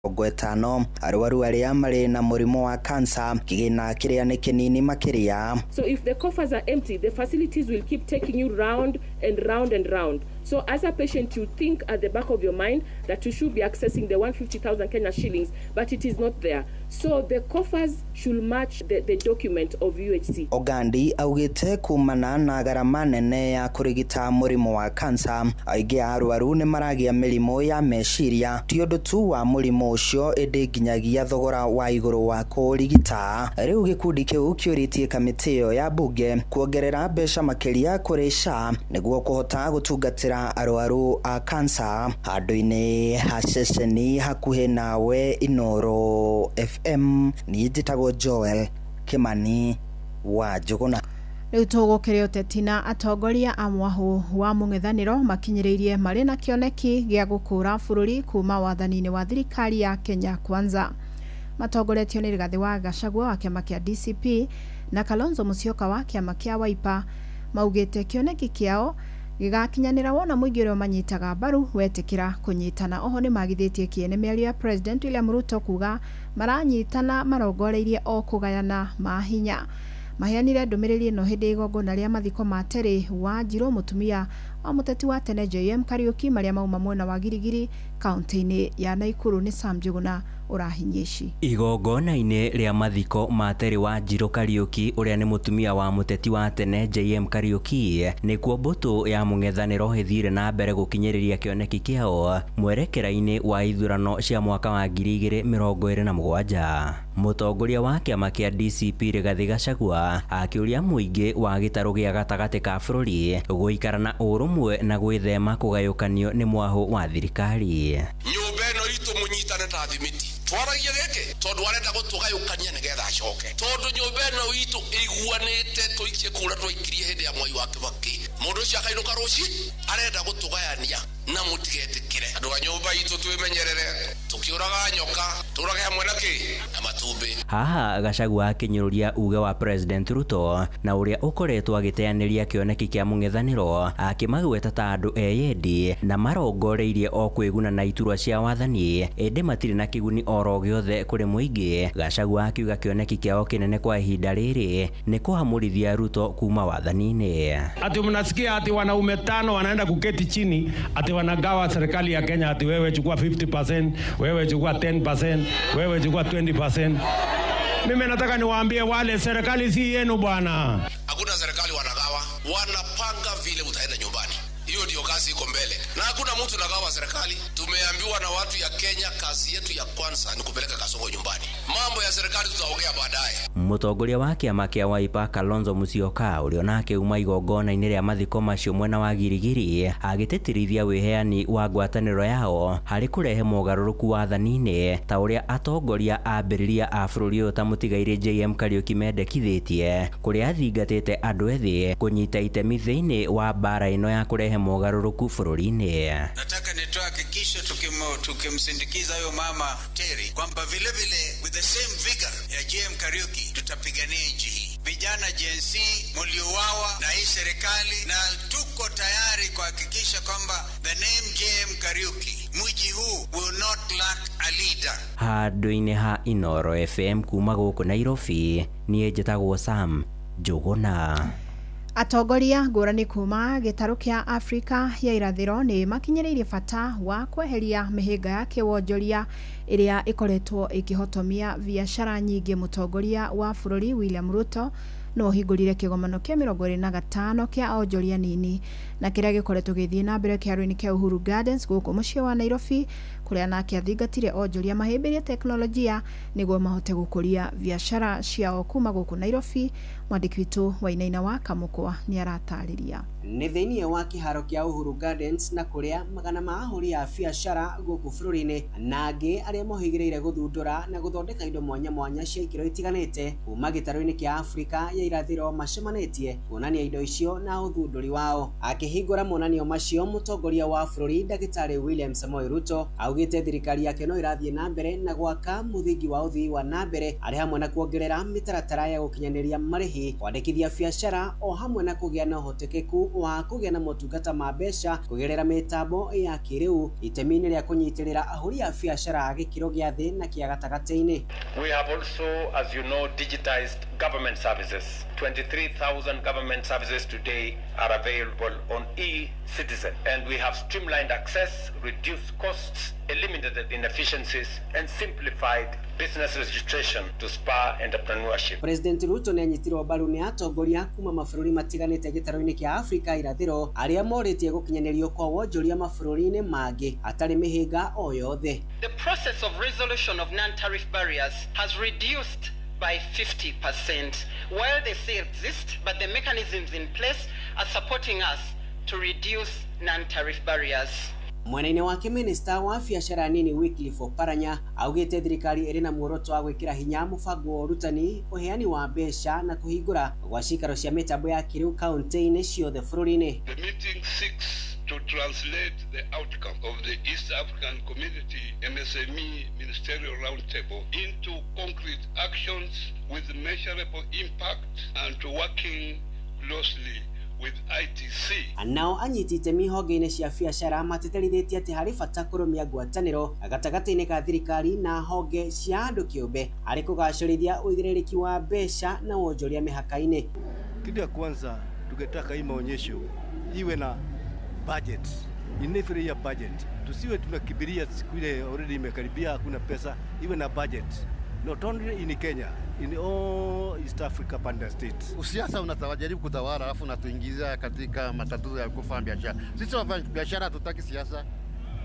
50 arwaru aria mari na murimo wa cancer kigina kiria ni kinini makiria. So if the coffers are empty, the facilities will keep taking you round and round and round. So as a patient, you think at the back of your mind that you should be accessing the 150,000 Kenya shillings, but it is not there. So the coffers should match the document of UHC. Ogandi augite kumana na garama nene ya kurigita murimo wa cancer, aige arwaru ni maragia mirimo ya meciria ti undu tu wa murimo ucio indi nginyagia thogora wa iguru wa kurigita. Riu gikundi kiu kiuritie kamiti iyo ya bunge kuongerera mbeca makiria kuri SHA niguo kuhota gutungatira arwaru a cancer handu-ini ha ceceni hakuhi nawe Inooro FM. Ni njitagwo Joel Kimani wa Njuguna. Riu tugukire uteti na atongoria a mwahu wa mung'ethaniro makinyiriirie mari na kioneki gia gukura bururi kuma wathani-ini wa thirikari ya Kenya Kwanza. Matongoretio ni Rigathi wa Gachagua wa kiama kia DCP na Kalonzo Musyoka wa kiama kia Wiper maugite kioneki kiao gigakinyanira wona muingi uria manyitaga mbaru wetikira kunyitana. Oho ni magithitie kiene miario ya President William Ruto kuga maranyitana marongoreirie o kugayana mahinya. Maheanire ndumiriri no hindi igongona ria mathiko ma Terry Wanjiru mutumia wa muteti wa tene JM Kariuki maria mauma mwena wa Girigiri kaunti-ini ya Naikuru. Ni Sam Njuguna urahinyici. Igongona-ini ria mathiko ma Terry Wanjiru Kariuki uria ni mutumia wa muteti wa tene JM Kariuki nikuo mbutu ya mung'ethaniro hithire na mbere gukinyiriria kioneki kiao mwerekera-ini wa ithurano cia mwaka wa 2027. Mutongoria wa kiama kia DCP Rigathi Gachagua akiuria muingi wa gitaru gia gatagati ka bururi guikara na urumwe na gwithema kugayukanio ni mwahu wa thirikari. Nyumba ino itu munyitane ta thimiti twaragia geke tondu arenda gutugayukania nigetha acoke tondu nyumba ino itu iguanite tuikie kura twikirie hindi ya Mwai wa Kibaki. Mundu ucio akainuka ruci arenda gutugayania na mutigetikire. Andu a nyumba itu twimenyerere tukiuraga nyoka turage hamwe na matumbi. Haha Gachagua akinyururia uge wa President Ruto na uria ukoretwo agiteaniria kioneki kia mung'ethaniro akimagweta ta andu eyendi na marongoreirie o kwiguna na iturwa cia wathani indi matiri na kiguni oro giothe kuri muingi. Gachagua akiuga kioneki kiao kinene kwa ihinda riri ni kuhamurithia Ruto kuma wathani-ini. Ati mnasikia ati wanaume 5 wanaenda kuketi chini ati wanagawa serikali ya Kenya ati wewe chukua 50%, wewe chukua 10%, wewe chukua 20%. Mimi nataka niwaambie wale serikali si yenu bwana. Hakuna serikali wanagawa, wanapanga vile utaenda nyumbani. Hiyo ndio kazi iko mbele. Na hakuna mtu nagawa serikali. Tumeambiwa na watu ya Kenya kazi yetu ya kwanza ni kupeleka Kasongo nyumbani. Mambo ya serikali tutaongea baadaye. Mutongoria wa kiama kia Wiper Kalonzo Musyoka urio nake uma igongona-ini ria mathiko macio mwena wa Girigiri agititirithia wiheani wa ngwataniro yao hari kurehe mogaruruku wathani-ini ta uria atongoria ambiriria a bururi uyu ta mutigaire JM Kariuki mendekithitie kuria athingatite andu ethi kunyita itemi thiini wa bara ino ya kurehe mogaruruku bururi-ini. Nataka nitoa hakikisho tukimsindikiza huyo mama Terry kwamba vile vile with the same vigor ya JM Kariuki tutapigania nchi hii. Vijana Gen Z mliowawa na hii serikali, na tuko tayari kuhakikisha kwamba the name JM Kariuki, mji huu will not lack a leader. Handu-ini ha Inooro FM kuma guku Nairobi nie njitagwo Sam Njuguna. Atongoria ngurani kuma gitaru kia Afrika ya irathiro ni makinyiriirie bata wa kweheria mihinga ya kiwonjoria iria ikoretwo ikihotomia biashara nyingi. Mutongoria wa bururi William Ruto no hingurire kigomano kia 25 kia onjoria nini na kiria gikoretwo githii na mbere kiaro-ini kia Uhuru Gardens guku mucii wa Nairobi kuria nake athingatire onjoria mahimbirie teknolojia niguo mahote gukuria biashara ciao kuma guku Nairobi. Mwandiki witu Wainaina wa Kamukwa ni aratariria. Ni thiini wa kiharo kia Uhuru Gardens na kuria magana ma ahuri a biashara guku bururi-ini na angi aria mohigireire guthundura na guthondeka indo mwanya mwanya cia ikiro itiganite kuma gitaru-ini kia Afrika ya irathiro macemanitie kuonania indo icio na uthunduri wao. akihingura monanio macio mutongoria wa bururi Ndagĩtarĩ William Samoei Ruto augite thirikari yake no irathie na mbere na gwaka muthingi wa uthii wa na mbere ari hamwe na kuongerera mitaratara ya gukinyaniria marihi kwandikithia biashara o hamwe na kugia na uhotekeku wa kugia na motungata ma mbeca kugerera mitambo ya kiriu itemi-ini ria kunyitirira ahuri a biashara gikiro gia thi na kia gatagati-ini. We have also, as you know, digitized government services. 23,000 government services today are available on e-Citizen, and we have streamlined access, reduced costs, eliminated inefficiencies, and simplified business registration to spur entrepreneurship. President Ruto ni anyitirwo mbaru ni atongoria kuma mabũrũri matiganĩte gĩtarũ-inĩ kia Afrika irathĩro aria morĩtie gũkinyanĩrio kwa wonjoria mabũrũri-inĩ mangĩ atarĩ mĩhĩnga o yothe. The process of resolution of non-tariff barriers has reduced by 50%. While they still exist, but the mechanisms in place are supporting us to reduce non-tariff barriers. Mwena-inĩ wake minista wa biashara nini Wycliffe Oparanya augite thirikari ĩrĩ na muoroto wa gwĩkĩra hinya mũbango wa ũrutani ũheani wa mbeca na kũhingũra gwa cikaro cia mitambo ya kĩrĩu kaunti-inĩ ciothe bũrũri-inĩ. The meeting seeks to translate the outcome of the East African Community MSME Ministerial Roundtable into concrete actions with measurable impact and to working closely with ITC. Nao anyitite mihonge-inĩ cia biashara mateterithitie ati hari bata kũrũmia ngwatanĩro gatagati-inĩ ka thirikari na honge cia andũ kĩũmbe harĩ kũgacĩrithia ũigĩrĩrĩki wa mbeca na wonjoria mĩhaka-inĩ. Kitu ya kwanza tungetaka hii maonyesho iwe na budget, inefere ya budget. Tusiwe tunakibiria siku ile already imekaribia hakuna pesa, iwe na budget. Not only in Kenya, in all East Africa panda states. Usiasa unatawajaribu kutawala alafu unatuingiza katika matatizo ya kufanya biashara. Sisi wafanya biashara hatutaki siasa.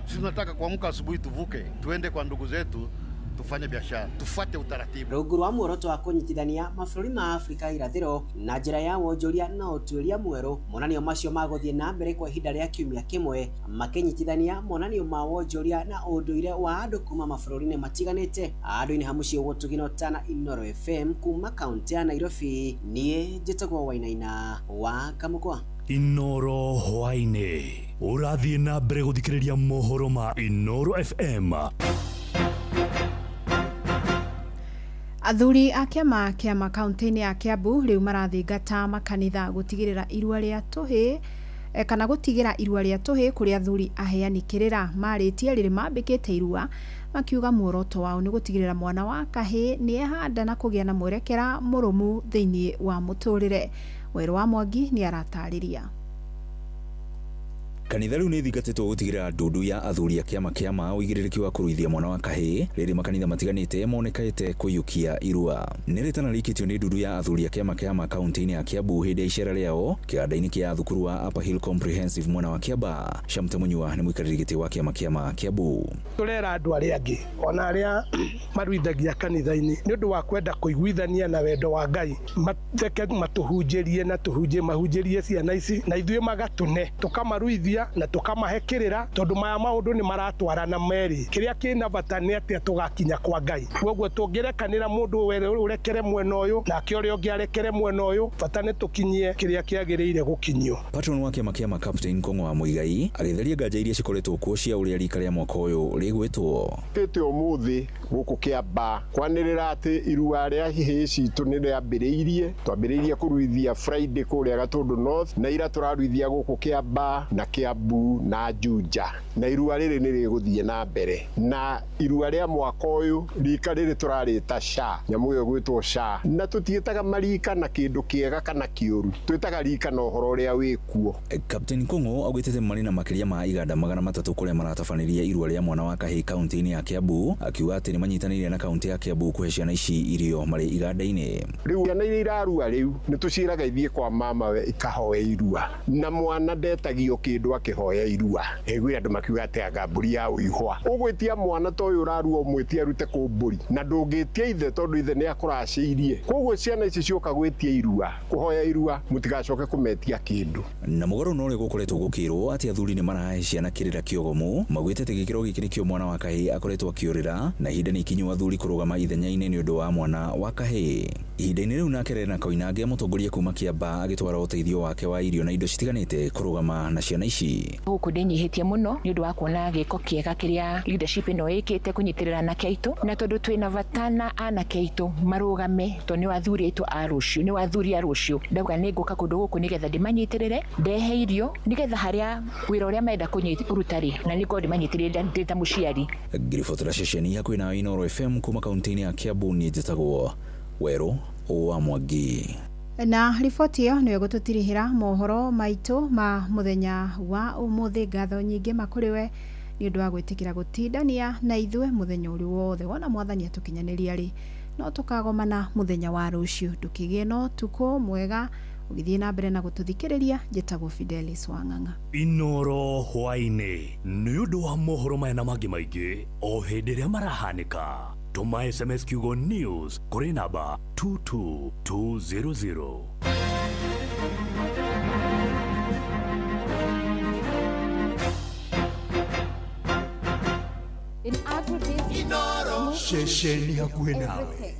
Sisi tunataka kuamka asubuhi tuvuke, tuende kwa ndugu zetu, tufanye biashara, tufuate utaratibu. Rungu rwa muoroto wa kunyitithania mabũrũri ma Afrika irathĩro na njĩra ya wonjoria na ũtuĩria mwerũ, monanio macio magũthiĩ na mbere kwa ihinda rĩa kiumia kĩmwe makinyitithania monanio ma wonjoria na ũndũire wa andũ kuma mabũrũri-inĩ matiganĩte. Andũ-inĩ ha mũciĩ Gũtũgino Tana Inooro FM kuma kaunti ya Nairobi, niĩ njĩtagwo Wainaina wa Kamũkwa. Inooro hwainĩ ũrathiĩ na mbere gũthikĩrĩria mohoro ma Inooro FM. Athuri a kĩama kaunti-inĩ ya Kiambu rĩu marathingata makanitha gũtigĩrĩra irua rĩa tũhĩ kana gũtigĩra irua rĩa tũhĩ kũrĩ athuri aheani kĩrĩra marĩtie rĩrĩ mambĩkĩte irua makiuga muoroto wao nĩ gũtigĩrĩra mwana wa kahĩ nĩ ehanda na kũgĩa na mwerekera mũrũmu thĩinĩ wa mũtũrĩre. Werũ wa Mwangi nĩ aratarĩria. Kanitha rĩu nĩ thingatĩtwo gũtigĩrĩra ndundu ya athuri a kĩama ũigĩrĩrĩki wa kũruithia mwana wa kahĩ rĩrĩ makanitha matiganĩte monekaĩte kũiyũkia irua. Nĩ rĩtana rĩikĩtio nĩ ndundu ya athuri a kĩama kaunti-inĩ ya Kiambu hĩndĩ ya icera rĩao kĩganda-inĩ kĩa thukuru wa Upper Hill Comprehensive mwena wa Kiamba. Shamte Munyua nĩ mũikarĩri gĩtĩ wa kĩama Kiambu. Tũrera andũ arĩa angĩ ona arĩa maruithagia kanitha-inĩ nĩ ũndũ wa kwenda kũiguithania na wendo wa Ngai mateke matũhunjĩrie na mahunjĩrie ciana ici na ithuĩ magatũne tũkamaruithia na tukamahekirira tondu maya maundu ni maratwarana meri kiria kina bata ni atia tugakinya kwa Ngai. Koguo tungirekanira mundu urekere mwena uyu na kio rio ngiarekere mwena uyu bata ni tukinyie kiria kiagiriire gukinyio. Patron wa kĩama Captain Kongo wa Muigai agitheria nganja iria cikoretwo kuo cia uria rika ria mwaka uyu rigwitwo kete umuthi guku Kiamba kwanirira ati irua ria hihi citu ni riambiriirie twambiriirie kuruithia Friday kuria Gatundu North na ira turaruithia guku Kiamba na Kiambu na Juja na irua riri ni riguthie na mbere na irua ria mwaka uyu rika riri turarita SHA nyamu yo gwitwo SHA na tutietaga marika na kindu kiega kana kiuru twitaga rika na uhoro uria wikuo. Captain Kongo augitete marĩ na makiria ma iganda 300 kuria maratabaniria irua ria mwana wa kahĩ kaunti-inĩ ya Kiambu akiuga ati ni manyitanĩire na kaunti ya Kiambu kuhe ciana ici irio marĩ iganda-inĩ. Riu ciana iria irarua riu ni tuciraga ithie kwa mama we ikahoe irua na mwana ndetagio kindu akihoya irua egwira andu makiuga ati agamburi ya uihwa ugwitia mwana to uyu urarua umwitia rute kumburi na ndungitia ithe tondu ithe ni akuraciirie koguo ciana ici cioka gwitia irua kuhoya irua mutigacoke kumetia kindu. Na mugoro no ri gukoretwo gukirwo ati athuri ni marahe ciana kirira kiogomu magwite ati gikiro giki nikio mwana wa kahĩ akoretwo akiurira na ihinda ni ikinyu athuri kurugama ithenya-inĩ ni undu wa mwana wa kahĩ. Ihinda-inĩ rĩu nake Rena Koinange mũtongoria kuma Kiambaa agĩtwara ũteithio wake wa irio na indo citiganĩte kũrũgama na ciana ici. Gũkũ ndĩnyihĩtie mũno nĩ ũndũ wa kuona gĩko kĩega kĩrĩa leadership ĩno ĩkĩte kũnyitĩrĩra anake aitũ, na tondũ twĩna bata na anake aitũ marũgame, tondũ nĩ athuri aitũ a rũciũ, nĩ athuri a rũciũ. Ndauga nĩ ngũka kũndũ gũkũ nĩgetha ndĩmanyitĩrĩre, ndehe irio nĩgetha harĩa wĩra ũrĩa menda kũruta rĩ, na nĩguo ndĩmanyitĩrĩre ndĩ ta mũciari. Ngiribotera ceceni hakuhĩ na Inooro FM kuma kaunti-inĩ ya Kiambu, niĩ njĩtagwo Werũ wa Mwangi. Na riboti ĩyo nĩyo gũtũtirihĩra mohoro maitũ ma mũthenya wa ũmũthĩ. Ngatho nyingĩ makũrĩwe nĩ ũndũ wa gwĩtĩkĩra gũtindania na ithuĩ mũthenya ũrĩ wothe. Wona mwathani atũkinyanĩria rĩ, no tũkagomana mũthenya wa rũciũ. Ndũkĩgĩe no tukũ mwega, ũgĩthiĩ na mbere na gũtũthikĩrĩria. Njĩtagwo Fidelis Wang'ang'a. Inooro hwainĩ nĩ ũndũ wa mohoro maya na mangĩ maingĩ o hĩndĩ ĩrĩa marahanĩka. Tuma SMS kiugo news kuri namba 22200. In agribusiness, Inooro shesheni hakuhĩ nawe.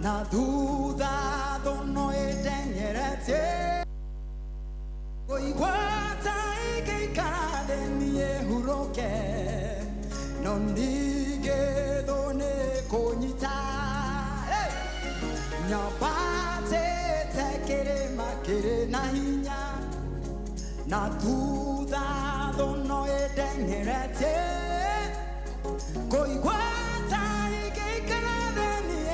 Na duda dono edenyerete Oiguata ike kade nie huroke Nondige done konyita Nyabate tekere makere na hinya Na duda dono edenyerete Oiguata ike kade nie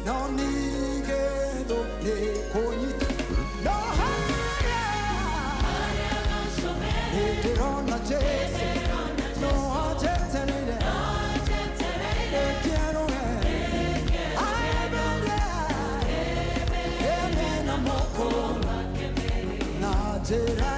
no nige do ne konita no haya eterona chese no ajetenere quiero ay bebe na moko na jera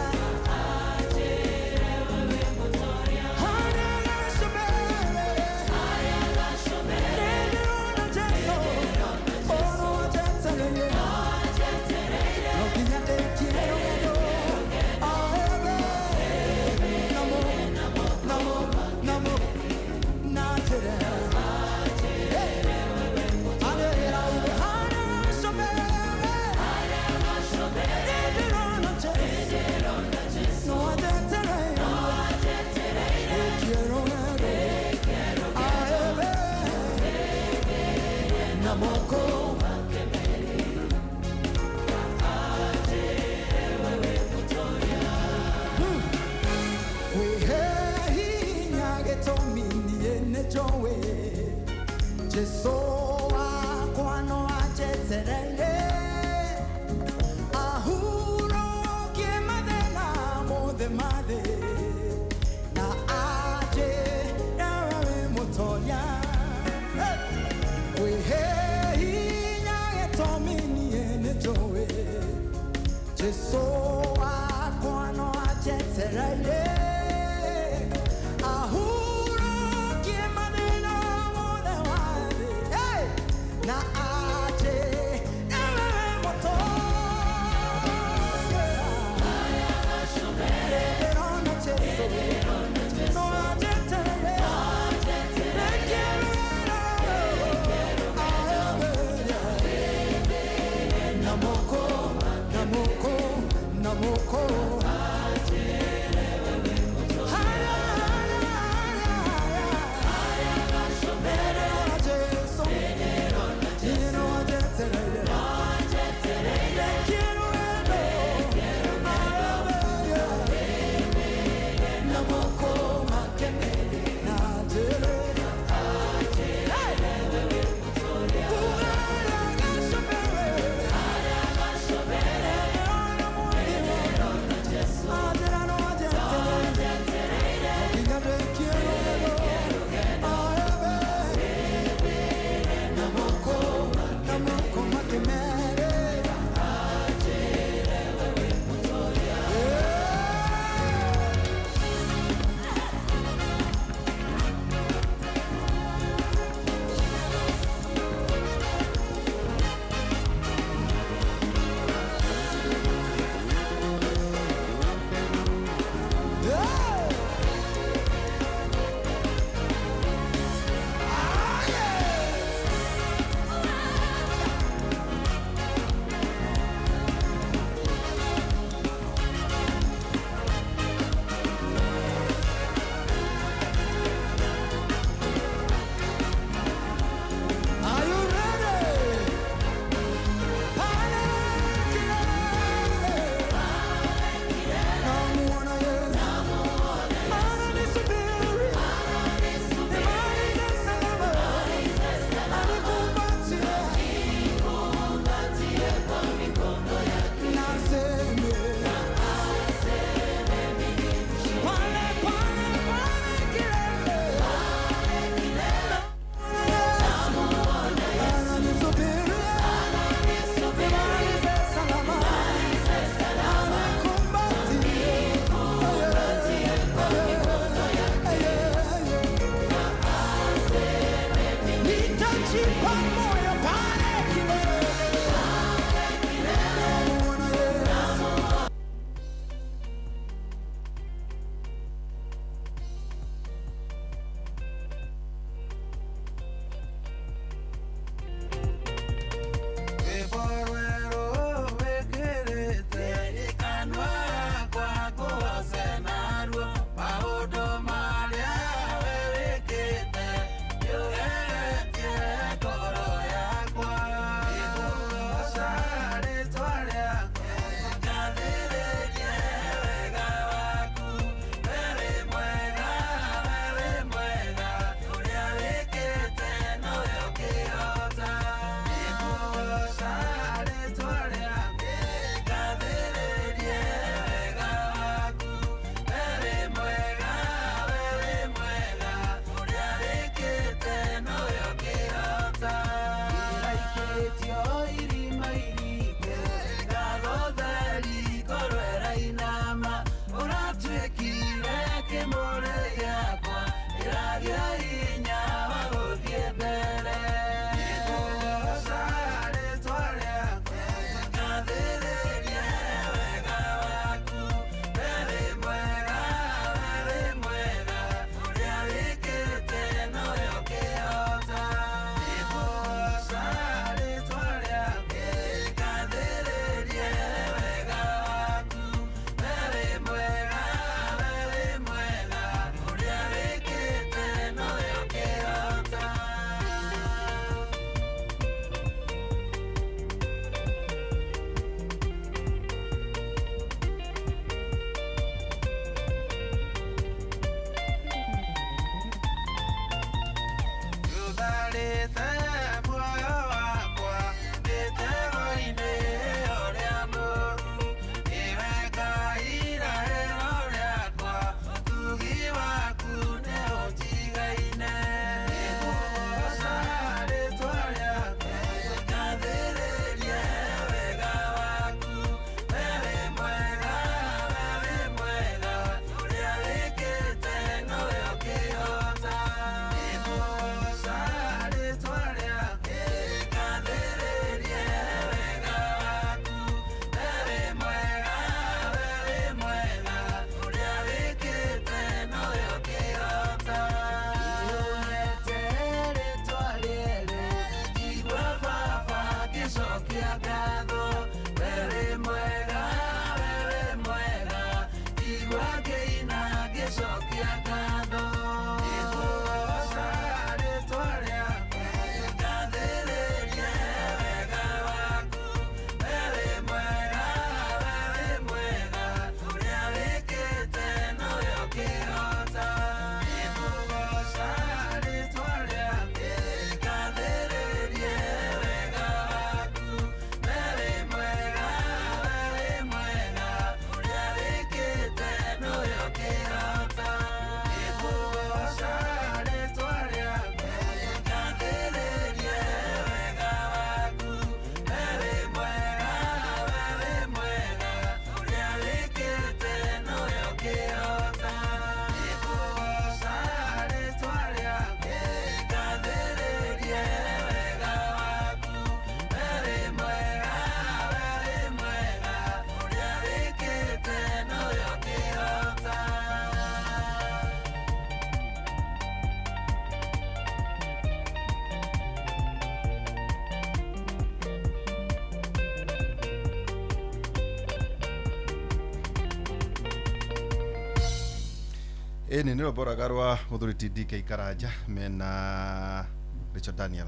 Eni nilo bora garwa Muthuri DK Karanja mena Richard Daniel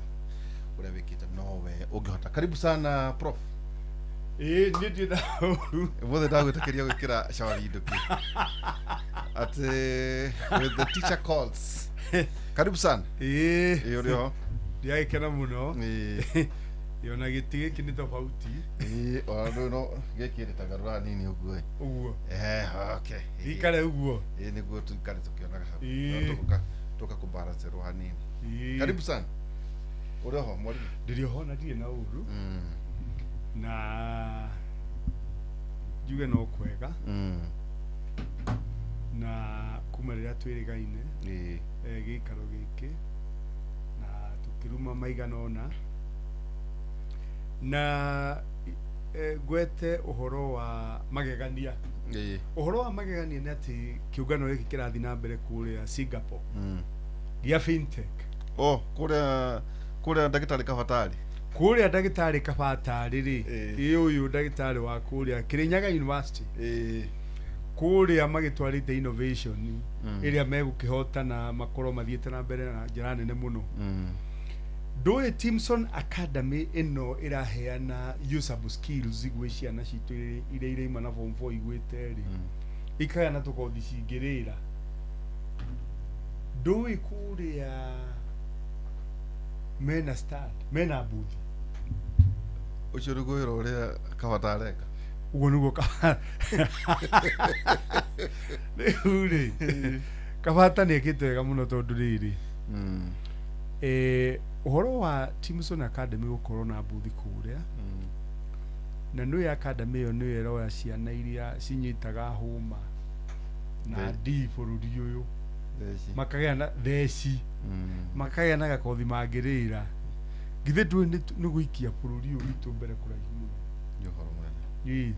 ule wikite nowe ungihota. Karibu sana Prof. Ndio da. Wothe ndagwitikiria gwikira shawari nduki. At with the teacher calls. Karibu sana. Uri Dia ikena muno. Yona gitige kini tofauti. No gekire tagarura nini uguo. Uguo. Okay. Ikale uguo. Niguo tukale tukiona toka kubalance rohani. Karibu sana. Uri ho mwalimu. Ndio ho na die na uru. Na juge no kwega. Na kumarira twirigaine gikaro giki na tukiruma maiganona na gwete uhoro wa magegania uhoro wa magegania ni ati kiungano giki kirathi na mbere kuria Singapore gia fintech kuria ndagitari Kabatari kuria ndagitari Kabatari ri uyu ndagitari wa kuria Kirinyaga University kuria magitwarite innovation iria megukihotana makoro mathiete na mbere na njira nene muno. Doe Timson Academy ino iraheana usable skills gwiciana na citu ire imana form 4 igwete ri ikaya na tukothi cingirira doe kuria mena start mena buthi ucio rugwira uria Kabatareka ugo nugo ka uri Kabata ni kitwega muno tondu riri uhoro wa Timson Academy gukorwo na buthi kuria na no academy yo no yeroya ciana iria cinyitaga huma na ndi bururi uyu makagea na theci makagea na gakothi mangirira githe tu ni guikia bururi uyu itu mbere kuraihu muno uhoro mwega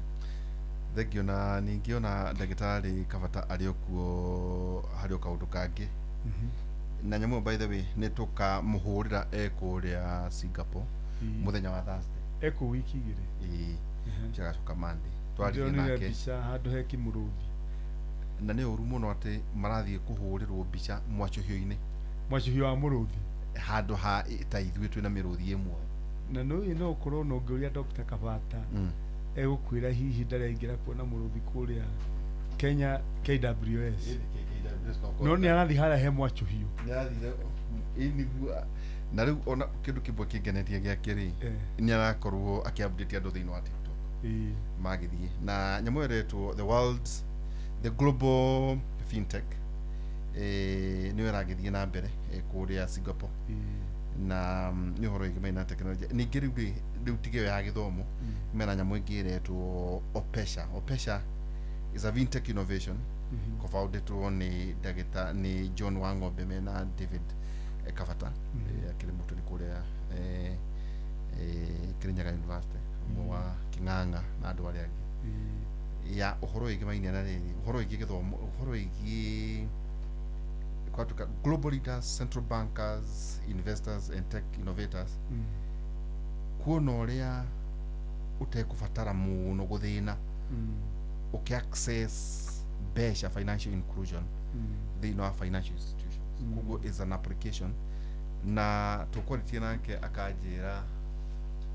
thegio na ningiona ndagitari Kabata ariokuo hario kaundu kangi na nyamu by the way nituka muhurira ekuria Singapore muthenya wa Thursday eko wiki igire chagacoka Monday twari nake bica handu he Kimuruthi na ni uru muno ati marathie kuhurirwo bica mwacuhio-ini wa Muruthi handu ha ta ithuĩ twina miruthi imwe na no ukorwo no ngiuria Dr. Kabata egukwira hihi ndaraingira kuona Muruthi kuria Kenya KWS no ni arathi haria he mwacuhio na riu ona kindu kibwe kingenetie giakiri ni arakorwo akiupdate andu thiini wa TikTok magithie na nyamu eretwo the global fintech ni eragithie na mbere kuria Singapore na ni horo igimaina teknolojia ningi riu tige ya githomo mena nyamu ingi eretwo Opesha is a fintech innovation co-founded ni John Wang'ombe mena David Kavata akiri mutu ni kuria Kirinyaga University wa King'ang'a na andu aria angi ya uhoro igimaina na riri uhoro igi githomo uhoro igi kwatuka global leaders, central bankers, investors and tech innovators kuona uria utekubatara muno guthina access better financial inclusion they know financial institutions Google is an application na tukwaritie nake akajira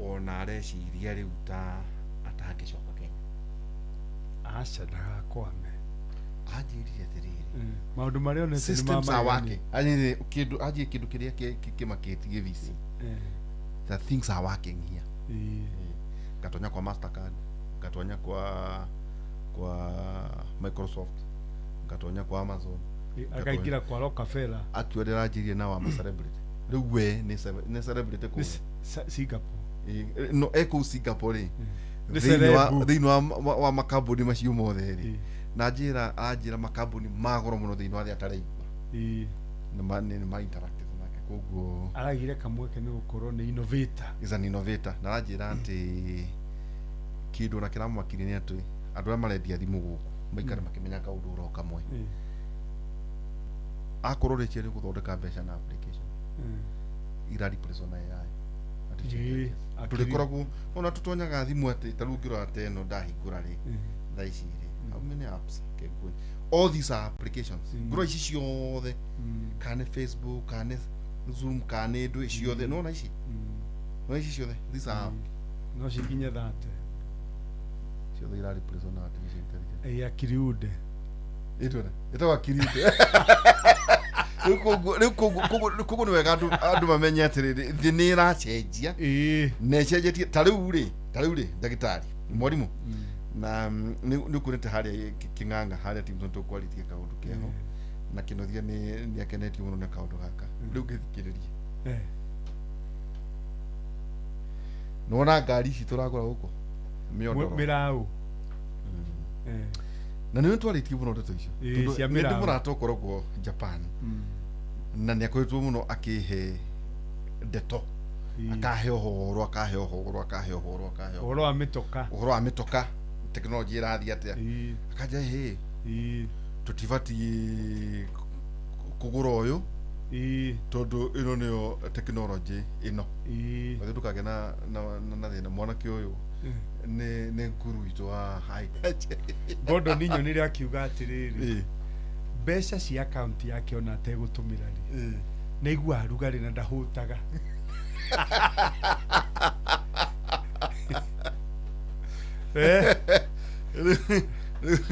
ona areciria riu ta atagicoka Kenya aca ndagakwame ajirie tiriri maundu maria one systems wake ajire kindu kiria kimaketi givisi the things are working here gatonya kwa Mastercard gatonya kwa Microsoft gatonya kwa Amazon akaingira kwa Rockefeller akiwera ajirie na wa celebrity riu we ni celebrity ku Singapore no eko Singapore thiini wa makambuni macio mothe ri na ajira makambuni magoro muno thiini wa thia taraigua ni ma interactive nake koguo aragire kamweke ni gukorwo ni innovator is an innovator na ajira anti kindu na kiramu makiri ni atu andu aria marendia thimu guku maikare makimenya kaundu uro kamwe akorwo rikia ri guthondeka mbeca na application irari persona AI tulikoragwo ona tutonyaga thimu ati taru ngirora teno ndahingura ri thaici ri how many apps kegwe all these are applications ngoro ici ciothe kana Facebook kana Zoom kana ndo ici ciothe no na ici no ici ciothe these are no cikinya thate ciothe ira replace na artificial intelligence ya kiriude ito wa kiriude kuko ni wega andu mamenye atiriri thi ni iracenjia ne cenjetie tariu ri ndagitari mwarimu na ni kunete haria kinganga haria team to quality kaundu keho na kinothia ni akeneti muno na kaundu gaka riu ngithikiriria nona ngari ici turagura guko mirau na nä twaritie må no ndeto icio nä ndä må ratokoragwo Japan na nä akoretwo må no akä he ndeto akahe å horo horo wa mä toka teknolojia ĩrathiĩ atĩa akanja hä tå tibatiĩ kũgũra ũyũ tondũ ĩno nĩyo teknolojĩ ĩno othe ndũkagĩa na thĩna mwanake ũyũ nĩ nguru itũ wa Gordon Nyonire akiuga atĩrĩrĩ mbeca cia account yake ona ategũtũmĩra rĩ nĩ igua rugarĩ na ndahũtaga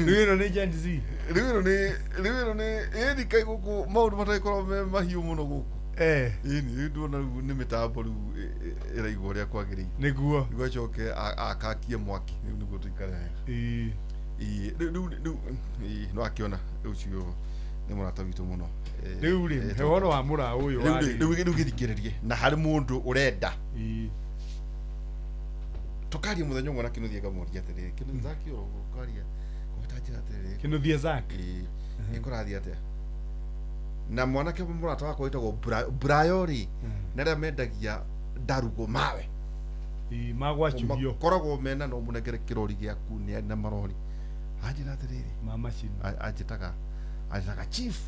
Rĩu nĩ Gen Z rĩu nĩ ĩni kai gũkũ maũndũ matagĩkorwo me mahiũ mũno gũkũ ĩni ndona rĩu nĩ mĩtambo rĩu ĩraigua ũrĩa kwagĩrĩire nĩguo acoke akakie mwaki rĩu nĩguo tũikare rĩu no akĩona ũcio nĩ mũrata witũ mũno rĩu rĩ he ũhoro wa mũra ũyũ rĩu gĩthikĩrĩrie na harĩ mũndũ ũrenda tukaria muthenya umwe na Kinuthia ngamuria atiriri Kinuthia Zaki ukaria kumutagira atiriri Kinuthia Zaki ikurathia atia na mwanake murata wako witagwo Brayori na ria mendagia ndarugo mawe magwachurio koragwo mena no munengere kirori giaku ni na marori anjira atiriri mama chini ajitaga chief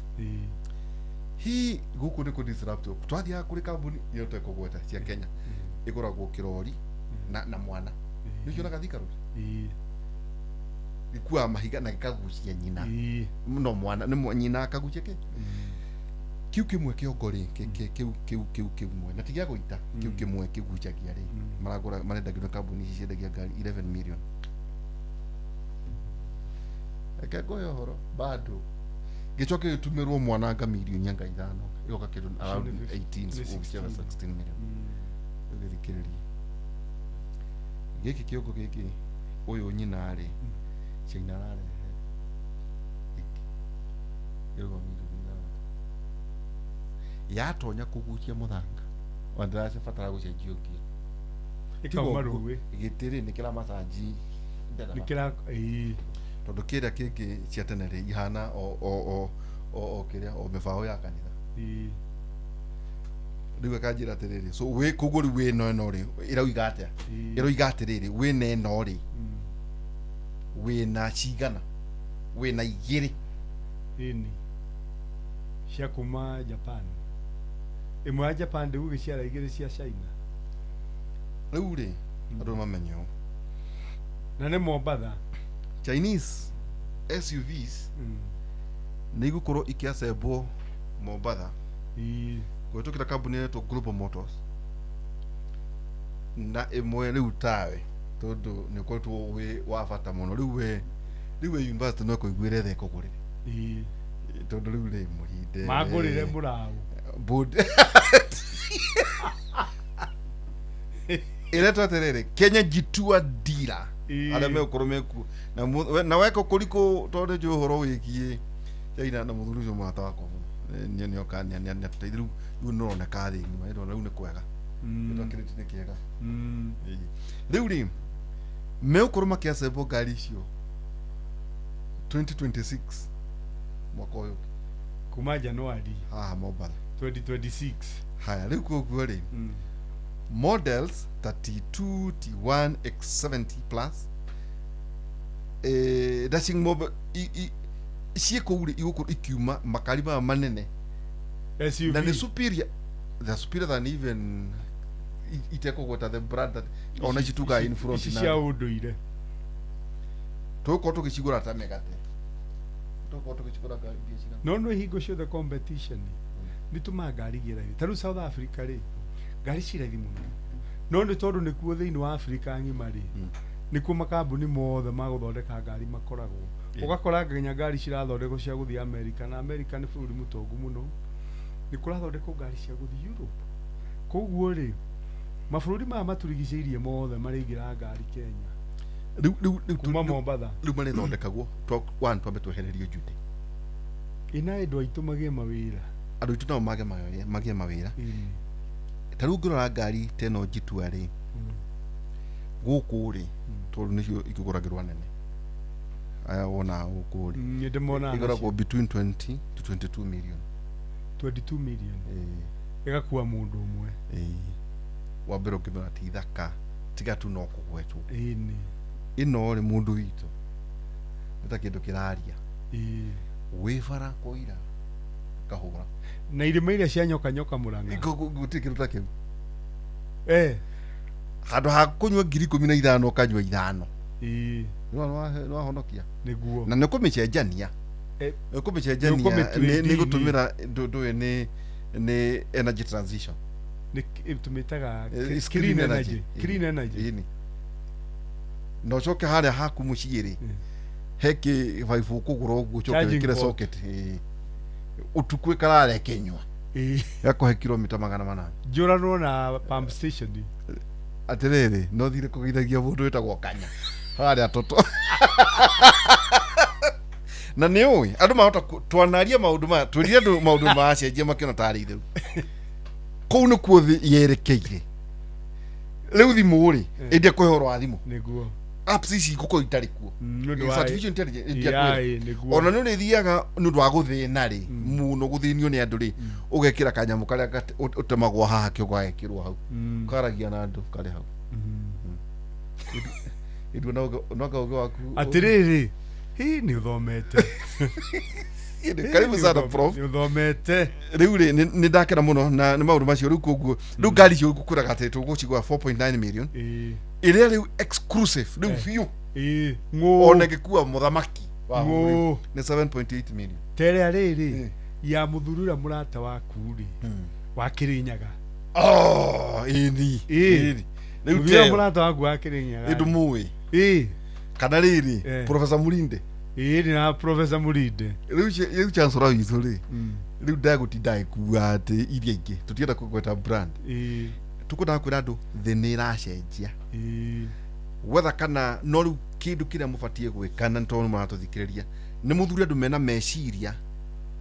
hi guku ni ku disrupt twathia kuri kambuni yote kugweta cia Kenya iguragwo kirori na mwana nĩkĩo nagathika rũri gĩkua mahiga na gĩkagucia nyina no mwana nĩ nyina akagucia kiu kimwe kĩongori kiu kimwe na tigia gũita kiu kimwe kĩgucagia rĩ maragũra marendagio kambuni ici ciendagia ngari 11 million akagoyo horo bado gĩcoke gĩtumĩrwo mwana nga milioni anga 5 igoka kĩndũ around 18 or 16 million gĩthikĩrĩria giki kiongo giki uyu nyina ri China rare yogo miru ya tonya kugucia muthanga wandira se fatara gucenjio ngi ikamarũwe gitiri nikira masaji nikira tondu kiria kiki cia tene ri ihana o kiria o mefao ya kanitha riwe kanjira atiriri so we kuguri we no ri irauiga atia irauiga atiriri we ne no ri we na cigana we na igiri ini cia kuma Japan imwe ya Japan ndigu giciara igiri cia China riu ri andu mamenyo na ne Mombatha Chinese SUVs ni gukorwo ikiasebwo Mombatha kuhĩtũkĩra kambuni yetu Global Motors na imwe rĩu tawe tondũ nĩ ũkoretwo wĩ wa bata mũno rĩu university no kũiguĩre tha ĩkũgũrĩre tondũ rĩu rĩ mũhinde magũrĩre mũraũ iretwo atĩrĩrĩ Kenya Jitua Dealer arĩa megũkorwo meku na weka kũrikũ tondũ njũĩ ũhoro wĩgiĩ China na mũthuri ũcio mũrata wakwa nĩ okania nĩ atũteithia rĩu nĩrona kathĩ ng'ima ĩrona rĩu nĩ kwega gĩtwakĩrĩti nĩ kĩega rĩu rĩ megũkorwo makĩacebwo ngari icio 2026 mwaka ũyũ kuma Januari haha Mombatha 2026 haya rĩu koguo rĩ models 32 T1 X70 plus dashing mobile ciĩkũu rĩ igũkorwo ikiuma makari maya manene SUV na nĩ superior than even itekũgweta the brand that ona ici tuga in front cia ũndũire tũgũkorwo tũgĩcigũra ta megate toko tukichukura ngari biashara no hingo ciothe competition ni tuma ngari gira taru South Africa ri ngari cirathi muno no ni tondu ni kuo thiini wa Africa ngima ri ni kuo makambuni mothe maguthondeka ngari makoragwo ugakora nginya ngari cirathondekwo cia guthii America na America ni bũrũri mũtongu muno ni kurathondekwo ngari cia guthii Europe koguo ri mabũrũri maya maturigicĩirie mothe marĩingĩra ngari Kenya kuma Mombatha riu marĩthondekagwo twambe twehererio Jude ina andũ aitũ magĩe mawĩra andũ aitũ nao magĩe mawĩra ta rĩu ngĩrora ngari teno njitua rĩ gũkũ rĩ tondũ nĩcio ikĩgũragĩrwo nene aya wona gũkũ rĩ igũragwo between 20 to 22 million 22 million ĩgakuua mũndũ ũmwe wa mbere ũkĩmera ti thaka tiga tu no kũgwetwo ĩno rĩ mũndũ witũ nĩ ta kĩndũ kĩraria wĩ bara kũira kahũra na irĩma iria cia nyoka Mũrang'a gũtirĩ kĩndũ ta kĩu handũ ha kũnyua 15,000 ũkanyua 5 no ahonokia nĩguo na nĩ kũmĩcenjania nĩ gũtũmĩra ndũĩ nĩ energy transition nĩ tumitaga clean energy no coke harĩa haku mũciĩ rĩ heki vaibu kũgũra ũguo coke wĩkĩre socket utukũ ĩkarare kenywa yakũhe kilomita 800 njũranwo na pump station atĩrĩrĩ no thire kũgeithagia mũndũ wĩtagwo Kanya harĩa toto na nĩ ũĩ andũ mahota twanaria maũndũ maya twĩrire andũ maũndũ macenjia makĩona tarĩ itherũ kũu nĩ kuo thĩ yerekeire rĩu thimũ rĩ ĩndĩ kũhe ũhoro wa thimũ nĩguo apps ici gũkorwo itarĩ kuo artificial intelligence ona nĩ ũrĩthiaga nĩ ũndũ wa gũthĩna rĩ mũno gũthĩnio nĩ andũ rĩ ũgekĩra kanyamũ karĩa ũtemagwo haha kĩo gagekĩrwo hau karagia na andũ karĩ hau Idua noga ũgĩ waku atĩrĩrĩ hii nĩ ũthomete karibu sana prof nĩ ũthomete rĩu rĩ nĩ ndakena mũno na nĩ maũndũ macio rĩu koguo rĩu ngari icio gũkũraga atĩ tũgũcigũra 4.9 million ĩrĩa rĩu exclusive rĩu biũ ona gĩkua mũthamaki nĩ 7.8 million terĩa rĩrĩ ya mũthuri ũrĩa mũrata waku rĩ wa Kĩrĩnyaga ĩni rĩu tĩa mũrata waku wa Kĩrĩnyaga ndũmũĩ kana rĩrĩ Professor Mulinde na Professor Mulinde rĩu chancellor witũ rĩ rĩu ndagũtinda ĩkuua atĩ iria ingĩ tũtienda kũgweta brand tũkũndaga kwĩra andũ thĩ nĩ ĩracenjia wetha kana no rĩu kĩndũ kĩrĩa mũbatiĩ gwĩka na tondũ maratũthikĩrĩria nĩ mũthuri andũ mena meciria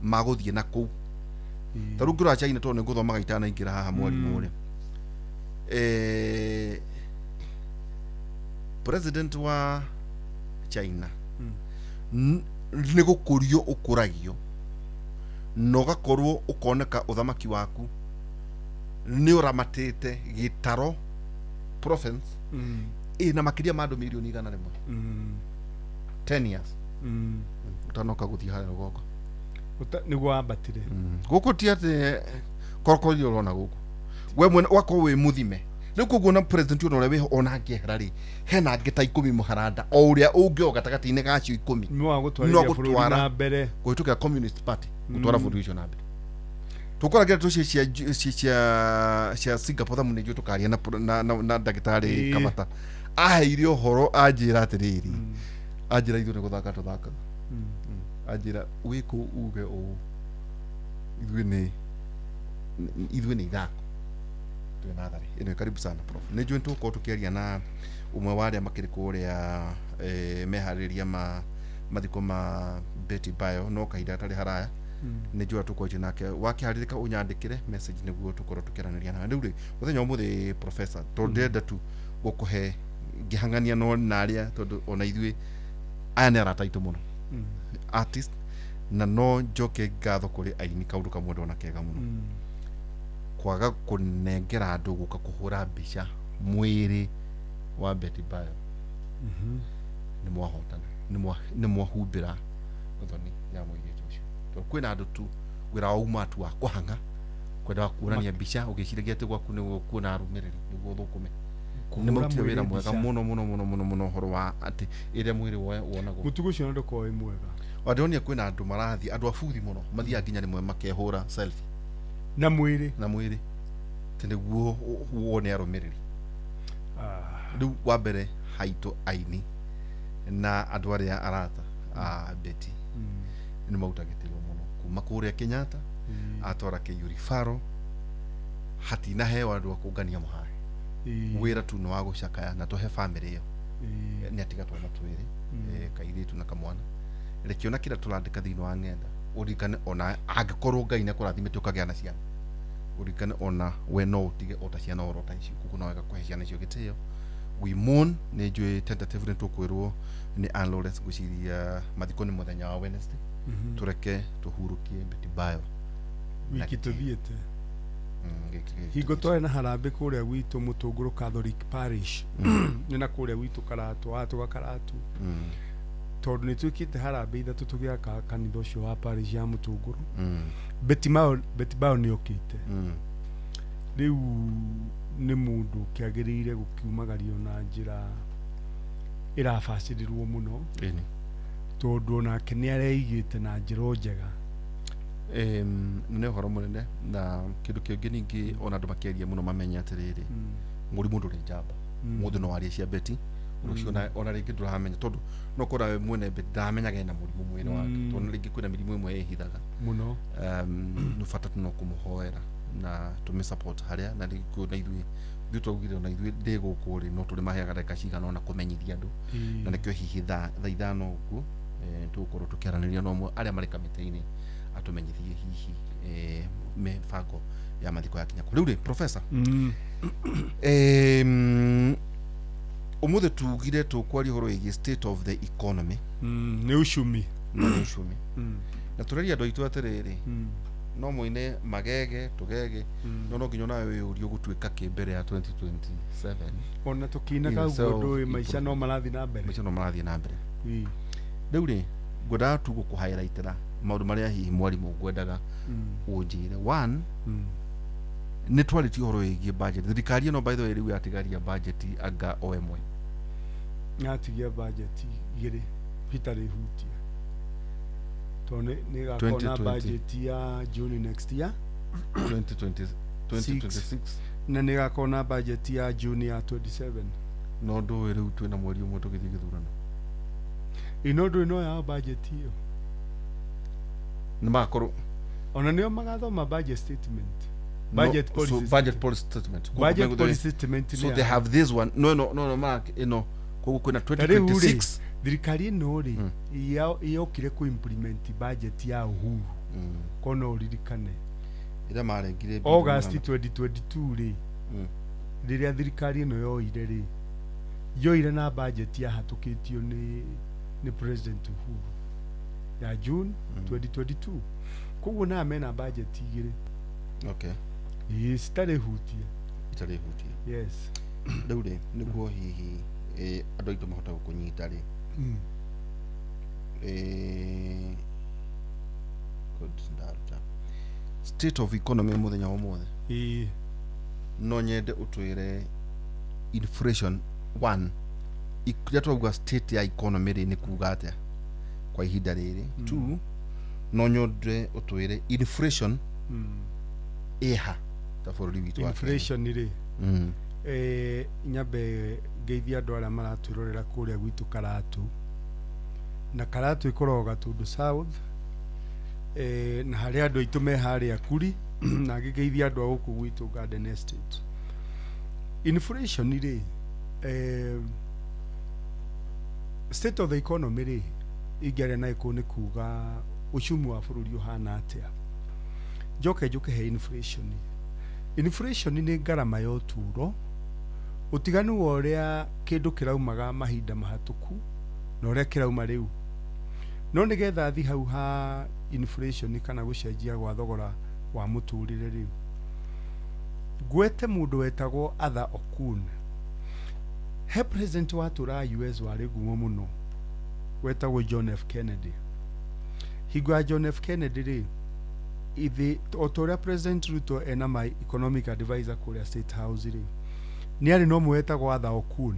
ma gũthiĩ na kũu ta rĩu ngĩrora China tondũ nĩ ngũthomaga itanaingĩra haha mwarimũ ũrĩa president wa China nĩ gũkũrio ũkũragio na ũgakorwo ũkoneka ũthamaki waku nĩ ũramatĩte gĩtaro province na makĩria ma andũ milioni 100 10 years ũtanoka gũthiĩ harĩa rũgongo nĩguo wambatire gũkũ ti atĩ korokorio ũrona gũkũ we mwene wakorwo wĩ mũthime rĩu koguo na president ũrĩa wĩho ona angĩehera rĩ hena angĩ ta 10 mũharanda o ũrĩa ũngĩo gatagatĩ-inĩ gacio 10 no gũtwara mbere kũhĩtũkĩra Communist Party gũtwara bũrũri ũcio na mbere tũkoragira tũcio cia Singapore thamu nĩjũ tũkaria na ndagĩtarĩ Kamata aheire ũhoro anjĩra atĩrĩrĩ anjĩra ithuĩ nĩ gũthaka tũthakaga anjĩra wĩkũ uge ũũ ithuĩ nĩ ithako natharĩ ĩno karibu sana prof nĩ njũĩ tũkorwo tũkĩaria na ũmwe wa arĩa makĩrĩ kũrĩa meharĩria mathiko ma Betty Bayo no kahinda gatarĩ haraya nĩ njũĩ tũkwenjia nake wakĩharĩrĩka ũnyandĩkĩre message nĩguo tũkorwo tũkĩaranĩria nawe rĩu rĩ mũthenya ũmũthĩ professor tondũ ndĩrenda tu gũkũhe ngĩhang'ania no narĩa tondũ ona ithuĩ aya nĩ arata aitũ mũno artist na no njoke ngatho kũrĩ aini kaũndũ kamwe ndona kega mũno kwaga kũnengera andũ gũka kũhũra mbica mwĩrĩ wa Betty Bayo nĩ mwahotana nĩ mwahumbĩra ũthoni ya mũirĩtu ũcio tondũ kwĩna andũ tu wĩra wa uma tu wa kũhang'a kwenda kuonania mbica ũgĩciragia atĩ gwaku nĩguo kuona arũmĩrĩri nĩguo thũkũme nä marutä wä ra mwega må horo wa atä ä rä a mwä rä wonagwo må tugo cio ndå mwega wandonia kwä na andå marathiä andå abuthi må no mathiaga nginya rä mwe makehå ra na mwä rä tä nä guo wone arå mä rä ri rä u wa mbere haitå aini na andå arä a arata a Betty nä marutagä tä rwo må no kuma kå rä a Kenyatta atwara kä yuribaro hatinaheo andå a kå ngania må hae wä ra tu nä wa gå cakaya na tå he bamä ä yo nä atiga twana twä rä kairä tu na kamwana reke ona kä rä a tå randä ka thä inä wa ng'enda å ririkane ona angä korwo Ngai nä akå rathimä te å kagä a na ciana å ririkane ona we no å tige o ta ciana oro ta icio koguo no wega kå he ciana icio gä tä o nä njå tentative nä tå kwä rwo nä Lawrence ngå ciria mathiko nä må thenya wa Wednesday tå reke tå hurå kie Betty Bayo wiki tå thiä te hingo twarä na harambä kå rä a gwitå må tå ngå rå Catholic Parish nä na kå rä a gwitå Karatu watå gakaratu tondå nä twä kä te harambä ithatå tå gä aka kanitha å cio wa parish ya må tå ngå rå Betty Bayo nä okä te rä u nä må ndå kä agä rä ire gå kiumagario na njä ra ä rabacä rä rwo må no tondå onake nä areigä te na njä ra njega nä å horo må nene na kä ndå kä ngä ningä ona andå makäria må no mamenye atä rä rä må rimå ndå rä njamba må ndå no waria cia Betty å cio ona rä ngä ndå ramenya tondå no kora we mwene Betty ndamenyaga ena må rimå mwä rä wake tondå rä ngä kwä na mä rimå ä mwe ĩhithaga må no nä bata no kå må hoera na tå mä harä a na rä na ithuä twaugire ona ithuä ndä gå kå rä no tå rä maheaga ndagĩka cigana ona kå menyithia andå na nä kä o hihi thaa ithano å guo tå gå korwo tå kä aranä ria no mwe arä a marä kamä te-inä atå menyithie hihi mĩbango ya mathiko ya kinya kå rä u rä professor å må thä tugire tå kwaria å horo wä state of the economy nä ucumi na tå reria andå aitå atä rä rä no moine magege tugege no nginya nawe wä å rio gå tuä ka kä mbere ya 2027 ona tå kinaga guo ndå maica no marathiĩ na mbere rä u rä ngwendaga tu gå kå highlightera maå ndå marä a hihi mwarimå ngwendaga å njä re nä twarä tie å horo wä giä budget thirikari ä no by the way rä u yatigaria budget anga o emwe yatigia budget igä rä itarä hutia tondå nä gakona budget ya June next year 2026 na nä gakona budget ya June ya 27 no ndå rä u twä na mweri å mwe tå gä thiä gä thurano ino ndå no ya budget ä yo nä magakorwo ona nä o magathoma budget statement budget policy statement so they have this one no mark koguo kwä na 2026 thirikari ĩno rĩ yokire ku implement budget ya Uhuru kono uririkane ira marengire August 2022 rĩ rĩrĩa thirikari ĩno yoire rĩ yoire na budget ya hatũkĩtio nĩ president Uhuru ya June 2022 koguo na mena budget igĩrĩ citarĩ hutia yes rĩu rĩ nĩguo hihi andå aitå mahota gå kå nyita rä state of economy må thenya wa mothe no nyende å twä re inflation one ria twauga state ya economy rä nä kuga atä kwa ihinda rä rä two no nyende å twä re inflation ĩha ta bå rå ri witũ inflation rĩ nyambe ngeithia andå arĩa maratwĩrorera kũrĩa gwitũ Karatu na Karatu ĩkoragwo Gatũndũ South na harĩa andũ aitũ me harĩa Kuri na ngĩgeithia andũ a gũkũ gwitũ Garden Estate inflation rĩ state of the economy rĩ ingĩaria na ĩkũ nĩ kuga ũcumi wa bũrũri ũhana atĩa njoke he inflation nĩ ngarama ya ũtũũro utiganu wa ũrĩa kĩndũ kĩraumaga mahinda mahatũku na ũrĩa kĩrauma rĩu no nĩgetha thi hau ha inflation kana gũcenjia gwa thogora wa mũtũrĩre rĩu gwete mũndũ wetagwo Arthur Okun he president wa tũra US warĩ ngumo mũno wetagwo John F Kennedy hingo ya John F Kennedy rĩ ithi o ta ũrĩa president Ruto ena my economic advisor kũrĩa State House rĩ ni ari no mwetagwo Athaokun.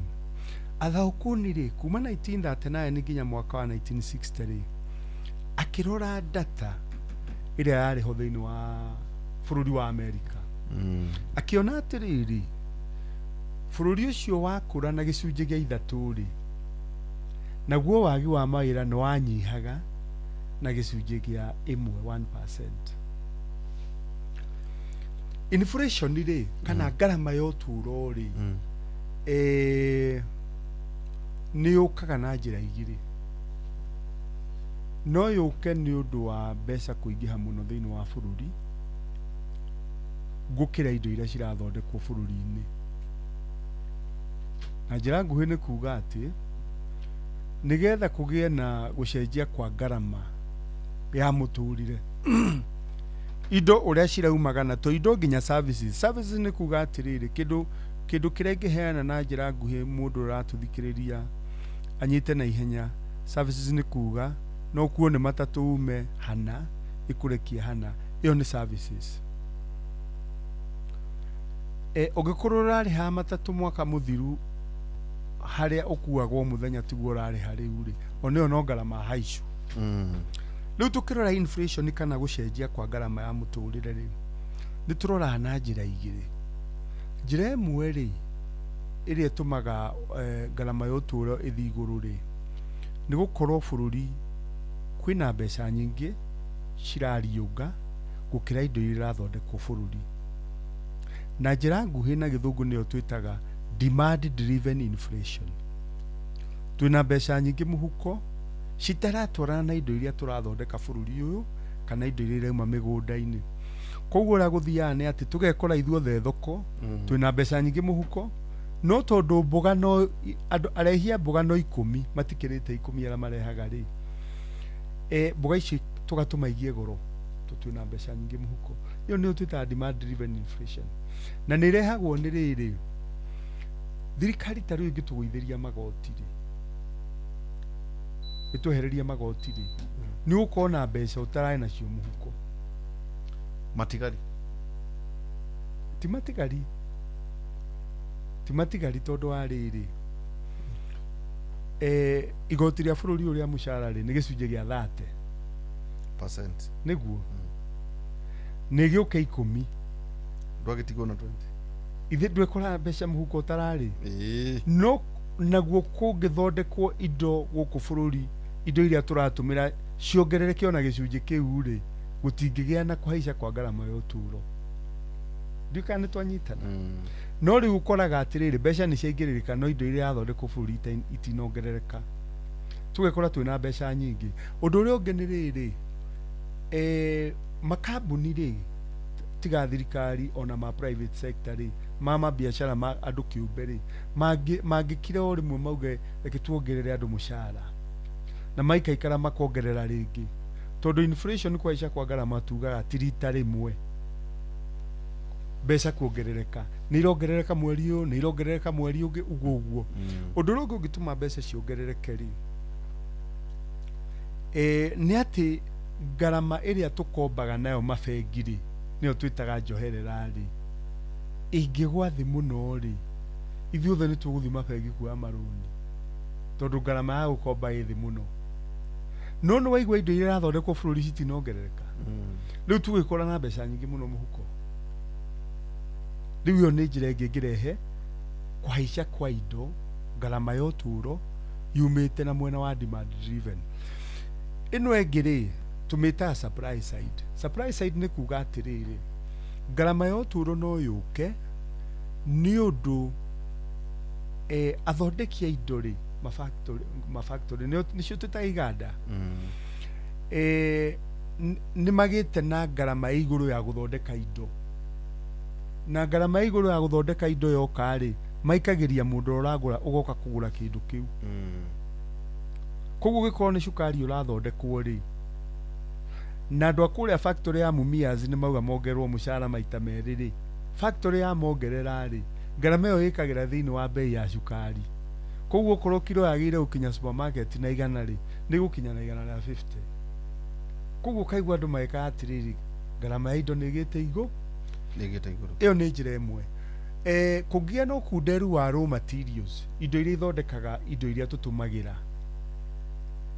Athaokun ri kuma 1939 nginya mwaka wa 1960 ri akirora data ire yari ho thiini wa bururi wa Amerika akiona atiriri bururi ucio wakura na gicunje gia ithatu ri naguo wagi wa mawira no wanyihaga na gicunje gia 1%. Inflation ri kana garama yo turo ri ni ukaga na njira igiri. No yuke ni undu wa mbeca kuingiha muno thiini wa bururi gukira indo iria cirathondekwo bururi-ini. Na njira nguhi ni kuga ati nigetha kugie na gucenjia kwa garama ya muturire indo uria ciraumaga na to indo nginya services ni kuga atiriri kindu kiria ingiheana na njira nguhi mundu uratuthikiriria anyite na ihenya. Services ni kuga no kuone matatu ume hana ikurekia hana, iyo ni services. Ugikorwo rari ha matatu mwaka muthiru haria ukuagwo muthenya tiguo rari hariu ri oneo no garama haicu. Riu tukirora inflation kana gucenjia kwa garama ya muturire ri niturora na njira igiri. Njira imwe ri iria tumaga garama ya uturo ithi iguru ri ni gukorwo bururi kwina mbeca nyingi cirariunga gukira indo iria irathondekwo bururi. Na njira nguhi na githungu niyo twitaga demand driven inflation. Twina mbeca nyingi muhuko citaratwarana na indo iria turathondeka bururi uyu kana indo iria irauma migunda-ini. Koguo ra guthia ni ati tugekora ithuothe thoko twina mbeca nyingi muhuko no tondu mboga no arehia mboga no 10 matikirite 10 ara marehaga ri mboga ici tugatuma igie goro twina mbeca nyingi muhuko. Iyo ni twita demand driven inflation na ni rehagwo ni riri thirikari ta riu ingituguithiria magoti ri ituhereria magoti ri ni ukona mbeca utarai nacio muhuko. Matigari ti matigari tondu wa riri igoti ria bururi uria mushara ri ni gicunje gia 30% niguo ni giuke 10 ndwagitigwo na 20 ithe ndwekora mbeca muhuko utarari no naguo kungithondekwo indo guku bururi indo iria turatumira ciongerereke ona gicunje kiu ri gutingigia na kuhaica kwa garama ya uturo. Ndikane twanyitana no riu ukoraga atiriri mbeca ni ciaingirika no indo iria athondekwo bururi itinongerereka. Tugekora twina mbeca nyingi. Undu uria ungi ni riri makambuni ri tiga thirikari ona ma private sector ri mama biashara ma andu kiumbe ri mangikire o rimwe mauge reke tuongerere andu mushara na maikaikara makongerera ringi tondu inflation kwaica kwa garama tugaga tirita rimwe mbeca kuongerereka ni irongerereka mweri uyu ni irongerereka mweri ungi uguo undu uria ungituma mbeca ciongerereke ri ni ati garama iria tukombaga nayo mabengi ri niyo twitaga njoherera ri ingigwa thi muno ri ithuothe ni tuguthi mabengi kuoya maruni tondu garama ya gukomba ithi muno. No no waigua indo iria irathondekwo bururi citinongerereka riu tugikora na mbeca nyingi muno muhuko. Riu yo ni njira ingi ngirehe kuhaica kwa indo garama ya uturo yumite na mwena wa demand driven. Ino engiri tumita supply side. Supply side ni kuga atiriri garama ya uturo no yuke ni undu athondekia indo ri mafactory nicio twita iganda ni magite na garama iguru ya guthondeka indo na garama iguru ya guthondeka indo yoka ri maikagiria mundu uragura ugoka kugura kindu kiu koguo gikorwo ni cukari urathondekwo ri na andu akuria factory ya Mumias ni mauga mongerwo mushara maita meri ri factory ya mongerera ri garama yo ikagira thiini wa bei ya cukari koguo korwo kilo yagire ukinya supermarket na igana ri ni gukinya na igana rĩa 50 koguo kaigua andu maika atiriri garama ya indo ni igite iguru iyo ni njira imwe. kugia no kunderu wa raw materials indo iria ithondekaga indo iria tutumagira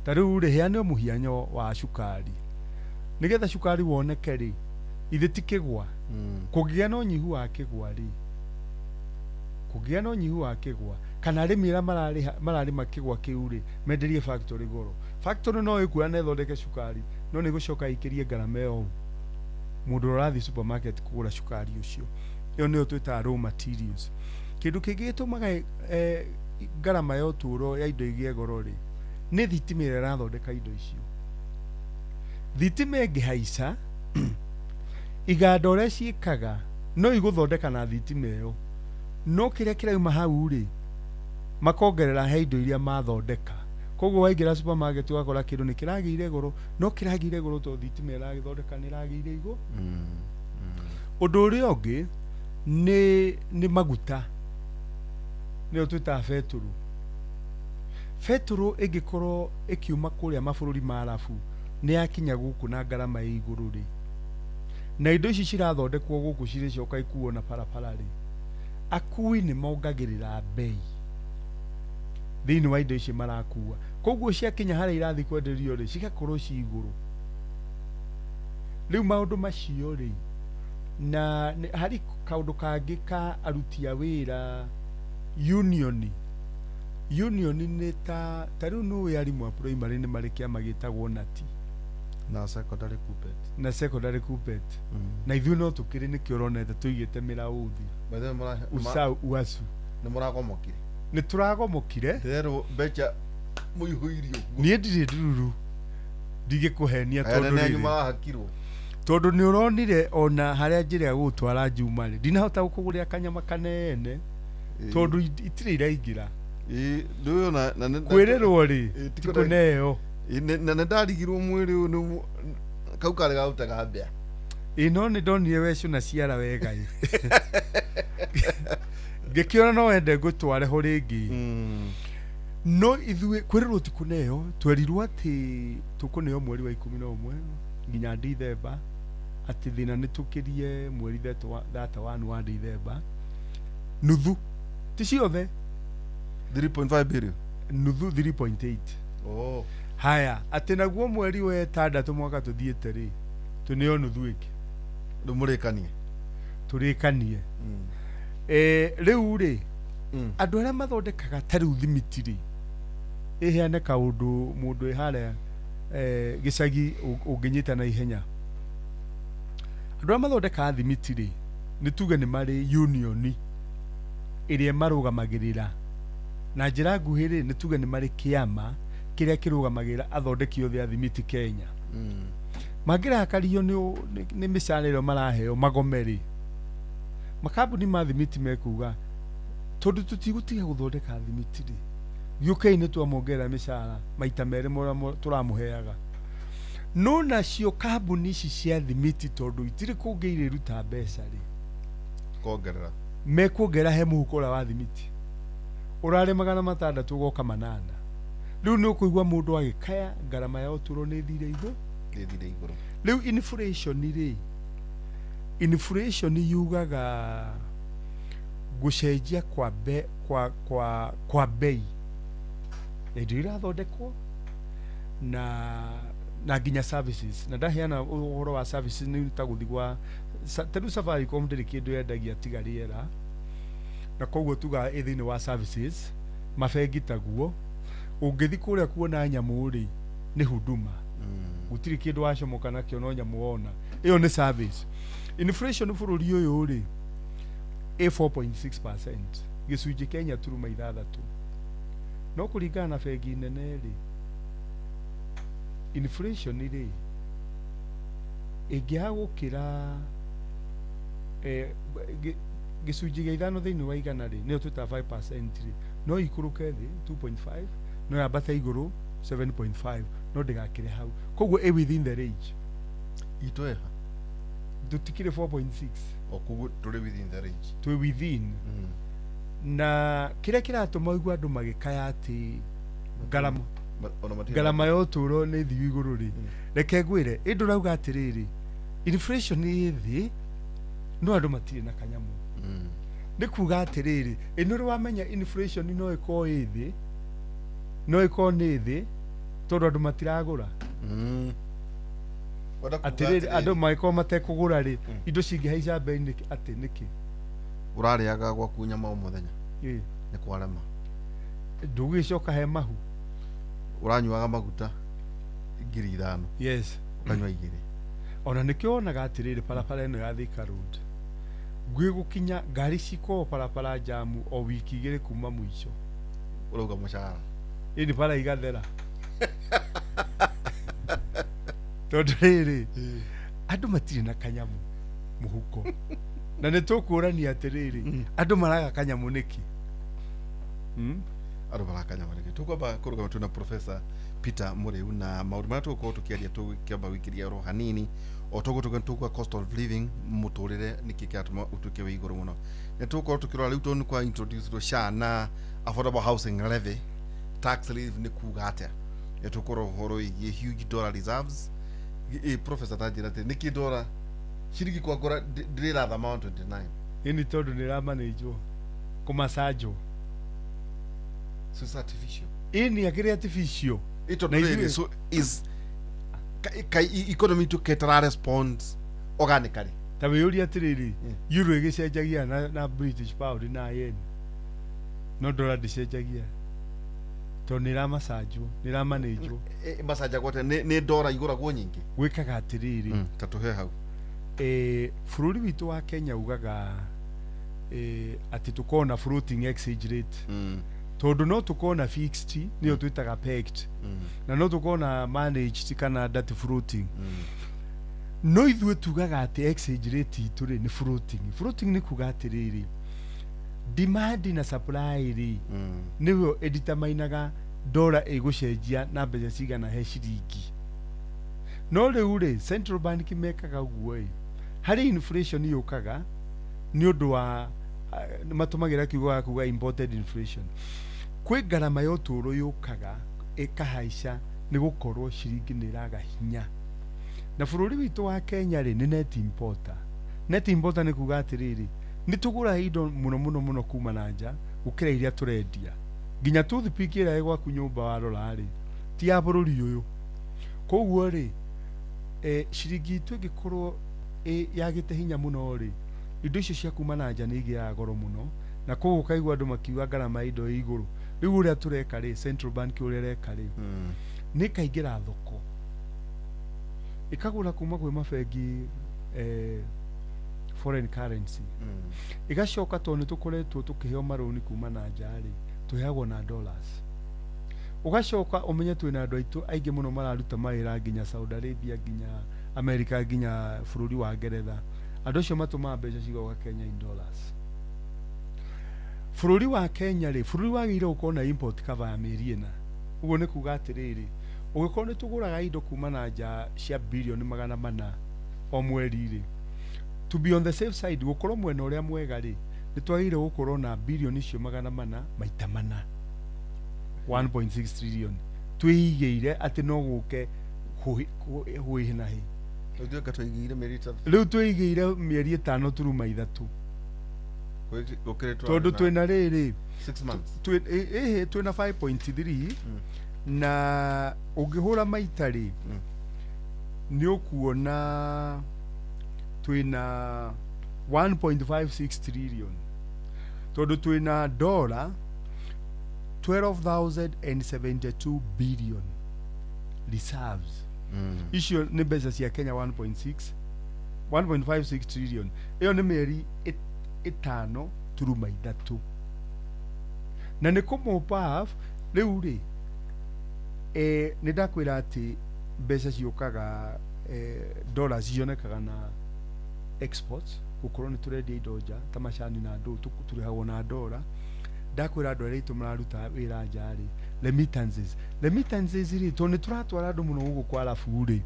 taru ri heane muhianyo wa cukari nigetha cukari woneke ri ithe tikigwa kugia no nyihu wa kigwa ri kugia no nyihu wa kigwa kana rimira marari makigwa kiu ri menderie factory goro factory no ikuya na ithondeke cukari no ni gucoka ikirie ngarama yo mundu rathi supermarket kugura cukari ucio iyo niyo twita raw materials kindu kingi tumaga ngarama yo turo ya indo igie goro ri ni thitima ira rathondeka indo icio thitima ingihaica iganda uria ciikaga no iguthondeka na thitima iyo no kiria kirauma hau ri makongerera he indo iria mathondeka koguo waingira supermarket wakora kindu ni kiragire goro no kiragire goro to thitima iragithondeka ni ragire igo undu uria ungi ni maguta ni twita feturu ingikorwo ikiuma kuria mabururi ma Arabu ni yakinya guku na ngarama ya iguru ri na indo ici cirathondekwo guku ciricoka ikuo na parapara ri akui ni mongagirira bei thini wa indo ici marakua koguo ciakinya haria irathi kwenderio ri cigakorwo ci iguru riu maundu macio ri na hari kaundu kangi ka aruti a wira union ni taru no yari mwa primary ni mari kiama gitagwo nati na secondary kupet na ithu no tukiri ni kioronete tuigite mirauthi uasu ni muragomokire ni turagomokire rero becha muihuirio ni ndiri ndururu ndigikuhenia tondu tondu ni uronire ona haria njira gutwara njuma ri ndinahota gukugurira kanyama kanene tondu itire iraingira nduyo na kwirirwo ri tikuneo na ndarigirwo mwiri uyu kau kare gautaga mbia ino ni ndonire wecu na ciara wega ngikiona no wende ngutware ho ringi no ithuĩ kwirirwo tikuneo twerirwo ati tukuneo mweri wa 11 nginya Dithemba ati thina nitukirie mweri 31 wa Dithemba nuthu ti ciothe 3.5 billion nuthu 3.8 haya ati naguo mweri wa 6 mwaka tuthiete ri tunio nuthu iki ndumurikanie turikanie riu ri andu aria mathondekaga tariu thimiti ri iheane kaundu mundu iharia gicagi unginyita na ihenya andu aria mathondekaga thimiti ri ni tuge ni mari union iria marugamagirira na njira nguhi ri ni tuge ni mari kiama kiria kirugamagirira athondeki othe a thimiti Kenya magirakario ni micariro maraheo magomeri makambuni ma thimiti mekuga tondu tutigutiga guthondeka thimiti ri UK ni twamongerera micara maita meri mora turamuheaga no nacio kambuni ici cia thimiti tondu itiri kungeire ruta mbeca ri kuongerera mekuongerera he muhukura wa thimiti urare 600 goka 8 riu ni ukuigwa mundu agikaya ngarama ya uturo ni thire iguru riu inflation yugaga gucenjia kwa bei indo irathondekwo na nginya services na ndaheana uhoro wa services ni taguthigwa tadu Safaricom ndiri kindu yendagia tiga riera na koguo tuga ithini wa services mabengi taguo ungithi kuria kuona nyamu ri ni huduma gutiri kindu wacomoka nakio no nyamu wona iyo ni service inflation bururi uyu ri 4.6% gicunji Kenya turuma 6 no kuringana na bengi nene ri inflation ri igihagukira gicunji gia 5 thiini wa igana ri ni tuta 5% ri no ikuruke thi 2.5 no yambata iguru 7.5 no ndigakire hau koguo within the range itweha tutikire 4.6 okugu turi within the range twi within na kira kiratuma igwa andu magikaya ati ngarama yo turo ni thiu iguru ri reke ngwire indu rauga atiriri inflation ni thi no andu matire na kanyamu nikuga atiriri inuru wamenya inflation no iko ithi no iko ni thi tondu andu matiragura atiriri andu maiko matekugura ri indo cingihaica bei niki ati niki urariaga gwaku nyama o muthenya ni kwarema ndugicoka he mahu uranyuaga maguta 5,000 yes ukanywa 2 ona nikio onaga atiriri parapara ino ya Thika Road ngwi gukinya ngari ciko parapara jamu o wiki 2 kuma mwico urauga mushara ini para igathera tondu riri andu matiri na kanyamu muhuko na nitukurania atiriri andu maraga kanyamu niki andu maraga kanyamu niki tukwamba kuruga tuna Professor Peter Muriu na maundu maria tugukorwo tukiaria tukiamba wikiria ro hanini o tugutuka cost of living muturire niki kiatuma utuke wi iguru muno ne tugukorwo tukirora riu tonu kwa introduce ro SHA na affordable housing levy tax relief ni kuga atia ne tugukorwo horo ye huge dollar reserves Professor Tajira te niki dollar shiriki kwa gora drira the amount 29 ini tondu ni ra manage kumasajo so artificial ini akiri artificial ito really so is economy to ketara respond organically tawe yuri atiriri euro igicenjagia na British pound na yen no dollar dicenjagia to nira masajo nira manage masaja gote ni dollar iguragwo nyingi gwikaga atiriri tatuhe hau bururi witu wa Kenya ugaga ati tukona floating exchange rate tondu no tukona fixed niyo twitaga pegged na no tukona managed kana that floating no ithuĩ tugaga ati exchange rate itu ri ni floating ni kuga atiriri demand na supply ri niyo determinaga dollar igucenjia na mbeca cigana he ciringi no riu ri central bank mekaga uguo hari inflation yukaga ni undu wa matumagira kiugo kuga imported inflation kwi garama yo turo yukaga ikahaica ni gukorwo ciringi ni raga hinya na bururi witu wa Kenya ri ni net importer ni kuga atiriri ni tugura indo muno kuma na nja gukira iria turendia nginya tuthipikira gwa kunyumba wa rora ri ti ya bururi uyu koguo ri ciringi itu gikorwo yagite hinya muno ri indo icio cia kuma na nja ni igia goro muno na koguo kaigwa andu makiuga garama indo iguru riu uria tureka ri central bank uria reka ri ni kaingira thoko ikagura kuma kwi mabengi foreign currency igacoka to ni tukoretwo tukiheo maroni kuma na nja ri tuheagwo na dollars ugacoka umenye twina andu aitu aingi muno mararuta mawira nginya Saudi Arabia nginya America nginya bururi wa Ngeretha andu acio matuma mbeca cigoka Kenya in dollars bururi wa Kenya ri bururi wagire ukona import cover ya mieri ina uguo ni kuga atiriri ugikorwo ni tuguraga indo kuma na nja cia bilioni 400 o mweri ri to be on the safe side gukorwo mwena uria mwega ri ni twagire gukorwo na bilioni cio 400 maita mana 1.6 trillion twigiire ati no guke huihina hi riu twigiire mieri 5 turuma 3 tondu twina riri 6 months twina 5.3 na ungihura maita ri ni ukuona twina 1.56 trillion tondu twina dollar 12,072 billion reserves icio ni mbeca cia Kenya 1.56 trillion iyo ni mieri 5 turuma 3 na ni kumupaf riu ri ni ndakwira ati mbeca ciukaga dollars cionekaga na exports gukorwo ni turendia indo nja ta macani na ndu turihagwo na dollar ndakwira andu aria itu mararuta wira nja ri remittances ri to ni turatwara andu muno gugu kwa alafu ri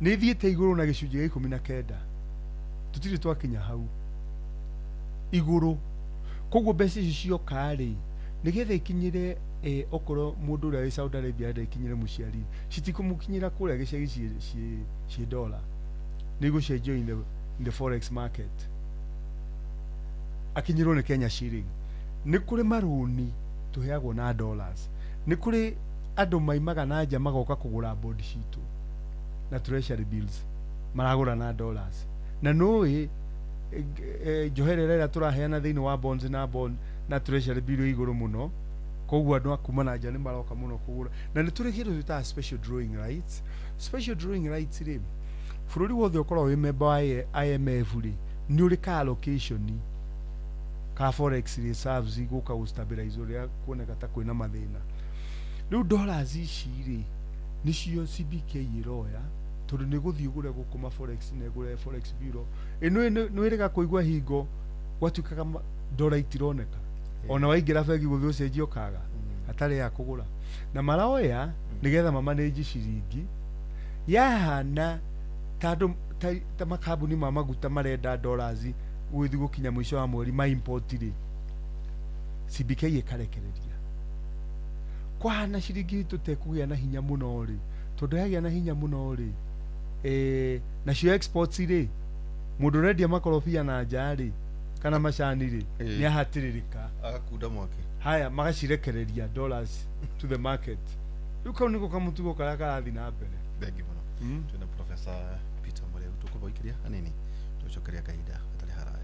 ni thiete iguru na gicunji gya 19 tutiri twakinya hau iguru koguo mbeca icio cioka ri nigetha ikinyire okorwo mundu uria wi Saudi Arabia nda ikinyire muciari citikumukinyira kuria gicagi ci dollar ni gucenjio in the forex market akinyirwo ni Kenya shilling ni kuri maruni tuheagwo na dollars ni kuri andu maimaga na nja magoka kugura bond sheet na treasury bills maragura na dollars na noi joherera ira turaheana thiini wa bonds na bond na treasury bill iguru muno koguo andu akuma na nja ni maroka muno kugura na ni turi kindu twita special drawing rights ri bururi wothe ukorwo wi member wa IMF ri ni uri ka allocation ka forex reserves iguka ustabilize uria kuoneka ta kwina mathina riu dollars ici ri nicio CBK iroya tondu ni guthii gure gukuma forex ne gure forex bureau ino iriga kuigwa hingo gwatuikaga dollar itironeka ona waingira bengi guthii ucenjio kaga atari ya kugura na maraoya nigetha mamanage ciringi yahana tando ta makambuni ma maguta marenda dollars gwithi gukinya mwisho wa mweri ma import ri CBK ikarekereria kwana ciringi tutekugia na hinya muno ri tondu yagia na hinya muno ri na cio exports ri mundu rendia makorobia na njari kana macani ri ni ahatiririka agakunda mwake haya magacirekereria dollars to the market uko niko kamutugo kara karathi na mbere thank you muno tuna professor Peter Mureu tukuboikiria anini tucokeria kaida atari haraya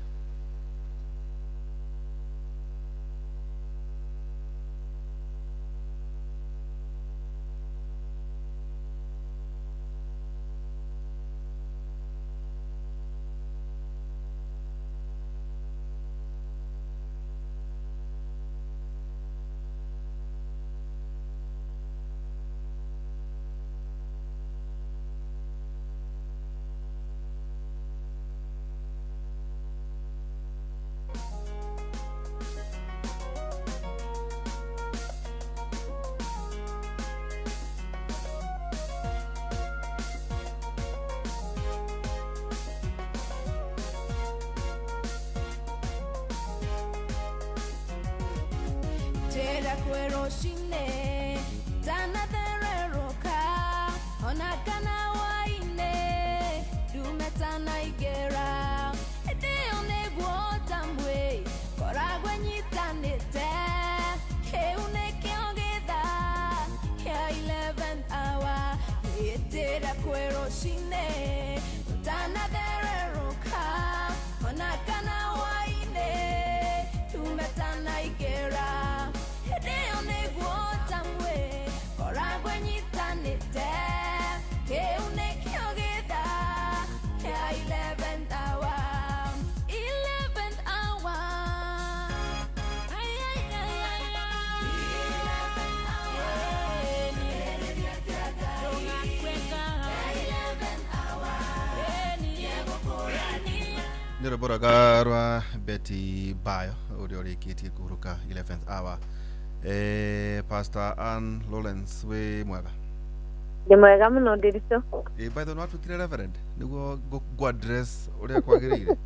Tera kwero shine tana thereroka ona kana waine dumetana igera dio negwo tambwe koragwe nyitanite heune kiogeda ya 11th hour tera kwero shine tana thereroka ona kana waine dumetana igera Nero boragarwa Betty Bayo uri kiti kuruka 11th hour Pastor Ann Lawrence we mwega ni mwega muno ndiriso by the way tukire reverend niguo go address uri kwagirire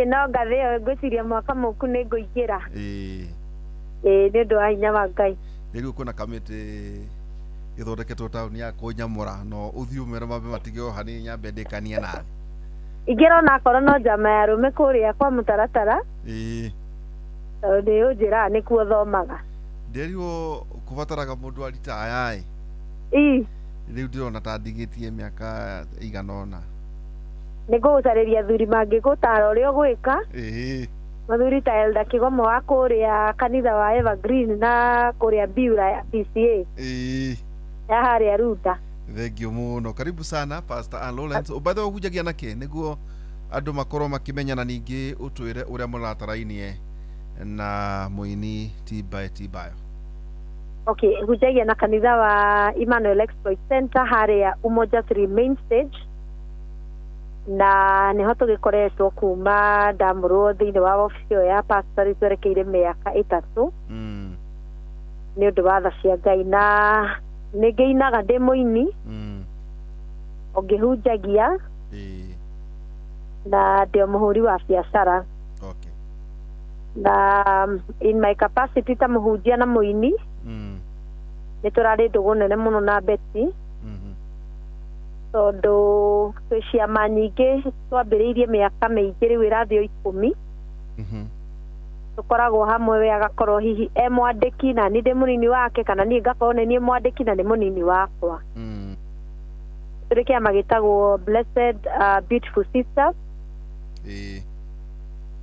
no gatheo ngwiciria mwaka muku ni nguigira ni ndo hinya wa Ngai riu kuna kamiti ithondeketwo town ya Kunyamura no uthiumira mabe matigio hani nyambe ndikania na igero na korwo no jama ya rume kuria kwa mutaratara ndi ujira ni kuo thomaga nderio kubataraga mundu aritaya riu ndirona ta ndigitie miaka iganona nigucariria thuri mangigutara uria gwika mathuri ta Elda Kigomo wa kuria kanitha wa Evergreen na kuria Biura ya PCA ya haria Ruta. Thank you muno. Karibu sana Pastor Ann Lawrence. Ubadho hujagia nake niguo andu makorwo makimenyana ningi utwire uria muratarainie na muini Tibayo. Okay, hujagia na kanitha wa Emmanuel Exploit Center haria Umoja 3 main stage na niho tugikoretwo kuma ndamurwo thiini wa ofisi ya pastor twerekeire miaka 3 ni undu wa tha cia Ngai na ningeinaga ndi muini ongihunjagia na ndio muhuri wa biacara na in my capacity ta muhunjia na muini ni turari ndugu nene muno na Betty tondu twiciama nyingi twambiriirie miaka miingi riu irathio 10 tukoragwo hamwe we agakorwo hihi mwandiki na ni ndi munini wake kana ni ngakorwo ni mwandiki na ni munini wakwa turi kiama gitagwo Blessed Beautiful Sisters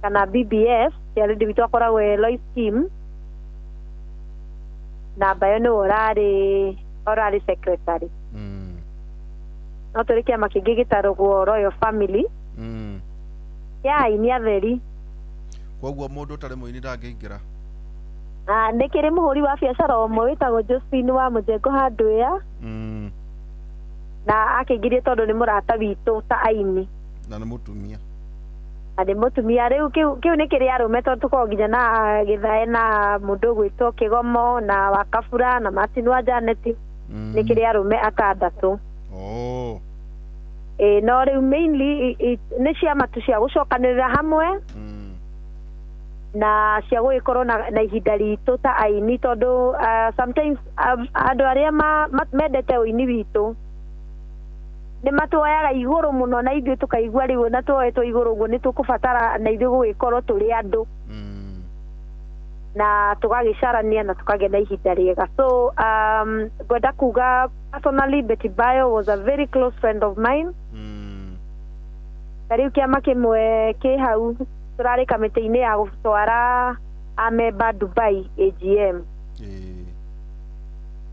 kana BBF ya ndi bitu akoragwo Lois Kim na bayo ni orari secretary no turi kiama kingi gitaragwo Royal Family ya ini atheri koguo mundu tari muini ndangĩingĩra nĩ kĩrĩ mũhũri wa biacara ũmwe wĩtagwo Josephine wa Mũjengo Hardware na akĩingĩrie tondũ nĩ mũrata witũ ta aini na nĩ mũtumia rĩu kĩu nĩ kĩrĩ arũme tondũ tũkoragwo nginya na Gĩthae na mũndũ gwĩtwo Kĩgomo na Wakabura na Martin wa Janet nĩ kĩrĩ arũme 6 no rĩu mainly nĩ ciama tu cia gũcokanĩrĩra hamwe na cia gũgĩkorwo na ihinda ritũ ta aini tondũ sometimes andũ arĩa mendete ũini witũ nĩ matuoyaga igũrũ mũno na ithuĩ tũkaigua rĩu na tuoetwo igũrũ ũguo nĩ tũkũbatara na ithuĩ gũgĩkorwo tũrĩ andũ na tũgagĩcarania na tũkagĩa na ihinda rĩega so ngwenda kuga personally Betty Bayo was a very close friend of mine rĩu kĩama kĩmwe kĩ hau turarĩ kamĩtĩ-inĩ ya gũtwara amemba Dubai AGM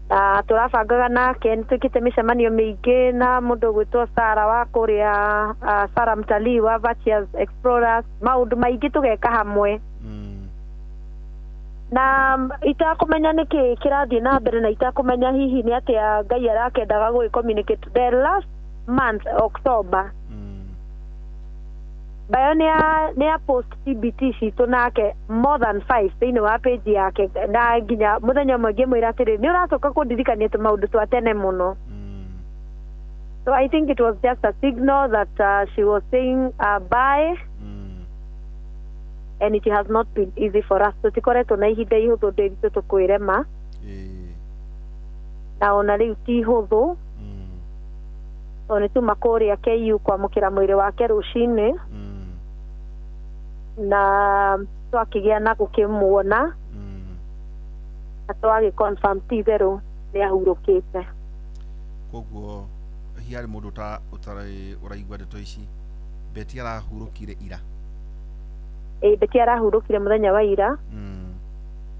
na turabangaga nake nĩ twĩkĩte mĩcemanio mĩingĩ na mũndũ gwĩtwo Sara wa kũrĩa Sara Mtalii wa Virtuous Explorers maũndũ maingĩ tũgeka hamwe na itakũmenya nĩkĩ kĩrathiĩ na mbere na itakũmenya hihi nĩ atĩa Ngai arakendaga gũgĩcommunicate the last month October Bayo nĩ ya post TBT citũ nake more than 5 thĩinĩ wa page yake na nginya mũthenya ũmwe ngĩmwĩra atĩrĩ nĩ ũracoka kũndirikania tũmaũndũ twa tene mũno so I think it was just a signal that she was saying bye and it has not been easy for us tũtikoretwo na ihinda ihũthũ ndĩritũ tũkwĩrema na ona rĩu ti ihũthũ so nĩ tuma kũrĩa KU kwamũkĩra mwĩrĩ wake rũcinĩ na twakĩgĩa na gũkĩmuona na twagĩconfirm ti itherũ nĩ ahurũkĩte koguo hiarĩ mũndũ ũraigua ndeto ici Betty arahurũkire ira Betty arahurũkire mũthenya wa ira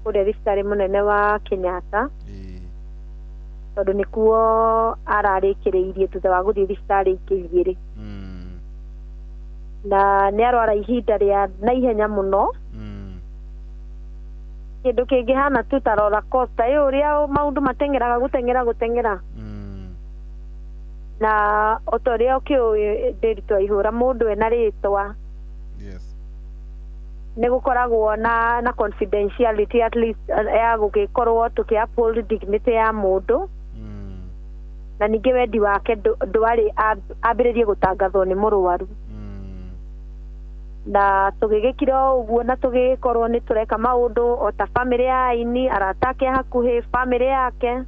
kũrĩa thibitarĩ mũnene wa Kenyatta tondũ nĩkuo ararĩkĩrĩirie thutha wa gũthiĩ thibitarĩ ingĩ 2 na nĩ arwara ihinda rĩa naihenya mũno kĩndũ kĩngĩhana tu ta roller coaster ũrĩa maũndũ gũteng'era na ũtorĩa ũkĩũĩ ndĩritũ ihũra mũndũ ena rĩtwa nĩ gũkoragwo na confidentiality at least ya gũgĩkorwo tũkĩ-uphold dignity ya mũndũ na ningĩ wendi wake ndwarĩ ambĩrĩrie gũtangathwo nĩ mũrwaru na tũgĩgĩkira ũguo na tũgĩkorwo nĩ tũreka maũndũ o ta family ya aini arata ake hakuhĩ family yake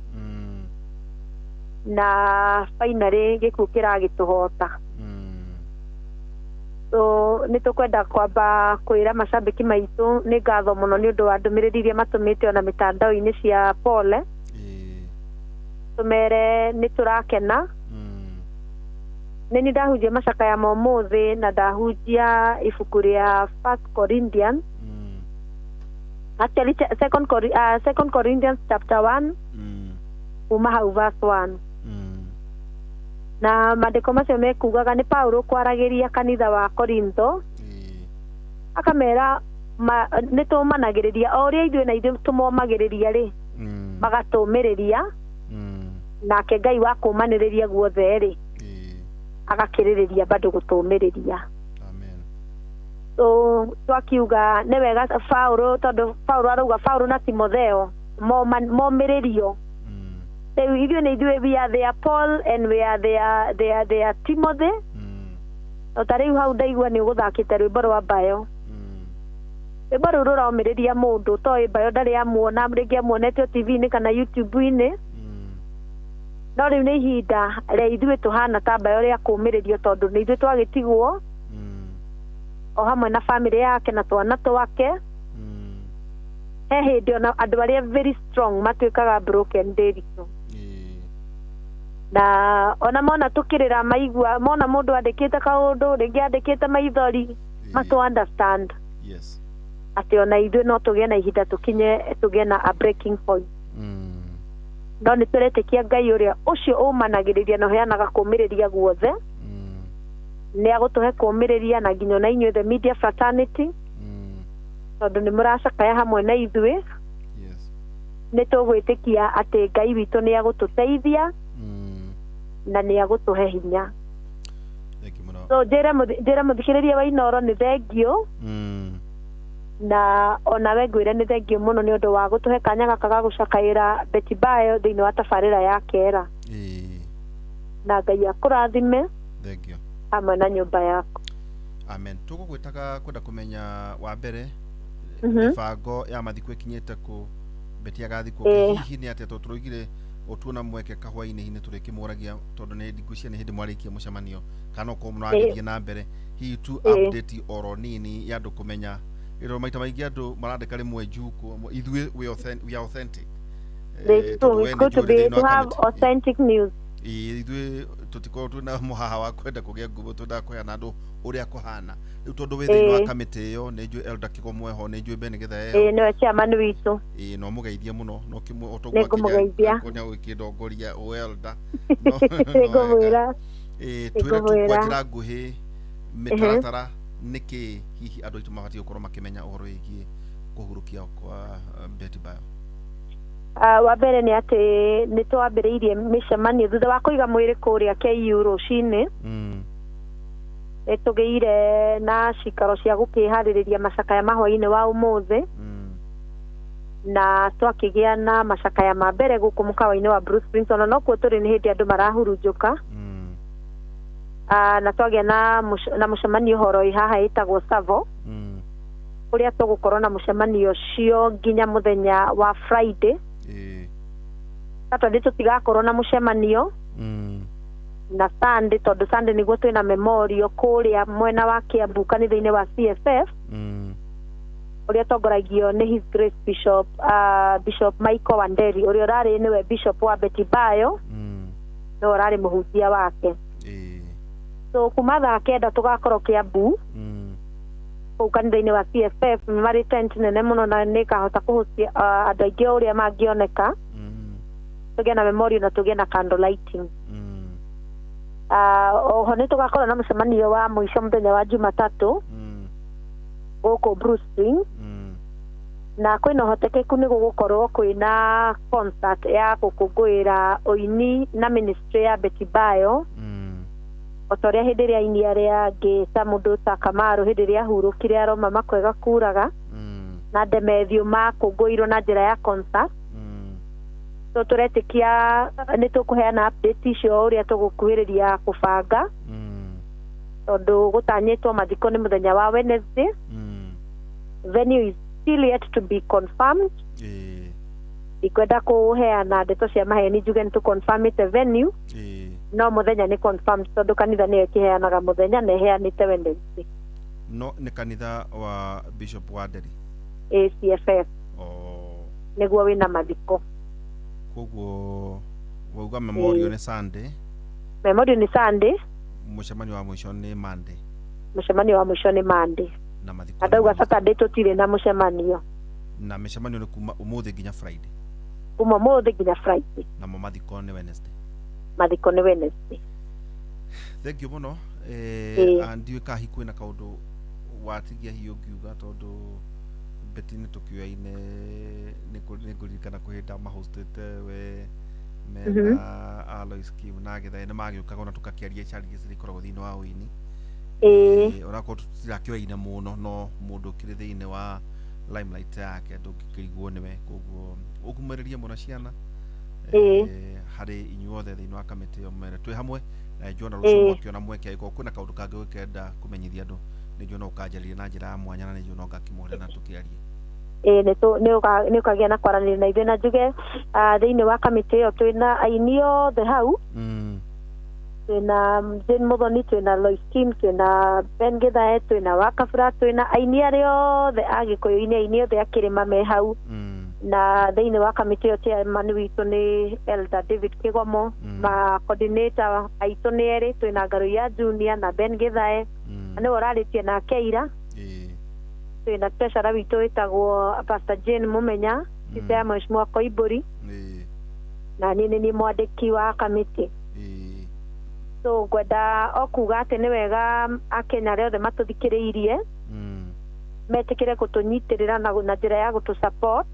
na finally gĩkuũ kĩragĩtũhota so nĩ tũkwenda kwamba kwĩra macambĩki maitũ nĩ ngatho mũno nĩ ũndũ wa ndũmĩrĩri iria matũmĩte ona mĩtandao-inĩ cia pole tũmere nĩ tũrakena nĩ ndahunjia macakaya ma ũmũthĩ na ndahunjia ibuku rĩa 1 Corinthians actually 2 Corinthians chapter 1 kuma hau verse 1 na maandĩko macio mekugaga nĩ Paulo kwaragĩria kanitha wa Korintho akamera nĩ tũmanagĩrĩria o ũrĩa ithuĩ na ithuĩ tũmomagĩrĩria rĩ magatũmĩrĩria nake Ngai wa kũmanĩrĩria guothe rĩ agakĩrĩrĩria bado gũtũmĩrĩria so twakiuga nĩ wega Paulo tondũ Paulo arauga Paulo na Timotheo momĩrĩrio rĩu ithuĩ na ithuĩ we are their Paul and we are their Timothy no ta rĩu hau ndaigua nĩ ũgũthakĩte rwĩmbo rwa Bayo rwĩmbo rũu rũraũmĩrĩria mũndũ toĩ Bayo ndarĩ amuona rĩngĩ amuonete TV-inĩ kana YouTube-inĩ no rĩu nĩ ihinda rĩa ithuĩ tũhana ta Bayo rĩa kũũmĩrĩrio tondũ nĩ ithuĩ twagĩtigwo o hamwe na family yake na twana twake he hindi ona andu aria very strong matuikaga broken ndiritu na ona mona tukirira maigua mona mundu andikite kaundu ringi andikite maithori matu understand yes ati ona ithuĩ no tũgĩe na ihinda tũgĩe na a breaking point no nĩ tũretĩkia Ngai ũrĩa ũcio ũmanagĩrĩria na ũheanaga kũũmĩrĩria guothe nĩ agũtũhe kũũmĩrĩria na nginya na inyuĩ the media fraternity tondũ nĩ mũracakaya hamwe na ithuĩ nĩ tũgwĩtĩkia atĩ Ngai witũ nĩ agũtũteithia na nĩ agũtũhe hinya so njĩra mũthikĩrĩria wa Inooro nĩ thengio na ona we ngwĩre nĩ thengio mũno nĩ ũndũ wa gũtũhe kanya gaka ga gũcakaĩra Betty Bayo thĩinĩ wa tabarĩra ya Kera na Ngai akũrathime thengio hamwe na nyũmba yaku amen tũgũgwĩtaga kwenda kũmenya wa mbere mĩbango ya mathiko ĩkinyĩte kũ Betty agathikwo hihi nĩ atĩa tũrũgire otuona mweke kahwaini hine turikimuragia tondu ni ndigucia ni hindi mwarikia mucemanio kana ko muragithie na mbere hihi tu update oro nini ya ndu kumenya iro maita maingi andu marandika rimwe njuko ithuĩ we are authentic it's good to have authentic news ithuĩ tutiko tuna muhaha wa kwenda kugia ngumo tundakoya na andu uria kuhana riu tondu we thĩinĩ wa kamĩtĩ ĩyo nĩ njũĩ Elder Kĩgomwe ho nĩ njũĩ Benegitha eho no chairman witũ no mũgeithie mũno no kimwe otogwa konya wikindongoria o Elder ngũmwĩra twĩre tukwakĩra nguhĩ mĩtaratara nĩkĩ hihi andũ aitũ mabatie gũkorwo makĩmenya ũhoro wĩgiĩ kũhurũkia kwa Betty Bayo wa mbere nĩ atĩ nĩ twambĩrĩirie mĩcemanio thutha wa kũiga mwĩrĩ kũrĩa KU rũcinĩ tũgĩire na cikaro cia gũkĩharĩrĩria macakaya mahwa-inĩ wa ũmũthĩ na twakĩgĩa na macakaya ma mbere gũkũ mũkawa-inĩ wa Bruce Springston no kuo tũrĩ nĩ hĩndĩ andũ marahurunjũka na twagĩa na mũcemanio horo haha ĩtagwo Savo kũrĩa tũgũkorwo na mũcemanio ũcio nginya mũthenya wa Friday Saturday tũtigakorwo na mũcemanio na Sunday tondũ Sunday nĩguo twĩna memorial kũrĩa mwena wa Kiambu kanitha-inĩ wa CFF ũrĩa tongoragio nĩ His Grace Bishop Michael Wanderi ũrĩa ũrarĩ nĩwe Bishop wa Betty Bayo no ũrarĩ mũhunjia wake so kuma thaa kenda tũgakorwo Kiambu kũu kanitha-inĩ wa CFF marĩ tent nene mũno na nĩ kahota kũhutia andũ aingĩ ũrĩa mangĩoneka tũgĩe na memorial na tũgĩe na candle lighting oho nĩ tũgakorwo na mũcemanio wa mũico mũthenya wa Jumatatũ gũkũ Bruce Spring na kwĩna ũhotekeku nĩ gũgũkorwo kwĩna concert ya gũkũngũĩra ũini na ministry ya Betty Bayo o ta ũrĩa hĩndĩ ĩrĩa aini arĩa angĩ ta mũndũ ta Kamaru hĩndĩ ĩrĩa ahurũkire aroma makwega kuraga na Demethiũ makũngũĩirwo na njĩra ya concert so tũretĩkia nĩ tũkũheana update icio ũrĩa tũgũkuhĩrĩria kũbanga tondũ gũtanyĩtwo mathiko nĩ mũthenya wa Wednesday venue is still yet to be confirmed ikwenda kũheana ndeto cia maheni njuge nĩ tũconfirmĩte venue no mũthenya nĩ confirmed tondũ kanitha nĩyo ĩkĩheanaga mũthenya na ĩheanĩte Wednesday no nĩ kanitha wa Bishop Wanderi CFF nĩguo wĩna mathiko koguo wauga memorial ni Sunday mũcemanio wa mũico ni Monday na mathiko andauga Saturday tũtirĩ na mũcemanio na mĩcemanio nĩ kuma ũmũthĩ nginya Friday na mathiko ni Wednesday thank you mũno ndiũĩ kahi kwĩna kaũndũ watigia hiyo ngiuga tondũ Betty nĩ tũkĩoyaine nĩ kũririkana kũhĩnda mahostete we mena Alois Kim na Gĩthae nĩ magĩũkaga ona tũkakĩaria challenges ikoragwo thĩinĩ wa ũini onakorwo tũtirakĩoyaine mũno no mũndũ ũkĩrĩ thĩinĩ wa limelight yake ndũngĩkĩrigwo nĩwe koguo ũkumĩrĩrie mũno ciana harĩ inyuothe thĩinĩ wa kamĩtĩ ĩyo mere twĩ hamwe na njona rũciũ mwakĩona mweke agĩkorwo kwĩna kaũndũ kangĩ ũkenda kũmenyithia andũ nĩ njona ũkanjarĩria na njĩra ya mwanya na nĩ njona ũngakĩmũhũrĩra na tũkĩarie nĩ ũkagĩa na kwaranĩria na ithuĩ na njuge thĩinĩ wa kamĩtĩ ĩyo twĩna aini othe hau twina Jane Muthoni, twina Lois Kim, twina Ben Githae, twina Wakabura, twina aini aria othe agikuyu-ini, aini othe akirima me hau na thiini wa kamiti yo chairman witu ni Elder David Kigomo, ma coordinator aitu ni eri, twina Ngaru ya Junior na Ben Githae ni oraritie na Keira, twina treasurer witu witagwo Pastor Jane Mumenya, sisi Mheshimiwa Koiburi, na ni mwandiki wa kamiti. So gwenda okuga ati ni wega akenya riothe matuthikiriirie metikire kutunyitirira na njira ya gutu support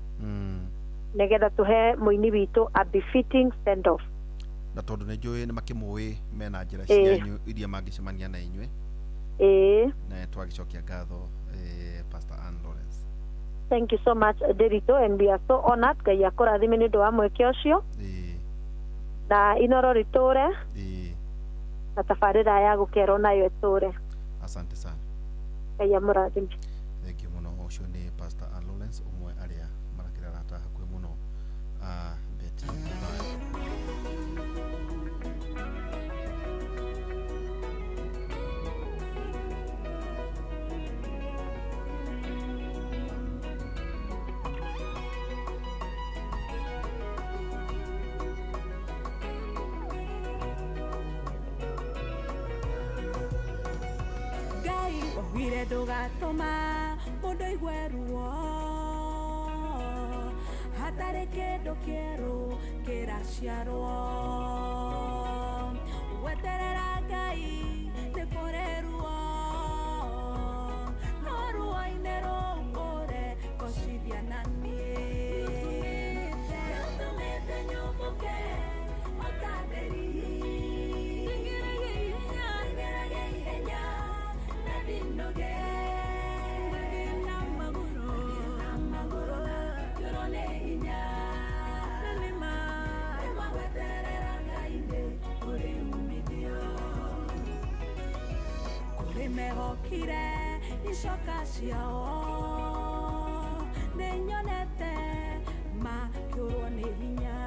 negetha tuhe muini witu a befitting send off. Na tondu ni njui ni makimui mena njira cianyu iria mangicemania na inywe na twagicokia ngatho Pastor Ann Lawrence. Thank you so much Derito, and we are so honored Ngai akurathime ni ndu wa mweke ucio na inoro riture na tafarira ya gukerwo nayo eture. Asante sana. Ngai amurathime. Thank you muno. Ucio ni Pastor Ann Lawrence, umwe aria marakira rata hakwe muno Betty. Wire ndugatuma mundu igwe ruo hatari kindu kieru kiraciarwo weterera Ngai ni kuri ruo no ruo-ini rungure kocithia nanie tumite nyumuke otanderi mehokire icoka ciao ninyonete makiurwo ni hinya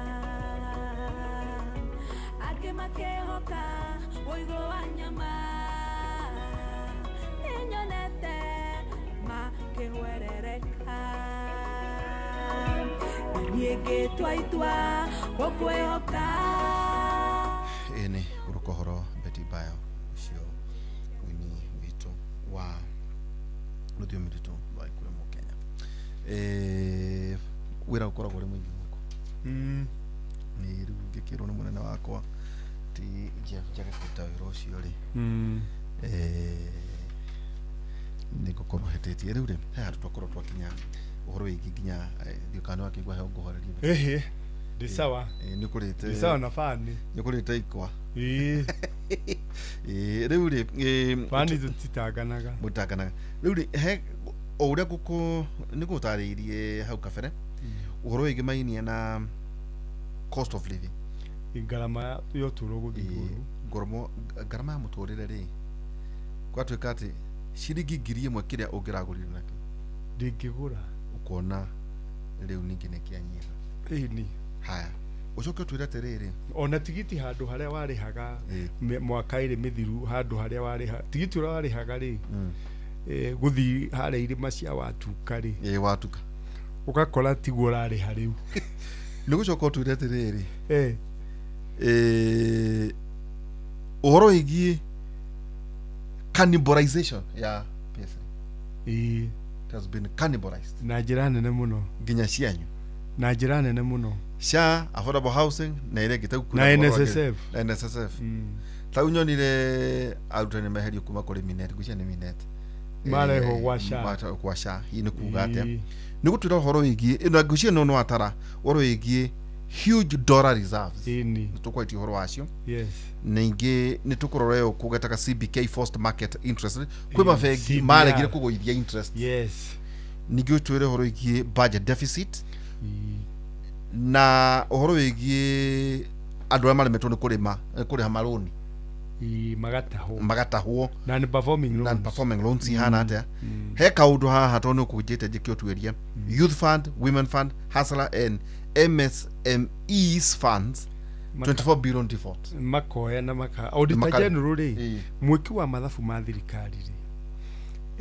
angi makihoka uigo wa nyama ninyonete makihwerereka niĩ twaitwa gũkwĩhoka ĩnĩ ũrũkohoro Betty Bayo ũcio wini witũ wa rũthiomi rwitũ rwa ikũrũ mu Kenya wĩra ũkoragwo ũrĩ mũingĩ gũkũ nĩ rĩu ngĩkĩrwo nĩ mũnene wakwa ti njega kũruta wĩra ũcio rĩ nĩ ngũkorwo hetĩtie rĩu rĩ he handũ twakorwo twakinya ũhoro wĩgiĩ nginya thiũkano wakĩigua he ũngũhoreria Ndi sawa. Nikurite. Ndi sawa na fani. Nikurite ikwa. Riu ri fani tutitaganaga. Mutaganaga. Riu ri he uria guko nigutariirie hau kabere. Uhoro wigi mainia na cost of living. Ingarama yo turo guthiguru. Garama ya muturire ri. Kwatuika ati ciringi 1,000 kiria ungiragurire nakio. Ndingigura. Ukona riu ningi nikianyiha. Ni haya ucoke twira terere ona tigiti handu haria warihaga mwaka iri mithiru handu haria wariha tigiti ura warihaga ri guthi haria irima cia watuka ri watuka ugakora tiguo rariha riu ni gucoka twira terere uhoro igie cannibalization ya pesa it has been cannibalized na njira nene muno nginya cianyu na njira nene muno SHA affordable housing na ile gitaku na NSSF tau nyonire arutani maherio kuma kuri Minet gucia ni Minet mareho kwa SHA hii ni kuga atia ni gutwira horo igie ino gucia no atara horo igie huge dollar reserves ni tukwaiti horo wacio yes ningi ni tukuroreo kugataka CBK forced market interest kwi mafegi maregire kugoithia interest yes ningi utwire horo igie budget deficit na uhoro wigie andu amare metwo ni kuriha maroni magatahwo non performing loans hana atia he kaundu haha to no kujete jikio tweria youth fund, women fund, hustler and MSMEs funds 24 billion default makoya na maka auditor general ri mwiki wa mathabu ma thirikari ri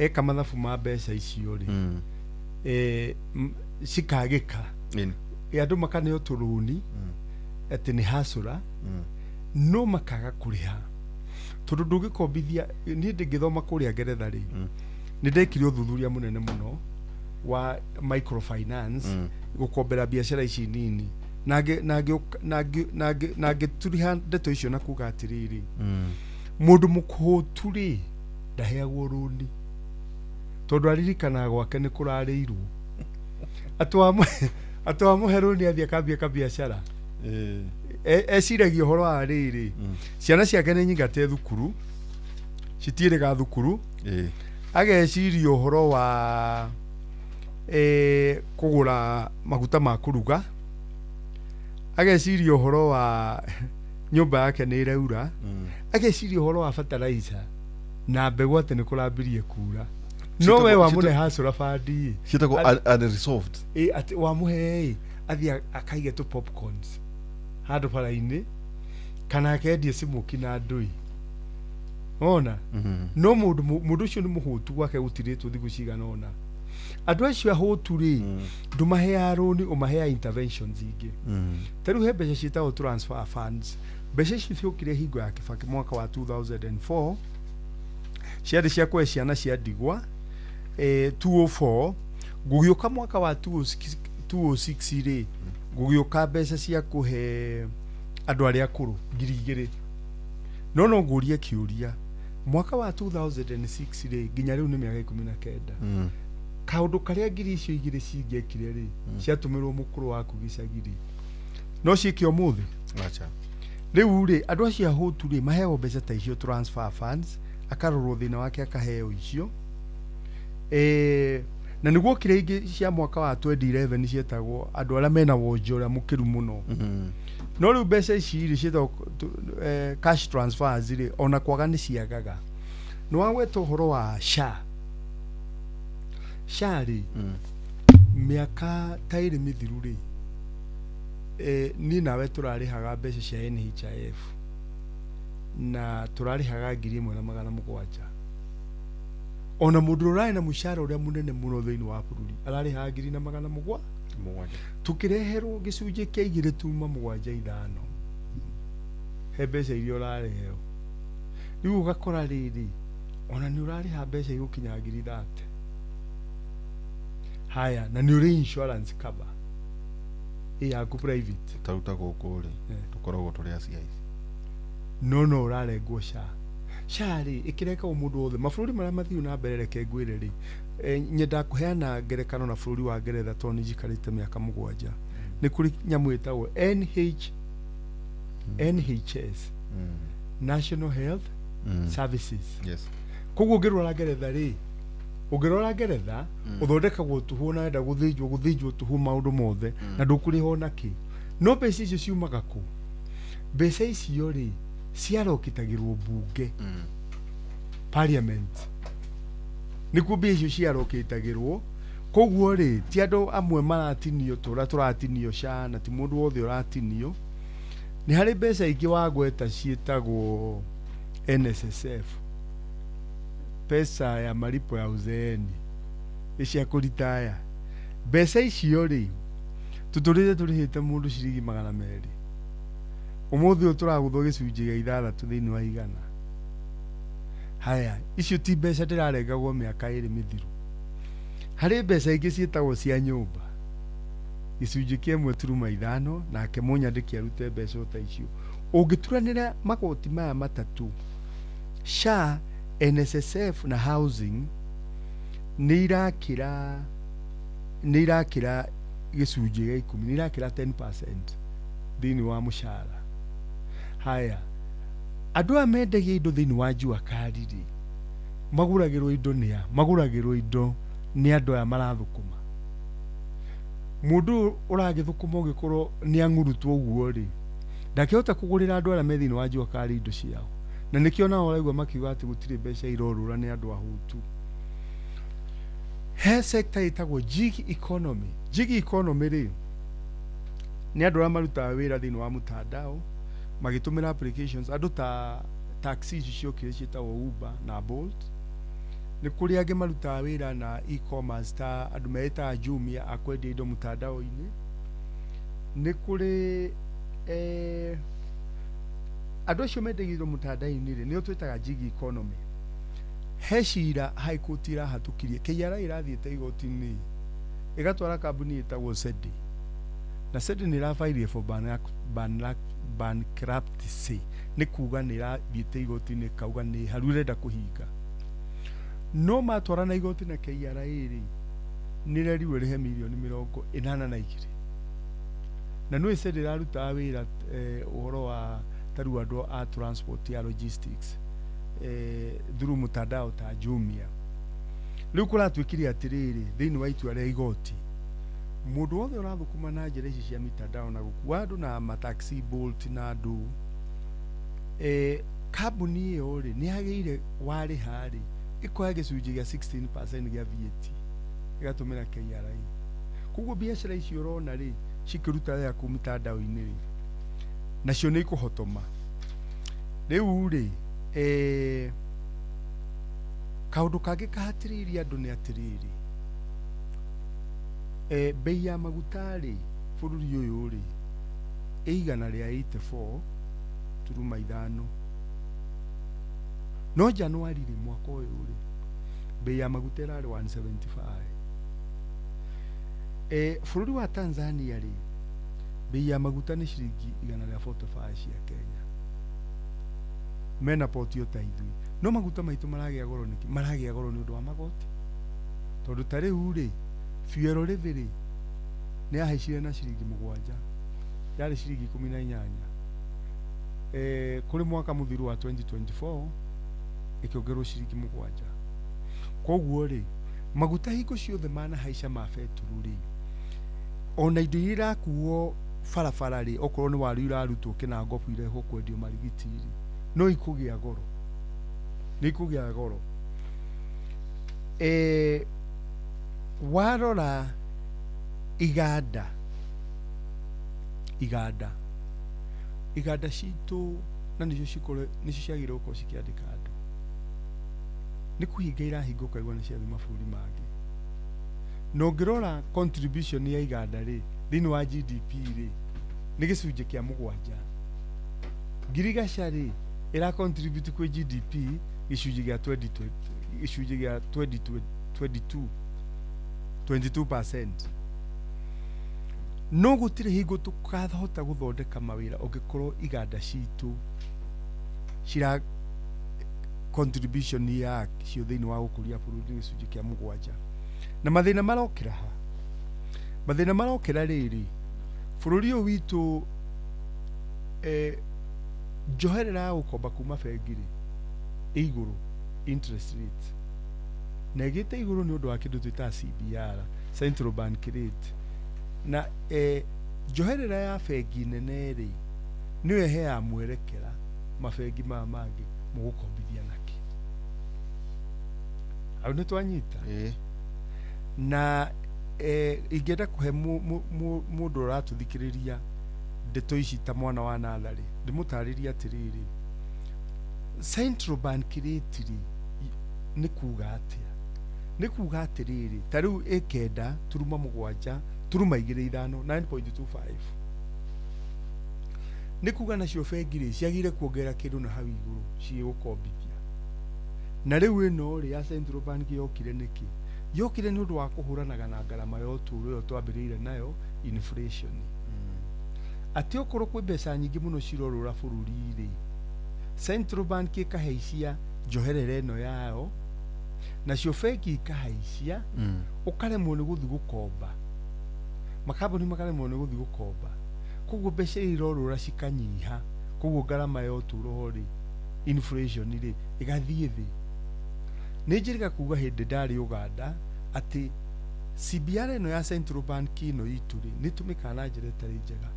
eka mathabu ma mbeca icio ri cikagika andu makaneo turuni ati ni hasura no makaga kuriha tondu ndungikombithia ni ndingithoma kuria Ngeretha ri ni ndekire uthuthuria munene muno wa microfinance gukombera biashara ici nini nage turiha ndeto icio na kuga atiriri mundu mukuhutu ri ndaheagwo runi tondu aririkana gwake ni kurarirwo atwa muheruni athia kambia biashara eciragia uhoro wa riri ciana ciake ni nyingate thukuru citiirega thukuru ageciria uhoro wa kugura maguta ma kuruga ageciria uhoro wa nyumba yake ni iraura ageciria uhoro wa fertilizer na mbegu ati ni kurambirie kura no we wa mune hasura fadi citagwo unresolved ati wa muhe athia akaige tu popcorns handu bara-ini kana akendia simuki na ndui ona no mundu ucio ni muhutu gwake gutiritwo thiku cigana ona andu acio ahutu ri ndumahea runi umahea interventions ingi taru he mbeca cietagwo transfer funds mbeca icio ciokire hingo ya Kibaki mwaka wa 2004 ciari cia kwe ciana cia ndigwa 204 gugiuka mwaka wa 206 ri gugiuka mbeca cia kuhe andu aria akuru 2,000 no ngurie kiuria mwaka wa 2006 ri nginya riu ni miaka 19 kaundu karia 2,000 cingekire ri ciatumirwo mukuru waku gicagiri no cikio muthi acha riu ri andu acio ahutu ri maheo mbeca ta icio transfer funds akarorwo thina wake akaheo icio na niguo kire ingi cia mwaka wa 2011 cietagwo andu aria mena wonjora mukiru muno no riu mbeca ici ri cietagwo cash transfers ri ona kwaga ni ciagaga no wagweta uhoro wa shari miaka tairi mithiru ri ni nawe turarihaga mbeca cia NHIF na turarihaga 1,700 ona mundu urai na mushara uria munene muno thiini wa bururi ararihaga 1,700 tukireherwo gicunje kia 2.75 he mbeca iria urareheo riu ugakora riri ona ni urariha mbeca igukinya 30,000 haya na ni uri insurance cover yaku private taruta guku ri tukoragwo turi aciari no urarengwo shari ikireka umundu wothe mabũrũri maria mathiu na mbere reke ngwire ri nyenda kuheana ngerekano na bũrũri wa Ngeretha toni jikarite miaka 7 ni kuri nyamu itagwo NHS National Health Services yes koguo ngirora Ngeretha ri ungirora Ngeretha uthondekagwo tuhu na enda guthinjwo tuhu maundu mothe na ndukuriho naki no mbeca icio ciumaga ku mbeca icio ri ciarokitagirwo bunge parliament nikuo mbeca icio ciarokitagirwo koguo ri ti andu amwe maratinio turatinio na ti mundu wothe uratinio ni hari mbeca ingi wagweta cietagwo NSSF pesa ya malipo ya uzeeni cia kuritaya mbeca icio ri tuturite turihite mundu ciringi 200 umuthi uturaguthwo gicunje gia 6 thiini wa 100 haya icio ti mbeca ndirarengagwo miaka 2 mithiru hari mbeca ingi cietagwo cia nyumba gicunje kia 1.5 nake munyandiki arute mbeca ta icio ungituranira magoti maya matatu NSSF na housing ni irakira gicunje gia 10 ni irakira 10% thiini wa mushara haya andu amendagia indo thiini wa jua kariri maguragirwo indo ni andu aya marathukuma mundu uragithukuma ugikorwo ni angurutwo uguo ri ndakihota kugurira andu aria me thiini wa jua kariri indo ciao na nikio nao raigwa makiuga ati gutire mbeca irorura ni andu ahutu he sector itagwo gig economy ri ni andu aria marutaga wira thiini wa mutandao magitumira applications andu ta taxi ciokire cietagwo Uber na Bolt. Nĩ kũrĩ angĩ marutaga wĩra na e-commerce ta andũ metaga Jumia akwendia indo mtandao-inĩ. Nĩ kũrĩ andũ acio mendagia indo mtandao-inĩ nĩo twĩtaga gig economy. He cira High Court irahatũkirie, KRA irathiĩte igoti-inĩ igatwara kambuni ĩtagwo Sedi, na Sedi nĩ ĩrafairie for bankruptcy, nĩ kuga nĩ irathiĩte igoti-inĩ kauga nĩ haru irenda kũhinga. No matwara na igoti na KRA rĩ nĩ rĩrĩu rĩhe milioni 82 na nĩ Sedi ĩrarutaga wĩra ũhoro wa taru andũ a transport ya logistics through mtandao ta Jumia. Rĩu kũratuĩkire atĩrĩrĩ thĩinĩ wa itua rĩa igoti, mũndũ wothe ũrathũkũma na njĩra ici cia mitandao na gũkua andũ na mataxi Bolt na andũ, kambuni ĩyo rĩ nĩ yagĩrĩire warĩha rĩ ĩkoya gĩcunjĩ gĩa 16% gĩa VAT ĩgatũmĩra KRA. Koguo biacara icio ũrona rĩ cikĩruta wĩra kũu mitandao-inĩ rĩ nacio nĩ ikũhotoma. Rĩu rĩ kaũndũ kangĩ kahatĩrĩirie andũ nĩ atĩrĩrĩ, bei ya maguta rĩ bũrũri ũyũ rĩ ĩigana rĩa 84.5, no Januari rĩ mwaka ũyũ rĩ bei ya maguta ĩrarĩ 175. Bũrũri wa Tanzania rĩ bei ya maguta nĩ ciringi 145 cia Kenya, mena potio ta ithui. No maguta maitũ maragĩa goro nĩkĩ? Maragĩa goro nĩ ũndũ wa magoti, tondũ ta rĩu rĩ fuel rĩthĩ nĩ yahaicire na ciringi 7, yarĩ ciringi 18 kũrĩ mwaka mũthiru wa 2024 ĩkĩongererwo ciringi 7. Koguo rĩ maguta hingo ciothe manahaica ma betũrũ rĩ, ona indo iria irakuo barabara rĩ okorwo nĩ waru irarutwo kĩnangobu irehwo kwendio marigiti rĩ no ikũgĩa goro, nĩ ikũgĩa goro. Warora iganda citũ na nĩcio ciagĩrĩirwo gũkorwo cikĩandĩka andũ, nĩ kũhinga irahingwo kaigua nĩ ciathiĩ mabũrũri mangĩ. Na ũngĩrora contribution ya iganda rĩ thĩinĩ wa GDP rĩ nĩ gĩcunjĩ kĩa 7. Ngirigaca rĩ ĩra contribute kwĩ GDP gĩcunjĩ gĩa 22%. No gũtirĩ hingo tũkahota gũthondeka mawĩra ũngĩkorwo iganda citũ cira contribution ya cio thĩinĩ wa gũkũria bũrũri gĩcunjĩ kĩa 7. Na mathĩna marokĩra ha? Mathĩna marokĩra rĩrĩ bũrũri ũyũ witũ njoherera ya gũkomba kuma bengi rĩ igũrũ interest rate, na ĩgĩte igũrũ nĩ ũndũ wa kĩndũ twĩtaga CBR, Central Bank Rate. Na njoherera ya bengi nene rĩ nĩyo ĩheaga mwerekera mabengi maya mangĩ mũgũkombithia naki. Hau nĩ twanyita? Na ingĩenda kũhe mũndũ ũratũthikĩrĩria ndeto ici ta mwana wa natharĩ ndĩmũtarĩria atĩrĩrĩ, Central Bank Rate rĩ nĩ kuga atĩa? Nĩ kuga atĩrĩrĩ ta rĩu 9.7 turuma 2.5 9.25 nĩ kuga nacio bengi rĩ ciagire kuongerera kĩndũ na hau igũrũ cigũkombithia. Na rĩu ĩno rĩ ya Central Bank yokire nĩkĩ? Yokire nĩ ũndũ wa kũhũranaga na ngarama ya ũtũũro ĩyo twambĩrĩire nayo inflation. Atĩ okorwo kwĩ mbeca nyingĩ mũno cirorũra bũrũri rĩ Central Bank ĩkahaicia njoherera ĩno yao nacio bengi ikahaicia ũkaremwo nĩ gũthiĩ gũkomba, makambuni makaremwo nĩ gũthiĩ gũkomba, koguo mbeca irorũra cikanyiha, koguo ngarama ya ũtũũro rĩ inflation rĩ ĩgathiĩ thĩ. Nĩ njĩrĩga kuga hĩndĩ ndarĩ Uganda atĩ CBR ĩno ya Central Bank ĩno itũ rĩ nĩ tũmĩkaga na njĩra ĩtarĩ njega,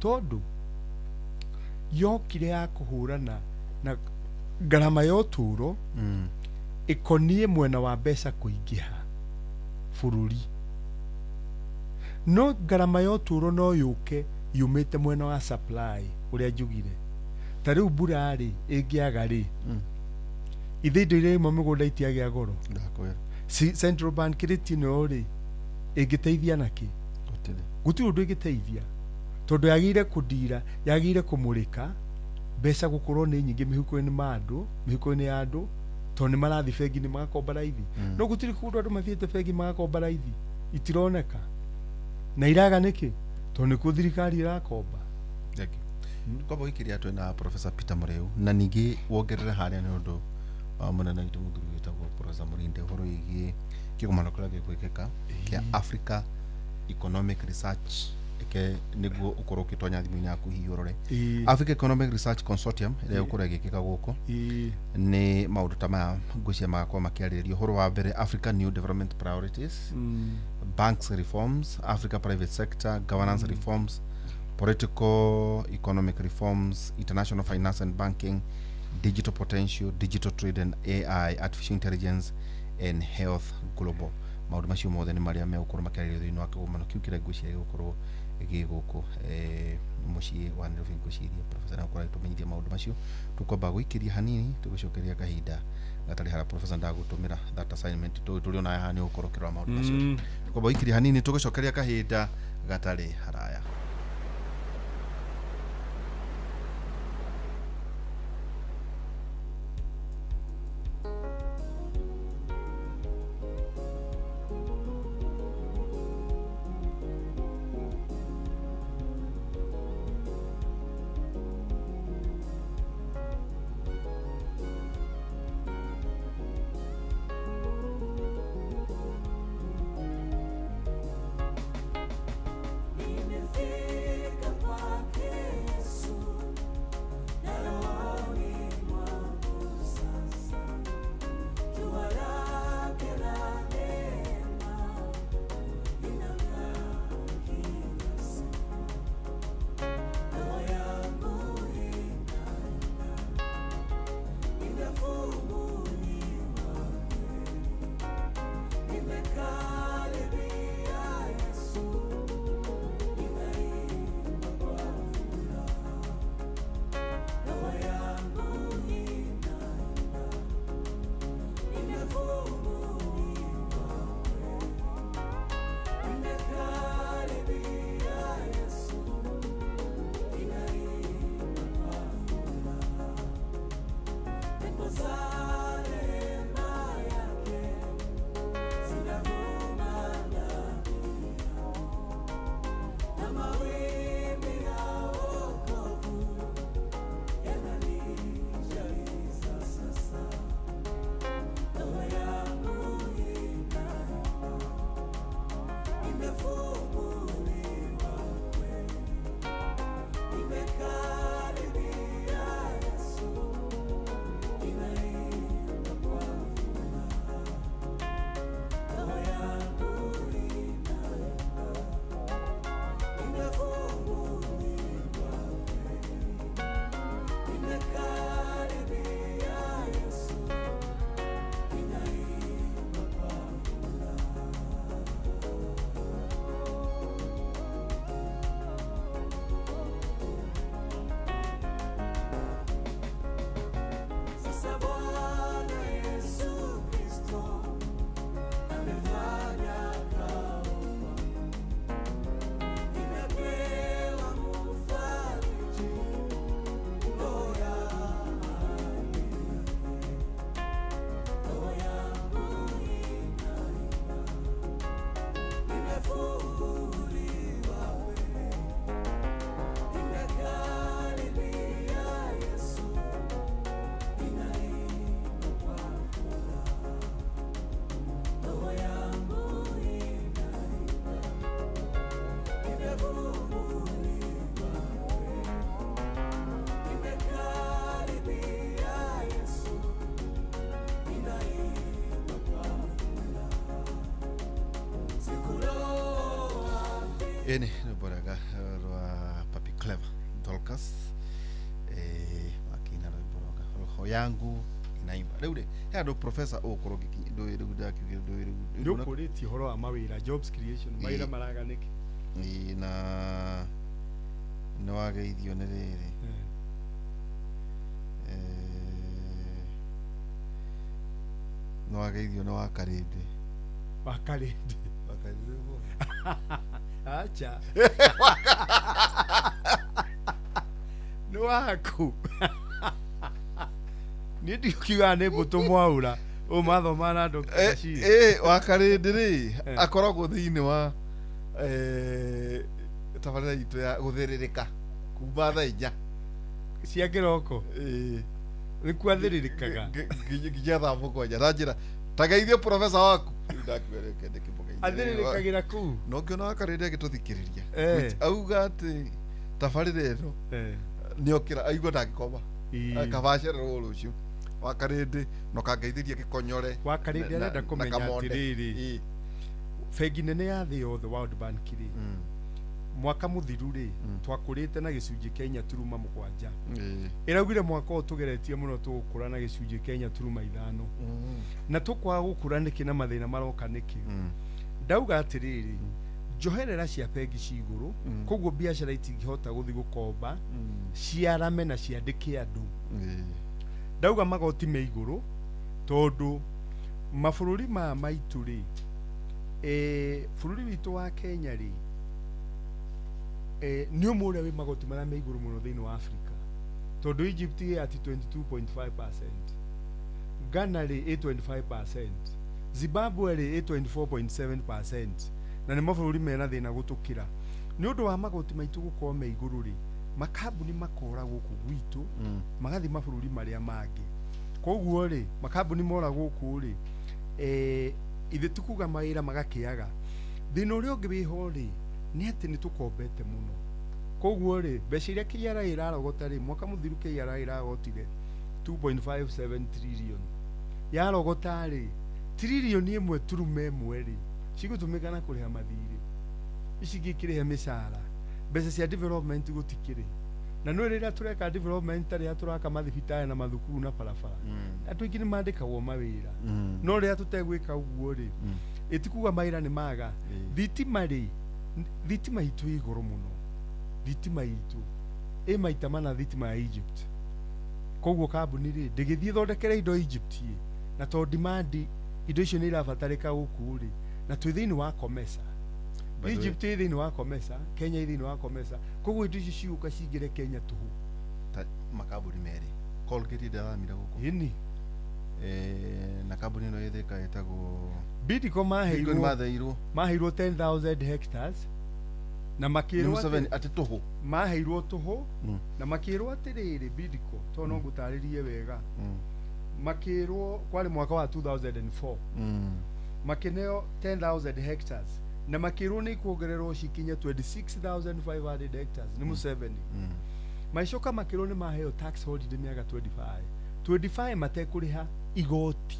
tondũ yokire ya kũhũrana na ngarama ya ũtũũro ĩkoniĩ mwena wa mbeca kũingĩha bũrũri. No ngarama ya ũtũũro no yũke yumĩte mwena wa supply ũrĩa njugire, ta riu mbura ri ingiaga ri ithe indo iria imwe migunda itiagĩa goro Central Bank rate ino ri ingiteithia naki gutiri undu ingiteithia tondu yagire kudira yagire kumurika mbeca gukorwo ni nyingi mihuko-ini ya andu tondu ni marathi bengi ni magakomba raithi no gutiri kundu andu mathiete bengi magakomba raithi itironeka na iraga niki tondu ku thirikari irakomba kwamba ikiria twina Professor Peter Mureu na ningi wongerera haria ni undu munene witu muthuri witagwo Professor Murinde horo igi kigomano kira gikwikika kia Africa Economic Research ke niguo ukorwo ukitonya thimu-ini yaku hiurore Africa Economic Research Consortium ire ukorwo igikika guko ni maundu ta maya ngucia magakorwo makiarĩrĩrio horo wa mbere Africa New Development Priorities banks reforms Africa private sector governance reforms political economic reforms international finance and banking digital potential digital trade and AI artificial intelligence and health global maundu macio mothe ni maria megũkorwo makiarĩrĩrio thĩinĩ wa kĩgomano kĩu kĩrĩa ngwĩciria gĩgũkorwo gĩgũkũ mũciĩ wa Nairobi ngwĩciria Professor nakorwo agĩtũmenyithia maũndũ macio tũkwamba gũikĩria hanini tũgũcokeria kahinda gatarĩ hara Professor ndagũtũmĩra that assignment tũrĩ ona haha nĩ gũkorwo kĩrora maũndũ macio tũkwamba gũikĩria hanini tũgũcokeria kahinda gatarĩ haraya. Ene boraga rwa Papi Clever Dolcas makina rwa boraga roho yangu inaimba rĩu ndo Professor okorogi ndo kuriti horo wa mawira jobs creation mawira maraganiki na no ageithio nĩ rĩrĩ no ageithio no wakarinde acha no waku ni ndiukiga nĩ mbũtũ mwaura ũmathoma na Dr. Bashir wakarinde ri akoragwo thĩinĩ wa tabarĩra itũ ya gũthĩrĩrĩka kuma thaa 4 cia kĩroko nĩ kwathĩrĩrĩkaga nginya thaa 7 na njĩra ta geithio professor waku athĩrĩrĩkagĩra kũu no ngĩona wakarinde agĩtũthikĩrĩria auga atĩ tabarĩra ĩno nĩokĩra aigua ndangĩkoma akabacererwo rũciũ wakarinde no kangeithĩria gĩkonyore wakarinde arenda kũmenya atĩrĩrĩ bengi nene ya thĩ yothe World Bank rĩ mwaka mũthiru rĩ twakũrĩte na gĩcunjĩ kĩa 4.7 ĩraugire mwaka ũyũ tũgeretie mũno tũgũkũra na gĩcunjĩ kĩa 4.5 na tũkwaga gũkũra nĩkĩ na mathĩna maroka nĩkĩ ndauga atĩrĩrĩ njoherera cia bengi cigũrũ koguo biacara itingĩhota gũthiĩ gũkomba ciarame na ciandĩke andũ ndauga magoti me igũrũ tondũ mabũrũri ma maitũ rĩ bũrũri witũ wa Kenya rĩ nĩ ũmwe ũrĩa wĩ magoti marĩa me igũrũ mũno thĩinĩ wa Africa tondũ Egypt ĩ at 22.5%, Ghana rĩ 25%, Zimbabwe rĩ 24.7%, na nĩ mabũrũri mena thĩna gũtũkĩra nĩ ũndũ wa magoti maitũ gũkorwo me igũrũ rĩ makambuni makora gũkũ gwitũ magathi mabũrũri marĩa mangĩ koguo rĩ makambuni mora gũkũ rĩ ithe tukuga mawĩra magakĩaga thĩna ũrĩa ũngĩ wĩho rĩ nĩ atĩ nĩ tũkombete mũno koguo rĩ mbeca iria KRA ĩrarogota rĩ mwaka mũthiru KRA ĩragotire 2.57 trillion yarogota rĩ trillion 1.1 rĩ cigũtũmĩka na kũrĩha mathirĩ ici ingĩkĩrĩhe mĩcara mbeca cia development gũtikĩrĩ na no rĩrĩa tũreka development tarĩa tũraka mathibitarĩ na mathukuru na barabara andũ aingĩ nĩ mandĩkagwo mawĩra no rĩrĩa tũtegwĩka ũguo rĩ ĩtikuga mawĩra nĩ maga thitima rĩ thitima itũ igũrũ mũno thitima itũ ĩ maita mana thitima ya Egypt koguo kambuni rĩ ndĩgĩthiĩ thondekere indo Egypt na tondũ demand indo icio nĩ irabatarĩka gũkũ rĩ na twĩ thĩinĩ wa COMESA Egypt ĩ thĩinĩ wa COMESA Kenya ĩ thĩinĩ wa COMESA koguo indo icio ciũka cingĩre Kenya tũhũ ta makambuni merĩ Colgate ndaramira gũkũ ĩni na kambuni ĩno ĩthĩka ĩtagwo Bidco maheirwo 10,000 hectares na makĩrwo atĩ tũhũ maheirwo tũhũ na makĩrwo atĩrĩrĩ Bidco tondũ no ngũtarĩrie wega makĩrwo kwarĩ mwaka wa 2004 makĩneo 10,000 hectares na makĩrwo nĩ kuongererwo cikinya 26,500 hectares nĩ Museveni maicoka makĩrwo nĩ maheo tax holiday mĩaka 25 matekũrĩha igoti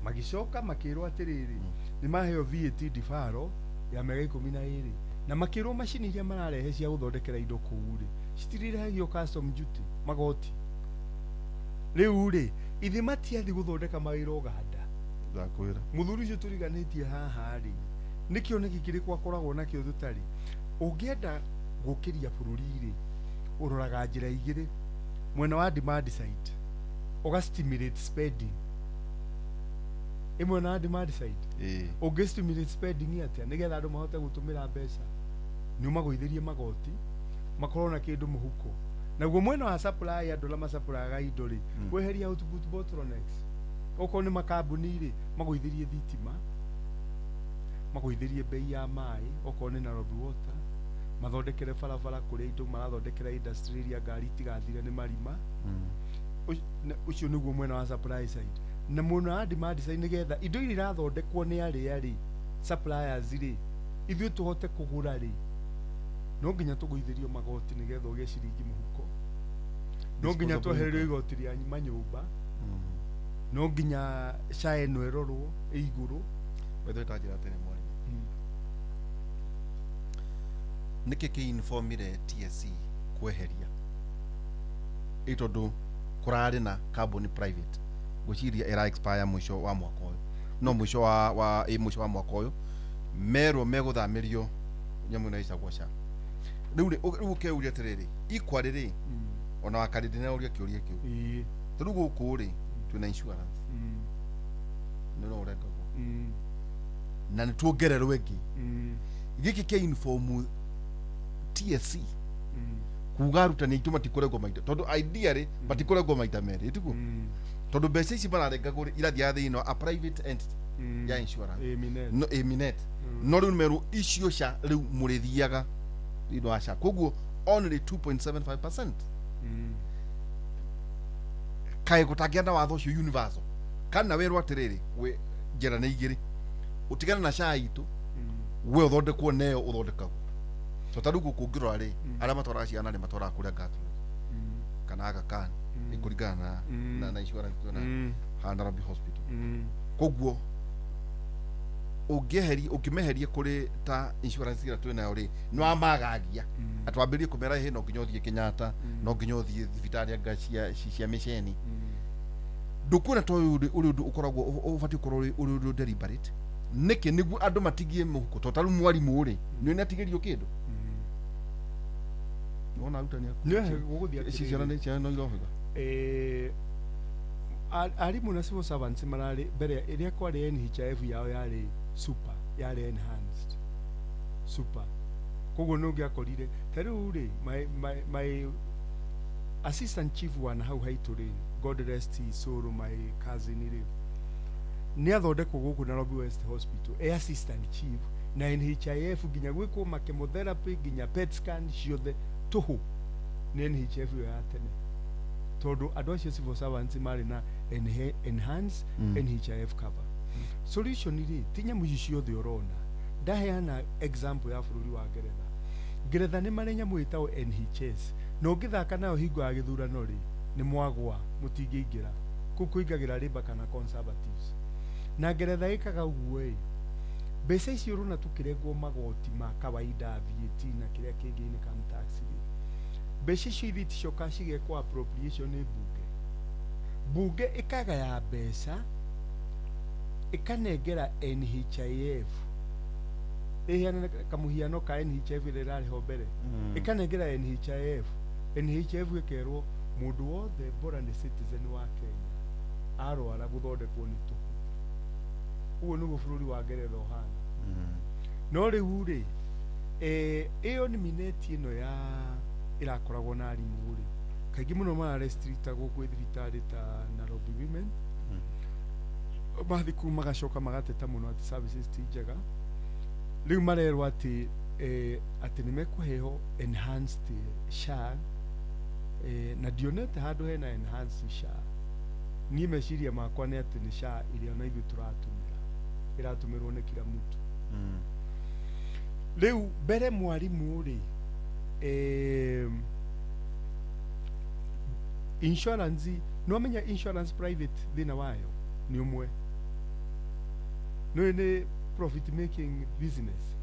magicoka makĩrwo atĩrĩrĩ nĩ maheo VAT deferral ya mĩaka 12 na makĩrwo macini iria mararehe cia gũthondekera indo kũu rĩ citirĩrĩhagio custom duty magoti rĩu rĩ ithe matiathi gũthondeka mawĩra Uganda ndakwĩra mũthuri ũcio tũriganĩtie haha rĩ nĩ kĩoneki kĩrĩkũ akoragwo nakĩo tũtarĩ ũngĩenda gũkĩria bũrũri rĩ ũroraga njĩra igĩrĩ mwena wa demand side ũgastimulate spending imwe na demand side ũngistimulate spending atĩa nĩgetha andũ mahote gũtũmĩra mbeca nĩ ũmagũithĩrie magoti makorwo na kĩndũ mũhuko naguo mwena wa supply andũ la masupplyaga indo rĩ weheria output bottlenecks okorwo nĩ makambuni rĩ magũithĩrie thitima magũithĩrie bei ya maĩ okorwo nĩ Nairobi Water mathondekere barabara kũrĩa indo marathondekera industry iria ngari itigathire nĩ marima ucio nĩguo mwena wa supply side na mwena wa demand side nĩgetha indo iria irathondekwo nĩ arĩa rĩ suppliers rĩ ithuĩ tũhote kũgũra rĩ no nginya tũgũithĩrio magoti nĩgetha ũgĩe ciringi mũhuko no nginya twehererio igoti rĩa manyũmba no nginya SHA ĩno ĩrorwo igũrũ wethe tajira tene mwari nĩkĩ kĩinformire TSC kweheria ĩtondũ kũrarĩ na carbon private gũciria era expire mwisho wa mwaka ũyũ no mwisho wa mwaka ũyũ merwo megũthamĩrio nyamũ na icagwo SHA rĩu keuria atĩrĩrĩ ikwa rĩrĩ ona wakarĩndĩ na ũria kĩũria kĩu rĩu gũkũ rĩ twĩna insurance no urengagwo na nĩ tuongererwo ĩngĩ gĩkĩ kĩa inform TSC kuga arutani aitũ matikoregwo maita tondũ ideally matikoregwo maita merĩ tiguo tondũ mbeca ici mararengagwo irathi ya thĩinĩ a private entity ya insurance no Eminet no rĩu merũ icio cia rĩu mũrĩthiaga thĩinĩ wa SHA koguo only 2.75% kaĩ gũtangĩenda watho ũcio universal kana werwo atĩrĩrĩ we njĩra nĩ igĩrĩ utigana na SHA itũ we ũthondekwo neyo ũthondekagwo so ta rĩu gũkũngĩrora rĩ arĩa matwaraga ciana nĩ matwaraga kũrĩa Gatwick kana Aga Khan ĩkũringana na insurance na Handarabi Hospital koguo ũngĩmeheria kũrĩ ta insurance ĩrĩa twĩ nayo rĩ no amagagia atwambĩrie kũmera hĩ no nginya ũthiĩ Kenyatta no nginya ũthiĩ thibitarĩ cia mĩceni ndũkuona to ũrĩ ũndũ ũkoragwo ũbatiĩ ũkorwo ũrĩ ũndũ deliberate nĩkĩ nĩguo andũ matigie mũhuko to ta rĩu mwarimũ rĩ nĩ atigĩrio kĩndũ nona arutani ici ciana nĩ ciana no irohĩga arimũ na civil servants mararĩ mbere ĩrĩa kwarĩ NHIF yao yarĩ super yarĩ enhanced super koguo nĩ ũngĩakorire ta rĩu rĩ my assistant chief wana hau haitũ rĩ God rest his soul my cousin rĩ nĩ athondekwo gũkũ Nairobi West Hospital assistant chief na NHIF nginya gwĩkwo ma chemotherapy nginya PET scan ciothe tũhũ nĩ NHIF ya tene tondũ andũ acio civil servants marĩ na enhance NHIF cover solution rĩ ti nyamũ ici ciothe ũrona ndaheana example ya bũrũri wa Ngeretha nĩ marĩ nyamũ ĩtagwo NHS na ũngĩthaka nayo hingo ya gĩthurano rĩ nĩ mwagwa mũtingĩingĩra kũu kũingagĩra Labour kana Conservatives na Ngeretha ĩkaga ũguo ĩ mbeca icio rũna tũkĩrengwo magoti ma kawaida VAT na kĩrĩa kĩngĩ income tax rĩ mbeca icio ithicoka cigekwo appropriation nĩ bunge ĩkagaya mbeca ĩkanengera NHIF ĩhiana kamũhiano ka NHIF rĩrarĩho mbere ĩkanengera NHIF ĩkerwo mũndũ wothe bora nĩ citizen wa Kenya arwara gũthondekwo nĩ tũhũ ũguo nĩguo bũrũri wa Ngeretha ũhana no rĩu rĩ ĩyo nĩ mineti ĩno ya ĩrakoragwo na arimũ rĩ kaingĩ mũno mararestrictagwo kwĩ thibitarĩ ta Nairobi Women mathi kuu magacoka magateta mũno atĩ services ti njega rĩu marerwo atĩ nĩ mekũheo enhanced SHA na ndionete handũ hena enhanced SHA niĩ meciria makwa nĩ atĩ nĩ SHA ĩrĩa ona ithuĩ ĩratũmĩrwo nĩ kila mtu rĩu mbere mwarimũ rĩ insurance no menya insurance private thĩna wayo nĩ ũmwe no nĩ profit making business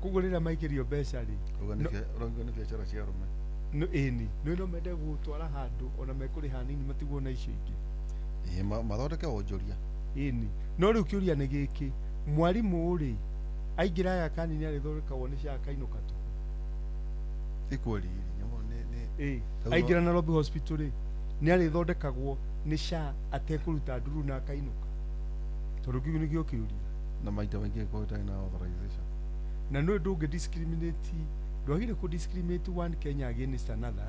koguo rĩrĩa maikĩrio mbeca rĩ nĩ biacara cia arũme no ĩni no mende gũtwara handũ ona mekũrĩ hanini matigwo na icio ingĩ mathondeke wonjoria ĩni no rĩu kĩũria nĩ gĩkĩ mwarimũ rĩ aingĩra Aga Khan nĩ arĩthondekagwo nĩ SHA kainũka tu ikweli aingĩra Nairobi Hospital rĩ nĩ arĩthondekagwo nĩ SHA atekũruta nduru na akainũka tondũ kiugo nĩkĩo kĩũria na maita maingĩ gũtarĩ na authorization na no ndũngĩ discriminate ndwagire ku discriminate one Kenya against another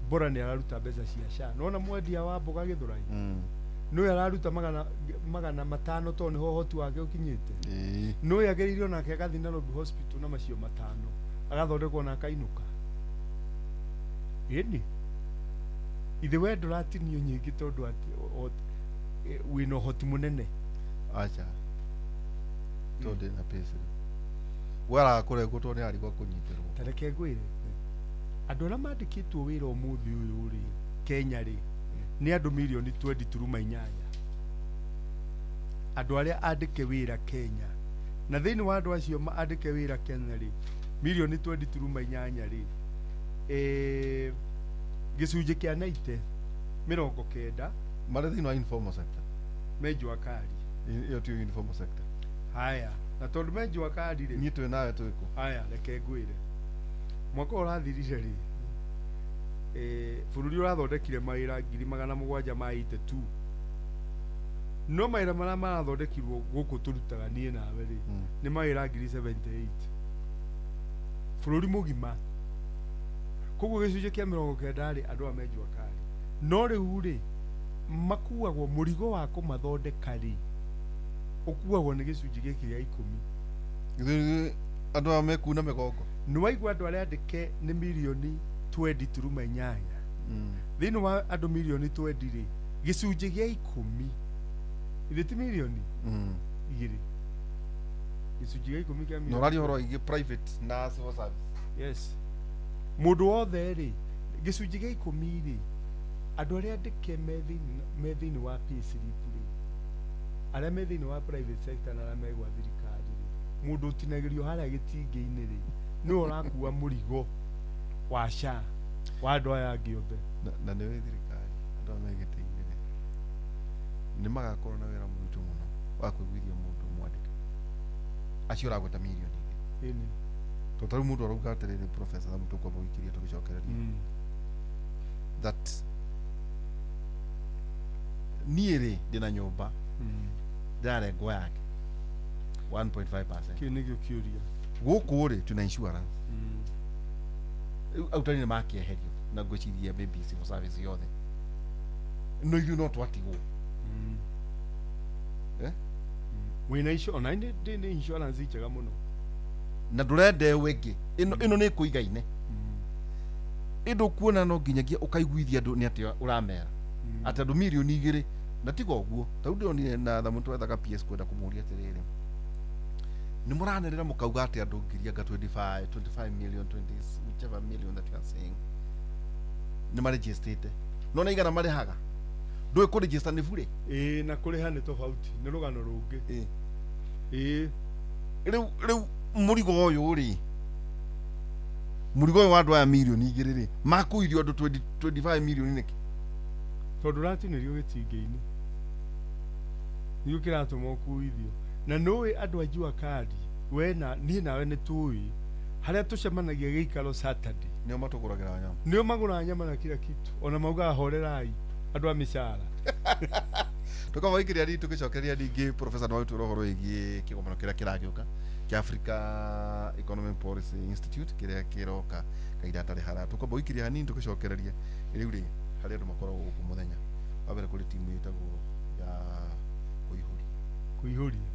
bora nĩ araruta mbeca cia SHA no na mwendia wa mboga Gĩthũrai no araruta magana matano to nĩho ũhoti wake ũkinyĩte no yagĩrĩirio nake agathi Nairobi Hospital na macio matano agathondekwo na akainũka ĩni ithe we ndũratinio nyingĩ tondũ wĩna ũhoti mũnene acha tondũ na pesa wala kũrengwo tondũ nĩ arigwo kũnyitĩrwo tareke ngwĩre andũ arĩa mandĩkĩtwo wĩra ũmũthĩ ũyũ rĩ Kenya rĩ nĩ andũ milioni 20.8 andũ arĩa andĩke wĩra Kenya na thĩinĩ wa andũ acio andĩke wĩra Kenya rĩ milioni 20.8 rĩ gĩcunjĩ kĩa 90 marĩ thĩinĩ wa informal sector Menjwa Kari iyo ti informal sector haya na tondũ Menjwa Kari rĩ niĩ twĩ nawe twĩkũ haya reke ngwĩre mwaka ũrathirire rĩ bũrũri ũrathondekire mawĩra 782 no mawĩra marĩa marathondekirwo gũkũ tũrutaga niĩ nawe rĩ nĩ mawĩra ngiri 78 bũrũri mũgima. Koguo gĩcunjĩ kĩa 90 rĩ andũ a menjwa kari, no rĩu rĩ makuagwo mũrigo wa kũmathondeka rĩ ũkuagwo nĩ gĩcunjĩ gĩkĩ gĩa 10. Andũ a mekuna mĩgongo nĩ waigua andũ arĩa andĩke nĩ mirioni 20.8 thĩinĩ wa andũ mirioni 20 rĩ gĩcunjĩ gĩa 10 ithe ti mirioni igĩrĩ gĩcunjĩ gĩa 10 kĩa mirioni. Norari horo igĩ private na civil service. Yes, mũndũ wothe rĩ gĩcunjĩ gĩa 10 rĩ andũ arĩa andĩke me thĩinĩ wa payslip rĩ arĩa me thĩinĩ wa private sector na arĩa megwa thirikari rĩ mũndũ ũtinagĩrio harĩa gĩtingĩ-inĩ rĩ nĩ ũrakua mũrigo wa SHA wa andũ aya angĩ othe. Na nĩ thirikari andũ arĩa megĩtĩ-inĩ rĩ nĩ magakorwo na wĩra mũritũ mũno wa kũiguithia mũndũ mwandĩke acio ũragweta mirioni ingĩ. Totari mũndũ arauga atĩrĩrĩ professor mũndũ kwa mũikiria tũgĩcokereria that niĩ rĩ ndĩna nyũmba ndarengwo yake 1.5%. Kĩu nĩkĩo kĩũria gũkũ rĩ tuna insurance autari nĩ makĩeherio na ngwĩciria baby civil service yothe no ithuĩ no twatigwo wĩna insurance ndĩ insurance njega mũno na ndũrende wengĩ ĩno nĩ kũigaine ĩndũ kuona no nginyagia ũkaiguithia andũ nĩ atĩ ũramera atĩ andũ mirioni 2 na tiga ũguo tau ndĩronire na thamũ twethaga PS kwenda kũmũria atĩrĩrĩ nĩ mũranĩrĩra mũkauga atĩ andũ ngiri 25 million 20 whichever million that you are saying nĩ marejistĩte no na igana marĩhaga ndũĩ kũregister nĩ bure na kũrĩha nĩ tofauti nĩ rũgano rũngĩ rĩu mũrigo ũyũ rĩ mũrigo ũyũ wa andũ aya mirioni 2 rĩ makuithio andũ 25 mirioni nĩkĩ tondũ ratinĩrio gĩtingĩ-inĩ nĩguo kĩratũma ũkuithio na nũĩ andũ a njua kadi we na niĩ nawe nĩ tũĩ harĩa tũcemanagia gĩikaro Saturday nĩo matũgũragĩra nyama nĩo magũraga nyama na kila kitu ona maugaga horerai andũ a mĩcara tũkamũikiria ri tũgĩcokeria ningĩ professor no wĩtũra ũhoro wĩgiĩ kĩgomano kĩrĩa kĩragĩũka kĩa Africa Economic Policy Institute kĩrĩa kĩroka kahinda tarĩ haraya tũkamũikiria hanini tũgĩcokereria rĩu rĩ harĩa andũ makoragwo gũkũ mũthenya wa mbere kũrĩ timu ĩtagwo ya kũihũria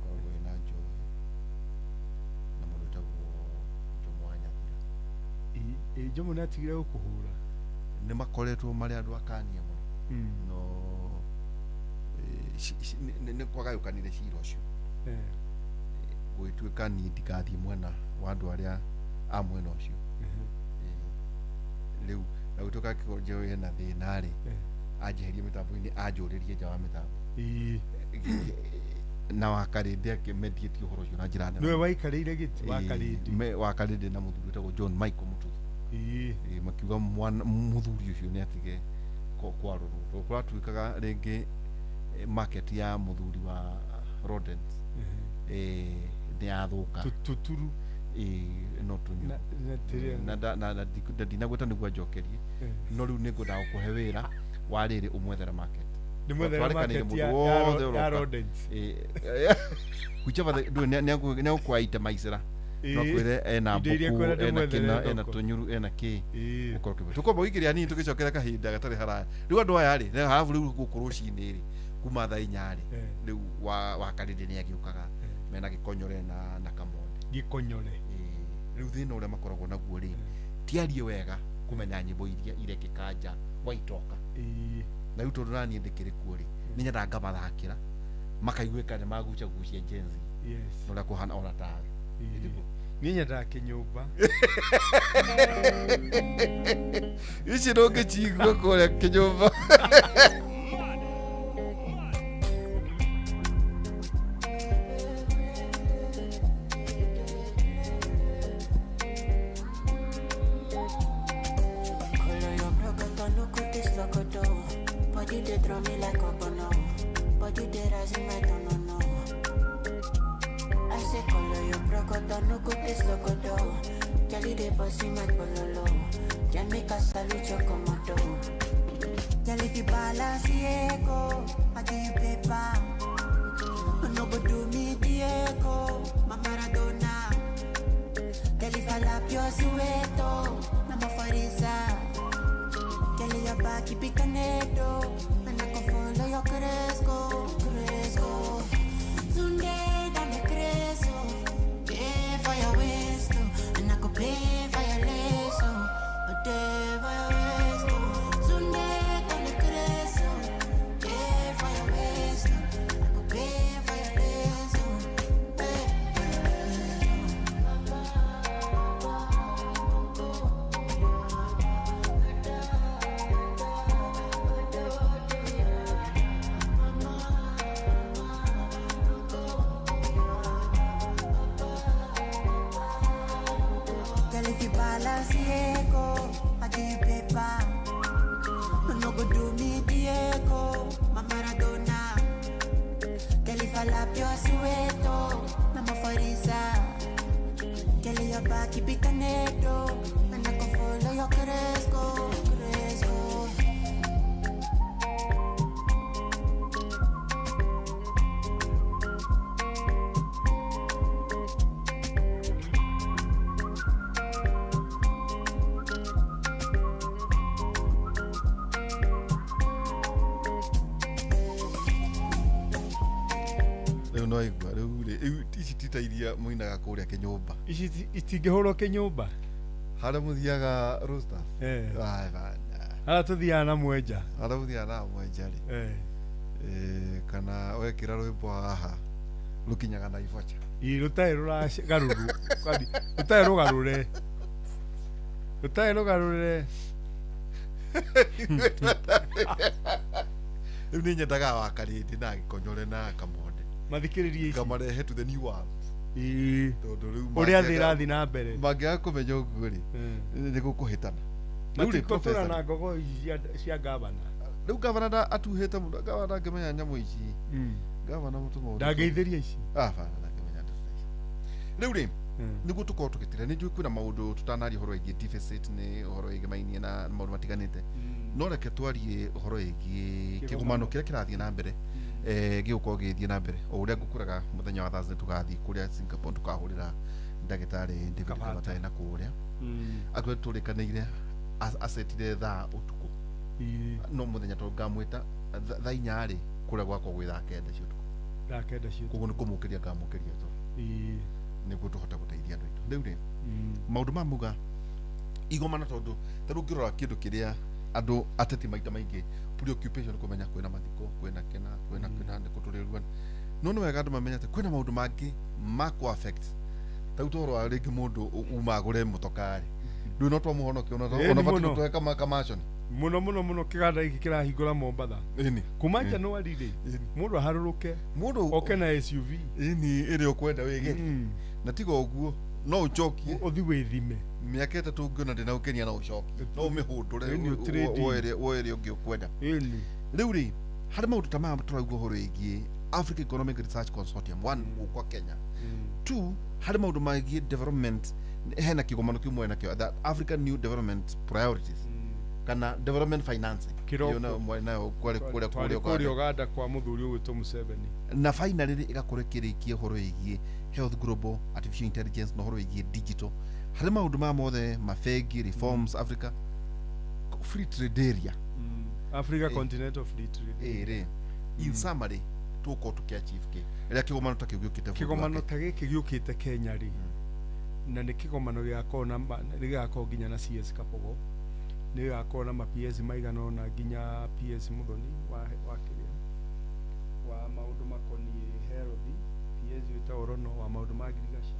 koragwo ĩna Njohi na mũndũ ĩtagwo Njomo Wanyathira Njomo nĩ atigire gũkũhũra nĩ makoretwo marĩ andũ akania mũno no nĩ kwagayũkanire cira ũcio gwĩtuĩka niĩ ndigathiĩ mwena wa andũ arĩa a mwena ũcio rĩu na gũtuĩka kĩgonjeo ena thĩna rĩ anjeherie mĩtambo-inĩ anjũrĩrie nja wa mĩtambo na wakarĩndĩ akĩmendietie ũhoro ũcio na njĩra nene nĩwe waikarĩire gĩtĩ wakarĩndĩ na mũthuri wĩtagwo John Michael Mũtũthi makiuga mũthuri ũcio nĩ atige kwarũrwo kũratuĩkaga rĩngĩ market ya mũthuri wa rodents nĩ yathũka tuturu no tũnyũ na ndinagweta nĩguo njokerie no rĩu nĩ ngwendaga gũkũhe wĩra wa rĩrĩ ũmwethere market ya rodents nĩ ũkwaite maicĩra no kwĩre ena mbũkũ ena kĩna ena tũnyuru ena kĩ tũkomba ũigĩria nini tũgĩcokera kahinda gatarĩ haraya rĩu andũ aya rĩ harabu rĩu gũkũ rũcinĩ rĩ kuma thaa 4 rĩ rĩu wakarĩndĩ nĩ agĩũkaga mena gĩkonyore na kamonde gĩkonyore rĩu thĩna ũrĩa makoragwo naguo rĩ tiarie wega kũmenya nyĩmbo iria irekĩka nja waitoka na rĩu tondũ naniĩ ndĩkĩrĩ kuo rĩ nĩ nyendaga ngamathakĩra makaiguĩka nĩ magucagucia njenzi na ũrĩa kũhana ona tarĩ niĩ nyendaga kĩnyũmba ici ndũngĩcigua kũrĩa kĩnyũmba give you paper. No go do me Diego, my Maradona. Kelly Falapio Sueto, Mama Farisa. Kelly your back, keep it canedo. And I can follow your Cresco. Sunday, down the Cresco. Pay for your waist, and I could pay for your lace. A day for your waist. Sunday, down the Cresco. Pay for your waist, I could pay for your lace. If you balance Diego, I give you paper. No go do me Diego, my Maradona. Kelly Falapio Sueto, Mama Farisa. Kelly your back, keep it canedo. And I can follow your Cresco. No igwa riu ici titairia muinaga kuria kinyumba ici itingihurwo kinyumba haria muthiaga roasters bana haria tuthiaga na mwenja haria muthiaga na mwenja ri kana wekira rwimbo haha rukinyaga na ibocha rutai ruragaruru kwani rutai rugarure riu ni nyendaga wakarindi na gikonyore na kamonde mathikiririe ici ngamarehe to the new world tondu riu uria thi rathi na mbere mangiaga kumenya uguo ri ni gukuhitana matikotora na ngogo ici cia gavana riu gavana atuhite mundu gavana ngimenya nyamu ici gavana mutu mundu ndangeitheria ici bana ngimenya riu ri niguo tukorwo tugitira ni njui kwina maundu tutanaria uhoro igie deficit ni uhoro igie mainie na maundu matiganite no reke twarie uhoro igie kigumano kiria kirathie na mbere gigukorwo githie na mbere o uria ngukuraga muthenya wa Thursday tugathie kuria Singapore tukahurira ndagitari David Kabatai na kuria atwe turikaniire asetire thaa utuku no muthenya tungamwita thaa 4 ri kuria gwakwa gwi thaa 9 cia utuku koguo ni kumukiria ngamukiria tu niguo tuhota guteithia andu aitu riu ri maundu mamuga igomana tondu taru ngirora kindu kiria andu ateti maita maingi preoccupation kumenya kwina mathiko kwina kena kwina ni kuturirwa no ni wega andu mamenya ati kwina maundu mangi mako affect tau toro ringi mundu umagure mutokari ndu no twamuhonokia ona batu tweka makamashoni muno kiganda giki kirahingura Mombatha kuma January ri mundu aharuruke mundu oke na SUV iri ukwenda wige na tigo uguo no uchokie uthi withime miaka itatu ungiona ndina ukenia na ucokie no umihundure woere ungi ukwenda riu ri hari maundu ta maya turauga uhoro igie Africa Economic Research Consortium 1 kwa Kenya 2 hari maundu magiye development hena kigomano kimwe nakio that African New Development Priorities kana development financing kiona nayo kuri Uganda kwa muthuri ugwitwo Museveni na finally igakore kirikie horo igie health global artificial intelligence no horo igie digital hari maundu ma mothe mafegi reforms Africa free trade area Africa continental free trade in summary tuko tukiachieve ke ila kigomano takigiukite kigomano tagikigiukite Kenya ri na ni kigomano giakorwo na gigakorwo nginya na CS Kabogo ni gigakorwo na PS maigano na nginya PS Muthoni wa kiria wa maundu makoni health PS witaworono wa maundu ma agriculture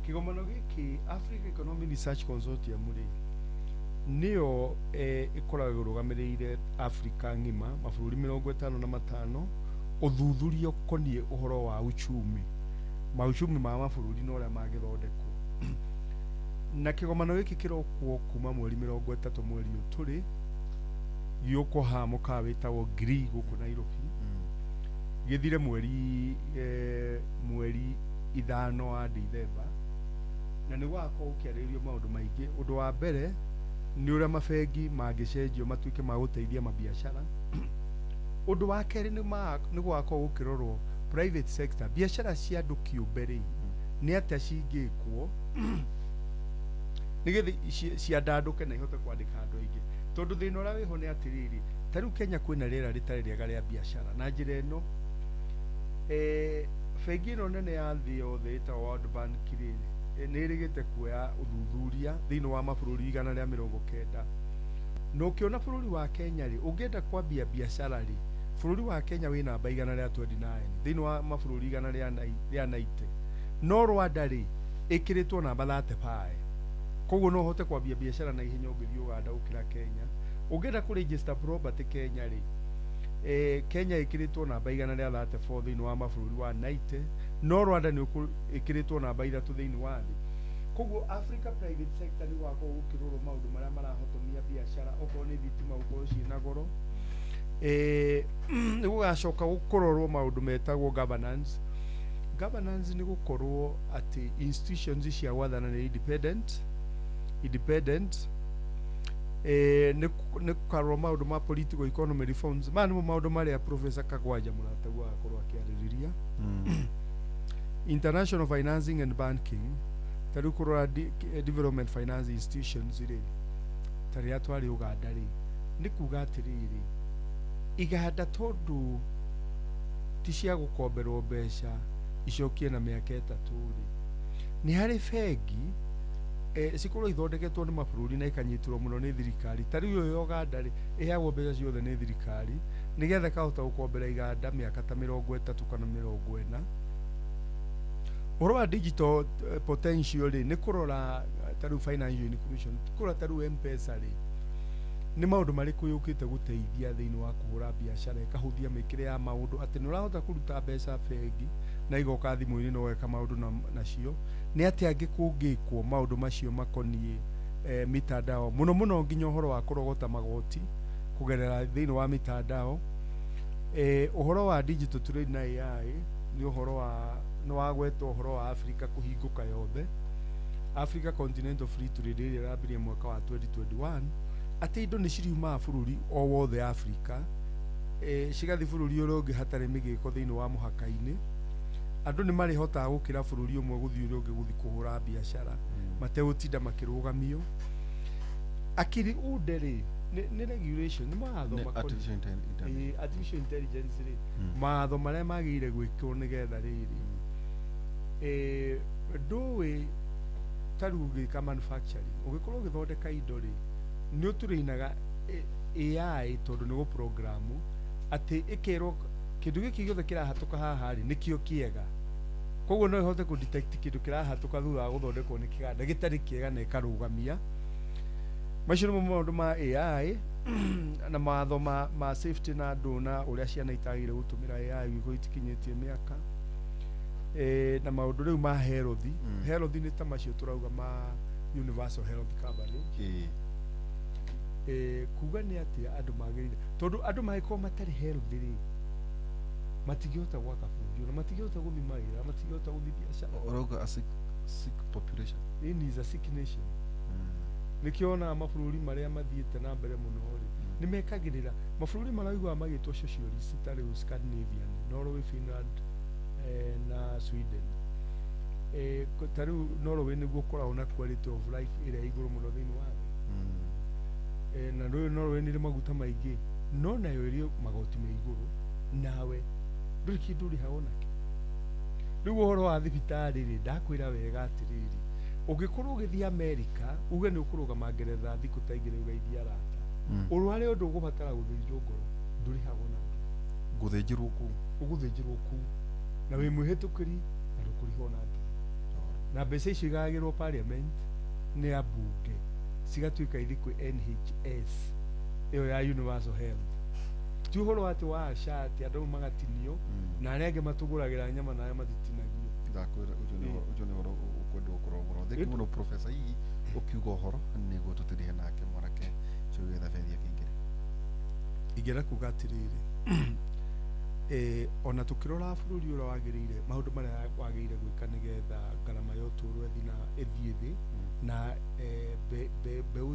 kigomano giki Africa Economic Research Consortium ri niyo ikoragwo rugamiriire Africa ngima mabũrũri 55 uthuthuria konie uhoro wa uchumi mauchumi ma mabũrũri no ria magithondekwo na kigomano giki kirokwo kuma mweri 30 mweri uturi Yokohama kawitagwo GRI guku Nairobi githire mweri 5 wa December na ni gwako ukiarĩrio maundu maingi undu wa mbere ni uria mabengi mangicenjio matuike ma guteithia mabiashara undu wa keri ni gwako gukirorwo private sector biashara cia andu kiumbere ni atia cingikwo nigethi ciandanduke na ihote kwandika andu aingi tondu thina uria wiho ni atiriri tariu Kenya kwina rĩera rĩtarĩ rĩega rĩa biashara na njĩra ĩno bengi ĩno nene ya thĩ yothe ĩtagwo World Bank nĩ ĩrĩgĩte kuoya ũthuthuria thĩinĩ wa mabũrũri 190 na ũkĩona bũrũri wa Kenya rĩ ũngĩenda kwambia biashara rĩ bũrũri wa Kenya wĩ namba 129 thĩinĩ wa mabũrũri 190 no Rwanda rĩ ĩkĩrĩtwo namba 35 koguo no hote kwambia biashara na ihenya ũngĩthiĩ Uganda gũkĩra Kenya ũngĩenda kũregister property Kenya rĩ Kenya ĩkĩrĩtwo namba 134 thĩinĩ wa mabũrũri wa 90 no Rwanda nĩ ĩkĩrĩtwo namba 3 thĩinĩ wa thĩ koguo Africa private sector nĩ wako gũkĩrorwo maũndũ marĩa marahotomia biashara okorwo nĩ thitima gũkorwo ciĩna goro nĩ gũgacoka gũkororwo maũndũ metagwo governance nĩ gũkorwo atĩ institutions cia gwathana nĩ independent nĩ gũkarorwo maũndũ ma political economy reforms maya nĩmo maũndũ marĩa Professor Kagwanja mũratagu agakorwo akĩarĩrĩria international financing and banking tarĩu kũrora development finance institutions rĩ tarĩa twarĩ Uganda rĩ nĩ kuga atĩrĩrĩ iganda tondũ ti cia gũkomberwo mbeca icokie na mĩaka 3 rĩ nĩ harĩ bengi cikorwo ithondeketwo nĩ mabũrũri na ikanyitĩrwo mũno nĩ thirikari tarĩu ũyũ Uganda rĩ ĩheagwo mbeca ciothe nĩ thirikari nĩgetha kahota gũkombera iganda mĩaka ta 30 kana 40 ũhoro wa digital potential rĩ nĩ kũrora tarĩu financial inclusion kũrora tarĩu M-Pesa rĩ nĩ maũndũ marĩkũ yũkĩte gũteithia thĩinĩ wa kũhũra biashara ĩkahũthia mĩkĩre ya maũndũ atĩ nĩ ũrahota kũruta mbeca bengi na igoka thimũ-inĩ no weka maũndũ nacio nĩ atĩ angĩ kũngĩkwo maũndũ macio makoniĩ mitandao mũno nginya ũhoro wa kũrogota magoti kũgerera thĩinĩ wa mitandao ũhoro wa digital trade na AI nĩ ũhoro wa nĩ wagwetwo ũhoro wa Africa kũhingũka yothe Africa Continental Free Trade ĩrĩa ĩrambirie mwaka wa 2021 atĩ indo nĩ ciriumaga bũrũri o wothe Africa cigathiĩ bũrũri ũrĩa ũngĩ hatarĩ mĩgĩko thĩinĩ wa mũhaka-inĩ andũ nĩ marĩhotaga gũkĩra bũrũri ũmwe gũthiĩ ũrĩa ũngĩ gũthiĩ kũhũra biashara mategũtinda makĩrũgamio akiri ude rĩ nĩ regulation nĩ mawatho artificial intelligence rĩ mawatho marĩa magĩrĩire gwĩkwo nĩgetha rĩrĩ ndũĩ tarĩu ũgĩka manufacturing ũgĩkorwo ũgĩthondeka indo rĩ nĩ ũtũrĩinaga AI tondũ nĩ gũprogramu atĩ ĩkerwo kĩndũ gĩkĩ gĩothe kĩrahatũka haha rĩ nĩkĩo kĩega koguo no ĩhote kũ-detect kĩndũ kĩrahatũka thutha wa gũthondekwo nĩ kĩganda gĩtarĩ kĩega na ĩkarũgamia macio nĩmo maũndũ ma AI na mawatho ma safety na andũ na ũrĩa ciana itagĩrĩire gũtũmĩra AI gĩko itikinyĩtie mĩaka na maũndũ rĩu ma health nĩ ta macio tũrauga ma universal health coverage kuga nĩ atĩ andũ magĩrĩire tondũ andũ mangĩkorwo matarĩ health rĩ matingĩhota gwaka bũrũri na matingĩhota gũthiĩ mawĩra matingĩhota gũthiĩ biacara urauga a sick population it is a sick nation nĩkĩo ona mabũrũri marĩa mathiĩte na mbere mũno rĩ nĩ mekagĩrĩra mabũrũri maraigua magĩtwo socialist tarĩu Scandinavian Norway Finland na Sweden tarĩu Norway nĩguo ũkoragwo na quality of life ĩrĩa igũrũ mũno thĩinĩ wa thĩ na Norway nĩ maguta maingĩ no nayo ĩrĩ magoti me igũrũ nawe ndũrĩ kĩndũ ũrĩhagwo nakĩ rĩu ũhoro wa thibitarĩ rĩ ndakwĩra wega atĩrĩrĩ ũngĩkorwo ũgĩthiĩ America uge nĩ ũkũrũgama Ngeretha thikũ ta igĩrĩ ũgeithia arata ũrware ũndũ ũgũbatara gũthĩnjwo ngoro ndũrĩhagwo na gũthĩnjĩrwo kũu ũgũthĩnjĩrwo kũu na wĩ mwĩhĩtũkĩri na ndũkũrĩhwo na ndĩ na mbeca icio igagĩrwo parliament nĩ ambunge cigatuĩka ithi kwĩ NHS ĩyo ya universal health ti ũhoro atĩ wa SHA atĩ andũ magatinio na arĩa angĩ matũgũragĩra nyama na arĩa matitinagio ndakwĩra ũcio nĩ ũhoro ũkwenda gũkorwo thĩkĩ mũno Professor hii ũkiuga ũhoro nĩguo tũtĩrĩhe nake mwanake cũgetha beria kĩingĩre ingĩra kuga atĩrĩrĩ ona tũkĩrora bũrũri ũrĩa wagĩrĩire maũndũ marĩa wagĩrĩire gwĩka nĩgetha ngarama ya ũtũũro ĩthiĩ thĩ na mbeũ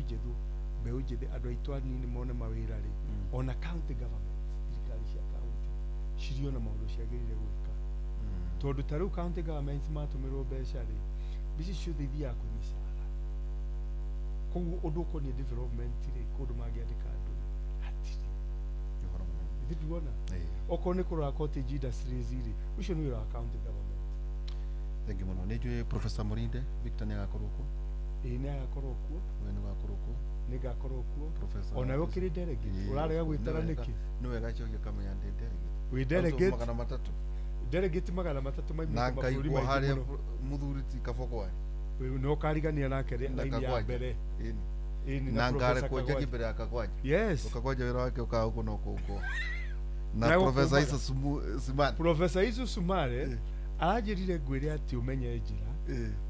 njĩthĩ andũ aitũ anini mone mawĩra rĩ ona county government thirikari cia cirio na maundu ciagirire gwika tondu ta riu county governments matumirwo mbeca ri bici ciothe ithiaga kunyicara koguo undu ukonie development ri kundu mangiandika andu hatiri ithu tuona okorwo ni kurora cottage industries ri ucio ni wira wa county government. Thank you muno. Nijue Professor Murinde Victor ni agakorwo kuo ni agakorwo kuo we ni agakorwo kuo ni gakorwo kuo Professor ona we kiri delegate urarega gwitara niki no wega cyo kama ya delegate we delegate magana matatu delegate magana matatu mai na ngai kwa haria muthuriti kaboko we no karigania nake line ya mbere na ngare koja kibere akagwaja yes ukagwaja wira wake ukaa huko na huko na Professor Isa Sumare Professor Isa Sumare arajirire ngwire ati umenye njira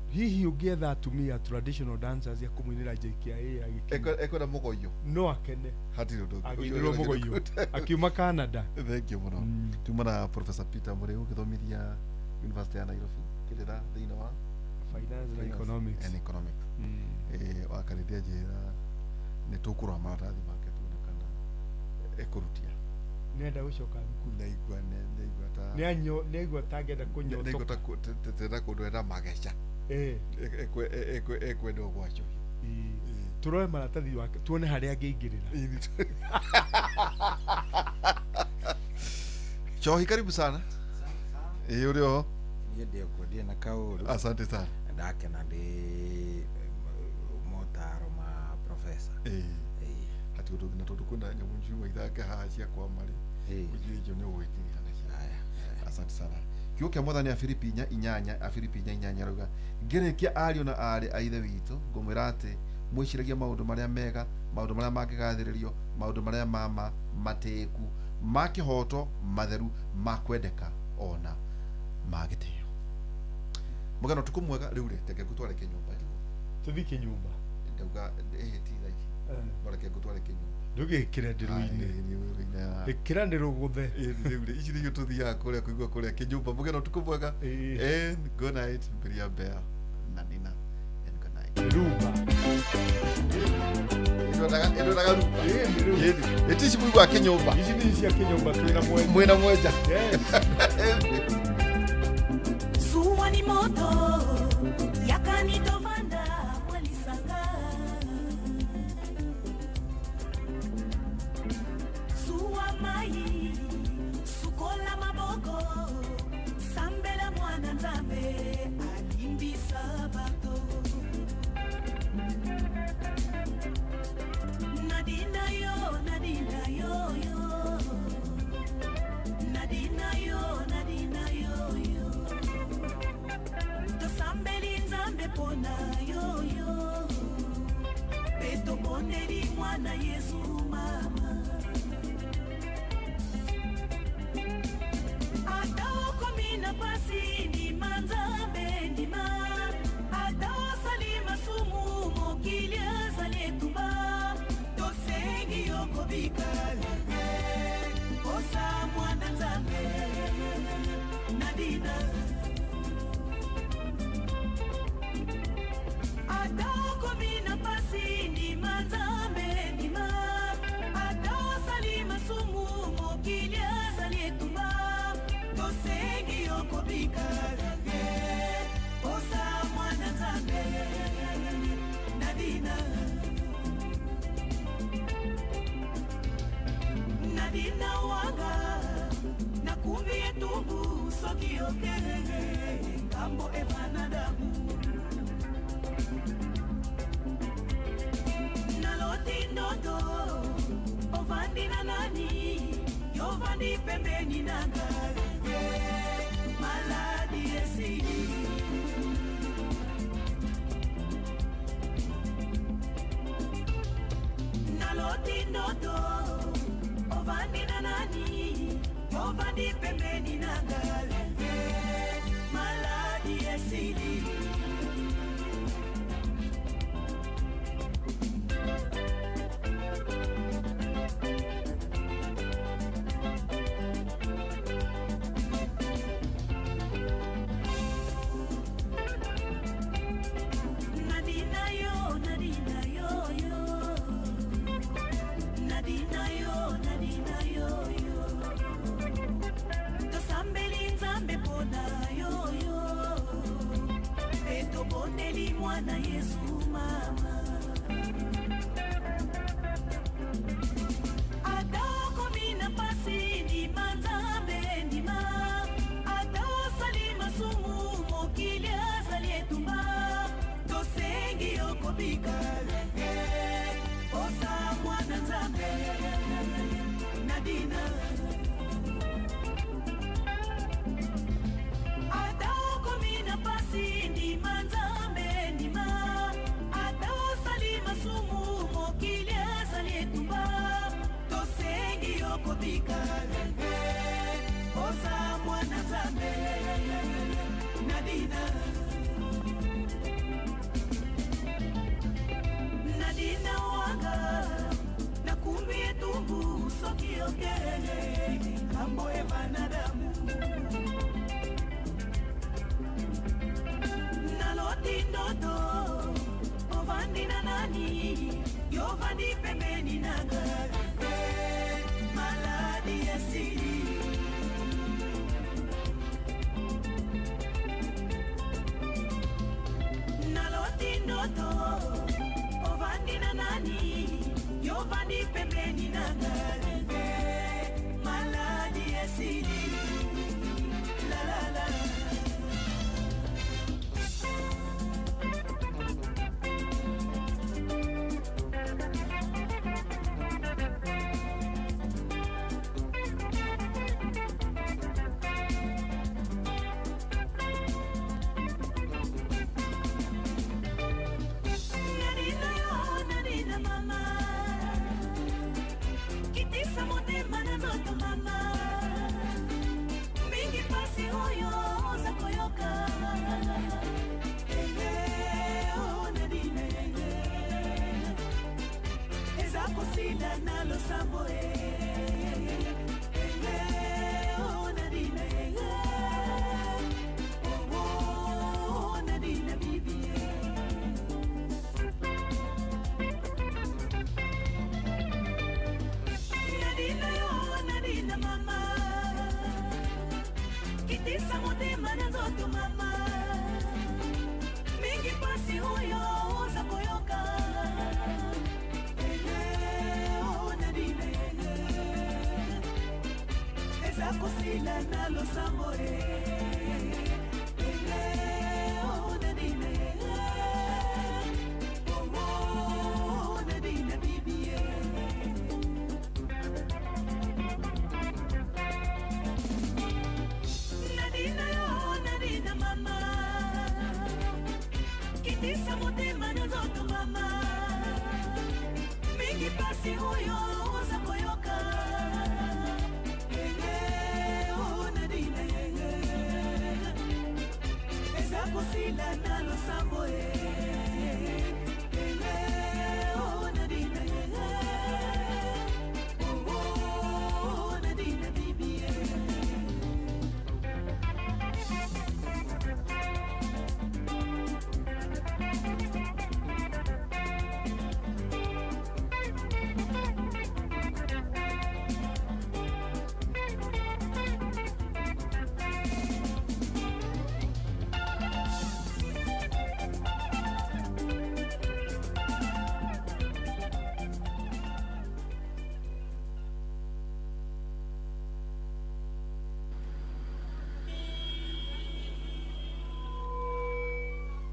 hihi ungietha atumia traditional dancers ya kumuinira JKIA eko na mugoyo no akene hatire ndo agiriro mugoyo akiuma Canada. Thank you muno. Tumana Professor Peter Mureu ukithomithia University ya Nairobi kirira thina wa finance and economics wakarithia njira ni tukurwa maratathi make tuone kana ekurutia nenda gucoka ndaigua ta neigua tangenda kunyotoka teta kundwenda mageca ekwenda gwacho turoe maratathi wake tuone haria angeingirira. Chohi, karibu sana. Urio ndio kudia na kauru. Asante sana. Ndake na ndi motaro ma professor hati udo na toto kuna nyamunju idake hacia kwa mali ujijo ne weti haya. Asante sana. Kyo kya mwathani a Filipinya inyanya ruga ngerekia ario na ari aithe witu ngumwirate mwishiragia maundu maria mega maundu maria mangigathiririo maundu maria mama mateku makihoto matheru makwendeka ona magiteo mugano tukumwega riure teke gutware kinyumba tuthike nyumba ndauga ti thaici bareke gutware kinyumba ndugikire ndiru-ini ikira ndiru guthe riure ici ndio tuthiaga kuria kuigua kuria kinyumba mugano tukumwega and good night Mbiria Bea na Nina and good night rumba Ndoraga rumba etici muigua kinyumba ici ni cia kinyumba twina mwenja Suwa ni moto yakanitovanda walisanga Suwa mai sukola maboko sambela mwana nzambe alimbisa bato Nadina yo Tosambeli nzambe pona yo Peto boneri mwana Yesu mama Atao komina pasi ni manzambe ndima Atao salima sumu mokilia zaletumba Tosengi yoko bikale Osa mwana nzambe Nadina Atako mina pasi ni manzambe ni ma Atao salima sumu mokilia zaletumba Tosengi yoko bikale Osa mwana nzambe Nadina Nadina wanga Nakumbi etumbu soki okele Kambo evanadamu Naloti ndoto Ovandi na nani Yovandi pembeni nanga Maladi esili Naloti ndoto Ovandi na nani Yovandi pembeni nanga Maladi esili Bwana Yesu mama. Adoko mina pasi ni manzambe ni ma. Adoko salima sumu mokilia salietumba. Dosengi okobika. Osa mwana nzambe. Nadina. Adoko mina pasi ni manzambe ni ma. Adoko salima sumu mokilia salietumba. Dosengi okobika. Osa mwana nzambe. Nadina. Nadina wanga na kumbie tumbu soki okele kambo evanadamu naloti ndoto ovandi na nani yovandi pembeni naga maladi ya siri naloti ndoto ovandi na nani yovandi pembeni naga maladi ya siri la la la. Nadina mama, kitisa motema na zoto mama, mingi pasi hoyo za koyoka. Oh Nadina, eza kusila nalo samboe. Oh Nadina, oh Nadina bibi. Nadina mama, kitisa motema na zoto mama, mingi pasi huyo za koyoka. Oh Nadina, eza kusila nalo samboe. Oh Nadina, oh Nadina bibi. Nadina mama, kitisa motema na zoto mama, mingi pasi huyo za koyoka. Oh Nadina, eza kusila nalo samboe. Oh Nadina, oh Nadina bibi.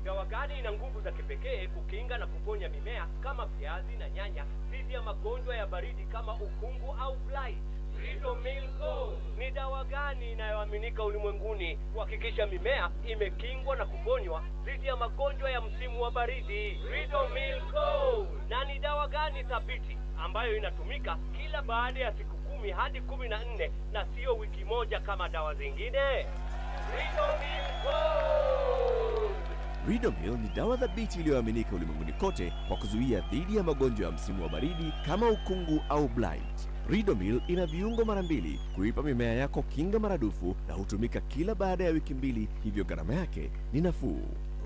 Dawa gani ina nguvu za kipekee kukinga na kuponya mimea kama viazi na nyanya dhidi ya magonjwa ya baridi kama ukungu au blight? Ridomil Gold ni dawa gani inayoaminika ulimwenguni kuhakikisha mimea imekingwa na kuponywa dhidi ya magonjwa ya msimu wa baridi? Ridomil Gold. Na ni dawa gani thabiti ambayo inatumika kila baada ya siku 10 hadi 14 na sio wiki moja kama dawa zingine? Ridomil Gold. Ridomil ni dawa thabiti iliyoaminika ulimwenguni kote kwa kuzuia dhidi ya magonjwa ya msimu wa baridi kama ukungu au blight. Ridomil ina viungo mara 2 kuipa mimea yako kinga maradufu na hutumika kila baada ya wiki 2, hivyo gharama yake ni nafuu.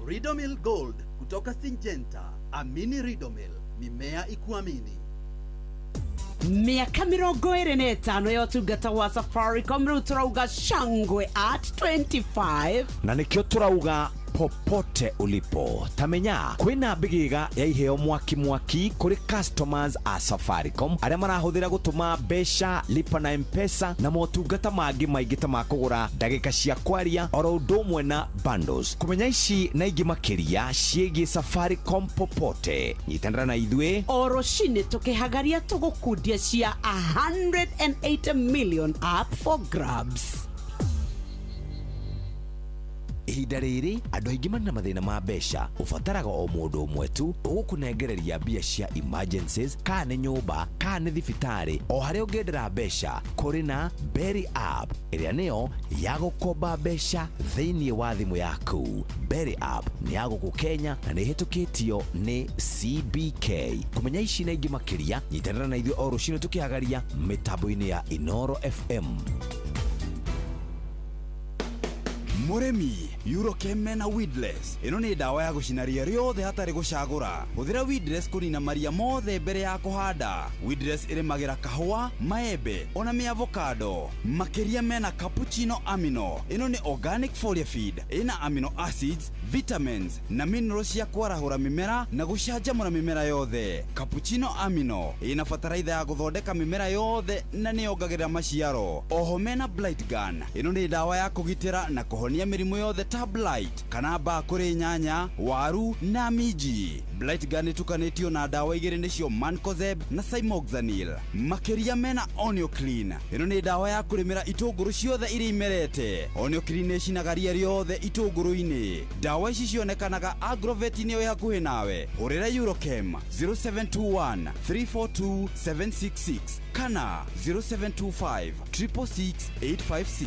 Ridomil Gold kutoka Syngenta. Amini Ridomil, mimea ikuamini. Miaka 25 ya ũtungata wa Safaricom rĩu tũrauga shangwe at 25 na nĩkĩo tũrauga popote ulipo. Tamenya kwina bigiga ya iheo mwaki kuri customers a Safaricom aria marahuthira gutuma besha, lipa na M-Pesa na motungata mangi maingi ta makugura ndagika cia kwaria oro ndomwe na bundles. Kumenya ici na ingi makiria ciegi Safaricom popote. Nyitanira na ithwe oro shine tukihagaria tugukundia cia 180 million up for grabs. Ihinda rĩrĩ andũ aingĩ marĩ na mathĩna ma mbeca, ũbataraga o mũndũ ũmwe tu ũgũkũnengereria mbia cia emergencies, kana nĩ nyũmba, kana nĩ thibitarĩ, o harĩa ũngĩendera mbeca. Kũrĩ na Berry app ĩrĩa nĩyo ya gũkomba mbeca thĩinĩ wa thimũ yaku. Berry app nĩ ya gũkũ Kenya na nĩ ĩhĩtũkĩtio nĩ CBK. Kũmenya ici na ingĩ makĩria, nyitanĩra na ithuĩ o rũciinĩ tũkĩhagaria mĩtambo-inĩ ya Inoro FM. Muremi Eurochem mena weedless. Ino ni dawa ya gucinaria riothe hatari gucagura. Huthira weedless kunina maria mothe mbere ya kuhanda. Weedless irimagira kahua, maembe, ona mi avocado. Makiria mena cappuccino amino. Ino ni organic foliar feed. Ina amino acids, vitamins na minerals ya kwarahura mimera na gucanjamura mimera yothe. Cappuccino amino ina fataraitha ya guthondeka mimera yothe na ni yongagirira maciaro. Oho mena blight gun. Ino ni dawa ya kugitira na kuhonia mirimu yothe ta blight kana mbaa kuri nyanya, waru na miji. Blight gun itukanitio na dawa igiri nicio Mancozeb na Cymoxanil. Makiria mena Onio Clean. Ino ni dawa ya kurimira itunguru ciothe iri imerete. Onio Clean icinagaria riothe itunguru-ini. Dawa ici cionekanaga Agrovet-ini yo hakuhi nawe. Hurira Eurochem 0721 342 766 kana 0725 666 856.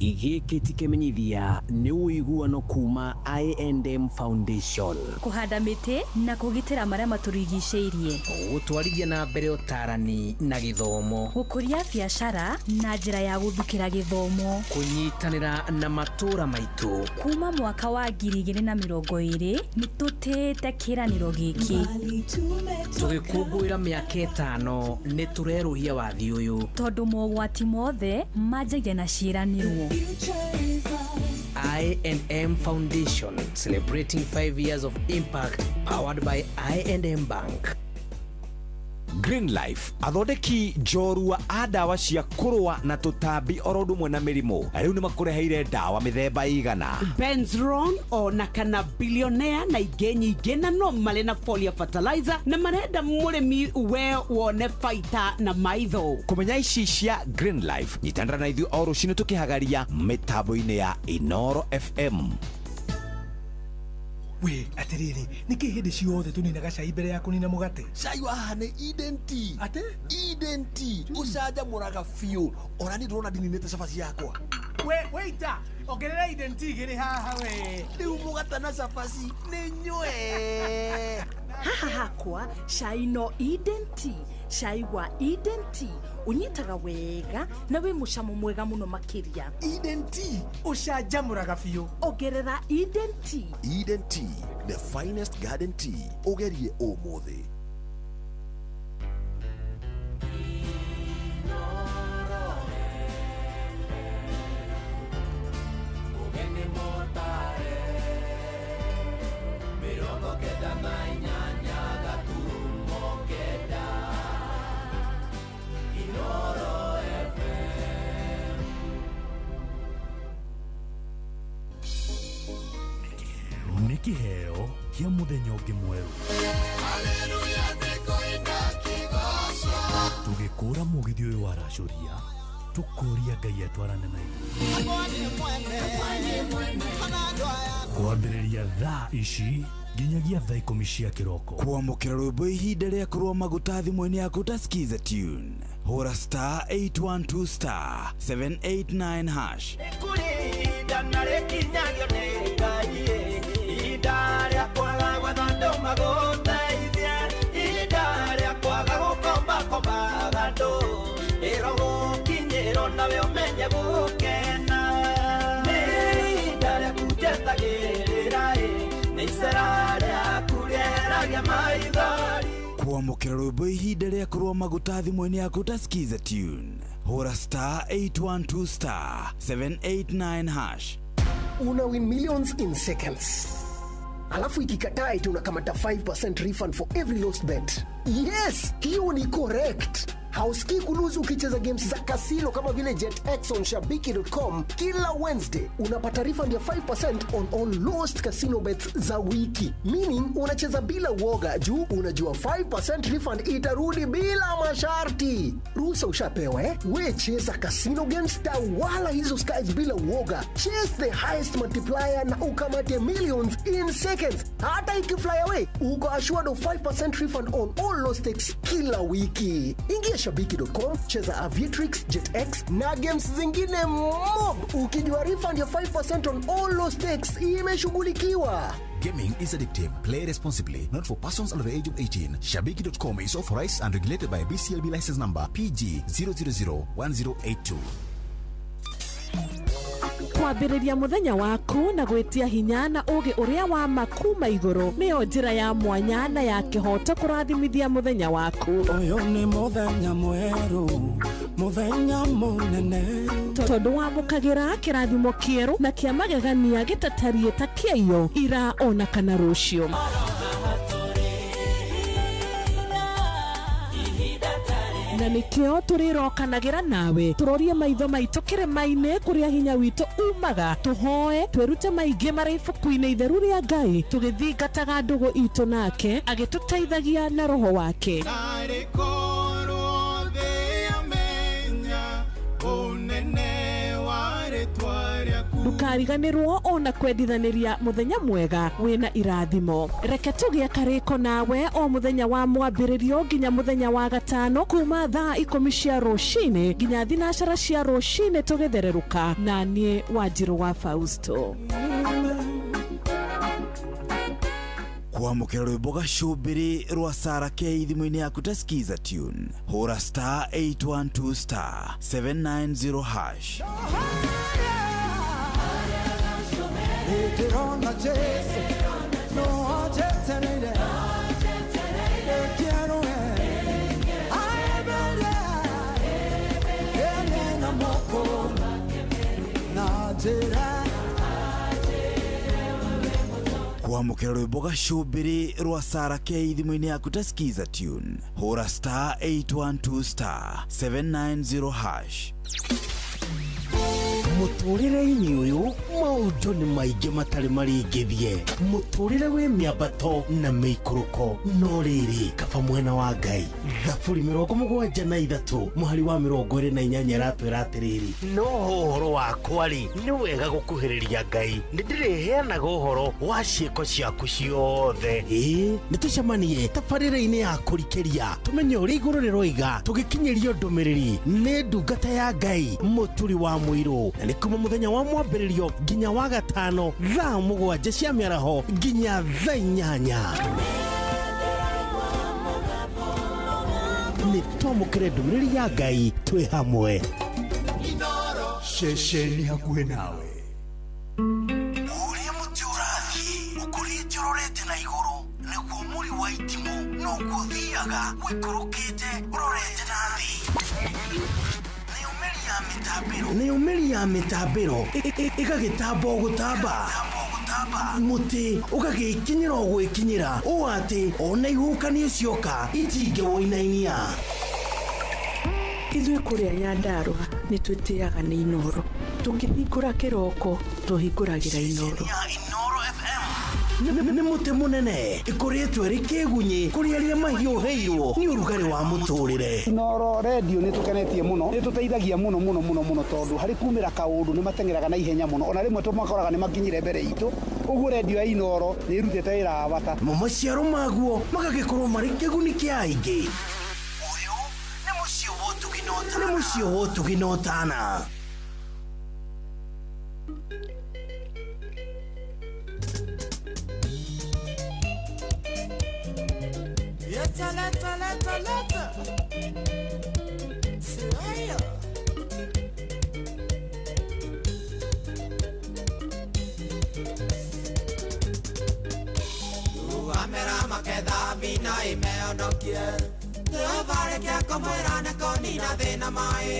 Igiki tikemenyithia ni uiguano kuma I&M Foundation. Kuhanda miti na kugitira maria maturigiceirie. Gutwarithia na mbere utarani na githomo. Gukuria biashara na njira ya guthukira githomo. Kunyitanira na matura maitu. Kuma mwaka wa 2020 nitutete kiraniro giki. Tugikungwira miaka 5 ni tureruhia wathi uyu. Tondu mogwati mothe manjagia na ciiranirwo. I&M Foundation, celebrating 5 years of impact, powered by I&M Bank. Green Life athondeki njorua a dawa cia kurwa na tutambi orodu mwe na mirimo. Riu ni makureheire dawa mithemba igana. Benzron ona kana billionaire na inge nyingi na no male na foliar fertilizer na marenda murimi we wone faita na maitho. Kumenya ici cia Green Life nyitanira na ithuĩ o rũciinĩ tukihagaria mitambo-ini ya Inoro FM. We, atiriri, niki hindi ciothe tuninaga cai mbere ya kunina mugate? Cai waha ni Eden Tea. Ate? Eden Tea. Ucaja muraga fiu. Ona ni ndona ndininite cabaci yakwa. We, waiter, ongerera Eden Tea giri haha we. Riu mugate na cabaci ni nywe. Haha hakwa cai no Eden Tea. Cai wa Eden Tea unyitaga wega na wi mucamo mwega muno makiria. Eden Tea ucanjamuraga fiu. Ongerera Eden Tea. Eden Tea, the finest garden tea. Ugerie umuthi. Nĩ kĩheo kĩa mũthenya ũngĩ mwerũ. Tũgĩkũra mũgithi ũyũ wa racoria, tũkũria Ngai atwarane na ithuĩ. Kwambĩrĩria thaa ici nginyagia thaa 10 cia kĩroko. Kwamũkĩra rwĩmbo ihinda rĩaku rwa maguta thimũ-inĩ yaku ta skiza tune. Hũra star 812 star 789 hash. Kwamũkĩra rwĩmbo ihinda rĩaku rwa maguta thimũ-inĩ yaku ta skiza tune. Hũra star 812 star 789 hash. una win millions in seconds. Alafu ikikataa eti unakamata 5% refund for every lost bet. Yes, hiyo ni correct. Hausikii kuluzu ukicheza games za casino kama vile JetX on Shabiki.com. Kila Wednesday unapata refund ya 5% on all lost casino bets za wiki. Meaning unacheza bila uoga juu unajua 5% refund itarudi bila masharti. Ruhusa ushapewa We cheza casino games wala hizo skies bila uoga. Chase the highest multiplier na ukamate millions in seconds. Hata ikifly away, uko assured of 5% refund on all lost stakes kila wiki. Ingia Shabiki.com, cheza Aviatrix, JetX na games zingine mob. Ukijua refund ya 5% on all lost stakes imeshughulikiwa. Gaming is addictive. Play responsibly. Not for persons under the age of 18. Shabiki.com is authorized and regulated by BCLB license number PG 0001082. Kwambĩrĩria mũthenya waku na gwĩtia hinya na ũgĩ ũrĩa wa makuma igũrũ nĩyo njĩra ya mwanya na ya kĩhoto kũrathimithia mũthenya waku. Ũyũ nĩ mũthenya mwerũ, mũthenya mũnene. Tondũ wamũkagĩra kĩrathimo kĩerũ na kĩa magegania gĩtatariĩ ta kĩayo ira ona kana rũciũ. Na nikio turirokanagĩra nawe turorie maitho maitũ kĩrĩma-inĩ kũrĩa hinya witũ umaga tuhoe twĩrute maingĩ marĩ ibuku-inĩ itheru rĩa Ngai tũgĩthingataga ndũgũ itũ nake agĩtũteithagia na roho wake. Ndukariganĩrwo ona kwendithanĩria mũthenya mwega wĩna irathimo. Reke tũgĩe karĩko nawe o mũthenya wa mwambĩrĩrio nginya mũthenya wa gatano kuma thaa 10 cia rũcinĩ nginya thinacara cia rũcinĩ tũgĩthererũka na niĩ Wanjirũ wa Fausto. Kwamũkĩra rwĩmbo gacũmbĩrĩ rwa Sarah K thimũ-inĩ yaku ta skiza tune. Hũra star 812 star 790 hash. Tirona Jesu, no ajeterere, quiero na moko, na jera. Kwamũkĩra rwĩmbo gacũmbĩrĩ rwa Sarah K thimũ-inĩ yaku ta skiza tune. Hũra star 812 star 790 hash. Mũtũrĩre-inĩ ũyũ maũndũ nĩ maingĩ matarĩ maringithie. Mũtũrĩre wĩ mĩambato na mĩikũrũko no rĩrĩ kaba mwena wa Ngai. Thaburi 73 mũhari wa 28 ratwĩra atĩrĩrĩ, no ũhoro wakwa rĩ nĩ wega gũkuhĩrĩria Ngai, nĩ ndĩrĩheanaga ũhoro wa ciĩko ciaku ciothe. Nĩ tũcemanie tabarĩra-inĩ ya kũrikĩria tũmenye ũrĩa igũrũ rĩroiga tũgĩkinyĩrio ndũmĩrĩri nĩ ndungata ya Ngai mũturi wa mũirũ. Na nĩ kuma mũthenya wa mwambĩrĩrio nginya wa gatano thaa 7 cia mĩaraho nginya thaa 8. Nĩ twamũkĩre ndũmĩrĩri ya Ngai twĩ hamwe. Ceceni hakuhĩ nawe. Ũrĩa mũtĩ ũrathiĩ ũkũrĩte ũrorete na igũrũ nĩguo mũri wa itimũ no gũthiaga wĩkũrũkĩte ũrorete na thĩ. Nĩumĩri ya mĩtambĩro ĩgagĩtamba gũtamba. Mũtĩ ũgagĩkinyĩra gwĩkinyĩra ũũ atĩ ona ihukanio cioka itingĩwoinainia. Ithuĩ kũrĩa Nyandarua nĩ twĩtĩaga nĩ Inoro. Tũkĩhingũra kĩroko tũhingũragĩra Inoro. Nĩ mũtĩ mũnene ĩkoretwo ĩrĩ kĩgunyi kũrĩ arĩa mahiũhĩirwo nĩ ũrugarĩ wa mũtũrĩre. Inoro radio nĩ tũkenetie mũno, nĩ tũteithagia mũno tondũ harĩ kumĩra kaũndũ nĩ matengeraga na ihenya mũno, ona rĩmwe tũmakoraga nĩ makinyire mbere itũ. Ũguo radio ya Inoro nĩ irutĩte wĩra wa bata. Maciaro maguo magagĩkorwo marĩ kĩguni kĩa aingĩ. Ũyũ nĩ mũciĩ wa Ũtugi na Ũtana. Leta. Siraya. Amera maketha vina imeondokie. Tũvare kĩa komwĩra nĩ konina thĩna maĩ.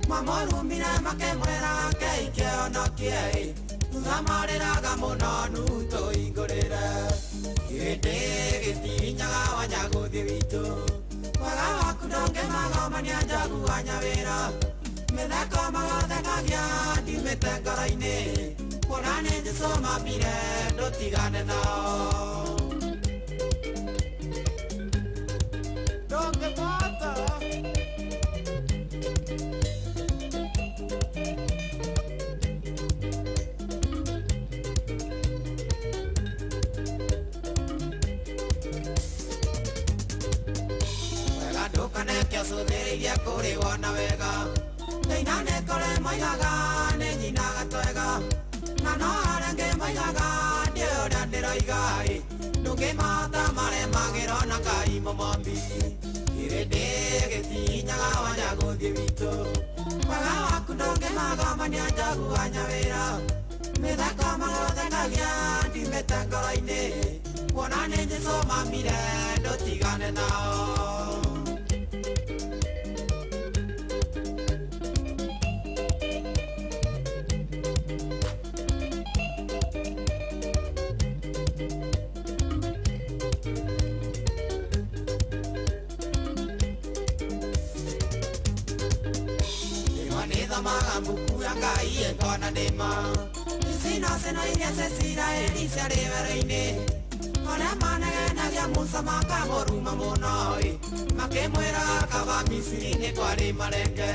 Mamorumire makemwĩra keikĩonokie. tuthamarĩraga mũnonu tũhingũrĩre hĩndĩ gĩtinyaga wanya gũthiĩ witũ wega waku ndũngĩmagomania njaguanya wĩra mĩtheko magathekagia ndiumĩte ngoro-inĩ kuona nĩ njĩcũmamire ndũtigane nao ndũngĩmata ndũkaneke ũcũthĩrĩirie kũrĩ wona wega thĩina nĩ kũrĩ moigaga nĩ nyinaga twega na no arengĩ moigaga ndiĩ ũrĩa ndĩroiga-ĩ ndũngĩmahota maremagĩrwo na Ngai mũmombi hĩndĩ gĩtinyaga wanya gũthiĩ witũ wega waku ndũngĩmagomania njaguanya wĩra mĩtheko magathekagia ndiumĩte ngoro-inĩ kuona nĩ njĩcũmamire ndũtigane nao magambuku ya Ngai ekona ndĩma icinocino iria ceciraĩri ciarĩ werũ-inĩ arĩa manegenagia Musa makamũruma mũno-ĩ makĩmwĩraga kaba Misiri nĩ kwarĩ marenge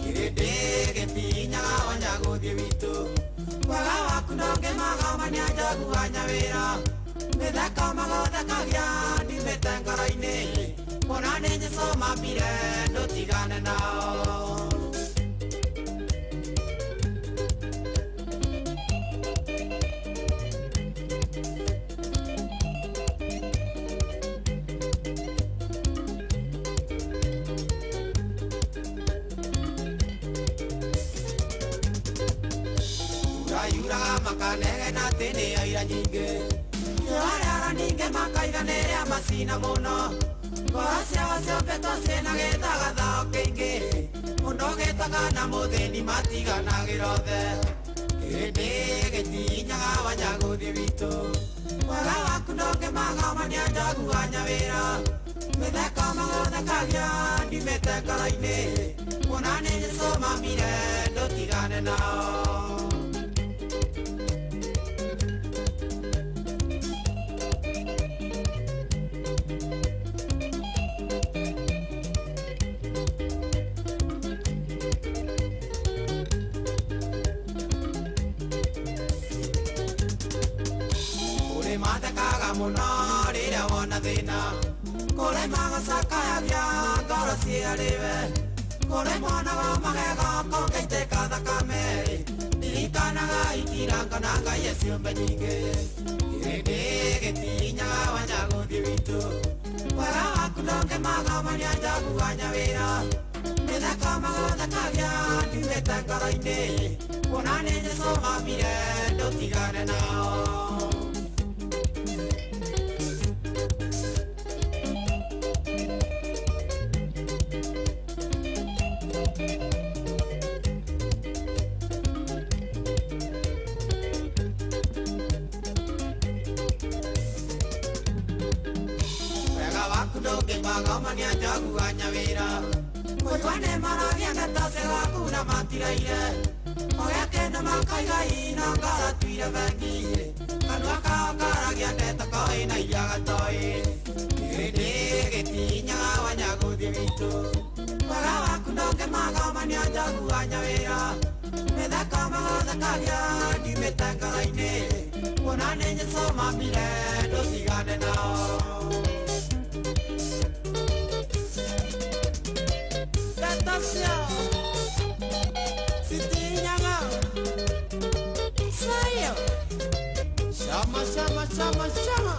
kĩrĩndĩ gĩtinyaga wanya gũthiĩ witũ wega waku ndũngĩmagomania njaguanya wĩra mĩtheko magathekagia ndiumĩte ngoro-inĩ kuona nĩ njĩcũmamire ndũtigane nao makanegena tene aira nyingĩ arara ningĩ makaiganĩrĩa macina mũno ngoro ciao ciũmbĩtwo ciĩna gĩthaga thao kĩingĩ mũndũ gĩtaga na mũthĩni matiganagĩra othe hĩndĩ gĩtinyaga wanya gũthiĩ witũ wega waku ndũngĩmagomania njaguanya wĩra mĩtheko magathekagia ndiumĩte ngoro-inĩ kuona nĩ njĩcũmamire ndũtigane nao mũno rĩrĩa wona thĩna kũrĩ magacakayagia ngoro ciarĩwe kũrĩ monaga magego kongeitĩka thakame ndirikanaga itirangana Ngai ciũmbe nyingĩ hĩndĩ gĩtinyaga wanya gũthiĩ witũ wega waku ndũngĩmagomania njaguanya wĩra mĩtheko magathekagia ndiumĩte ngoro-inĩ kuona nĩ njĩcũmamire ndũtigane nao magomania njaguanya wĩra mũigua nĩ maragia ndeto cigaku na matiraire ogĩa kĩndũ makaiga ino ngoro tuire bengi kanua kao karagia ndeto koĩ na iria gatoĩ hĩndĩ gĩtinyaga wanya gũthiĩ witũ wega waku ndũngĩmagomania njaguanya wĩra mĩtheko magathekagia ndiumĩte ngoro-inĩ kuona nĩ njĩcũmamire ndũtigane nao Sitinyaga Sayo Shama shama shama shama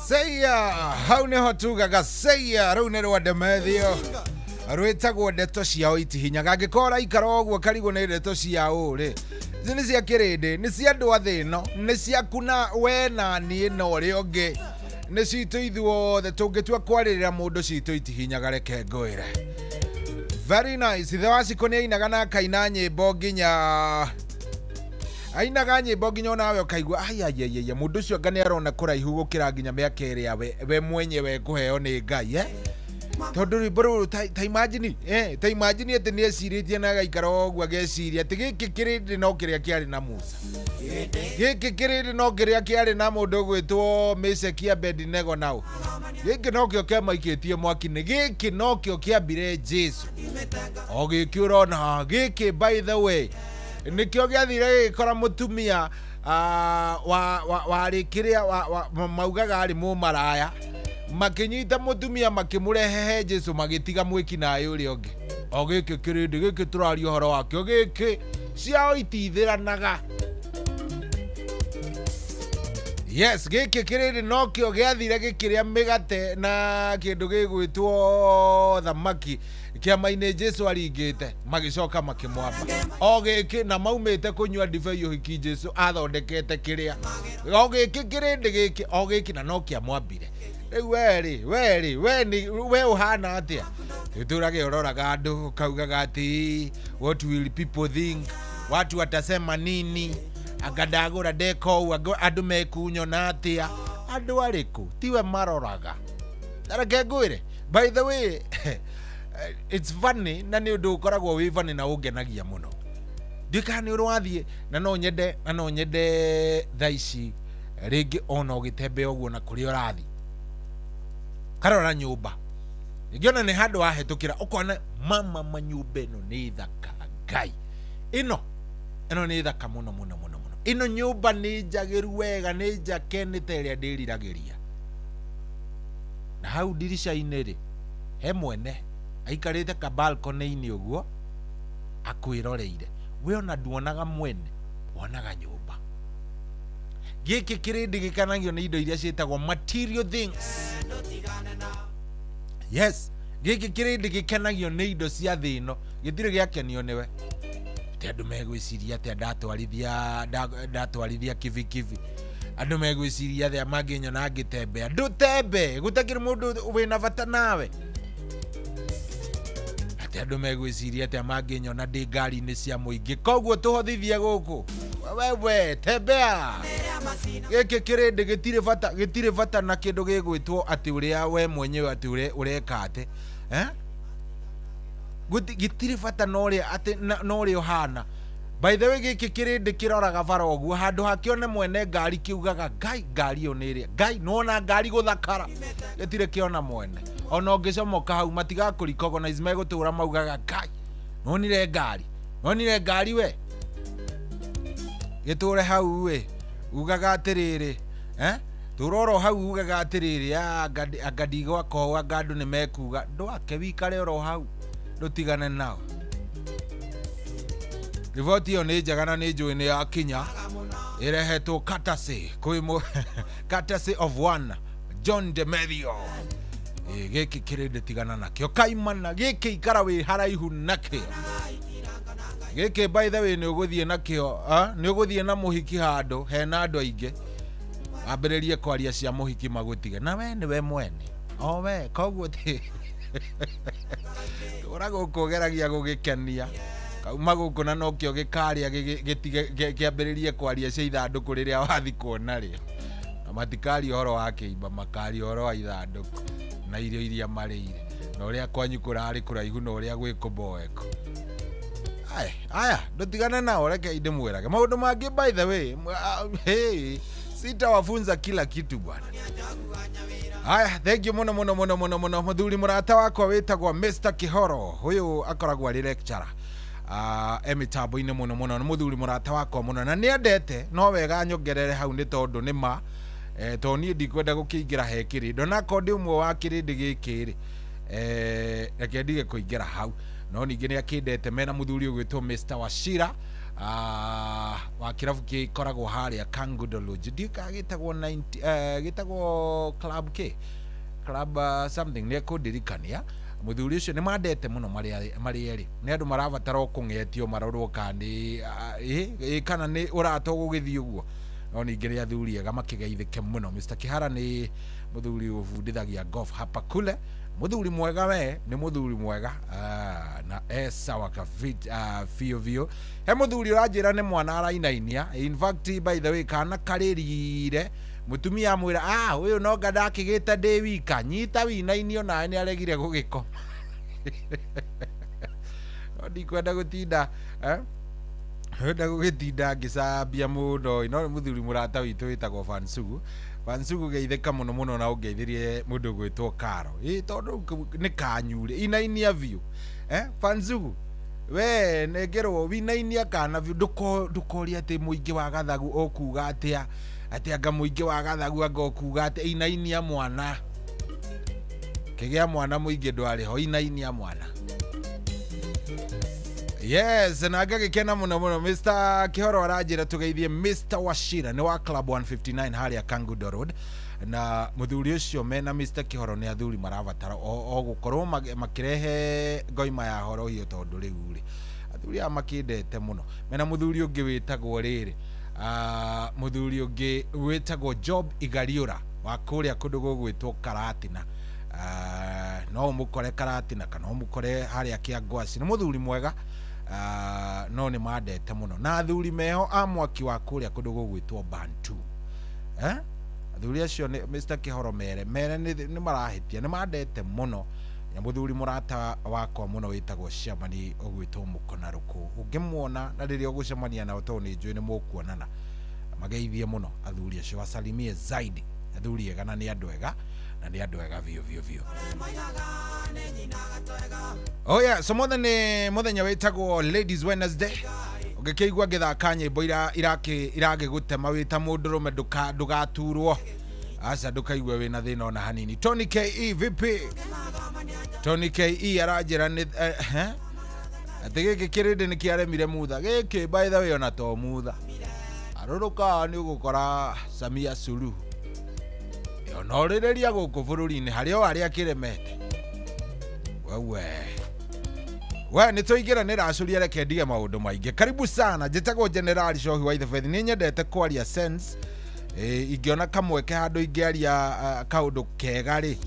Seya hau niho tugaga seya riu ni rwandemethio rwitagwo ndeto ciao itihinyaga angikora ikara ũguo karigwo nĩ ndeto ciao ri ici nĩ cia kĩrĩndĩ nĩ cia andũ a thĩ ĩno nĩ ciaku na we na niĩ na ũrĩa ũngĩ nĩ citũ ithuothe tũngĩtua kwarĩrĩra mũndũ citũ itihinyaga reke ngwĩre. Very nice. Ithe wa Cikũ nĩ ainaga na akaina nyĩmbo nginya ainaga nyĩmbo nginya onawe ũkaigua ayayayaya mũndũ ũcio anga nĩ arona kũraihu gũkĩra nginya mĩaka ĩrĩa we mwenyewe kũheo nĩ Ngai tondũ rwĩmbo rũrũ ta imagine ta imagine atĩ nĩ ecirĩtie na agaikara ũguo ageciria atĩ gĩkĩ kĩrĩndĩ no kĩrĩa kĩarĩ na Musa, gĩkĩ kĩrĩndĩ no kĩrĩa kĩarĩ na mũndũ ũgwĩtwo Meshaki Abednego nao, gĩkĩ no kĩo kĩamaikĩtie mwaki-inĩ, gĩkĩ no kĩo kĩambire Jesu o gĩkĩ ũrona gĩkĩ by the way nikio gĩathire gĩkora mũtumia warĩ kĩrĩa maugaga arĩ mũmaraya makinyita mũtumia makĩmũrehe Jesu magĩtiga mwĩki naĩ ũrĩa ũngĩ. O gĩkĩ kĩrĩndĩ gĩkĩ tũraria ũhoro wakĩo gĩkĩ ciao itithĩranaga. Yes, gĩkĩ kĩrĩndĩ no kĩo gĩathire gĩkĩrĩa mĩgate na kĩndũ gĩgwĩtwo thamaki kĩama-inĩ Jesu aringĩte magĩcoka makĩmwamba. O gĩkĩ na maumĩte kũnyua ndibei ũhiki Jesu athondekete kĩrĩa. O gĩkĩ kĩrĩndĩ gĩkĩ o gĩkĩ na no kĩamwambire. We ũhana atĩa? Tũtũrage ũroraga andũ kaugaga ati what will people think, watu watasema nini, agadagũra deko andũ mekunyona atĩa, andũ arĩkũ tiwe maroraga. Reke ngwĩre by the way it's funny na nĩ ũndũ ũkoragwo wĩ funny na ũngenagia mũno. Ndika nĩ ũrwathiĩ na no nyende thaa ici rĩngĩ ona ũgĩtembea ũguo na kũrĩa ũrathiĩ karora nyũmba ngiona nĩ handũ wahetũkĩra ũkona mama manyũmba ĩno nĩ thaka Ngai, ĩno nĩ thaka mũno mũno mũno mũno. Ĩno nyũmba nĩ njagĩru wega, nĩ njake nĩ ta ĩrĩa ndĩriragĩria. Na hau ndirica-inĩ rĩ he mwene aikarĩte ka balcony-inĩ ũguo akwĩroreire. We ona nduonaga mwene, wonaga nyũmba. Gĩkĩ kĩrĩndĩ gĩkanagio nĩ indo iria ciĩtagwo material things. Yes, gĩkĩ kĩrĩndĩ gĩkenagio nĩ indo cia thĩ ĩno, gĩtirĩ gĩakenio nĩwe. Ti andũ megwĩciria atĩ ndatwarithia kibikibi, andũ megwĩciria atĩ mangĩnyona ngĩtembea. Ndũtembe, gũtakĩrĩ mũndũ wĩna bata nawe. Atĩ andũ megwĩciria atĩ mangĩnyona ndĩ ngari-inĩ cia mũingĩ, koguo tũhothithie gũkũ. Wewe tembea. Gĩkĩ kĩrĩndĩ gĩtirĩ bata na kĩndũ gĩgwĩtwo atĩ ũrĩa we mwenyewe atĩ ũreka atĩ gĩtirĩ bata na ũrĩa ũhana. By the way gĩkĩ kĩrĩndĩ kĩroraga bara ũguo handũ hakĩone mwene ngari kiugaga Ngai ngari ĩyo nĩ ĩrĩa Ngai nona ngari gũthakara, gĩtirĩ kĩona mwene. Ona ũngĩcomoka hau matigakũrecognize megũtũra maugaga Ngai nonire ngari we gĩtũre hau we ugaga atĩrĩrĩ tũroro hau ugaga atĩrĩrĩ agandigwa kowa andũ nĩ mekuga ndwake wikare oro hau ndũtigane nao. Riboti ĩyo nĩ njega na nĩ njũĩ nĩ yakinya, ĩrehetwo courtesy of one John Demethio. Gĩkĩ kĩrĩndĩ tigana nakĩo kaimana, gĩkĩ ikara wĩ haraihu nakĩo. Gĩkĩ by the way nĩ ũgũthiĩ nakĩo nĩ ũgũthiĩ na mũhiki handũ hena andũ aingĩ ambĩrĩrie kwaria cia mũhiki magũtige na we nĩwe mwene o we koguo tũra gũkũ geragia gũgĩkenia kauma gũkũ na nokĩo gĩkarĩa kĩambĩrĩrie kwaria cia ithandũkũ rĩrĩa wathi kuona rĩo, na matikari ũhoro wa kĩimba, makari ũhoro wa ithandũkũ na irio iria marĩire na ũrĩa kwanyu kũrarĩ kũraihu na ũrĩa gwĩkũmboeko. Aya ndotigana nao, reke inde mwirage maundu mangĩ. By the way sitawafunza kila kitu bwana. Aya, thank you muno muthuri murata wakwa witagwa Mr. Kihoro, huyu akoragwo ari lecturer emitambo-inĩ muno muthuri murata wakwa muno na niendete no wega nyongerere hau nĩ tondũ nĩma to niĩ ndikwenda gũkĩingĩra he kĩrĩndĩ na kondi ũmwe wa kĩrĩndĩ gĩkĩ reke ndige kũingĩra hau no ningĩ nĩ akĩndete mena muthuri ũgwĩtwo Mr. Wachira wa kirabu gikoragwo haria Kangundo Lodge ndika gitagwo 90 gitagwo club club something ne kudirikania muthuri ucio ni mandete muno mari eri ni andu marabatara kungetio marorwo kandi kana ni urato gugithio guo no ningire athuri ega makigeithike muno. Mr. Kihara ni muthuri ufundithagia golf hapa kule, muthuri mwega we ni muthuri mwega na sawa ka fit fio he muthuri urajira ni mwana arainainia. In fact by the way kana karirire mutumia amwira uyu no ngada kigita ndi wika nyita winainio nae ni aregire gugiko ndikwenda gutinda henda gugitinda ngisambia muno ino muthuri murata witu witagwo Fansugu geitheka muno muno na ungeithirie mundu gwitwo Karo tondu ni kanyure inainia view Fansugu we negerwo winainia kana view ndukoria ati muingi wa gathagu okuga atia anga muingi wa gathagu anga okuga ati inainia mwana kigia mwana muingi ndwari ho inainia mwana. Yes, na ngagikena muno Mr. Kihoro arajira tugeithie Mr. Washira ni wa Club 159 haria Kangundo Road na muthuri ucio mena Mr. Kihoro ni athuri marabatara o gukorwo makirehe ngoima ya horo hiyo tondu riu ri athuri amakindete muno mena muthuri ungi witagwo riri muthuri ungi witagwo Job Igariura wa kuria kundu gugwitwo Karatina. No mukore Karatina kana mukore haria Kiangwasi ni muthuri mwega no ni mandete muno na athuri meho amwaki wa kuria kundu gugwitwo Bantu athuri acio ni Mr. Kihoro mere ni marahitia ni mandete muno ya muthuri murata wakwa muno witagwo Shamani ogwitwo Mukonaruku ungimuona na riria ugucemania na to ni njui ni mukuonana mageithie muno athuri acio wasalimie zaidi athuri ega na ni andu ega na ni andu ega vio oh yeah so muthenya witagwo Ladies Wednesday ugikeigua ngithaka nyimbo irage gutema wita mundurume ndugaturwo asa ndukaigwe wina thina ona hanini. Tony KE vipi? Tony KE arajira ni atigike kirinde ni kiaremire mutha giki by the way ona to mutha aruruka ni ugukora Samia Suluhu onorireria guku bururi-ini hario aria kiremete we ni tuigira ni racuria reke ndige maundu maingi. Karibu sana njitagwo General Shohi wa the Faith ni nyendete kwaria sense ingiona kamweke handu ingiaria kaundu kega ri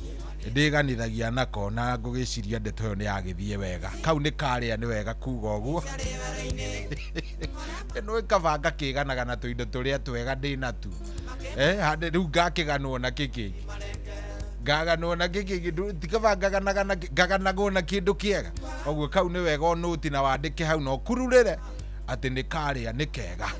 ndiganithagia nako na ngugiciria ndeto yo ni yagithie wega kau ni karia ni wega kuga uguo no ikavanga kiganaga na tuindo turia twega ndina tu hande riu ngakiganwo na kiki gaganwo na kiki tikavangaganago na kindu kiega oguo kau ni wega onuti na wandike hau no kururire ati ni karia ni kega.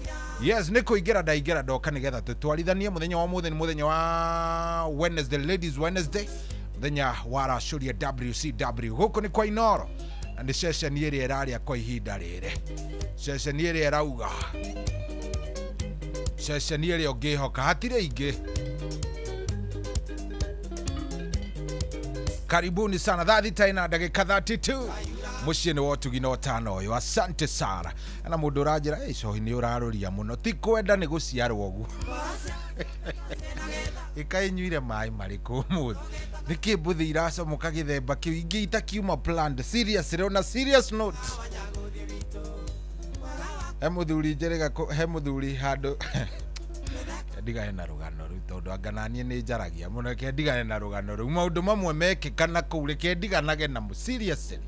Yes ni kuingira ndaingira ndoka nigetha tutwarithanie muthenya wa muthenya muthenya wa Wednesday Ladies Wednesday muthenya wa racuria WCW guku ni kwa Inoro na ni session iri iraria kwa ihinda rire session iri irauga session iri ungihoka hatire ingi. Karibuni sana 30 na dakika 32 muciĩ nĩ wotugi no tano ũyũ asante sana na mũndũ ũranjĩra cohi nĩ ũraroria mũno ti kwenda nĩ gũciarwo ũguo ĩkainyuire maĩ marĩkũ ũmũthĩ nĩkĩ mbũthĩ iracomoka gĩthemba kĩu ingĩ itakiuma planned seriously on a serious note he mũthuri handũ ndigane na rugano rũu tondũ angananie nĩ njaragia mũno ke ndigane na rugano rũu maũndũ mamwe mekĩkana kũu reke ndiganage namo seriously.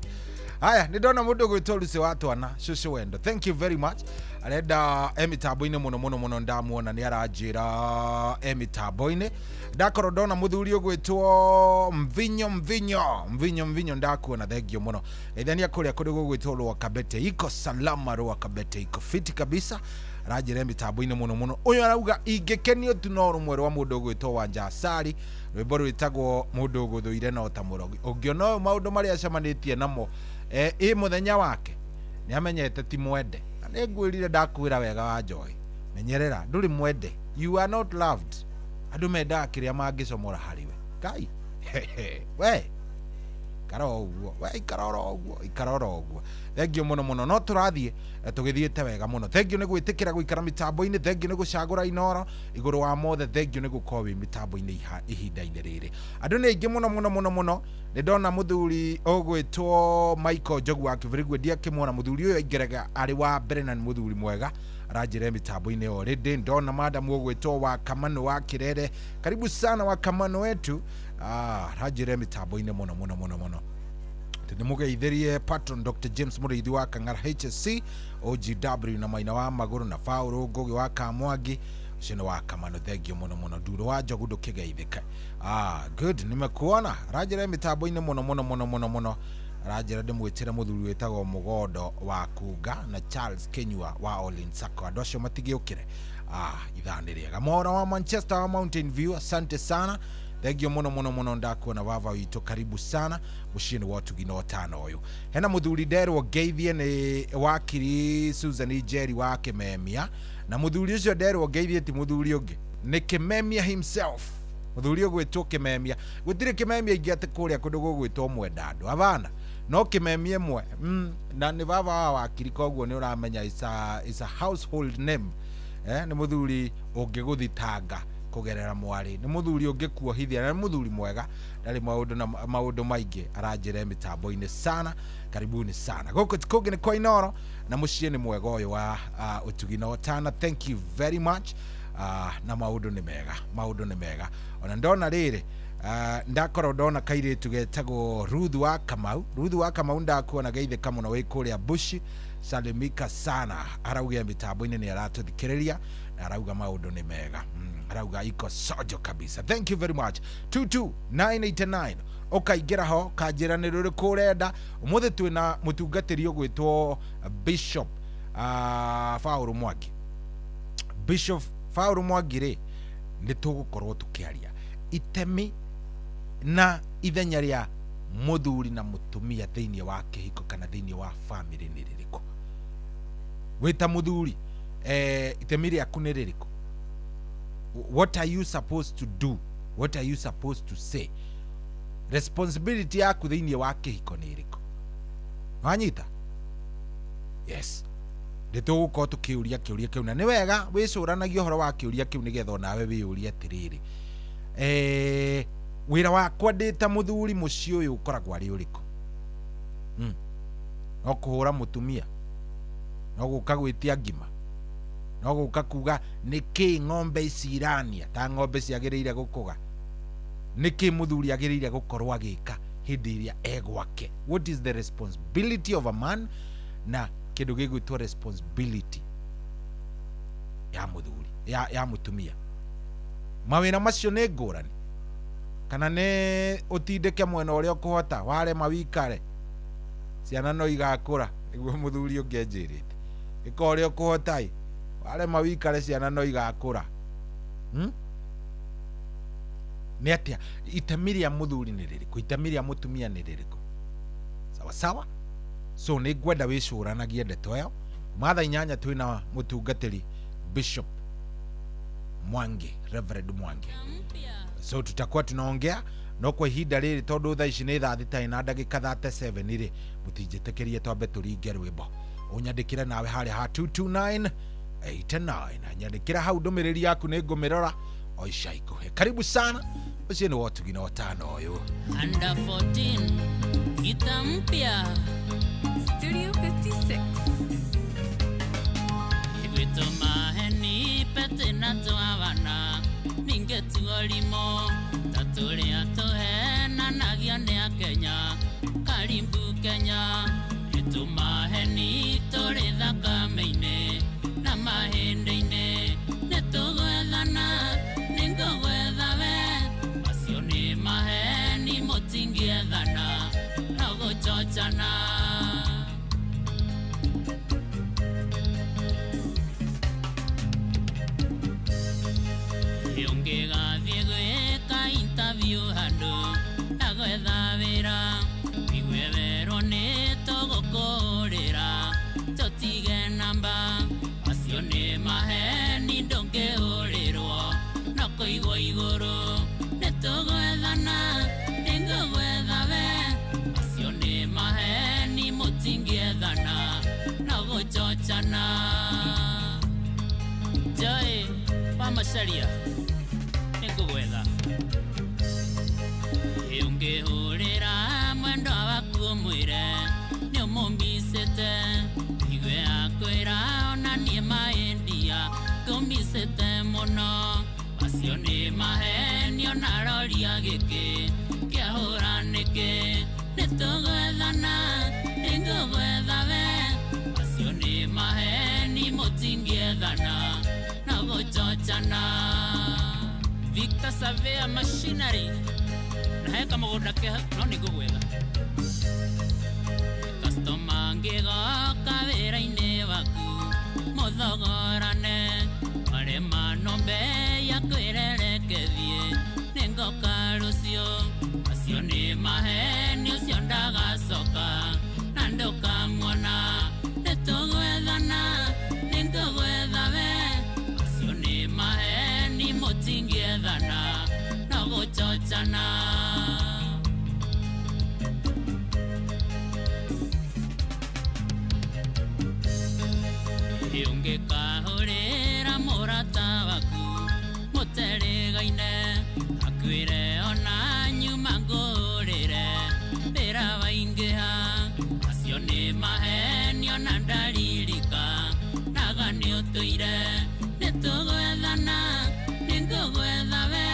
Haya nindona mundu gwitwo Lucy Watwana shushu wendo thank you very much arenda emitambo-ini muno ndamuona ni aranjira emitambo-ini ndakoro ndona muthuri ugwitwo mvinyo ndakuona thengio muno ithania kuria kundu gugwitwo Rwa Kabete iko salama Rwa Kabete iko fiti kabisa aranjira emitambo-ini muno uyu arauga ingikenio tu no rumwe rwa mundu ugwitwo Wanja Asari rwimbo rwitagwo mundu uguthuire no ta murogi ungiona maundu maria acemanitie namo muthenya wake ni amenyete ti mwende ni ngwirire ndakwira wega wa Joy menyerera nduri mwende you are not loved andu menda kiria mangicomora hariwe kai we ikara oguo thengio muno no turathie tugithiete wega muno thengio ni gwitikira guikara mitambo-ini thengio ni gucagura inoro iguru wa mothe thengio ni gukorwo wi mitambo-ini ihinda-ini riri andu ni aingi muno ni ndona muthuri ogwitwo Michael Njogu wa Kivurigwe ndiakimwona muthuri uyu aingerega ari wa mbere na ni muthuri mwega aranjire mitambo-ini already ndona madam ogwitwo wa Kamano wa Kirere karibu sana wa Kamano wetu aranjire mitambo-ini muno nimugeithirie patron Dr. James Muriithi wa Kang'ara HSC OGW na Maina wa Maguru na Fauru Ngugi wa Kamwangi ucio wa Kamano thengio muno Nduro wa Njogu ndukigeithika good nimekuona rajira mitambo-ini muno rajira ndimwitire muthuri wetagwo Mugondo wa Kunga na Charles Kenyua wa Olin Sacco andu acio matigiukire ithani riega Mora wa Manchester wa Mountain View asante sana thengio muno ndakuona vava witu karibu sana muciini wa Tugina Otano uyu hena muthuri Nderwo Geithie ni wakiri Susan Jerry wa Kimemia na muthuri ucio Nderwo Geithie ti muthuri ungi ni Kimemia himself muthuri ugwitwo Kimemia gutire Kimemia ingi ati kuria kundu gugwitwo Mwenda andu avana no Kimemia mwe na ni vava wa wakiri koguo ni uramenya is a household name ni muthuri ungiguthitanga kugerera mwari ni muthuri ungikuohithia na muthuri mwega ndari maundu maingi aranjire mitambo-ini sana karibuni sana guku tikugi ni kwa Inoro na muciini mwega uyu wa Utugina Otana thank you very much na maundu ni mega ona ndona riri ndakoro ndona kairitu getagwo Ruth wa Kamau ndakuona geithika muno wi kuria Bush salimika sana arauga mitambo-ini ni aratuthikiriria na arauga maundu ni mega arauga iko sojo kabisa thank you very much 22989 ukaingira ho kanjira ni ruri kurenda umuthe twina mutungatiri ugwitwo Bishop Fauru Mwangi Bishop Fauru Mwangi ri ni tugukorwo tukiaria itemi na ithenya ria muthuri na mutumia thiini wa kihiko kana thiini wa family ni ririko wita muthuri itemi riaku ni ririko what are you supposed to do what are you supposed to say responsibility yaku thiini wa kihiko ni iriko wanyita yes nditugukorwo tukiuria kiuria kiu na ni wega wicuranagia uhoro wa kiuria kiu nigetha nawe wiuria atiriri wira wakwa ndita muthuri muci uyu ukoragwo ari uriko no kuhura mutumia no guka gwitia ngima no guka kuga niki ng'ombe icirania ta ng'ombe ciagiriire gukuga niki muthuri agiriire gukorwo agika hindi iria egwake what is the responsibility of a man na kindu gigwitwo responsibility ya muthuri ya mutumia mawira macio ni ngurani kana ne utindike mwena uria ukuhota ware mawikare ciana no igakura iguo muthuri ungenjirite iko uria ukuhota ware mawikare ciana no igakura ni atia itemi ria muthuri ni ririko itemi ria mutumia ni ririko sawa so ni ngwenda wicuranagie ndeto ĩyo matha inyanya twina mutungatiri Bishop Mwangi Reverend Mwangi so tutakuwa tunaongea no kwa ihinda riri tondu thaa ici ni thaa thita na ndagika 37 ri mutinjitikirie twambe turinge rwimbo unyandikire nawe hari ha 22989 nyandikira hau ndumiriri yaku ni ngumirora o ica ikuhe karibu sana ucio ni Utugina Otano uyu Under 14 gita mpya Studio 56 Igwito maheni pete na tuavana ningetugolimo taturi atuhena nagio ni a Kenya karimbu Kenya itumaheni turi thakame-ini na mahindi-ini nitugwethana ningugwetha we acio ni maheni mutingiethana no guchochana ungigathie gwika interview handu na gwetha wira igwe werwo ni tugukurira tutige namba acio ni maheni ndungiurirwo no kuigwo iguru nitugwethana ningugwetha we tigwethana Joy Pamacaria Nĩngũgwetha Ũngĩhũrĩra mwendwa waku ũmwĩre nĩũmũmbicĩte igwe akwĩra ona niĩ maendia ngũmbicĩte mũno acio nĩ maheni ona roria gĩkĩ kĩahũra nĩkĩ nĩtũgwethana nĩngũgwetha we acio nĩ maheni mũtingĩethana na gũchochana Victor Savea Machinery Heka mũgũnda ke no nĩngũgwetha Customer ngĩgoka wĩra-inĩ waku mũthogorane marema nombe yakwĩrerekethie nĩngoka rũciũ acio nĩ maheni ũcio ndagacoka na ndũkamuona nĩtũgwethana nĩngũgwetha we acio nĩ maheni mũtingĩethana na gũchochana Ũngĩkahũrĩra mũrata waku mũteregaine akwĩre ona nyuma ngũrĩre wĩra waingĩha acio nĩ maheni ona ndaririka naga nĩũtũire nĩtũgwethana nĩngũgwetha we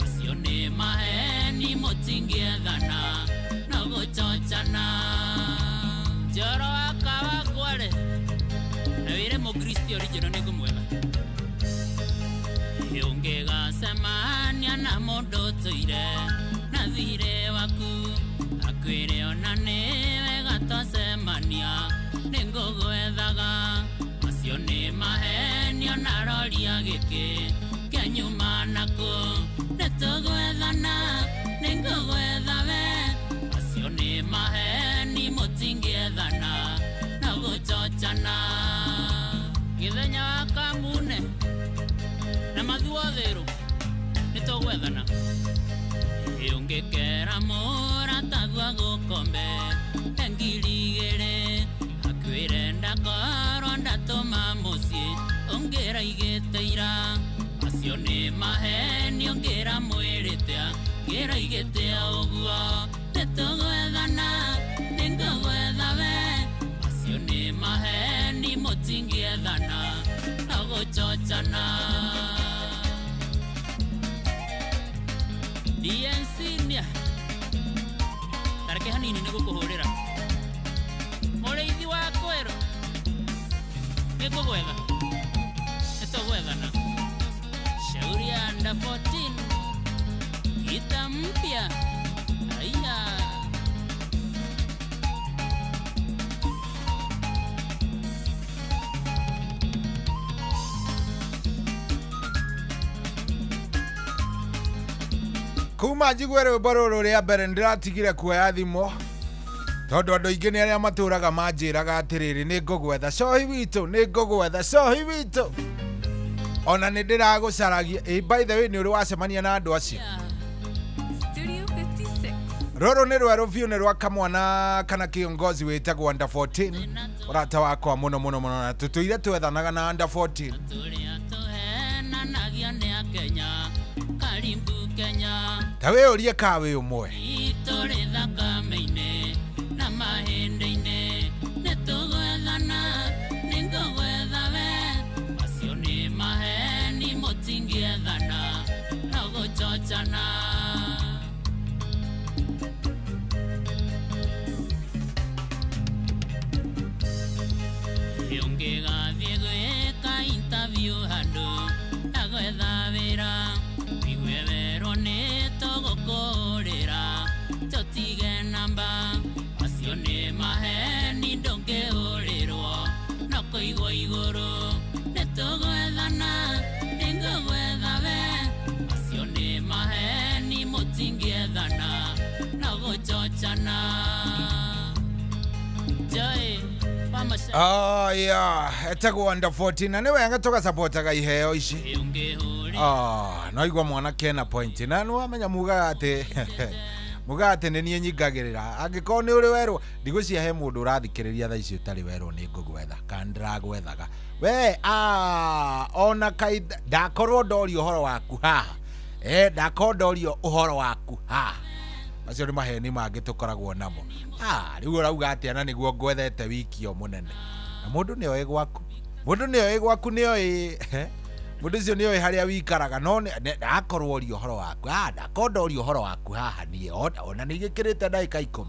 acio nĩ maheni mũtingĩethana na gũchochana Njoro akawa kware Nawire Mokristi original nĩngũmwetha Ũngĩgacemania na mũndũ tũire na thirĩ waku akwĩre ona nĩ wega twacemania nĩngũgwethaga acio nĩ maheni ona roria gĩkĩ kĩanyuma naku nĩtũgwethana nĩngũgwetha we acio nĩ maheni mũtingĩethana na gũchochana Gĩthenya wa Kamune na Mathuotherũ nĩtũgwethana Ũngĩkera mũratagu agũkombe ngiri igĩrĩ akwĩre ndakorwo ndatũma mũciĩ ũngĩraigĩte ira acio nĩ maheni ũngĩra mwĩrĩte ngĩraigĩte ũguo nĩtũgwethana nĩngũgwetha we acio nĩ maheni mũtingĩethana na gũchochana DNC nia tareke hanini nĩgũkũhũrĩra mũrĩithi wa kwĩrũ nĩngũgwetha nĩtũgwethana shauri ya under 14 kita mpya aya kuma njigwe rwĩmbo rũrũ rĩa mbere ndĩratigire kuoya thimũ tondũ andũ aingĩ nĩ arĩa matũraga manjĩraga atĩrĩrĩ nĩngũgwetha cohi witũ nĩngũgwetha cohi witũ ona nĩ ndĩragũcaragia by the way nĩ ũrĩ wacemania na andũ acio rũrũ nĩ rwerũ biũ nĩ rwa kamwana kana kĩongozi wĩtagwo under 14 ũrata wakwa mũno mũno mũno na tũtũire twethanaga na under 14 ta wĩyũrie ka wĩ ũmwe Ũngĩgathiĩ gwĩka interview handũ agwetha wĩra igwe werwo nĩ tũgũkũrĩra tũtige namba acio nĩ maheni ndũngĩhũrĩrwo no kũigwo igũrũ nĩtũgwethana nĩngũgwetha we acio nĩ maheni mũtingĩethana no gũchochana Joy Oh yeah, etagwo under 14 na nĩ wega tũgacapotaga iheo ici. No igwa mwana kena point na nĩ wamenya mugaga atĩ mugate nĩ niĩ nyingagĩrĩra angĩkorwo nĩ ũrĩ werwo ndigũcia he mũndũ ũrathikĩrĩria thaa ici ũtarĩ werwo nĩ ngũgwetha kana ndĩragwethaga we ona kaitha ndakorwo ndorio ũhoro waku haha ndakorwo ndorio ũhoro waku haha acio nĩ maheni mangĩ tũkoragwo namo rĩu ũrauga atĩa na nĩguo ngwethete wiki yo mũnene na mũndũ nĩoĩ gwaku nĩoĩ mũndũ ũcio nĩoĩ harĩa wikaraga no ndakorwo orio ũhoro waku ndakorwo ndorio ũhoro waku haha niĩ ona nĩ gĩkĩrĩte ndagĩka 10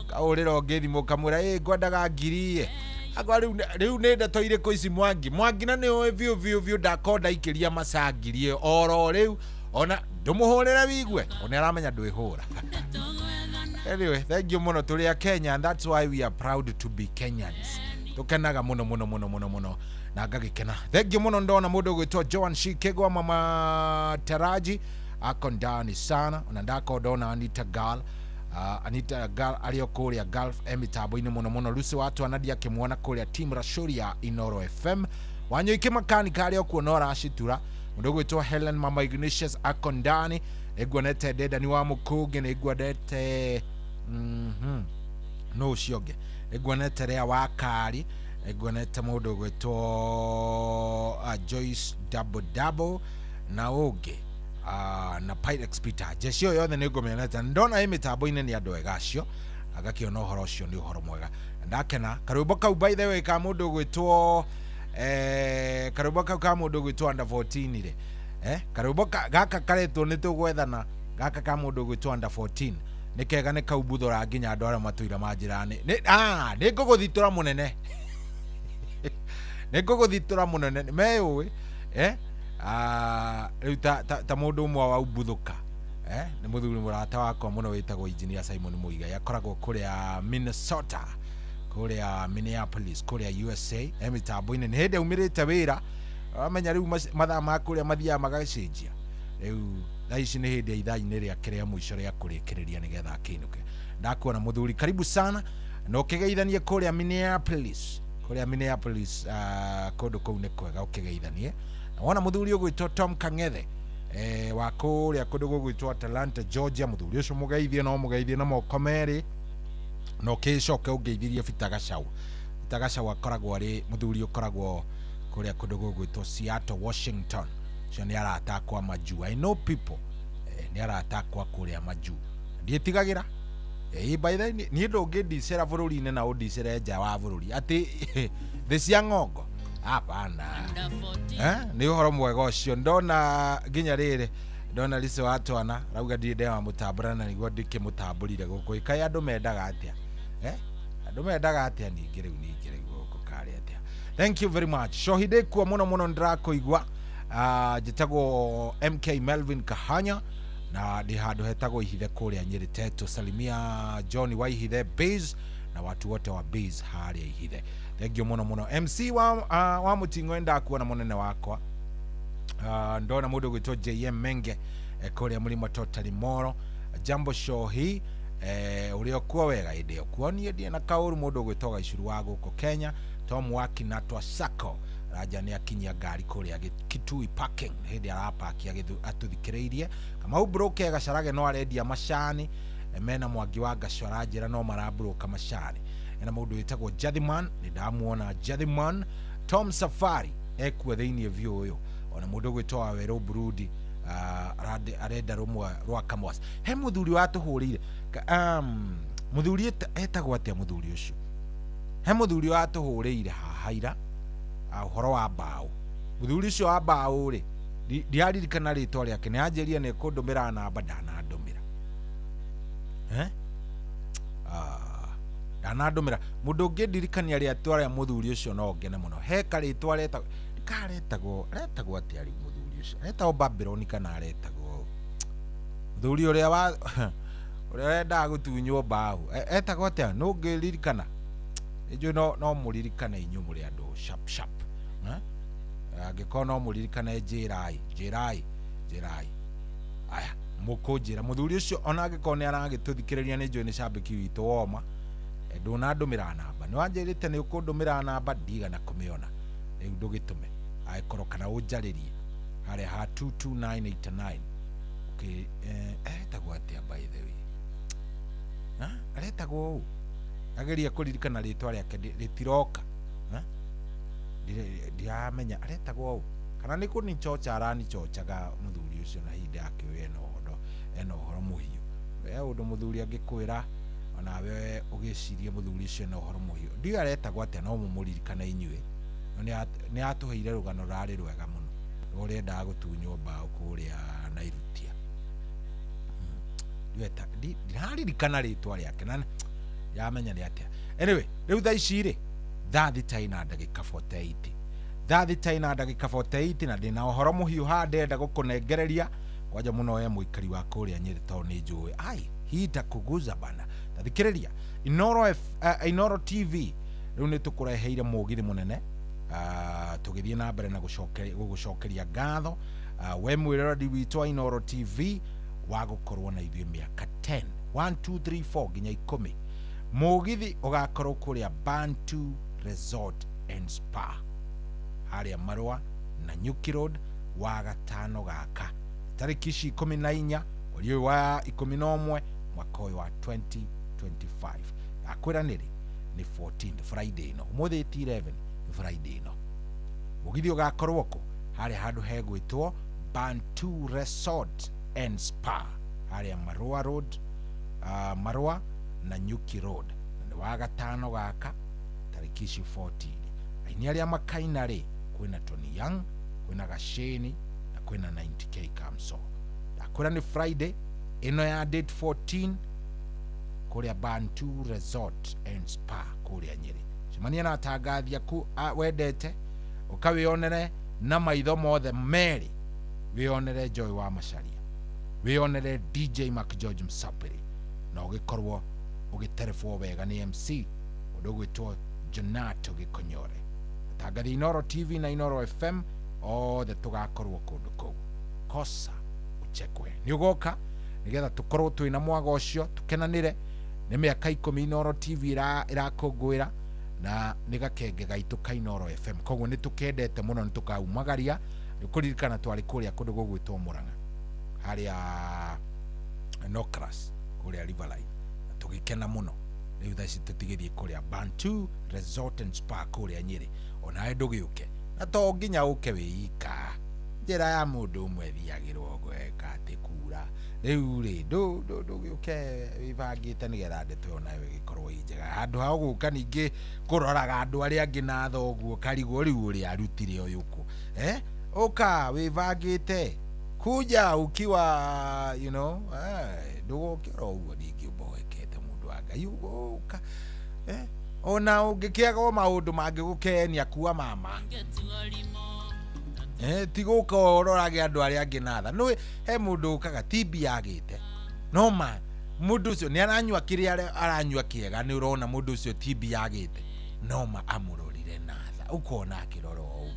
kaũrĩra ũngĩthimũ kamwĩra ngwendaga ngiri akwa rĩu nĩ ndeto irĩkũ ici mwangi na nĩoĩ biũ ndakorwo ndaikĩria macangiri oro rĩu ona ndũmũhũrĩre wigue ona aramenya ndwĩhũra anyway thank you muno tũrĩ a Kenya and that's why we are proud to be Kenyans tukenaga muno na ngagĩkena thank you muno ndona mũndũ gwĩtwo Joan Shikegwa mama Taraji ako ndani sana ona ndako ndona Anita Gal alio kũrĩa Gulf mitambo-inĩ muno Lucy watu anadia akĩmuona kũrĩa Team Rashuria Inoro FM wanyo ikĩmakanika arĩa kuona ũracitura mũndũ gwĩtwo Helen mama Ignatius ako ndani egwanete deda ni wa mũkũnge nĩ egwanete no cionge egwanete ria wakari egwanete mũndũ gwĩtwo Joyce double na ũngĩ na Pyrex Peter jecio yothe nĩ ngũmenete ndona mitambo-inĩ nĩ andũ ega acio agakĩona ũhoro ũcio nĩ ũhoro mwega ndakena karũmbo kau by the way ka mũndũ gwĩtwo karũmbo kau ka mũndũ gwĩtwo under 14 rĩ karũmbo gaka karetwo nĩ tũgwethana gaka ka mũndũ gwĩtwo under 14 nĩ kega nĩ kau buthora nginya andũ arĩa matũira manjĩrani nĩ ngũgũthitũra mũnene nĩ ngũgũthitũra mũnene meũĩ rĩu ta mũndũ ũmwe wa ubuthuka nĩ mũthuri mũrata wakwa mũno wĩtagwo Engineer Simon Muigai akoragwo kũrĩa Minnesota kũrĩa Minneapolis kũrĩa USA mitambo-inĩ nĩ hĩndĩ aumĩrĩte wĩra amenya rĩu mathaa ma kũrĩa mathiaga magacenjia rĩu thaa ici nĩ hĩndĩ ithaa-inĩ rĩake rĩa mũico rĩa kũrĩkĩrĩria nĩgetha akĩinũke ndakuona mũthuri karibu sana na ũkĩgeithanie kũrĩa Minneapolis kũndũ kũu nĩ kwega ũkĩgeithanie wona mũthuri ũgwĩtwo Tom Kang'ethe wa kũrĩa kũndũ gũgwĩtwo Atlanta Georgia mũthuri ũcio mũgeithie na moko merĩ no kĩcoke ũngeithirie Bitagacau akoragwo arĩ mũthuri ũkoragwo kũrĩa kũndũ gũgwĩtwo Seattle Washington cio nĩ aratakwa Maju I know people nĩ aratakwa kũrĩa Maju ndiĩtigagĩra by the niĩ ndũngĩndicĩra bũrũri-inĩ na ũndicĩre nja wa bũrũri atĩ thĩ cia ng'ongo hapana nĩ ũhoro mwega ũcio ndona nginya rĩrĩ ndona Lise watwana rauga ndinde wa mũtambũra na nĩguo ndĩkĩmũtambũrire gũkũ ikaĩ andũ mendaga atĩa ningĩ rĩu gũkũ karĩ atĩa thank you very much shohide kuo mũno ndĩrakũigua njĩtagwo MK Melvin Kahanya na ndi handũ hetagwo ihithe kũrĩa Nyĩrĩ Teto salimia John wa ihithe base na watu wote wa base harĩa ihithe thank you muno MC wa Muting'o enda kuona munene wakwa ndona mũndũ gwĩtwo JM Menge kũrĩa Mũrĩmo Totally Moro Jambo Shohi ũrĩa kuo wega ĩndĩ kuonie ndĩ na kaũru mũndũ gwĩtwo Gaicuru wa gũkũ Kenya Tom Wakinatwa Sako raja nĩ akinyia ngari kũrĩa Kitui parking hĩndĩ arapakia atũthikĩrĩirie kama ubroke gacarage no arendia macani mena Mwangi wa Gacora njĩra no marabroka macani na mũndũ wĩtagwo Jathiman nĩ ndamuona Jathiman Tom Safari ekuo thĩinĩ view ũyũ ona mũndũ gwĩtwo Wawerũ Burudi arenda rũmwe rwa Kamwas he mũthuri watũhũrĩire mũthuri etagwo atĩa mũthuri ũcio he mũthuri watũhũrĩire hahaira ũhoro wa mbaũ mũthuri ũcio wa mbaũ rĩ ndiaririkana rĩtwa rĩake nĩ anjĩria nĩ kũndũmĩra namba ndanandũmĩra ndanandũmĩra mũndũ ũngĩ ndirikania rĩatwa rĩa mũthuri ũcio no ngene mũno he karĩtwa retagwo atĩa rĩu mũthuri ũcio retagwo Babylon kana aretagwo mũthuri ũrĩa ũrendaga gũtunywo mbaũ etagwo atĩa no ngĩririkana ĩnjũ no mũririkane inyuĩ mũrĩ andũ sharp angĩkorwo no mũririkane njĩrai aya mũkũnjĩra mũthuri ũcio ona angĩkorwo nĩ aragĩtũthikĩrĩria nĩ njũĩ nĩ cambĩki witũ woma ndũnandũmĩra namba nĩ wanjĩrĩte nĩ ũkũndũmĩra namba ndigana kũmĩona rĩu ndũgĩtũme agĩkorwo kana ũnjarĩrie harĩa ha 22989 etagwo atĩa by the way aretagwo ũũ ageria kũririkana rĩtwa rĩake rĩtiroka ndiramenya aretagwo ũũ kana nĩ kũnichocha aranichochaga mũthuri ũcio na hĩndĩ yake ena ũhoro mũhiũ ũndũ mũthuri angĩkwĩra onawe ũgĩcirie mũthuri ũcio na ũhoro mũhiũ ndiũ aretagwo atĩa no mũmũririkana inyuĩ nĩ atũheire rũgano rarĩ rwega mũno rũrĩa endaga gũtunywo mbaũ kũrĩa Nairutia ndiraririkana rĩtwa rĩake na yamenya nĩ atĩa anyway rĩu thaa ici rĩ thaa thita ina ndagĩka 48 thaa thita ina ndagĩka 48 na ndĩna ũhoro mũhiũ haha ndenda gũkũnengereria kwanja mũno mũikari wa kũrĩa Nyĩrĩ tondũ nĩ njũĩ hita kuguza bana tathikĩrĩria Inoro TV rĩu nĩ tũkũreheire mũgithi mũnene tũgĩthiĩ na mbere na gũgũcokeria ngatho we mwĩroreri witũ wa Inoro TV wa gũkorwo na ithuĩ mĩaka 10 1 2 3 4 nginya 10 mũgithi ũgakorwo kũrĩa Bantu Resort and Spa harĩa Marũa na Nyuki Road wa gatano gaka tarĩki ici 14 mweri wa 11 mwaka wa 2025 akwĩra nĩ 14 Friday no ũmũthĩ 11 Friday no mũgithi ũgakorwo kũ harĩa handũ hegwĩtwo Bantu Resort and Spa harĩa Marũa Road Marũa na Nyuki Road nĩ wa gatano gaka tarĩki ici 14 aini arĩa makaina rĩ kwĩna Tony Young kwĩna Gasheni na kwĩna 90K Kamso akwĩra nĩ Friday ino ya date 14 kũrĩa Bantu Resort and Spa kũrĩa Nyĩrĩ cemania na atangathia ku wendete ũkawĩonere na maitho mothe merĩ wĩonere Joy wa Macharia wĩonere DJ Mark George Msapiri na ũgĩkorwo ũgĩterebwo wega nĩ MC ũndũ gwĩtwo Jonato Gĩkonyore atangathia Inoro TV na Inoro FM othe tũgakorwo kũndũ kũu kosa uchekwe nĩ ũgoka nigetha tukorwo twina mwago ũcio tukenanire nĩ mĩaka 10 Inoro TV irakũngũĩra na nĩ gakenge gaitũ ka Inoro FM koguo nĩ tukendete mũno nĩ tukaumagaria nĩkũririkana twarĩ kũrĩa kũndũ gũgwĩtwo Mũrang'a harĩa Nokras kũrĩa Riverline na tũgĩkena mũno rĩu thaa ici tũtigĩthiĩ kũrĩa Bantu Resort and Spa kũrĩa Nyĩrĩ onawe ndũgĩũke na to nginya ũke wĩika njĩra ya mũndũ ũmwe thiagĩrwo gweka atĩ kura rĩu rĩ ndũgĩũke wĩbangĩte nĩgetha ndeto yo nawe ĩgĩkorwo ĩ njega handũ ha gũka ningĩ kũroraga andũ arĩa angĩ na thoguo karigwo rĩu ũrĩa arutire ũyũ kũ ũka wĩbangĩte kuja ukiwa ndũgũkĩra ũguo ningĩ ũmboekete mũndũ wa Ngai ũka ona ũngĩkĩaga maũndũ mangĩgũkenia kuwa mama tigũka ũrorage andũ arĩa angĩ na tha nĩ he mũndũ ũkaga TB agĩte no ma mũndũ ũcio nĩ aranyua kĩrĩa aranyua kĩega nĩ ũrona mũndũ ũcio TB agĩte no ma amũrorire na tha ũkona akĩrora ũũ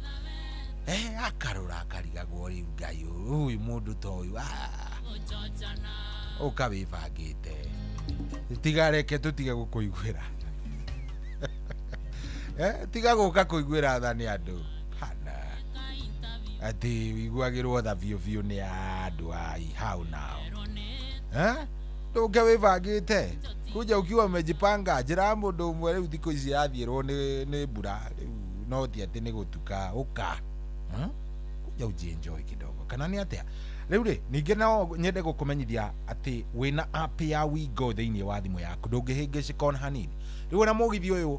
akarora akarigagwo rĩu Ngai ũyũ mũndũ ta ũyũ ũka wĩbangĩte tigareke tũtige gũkũiguĩra tiga gũka kũiguĩra tha nĩ andũ atĩ wiguagĩrwo tha biũ nĩ andũ hau nao ndũke wĩbangĩte kuja ukiwa umejipanga njĩra mũndũ ũmwe rĩu thikũ ici yathiĩrwo nĩ mbura rĩu no ti atĩ nĩ gũtuka ũka kuja ujienjoy kidogo kana nĩ atĩa rĩu rĩ ningĩ no nyende gũkũmenyithia atĩ wĩna app ya WeGo thĩinĩ wa thimũ yaku ndũngĩhĩngĩcika hanini rĩu na mũgithi ũyũ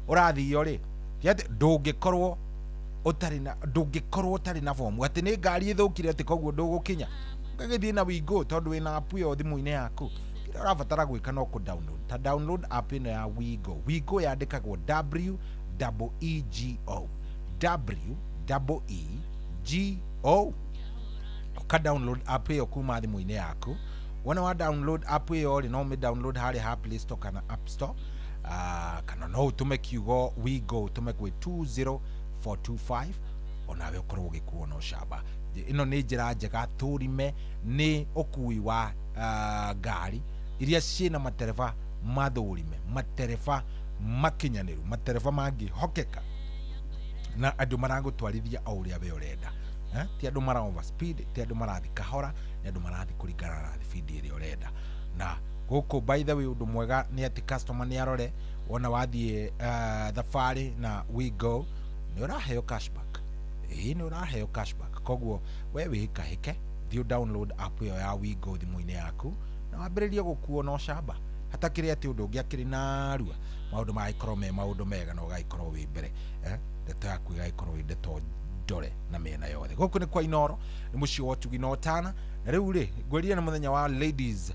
ũrathio rĩ ndũngĩkorwo ũtarĩ na form atĩ nĩ ngari ĩthũkire atĩ koguo ndũgũkinya ngagĩthiĩ na WeGo tondũ wĩna app yo thimũ-inĩ yaku kĩrĩa ũrabatara gwĩka no kũ download app ĩno ya WeGo yandĩkagwo WEEGO ũka download app ĩyo kuma thimũ-inĩ yaku wona wa download app ĩyo rĩ no download harĩa ha Play Store kana App Store kana no ũtũme kiugo WeGo ũtũme kwĩ 20425 onawe ũkorwo ũgĩkuo no camba ĩno nĩ njĩra njega tũrime nĩ ũkui wa ngari iria ciĩna matereba mathũrime matereba makinyanĩru matereba mangĩhokeka na andũ maragũtwarithia o ũrĩa we ũrenda ti andũ mara overspeed ti andũ marathi kahora ni andũ marathi kũringana na speed ĩrĩa ũrenda na guku by the way undu mwega ni ati customer ni arore wona wathie thafari na we go ni uraheo cashback ni uraheo cashback koguo wewe hikahike thiu download app yo ya we go thimu-ini yaku na wambiririe gukuo no shamba hata kiri ati undu ungi akiri na rua maundu magaikorwo me maundu mega na ugaikorwo wi mbere ndeto yaku igaikorwo wi ndeto ndore na mena yothe guku ni kwa Inoro ni mucio wa Tugi na Otana na riu ri ngweria na muthenya wa ladies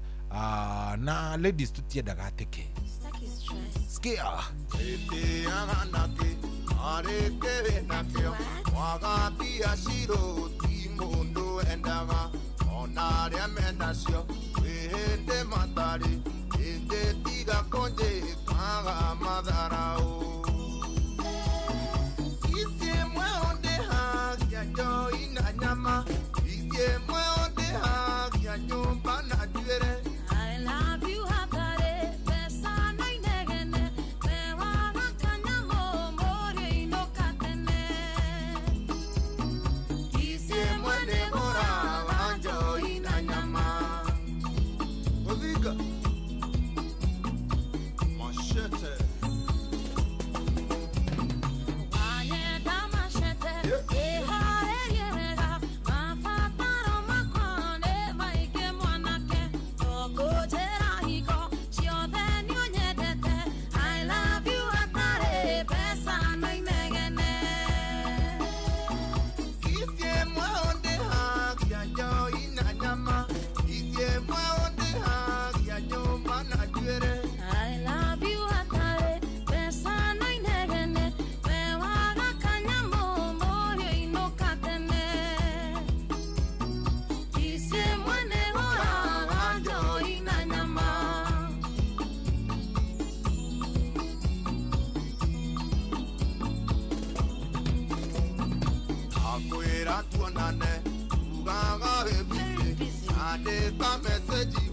na ladies tutiendaga atike skia itiaga nake areke nakio waga biashiro ti mundu endaga ona ria menacio wihinde matari inde tiga konje kaga madharau isie mweonde hagia jo ina nyama isie mweonde hagia nyumba na juere I love you hatare pesa no inegene me waga kanyamo mori no katene isie mwende bora wanjo ina nyama Oviga Machete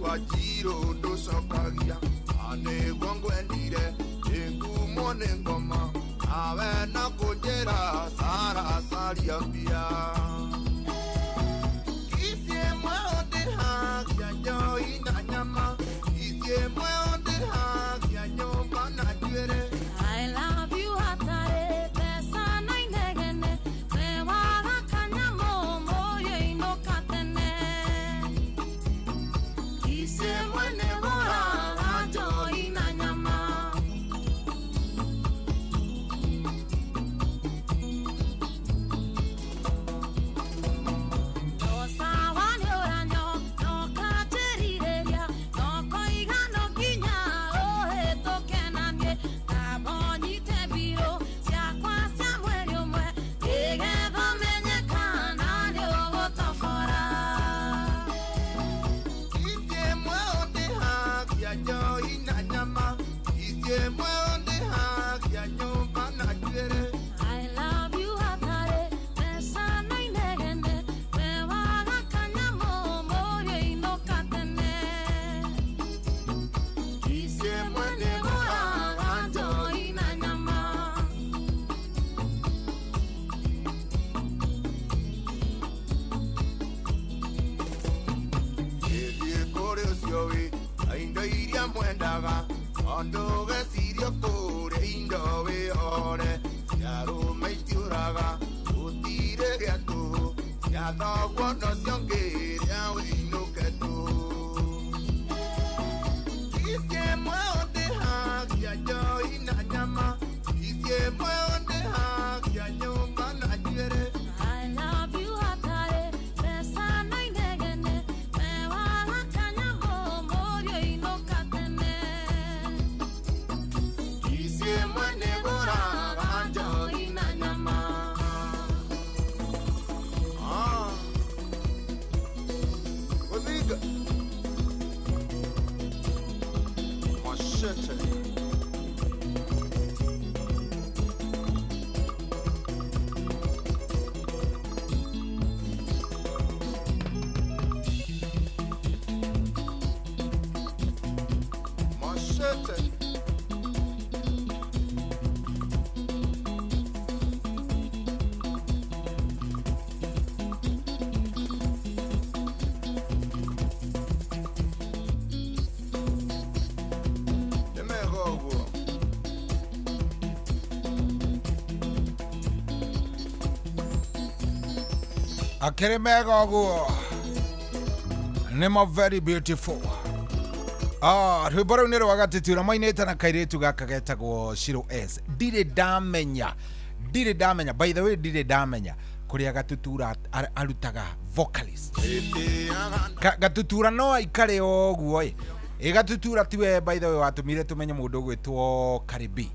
Wajiro ndo sokagia ane gwangwendire engumo nengoma awe na kujera sara saria pia kisie mweonde hagia jo ina nyama kisie mweonde hagia nyumba na juere I love you hatare pesa no inegene me waga kanyamo mori no katene Kise mwene bora wanjo ina nyama No sawa ni oranyo no katerireria no koiga no kinya ohe toke na mie Kaboni te biro sia kwa sia mweri umwe Igetho menyekana ni ugutofora jo ina nyama isie mweonde hagia nyumba na juere I love you hatare pesa no inegene me waga kanyamo mori no katene Isie mwene bora wanjo ina nyama Ithie kuri ucio wi indo iria mwendaga ondo gecirio kure indo wiore ciarume itiuraga gutire gia tu cia thoguo nocio ngiria winuke tu icie mweonde hagia jo ina nyama icie mweonde hagia nyumba na juere I love you hatare pesa no inegene me waga kanyamo mori no katene icie mwene bora wanjo ina nyama Oviga Machete Machete akere mega guo nimo very beautiful. Rwimbo nä rwa gatitira mainite na kairitu gaka getagwo Shiro S. Ndirä ndamenya by the way ndirä ndamenya kuria gatutura arutaga vocalist. Gatutura no aikare oguo gatutura tiwe by the way watumire tumenye mundu gwitwo Karibi.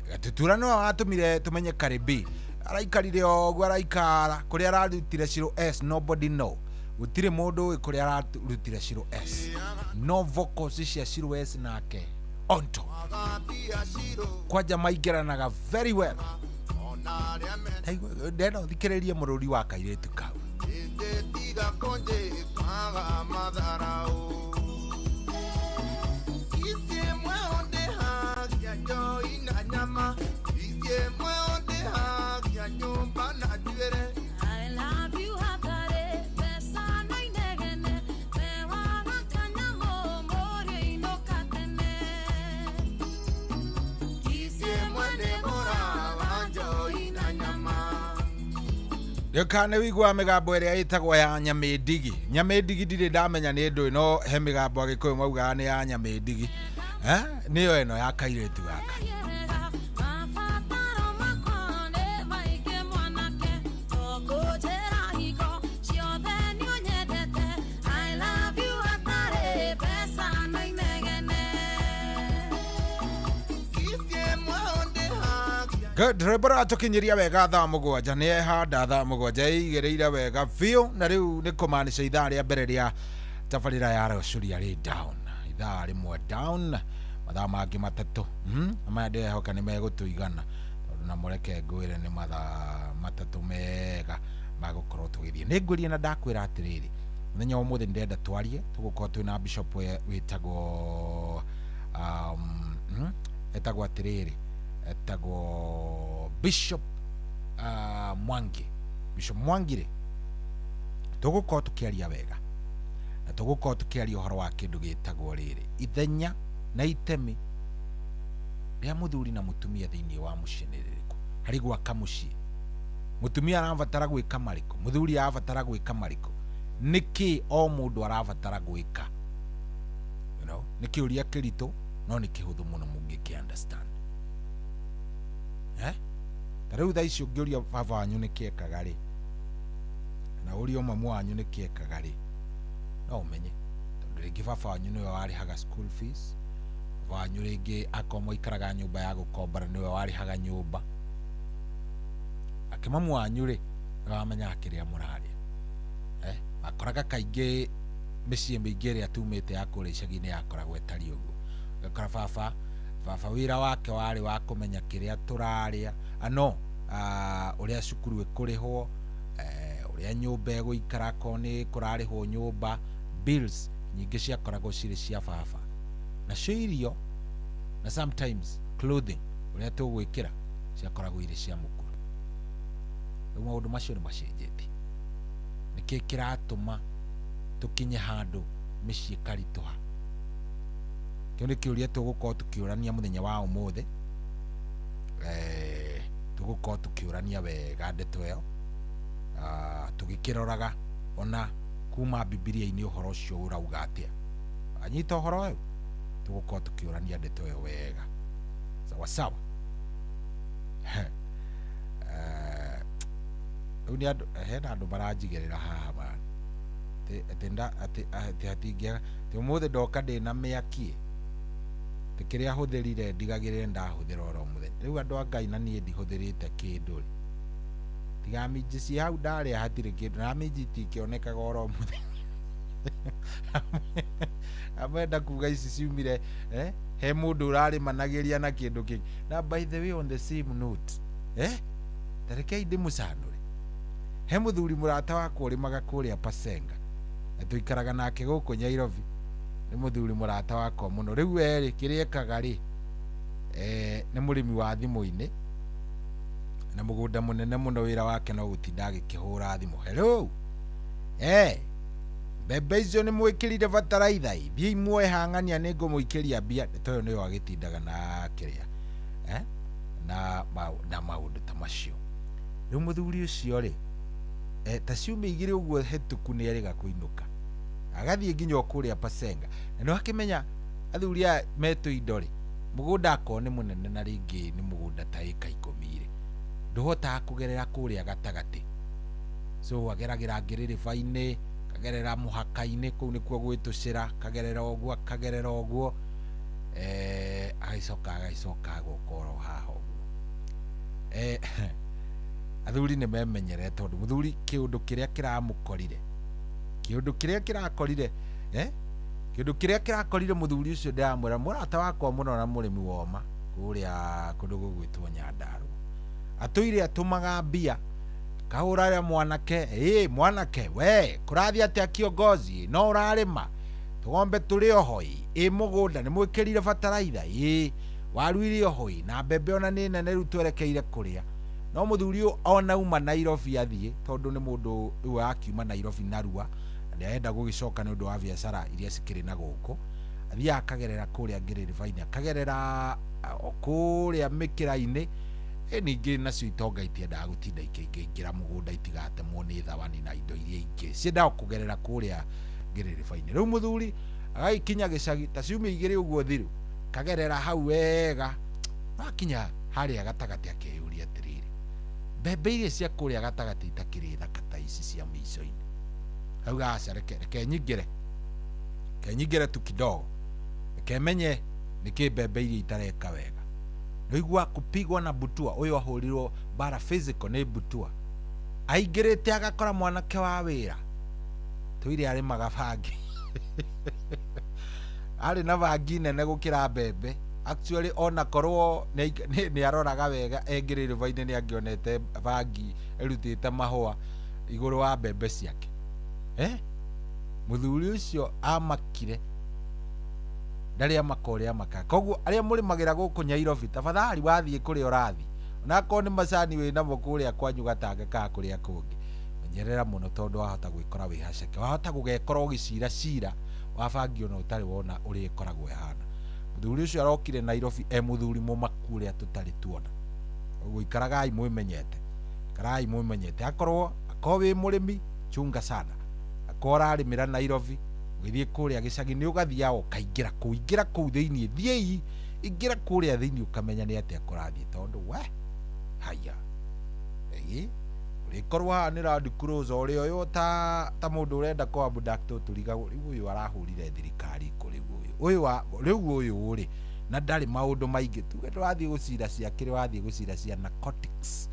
Gatutura no watumire tumenye Karibi. Araikarire oguo araikara kuria ararutire Shiro S, nobody know. Gutire mundu kuria ararutire Shiro S. No vocals cia Shiro S nake onto kwaja maigiranaga very well. Ndeno thikiririe mururi wa kairitu kau. Yokane wigwa migambo iria itagwo ya Nyamindigi. Nyamindigi ndire ndamenya ni ndu no he migambo agikuyu mauga ni ya Nyamindigi. Niyo eno ya kairetu gaka. Ndrebora tukinyiria wega thaa mugwanja ni ehanda thaa mugwanja igereire wega biu na riu ni kumanisha ithaa ria mbere ria tabarira ya Rocuria ri down ithaa rimwe down mathaa mangi matatu amaya ndehoka ni megutuigana tondu na mureke ngwire ni mathaa matatu mega magukorwo tugithie ni ngwirie na ndakwira atiriri muthenya umuthi ndenda twarie tugukorwo twina bishop witagwo etagwo atiriri etagwo Bishop Mwangi. Bishop Mwangire tugukorwo tukiaria wega na tugukorwo tukiaria uhoro wa kindu gitagwo riri ithenya na itemi ria muthuri na mutumia thiini wa muciniririku hari gwaka mucii. Mutumia arabatara gwika mariko, muthuri arabatara gwika mariko, niki o mundu arabatara gwika, you know, niki uria kirito no niki huthu muno mungiki understand. Tarau tha icio ngĩũria baba wanyu nĩkĩekaga rĩ na ũria mami wanyu nĩkĩekaga rĩ no ũmenye tondũ rĩngĩ baba wanyu nĩwe warĩhaga school fees, baba wanyu rĩngĩ akorwo ikaraga nyũmba ya gũkombora nĩwe warĩhaga nyũmba, ake mami wanyu rĩ wamenya kĩrĩa mũrarĩa. Akoraga kaingĩ mĩciĩ mĩingĩ ĩrĩa tumĩte ya kũrĩa icagi-inĩ yakoragwo ĩtariĩ ũguo. Gakora baba wira wake wari wa kumenya kiria turaria ano uria cukuru ikurihwo uria nyumba eguikara ko ni kurarihwo nyumba bills nyingi ciakoragwo ciri cia baba na ciirio na sometimes clothing uria tugwikira ciakoragwo iri cia mukuru. Riu maundu macio ni macenjetie niki kiratuma tukinye handu micii karituha. Kĩu nĩ kĩũria tũgũkorwo tũkĩũrania mũthenya wa ũmũthĩ. Tũgũkorwo tũkĩũrania wega ndeto ĩyo tũgĩkĩroraga ona kuma Bibilia-inĩ ũhoro ũcio ũrauga atĩa. Anyita ũhoro ũyũ tũgũkorwo tũkĩũrania ndeto ĩyo wega sawa sawa. Rĩu nĩ andũ hena andũ maranjigĩrĩra haha bana atĩ hatingĩaga ũmũthĩ ndoka ndĩna mĩaki kiria huthirire ndigagirire ndahuthira oro muthenya. Riu andu a Ngai na nie ndihuthirite kindu tiga minji cia hau ndari hatire kindu na minji tikionekaga oro muthenya. Amenda kuga ici ciumire he mundu urari managiria na kindu kingi na by the way on the same note tarekei ndimucanure he muthuri murata wakwa urimaga kuria Pasenga na tuikaraga nake guku Nyairobi ni muthuri murata wakwa muno. Riu eri kiria ekaga ri ni murimi wa thimu-ini na mugunda munene muno wira wake no gutinda agikihura thimu. Hello mbembe icio ni mwikirire bataraitha thii imwe hang'ania ni ngumuikiria mbia toyo niyo agitindaga na kiria na maundu ta macio. Riu muthuri ucio ri ta ciumia igiri uguo hetuku ni ariga kuinuka agathie nginya okuria Pasenga na no akimenya athuri a meto indori mugunda ko ni munene na ringi ni mugunda ta eka 10 nduhota kugerera kuria gatagati so ageragira ngiriri faine kagerera muhaka-ini kuu ni kuo gwitucira kagerera oguo agaicoka gukoro haha athuri ni memenyere tondu muthuri kiundu kiria kiramukorire kiundu kiria kirakorire muthuri ucio ndiramwira murata wakwa muno na murimi woma kuria kundu gugwitwo Nyandarua atuire atumaga mbia kahuraria mwanake we kurathia atia kiongozi no urarima tugombe turi ohoi mugunda ni mwikirire bataraitha waruire ohoi na mbembe ona ni nene riu twerekeire kuria no muthuri ona uma Nairobi athie tondu ni mundu riu akiuma Nairobi narua na enda gugicoka ni undu wa biashara iria cikiri na guku athia akagerera kuria ngiriri faini akagerera kuria mikira-ini ningi nacio itonga itiendaga gutinda ikiingira mugunda itigatemwo ni thawani na indo iria ingi ciendaga kugerera kuria ngiriri faini riu muthuri agaikinya gicagi ta ciumia igiri uguo thiru kagerera hau wega akinya haria gatagati akeyuria atiriri mbembe iria cia kuria gatagati itakiri thaka ta ici cia mico-ini auga aca reke nyingire tu kidogo reke menye niki mbembe iria itareka wega noigua kupigwa na Butua uyu ahurirwo bara physical ni Butua aingirite agakora mwanake wa wira tuire ari magabangi ari na bangi nene gukira mbembe actually ona korwo ni aroraga wega engirire vaine ni angionete bangi erutite mahua iguru wa mbembe ciake muthuri ucio amakire ndari amakoria maka koguo aria muri magira guku Nairobi tafadhali wathie kuri urathi onako ni macani wina mukuria kwanyu gatange ka kuria kungi menyerera muno tondu wahota gwikora wi haceke wahota gugekora ugicira wabangi ona utari wona uri ikoragwo ihana muthuri ucio arokire Nairobi muthuri mumaku uria tutari tuona uguo ikaragai mwimenyete akorwo wi murimi chunga sana akora arimira Nairobi githie kuria gicagi ni ugathia ukaingira kuu thiini thie ingira kuria thiini ukamenya ni atia kurathie tondu we haya urikorwa ni Land Cruiser uyu ta mundu urenda kwa abduct uturiga uyu arahurire thirikari kuri uyu uri na ndari maundu maingi tu wathie gucira cia kiri wathie gucira cia narcotics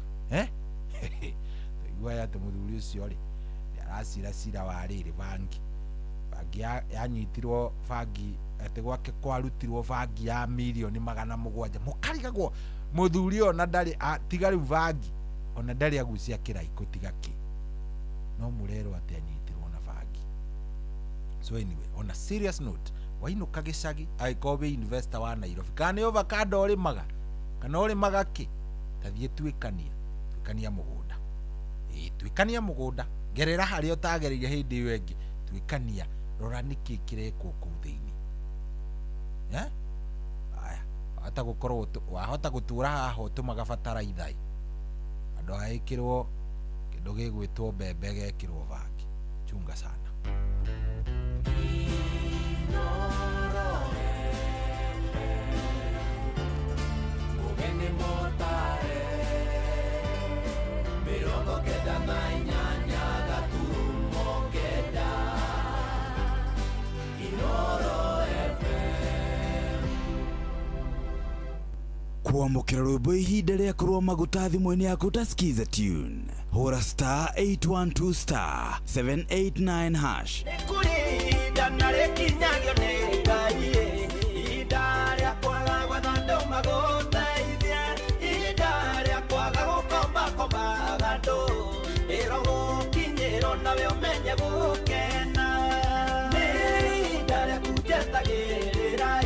igwa ya muthuri ucio ri aracira wariri bangi yanyitirwo bangi ati gwake kwarutirwo bangi ya milioni 700 mukarigagwo muthuri ona ndari tiga riu bangi ona ndari agucia kiraiko tigaki no murero ati anyitirwo na bangi so anyway on a serious note wainuka gicagi aikobe investor wa Nairobi kana avocado orimaga kana orimaga ki tathie twikania mugunda gerera hari utagereire hindi iyo engi twikania rora niki kireko kuu thiini aya hata gukorwo wahota gutura haha utumaga bataraitha andu aikirwo kindu gigwitwo mbembe gekirwo bangi chunga sana Ugeni motare mirongo kenda na inyanya gaturumo kenda Inoro FM kwamukira rwimbo ihinda ria kurwa maguta thimũ-inĩ yaku ta skiza tune hura star 812 star 789 hash Nikurinda na rekinyagio ni Ngai ihinda ria kwaga gwetha maguta ihinda ria kwaga gukomba gandu iro gukinyiro nawe umenye gukena ihinda ria kujetagirira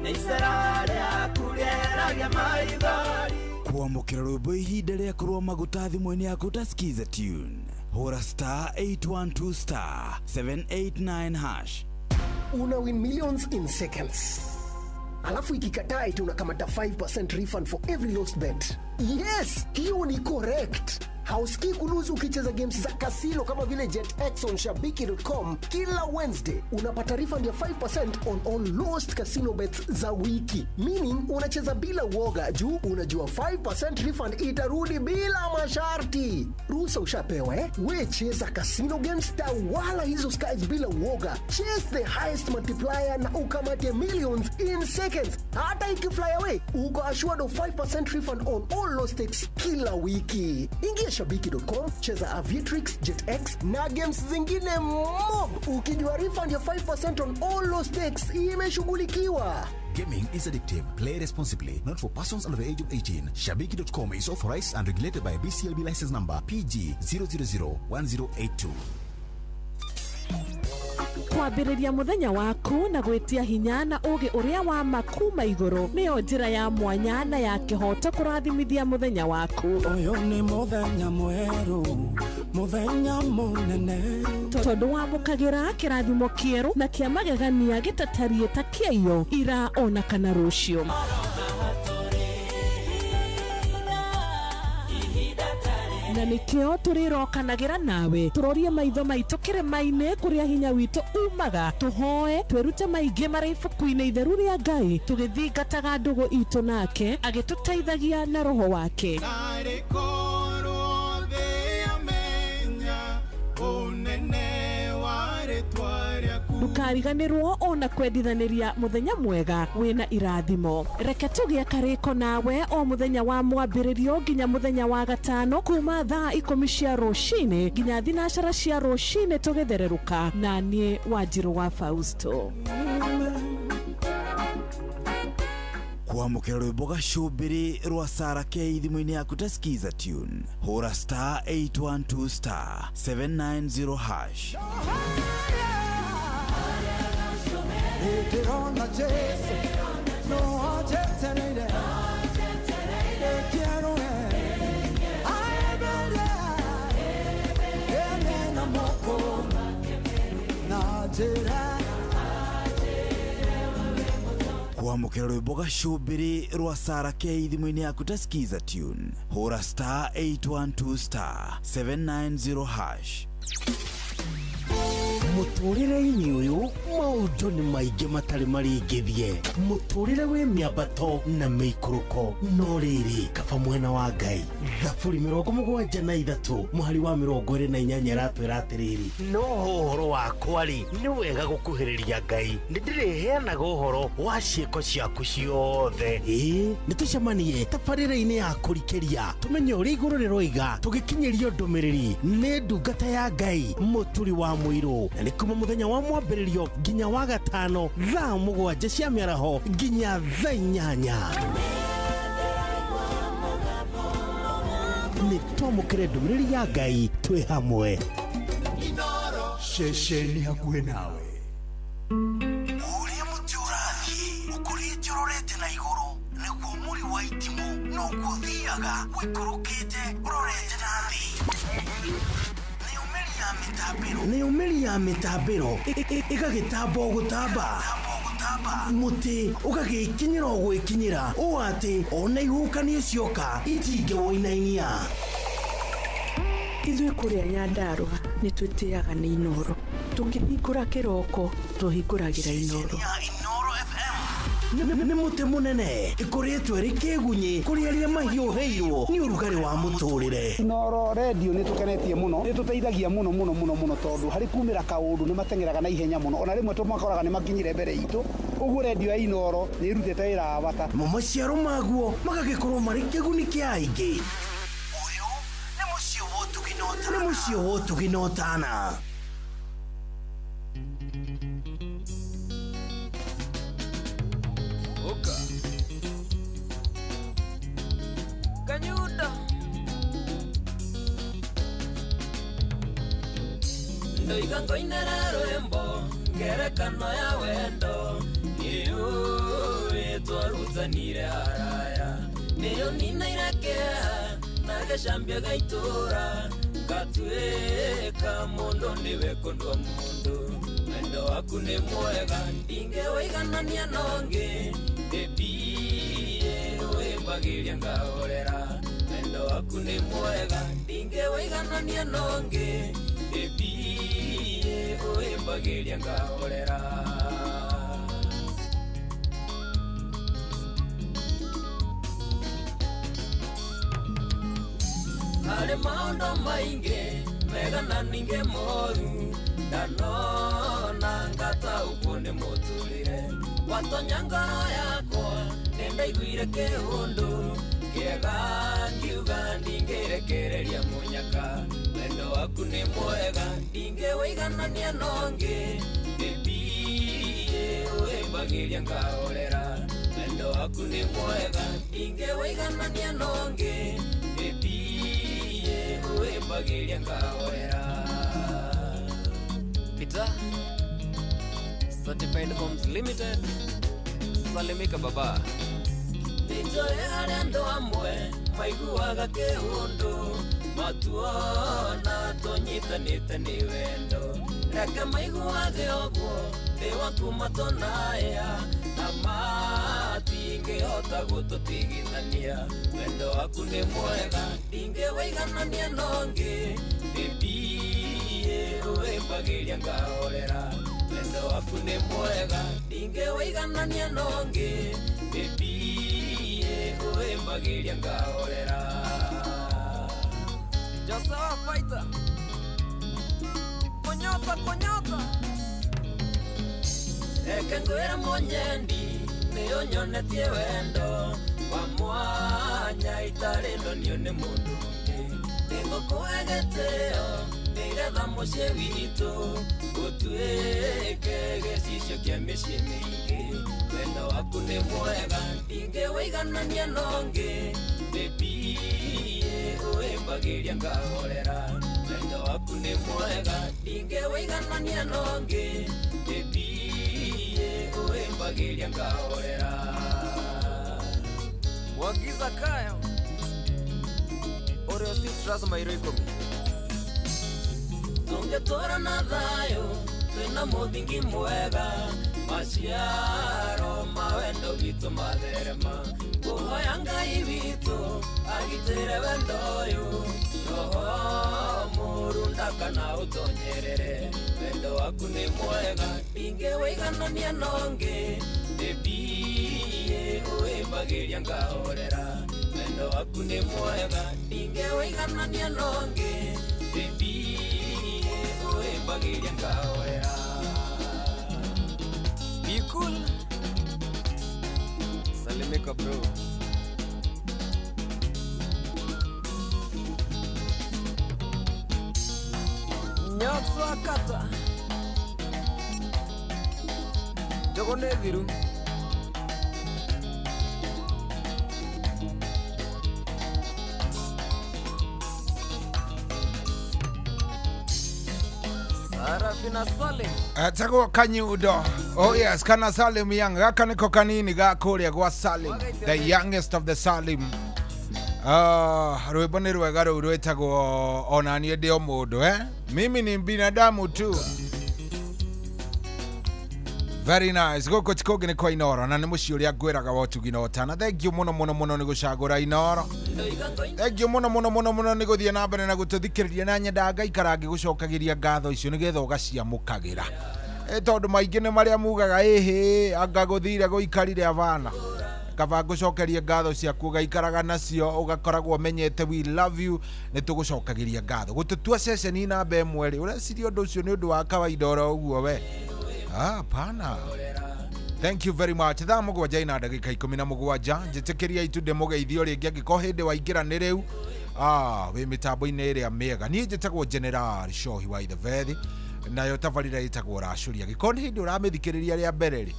ni icera ria kurieragia maithori kwamukira rwimbo ihinda ria kurwa maguta thimũ-inĩ yaku ta skiza tune hura star 812 star 789 hash una win millions in seconds. Alafu ikikataa eti unakamata 5% refund for every lost bet. Yes, hiyo ni correct. Hausikii kuluzu ukicheza games za kasino kama vile JetX on Shabiki.com. Kila Wednesday unapata refund ya 5% on all lost casino bets za wiki. Meaning unacheza bila uoga juu unajua 5% refund itarudi bila masharti. Ruhusa ushapewa We cheza casino games wala hizo skies bila uoga. Chase the highest multiplier na ukamate millions in seconds. Hata ikifly away, uko assured of 5% refund on all low stakes kila wiki. Ingia Shabiki.com, cheza Aviatrix, JetX na games zingine mob. Ukijua refund ya 5% on all low stakes imeshughulikiwa. Gaming is addictive. Play responsibly. Not for persons under the age of 18. Shabiki.com is authorized and regulated by BCLB license number PG 0001082. Kwambĩrĩria mũthenya waku na gwĩtia hinya na ũgĩ ũrĩa wa makuma igũrũ nĩyo njĩra ya mwanya na ya kĩhoto kũrathimithia mũthenya waku. Ũyũ nĩ mũthenya mwerũ, mũthenya mũnene. Tondũ wamũkagĩra kĩrathimo kĩerũ na kĩa magegania gĩtatariĩ ta kĩayo ira ona kana rũciũ. Na nikio turirokanagĩra nawe turorie maitho maitũ kĩrĩma-inĩ kũrĩa hinya witũ umaga tuhoe twĩrute maingĩ marĩ ibuku-inĩ itheru rĩa Ngai tũgĩthingataga ndũgũ itũ nake agĩtũteithagia na roho wake. Ndukariganĩrwo ona kwendithanĩria mũthenya mwega wĩna irathimo. Reke tũgĩe karĩko nawe o mũthenya wa mwambĩrĩrio nginya mũthenya wa gatano kuma thaa 10 cia rũcinĩ nginya thinacara cia rũcinĩ tũgĩthererũka na niĩ Wanjirũ wa Fausto. Kwamũkĩra rwĩmbo gacũmbĩrĩ rwa Sarah K thimũ-inĩ yaku ta skiza tune. Hũra star 812 star 790 hash. Ndĩrona Jesu no ajetereire quiero na moko na njĩra. Kwamũkĩra rwĩmbo gacũmbĩrĩ rwa Sarah K thimũ-inĩ yaku ta skiza tune. Hũra star 812 star 790 hash. Mũtũrĩre-inĩ ũyũ maũndũ nĩ maingĩ matarĩ maringithie. Mũtũrĩre wĩ mĩambato na mĩikũrũko no rĩrĩ kaba mwena wa Ngai. Thaburi 73 mũhari wa 28 ratwĩra atĩrĩrĩ, no ũhoro wakwa-rĩ nĩ wega gũkuhĩrĩria Ngai, nĩ ndĩrĩheanaga ũhoro wa ciĩko ciaku ciothe. Nĩ tũcemanie tabarĩra-inĩ ya kũrikĩria tũmenye ũrĩa igũrũ rĩroiga tũgĩkinyĩrio ndũmĩrĩri nĩ ndungata ya Ngai mũturi wa mũirũ. Na nĩ kuma mũthenya wa mwambĩrĩrio nginya wa gatano thaa 7 cia mĩaraho nginya thaa 8. Nĩ twamũkĩre ndũmĩrĩri ya Ngai twĩ hamwe. Ceceni hakuhĩ nawe. Ũrĩa mũtĩ ũrathiĩ ũkũrĩte ũrorete na igũrũ nĩguo mũri wa itimũ no gũthiaga wĩkũrũkĩte ũrorete na thĩ. Nĩ umeri ya mĩtambĩro ĩgagĩtamba o gũtamba, mũtĩ ũgagĩkinyĩra o gwĩkinyĩra ũũ atĩ ona ihuhũkanio cioka itingĩwoinainia. Ithuĩ kũrĩa Nyandarũa nĩ twĩtĩaga nĩ Inooro, tũkĩhingũra kĩroko tũhingũragĩra Inooro. Nĩ mũtĩ mũnene ĩkoretwo ĩrĩ kĩgunyĩ kũrĩ arĩa mahiũhĩirwo nĩ ũrugarĩ wa mũtũrĩre. Inooro radio nĩ tũkenetie mũno, nĩ tũteithagia mũno tondũ harĩ kumĩra kaũndũ nĩ matengeraga na ihenya mũno, ona rĩmwe tũmakoraga nĩ makinyire mbere itũ. Ũguo radio ya Inooro nĩ ĩrutĩte wĩra wa bata. Maciaro maguo magagĩkorwo marĩ kĩguni kĩa aingĩ. Ũyũ nĩ mũciĩ wa Ũtugi na Ũtana. Kanyuda ndoiga ngoinera rwĩmbo ngerekano ya wendo twarutanire haraya nĩyo ninaire kĩeha na gĩcambia gaitũra ngatuĩka mũndũ nĩwe kũndwo mũndũ wendo waku nĩ mwega ndingĩwĩiganania nongĩ ndĩmbire wĩmbagĩria ngahorera wendo waku nĩ mwega ndingĩwĩiganania nongĩ ĩmbie ũĩmbagĩria ngahorera harĩ maũndũ maingĩ mega na ningĩ moru ndanona ngataũkwo nĩ mũtũrĩre watonya ngoro yakwa nĩndaiguire kĩũndũ kĩega ngiuga ndingĩrekereria mũnyaka wendo waku nĩ mwega ndingĩwĩiganania nongĩ ĩmbie ũĩmbagĩria ngahorera wendo waku nĩ mwega ndingĩwĩiganania nongĩ ĩmbie ũĩmbagĩria ngahorera Peter Certified Homes Limited Salimika baba nĩnjoĩ harĩa andũ amwe maiguaga kĩũndũ matuona tũnyitanĩte nĩ wendo reke maiguage ũguo thĩ waku matonaya na matingĩhota gũtũtigithania wendo waku nĩ mwega ndingĩwĩiganania nongĩ ĩmbie ũĩmbagĩria ngahorera wendo waku nĩ mwega ndingĩwĩiganania nongĩ ĩmbie ũĩmbagĩria ngahorera Josawa Fighter Konyota reke ngwĩre mũnyendi nĩũnyonetie wendo wa mwanya itarĩ ndonio nĩ mũndũ ũngĩ nĩngũkũhe gĩtĩo nĩgetha mũciĩ witũ gũtuĩke gĩcicio kĩa mĩciĩ mĩingĩ wendo waku nĩ mwega ndingĩwĩiganania nongĩ ĩmbie ũĩmbagĩria ngahorera wendo waku nĩ mwega ndingĩwĩiganania nongĩ ĩmbie ũĩmbagĩria ngahorera Wagiza kayo Oreo Citrus mairo ikomi tũngĩtũra na thayũ twĩna mũthingi mwega maciaro ma wendo witũ matherema kũhoya Ngai witũ agitĩre wendo ũyũ roho mũru ndakana ũtonyerere wendo waku nĩ mwega ndingĩwĩiganania nongĩ ĩmbie ũĩmbagĩria ngahorera wendo waku nĩ mwega ndingĩwĩiganania nongĩ ĩmbie ũĩmbagĩria ngahorera Be cool Salimika bro Nyakso akata Jogo neviru Sarafina Salim Atago Kanyudo. Oh yes, kana Salim young. Gaka niko kanini gakũrĩa gwa Salim, the youngest of the Salim. Rwĩmbo nĩ rwega rũu rwĩtagwo ona niĩ ndĩ o mũndũ mimi ni binadamu tu. Very nice. Gũkũ tikogi nĩ kwa Inoro na nĩ mũciĩ ũrĩa ngwĩraga wa ũtugi na ũtana. Thank you mũno nĩ gũcagũra Inoro. Thank you mũno nĩ gũthiĩ na mbere na gũtũthikĩrĩria na nyenda ngaikara ngĩgũcokagĩria ngatho icio nĩgetha ũgaciamũkagĩra. Tondũ maingĩ nĩ marĩa mugaga anga gũthire gũikarire avana. Kaba ngũcokerie ngatho ciaku ũgaikaraga nacio ũgakoragwo menyete we love you nĩ tũgũcokagĩria ngatho. Gũtũtua ceceni namba ĩmwe rĩ ũreciria ũndũ ũcio nĩ ũndũ wa kawaida oro ũguo we. Pana. Thank you very much. Thaa mũgwanja ina ndagĩka 17 njĩtĩkĩria itu ndĩmũgeithio rĩngĩ angĩkorwo hĩndĩ waingĩra nĩ rĩu wĩ mĩtambo-inĩ ĩrĩa mĩega. Niĩ njĩtagwo General Shohi wa Ithevethi nayo tabarĩra ĩtagwo Racũria. Gĩkorwo nĩ hĩndĩ ũramĩthikĩrĩria rĩa mbere rĩ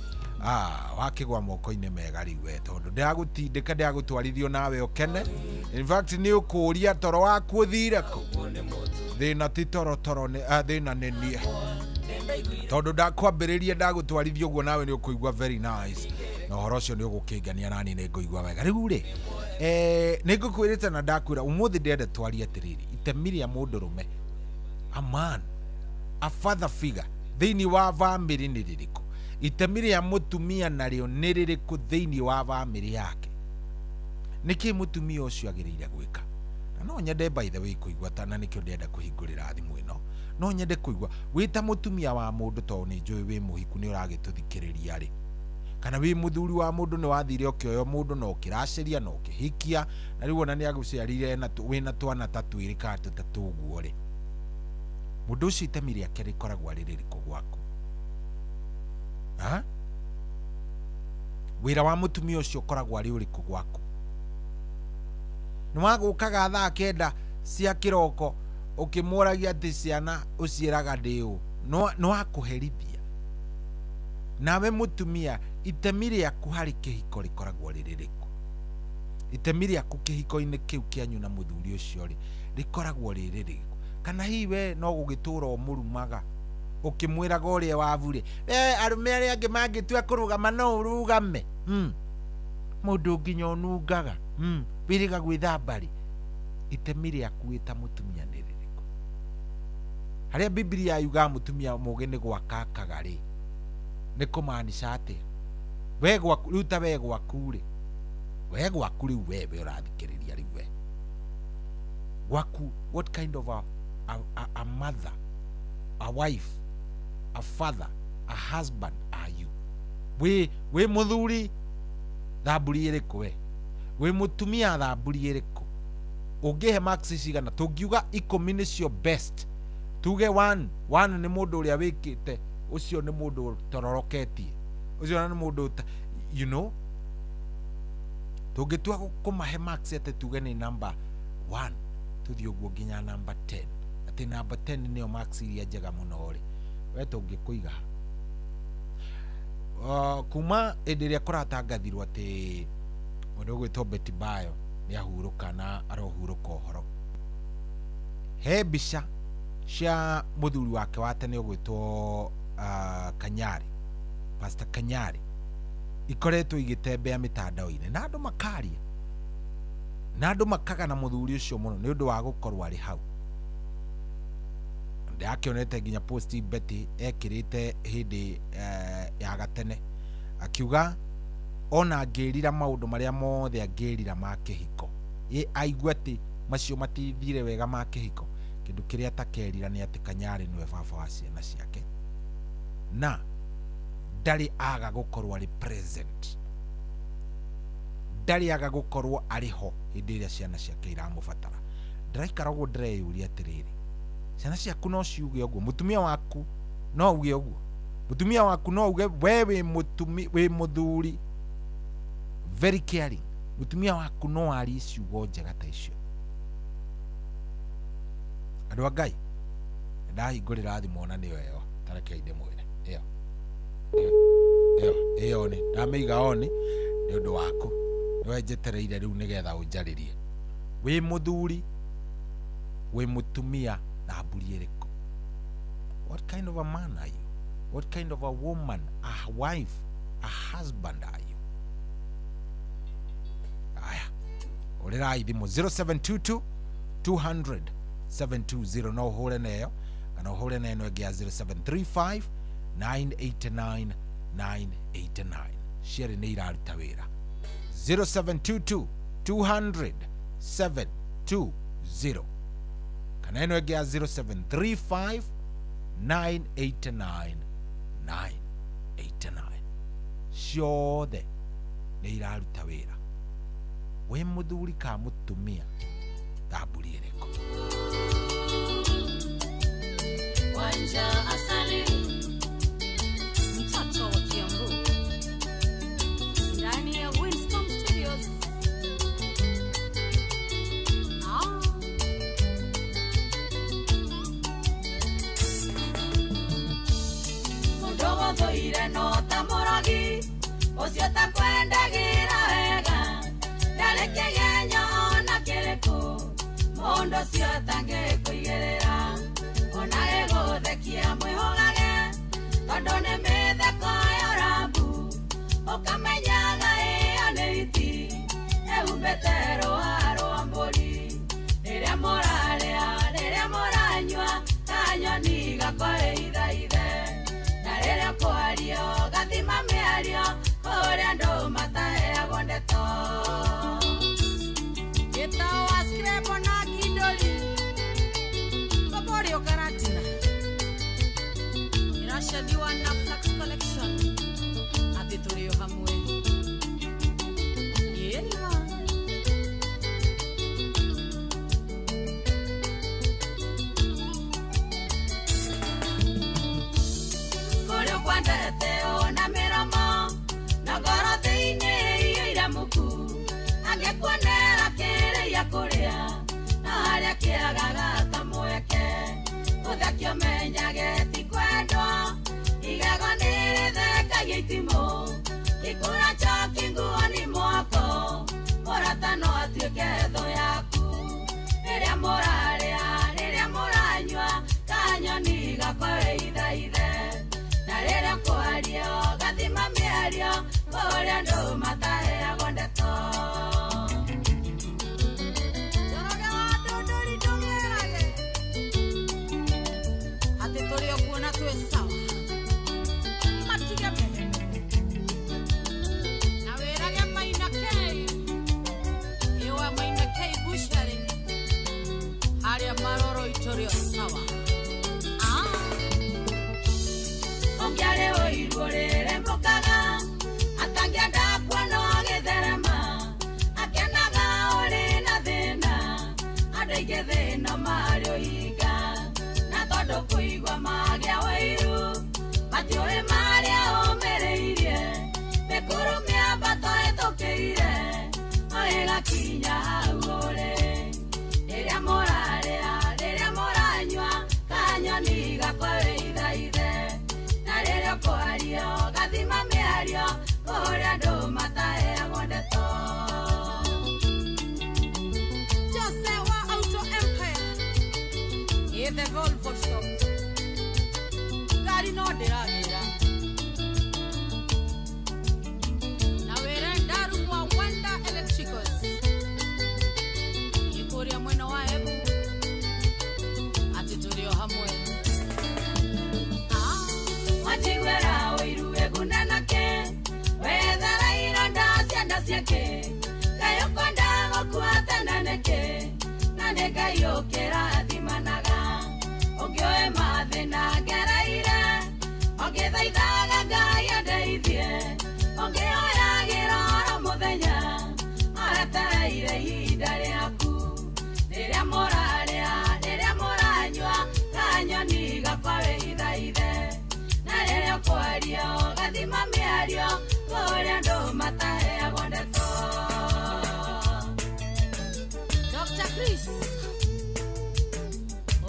wakĩgwa moko-inĩ mega rĩu we tondũ ndagũtindĩka ndagũtwarithio nawe ũkene. In fact nĩ ũkũria toro waku ũthire kũ thĩna ti toro thĩna nĩ niĩ tondũ ndakwambĩrĩria ndagũtwarithio ũguo nawe nĩ ũkũigua very nice na ũhoro ũcio nĩ ũgũkĩngania nani nĩ ngũigua wega. Rĩu rĩ nĩ ngũkwĩrĩte na ndakwĩra ũmũthĩ ndĩrenda twarie atĩrĩrĩ itemi rĩa mũndũrũme a man a father figure thĩinĩ wa bamĩrĩ nĩ rĩrĩkũ. Itemi rĩa mũtumia narĩo nĩ rĩrĩkũ thĩinĩ wa bamĩrĩ yake. Nĩkĩ mũtumia ũcio agĩrĩire gwĩka no nyende by the way kuigua tana nikio ndenda kuhingurira thimu ino no nyende kuigua wita mutumia wa mundu to ni njui wi muhiku ni uragituthikiriria ri kana wi muthuri wa mundu ni wathire okioyo mundu no kiraciria no kihikia na riu ona ni aguciarire na wina twana tatu iri ka tutatu guo ri mundu ucio itemi riake rikoragwo riririku gwaku wira wa mutumia ucio ukoragwo ari uriku gwaku ni wagukaga thaa kenda cia kiroko ukimuragia ati ciana uciiraga ndiu no akuherithia nawe mutumia itemi riaku hari kihiko rikoragwo riririku itemi riaku kihiko-ini kiu kianyu na muthuri ucio ri rikoragwo riririku kana hiwe no gugitura umurumaga ukimwiraga uria wavure arume aria angi mangitua kurugama no urugame mundu nginya unungaga wiriga gwithambari itemi riaku wita mutumia ni riririku haria Biblia yuga mutumia mugi ni gwakakaga ri ni kumaanisha ati we gwaku ruta we gwaku ri we gwaku riu wewe urathikiriria riu we gwaku what kind of a mother, a wife, a father, a husband are you? We muthuri thamburi iriku we mutumia thamburi iriku ungihe maxi cigana tungiuga 10 nicio best tuge 1 ni mundu uria wikite ucio ni mundu tororoketie ucio ni mundu you know tungitua kumahe maxi ate tuge ni number 1 tuthio guo nginya number 10 ati number 10 niyo maxi iria njega muno ri we tungikuiga kuma endiria kuratangathirwo ati mundu gwitwo Betty Bayo ni ahuruka na arohuruka uhoro he mbica cia muthuri wake wa tene gwitwo Kanyari, Pastor Kanyari ikoretwo igitembea mitandao-ini na andu makaria na andu makaga na muthuri ucio muno ni undu wa gukorwo ari hau ndakionete nginya posti Betty ekirite hindi ya gatene akiuga ona ngirira maundu maria mothe angirira ma kihiko aigua ati macio matithire wega ma kihiko kindu kiria takerira ni ati Kanyari niwe baba wa ciana ciake na ndari aga gukorwo ari present ndari aga gukorwo ari ho hindi iria ciana ciake iramubatara ndiraikara uguo ndireyuria atiriri ciana ciaku no ciuge uguo mutumia waku no uge uguo mutumia waku no uge wewe we muthuri very caring mutumia waku no ari ciugo njega ta icio andu a Ngai ndahingurira thimu ona niyo yo tareke inde mwire iyo ni ndamiga oni ni undu waku niwe njetereire riu nigetha unjaririe we muthuri we mutumia na mburi iriku what kind of a man are you what kind of a woman a wife a husband are you aya urirai thimu 0722 200 720 no hore neyo kana hore neyo ngia 0735 989 989 share ni iraruta wira 0722 200 720 kana eno ngia 0735 989 989 ciothe ni iraruta wira we muthuri ka mutumia thamburi iriko Wanja asali mtoto wa Kiambu ndani ya Winston Studios. Mudogo dhoire no tamoragi ucio takwendagira wega ndareke genyo ona kiriku mundu cio tangikuigerera ona egothekia mwihogage tondu ni mitheko ya rambu ukamenyaga iyo ni iti ehumbite rũa rwa mbũri rĩrĩa mũrarĩa rĩrĩa mũranyua kanyoni gakore ithaithe na rĩrĩa kwario gathima mĩario kũrĩa andũ mataheagwo ndeto gĩtao wa skrepo na ucio menyage ti kwendwo igego nĩrĩtheka gĩitimo gĩkũra choki nguoni mwako mũrata no atuĩke thũ yaku rĩrĩa mũrarĩa rĩrĩa mũranyua kanyoni gakore ithaithe na rĩrĩa kwario gathima mĩario kũrĩa andũ mataheagwo ndeto Njoroge wa Ndũndũri ndũmĩrage atĩ tũrĩ o kuona twĩ sawa matige meheme na wĩrage Maina Kei iwa Maina Kei Bushari harĩa maroro tũrĩ o sawa Ongiare oiru rĩrembũkaga atangĩenda kuona gĩtherema akenaga ũrĩ na thĩna andũ aingĩ thĩna marĩ ũhinga na tondũ kũigua magĩa ũiru matiũĩ marĩa ũmĩrĩirie mĩkũrũ mĩambato ĩtũkĩire ĩgakinya hau ũrĩ rĩrĩa mũrarĩa rĩrĩa mũranyua kanyoni gakore ithaithe na rĩrĩa kwario gathima mĩario kũrĩa andũ mataheagwo ndeto Jose wa Auto Empire the Volvo shop ngari no ndĩragĩra na wĩra ndarumwa Wenda Electricals ikũrĩa mwena wa Embu atĩ tũrĩ o hamwe Wajigwera ũiru egunanake wethara ironda cianda ciake gayũkonda gũkua neke na nĩngayũkĩra thimanaga ũngĩoe mathĩna ngereire ũngĩthaithaga Ngai andeithie ũngĩoyagĩra oro mũthenya aretereire ihinda rĩaku rĩrĩa mũrarĩa rĩrĩa mũranyua kanyoni gakore ithaithe na rĩrĩa kwario gathima mĩario kũrĩa andũ mataheagwo ndeto Dr. Chris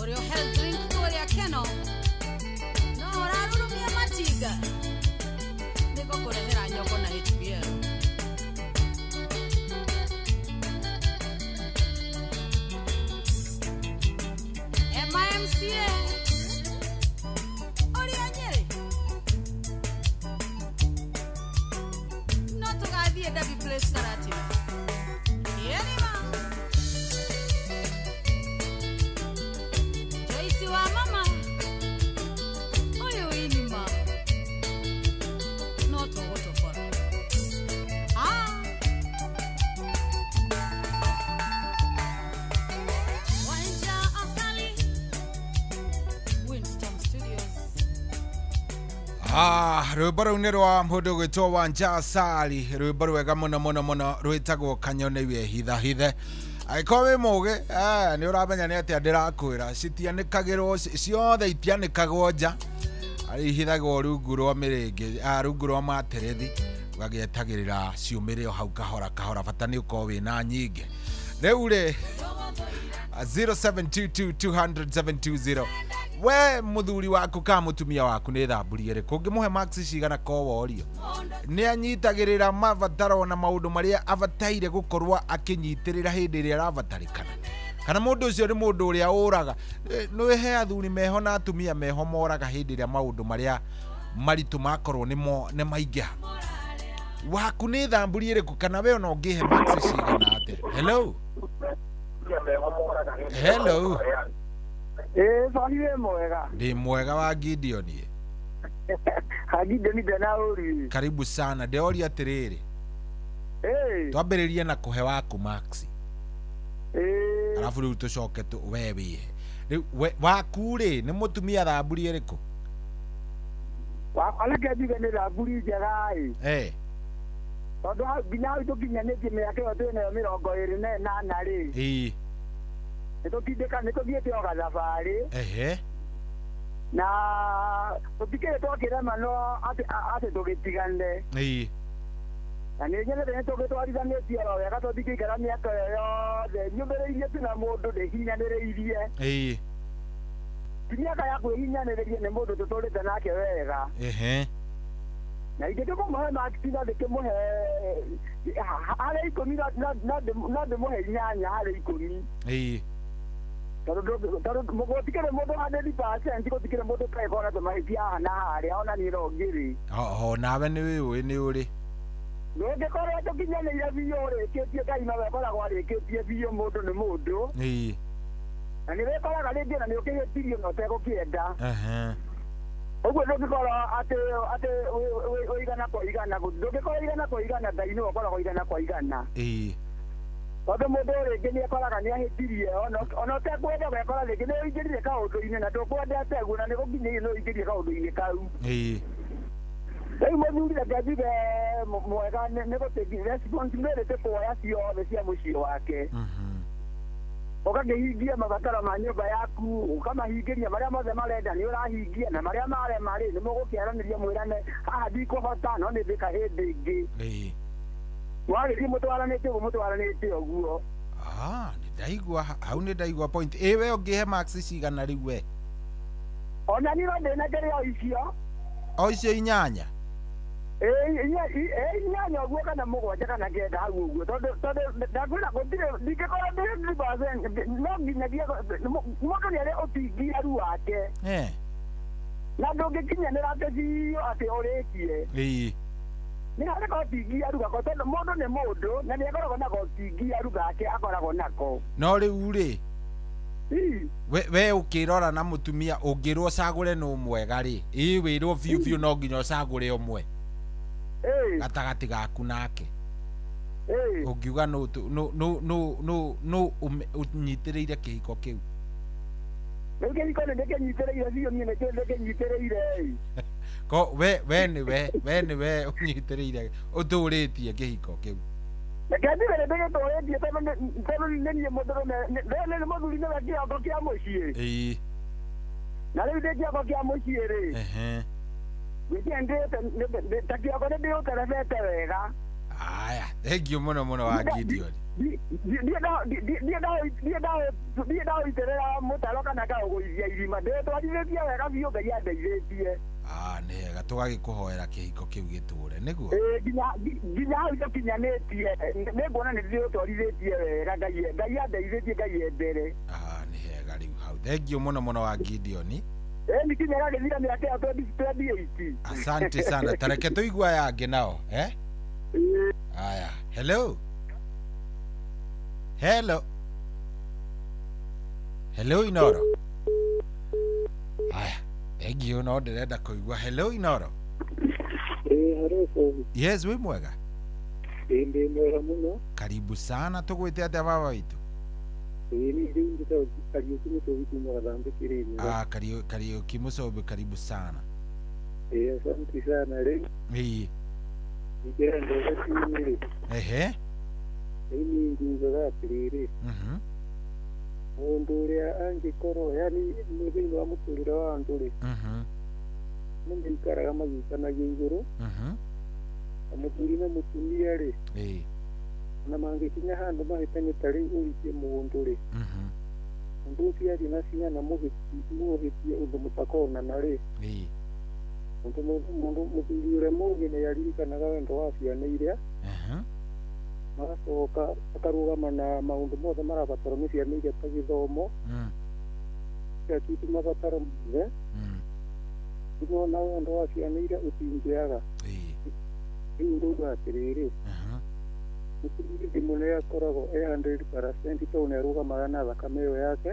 Oreo health drink kũrĩa Keno no ũrarurumia matinga nĩko kũrehera nyoko na HBL MIMCA Oreo Nyeri no tũgathiĩ Derby Place Karate Yenima Joyce wa mama Oyo inima no tũgũtũbora Wanja Asali Winston Studios rwĩmbo rũu nĩ rwa mũndũ gwĩtwo Wanja Asali rwĩmbo rwega mũno mũno mũno rwĩtagwo kanyone wehithahithe Aiko wĩ mũgĩ nĩ ũramenya nĩ atĩ ndĩrakwĩra citianĩkagĩrwo ciothe itianĩkagwo nja arihithagwo rungu rwa mĩrĩngĩ rungu rwa materethi ũgagĩetagĩrĩra ciumĩre o hau kahora kahora bata nĩ ũkorwo wĩna nyingĩ rĩu rĩ 0722200720 we muthuri waku ka mutumia waku nĩ thamburi ĩrĩkũ ũngĩmũhe max cigana koworio nĩ anyitagĩrĩra mabataro na maũndũ marĩa abataire gũkorwo akĩnyitĩrĩra hĩndĩ ĩrĩa arabatarĩkana kana mũndũ ũcio nĩ mũndũ ũrĩa ũraga nĩ he athuri meho na atumia meho moraga hĩndĩ ĩrĩa maũndũ marĩa maritũ makorwo nĩ maingĩha waku nĩ thamburi ĩrĩkũ kana we ona ũngĩhe max cigana atĩa hello hello Fahire mwega. Ndi mwega wa Gideon ye. Gideon bena uri. Karibu sana. Deori atiriri. Twambĩrĩrie na kũhe waku Max. Alafu rĩu tũcoke wewe. Rĩu waku rĩ nĩ mũtumia thamburi ĩrĩkũ? Aleke ndiga nĩ thamburi njega ĩ. Tondũ nginya tũkinyanĩtie mĩaka ĩyo twĩnayo 28 rĩ. Nĩtũthiĩte o gathabarĩ na tũtikĩrĩ twakĩrema no atĩ tũgĩtigane na nĩ nyendete nĩ tũgĩtwarithanĩtie oro wega tũtikĩikara mĩaka ĩyo yothe nyũmĩrĩirie tu na mũndũ ndĩhinyanĩrĩirie Miaka ya kwĩhinyanĩrĩria nĩ mũndũ tũtũrĩte nake wega. Na ingĩtua kũmũhe makisi no ndĩkĩmũhe harĩ 10 no ndĩmũhe 8 harĩ 10. Tondũ gũtikĩrĩ mũndũ 100% gũtikĩrĩ mũndũ ũtegũkora tũmahĩtia haha na harĩa ona niĩ no ngĩrĩ. Nawe nĩ ũrĩ. Ndũngĩkorwo tũkinyanĩire biũ ũrĩkĩtie Ngai no wekoragwo arĩkĩtie biũ mũndũ nĩ mũndũ. Na nĩ wĩkoraga rĩngĩ na nĩ ũkĩhĩtirio na ũtegũkĩenda. Ũguo ndũngĩkorwo atĩ ũigana kwa igana, ndũngĩkorwo igana kwa igana Ngai nĩwe ũkoragwo igana kwa igana. Tondũ mũndũ rĩngĩ nĩ ekoraga nĩ ahĩtirie ona ũtekwenda ũgekora rĩngĩ nĩ ũingĩrire kaũndũ-inĩ na ndũkwendete guo na nĩ gũkinyĩire nĩ ũingĩrire kaũndũ-inĩ kau. Rĩu mũthuri reke njuge mwega nĩ gũtĩki responsibility kuoya ciothe cia mũciĩ wake. Ũkakĩhingia mabataro ma nyũmba yaku, ũkamahingĩria marĩa mothe marenda nĩ ũrahingia na marĩa marema rĩ nĩ mũgũkĩaranĩria mwĩrane haha ndikũhota no nĩ thĩka hĩndĩ ĩngĩ. Mwagĩthiĩ mũtwaranĩte ũguo mũtwaranĩte ũguo. Nĩndaigua hau nĩndaigua point. We ũngĩhe max cigana rĩu we? Ona niĩ no ndĩnengere o icio. O icio 8? 8 ũguo kana 7 kana 9 hau ũguo tondũ ndakwĩra gũtirĩ ndingĩkorwo ndĩ 100% no nginyagia mũndũ nĩ arĩ ũtingiaru wake. Na ndũngĩkinyanĩra atĩ biũ atĩ ũrĩkie. Nĩ harĩ gotingiaru gako tondũ mũndũ nĩ mũndũ na nĩ akoragwo na gotingiaru gake akoragwo nako. No rĩu rĩ we ũkĩrora na mũtumia ũngĩrwo ũcagũre nũ mwega rĩ wĩrwo biũ no nginya ũcagũre ũmwe gatagatĩ gaku nake ũngiuga no ũnyitĩrĩire kĩhiko kĩu? Rĩu kĩhiko nĩ ndĩkĩnyitĩrĩire biũ niĩ nĩkĩo ndĩkĩnyitĩrĩire. Ko we nĩwe ũnyitĩrĩire ũtũrĩtie kĩhiko kĩu? Reke njuge nĩ ndĩgĩtũrĩtie tondũ nĩ niĩ mũndũrũme nĩ mũthuri nĩwe kĩhoko kĩa mũciĩ. Na rĩu ndĩ kĩhoko kĩa mũciĩ rĩ ta kĩhoko nĩ ndĩũterebete wega. Thengiũ mũno wa Gideon. Ndiĩ ndaũitĩrĩra mũtaro kana ngaũgũithia irima ndĩtwarithĩtie wega biũ Ngai andeithĩtie. Nĩ hega tũgagĩkũhoera kĩhiko kĩu gĩtũre nĩguo? Nginya hau tũkinyanĩtie nĩ nguona nĩ ndĩũtwarithĩtie wega Ngai andeithĩtie Ngai endere. Nĩ hega rĩu hau. Thengiũ mũno wa Gideon. Nĩ kinyaga gĩthira mĩaka ya 2028. Asante sana. Tareke tũigua yangĩ nao Aya, hello Inoro. Aya, thengiũ no ndĩrenda kũigua. Hello Inoro. Yes, wĩ mwega? Ndĩ mwega mũno. Karibu sana. Tũgwĩte atĩa baba witũ? Kariuki Musobe, karibu sana. Asante sana rĩ. Ningĩenda gũkinyĩrĩ. Nĩ ngugaga atĩrĩrĩ. Mũndũ ũrĩa angĩkorwo yani thĩinĩ wa mũtũrĩre wa andũ rĩ nĩ maikaraga magĩikanagia igũrũ na mũthuri na mũtumia rĩ na mangĩkinya handũ mahĩtania ta rĩu ũhikie mũndũ rĩ mũndũ ũcio athiĩ na ciana mũhĩtie ũndũ mũtakonana rĩ mũthuri ũrĩa mũgĩ nĩ aririkanaga wendo wa ciana iria magacoka akarũgama na maũndũ mothe marabatara nĩ ciana iria ta gĩthomo akitu mabataro mothe na wendo wa ciana iria ũtingĩaga rĩu ndauga atĩrĩrĩ mũtumia mũnene akoragwo 100% tondũ nĩ arũgamaga na thakame ĩyo yake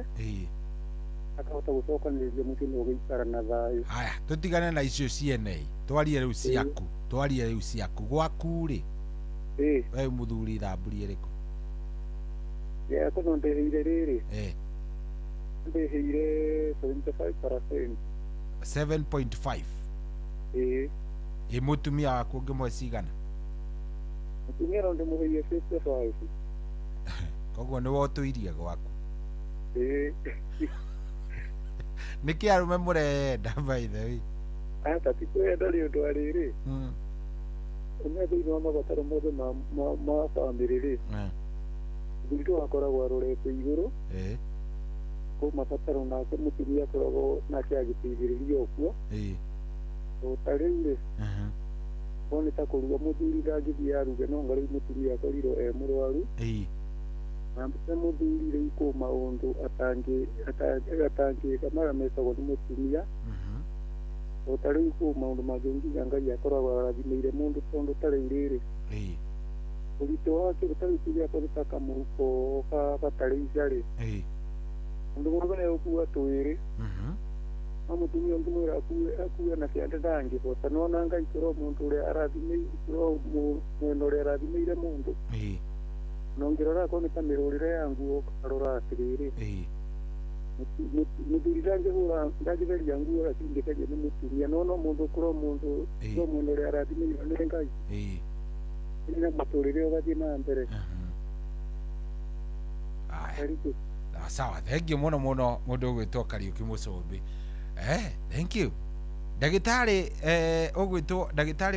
akahota gũcokanĩrĩria mũciĩ nĩ ũgĩikara na thayũ. Haya, tũtigane na icio ciene twarie rĩu ciaku gwaku rĩ we mũthuri thamburi ĩrĩkũ? Tondũ ndĩhĩire rĩrĩ ndĩhĩire 75%. 7.5? Mũtumia waku ngĩmwe cigana? Mũtumia no ndĩmũhĩire 55. Koguo nĩ wotũirie gwaku? Nĩkĩ arũme mũrenda by the way? Ti kwenda nĩ ũndũ wa rĩrĩ ũmwe thĩinĩ wa mabataro mothe ma bamĩrĩ rĩ mũthuri ndũgakoragwo arorete igũrũ ko mabataro nake mutumia koragwo nake agĩteithĩrĩria ũguo ũtarĩire wone ta kũruga mũthuri ndangĩthiĩ aruge no ngarĩ mũtumia akorirwo mũrwaru na mũthuri rĩu kũ maũndũ atangĩka mara metagwo nĩ mũtumia ũtarĩu kũ maũndũ mangĩ nginya Ngai akoragwo arathimĩire mũndũ tondũ tarĩu rĩrĩ ũritũ wake ũtarĩ tuge akorwo ta kamũhuko gatarĩ mũndũ mũndũ nĩ ũkua twĩrĩ na mũtumia ũngĩ mwĩra akue na kĩande ndangĩhota no na Ngai korwo mũndũ ũrĩa arathimĩire mwena ũrĩa arathimĩire mũndũ no ngĩrora akorwo nĩ ta mĩrũrĩre ya nguo karora atĩrĩrĩ mũthuri ndangĩtheria nguo acindĩkagia nĩ mũtumia no mũndũ korwo mũndũ no mwena ũrĩa arathimĩire nĩ Ngai ina mũtũrĩre ũgathiĩ na mbere. Sawa, thank you muno muno mundu gwitwo Kariuki Mucumbi. Thank you. Dagitari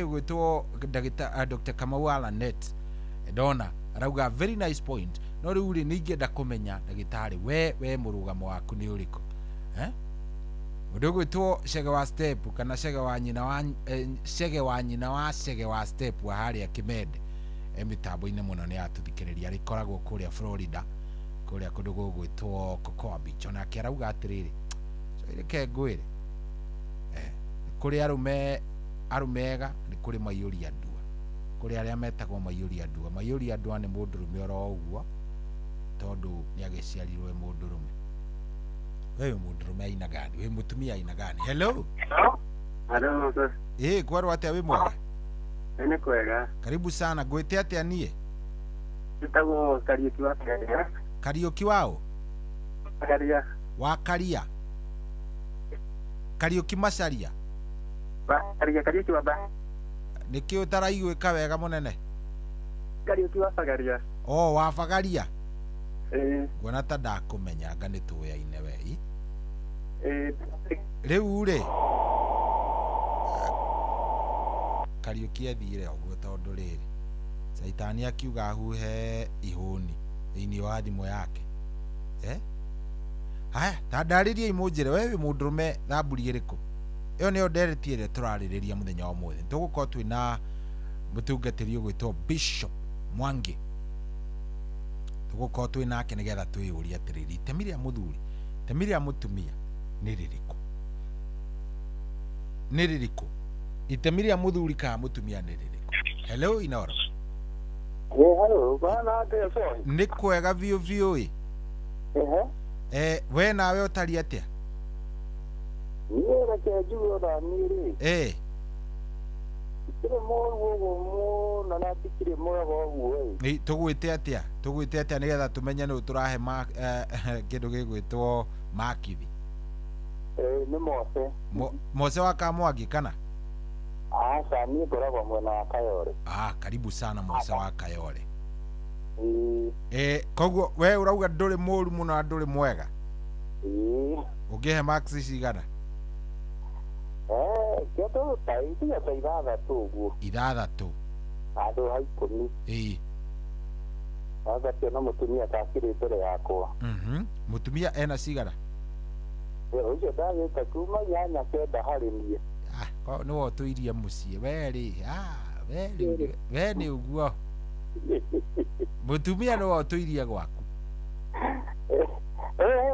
ugwitwo Dr. Kamau Alanet ndona arauga very nice point. No riu ri ningenda kumenya dagitari we murugamo waku ni uriko mundu gwitwo Chege wa Step kana Chege wa nyina wa Step wa haria Kimende mitambo-inĩ muno ni atuthikiriria rikoragwo kuria Florida kuria kundu gugwitwo Cocoa Beach ona kirauga atiriri so ireke ngwire kuri arumega ni kuri maiyuri andua kuri aria metagwo maiyuri andua ni mundurume oro uguo tondu ni agiciarirwe mundurume wewe mundurume aina gani wewe mutumia aina gani hello kwaro atia we mwega ene kwega karibu sana gwete atia nie nditagwo Kariuki wao Karia Kariuki Macharia Kariuki baba niki utaraiguika wega munene Kariuki wa Bagaria wa Bagaria ngona ta ndakumenya anga ni tuyaine wei riu ri Kariuki athire uguo tondu riri Saitani akiuga huhe ihuni thini wa thimo yake haya tandaririe imujire wewe mundurume thamburi iriku iyo niyo nderetie ire turaririria muthenya wa muthe tugukorwo twina mutungatiri ugwitwo Bishop Mwangi tugukorwo twinake nigetha twiyuria atiriri temiria muthuri temiria mutumia ni ririko itemiria muthuri ka mutumia ni ririko hello Inoro hello bana ateso ni kwega viu we nawe utari atia niera ke juo da miri kire mo na na tikire mo go ni tugwite atia nigetha tumenye ni turahe kindu gigwitwo makithi ni Mose wa Kamwangi kana ni ngoragwo mwena wa Kayore karibu sana Mose wa Kayore koguo we urauga nduri muru muno na nduri mwega ungihe max cigana kĩoto taithia ta ithathatũ handũ ha ikũmi agacio na mũtumia takĩrĩ mbere yakwa mũtumia ena cigana ũcio ndagĩte kuma 8 kenda harĩ niĩ nĩ wotũirie mũciĩ we nĩ ũguo mũtumia nĩ wotũirie gwaku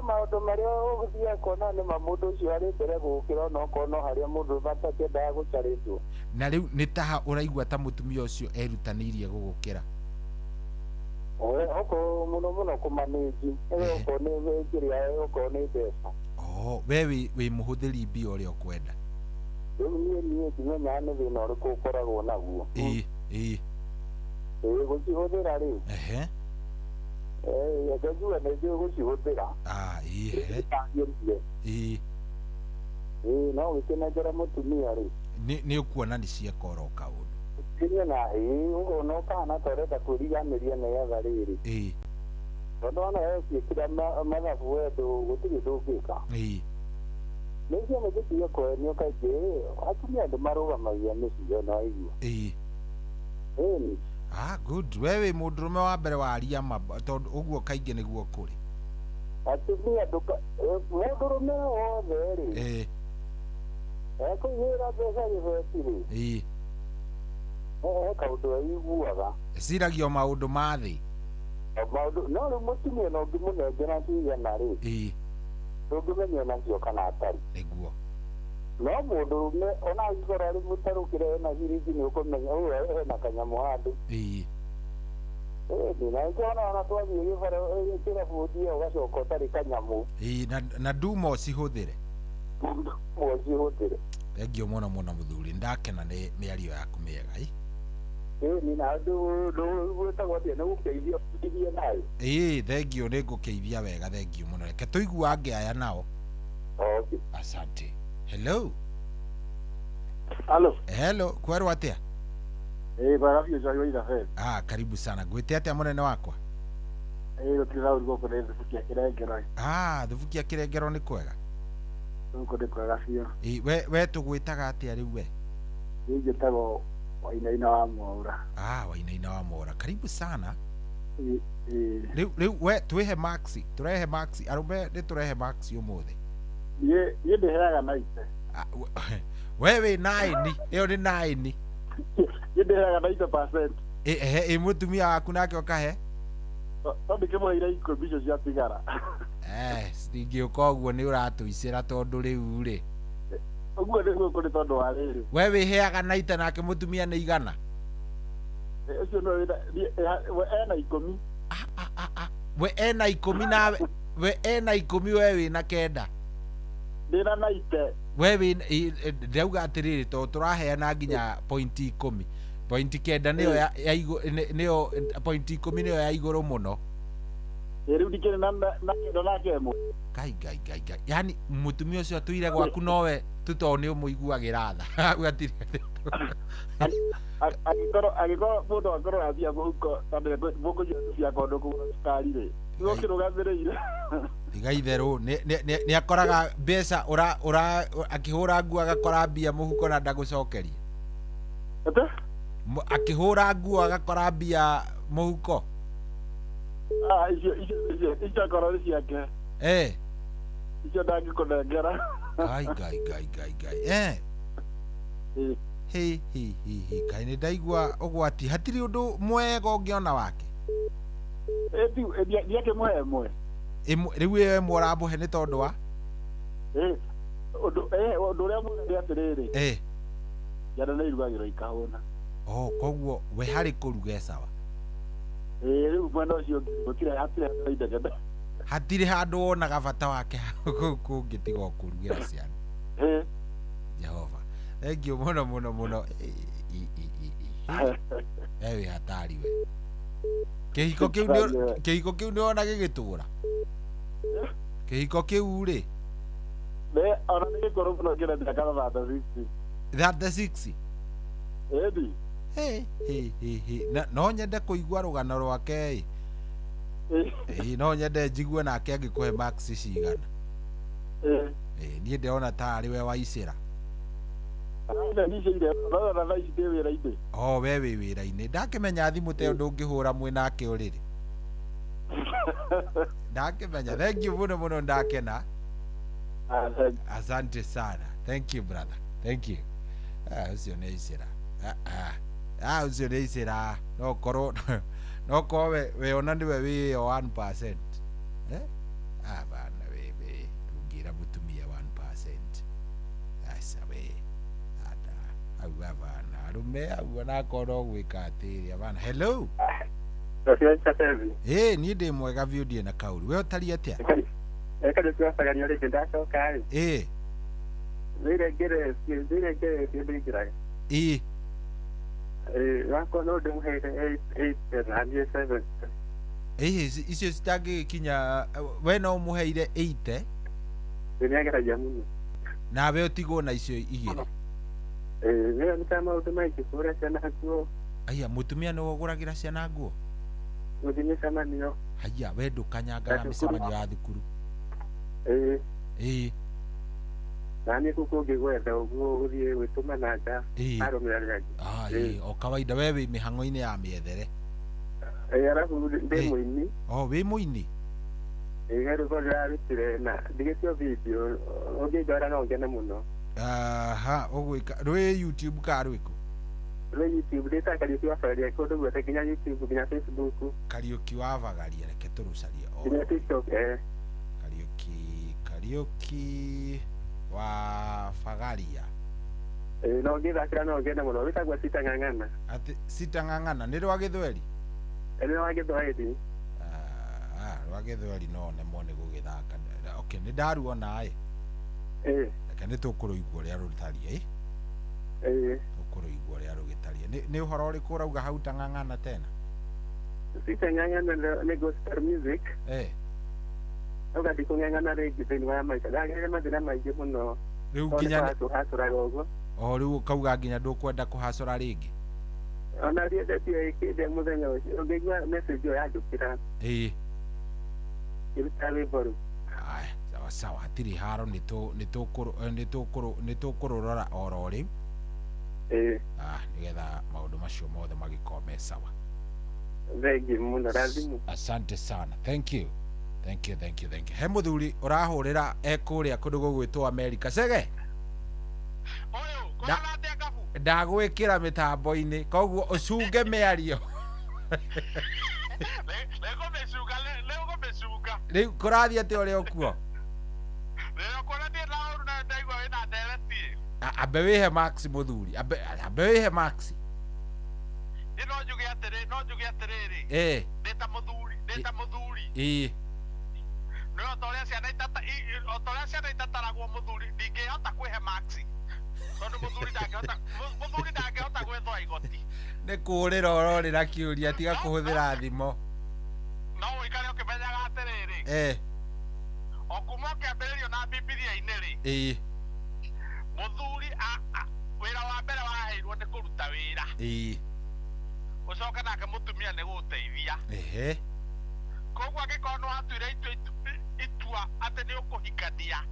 maũndũ marĩa ũgũthiĩ kuona nĩ mũndũ ũcio arĩ mbere gũkĩra no kono harĩa mũndũ matakĩendaga gũcarĩtwo na rĩu nĩ taha ũraigua ta mũtumia ũcio erutanĩirie gũgũkĩra oko mũno kũmanĩnji oko nĩ njĩra oko nĩ mbeca we wĩ mũhũthĩri mbia ũrĩa ũkwenda rĩu niĩ ndimenya nĩ thĩna ũrĩkũ ũkoragwo naguo gũcihũthĩra rĩu ngajua nĩ njũĩ gũcihũthĩra no gĩkenengera mũtumia rĩ nĩ ũkuona nĩ cieka oro kaũndũ na ũguo no kana torenda kwĩriganĩria nĩgetha rĩrĩ tondũ ona ciĩkĩra mathabu wendo gũtirĩ ndũngĩka nĩcio nĩgĩtige kwenio kaingĩ atumia andũ marũgamagia mĩciĩ na igua good we wĩ mũndũrũme wa mbere wa aria tondu ũguo kaingĩ nĩguo kũrĩ atumia mũndũrũme wothe rĩ ekũiyũra mbeca gĩbeti rĩ kaũndũ aiguaga eciragio maũndũ ma thĩ no rĩu mũtumia no ngĩmũnengera cigana rĩ ndũngĩmenya nacio kana atarĩ nĩguo no mũndũrũme ona angĩkorwo arĩ mũtarũkĩre na ciringi nĩ ũkũmenya ũyũ hena kanyamũ handũ na ngĩona ona twathiĩ gĩbara kĩrabu ũthiĩ ũgacoka ũtarĩ kanyamũ na nduma ũcihũthĩre ũcihũthĩre thengio mũno mũno mũthuri ndakena nĩ mĩario yaku mĩega na ndũgwĩtagwo atĩa nĩ gũkeithia ũkithie nayo thengio nĩ ngũkeithia wega thengio mũno reke tũiguange aya nao asante hello hello kwerwo atĩa barabio jwa irafe karibu sana gwĩte atĩa mũnene wakwa gũtirĩ ũrigũkũ nĩ thubukia kĩrengero thubukia kĩrengero nĩ kwega gũkũ nĩ kwega biũ we tũgwĩtaga atĩa rĩu we njĩtagwo Wainaina wa Mwaura Wainaina wa Mwaura karibu sana rĩu we twĩhe maxi tũrehe maxi arũme nĩ tũrehe maxi ũmũthĩ niĩ ndĩheaga naite we wĩ naĩni ĩyo nĩ naĩni niĩ ndĩheaga 90%. Ĩ mũtumia waku nake ũkahe tondũ kĩmũheire 10 icio ciatigara citingĩũka ũguo nĩ ũratũicĩra tondũ rĩu rĩ ũguo nĩguo kũrĩ tondũ wa rĩrĩ we wĩheaga naita nake mũtumia nĩ igana ũcio we ena 10 we ena 10 nawe we ena 10 we wĩna kenda ndĩna naite we ndauga atĩrĩrĩ tondũ tũraheana nginya point 10 point kenda nĩyo point 10 nĩyo ya igũrũ mũno rĩu ndikĩrĩ na kendo nake ĩmwe ngai yani mũtumia ũcio atũire gwaku nowe tũtoo nĩ ũmũiguagĩra tha angĩkorwo mũndũ akorwo athia mũhuko tondũ mũkũjia kondo kũgũra cukari rĩ gũkĩrũgamĩrĩire iga itherũ nĩ akoraga mbeca akĩhũra nguo agakora mbia mũhuko na ndagũcokeria akĩhũra nguo agakora mbia mũhuko icio akorwo nĩ ciake icio ndangĩkũnengera kaĩ nĩ ndaigua ũgwati hatirĩ ũndũ mwega ũngĩona wake ndiakĩmũhe ĩmwe rĩu ĩyo ĩmwe ũramũhe nĩ tondũ wa ũndũ ũrĩa mũnene nĩ atĩrĩrĩ ciana nĩ irugagĩrwo ikahũna koguo we harĩ kũruga sawa rĩu mwena ũcio hatirĩ handũ wonaga bata wake kũngĩ tiga kũrugĩra ciana Jehova thengio mũno mũno mũno wĩ hatari we kĩhiko kĩu nĩ wona gĩgĩtũũra kĩhiko kĩu rĩ ona nĩ gĩkorwo mũno nginya mĩaka 36 no nyende kũigua rũgano rwake no nyende njigue nake angĩkũhe max cigana niĩ ndĩrona ta arĩ we wa icĩra we wĩ wĩra-inĩ ndakĩmenya thimũ te ũndũ ũngĩhũra mwĩ nake ũrĩrĩ ndakĩmenya thank you mũno mũno ndakena asante sana thank you brother thank you ũcio nĩ icĩra ũcio nĩ icĩra no korwo we ona nĩwe wĩyo 1% bana wewe ndũngĩra mũtumia 1% aca we au abana arũme au onakorwo gwĩka atĩrĩ abana hello niĩ ndĩ mwega biũ ndiĩ na kaũru we ũtariĩ atĩa icio citangĩkinya we no ũmũheire 80 nĩageragia mũno nawe ũtigwo na icio igĩrĩ nĩta maũndũ maingĩ kũgũra ciana nguo mũtumia nĩwe ũgũragĩra ciana nguo gũthiĩ mĩcemanio we ndũkanyangaga mĩcemanio ya thukuru naniĩ kũu kũngĩ gwetha ũguo gũthiĩ gwĩtũma na nja arũmĩrĩra o kawaida we wĩ mĩhang'o-inĩ ya mĩethere arabu ndĩ mũini wĩ mũini Heru ko rarutire na ndigetio video ongejora no ngene muno. Aha, ogwika rwe YouTube ka rwiko. Rwe YouTube data Kariuki wa Fagaria ko ndo gwete kinya YouTube kinya Facebook. Kariuki wa Fagaria reke turucarie. Kinya TikTok Kariuki wa Fagaria. No ngithakira no ngene muno witagwa Sitang'ang'ana. Ati Sitang'ang'ana ni rwa Githweri? Ni rwa Githweri. Rwa Githweri no ne mone gugithaka. Okay, ni ndaruona ai. Reke ni tukuruigwa ria rutarie tukuruigwa ria rugitarie ni uhoro uri kurauga hau Tang'ang'ana tena? Sitang'ang'ana ni gospel music. Oga dikung'ang'ana regi thini wa maisha ndagire mathina maingi muno riu nginya tuhacuraga uguo riu ukauga nginya ndukwenda kuhacura ringi ona riendetie ikinde muthenya ucio ngigua message yo yandukira iruta rwimbo sawa sawa hatiri haro nitukururora oro riu nigetha maundu macio mothe magikome sawa. Thank you muno razimu. Asante sana. Thank you. He muthuri urahurira ekuria kundu gugwitwo America sege ndagwikira mitambo-ini koguo ucunge miario riu kurathie ati uri okuo ambe wihe max muthuri ambe wihe max no njuge atiriri ndita muthuri no otoria ciana itataragwo muthuri ndingihota kwihe maxi tondu muthuri ndangihota gwethwa igoti ni kurira urorira kiuria tiga kuhuthira thimo no wikare ukimenyaga atiriri okuma ukiambiririo na bibilia-ini ri muthuri wira wa mbere waheirwo ni kuruta wira ucoka nake mutumia ni guteithia koguo angikorwo ni watuire itua ati ni ukuhikania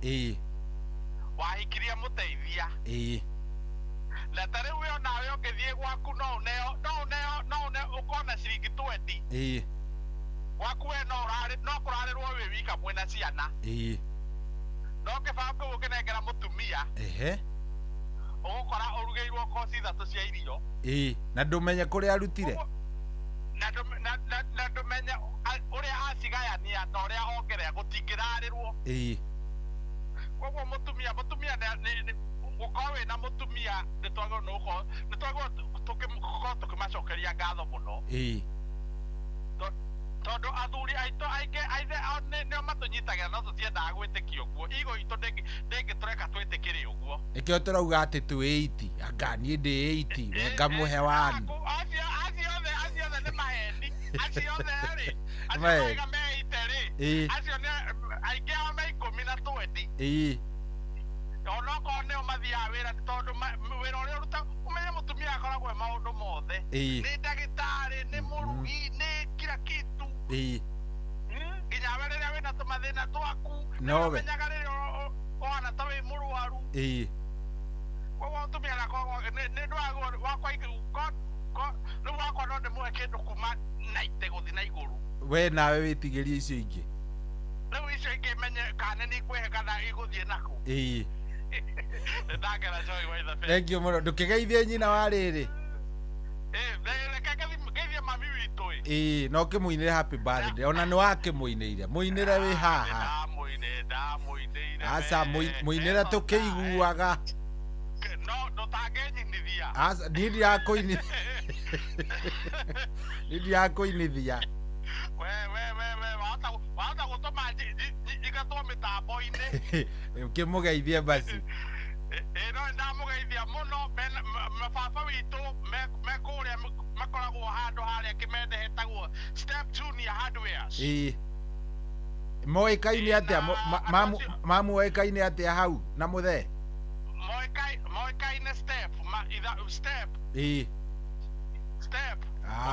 wahikirie muteithia na ta riu we nawe ungithie gwaku no uneo ukona ciringi 20 gwaku we no kurarirwo wi wika mwina ciana no kibanga ukinengera mutumia ugukora urugeirwo koci 3 cia irio na ndumenye kuria arutire na ndumenya uria acigayania na uria ongerea gutingirarirwo koguo mutumia gukorwo wina mutumia nitwagwo tukimacokeria ngatho muno tondu athuri aitu aithe nio matunyitagira no tutiendaga gwitikio guo igo itu ndingitureka twitikire uguo ikio turauga ati twiti anga nie ndi 80 wenga muhe wani acio othe ni maheni acio othe ri acio maiga meite ri acio ni aingi ao me 10 na 20 onokorwo nio mathiaga wira tondu wira uria uruta umenye mutumia akoragwo e maundu mothe ni ndagitari ni murugi ni kila kitu nginya we riria wina tumathina twaku nomenyaga riria wana ta wi murwaru koguo mutumia nakoragwo ni ndwagwo wakwa riu wakwa no ndimuhe kindu kuma 90 guthi na iguru we nawe witigirie icio ingi riu icio ingi menye kana ni kwihe kana iguthie naku thank you muno ndukigeithie nyina wa riri mami witu no kimuinire happy birthday ona ni wakimuinire muinire wi haha asa muinire tukiguaga no ndutangenyinithia asa ndiakuinithia wahota gutuma igatwo mitambo-ini ukimugeithie basi no ndamugeithia muno mababa witu mekuria makoragwo handu haria kimende hetagwo Step Junior Hardwares moikaine atia mamu oikaine atia hau na muthe moikaine Step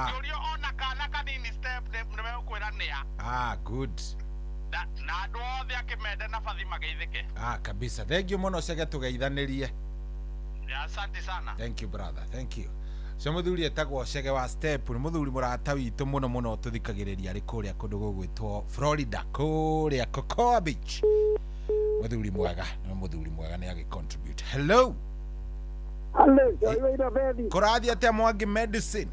ukiurio ona kana kanini Step nimegukwira nia good na andu othe akimende na bathi mageithike kabisa thank you muno cege tugeithanirie asante sana thank you brother thank you cio muthuri etagwo Chege wa Step ni muthuri murata witu muno tuthikagiriria ri kuria kundu gugwitwo Florida kuria Cocoa Beach. Muthuri mwega ni agi contribute. Hello Kurathi atia Mwangi Medicine.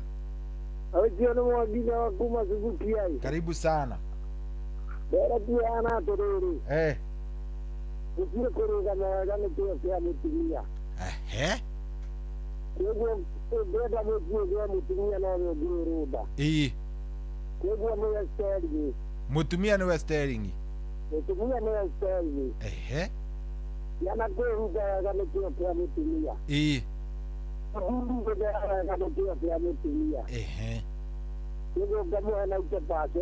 Awejiona Mwangi na kuma Suzuki ai. Karibu sana. Bera piana torori. Usire kuruga na gani kwa mutumia. Kwego beda mujue mutumia na nguruda. Kwego mwe sterling. Mutumia ni wa sterling. Mutumia ni wa sterling. Yana kuruga gani kwa mutumia. Kwego kama na 80%.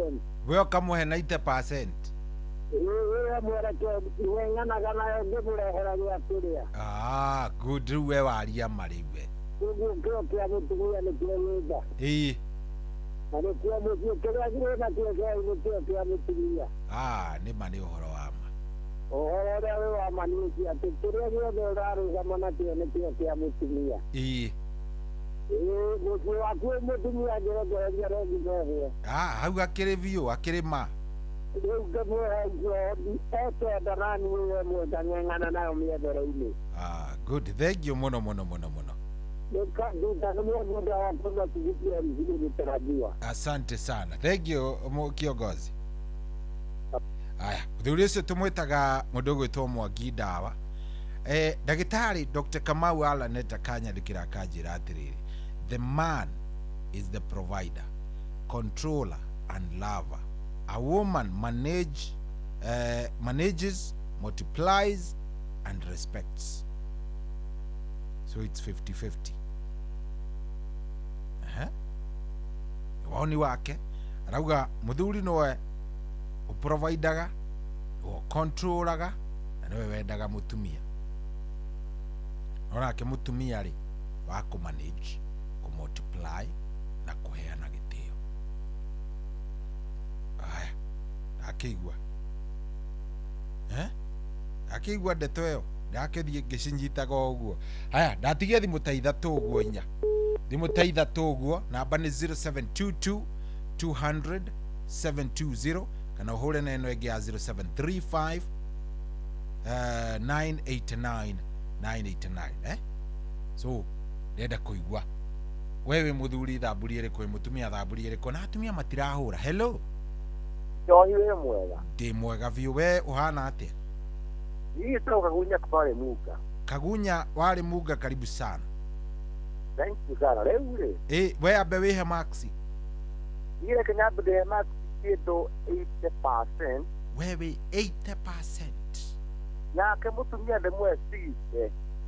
Wewe kama hena 80%. Good. We waria mariwe. Ni mani uhoro wa ma. Uhoro wa ma ni cia tukiria gyo raru zamana tione kia mutumia. Hau akiri view akiri ma. Good. Thank you mono. Asante sana. Thank you kiongozi. Aya, thulise tumwitaga mundu gwitwo Mwangi Dawa. Dagitari Dr. Kamau Alaneta Kanya dikira kanjira atiriri. The man is the provider, controller and lover. A woman manages, multiplies and respects. So it's 50-50. Woni wake arauga muthuri nowe uprovidaga, o controllaga na niwe wendaga mutumia. Nona ke mutumia ri wa ku manage, ku multiply na kuheana gitio. Aya, akigwa. Akigwa ndeto yo, ndakethie ngicinjitaga uguo. Aya, ndatigia thimu ta ithatu uguo inya. Thimu ta ithatu uguo, namba ni 0722 200 720 kana hore na eno ege ya 0735 989 989. So ndenda kuigwa wewe muthuri thamburi iri kwi mutumia thamburi iri ko na atumia matirahura. Hello Johi we mwega. Ndi mwega biu. We uhana atia? Hii to Kagunya kwale Muga. Kagunya wale Muga, karibu sana. Thank you sana. Leure we abe we maxi ile Kenya bede maxi kido 80%. Wewe 80%. Ya ke mutumia de mwe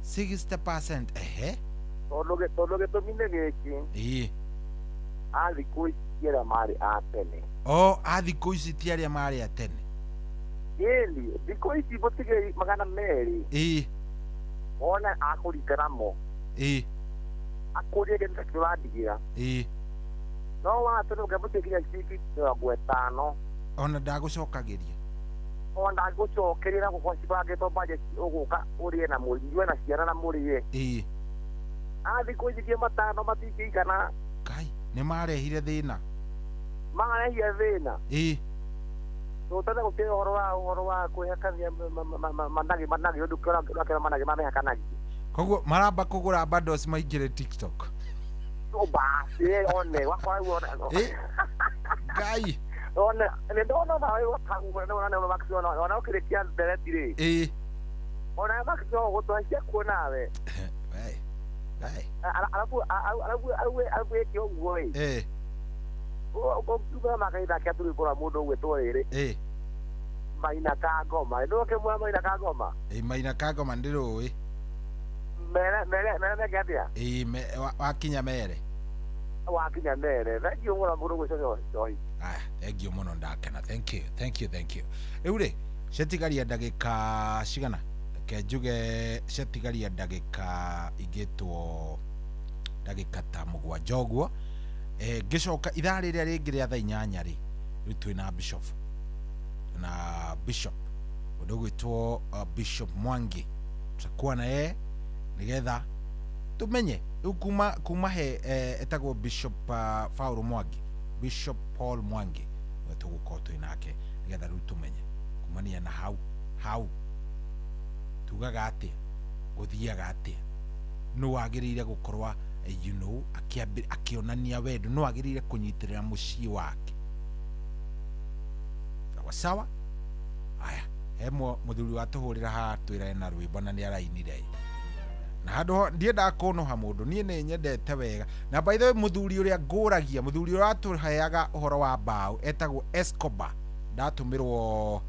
60%. Tologe to mine geki. Ali kuisikia mari atene. Athi kuisitia mari atene. Yeli, bikoisi botige magana meri. Ona akuri gramo. Akuri genda kiwadigira. No wa tono gabutegira kiki gwetano. Ona ndagucokagiria. Ona ndagucokerera gukwacibage to baje uguka uri na muri na ciara na muri Athi kuisikia matano matiki kana. Kai, ni marehire thina. Marehire thina. So tada ko ke horwa ko yakanya managi odu kora managi mamehakanagi. Koguo maramba kugura bundles maingire TikTok. One wakwa wona. Gai. One ne dono na wewe wakangu na wakiona ona okirekia directly. Ona makio gutwashia kuonawe. Alafu ekyo ngoi. Kuba makaida kia tuli kora mundu gwetwo riri. Maina Kagoma. Ndio ke mwa Maina Kagoma. Maina Kagoma ndiro mere gatia. Wakinya mere. Wakinya mere. Thagio ngora mundu gwetwo joy. Thagio muno ndakena. Thank you. Eure shetigaria ndagika cigana. Ke njuge shetigaria ndagika igitwo ndagika ta mugwa joguo. Gicoka ithaa riria ringi ria thaa 8 ri twina bishop mundu gwitwo Bishop Mwangi tutakuwa na nigetha tumenye kuma he etagwo Bishop Paulo Mwangi, Bishop Paul Mwangi tugukoto inake nigetha riu tumenye kumania na hau tugaga atia guthiaga atia no wagirire gukorwa akionania wendo no wagirire kunyitirira mucii wake sawa. Aya hemo muthuri watuhurira ha twira na rwimbo na ni arainire na hado ndienda kunoha mundu nie ni nyendete wega na by the way muthuri uria nguragia muthuri uratuheaga uhoro wa mbao etagwo Escobar ndatumirwo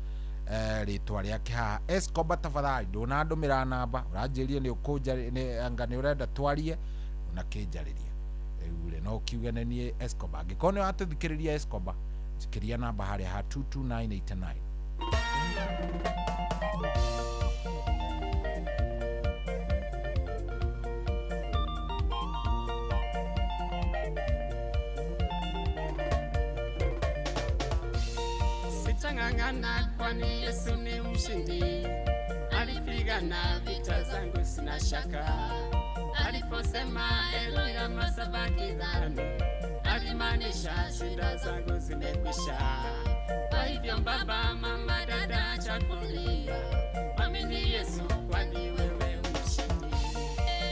ritwa riake ha Escobar tafadhali ndona ndumira namba uranjirie ni ukunjaria ni anga ni urenda twarie na kinjariria ule no kiugane ni Escobar ngikone atuthikiriria Escobar sikiria namba haria ha 22989 Sitang'ang'ana kwani Yesu ni mshindi, alipigana vita zangu sina shaka, aliposema Elia masabaki dhani, alimaanisha shida zangu zimekwisha. Kwa hivyo baba, mama, dada, chakulia, mwamini Yesu kwani wewe mshindi.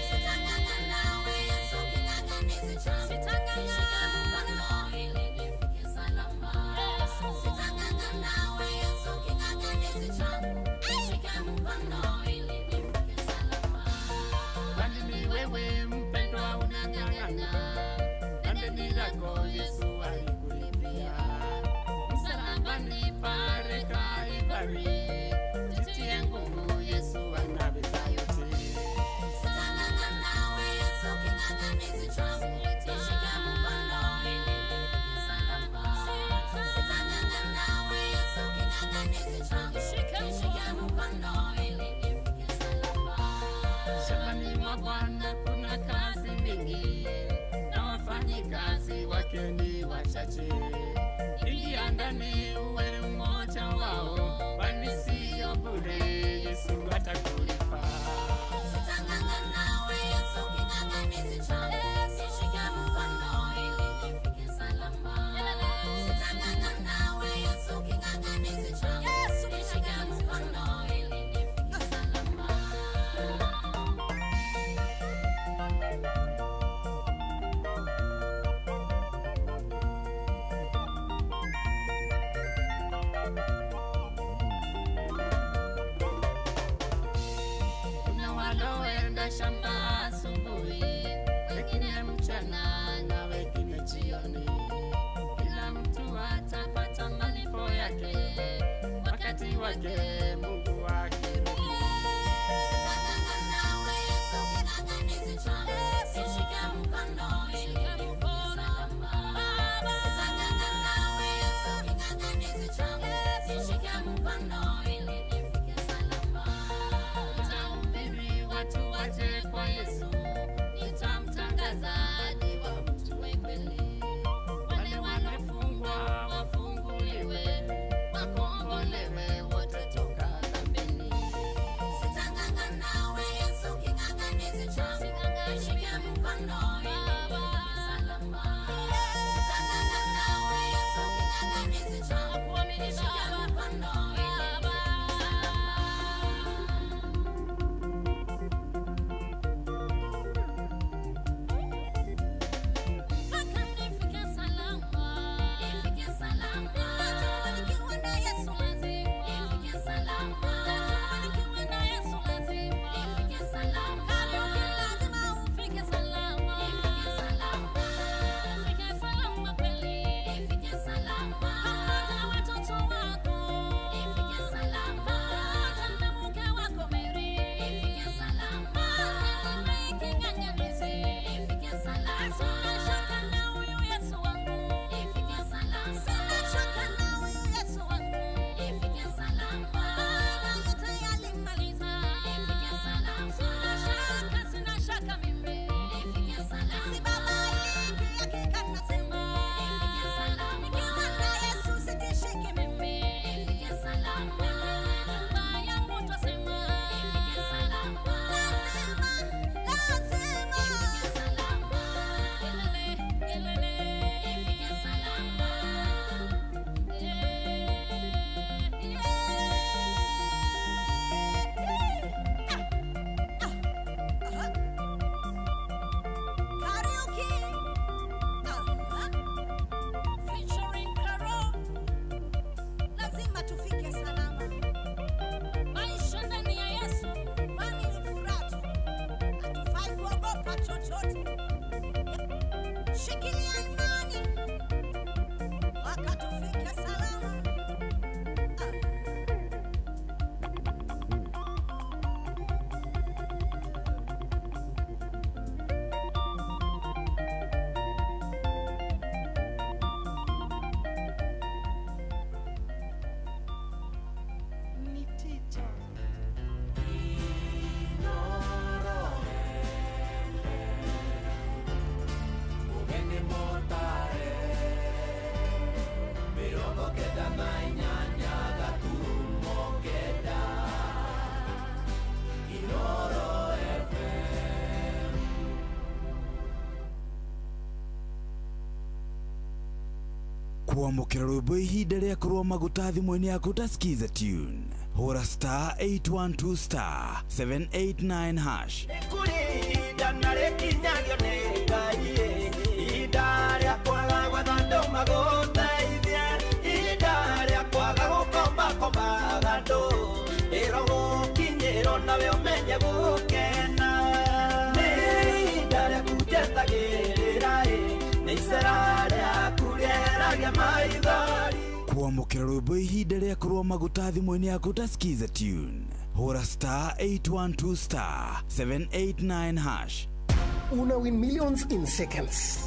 Sitang'ang'ana we Yesu king'ang'anizi changu, sitang'ang'ana mkono ili nifike salama. Sitang'ang'ana we Yesu king'ang'anizi changu, shika mkono ili nifike salama. Kwani ni wewe mpendwa unang'ang'ana, na deni lako Yesu alikulipia. Msalabani pale Kalvari, jitie nguvu, Yesu anaweza yote. Sitang'ang'ana we Yesu king'ang'anizi changu, shika mkono ili nifike salama. Sitang'ang'ana we Yesu king'ang'anizi changu, shika mkono ili nifike salama. Shambani mwa Bwana kuna kazi mingi, na wafanyikazi wake ni wachache. Ingia ndani uwe mmoja wao, kwani sio bure, Yesu atakulipa. Sitang'ang'ana we Yesu king'ang'anizi changu, shika mkono ili nifike salama. Sitang'ang'ana we Yesu king'ang'anizi changu, shika mkono ili nifike salama. Kuna waloenda shamba asubuhi, wengine mchana na wengine jioni. Kila mtu atapata malipo yake wakati wake Mungu akirudi. Sitang'ang'ana we Yesu king'ang'anizi changu, shika mkono ili nifike salama. Sitang'ang'ana we Yesu king'ang'anizi changu, shika mkono ili nifike salama. Nitahubiri watu waje kwa Yesu, nitamtangaza hadi wamjue kweli. Wale waliofungwa wafunguliwe, wakombolewe wote toka Shikilia imani wakati ufike salama. Kuamukira rwimbo ihinda rĩa kũrũa maguta thimũ-inĩ yaku utasikiza tune. Hũra star 812 star 789 hash. Kuamukira rwimbo ihinda rĩa kũrũa maguta thimũ-inĩ yaku utasikiza tune. Hũra star 812 star 789 hash. Una win millions in seconds.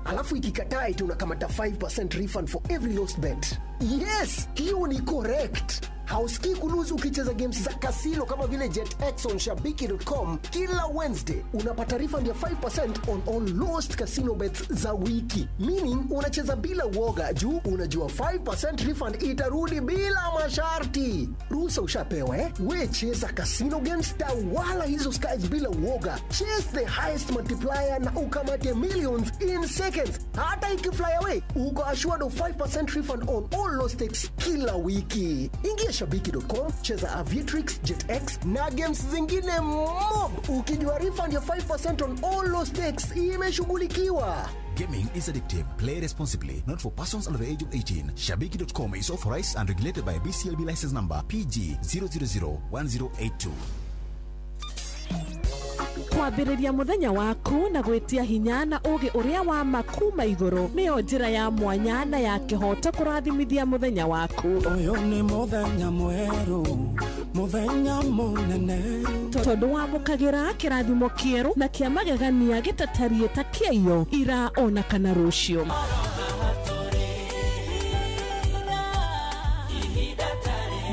Alafu ikikataa eti unakamata 5% refund for every lost bet. Yes, hiyo ni correct. Hausikii kuluzu ukicheza games za casino kama vile JetX on Shabiki.com. Kila Wednesday unapata refund ya 5% on all lost casino bets za wiki. Meaning unacheza bila uoga juu unajua 5% refund itarudi bila masharti. Ruhusa ushapewa We cheza casino games wala hizo skies bila uoga. Chase the highest multiplier na ukamate millions in seconds. Hata ikifly away, uko assured of 5% refund on all lost stakes kila wiki. Ingia Shabiki.com, cheza Aviatrix, JetX na games zingine mob. Ukijua refund ya 5% on all lost stakes imeshughulikiwa. Gaming is addictive. Play responsibly. Not for persons under the age of 18. Shabiki.com is authorized and regulated by BCLB license number PG 0001082. Kwambĩrĩria muthenya waku na gwetia hinya na ũgĩ ũrĩa wa makuma igũrũ nĩyo njĩra ya mwanya na ya kĩhoto kũrathimithia muthenya waku. Ũyũ nĩ muthenya mwerũ, muthenya mũnene. Tondũ wamũkagĩra kĩrathimo kĩerũ na kĩa magegania gĩtatariĩ ta kĩayo ira ona kana rũciũ.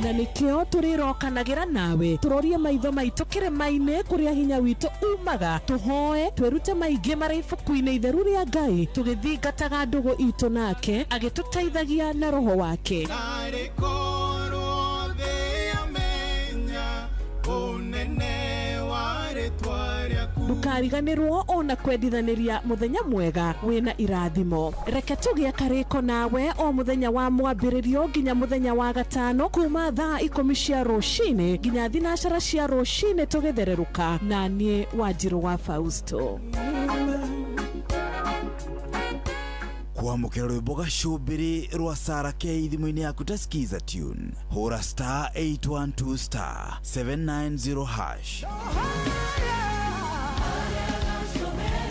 Na nikio turirokanagĩra nawe turorie maitho maitũ kĩrĩma-inĩ kũrĩa hinya witũ umaga tuhoe twĩrute maingĩ marĩ ibuku-inĩ itheru rĩa Ngai tũgĩthingataga ndũgũ itũ nake agĩtũteithagia na roho wake. Ndukariganĩrwo ona kwendithanĩria muthenya mwega wĩna irathimo. Reke tũgĩe karĩko nawe o muthenya wa mwambĩrĩrio nginya muthenya wa gatano kuma thaa 10 cia rũcinĩ nginya thinacara cia rũcinĩ tũgĩthererũka na niĩ Wanjirũ wa Fausto. Kuamukira rwimbo gacũmbĩrĩ rwa Sarah K thimũ-inĩ yaku utasikiza tune. Hũra star 812 star 790 hash.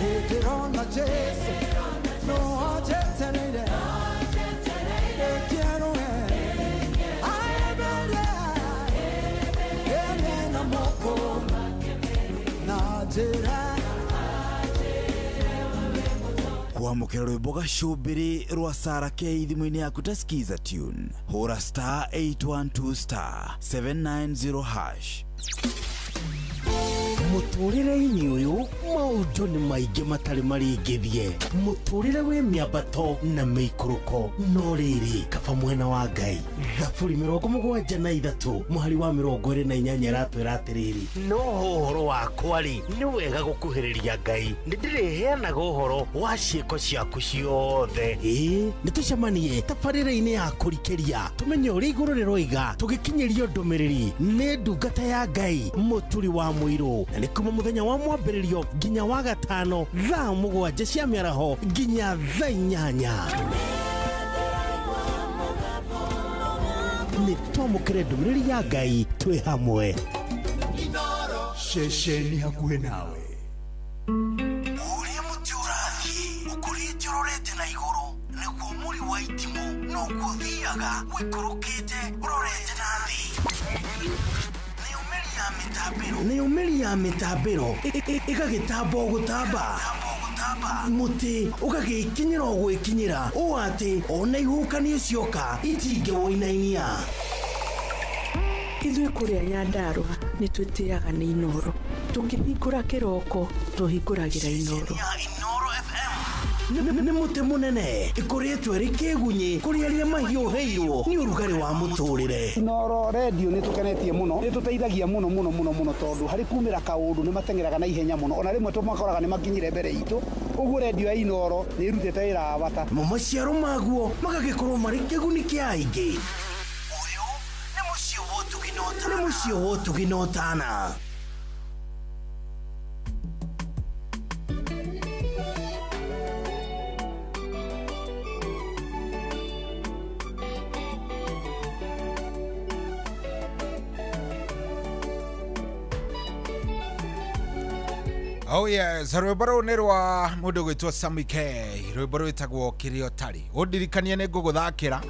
Eterona Jesu, no ajetenere. Quiero na moko na jera. Kuamukira rwimbo gacũmbĩrĩ rwa Sarah K thimũ-inĩ yaku utasikiza tune. Hũra star 812 star 790 hash. Mũtũrĩre-inĩ ũyũ maũndũ nĩ maingĩ matarĩ maringithie. Mũtũrĩre wĩ mĩambato na mĩikũrũko no rĩrĩ kaba mwena wa Ngai. Thaburi 73 mũhari wa 28 ratwĩra atĩrĩrĩ, no ũhoro wakwa rĩ nĩ wega gũkuhĩrĩria Ngai, nĩ ndĩrĩheanaga ũhoro wa ciĩko ciaku ciothe. Nĩ tũcemanie tabarĩra-inĩ ya kũrikĩria tũmenye ũrĩa igũrũ rĩroiga tũgĩkinyĩrio ndũmĩrĩri nĩ ndungata ya Ngai mũturi wa mũirũ. Na nĩ kuma muthenya wa mwambĩrĩrio nginya wa gatano thaa 7 cia mĩaraho nginya thaa 8. Nĩ twamũkĩre ndũmĩrĩri ya Ngai twĩ hamwe. Shesheni hakuhe nawe. no kuthiaga wikurukite urorete nathi nĩ umĩri ya mĩtambĩro ĩgagĩtamba gũtamba mũtĩ ũgagĩkinyĩra gwĩkinyĩra ũũ atĩ ona ihukanio cioka itingĩwoinainia. Ithuĩ kũrĩa Nyandarua nĩ twĩtĩaga nĩ Inooro. Tũngĩhingũra kĩroko tũhingũragĩra Inooro. Nĩ mũtĩ mũnene ĩkoretwo ĩrĩ kĩgunyi kũrĩ arĩa mahiũhĩirwo nĩ ũrugarĩ wa mũtũrĩre. Inooro radio nĩ tũkenetie mũno, nĩ tũteithagia mũno tondũ harĩ kumĩra kaũndũ nĩ matengeraga na ihenya mũno, ona rĩmwe tũmakoraga nĩ makinyire mbere itũ. Ũguo radio ya Inooro nĩ ĩrutĩte wĩra wa bata. Maciaro maguo magagĩkorwo marĩ kĩguni kĩa aingĩ. Ũyũ nĩ mũciĩ wa Ũtugi na Ũtana. Oh yes, rwĩmbo nĩ rwa mũndũ gwĩtwo Sammy K. Rwĩmbo rwĩtagwo kĩrĩa ũtarĩ. Ũndirikanie nĩ ngũgũthakĩra.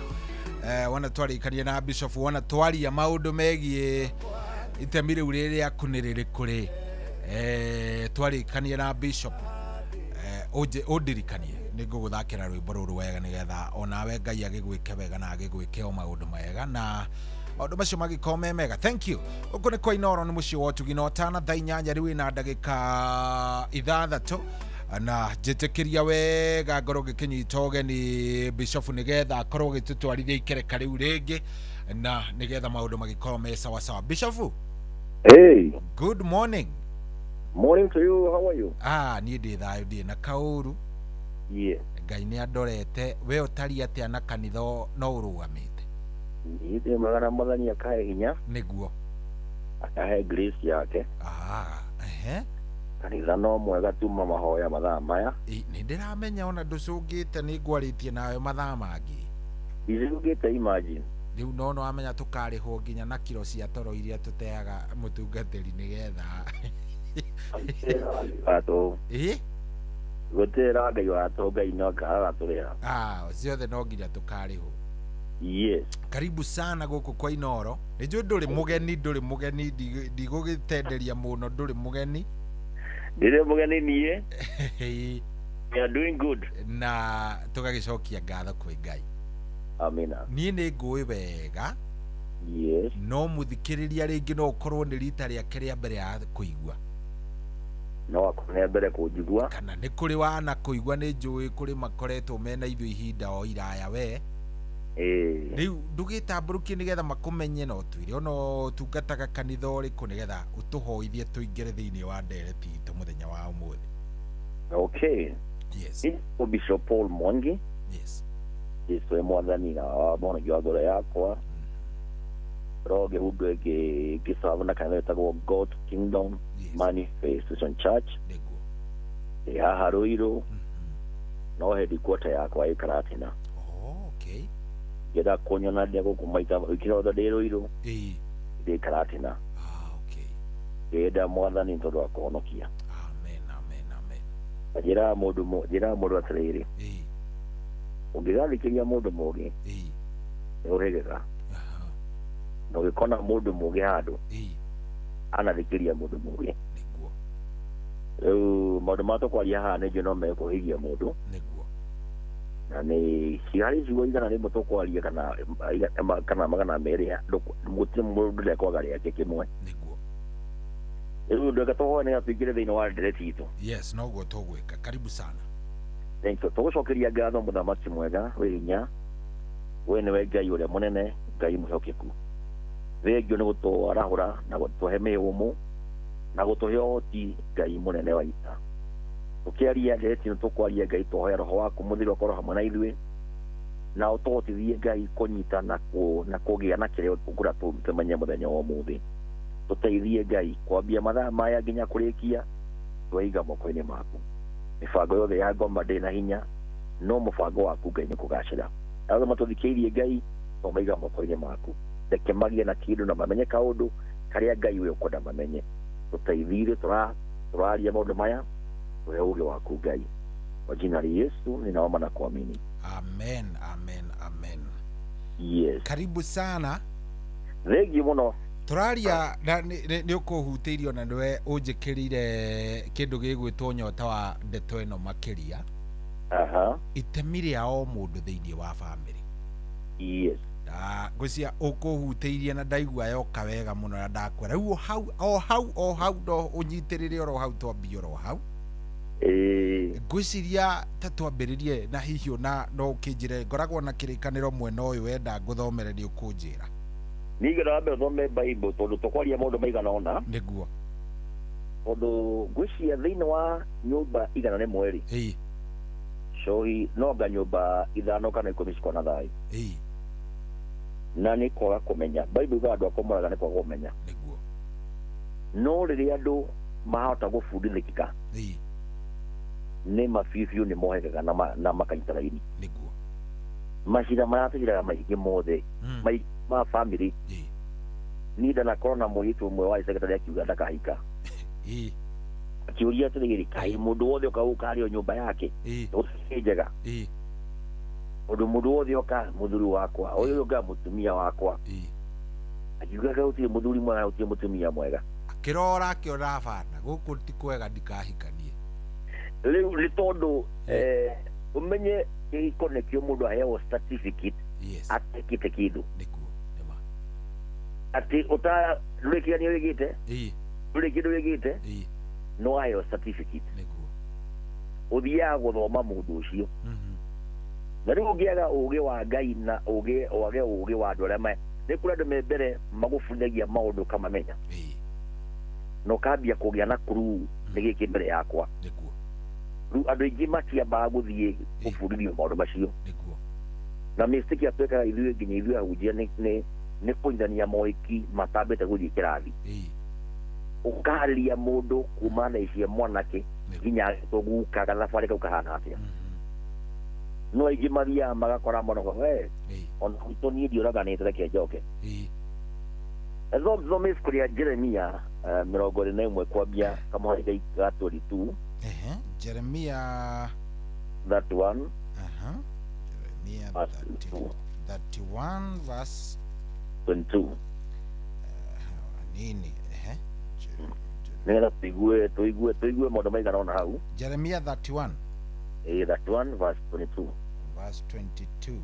Wana twarĩkanie na Bishop, wana twaria maũndũ megiĩ itemi rĩu rĩrĩa kunĩrĩrĩ kũrĩ. Twarĩkanie na Bishop. Ũndirikanie nĩ ngũgũthakĩra rwĩmbo rũrũ wega nĩgetha onawe Ngai agĩgwĩke wega na agĩgwĩke o maũndũ mega na maũndũ macio magĩkorwo me mega. Thank you. Ũkũ nĩ kwa Inooro nĩ mũciĩ wa Ũtugi na Ũtana, thaa 8 rĩu ĩna ndagĩka 6 na njĩtĩkĩria wega ngorwo ngĩkĩnyita ũgeni Bishop nĩgetha akorwo gĩtũtwarithia ikereka rĩu rĩngĩ na nĩgetha maũndũ magĩkorwo me sawa sawa. Bishop. Hey. Good morning. Morning to you. How are you? Niĩ ndĩ thayũ ndĩ na kaũru. Yeah. Ngai nĩ andorete. We ũtari atĩa na kanitha no ũrũgamĩte? Niĩ magana mathani akahe hinya. Nĩguo. Akahe grace yake. Kanitha no mwega tuma mahoya mathaa maya. Nĩ ndĩramenya ona ndũcũngĩte nĩ ngwarĩtie nawe mathaa mangĩ. Ndĩcũngĩte imagine. Rĩu no amenya tũkarĩhwo nginya na kiro cia toro iria tũteaga mũtungatĩri nĩgetha. Gũtĩra Ngai watũ, Ngai no agatũrĩha. Ciothe no nginya tũkarĩhwo. Yes. Karibu sana gũkũ kwa Inooro. Nĩnjũĩ ndũrĩ mũgeni ndigũgĩtenderia mũno, ndũrĩ mũgeni. Ndĩrĩ mũgeni niĩ. We are doing good. Na tũgagĩcokia ngatho kwĩ Ngai. Amina. Niĩ nĩ ngũĩ wega. Yes. No mũthikĩrĩria rĩngĩ no ũkorwo nĩ rita rĩake rĩa mbere ya kũigua. No akorwo mbere kũnjigua. Kana nĩ kũrĩ wana kũigua, nĩ njũĩ kũrĩ makoretwo mena ithuĩ ihinda o iraya we. Rĩu ndũgĩtambũrũkie nĩgetha makũmenye no twĩre ona ũtungataga kanitha ũrĩkũ nĩgetha ũtũhoithie tũingĩre thĩinĩ wa ndereti itũ mũthenya wa ũmũthĩ. Okay. Yes. Bishop Paul Mwangi. Yes. Yesu mwathani na bona gĩwathore yakwa. Roge hundo gĩsabu na kanitha etagwo God Kingdom Manifestation Church. Nĩguo. Haha Ruiru. No headquarter yakwa ĩ Karatina. Okay. Geda konyona ndego kumaita ikirotho ndĩ Ruiru. Ndĩ Karatina. Okay. Geda mwathani tondũ akonokia. Amen. Njĩra mũndũ atĩrĩrĩ. Ũngĩgathikĩria mũndũ mũũgĩ. Nĩ ũrĩgĩga. Na ũgĩkona mũndũ mũũgĩ handũ. Anathikĩria mũndũ mũũgĩ. Nĩguo. Rĩu maũndũ ma tũkwaria haha nĩ njũĩ no mekũhĩgia mũndũ. Nĩguo. Na nĩ ciarĩ ciugo igana rĩmwe tũkwaria kana magana merĩ gũtirĩ mũndũ ndekwaga rĩake kĩmwe. Nĩguo. Rĩu ndeka tũhoe nĩ atũingĩre thĩinĩ wa ndereti itũ. Yes, noguo tũgwĩka. Karibu sana. Thank you. Tũgũcokeria ngatho mũthamaki mwega wĩ hinya. We nĩwe Ngai ũrĩa mũnene, Ngai mũcokeku. Thengio nĩ gũtwarahũra na gũtũhe mĩhũmũ na gũtũhe ũhoti, Ngai mũnene wa ita. Tũkĩaria ndereti ĩno tũkwaria Ngai, tũhoya roho waku mũtheru akorwo hamwe na ithuĩ na ũtũhotithie Ngai kũnyita na kũgĩa na kĩrĩa ũkũra tũmenye mũthenya wa ũmũthĩ. Tũteithie Ngai kwambia mathaa maya nginya kũrĩkia, twaiga moko-inĩ maku. Mĩbango yothe ya ngoma ndĩ na hinya, no mũbango waku Ngai nĩ kũgacĩra. Arĩa matũthikĩirie Ngai, twamaiga moko-inĩ maku. Reke magĩe na kĩndũ na mamenye kaũndũ karĩa Ngai we ũkwenda mamenye. Tũteithie tũraria maũndũ maya, tũhe ũũgĩ waku Ngai. Kwa jina la Yesu ninaomba na kuamini. Amen. Yes. Karibu sana. Thengi muno. Turaria na ni ukuhutirio na ndwe unjikirire kindu gigwitwo nyota wa ndeto ino makiria. Aha. Itemi ria o mundu thiini wa family. Yes. Ngwĩcia ũkũhutĩirie na ndaigua yoka wega mũno na ndakwĩra rĩu o hau ndo ũnyitĩrĩre oro hau twambie oro hau. Ngwĩciria ta twambĩrĩrie na hihi ona no ũkĩnjĩre ngoragwo na kĩrĩkanĩro mwena ũyũ wenda ngũthomererie ũkũnjĩra. Ningĩ wambe thome Bible tondũ tũkwaria maũndũ maigana ũna. Nĩguo. Tondũ ngwĩciria thĩinĩ wa nyũmba igana rĩmwe rĩ. Cohi no anga nyũmba ithano kana 10 cikona thayũ. Na nĩ kwaga kũmenya Bible iga andũ akomoraga nĩ kwaga kũmenya. Nĩguo. No rĩrĩa andũ mahota gũbundithĩkika nĩ mabibiũ nĩ mohekaga na makanyita raini. Nĩguo. Macira maratũgĩraga maingĩ mothe ma family. Niĩ ndanakorwo na mũirĩtu ũmwe wa secretary akiuga ndakahika. Akĩũria atĩrĩrĩ kaĩ mũndũ wothe oka gũkarĩo nyũmba yake ũcio njega. Ũndũ mũndũ wothe oka mũthuri wakwa ũyũ ũnga mũtumia wakwa. Akiugaga gũtirĩ mũthuri mwega gũtirĩ mũtumia mwega. Akĩrora akĩona bana gũkũ ti kwega ndikahikanie. Rĩu nĩ tondũ umenye ĩkonekio mũndũ aheo certificate atekĩte kĩndũ. Atĩ ũtarĩkĩranio wĩgĩte ndũrĩ kĩndũ wĩgĩte no aheo certificate. Ũthiaga gũthoma mũndũ ũcio. Na rĩu ũngĩaga ũũgĩ wa Ngai na ũũgĩ wa andũ arĩa nĩ kũrĩ andũ me mbere magũbundithagia maũndũ kamamenya. Na ũkambia kũgĩa na kuru nĩ gĩkĩ mbere yakwa. Rĩu andũ aingĩ matiambaga gũthiĩ gũbundithio maũndũ macio. Na mistake atwĩkaga ithuĩ nginya ithuĩ ahunjia nĩ kũnyitithania mohiki matambĩte gũthiĩ kĩrathi. Ũkaharĩria mũndũ kuma na icia mwanake nginya tũguka gathabarĩ kau kahana atĩa. No aingĩ mathiaga magakora mũno ona gwitũ niĩ ndiũraganĩte reke njoke. Thome ibuku rĩa Jeremia 21 kwambia kamũhari ga 22. Jeremia 31. Jeremia 31 verse 22. Nini nĩgetha tũigue maũndũ maigana ũna hau. Jeremia 31. 31 verse 22. Verse 22.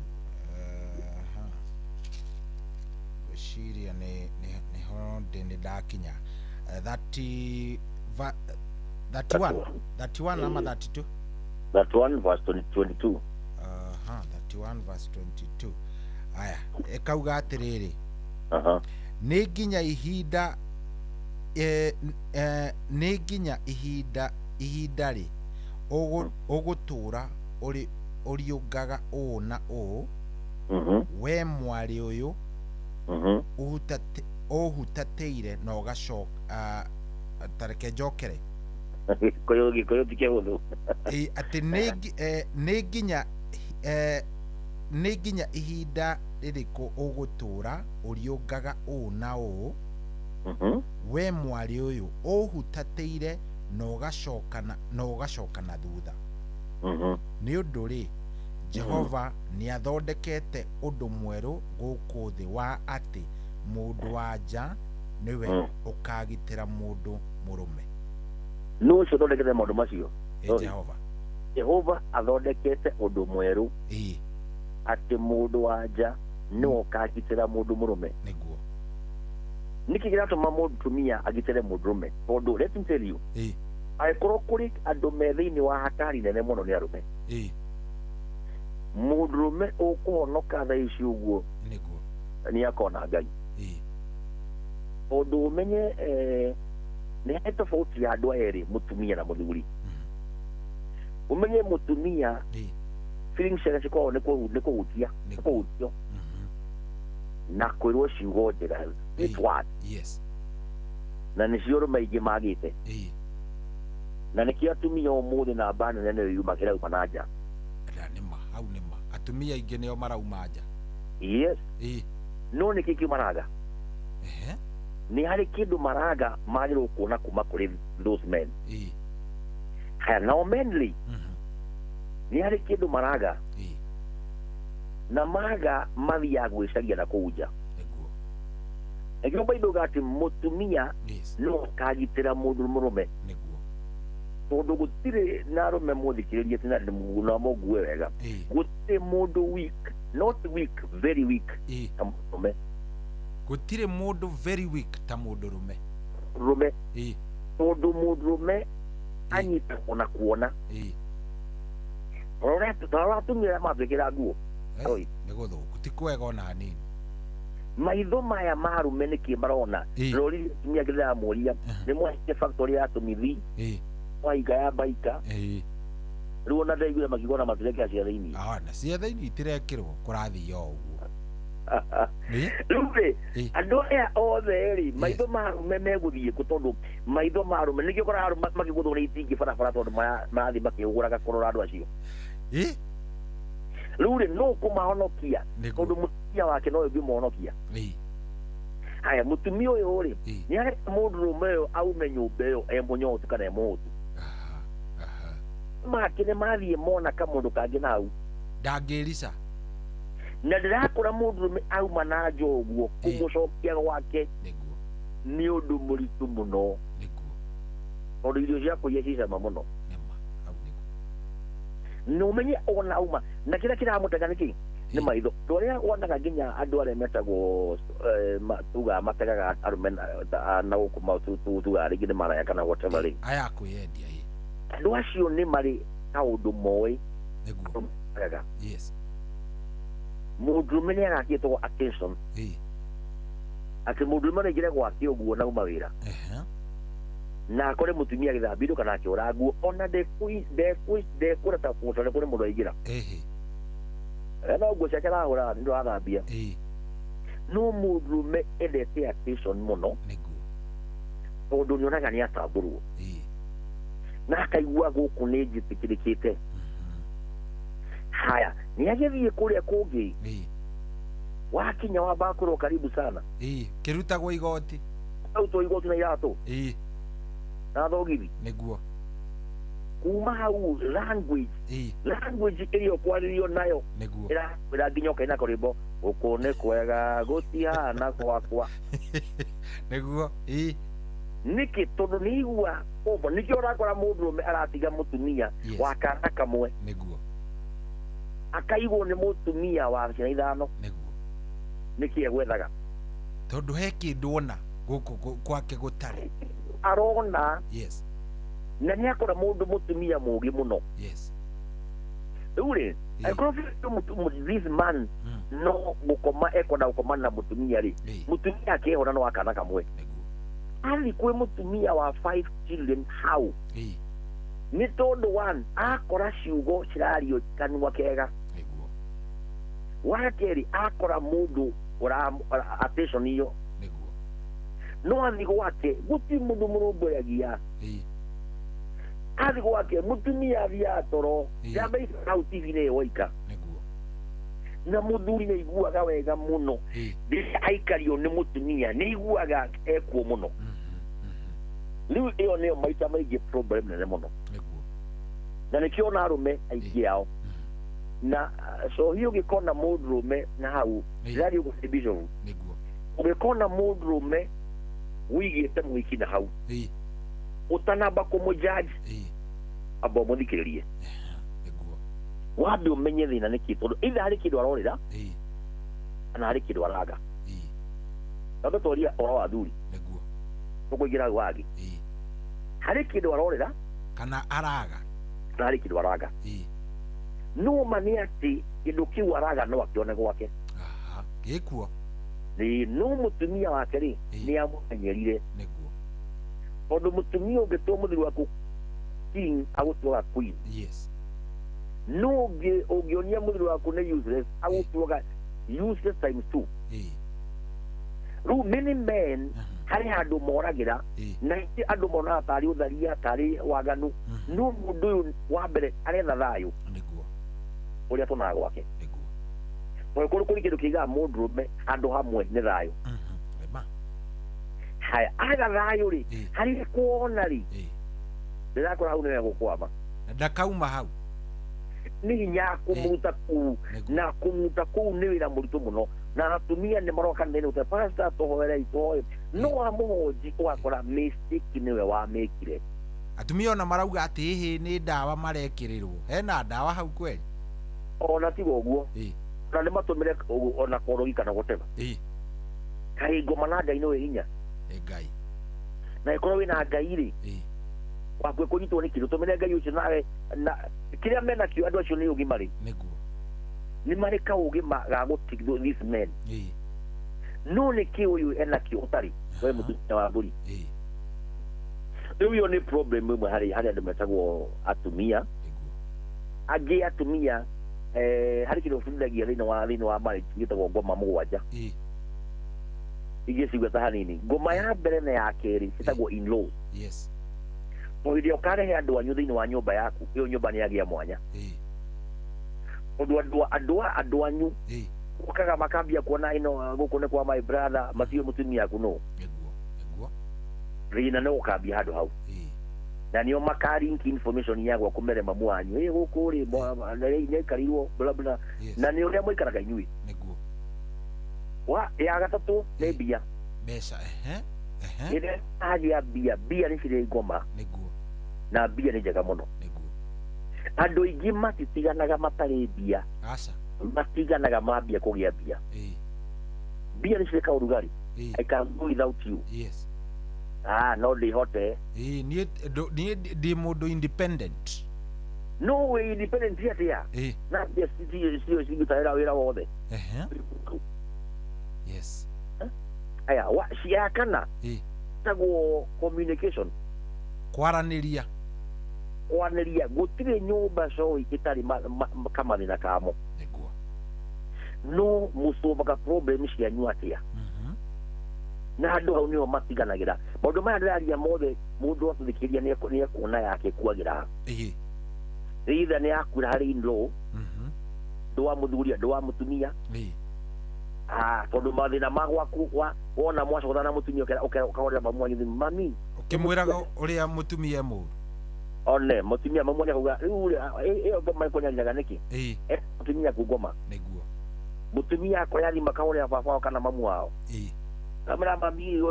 Gũciria nĩho ndĩ ndakinya 31 ama 32. 31 verse 22. 31 verse 22. Aya ekauga atĩrĩrĩ. Nĩ nginya ihinda nĩ nginya ihinda rĩ ũgũtũra ũriũngaga ũũ na ũũ we mwarĩ ũyũ ũhutatĩire na ũgacoka tareke njokere Gĩkũyũ ti kĩhũthũ. Atĩ nĩ nginya ihinda rĩrĩkũ ũgũtũra ũriũngaga ũũ na ũũ we mwarĩ ũyũ ũhutatĩire na ũgacoka na thutha. Nĩ ũndũ rĩ Jehova nĩ athondekete ũndũ mwerũ gũkũ thĩ wa atĩ mũndũ wa nja nĩwe ũkagitĩra mũndũ mũrũme. Nũ ũcio ũthondekete maũndũ macio? Jehova. Jehova athondekete ũndũ mwerũ atĩ mũndũ wa nja nĩwe ũkagitĩra mũndũ mũrũme. Nĩguo. Nĩkĩ kĩratũma mũtumia agitĩre mũndũrũme? Tondũ let me tell you, angĩkorwo kũrĩ andũ me thĩinĩ wa hatari nene mũno nĩ arũme. Mũndũrũme ũkũhonoka thaa ici ũguo nĩ akona Ngai. Tondũ ũmenye nĩ he tofauti ya andũ erĩ, mũtumia na mũthuri. Ũmenye mũtumia feelings ciake cikoragwo nĩ kũhutia na kwĩrwo ciugo njega. Na nĩcio ũrũme aingĩ magĩte. Na nĩkĩo atumia ũmũthĩ na mba nene nĩyumagĩra uma na nja. Hau nĩma atumia aingĩ nĩo marauma nja. Yes. No nĩkĩ kiuma maraga? Nĩ harĩ kĩndũ maraga magĩrĩirwo kuona kuma kũrĩ those men. Haya nao menly nĩ harĩ kĩndũ maraga na maga mathia gwicaria na kuja egyo baido gati mutumia no kagitira mundu murume tondu gutire narume muthikiririe tina na mugue wega gutire mundu weak, not weak, very weak tamurume gutire mundu very weak ta mundu rume tondu mundu rume anyita ona kuona ora tumira mathikira nguo negotho gutikwega ona nini maitho maya marume niki marona rori tumia githira muria ni mwaike factory ya tumithi waiga ya baika ruona ndaigura makigona matireke cia thiini na cia thiini itirekirwo kurathi yo uguo rume andu aya othe ri maitho marume meguthie gutondu maitho marume nikio kora makiguthwo ni itingi barabara tondu marathi makiguraga kurora andu acio rure no kumahonokia tondu mutumia wake no ngimuhonokia haya mutumia uyu ri ni areka mundu rume uyu aume nyumba iyo munyotu kana mutu makine mathie mona ka mundu kangi nau ndangirisa na ndirakora mundu rume auma na njoguo kumucokia gwake ni undu muritu muno tondu irio ciakwa iria cicama muno numenye ona uma na kila kiramutega niki ni maitho toria wonaga nginya andu aria metagwo tuga mategaga arume na gukuma tuga ringi ni maraya kana whatever ring aya kuyendia andu acio ni mari kaundu moi niguo yes mundu mene agakitwo attention ati mundu mene gire gwake uguo na uma wira na akore mutumia githambirio kana akiura nguo ona ndekura ta kutore kuri mundu aigira no nguo ciake arahura ndio athambia no mundume endete attention muno tondu nionaga ni atamburwo na akaigua guku ni njitikirikite haya ni agithie kuria kungi wakinya wambakuro karibu sana kirutagwo igoti auto igoti na irato na thogithi niguo kuma hau language iliyo kwaririo nayo niguo ira nginyoka ina korimbo ukone kwega gutihana kwakwa niguo niki tondu niigua kombo nikio urakora mundu rume aratiga mutumia wa kana kamwe niguo akaigwo ni mutumia wa ciana ithano niguo niki egwethaga tondu he kindu ona guku kwake gutari arona yes na ni akora mundu mutumia mugi muno yes ure this man no gukoma ekona gukoma na mutumia ri mutumia akehora no akana kamwe ali kwe mutumia wa 5 children how ni tondu one akora ciugo cirario kanwa kega wakeri akora mundu ora attention iyo no athigo wake guti mundu murumboyagia athigo wake mutumia thia toro yambe au TV ne woika na muthuri ne iguaga wega muno ndire aikario ni mutumia ni iguaga ekuo muno riu iyo ne maita maige problem nene muno na nikio na arume aigi yao na so hiyo gikona mundurume na hau rari ugusibisho niguo ugikona mundurume wigite mwiki na hau utanamba kumujaji abo muthikiririe niguo wabi umenye thina niki tondu itha hari kindu arorira ana hari kindu araga tondu toria oro athuri niguo tukuigira wagi hari kindu arorira kana araga na hari kindu araga no mani ati kindu kiu araga no akione gwake gikuo ni no mutumia wake ri ni amumenyerire niguo tondu mutumia ungitwo muthiru waku king agutwaga queen yes no ungionia muthiru waku ni useless agutwaga useless times 2 ru many men hari handu moragira na iti andu mona tari utharia tari waganu no mundu uyu wa mbere aretha thayu niguo uria tunaga gwake niguo kuri kuri kindu kiga mundurume andu hamwe ni thayu haya aga thayu ri hari kuona ri ndirakora hau ni gukwama ndakauma hau ni hinya kumuta ku na kumuta ku ni wira muritu muno na atumia ni maroka nene uta pasta tohoera itoe no amuhoji twakora mistake niwe wa mekire atumia ona marauga ati hihi ni ndawa marekirirwo hena ndawa hau kweli ona ti woguo na ni matumire ona korogi kana goteba kai ngoma na ngai no hinya ngai na ikoro wina ngai ri wakwe kunyitwo ni kindu tumire ngai ucio nawe na kiria mena kio andu acio ni ugimari niguo ni mareka ugima ga gutigwo this men no ni ki uyu ena ki utari we mutumia wa mburi uyu ni problem mwe hari andu metagwo atumia agi atumia hari kindu fundagia thini wa marriage gitagwo ngoma mugwanja ige sigwa hanini ngoma ya mbere na ya keri gitagwo in law yes Oidio karehe andu anyu thini wa nyumba yaku iyo nyumba ni yagia mwanya andu anyu ukaga makambia kuona ino guku ni kwa my brother masio mutumia yaku no rina no ukambia handu hau na niyo makarinki information yagu akumere mamu wanyu guku ri ne karirwo bla bla na ni uria muikaraga inyui wa ya gatatu ni bia mbeca ire agia bia ni cire ngoma na bia ni njega muno andu ingi matitiganaga matari bia matiganaga mambia kugia bia bia ni cire kaurugari I can do without you yes no they hote ni di modo independent no way independent here na bia sio taira wira wothe yes aya wa cia kana tago communication kwaraniria gutire nyumba so itari kama nina kamo no musobaga problem cia nyuatia na andu hau niyo matiganagira maundu maya ndiraria mothe mundu atuthikiria ni kuona yake kwagira either ni akura hari in-law ndwa muthuria ndwa mutumia tondu mathina magwaku wona mwacothana mutumia ukahorera mamu wanyu mami ukimwiraga uria mutumia mu one mutumia mamu ni kuga iyo ngoma ikonyanyaga niki mutumia kugoma niguo mutumia akoyathi makahorera baba kana mamu wao kamera mami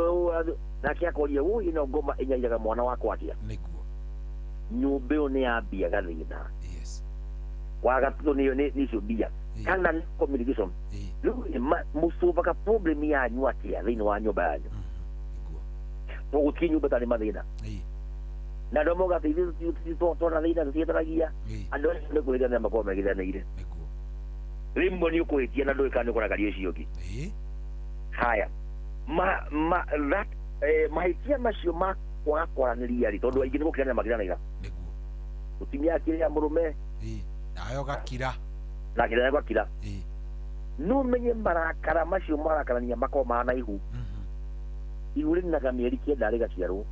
na kiakoria ino ngoma inyanyaga mwana wako atia niguo nyumba iyo ni yambia gathina wagatuto ni cio bia kana communication musubaga problem yanyu atia thini wa nyumba yanyu guti nyumba tari mathina na ndo moga thithi tona thina thietaragia andu ni kwithana makorwo megithanĩire rimwe ni ukwitia na ndũĩ kana nĩ ũkoragaria ũcio ũngĩ haya mahĩtia macio ma kwaga kwaranĩria rĩ tondũ aingĩ nĩ gũkiranĩra makiranĩra mũtumia akĩrĩa mũrũme nayo gakira na kĩrĩa gwakira no menye marakara macio marakarania makoo mana ihu ihu rĩnaga mĩeri kenda rĩgaciarwo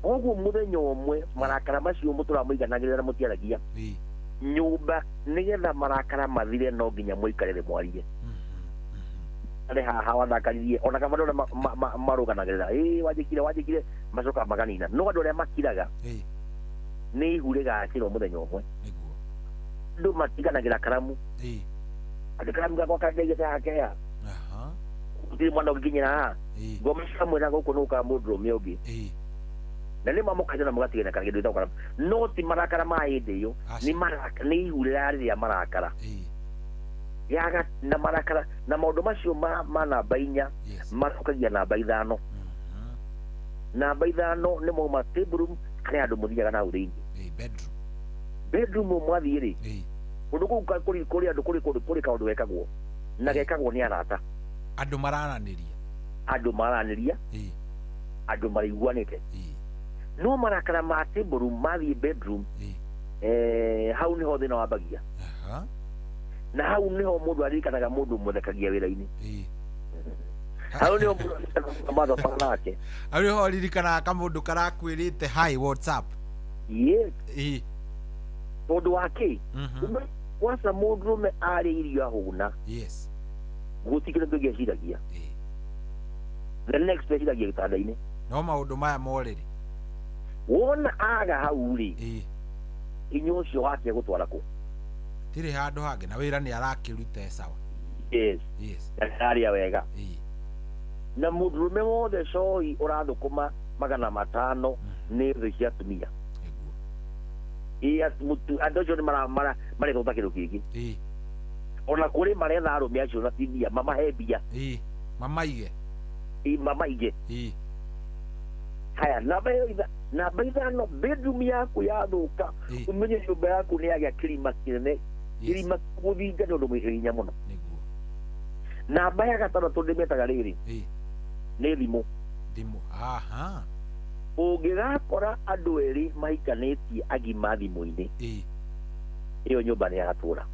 ũguo mũthenya ũmwe marakara macio mũtũramũiganagĩrĩra na mũtiaragia nyũmba nĩgetha marakara mathire no nginya mũikarĩre mwarie arĩ haha wathakaririe ona kama ndona marũganagĩrĩra wanjĩkire macoka maganina no andũ arĩa makiraga nĩ ihu rĩgacirwo mũthenya ũmwe ndu matiganagĩra karamu andũ karamu gakwa kangĩgĩte hakea gũtirĩ mwana ũngĩkinyĩra ngoma cikamwĩra gũkũ nĩ gũkaga mũndũrũme ũngĩ na nĩ mamũkaja na mũgatigana kana kĩndũ gĩtagwo karamu no ti marakara ma hĩndĩ ĩyo nĩ ihu rĩrĩa marakara yaga na marakara na maũndũ macio ma namba 4 macokagia namba 5 namba 5 nĩ mauma table room harĩa andũ mũthiaga na hau thĩinĩ bedroom mwathiĩ rĩ kũndũ kũu kũrĩ andũ kũrĩ kaũndũ gekagwo na gekagwo nĩ arata andũ maranĩria andũ maraiguanĩte no marakara ma table room mathiĩ bedroom hau nĩho thĩna wambagia na hau nĩho mũndũ aririkanaga mũndũ mũthekagia wĩra-inĩ hau nĩho mũndũ aririkanaga mathoba nake hau nĩho aririkanaga kamũndũ karakwĩrĩte hi whatsapp yes tondũ wake kwanza mũndũrũme arĩa irio ahũna gũtikĩrĩ ndũ gĩeciragia the next eciragia gĩtanda-inĩ no maũndũ maya morĩrĩ wona aga hau rĩ inyo cio wake gutwara ku tiri handu hange na wira ni arakirute sawa yes aria wega na murume wothe coi urathukuma 500 ni thĩ cia atumia mutu andũ acio nĩ marethota kĩndũ kĩngĩ ona kũrĩ maretha arũme acio na tibia mamahe mbia mamaige haya namba ithano bedroom yaku yathũka umenye nyũmba yaku nĩ yagĩa kĩrima kĩnene kĩrima gũthinga nĩ ũndũ mwĩ hinya mũno namba ya gatandatũ ndĩmĩtaga rĩrĩ nĩ thimũ ũngĩgakora andũ erĩ mahikanĩtie agima thimũ-inĩ ĩyo nyũmba nĩ yagatũra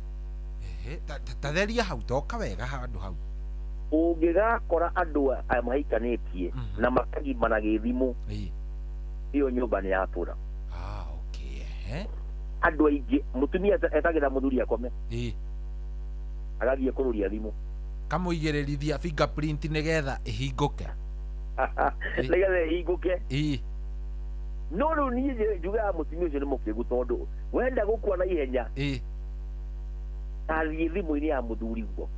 tatheria hau toka wega handũ hau ũngĩgakora andũ mahikanĩtie na makagimana gĩthimũ ĩyo nyũmba nĩ yagatũra andũ aingĩ mũtumia etagĩra mũthuri akome agathiĩ kũrũria thimũ kamũigĩrĩrithia fingerprint nĩgetha ĩhingũke nĩgetha ĩhingũke no rĩu niĩ njugaga mũtumia ũcio nĩ mũkĩgu tondũ wenda gũkua na ihenya athiĩ thimũ-inĩ ya mũthuri guo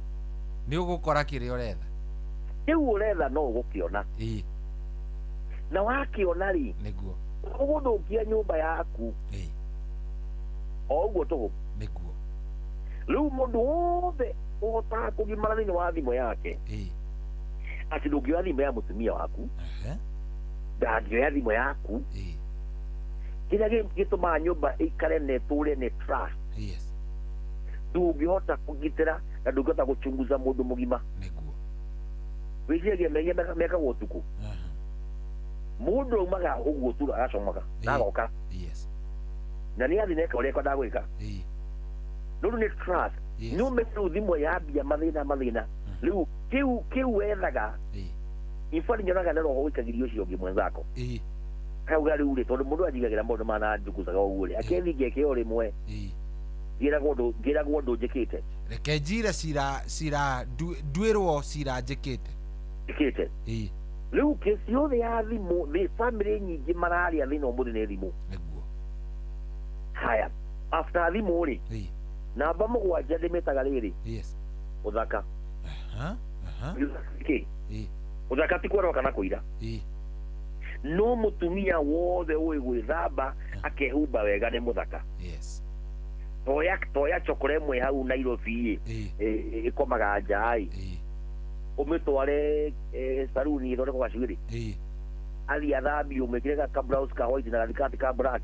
nĩ ũgũkora kĩrĩa ũretha kĩu ũretha no ũgũkĩona na wakĩona rĩ nĩguo ũgũthũkia nyũmba yaku o ũguo tũhũ nĩguo rĩu mũndũ wothe ũhotaga kũgimara thĩinĩ wa thimũ yake atĩ ndũngĩoya thimũ ya mũtumia waku ndangĩoya thimũ yaku kĩrĩa gĩtũmaga nyũmba ĩikare na ĩtũre nĩ trust ndũngĩhota kũgitĩra na ndũngĩhota gũchunguza mũndũ mũgima wĩciragia mekagwo ũtukũ mũndũ aumaga ũguo tu agacomoka na agoka na nĩ athi neka ũrĩa ekwendaga gwĩka rĩu nĩ trust nyũmba rĩu thimũ yambia mathĩna rĩu kĩu wethaga infani nyonaga nĩ roho wĩkagĩria ũcio ũngĩ mwenzako kauga rĩu rĩ tondũ mũndũ anjigagĩra maũndũ mananjuguzaga ũguo rĩ akethingia kĩo rĩmwe ngĩragwo ũndũ njĩkĩte reke njire cira nduĩrwo cira njĩkĩte rĩu kĩsi yothe ya thimũ nĩ bamĩrĩ nyingĩ mararĩa thĩna ũmũthĩ nĩ thimũ haya after thimũ rĩ namba 7 ndĩmĩtaga rĩrĩ ũthaka ũthaka ti kwĩrwo kana kũira no mũtumia wothe ũĩ gwĩthamba akehumba wega nĩ mũthaka toya chokora ĩmwe hau Nairobi ĩkomaga nja ũmĩtware saruni ĩthondekwo gacuĩrĩ athiĩ athambio ũmĩkĩre ka blouse ka white na gathikati ka black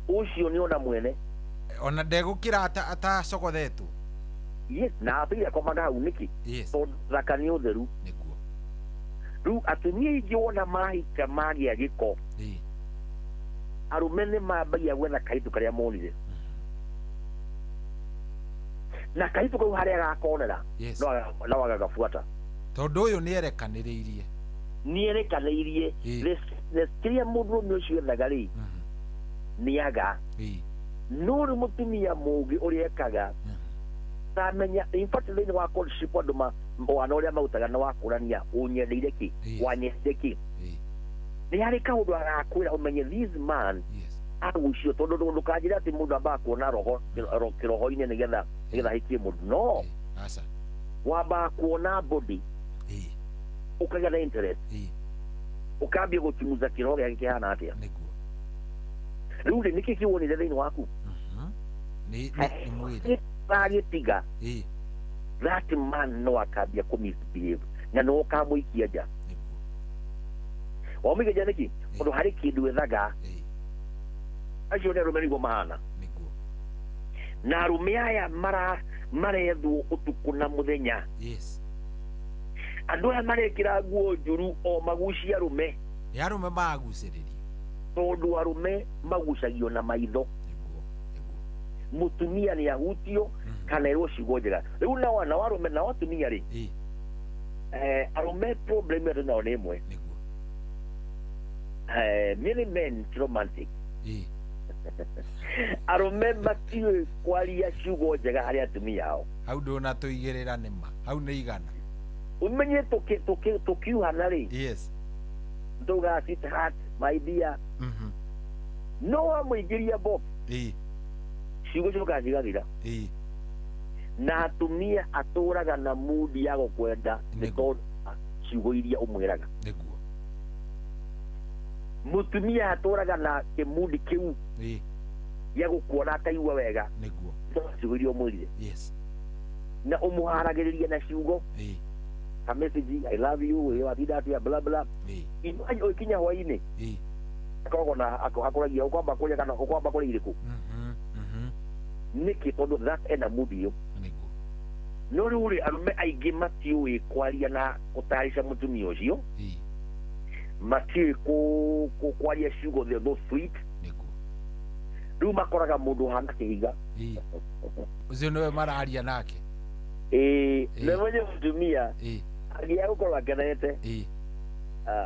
ũcio nĩ ona mwene ona ndegũkĩra atacogothetwo na atĩire akomaga hau nĩkĩ tondũ thaka nĩ ũtheru rĩu atumia aingĩ wona mahika magĩa gĩko arũme nĩ mambagia gwetha kahitu karĩa monire na kahitu kau harĩa gakonera no agagabuata tondũ ũyũ nĩ erekanĩirie kĩrĩa mũndũrũme ũcio ethaga rĩ nĩaga no rĩ mũtumia mũngĩ ũrĩa ekaga tamenya in fact thĩinĩ wa courtship andũ wana ũrĩa mautaga nĩ wakũrania ũnyendeire kĩ wanyendire kĩ nĩ harĩ kaũndũ agakwĩra ũmenye this man agucio tondũ ndũkanjĩra atĩ mũndũ ambaga kuona roho kĩroho-inĩ nĩgetha hikie mũndũ no wambaga kuona body ũkagĩa na interest ũkambia gũchunguza kĩroho gĩake kĩhana atĩa rĩu rĩ nĩkĩ kĩwonire thĩinĩ waku agĩtiga that man no akambia kũmisbehave na no ũkamũikia nja wamũikia nja nĩkĩ tondũ harĩ kĩndũ ethaga acio nĩ arũme nĩguo mahana na arũme aya marethwo ũtukũ na mũthenya andũ aya marekĩra nguo njuru o magucia arũme arũme magucĩrĩria tondũ arũme magucagio na maitho mutumia ni ahutio kana ero ciugo njega riu na wana warũme na atumia ri arũme problem yetu nao nĩ ĩmwe many men romantic arũme matiũĩ kwaria ciugo njega harĩ atumia ao hau ndũnatũigĩrĩra nĩma hau nĩ igana umenye tukiuhana ri ndauga sweetheart my dear no amũingĩria box ciugo ciũkaga cigathira na atumia atũraga na mudi ya gũkwenda nĩ tondũ ciugo iria ũmwĩraga mũtumia atũraga na kĩmudi kĩu gĩa gũkuona akaigua wega ciugo iria ũmwĩrire na ũmũharagĩrĩria na ciugo a message I love you watinda atia bla bla imaji ũkinya hwainĩ akoragwo na akũragia ũkwamba kũrĩa kana ũkwamba kũrĩa irĩkũ nĩkĩ tondũ that ena mudi ĩyo no rĩu rĩ arũme aingĩ matiũĩ kwaria na gũtarĩca mũtumia ũcio matiũĩ kwaria ciugo those sweet rĩu makoraga mũndũ hana kĩhiga ũcio nĩwe mararia nake na mwenye mũtumia agia gũkorwo akenete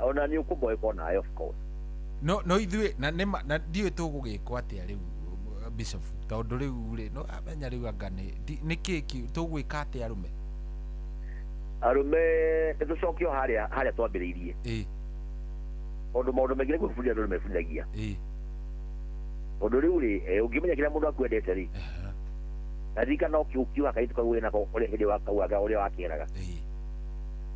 ona nĩ ũkũmboeka nayo of course no ithuĩ na ndiũĩ tũgũgĩkwo atĩa rĩu Bishop tondũ rĩu rĩ no amenya rĩu anga nĩkĩ tũgwĩka atĩa arũme nĩtũcokio harĩa twambĩrĩirie tondũ maũndũ maingĩ nĩgwĩbundithia andũ nĩmebundithagia tondũ rĩu rĩ ũngĩmenya kĩrĩa mũndũ akwendete rĩ naririkana ũkiuga kaitũ kau wĩna ũrĩa hĩndĩ wakauaga ũrĩa wakĩeraga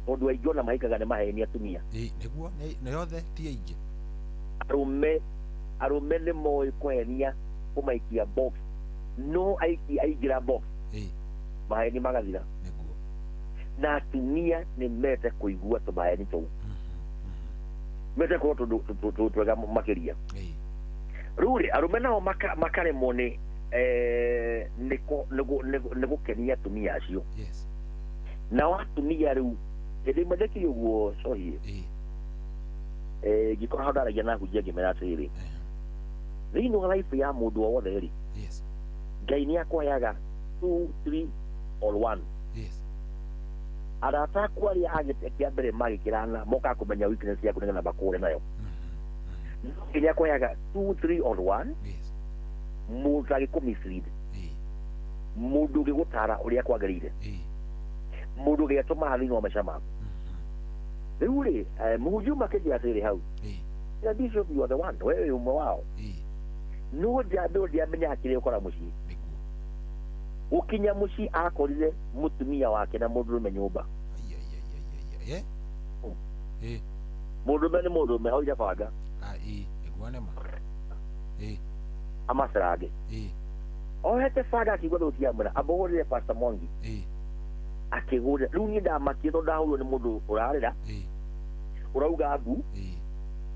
tondũ aingĩ ona maikaga nĩ maheni atumia nĩguo nĩ yothe ti aingĩ arũme nĩ moĩ kũhenia kũmaikia box no aingĩra box maheni magathira na atumia nĩ mete kũigua tũmaheni tũu mete kũrwo tũndũ twega makĩria rĩu rĩ arũme nao makaremwo nĩ nĩ gũkenia atumia acio nao atumia rĩu hĩndĩ ĩmwe ndekire ũguo cohie ngĩkora hau ndaragia na hunjia ngĩmera atĩrĩrĩ thĩinĩ wa life ya mũndũ o wothe rĩ Ngai nĩ akũheaga 2 3 or 1 arata aku arĩa agĩte kĩa mbere magĩkĩrana moka kũmenya weakness yaku nĩgetha makũre nayo Ngai nĩ akũheaga 2 3 or 1 mũndũ agĩkũmislead mũndũ ũgĩgũtara ũrĩa kwagĩrĩire mũndũ ũgĩatũma thĩinĩ wa maica maku rĩu rĩ mũhunjia makĩnjĩra atĩrĩ hau ya Bishop you are the one wewe ũmwe wao no jambe ũrĩamenya kĩrĩa ũkora mũciĩ ũkinya mũciĩ akorire mũtumia wake na mũndũrũme nyũmba mũndũrũme nĩ mũndũrũme hau jabanga amacarange ohete banga akĩigua thauti ya mwena ambũgũrĩre Pastor Mwangi akĩgũrĩra rĩu niĩ ndamakire tondũ ndahũrirwo nĩ mũndũ ũrarĩra ũrauga ngu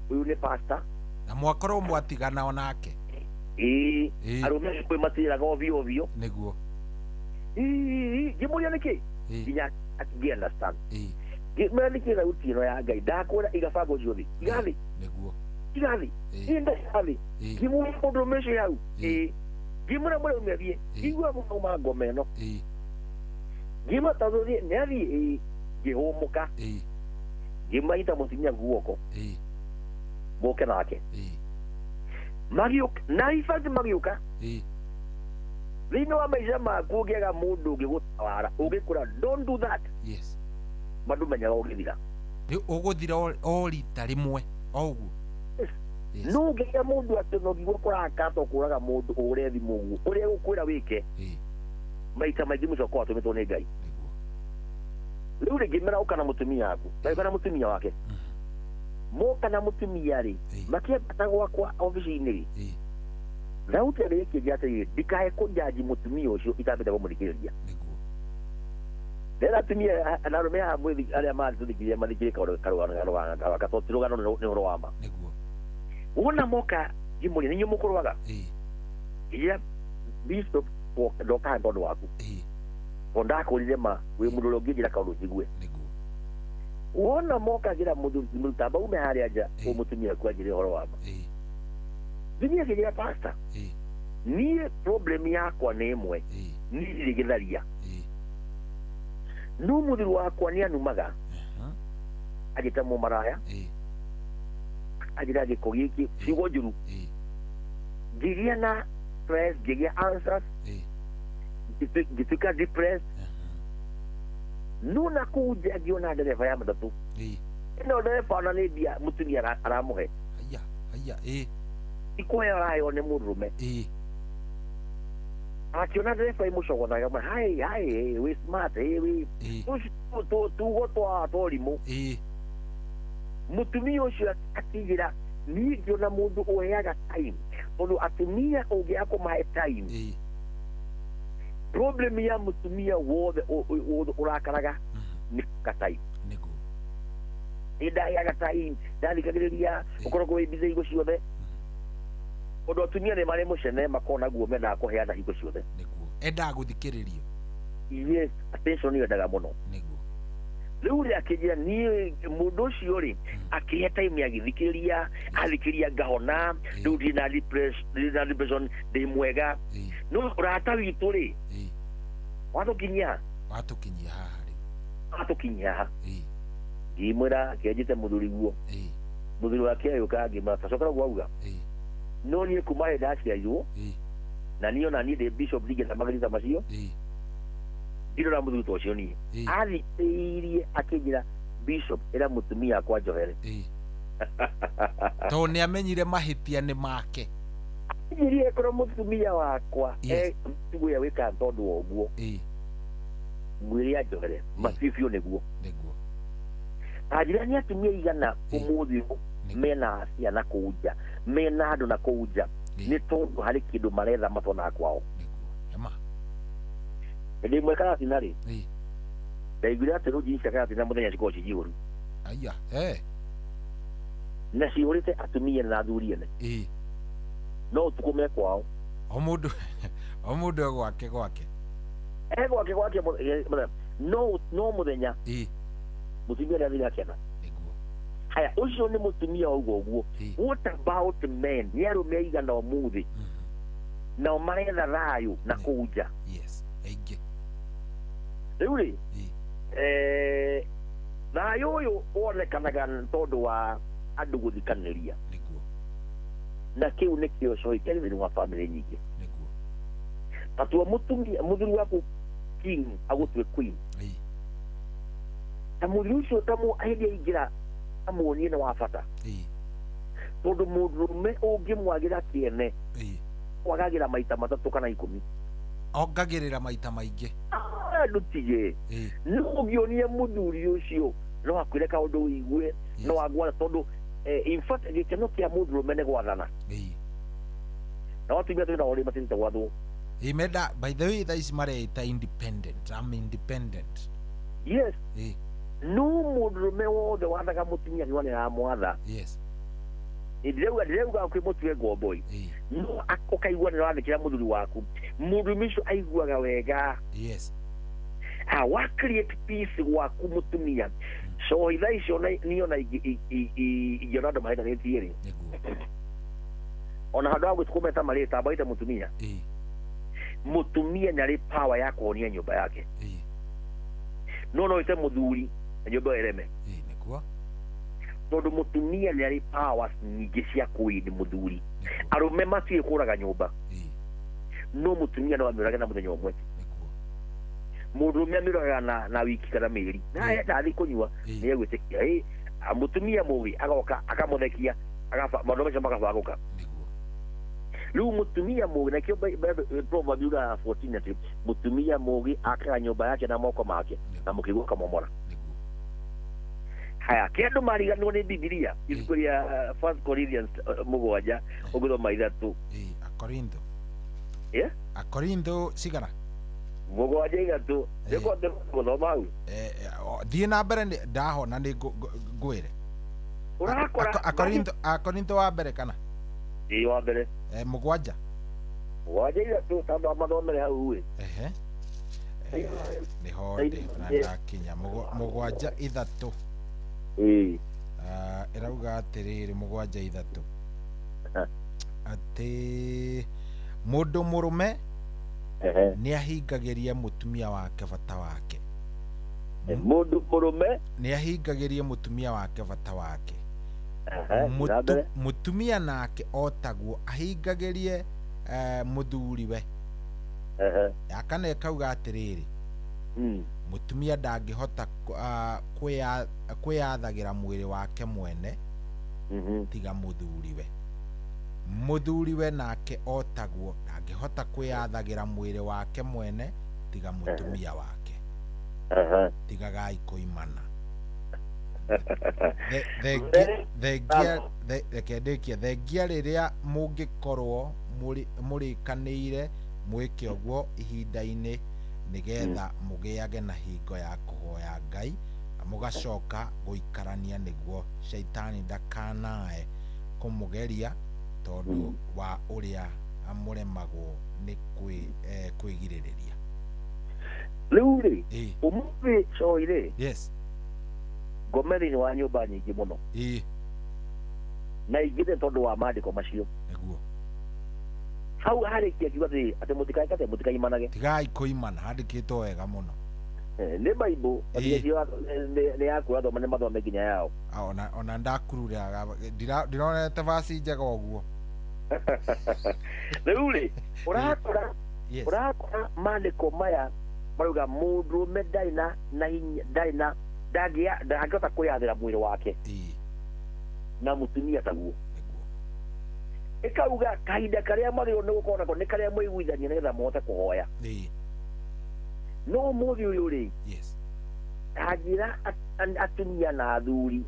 ũyũ nĩ pastor na mwakorwo mwatigana onake arũme kwĩ matirĩraga ovio ovio nĩguo ngĩmũria nĩkĩ nginya akĩngĩ understand ngĩmũria thauti ĩno ya Ngai ndakwĩra igabanga ũcio thĩ igathĩ igathĩ ndathĩ ngĩmũria mũndũrũme ũcio hau ngĩmũra mũraume thiĩ igua mũma ngoma ĩno ngĩmatazũrie nĩ athiĩ ngĩhũmũka ngĩmanyita mũtumia guoko moke nake magĩũka na ibathi magĩũka thĩinĩ wa maica maku ũngĩaga mũndũ ũngĩgũtawara ũngĩkũra don't do that mandũ menyaga ũgĩthira ũgũthira o rita rĩmwe o ũguo no ũngĩgĩa mũndũ atĩ nogiguo kũrakata kũraga mũndũ ũrĩa thimũ ũguo ũrĩa gũkwĩra wĩke maita maingĩ mũcoko watũmĩtwo nĩ Ngai rĩu rĩngĩ mera ũka na mũtumia waku na mũtumia wake moka na mũtumia rĩ makĩambata gwakwa obici-inĩ rĩ thauti arĩa kĩnjia atĩrĩrĩ ndikae kũnjanji mũtumia ũcio itambĩte kũmũthikĩrĩria rĩrĩa atumia na arũme aya arĩa matũthikĩrĩria mathikĩrĩ karũgano gatoti rũgano nĩ ũhoro wa ma wona moka ngĩmũria nĩ inyuĩ mũkũrwaga iria Bishop ndokaga tondũ waku o ndakũrire ma wĩ mũndũ ũrĩa ũngĩnjĩra kaũndũ njigue wona mokagĩra mũrutamba ume harĩa nja mũtumia kwanjĩre ũhoro wa ma thinia kĩrĩa pastor niĩ problem yakwa nĩ ĩmwe niĩ rĩgĩtharia no mũthuri wakwa nĩ anumaga agĩta mũmaraya agĩra gĩko gĩkĩ ciugo njũru ngĩgĩa na stress ngĩgĩa answers ngĩtuĩka depressed no na kũu nja ngĩona ndereba ya matatũ ĩno ndereba ona nĩ mbia mũtumia aramũhe ikoya rayo ne murume akiona dereva imucogothaga hai we smart we tu gotwa torimu mutumia ucio akigira ni ngiona mundu uheaga time tondu atumia ungiako mahe time problem ya mutumia wothe urakaraga ni katai niku ida ya katai ndathikagiriria ukoragwo wi busy igo ciothe undu atumia ni mari mucene makona guo mena kuheana igo ciothe niku enda guthikiririo yes attention yo daga muno niku riu ri akijira ni mundu ucio ri akihe time ya githikiriria athikiria ngahona riu ndina depression ndi mwega no urata witu ri watukinya haha ri watukinya haha ngimwira kiajite muthuri guo muthuri wake ayuka ngima tacokera gwauga no ni kumae ndaciairwo na niyo na ni the bishop dige tamagiriza macio ndiro na muthuri tocio ni athikiririe akijira bishop era mutumia kwa Njohere to ni amenyire mahitia ni make ngirie koro mutumia wakwa tuguya wika tondu oguo mwiri ya Njohere mafifio niguo ajira ni atumia igana umuthi mena ciana kuja mena andu na kuja ni tondu hari kindu maretha matona kwao ndi mwekara tinari ndaiguire ati ruji cia tina muthenya ciko cijiuru aya na ciurite atumia na athuri ene no tukume kwao o mundu gwake gwake no muthenya mutumia ni athiri akena haya ucio ni mutumia uguo what about men ni arume igana umuthi na maretha rayo na kuja yes ege riu ri rayo uyu wonekanaga tondu wa andu guthikaniria na kiu ni kio coi kiri wa family nyingi tatua mutumia muthuri waku king agutwe queen ta muthuri ucio tamu aidia igira amuonie na wafata tondu murume ungimwagira kiene wagagira maita matatu kana 10 ongagirira maita maingi ndutige no ungionie muthuri ucio no akwire kaundu wigue no agwa tondu in fact gikeno kia murume ne gwathana na watu bia tuna ori matinta gwathu imeda by the way that is married independent I'm independent yes no murume wothe wathaga mutumia ni wane ya mwatha yes ndireuga kwi mutwe gomboi no akaigua ni wathikira muthuri waku murume ucio aiguaga wega yes wa create peace waku mutumia so ila icio niyo na igionado maitha ni tieri ona handu ha gũtukũmeta marĩta baita mutumia mutumia nĩ arĩ power ya kuonia nyũmba yake no ite muthuri na nyũmba ĩreme tondu mutumia nĩ arĩ powers nyingĩ cia kuini muthuri arume matirĩ kũraga nyũmba no mutumia no amĩũrage na mũthenya ũmwe murume amĩũragaga na wiki kana mĩeri na ndathi kũnyua nĩ egwĩtĩkia mutumia mũgi agoka akamũthekia maũndũ macio makabangũka riu mutumia mũgi nakĩo Proverbs yuga 14 atĩ mutumia mũgi akaga nyũmba yake na moko make na mũkĩigua kamomora haya kĩndũ mariganĩrwo nĩ Bibilia ibuku rĩa 1 Corinthians 7 ũgĩthoma 3 Akorintho cigana 7 nĩkote gũthoma hau thiĩ na mbere ndahona nĩ ngwĩre urakora Akorintho wa mbere kana wa mbere 7 tondũ amathomere hau nĩho ndakinya 7:3 ĩrauga atĩrĩrĩ 7:3 atĩ mũndũ mũrũme nĩ ahingagĩria mutumia wake bata wake mũndũ mũrũme nĩ ahingagĩria mutumia wake bata wake mutumia nake otaguo ahingagĩrie muthuri we yakana ikauga atĩrĩrĩ mutumia ndangĩhota kwĩyathagira mwĩrĩ wake mwene tiga muthuri we muthuriwe nake otagwo ndangihota kwiyathagira mwiri wake mwene tiga mutumia wake tigagai kuimana thengia riria mungikorwo murikanire mwike ogwo ihinda-ini nigetha mugiage na hingo ya kuhoya Ngai mugacoka guikarania niguo shaitani ndakanae kumugeria tondu wa uria amuremagwo ni kwigiririria riu ri umuthi coire yes ngomeri wa nyumba nyingi muno na igire tondu wa maandiko macio niguo hau harikia kiuga ati mutikaimanage tigai kuimana handikitwo wega muno nĩ Bible nĩ yaku athoma nĩ mathome nginya yao ona ndakurura ndironete vasi njega ũguo rĩu rĩ ũrakora maandĩko maya marauga mũndũrũme ndarĩ na ndangĩhota kwĩyathĩra mwĩrĩ wake na mũtumia taguo ĩkauga kahinda karĩa magĩrĩirwo nĩ gũkorwo nako nĩ karĩa mũiguithania nĩgetha mũhote kũhoya no mũthĩ ũyũ rĩ anjĩra atumia na athuri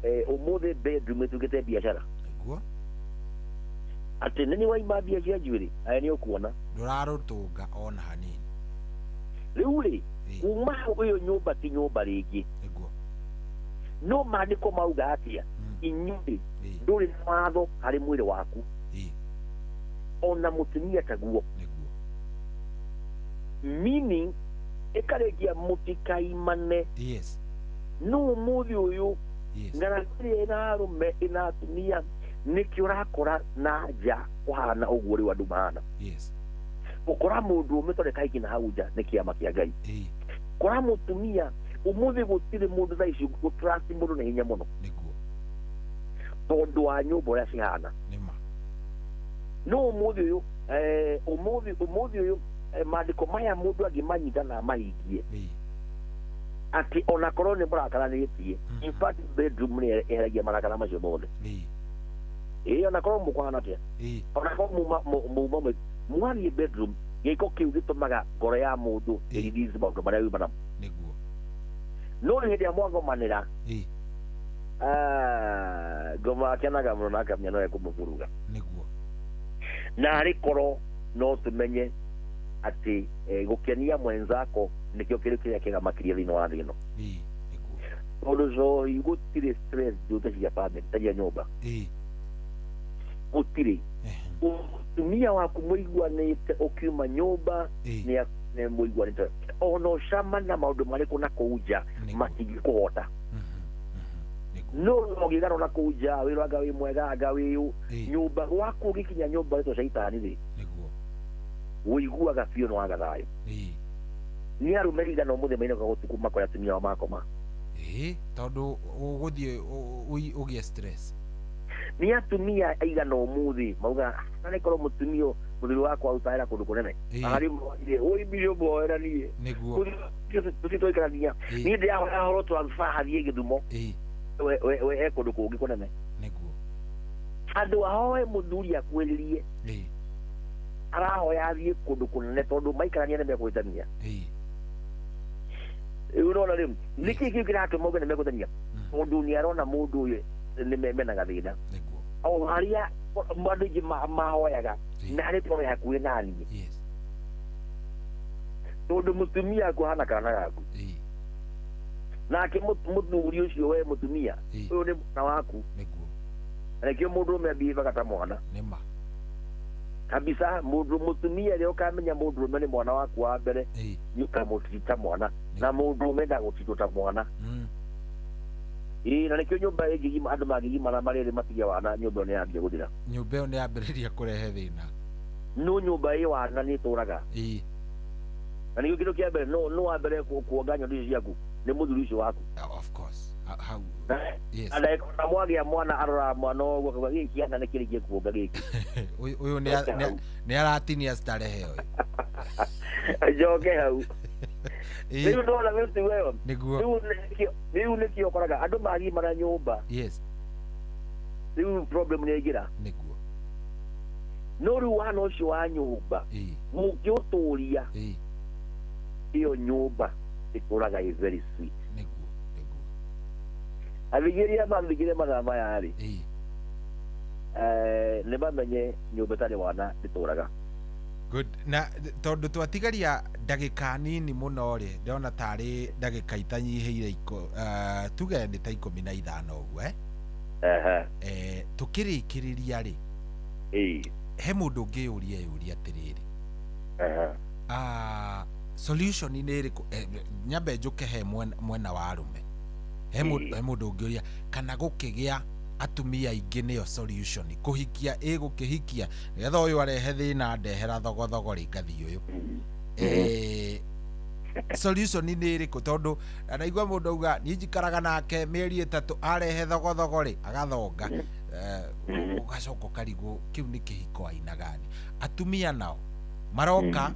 ũmũthĩ bedroom ĩtuĩkĩte biacara atĩ nĩ waima mbia cia njuĩrĩ aya nĩ ũkuona ndũrarũtũnga ona hanini rĩu rĩ kuma ũyũ nyũmba ti nyũmba rĩngĩ no maandĩko mauga atĩa inyuĩ ndũrĩ na watho harĩ mwĩrĩ waku ona mũtumia taguo meaning ĩkarĩkia mũtikaimane no mũthĩ ũyũ ng'aragu ĩna arũme ĩna atumia nĩkĩo ũrakora na nja kũhana ũguo rĩu andũ mahana ũkora mũndũrũme tondũ kaingĩ na hau nja nĩ kĩama kĩa Ngai kora mũtumia ũmũthĩ gũtirĩ mũndũ thaa ici gũtrust mũndũ na hinya mũno tondũ wa nyũmba ũrĩa cihana no ũmũthĩ ũyũ maandĩko maya mũndũ angĩmanyita na amahingie atĩ onakorwo nĩ mũrakaranĩtie in fact bedroom nĩ eheragia marakara macio mothe onakorwo mũkwana atĩa onakorwo muuma mwathiĩ bedroom gĩko kĩu gĩtũmaga ngoro ya mũndũ ĩrelease maũndũ marĩa yuma namo no nĩ hĩndĩ ya mwagomanĩra ngoma akenaga mũno na akamenya no ekũmũburuga na arĩ korwo no tũmenye atĩ gũkenia mwenzako nĩkĩo kĩrĩ kĩrĩa kĩega makĩria thĩinĩ wa thĩ ĩno tondũ cohi gũtirĩ stress ciothe cia family ta cia nyũmba gũtirĩ mũtumia waku mũiguanĩte ũkiuma nyũmba nĩ mũiguanĩte ona ũcama na maũndũ marĩkũ na kũu nja matingĩkũhota no ũngĩgarũra na kũu nja wĩrwo anga wĩ mwega anga wĩ nyũmba gwaku ũgĩkinya nyũmba ĩtwo caitani rĩ wĩiguaga biũ nĩ waga thayũ nĩ arũme igana ũmũthĩ mainũka gũtukũ makoya atumia ao makoma tondũ ũgũthiĩ ũgĩe stress nĩ atumia aigana ũmũthĩ mauga nĩkorwo mũtumia mũthuri wakwa aruta wĩra kũndũ kũnene harĩ mwagire ũimbire mboera niĩ tũti tũikarania niĩ ndĩrahoya horo transfer hathiĩ Gĩthumo we kũndũ kũngĩ kũnene andũ ahoe mũthuri akwĩrĩrie arahoya athiĩ kũndũ kũnene tondũ maikarania nĩ mekũhĩtania rĩu ũrona rĩu nĩkĩ kĩu kĩratũma ũge nĩ mekũhĩtania tondũ nĩ arona mũndũ ũyũ nĩ mena gathĩna o harĩa andũ aingĩ mahoyaga narĩ tondũ hakuhĩ na niĩ tondũ mũtumia kũhana kana gaku nake mũthuri ũcio we mũtumia ũyũ nĩ mwana waku na nĩkĩo mũndũrũme ambihaga ta mwana kabisa mũtumia rĩo ũkamenya mũndũrũme nĩ mwana waku wa mbere nĩũkamũtiri ta mwana na mũndũrũme ndagũtitwo ta mwana na nĩkĩo nyũmba ĩngĩgima andũ mangĩgimana marĩ matigia wana nyũmba ĩyo nĩ yambia gũthira nyũmba ĩyo nĩ yambĩrĩria kũrehe thĩna no nyũmba ĩ wana nĩ ĩtũraga na nĩkĩo kĩndũ kĩa mbere no wambere kuonga nyondo icio ciaku nĩ mũthuri ũcio waku na mwagĩa mwana arora mwana ũguo akauga gĩkĩ kĩana nĩ kĩrĩkie kuonga gĩkĩ ũyũ nĩ aratinia starehe ũyũ njoke hau rĩu ndona wĩtu weyo rĩu nĩkĩo ũkoraga andũ magimara nyũmba rĩu problem nĩ aingĩra no riu wana ucio wa nyumba mungiuturia iyo nyumba ikuraga i very sweet abigiria mambigire mathaa yari nä bamenye nyå tari wana itåraga good na tondu twatigaria ndagika nini muno ri ndona tari ndagika itanyihire tuge nä ta 15 uguo tukirikiriria ri he mundu ngiuria yuria atiriri solution nä rä nyambe njuke he mwena wa arume he mundu ngiuria kana gukigia atumia ingĩ nĩyo solution kuhikia gukihikia getha uyu arehe thina ndehera thogothogo ri ngathi uyu solution nĩ ĩrĩkũ tondu anaigua mundu auga niĩ njikaraga nake mĩeri 3 arehe thogothogo ri agathonga ugacoka karigu kiu nĩ kĩhiko aina gani atumia nao maroka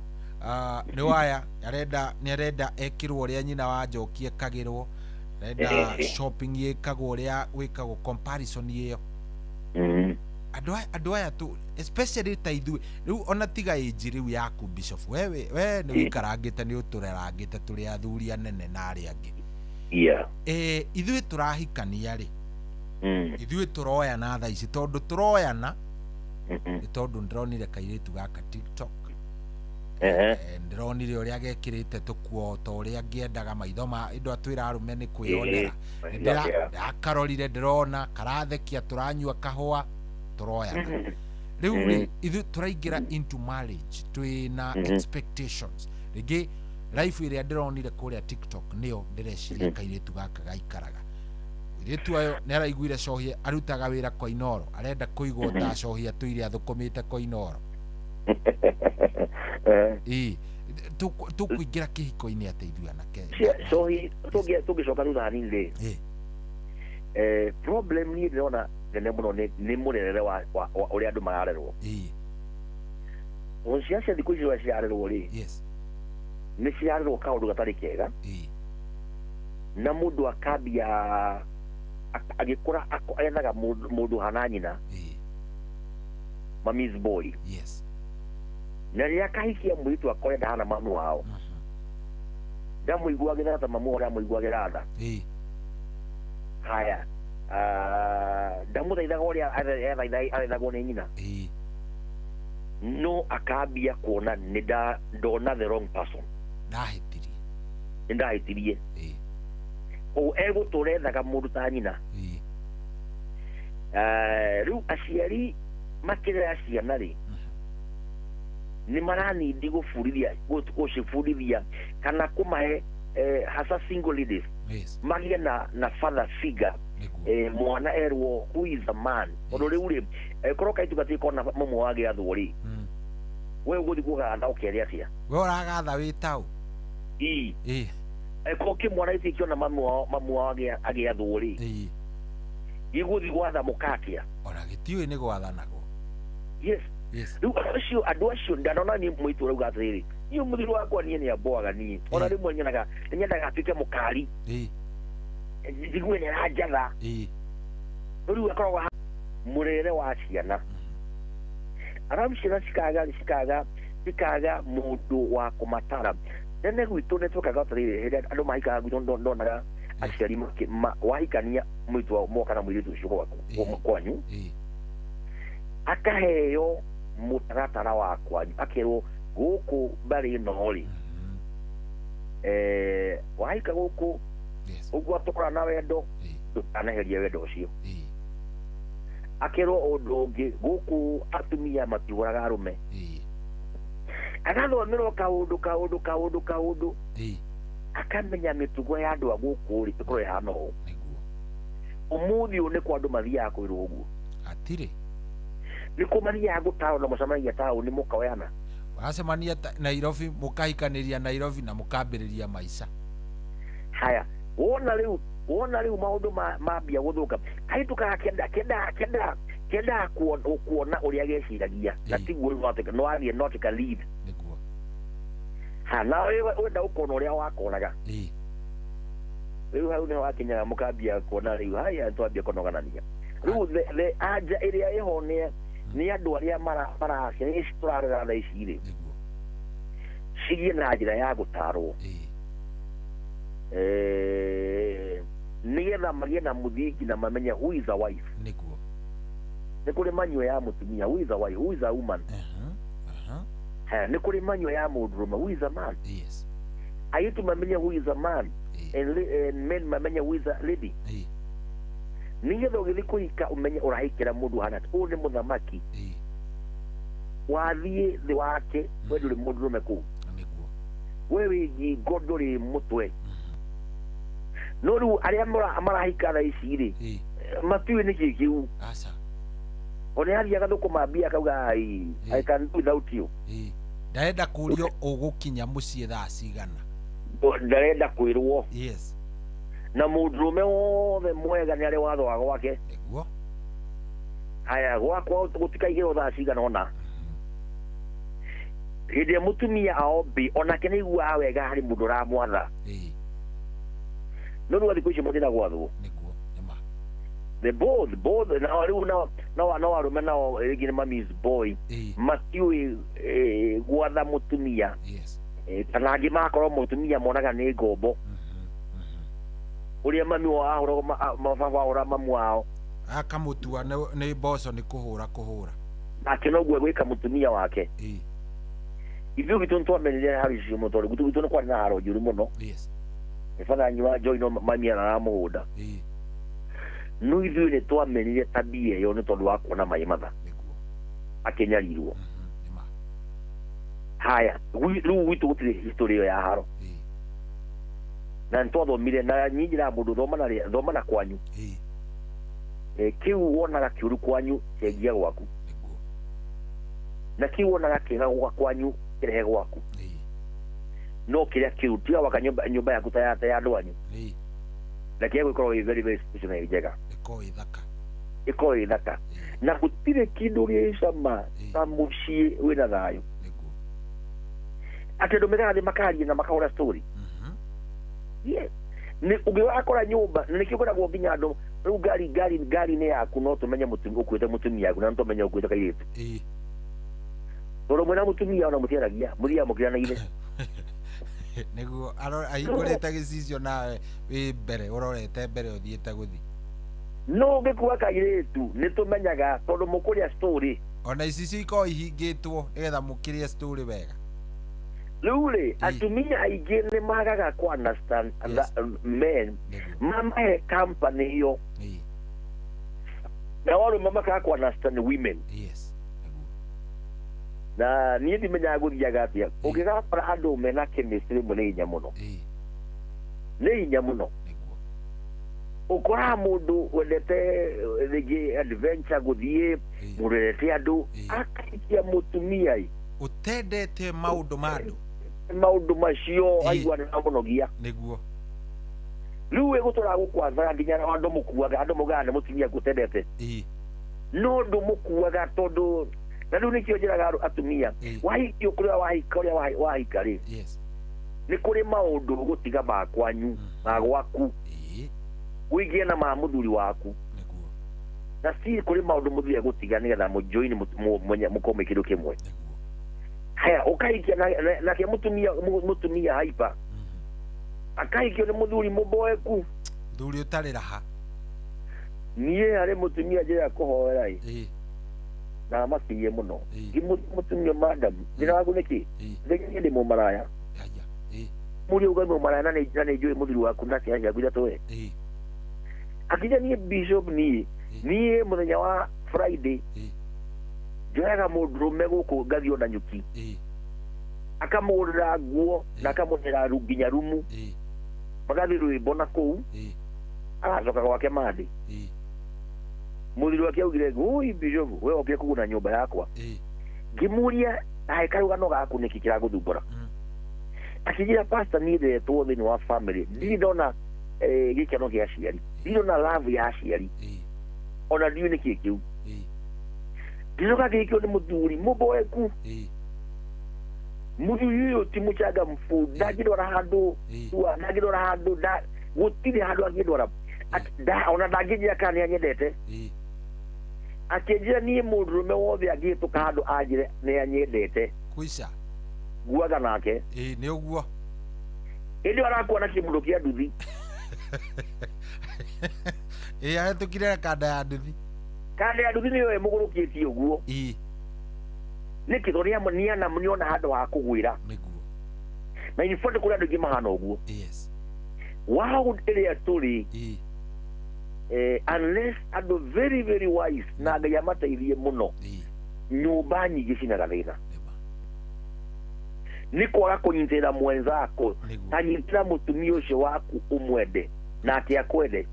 nĩ waya nĩ arenda ekirwo ũrĩa nyina wa Njoki ekagĩrwo renda shopping yekagwo ũrĩa gwĩkagwo comparison ĩyo andũ aya tu especially ta ithuĩ rĩu ona tiga age rĩu yaku Bishop we nĩ wĩkarangĩte nĩ ũtũrerangĩte tũrĩ athuri anene na arĩa angĩ ithuĩ tũrahikania rĩ ithuĩ tũroyana thaa ici tondũ tũroyana nĩ tondũ ndĩronire kairĩtu gaka TikTok ndironire uria gekirite tukuo to uria ngiendaga maitho ma indo atwira arume ni kwionera ndakarorire ndirona karathekia turanyua kahua turoyana riu ithu turaingira into marriage twina expectations rigi life iria ndironire kuria TikTok niyo ndireciria kairitu gaka gaikaraga iritu ayo ni araiguire cohie arutaga wira kwa Inoro arenda kuigwo ta cohia tuire athukumite kwa Inoro tukuingira kihiko-ini ateithia nake sohi tugicoka thutha hanini ri problem ni ndĩrona nene mũno nĩ mũrerere wa ũrĩa andũ mararerwo ciana cia thikũ ici ũrĩa cirarerwo rĩ nĩ cirarerwo kaũndũ gatarĩ kega na mũndũ akambia agĩkũra ethaga mũndũ hana nyina mami's boy na rĩrĩa akahikia mũirĩtu akorenda hana mamu wao ndamũiguagĩra tha mamu ũrĩa amũiguagĩra tha haya ndamũthaithaga ũrĩa athaithagwo nĩ nyina no akambia kuona ndona the wrong person nĩ ndahĩtirie ũguo egũtũra ethaga mũndũ ta nyina rĩu aciari makĩrera ciana rĩ ni maranindi gũcibundithia kana kũmahe hasa single ladies magĩe na father figure mwana erwo who is a man tondũ rĩu rĩ korwo kaitu gatirĩ na mamu wagĩathwo rĩ we ũgũthiĩ kũgatha ũkĩaria atĩa we ũragatha wĩ taũ korwo kĩmwana gĩtirĩ kĩona mamu wao agĩathwo rĩ gĩgũthiĩ gwatha mũkatĩa ona gĩtiũĩ nĩ gwathanagwo rĩu andũ acio ndanona niĩ mũitũ ũrauga atĩrĩrĩ niĩ mũthiru wakwa niĩ nĩ amboaga niĩ ona rĩmwe nyendaga atuĩke mũkari njigue nĩ aranjatha rĩu akoragwo mũrere wa ciana arabu ciana cikaga mũndũ wa kũmatara tene gwitũ nĩ twĩkaga atĩrĩrĩ hĩndĩ andũ mahikaga gwitũ ndonaga aciari wahikania mũitũ moka na mũirĩtu ũcio kwanyu akaheo mutaratara wa kwanyu akerwo gũkũ mbarĩ ĩno rĩ wahika gũkũ ũguo atũkora na wendo ndũkanaheria wendo ũcio akerwo ũndũ ũngĩ gũkũ atumia matiũraga arũme agathomerwo kaũndũ akamenya mĩtugo ya andũ a gũkũ rĩ ĩkorwo ĩhana ũũ ũmũthĩ ũyũ nĩ kwa andũ mathiaga kwĩrwo ũguo atirĩ nĩ kũmathiaga gũtaũna mũcemanagia taũni mũkaoyana wacemania Nairobi mũkahikanĩria Nairobi na mũkambĩrĩria maica haya wona rĩu maũndũ mambia gũthũka kahĩtũkaga kĩendaga kuona ũrĩa geciragia na tiguo no athiĩ notika lead na wenda ũkona ũrĩa wakonaga rĩu hau nĩho wakinyaga mũkambia kuona rĩu haya twambia kũnoganania rĩu anja ĩrĩa ĩho ni andu aria mara ni turarera na iciri cigie na njira ya gutarwo nigetha magie na muthingi na mamenye who is a wife niguo ni kuri manyua ya mutumia who is a wife, who is a woman ni kuri manyua ya mundurume who is a man. Yes, aitu mamenye who is a man and men mamenye who is a lady. Nigetha ugithi kuhika umenye urahikira mundu hana u ni muthamaki wathie thi wake we nduri mundurume kuu wewe ngingo nduri mutwe no riu aria marahika tha ici ri matiwe ni kikiu one athiaga thukuma mbia akauga I can do without you. ndarenda kurio ugukinya mucii thaa cigana ndarenda kwirwo yes na mundurume wothe mwega ni ari watho wa gwake niguo haya gwakwa gutikaigirwo thaa cigana ona hindi ya mutumia aombi onake nĩiguaga wega harĩ mũndũ ũramwatha no rĩu thikũ ici mũthina gwathwo the both na rĩu no arũme nao rĩngĩ nĩ mami's boy matiũĩ gwatha mũtumia kana angĩ makorwo mũtumia monaga nĩ ngombo ũrĩa mami wao mababa ora mamu wao akamutua nĩ mboco nĩ kũhũra nake noguo gwĩka mũtumia wake ithuĩ gitu ntwamenire harĩ cio mũtore gitu nĩ kwarĩ na haro njũru mũno ifana nyua njoi no mami ara mũgũnda no ithuĩ nĩ twamenire tabia ĩyo nĩ tondũ wa kuona maĩ matha akĩnyarirwo haya rĩu gwitũ gũtirĩ history ĩyo ya haro na nĩtwathomire na nyinjĩra mũndũ thoma na kwanyu kĩu wonaga kĩũru kwanyu cengia gwaku na kĩu wonaga kĩega kwanyu kĩrehe gwaku no kĩrĩa kĩu tiga waka nyũmba yaku ta ya andũ anyu na kĩrĩa gĩkorwo ĩ very very special na njega ĩkorwo ĩ thaka na gũtirĩ kĩndũ gĩ cama ta mũciĩ wĩna thayũ atĩ andũ megathĩ makaria na makahũra story ũngĩwakora nyũmba na nĩkĩo kwĩragwo nginya andũ rĩu ngari nĩ yaku no tũmenye ũkuĩte mũtumia yaku na nĩtũmenye ũkuĩte kairĩtu tondũ mwĩna mũtumia ona mũtiaragia mũthia mũkiranaire nĩguo ahingũrĩte gĩcicio nawe wĩ mbere ũrorete mbere ũthiĩte gũthi no ũngĩkua kairĩtu nĩtũmenyaga tondũ mũkũrĩa story ona icicio ikorwo ihingĩtwo nĩgetha mũkĩrĩe story wega rĩu rĩ atumia aingĩ nĩ magaga ku understand men mamahe company ĩyo na arũme makaga ku understand women na niĩ ndimenyaga gũthiaga atĩa ũngĩgakora andũ mena chemistry rĩmwe nĩ hinya mũno nĩ hinya mũno ũkoraga mũndũ wendete rĩngĩ adventure gũthiĩ mũndũ wendete andũ akaikia mũtumia ũtendete maũndũ ma andũ maũndũ macio aigua nĩramũnogia nĩguo rĩu ĩgũtũraga gũkwathaga nginya andũ mũkuaga andũ maugaga nĩ mũtumia ngũtendete no ndũmũkuaga tondũ na rĩu nĩkĩo njĩraga atumia wahikio kũrĩa wahika rĩ nĩ kũrĩ maũndũ gũtiga ma kwanyu ma gwaku wĩgie na ma mũthuri waku na si kũrĩ maũndũ mũthuri agũtiga nĩgetha mũjoini mũkome kĩndũ kĩmwe haya ũkahikia nake mũtumia haipa akahikio nĩ mũthuri mũboeku mũthuri ũtarĩ raha niĩ harĩ mũtumia njĩra kũhoera na makirie mũno mũtumia madam thĩna waku nĩkĩ thĩgĩrie ndĩ mũmaraya mũri uga mũmaraya na nĩ njũĩ mũthuri waku na ciana ciaku ithatũ akinya niĩ bishop niĩ mũthenya wa Friday njoyaga mũndũrũme gũkũ ngathio na nyuki akamũgũrĩra nguo na akamũhera nginya rumu magathi rwĩmbo na kũu agacoka gwake mandi mũthuri wake augire ui bishop we oke kũguna nyũmba yakwa ngĩmũria nawe karũgano gaku nĩkĩ kĩragũthumbũra akĩnjĩra pastor niĩ ndetwo thĩinĩ wa family ndirĩ ndona gĩkeno gĩa aciari ndirĩ ndona love ya aciari ona ndiũĩ nĩkĩ kĩu ndicoka gĩkĩo nĩ mũthuri mũboeku mũthuri ũyũ ti mũchangamfu ndangĩdwara handũ gũtirĩ handũ angĩdwara ona ndangĩnjĩra kana nĩ anyendete akenjira nie mundurume wothe angituka handu anjire ne anyendete kuisha guaga nake ni uguo ili warakuona kimundu kia nduthi ahetukire kanda ya nduthi niyo emugurukitie uguo nikithoria muniana muniona handu ha kugwira niguo na inifonde kuri andu ingi mahana uguo yes wow iria turi unless andu very very wise na Ngai amateithie muno nyumba nyingi cinaga thina ni kwaga kunyitira mwenzako anyitira mutumia ucio waku umwende na ati akwende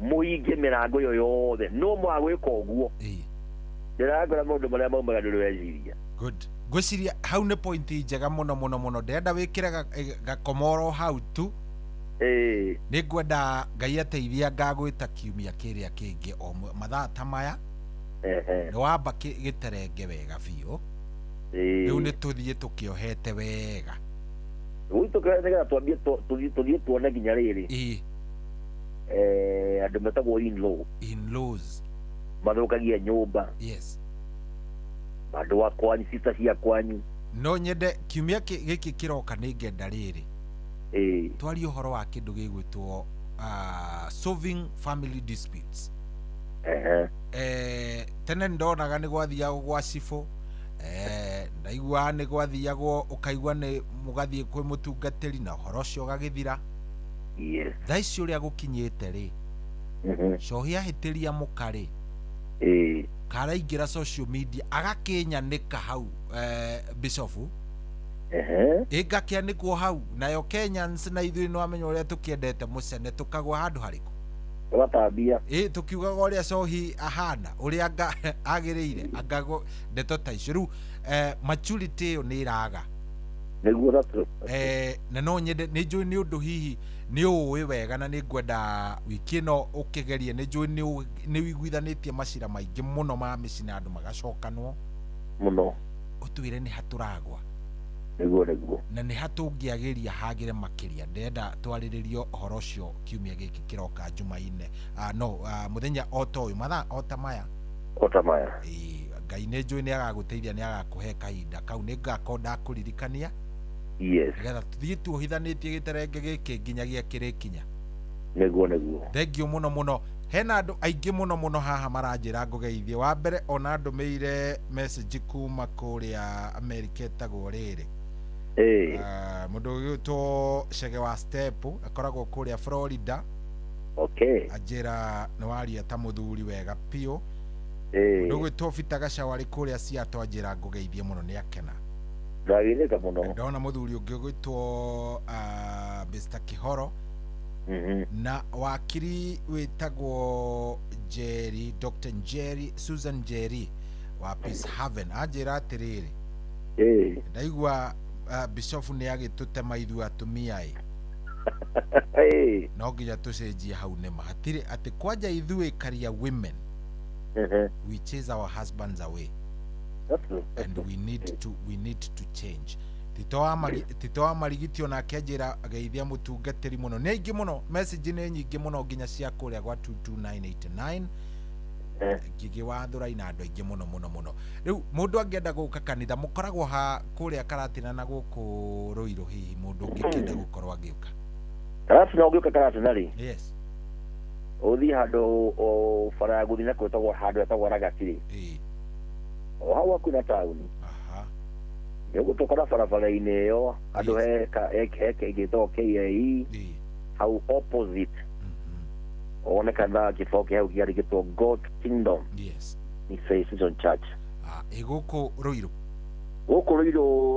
muinge mirango yo yothe no mwagwika uguo ndiragora mundu maria maumaga ndurweciria good gwiciria hau ni point njega muno ndenda wikire gakomoro hau tu ni ngwenda Ngai ateithia ngagwita kiumia kiria kingi o mathaa ta maya ni wamba giterenge wega biu riu ni tuthie tukiohete wega tukega twambie tuthie tuone nginya riri andu metagwo in-laws mathukagia nyumba yes andu wa kwanyu sister cia kwanyu no nyende kiumia giki kiroka ni ngenda riri twari uhoro wa kindu gigwitwo solving family disputes tene ndonaga ni gwathiagwo gwa cifo ndaigua ni gwathiagwo ukaigua ni mugathie kwi mutungatiri na uhoro ucio gagithira yes thaici uria gukinyite ri cohia hitiria mukari karaingira social media agakinyanika hau Bishofu igakianikwo hau nayo Kenyans na ithui no amenya uria tukiendete mucene tukagwa handu hariku tugatambia tukiugaga uria cohi ahana uria agiriire angago ndeto ta icio riu maturity yo ni iraga niguo ratro na no nyende ni njui ni undu hihi ni uwi wega na ni ngwenda wiki no ukigerie ni njui ni wiguithanitie macira maingi muno ma micina andu magacokanwo muno utwire ni haturagwa niguo na ni hatungiagiria hagire makiria ndenda twariririo uhoro ucio kiumia giki kiroka Jumaine muthenya otoyu mathaa otamaya Ngai ni njui ni agaguteithia ni agakuhe kahinda kau ni ngakonda kuririkania yes getha tuthie tuohithanitie giterenge giki nginyagia kirikinya niguo thengio muno hena andu aingi muno haha maranjira ngugeithie wa mbere ona ndumeire message kuma kuria America etagwo riri mundu gwitwo Chege wa Step akoragwo kuria Florida ajira ni waria ta muthuri wega pio mundu gwitwo Fitagaca wari kuria Seattle ajira ngugeithie muno ni akena ndagirika muno ndona muthuri ungi gwitwo Mr. Kihoro na wakiri witagwo Jerry Dr. Jerry Susan Jerry wa Peace Haven ajira atiriri ndaigua Bishofu ni agitutema ithu atumia no nginya tucenjie hau ne mahatire ati kwanja ithu career women we chase our husbands away and we need to change titoa marigitio na kenjira ageithia mutungatiri muno ni aingi muno message ni nyingi muno nginya cia kuria gwa 22989 gigi wathura ina andu aingi muno riu mundu angienda guka kanitha mukoragwo ha kuria Karatina na guku Ruiru hihi mundu ungienda gukorwo agiuka Karatina ugiuka Karatina ri yes uthi handu o fara ya guthina kwetagwo handu etagwo Ragatiri o hawa kuna tauni yogo tokora barabara-ini iyo andu heke igitwo KAE hau opposite onekana kifoke hau kiari gitwo God Kingdom yes ni Season Church guku Ruiru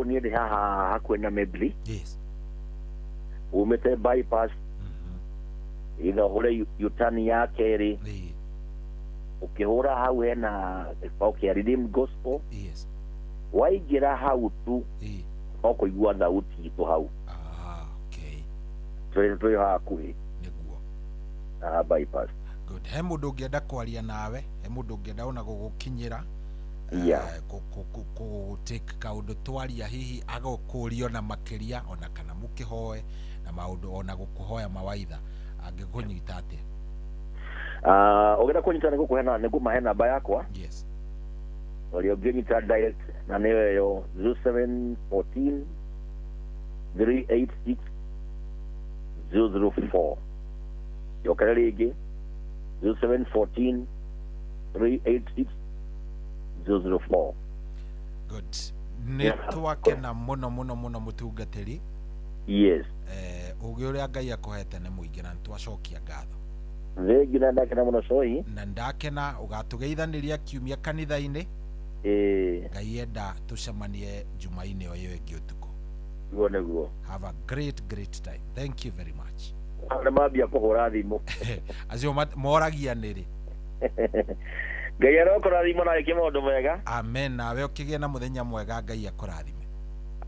ni ndi haha hakwena Mebli yes umete bypass ina hore yutani ya keri ukihura hau hena kifoke ya Redeemed Gospel yes waigira hau tu okuigua thauti itu hau twe hakuhi niguo bypass good he mundu ungienda kwaria nawe he mundu ungienda ona gugukinyira take kaundu twaria hihi agokurio na makiria ona kana mukihoe na maundu ona gukuhoya mawaitha angikunyita atia ogera kunyitana ko kuhena ne kuma hena namba yakwa yes walio genyita direct na newe yo 0714 386 004 yokera ligi 0714 386 004 good nitwakena muno mutungatiri yes ugi uria Ngai akohete ne muingira ntwacokia ngatho thengina ndakena muno coi na ndakena ugatugeithaniria kiumia kanitha-ini Ngai enda tucemanie jumaine o yewe giutuko guo have a great time. Thank you very much. ana mabia kuhura thimu acio moragia niri Ngai arokurathima na ike maundu mega. Amen. Nawe ukigie na muthenya mwega Ngai akurathime.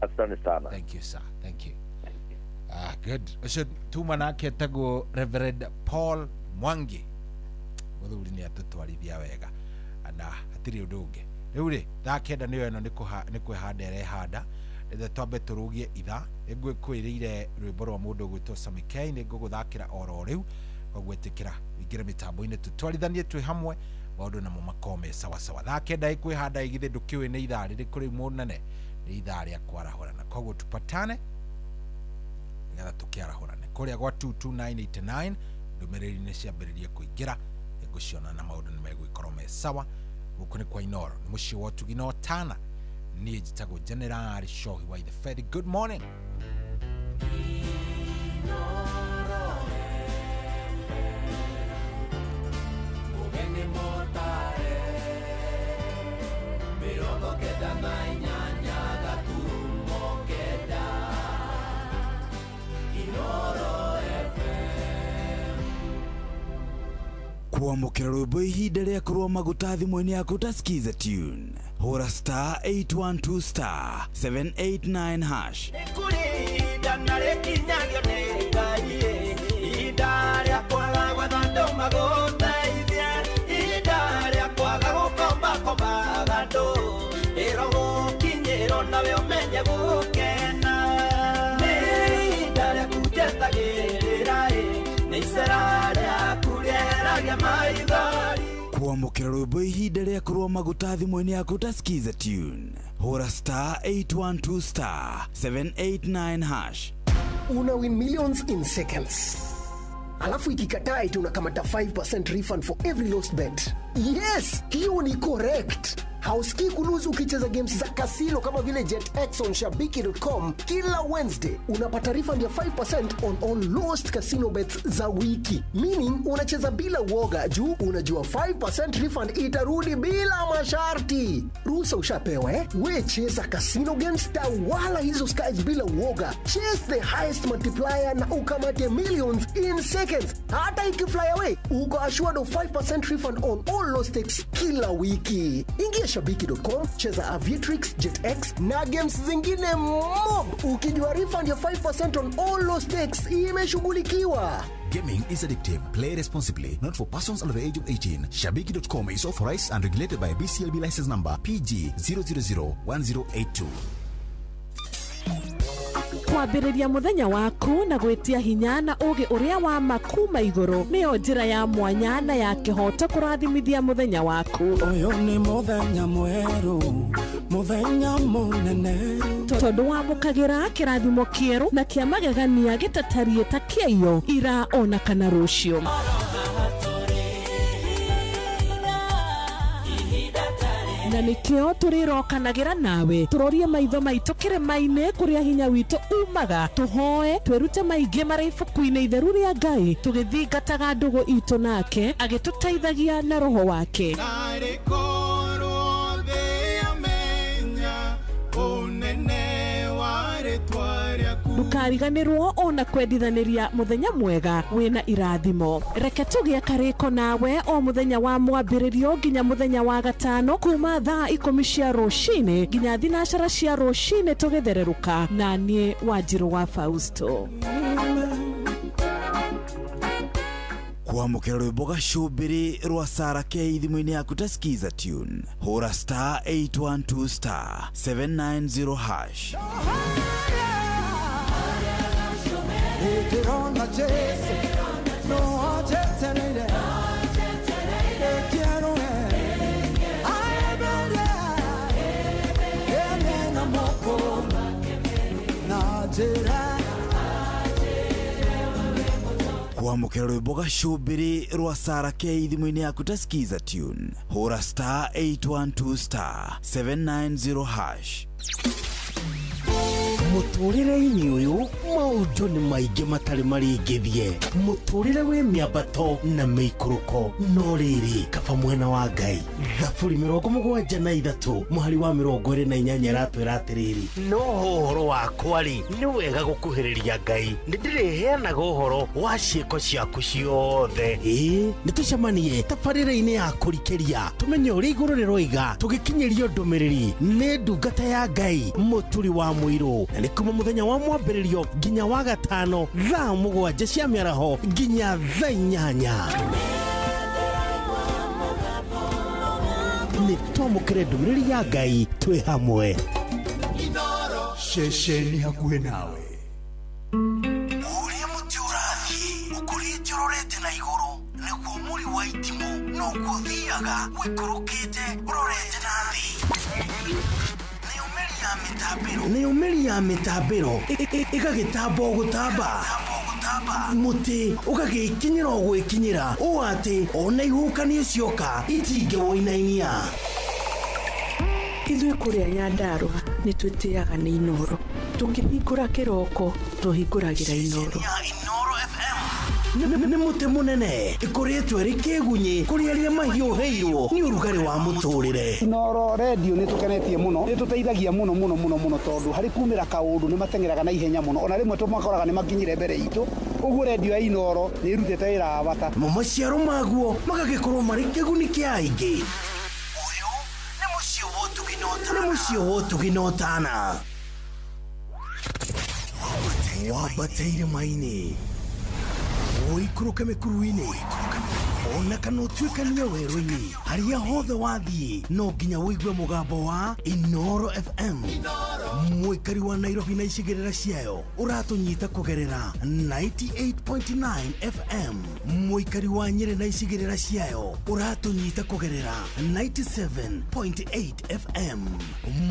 Asante sana. Thank you sir. Thank you. Good. Ucio tuma nake tago Reverend Paul Mwangi. Muthuri ni atutwarithia wega. Na hatiri undu ungi. Riu ri ndakenda niyo eno ni kwihanda irehanda. Ndethe twambe turugie itha. Ngwikwirire rwimbo rwa mundu gwitwo Samikei ni nguguthakira oro riu. Gwagwetikira ingire mitambo-ini tutwarithanie twi hamwe maundu namo makome sawa. Thakenda ikwihanda igithe ndukiwe ni ithaa riri kuri munene ni ithaa ria kwarahurana. Koguo tupatane ngetha tukiarahurane kuria gwa 22989 ndumiriri ni ciambiririe kuingira nguciona na maundu ni megwikorwo me sawa. Guku ni kwa Inoro ni mucii wa Tugino Tana. Niĩ njĩtagwo General Shohi wa Ithebedi. Good morning. Kuamukira rwimbo ihinda ria kurwa maguta thimũ-inĩ yaku ta skiza tune hura star 812 star 789 hash Nikurinda na rekinyagio nĩ Ngai ihinda rĩa kwaga gwetha andũ magũteithie ihinda rĩa kwaga gũkomba andũ ĩro gũkinyĩrwo nawe ũmenye gũkena nĩ ihinda rĩaku njetagĩrĩra nĩ icera rĩaku rĩeragia maithori. Kuamukira rwimbo ihinda ria kurwa maguta thimũ-inĩ yaku ta skiza tune hura star 812 star 789 hash. Una win millions in seconds. Alafu ikikataa eti unakamata 5% refund for every lost bet. Yes, hiyo ni correct. Hausikii kuluzu ukicheza games za casino kama vile JetX on Shabiki.com. Kila Wednesday unapata refund ya 5% on all lost casino bets za wiki. Meaning unacheza bila uoga juu unajua 5% refund itarudi bila masharti. Ruhusa ushapewa We cheza casino games wala hizo skies bila uoga. Chase the highest multiplier na ukamate millions in seconds. Hata ikifly away, uko assured of 5% refund on all lost stakes kila wiki. Ingia Shabiki.com, cheza Aviatrix, JetX na games zingine mob. Ukijua refund ya 5% on all lost stakes imeshughulikiwa. Gaming is addictive. Play responsibly. Not for persons under the age of 18. Shabiki.com is authorized and regulated by BCLB license number PG 0001082. Kwambĩrĩria muthenya waku na gwitia hinya na ugi uria wa makuma iguru nĩyo njĩra ya mwanya na ya kĩhoto kũrathimithia muthenya waku. Ũyũ nĩ muthenya mwerũ, muthenya mũnene, tondũ wamũkagĩra kĩrathimo kĩerũ na kĩa magegania gĩtatarie ta kĩayo ira ona kana rũciũ. Na nikio turirokanagĩra nawe turorie maitho maitũ kĩrĩma-inĩ kũrĩa hinya witũ umaga tuhoe twĩrute maingĩ marĩ ibuku-inĩ itheru rĩa Ngai tũgĩthingataga ndũgũ itũ nake agĩtũteithagia na roho wake. Ndukariganĩrwo ona kwendithanĩria muthenya mwega wĩna irathimo. Reke tũgĩe karĩko nawe o muthenya wa mwambĩrĩrio nginya muthenya wa gatano kuma thaa 10 cia rũcinĩ nginya thinacara cia rũcinĩ tũgĩthererũka na niĩ Wanjirũ wa Fausto. Kuamukira rwimbo gacumbĩrĩ rwa Sarah K thimũ-inĩ yaku ta skiza tune hura star 812 star 790 hash. Ndĩrona Jesu no ajetereire kwamukira rwimbo gacumbiri rwa Sarah K thimu-ini yaku ta skiza tune hura star 812 star 790 hash. Muturire-ini uyu maundu ni maingĩ matarĩ maringithie, muturire wĩ mĩambato na mĩikũrũko, no rĩrĩ kaba mwena wa Ngai. Thaburi 73 mũhari wa 28 ratwĩra atĩrĩrĩ, no ũhoro wakwa-rĩ nĩ wega gũkuhĩrĩria Ngai, nĩ ndĩrĩheanaga ũhoro wa ciĩko ciaku ciothe. Nĩ tũcemanie tabarĩra-inĩ ya kũrikĩria tũmenye ũrĩa igũrũ rĩroiga tũgĩkinyĩrio ndũmĩrĩri nĩ ndungata ya Ngai mũturi wa mũirũ, na nĩ kuma mũthenya wa mwambĩrĩrio nginya wa gatano thaa 7 cia mĩaraho nginya thaa 8. Nĩ twamũkĩre ndũmĩrĩri ya Ngai twĩ hamwe. Ceceni hakuhĩ nawe. Ũrĩa mũtĩ ũrathiĩ ũkũrĩte ũrorete na igũrũ, nĩguo mũri wa itimũ noguo ũthiaga wĩkũrũkĩte ũrorete na thĩ. Nĩ ũmeri ya mĩtambĩro ĩgagĩtamba o gũtamba, mũtĩ ũgagĩkinyĩra o gwĩkinyĩra, ũũ atĩ ona ihuhũkanio cioka itingĩwoinainia. Ithuĩ kũrĩa Nyandarua nĩ twĩtĩaga nĩ Inooro, tũkĩhingũra kĩroko tũhingũragĩra Inooro. Nĩ mũtĩ mũnene ĩkoretwo ĩrĩ kĩgunyi kũrĩ arĩa mahiũhĩirwo nĩ ũrugarĩ wa mũtũrĩre. Inooro radio nĩ tũkenetie mũno, nĩ tũteithagia mũno tondũ harĩ kumĩra kaũndũ nĩ matengeraga na ihenya mũno, ona rĩmwe tũmakoraga nĩ makinyire mbere itũ. Ũguo radio ya Inooro nĩ ĩrutĩte wĩra wa bata. Maciaro maguo magagĩkorwo marĩ kĩguni kĩa aingĩ. Ũyũ nĩ mũciĩ wa ũtugi na ũtana. Wambateire maini ũikũrũke mĩkuru-inĩ, ona kana ũtuĩkanie werũ-inĩ, harĩa hothe wathiĩ no nginya wĩigue mũgambo wa Inooro FM. Mũikari wa Nairobi na icigĩrĩra ciayo ũratũnyita kũgerera 98.9 FM. Mũikari wa Nyĩrĩ na icigĩrĩra ciayo ũratũnyita kũgerera 97.8 FM.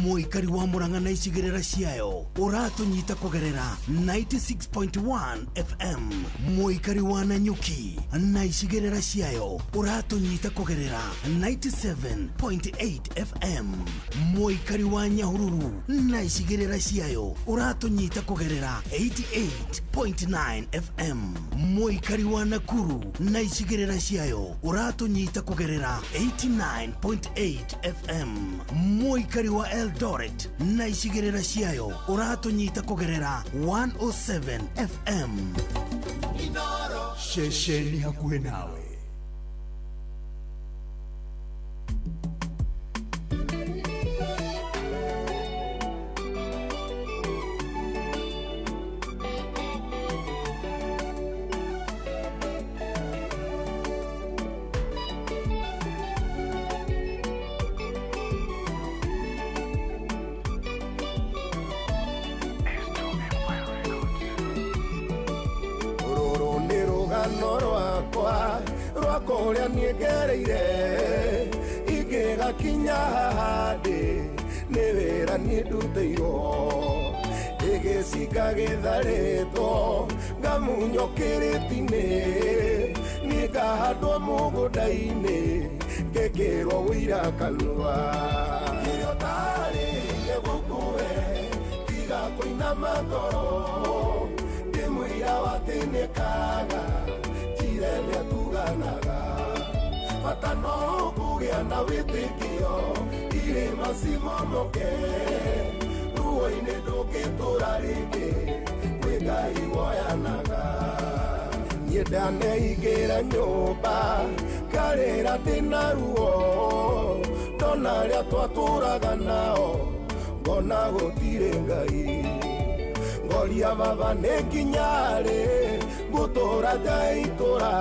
Mũikari wa Murang'a na icigĩrĩra ciayo ũratũnyita kũgerera 96.1 FM. Mũikari wa Nanyuki na icigĩrĩra ciayo ũratũnyita kũgerera 97.8 FM. Mũikari wa Nyahururu na icigĩrĩra ciayo ũratũnyita kũgerera 88.9 FM. Mũikari wa Nakuru na icigĩrĩra ciayo ũratũnyita kũgerera 89.8 FM. Mũikari wa Eldoret na icigĩrĩra ciayo ũratũnyita kũgerera 107 FM. Ceceni hakuhĩ nawe. Kũrĩa niĩ ngereire ingĩgakinya haha ndĩ, nĩ wĩra niĩ ndutĩirwo, ndĩgĩcinga gĩtharĩtwo ngamunywo kĩrĩti-inĩ, niĩ ngahandwo mũgũnda-inĩ ngĩkĩrwo wĩira kanua. Kĩrĩa ũtarĩ gĩgũkuhe tiga kũinama ngoro, ndĩmũira watĩnĩkaga njire tuganaga, bata no kũgĩa na wĩtĩkio, irĩma cimomoke, ruo-inĩ ndũngĩtũra rĩngĩ, kwĩ Ngai woyanaga. Niĩ ndaneingĩra nyũmba ngarĩra ndĩna ruo, ndona arĩa twatũraga nao ngona gũtirĩ Ngai, ngoria baba nĩ nginya rĩ ngũtũra nja itũra,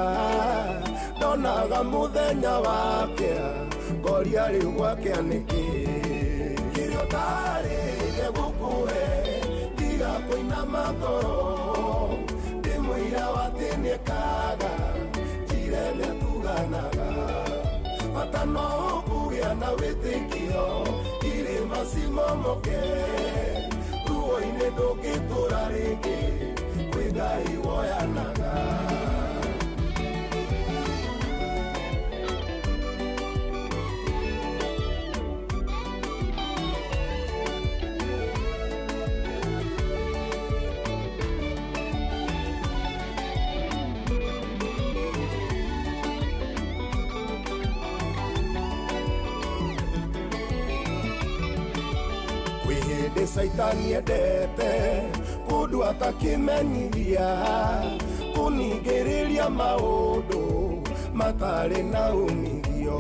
ndonaga mũthenya wakĩa ngoria rĩu gwakĩa nĩkĩ. Kĩrĩa ũtarĩ gĩgũkuhe tiga kũinama ngoro, ndĩmũira watĩnĩkaga njire nĩtuganaga, bata no kũgĩa na wĩtĩkio, irĩma cimomoke, ruo-inĩ ndũngĩtũra rĩngĩ, kwĩ Ngai woyanaga. nĩ caitani endete kũndũ atakimenyithia kũningĩrĩria maũndũ matarĩ na umithio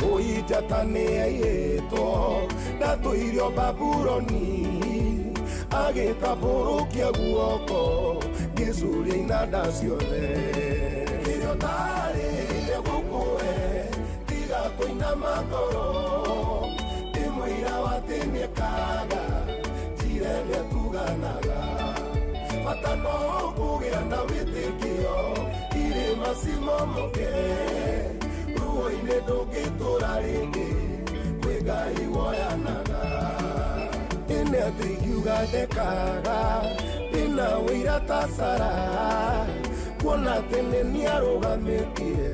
ũinjata nĩ aiyĩtwo ndatũirio Babuloni agĩtambũrũkia guoko gĩcuria inanda ciothe kĩrĩa ũtarĩ nĩ gũkũhe tiga kũinama ngoro ndĩmwĩra atĩ nĩekaga njire nĩatuganaga bata no kũgĩa na wĩtĩkio irĩma cimomoke ruo-inĩ ndũngĩtũra rĩngĩ kwĩ Ngai woyanaga ĩnĩ atĩ ingiuga ndekaga ĩna wĩira ta Sara kuona atĩ nĩ nĩarũgamĩtie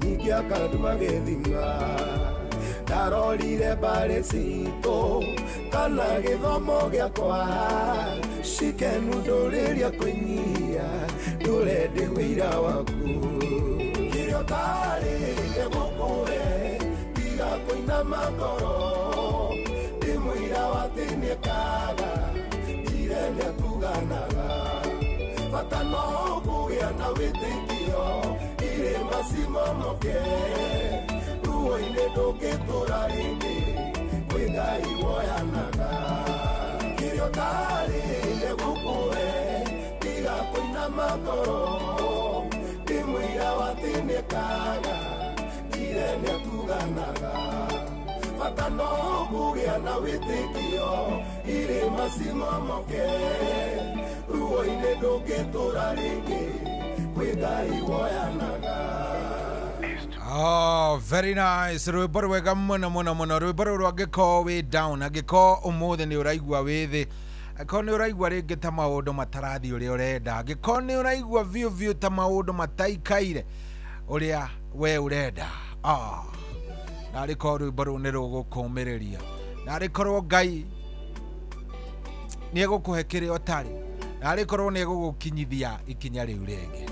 ningĩ akanduma gĩthima ndarorire mbarĩ citũ kana gĩthomo gĩakwa cikenu ndũrĩria kũnyia ndũrende wĩira waku kĩrĩa ũtarĩ nĩ gũkũhe tiga kũinama ngoro ndĩmwĩra atĩ nĩekaga njire nĩatuganaga bata no kũgĩa na wĩtĩkio irĩma cimomoke ruo-inĩ ndũngĩtũra rĩngĩ kwĩ Ngai woyanaga kĩrĩa ũtarĩ nĩ gũkũhe tiga kũinama ngoro ndĩmwĩra atĩ nĩekaga njire nĩatuganaga bata no kũgĩa na wĩtĩkio irĩma cimomoke ruo-inĩ ndũngĩtũra rĩngĩ kwĩ Ngai woyanaga. Oh, very nice. Rwĩmbo rwega mũno mũno mũno. Rwĩmbo rũrũ angĩkorwo wĩ down, angĩkorwo ũmũthĩ nĩ ũraigua wĩ thĩ, angĩkorwo nĩ ũraigua rĩngĩ ta maũndũ matarathiĩ ũrĩa ũrenda, angĩkorwo nĩ ũraigua biũ ta maũndũ mataikaire ũrĩa we ũrenda, narĩ korwo rwĩmbo rũu nĩ rũgũkũmĩrĩria, narĩ korwo Ngai nĩ egũkũhe kĩrĩa ũtarĩ, narĩ korwo nĩ egũgũkinyithia ikinya rĩu rĩngĩ.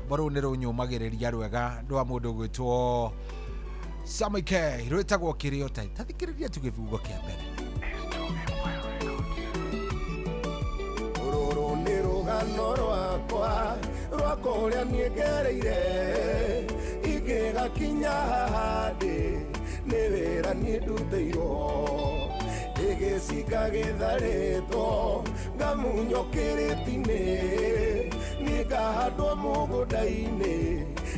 Rwĩmbo rũu nĩ rũnyũmagĩrĩria rwega rwa mũndũ gwĩtwo Sammy K, rwĩtagwo kĩrĩa ũtarĩ. Tathikĩrĩria tu gĩbungo kĩa mbere. Rũrũ nĩ rũgano rwakwa rwakwa ũrĩa niĩ ngereire ingĩgakinya haha ndĩ nĩ wĩra niĩ ndutĩirwo ĩgĩcinga gĩtharĩtwo ngamunywo kĩrĩti-inĩ niĩ ngahandwo mũgũnda-inĩ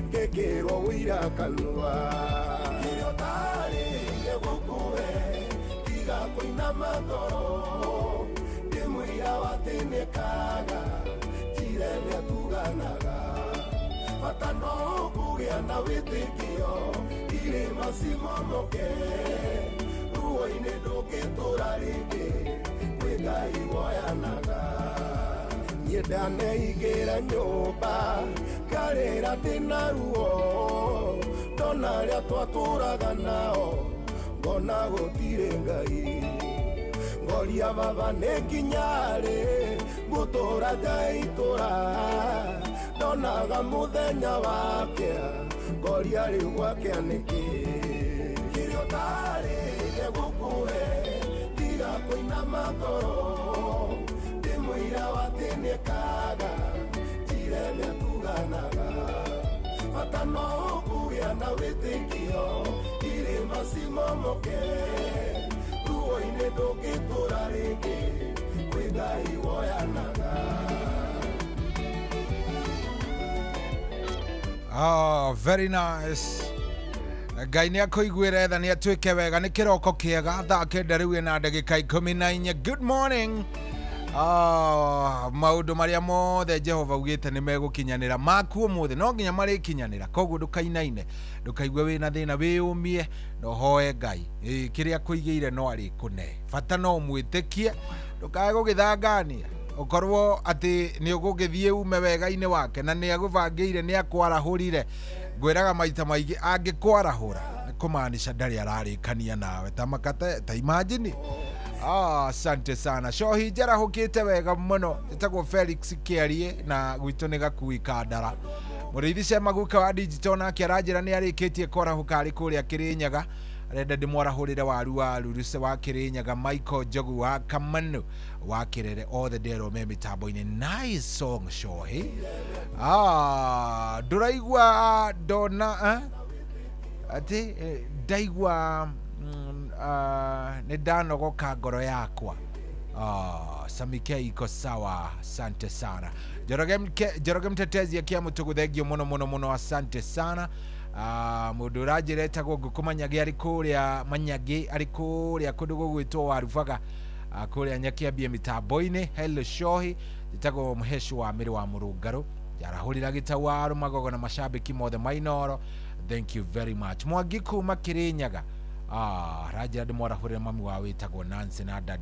ngĩkĩrwo wĩira kanua kĩrĩa ũtarĩ nĩ gũkũhe tiga kũinama ngoro ndĩmwĩra atĩ nĩekaga njire nĩatuganaga bata no kũgĩa na wĩtĩkio irĩma cimomoke ruo-inĩ ndũngĩtũra rĩngĩ kwĩ Ngai woyanaga niĩ ndaneigĩra nyũmba ngarĩra ndĩna ruo ndona arĩa twatũraga nao ngona gũtirĩ Ngai ngoria baba nĩ nginya rĩ ngũtũra nja itũra ndonaga mũthenya wakĩa ngoria rĩu gwakĩa nĩkĩ kĩrĩa ũtarĩ nĩ gũkũhe tiga kũinama ngoro ndĩmwĩra atĩ nĩekaga njire nĩatuganaga bata no kũgĩa na wĩtĩkio irĩma cimomoke ruo-inĩ ndũngĩtũra rĩngĩ kwĩ Ngai woyanaga. Oh, very nice. Ngai nĩ akũiguĩra tha nĩ atuĩke wega nĩ kĩroko kĩega thaa kenda rĩu ĩna ndagĩka 14. Good morning. Maũndũ marĩa mothe Jehova augĩte nĩ megũkinyanĩra maku ũmũthĩ no nginya marĩkinyanĩra, koguo ndũkainaine, ndũkaigue wĩna thĩna wĩyũmie na ũhoe Ngai kĩrĩa akũigĩire no arĩkũne, bata no mwĩtĩkie ndũkae gũgĩthangania ũkorwo atĩ nĩ ũgũgĩthiĩ ume wega-inĩ wake na nĩ agũbangĩire nĩ akwarahũrire. Ngwĩraga maita maingĩ angĩkwarahũra nĩ kũmaanisha ndarĩ ararĩkania nawe ta makate ta imagine. Asante sana. Shohi njara hũkĩte wega mũno, ĩtagwo Felix Kĩarie na gwitũ nĩ Gakui Kandara. Mũrĩithi Cema Guka wa digital nake aranjĩra nĩ arĩkĩtie kwarahũka arĩ kũrĩa Kĩrĩnyaga, arenda ndimwarahurire waru Ruse wa Kirinyaga, Michael Jogu wa Kamanu wa Kirere, all the day me mitambo-ini. Nice song Shohi. Nduraigua ndona ati ndaigua nĩ ndanogoka ngoro yakwa. Samike iko sawa, asante sana. Njoroge Mtetezi akia Mutugu, thengio muno, asante sana. Mundu urajireta gukumanyagi ari kuria manyagi ari kuria kundu gugwitwo warubaga kuria nyakiambia mitambo-ini. Hello Shohi, njitagwo muheshu wa miri wa Murungaru, yarahurira gitawaru magogo na mashabiki mothe mainoro. Thank you very much. Mwangi kuma Kirinyaga, rajira ndimwarahurira mami wa witagwo Nancy na dad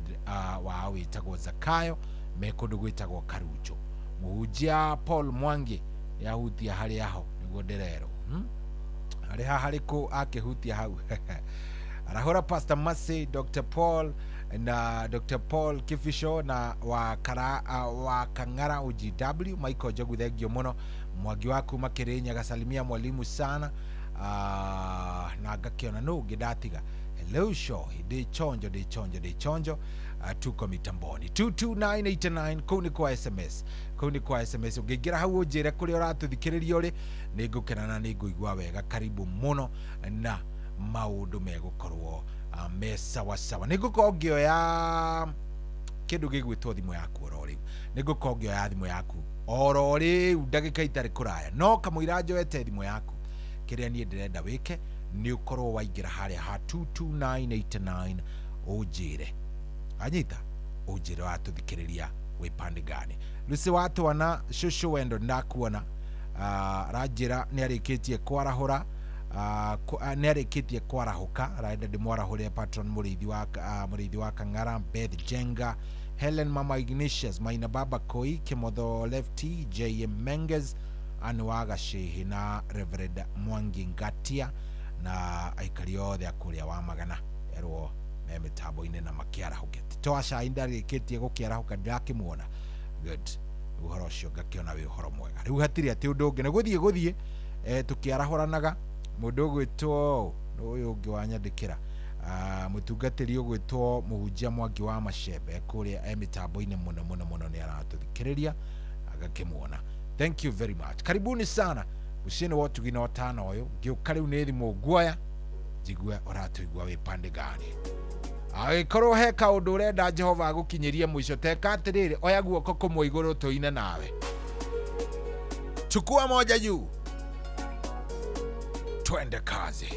wa witagwo Zakayo, mekundu gwitagwo Karujo. Muhujia Paul Mwangi yahutia hari yaho niguo ndirero hari hariku akihutia hau. Arahura Pastor Masi, Dr. Paul na Dr. Paul Kifisho na wa Kangara UGW. Michael Jogu, thengio muno. Mwangi waku Makirinyaga, salimia mwalimu sana. Na gakiona no gidatiga. Hello Shohi, de chonjo tuko mitamboni. 22989 kuni kwa SMS ugigira hau ujire kuri uratuthikiriria uri ningukena na ninguigwa wega. Karibu muno na maundu megukorwo me sawa. Ningukongio ya kindu gigwitwo thimu yaku orori, ningukongio ya thimu yaku orori ndagika itari kuraya, no kamwira njoete thimu yaku. Kiria nie ndirenda wike ni ukorwo waingira haria ha 22989 ujire anyita ujire watuthikiriria wi pande gani. Lucy watu wana shushu wendo ndakuona rajira ni arikitie kwarahura ni arikitie kwarahuka raida ndimwarahurire patron murithi wa Kangara, Beth Jenga, Helen Mama Ignatius, Maina Baba Koi, Kimotho Lefty, J.M. Menges, Anuaga Shehi na Reverend Mwangi Ngatia na aikari othe akuria wa Magana erwo me mitambo-ini na makiarahukete. Toasha indarikitie gukiarahuka ndirakimuona. Good. Uhoro ucio ngakiona wi uhoro mwega. Riu hatiri ati undu ungi ni guthie tukiarahuranaga mundu ugwitwo uyu ungi wanyandikira mutungatiri ugwitwo Muhunjia Mwangi wa Mashembe kuria mitambo-ini muno ni aratuthikiriria agakimuona. Thank you very much. Karibuni sana. Ushini watu gina watana oyo. Giukari unedi muguaya. Jigwe oratu igwa we pande gani. Koro heka undu urenda Jehova agukinyirie mwisho teka atiriri oya guoko kumwe iguru tuine nawe. Chukua moja juu. Twende kazi.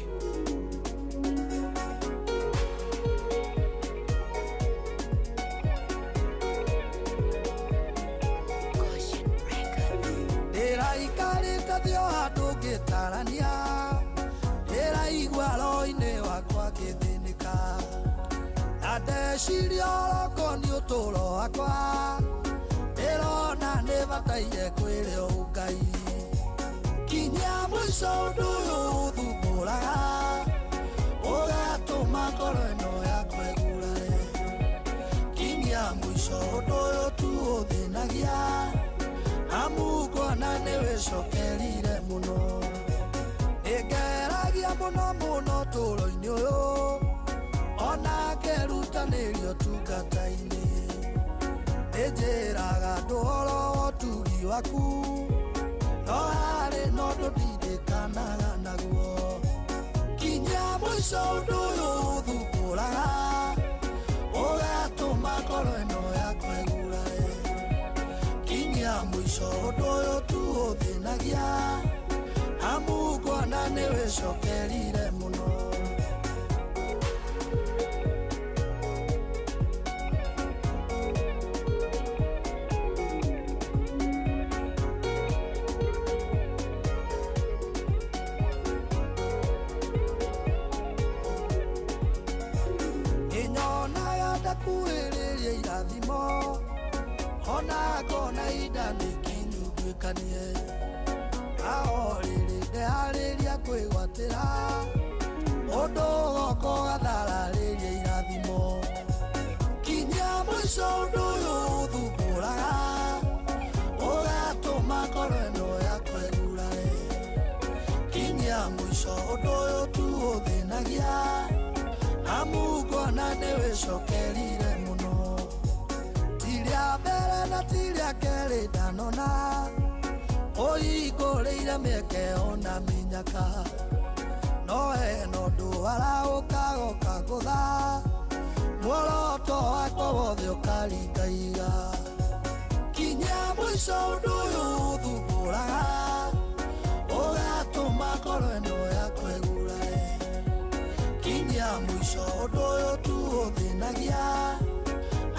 Ikarĩte thĩ o handũ ngĩtarania, ndĩraigua roho-inĩ wakwa ngĩthĩnĩka, na ndeciria oroko nĩ ũtũũro wakwa, ndĩrona nĩbataire kwĩrĩo Ngai. Kinya mũico ũndũ ũyũ ũthumbũraga, ũgatũma ngoro ĩno yakwa ĩgurare. Kinya mũico ũndũ ũyũ tu ũthĩnagia, amugwana niwe cokerire muno. Ngeragia muno tũũro-inĩ ũyũ, ona ngerutanĩrio tungata-inĩ. Nĩnjĩraga andũ ũhoro wa ũtugi waku, no harĩ na ũndũ ndindĩkanaga naguo. Kinya mũico ũndũ ũyũ ũthumbũraga, ũgatũma ngoro ĩno yakwa ĩgurare. Kinya mũico ũndũ ũyũ tu ũthĩnagia, amugwana nĩwe cokerire muno. Nĩnyonaga ndakuhĩrĩria irathimo, ona ngona ida nĩkinyu nduĩkanie, ao rĩrĩ ndeharĩria kwĩgwatĩra ũndũ ũgoka ũgathararĩria irathimo. Kinya mũico ũndũ ũyũ ũthumbũraga, ũgatũma ngoro ĩno yakwa ĩgurare. Kinya mũico ũndũ ũyũ tu ũthĩnagia, amugona niwicokerire muno tiria mbere na tiria keri ndanona uiguriire mieke ona minyaka no hena undu araukagoka ngutha muoroto wakwa wothe ukaringaiga kinya mwico undu uyu thumburaga ugatuma ngoro ino yakwa igurare kinya mwico undu uyu tu uthinagia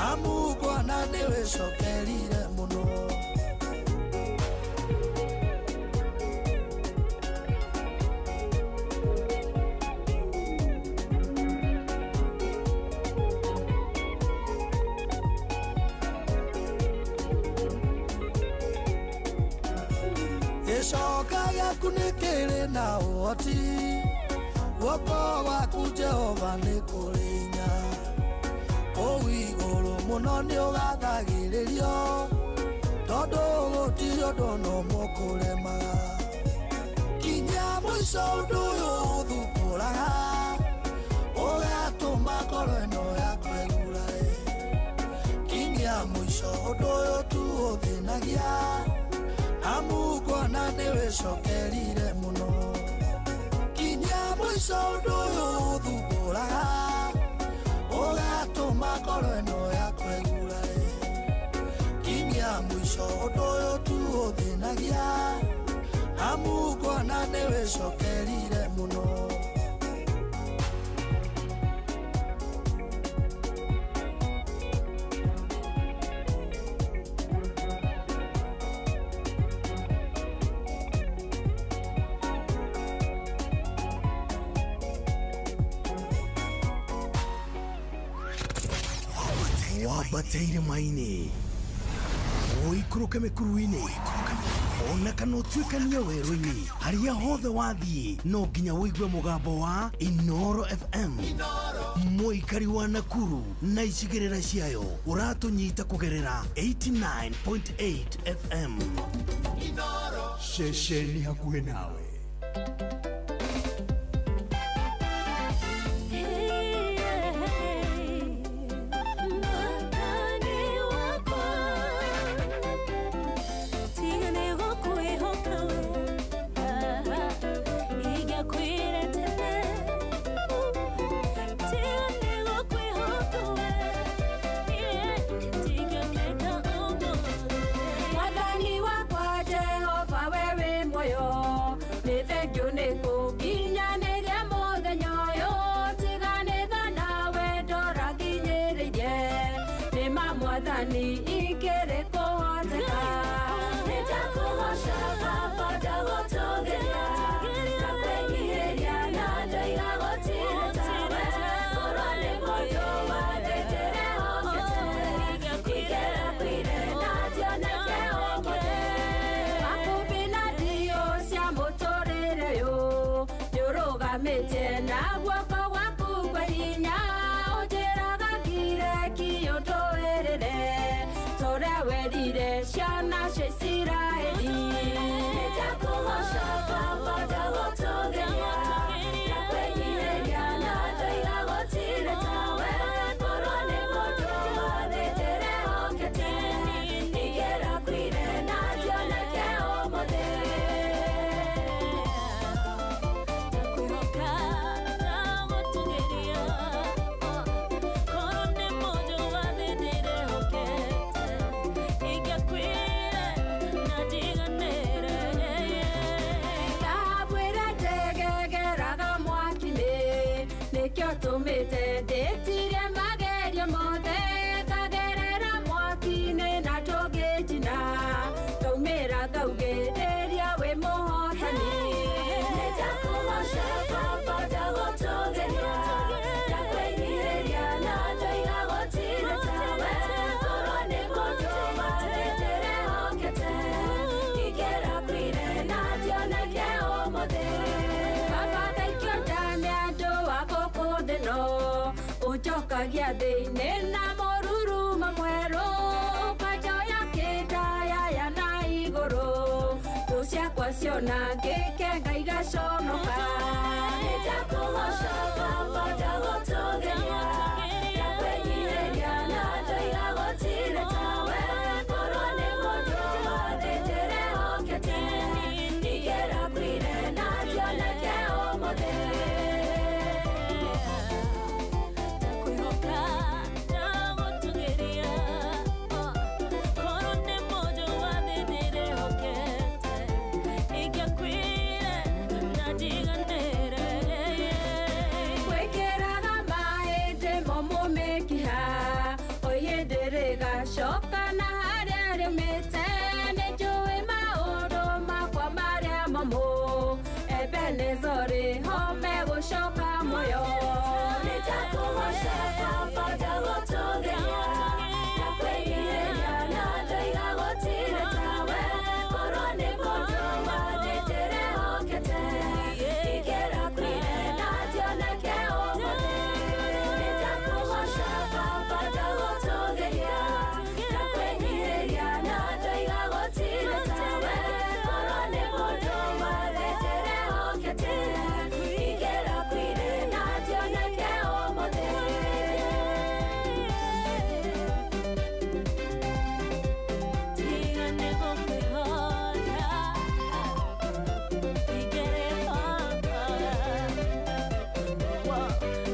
amu Bwana niwicokerire muno Icoka gĩaku nĩ kĩrĩ na ũhoti guoko gwaku Jehova nĩ kũrĩ hinya kũu igũrũ mũno nĩ ũgathagĩrĩrio tondũ gũtirĩ ũndũ no mũkũremaga kinya mũico ũndũ ũyũ ũthumbũraga ũgatũma ngoro ĩno yakwa ĩgurare kinya mũico ũndũ ũyũ tu ũthĩnagia amu Bwana niwicokerire muno kinya mwico undu uyu uthumburaga ugatuma ngoro ino yakwa igurare kinya mwico undu uyu tu uthinagia amu Bwana niwicokerire muno wabateire maini uikũrũke mĩkuru-inĩ ona kana ũtuĩkanie werũ-inĩ harĩa hothe wathiĩ no nginya wĩigue mũgambo wa Inoro FM mũikari wa Nakuru na icigĩrĩra ciayo ũratũnyita kũgerera 89.8 FM ceceni hakuhĩ nawe. ona ngeke ngaigaconoka nĩtakũgoca baba ndagũtũgeria ndakwĩnyihĩria na ndoiga gũtirĩ tawe korwo nĩ mũndũ wothe ndĩrehokete ingĩrakwire na ndioneke ũmũthĩ ndakwĩhoka ndagũtũgeria korwo nĩ mũndũ wothe ndĩrehokete ingĩakwire na ndiganĩre gwĩkĩraga mahĩndĩ momũ mĩkiha ũihĩndĩ rĩgacoka na harĩa rĩumĩte nĩnjũĩ maũndũ makwa marĩa momũ Ebenezori ho megũcoka muoyo nĩtakũgoca baba ndagũtũgeria ndakwĩnyihĩria na ndoiga gũtirĩ tawe korwo nĩ mũndũ wothe ndĩrehokete ingĩrakwire na ndioneke ũmũthĩ nĩtakũgoca baba ndagũtũgeria ndakwĩnyihĩria na ndoiga gũtirĩ tawe korwo nĩ mũndũ wothe ndĩrehokete ingĩrakwire na ndioneke ũmũthĩ tigane gũkwĩhoya ingĩrĩ baba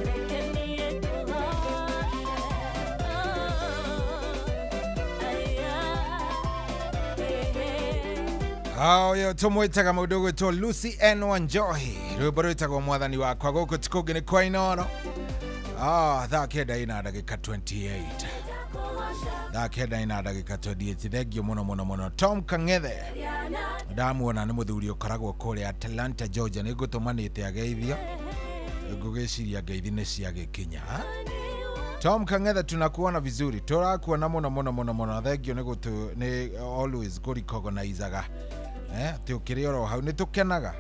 reke niĩ Yo tumwitaga mũndũ gwĩtwo Lucy N Wanjohi rwĩmbo rwĩtagwo mwathani wakwa gũkũ ti kũngĩ nĩ kwa Inooro. Thaa kenda ina ndagĩka 28 thaa kenda ina ndagĩka 28. Thengio mũno Tom Kang'ethe ndamuona nĩ mũthuri ũkoragwo kũrĩa Atlanta Georgia nĩ ngũtũmanĩte ageithio ngũgĩciria ngeithi nĩ ciagĩkinya. Tom Kang'ethe tunakuona vizuri turakuona mũno thengio nĩ always kũrecognizaga tukiri oro hau nĩ tukenaga.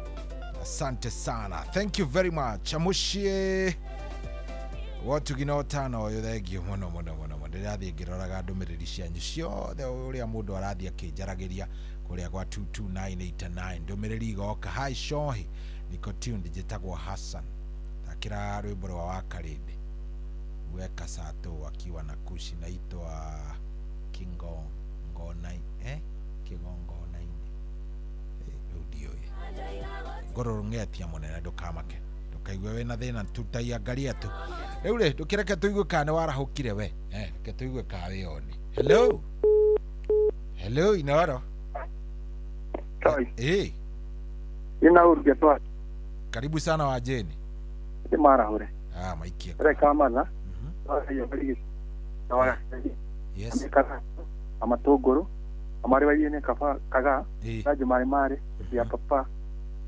Asante sana, thank you very much. Amushie watu gino tano yo thengio mũno ndĩrathiĩ ngĩroraga ndũmĩrĩri cianyu ciothe ũrĩa mũndũ arathiĩ akĩnjaragĩria kũrĩa gwa 22989 ndũmĩrĩri igoka. Hi Shohi niko tuned njĩtagwo Hassan takira rwĩmbo rwa Wakarĩndĩ weka sato akiwa na kushi naitwa Kingongonai Kingongonai ndio ngoro ngetia monena ndukamake ndukaigwe we na thina tutaiangaria tu riu ri ndukireke tuigue kana warahukire we reke tuigue kawe oni. Hello Inooro. Ina urge tu. Karibu sana wajeni. Ni mara hore. Maikia. Reka mana. Yes. Amatogoro amari bayene kaga kaje mari ya papa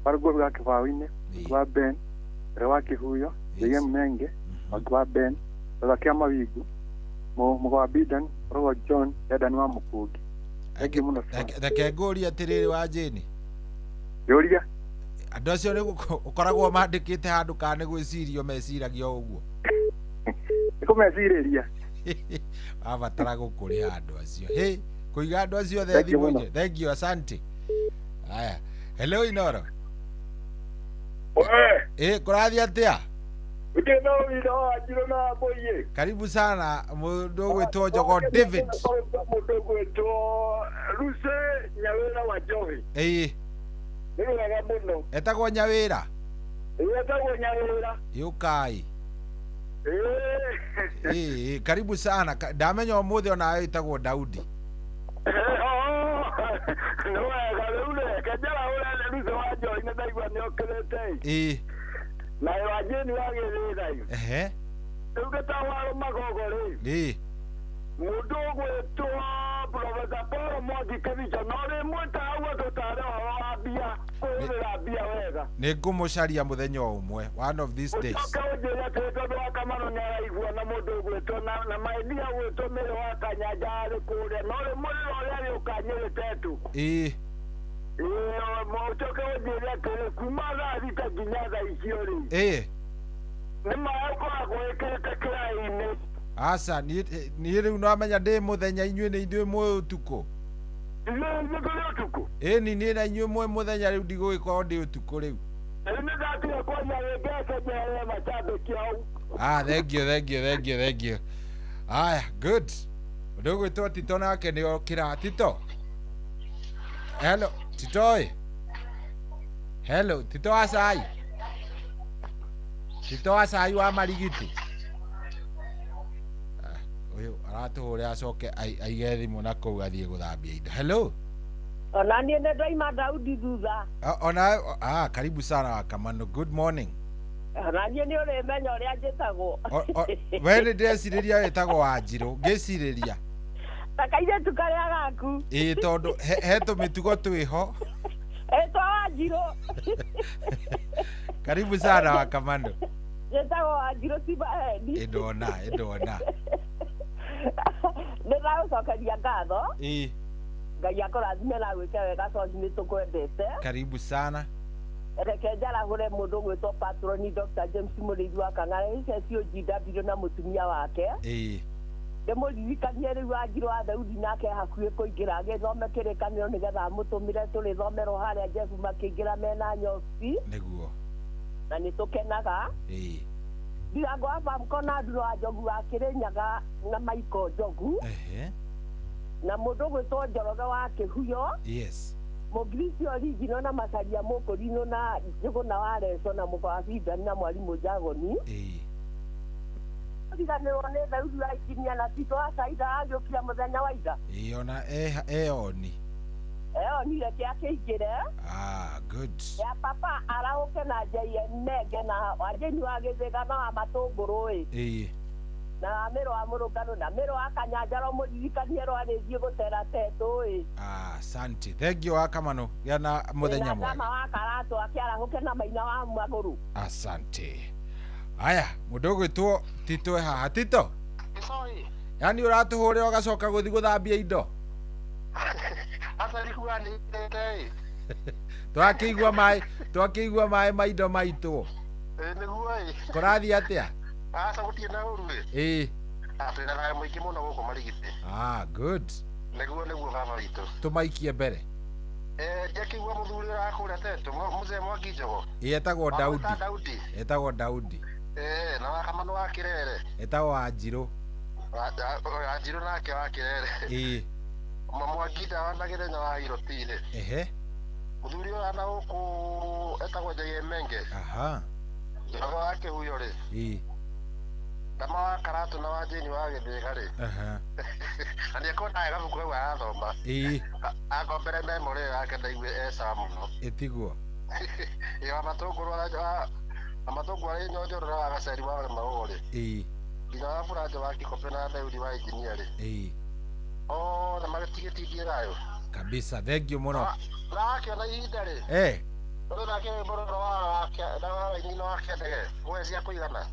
bargo ga kifawine wa Ben rewake huyo yeye mnenge wa Ben bakia mawigu mo wa Bidan ro John yadan wa mukugi ege muno dakegori atiriri wa jeni yoria andu acio ni ukoragwo mandikite handu kana gwicirio meciragio uguo iko meciriria abatara gũkũrĩa andũ acio kũiga andũ acio the thimũ-inĩ. Thank you, asante. Haya, hello Inooro. Kũrathiĩ atĩa? Karibu sana mũndũ gwĩtwo Njogo David. Mũndũ gwĩtwo Lucy Nyawĩra Wanjohi. Nĩ wega mũno. Etagwo Nyawĩra. Etagwo Nyawĩra. Yukai. Karibu sana. Ndamenya ũmũthĩ ona etagwo Daudi. No wega rĩu kajara ũrĩa Lucy Wanjohi nĩ ndaigua nĩ okĩrĩte. Na wajeni wagĩrĩra yu. Rĩu gĩtawaro magogo rĩu. Mũndũ gwĩtwo Professor Paul Mwangi Kĩbicha no rĩmwe taguo tũtare wa mbia kũhũthĩra mbia wega. Nĩ ngũmũcaria mũthenya ũmwe one of these days. Ũkawĩnjĩria tondũ wa Kamano nĩaraigua na mũndũ gwĩtwo na maendia gwĩtwo mĩrĩ wa Kanyanja arĩ kũrĩa no rĩmwe rĩrĩa rĩũkanyĩrĩte tu. Mũcoke ũnjĩria atĩrĩ kuma thaa thita nginya thaa icio rĩ. Nĩ makoragwo ĩkĩrĩte kĩraĩ-inĩ. Asa, niĩ rĩu no amenya ndĩ mũthenya inyuĩ nĩ ithuĩ mũĩ ũtukũ. Nĩ kũrĩ ũtukũ. Ĩni nĩ na inyuĩ mwe mũthenya rĩu ndigũgĩkorwo ndĩ ũtukũ rĩu. Nĩ ndatiga kwanja wĩngece njehere macambĩki au. Thank you. Aya, good. Ũndũ gwĩtwo Tito nake nĩ okĩra. Tito. Hello, Tito. Hello, Tito Asai. Tito Asai wa Marigiti. Uyu aratũhũrĩra acoke aige thimũ na kũu athiĩ gũthambia indo. Hello. Ona niĩ nĩ ndaima Daudi thutha. Ona karibu sana Kamano. Good morning. Ona niĩ nĩ ũrĩmenya ũrĩa njĩtagwo. We nĩ ndĩrecirĩria wĩtagwo Wanjirũ. Ngĩcirĩria. Ta kairĩtu karĩa gaku. Ĩĩ tondũ he tũmĩtugo twĩho. Etwa Wanjirũ. Karibu sana wa Kamano. Njĩtagwo Wanjirũ Timaheni. Ndona. Nĩndagũcokeria ngatho. Ĩĩ. Ngai akũrathime na gwĩke wega coci nĩ tũkwendete. Karibu sana. Reke njarahũre mũndũ gwĩtwo patroni Dr. James Mũrĩithi wa Kang'are CSOGW na mũtumia wake. Ĩĩ. Ndĩmũririkanie rĩu Wanjirũ wa Daudi nake hakuhĩ kũingĩra agĩthome kĩrĩkanĩro nĩgetha amũtũmire tũrĩthomero harĩa Jesu makĩingĩra mena nyosi. Nĩguo. Na nĩtũkenaga. Ĩĩ. Ndirango wa Famko na Nduro wa Njogu wa Kĩrĩnyaga na Maiko Njogu. Na mũndũ gwĩtwo Njoroge wa Kĩhuyo. Yes. Mũngirisi Origino na Macaria Mũkũrinũ na Njũgũna wa Reco na Mũbacindani na Mwarimũ Njagoni. Ndiganĩrwo nĩ Daudi wa Ikinia na Tito wa Saida agĩũkira mũthenya wa ira. Ona eoni. Eoni reke akĩingĩre. Good. Ya papa arahũke na Nenge na Wanjeni wa Gĩthĩga na wa Matũngũrũ ĩ. Na Mĩro wa Mũrũngano na Mĩro wa Kanyanjaro mũririkanie rwarĩthiĩ gũcera Tetũ ĩ. Asante. Thank you wa Kamano. Yana mũthenya mwega. Kama wa Karatu akĩarahũke na Maina wa Magũrũ. Asante. Aya, mũndũ gwĩtwo Tito haha. Tito. Yani ũratũhũrĩra ũgacoka gũthiĩ gũthambia indo. Atarikuwa nĩ tete. Twakĩigua maĩ maindo maitũ. Nĩguo ĩ. Kũrathiĩ atĩa? Gũtirĩ na ũru ĩ. Ĩĩ. Twĩna thayũ mũingĩ mũno gũkũ Marigiti. Good. Nĩguo baba witũ. Tũmaikie mbere. Ndakĩigua mũthuri ũrakũrĩa Tetũ, mũzee Mwangi Njogo. Etagwo Daudi. Etagwo Daudi. Na wa Kamano wa Kĩrere. Etagwo Wanjirũ. Wanjirũ nake wa Kĩrere. Ĩĩ. Mwangi ndawanagĩre nya wa Iroti-rĩ. Mũthuri ũyũ ana gũkũ etagwo Njagi Menge. Njoroge wa Kĩhuyo-rĩ. Ĩĩ. Ndama wa Karatu na Wanjeni wa Gĩthĩga-rĩ. Na nĩekũndaga gabuku kau arathoma. Ĩĩ. Akombere memory yake ndaigue eca mũno. Ĩtiguo. Amatũngũ arĩ nyonjorora wa Gaceri wa Maũrĩ. Ĩĩ. Nginya wa Buranja wa Kĩkobe na Daudi wa Engineer-rĩ. Ĩĩ. Na magĩtigĩtithie thayũ. Kabisa, thank you mũno. Nakĩona ihinda-rĩ. Ũndũ nake mũroro wa nyina wa Kĩendege. Ũwe cia kũigana.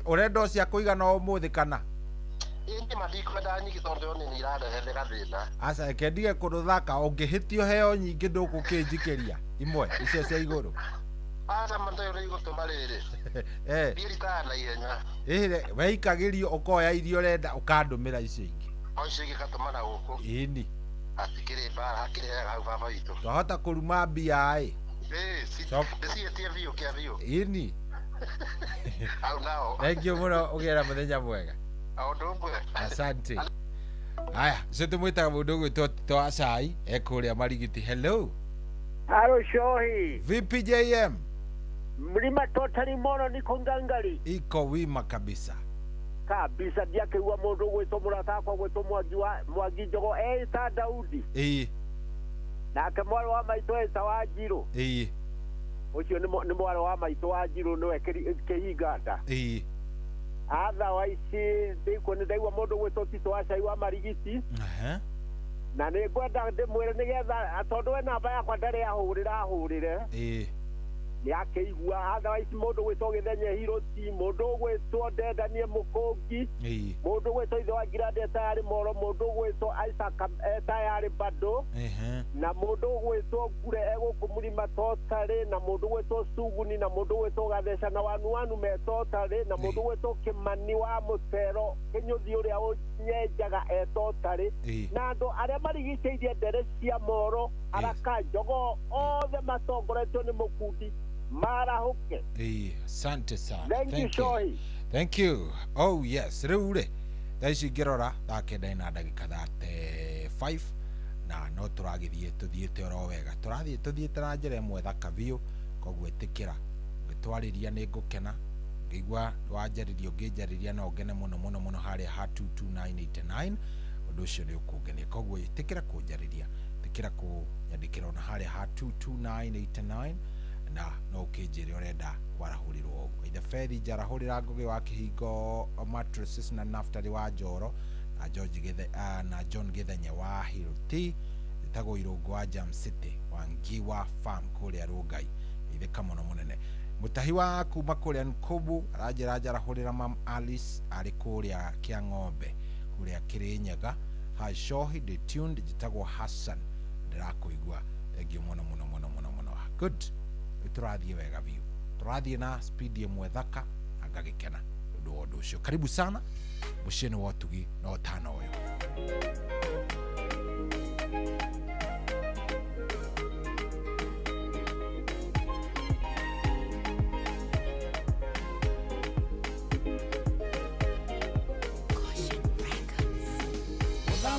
Ũrenda cia kũigana ũmũthĩ kana? Ĩndĩ matikwenda nyingĩ tondũ nĩ irarehe gathĩna. Aca reke ndige kũrũthaka ũngĩhĩtio heo nyingĩ ndũgũkĩnjikĩria imwe icio cia igũrũ. Aca mandũ rĩ gũtũma rĩrĩ. Birita na ihenya. Weikagĩrio ũkoya irio ũrenda ũkandũmĩra icio ingĩ. Icio ingĩ gatũma na gũkũ. Ĩni. Atikĩrĩ mbara hakĩrĩ hega hau baba witũ. Twahota kũruma mbia-ĩ. Ndĩcietie biũ kĩa biũ. Ĩni. Hau nao. Thank you mũno ũgĩra mũthenya mwega. Ũndũ ũmwe. Asante. Aya, icio tũmwĩtaga mũndũ ũgwĩtwo Tito wa Cai ekũrĩa Marigiti. Hello. Halo Shohi. Vipi JM? Mlima totally mono niko ngangari. Iko wima kabisa. Kabisa ndiakĩigua mũndũ gwĩtwo mũrata wakwa gwĩtwo Mwangi Njogo eta Daudi. Ĩĩ. Nake mwarĩ wa maitũ eta Wanjirũ. Ĩĩ. Ũcio nĩ mwarĩ wa maitũ Wanjirũ nĩwe Kĩhingata. Ĩĩ. Otherwise ndaigua mũndũ gwĩtwo Tito wa Cai wa Marigiti. Na nĩ ngwenda ndĩmwĩre nĩgetha tondũ we namba yakwa ndarĩ ahũrĩre. Ĩĩ. nĩ akĩigua otherwise mũndũ gwĩtwo Gĩthenye Hiroti, mũndũ gwĩtwo Ndendanie Mũkũngi, mũndũ gwĩtwo ithe wa Ngirandi etayarĩ Moro, mũndũ gwĩtwo Isaac etayarĩ bado, na mũndũ gwĩtwo Ngure egũkũ Mũrima totarĩ, na mũndũ gwĩtwo Suguni, na mũndũ gwĩtwo Gatheca na Wanu metotarĩ, na mũndũ gwĩtwo Kĩmani wa Mũtero Kĩnyũthi ũrĩa ũnyenjaga etotarĩ, na andũ arĩa marigicĩirie ndere cia Moro, Araka, Jogoo, othe matongoretio nĩ Mũkundi marahuke. Asante sana. Thank you. Oh yes, riure. Thaici ngirora thaa kenda na ndagika 35 na no turagithie tuthiete oro wega. Tuthiete na njira imwe thaka biu koguo itikira ngitwariria ni ngukena ngigwa wanjaririo ngijariria no ngene muno haria ha 22989 undu ucio ni ukungenia koguo itikira kunjariria tikira kunyandikira ona haria ha 22989 na no ukinjire urenda kwarahurirwo ithe Fethi Njarahurira Ngugi wa Kihingo Mattresses na Naftali wa Njoro na John Githenye wa Hiroti itago Irungu wa Jam City wa Ngiwa Farm kuria Rungai ithe kamono munene mutahi wa kuma kuria Nkubu arajira Njarahurira Mam Alice ari kuria Kiang'ombe kuria Kirinyaga Hashohi the tuned jitago Hassan ndirakuigua thengio muno good turathie wega biu turathie na speed imwe thaka agagikena undu ucio karibu sana muciini wa Tugi no tano uyu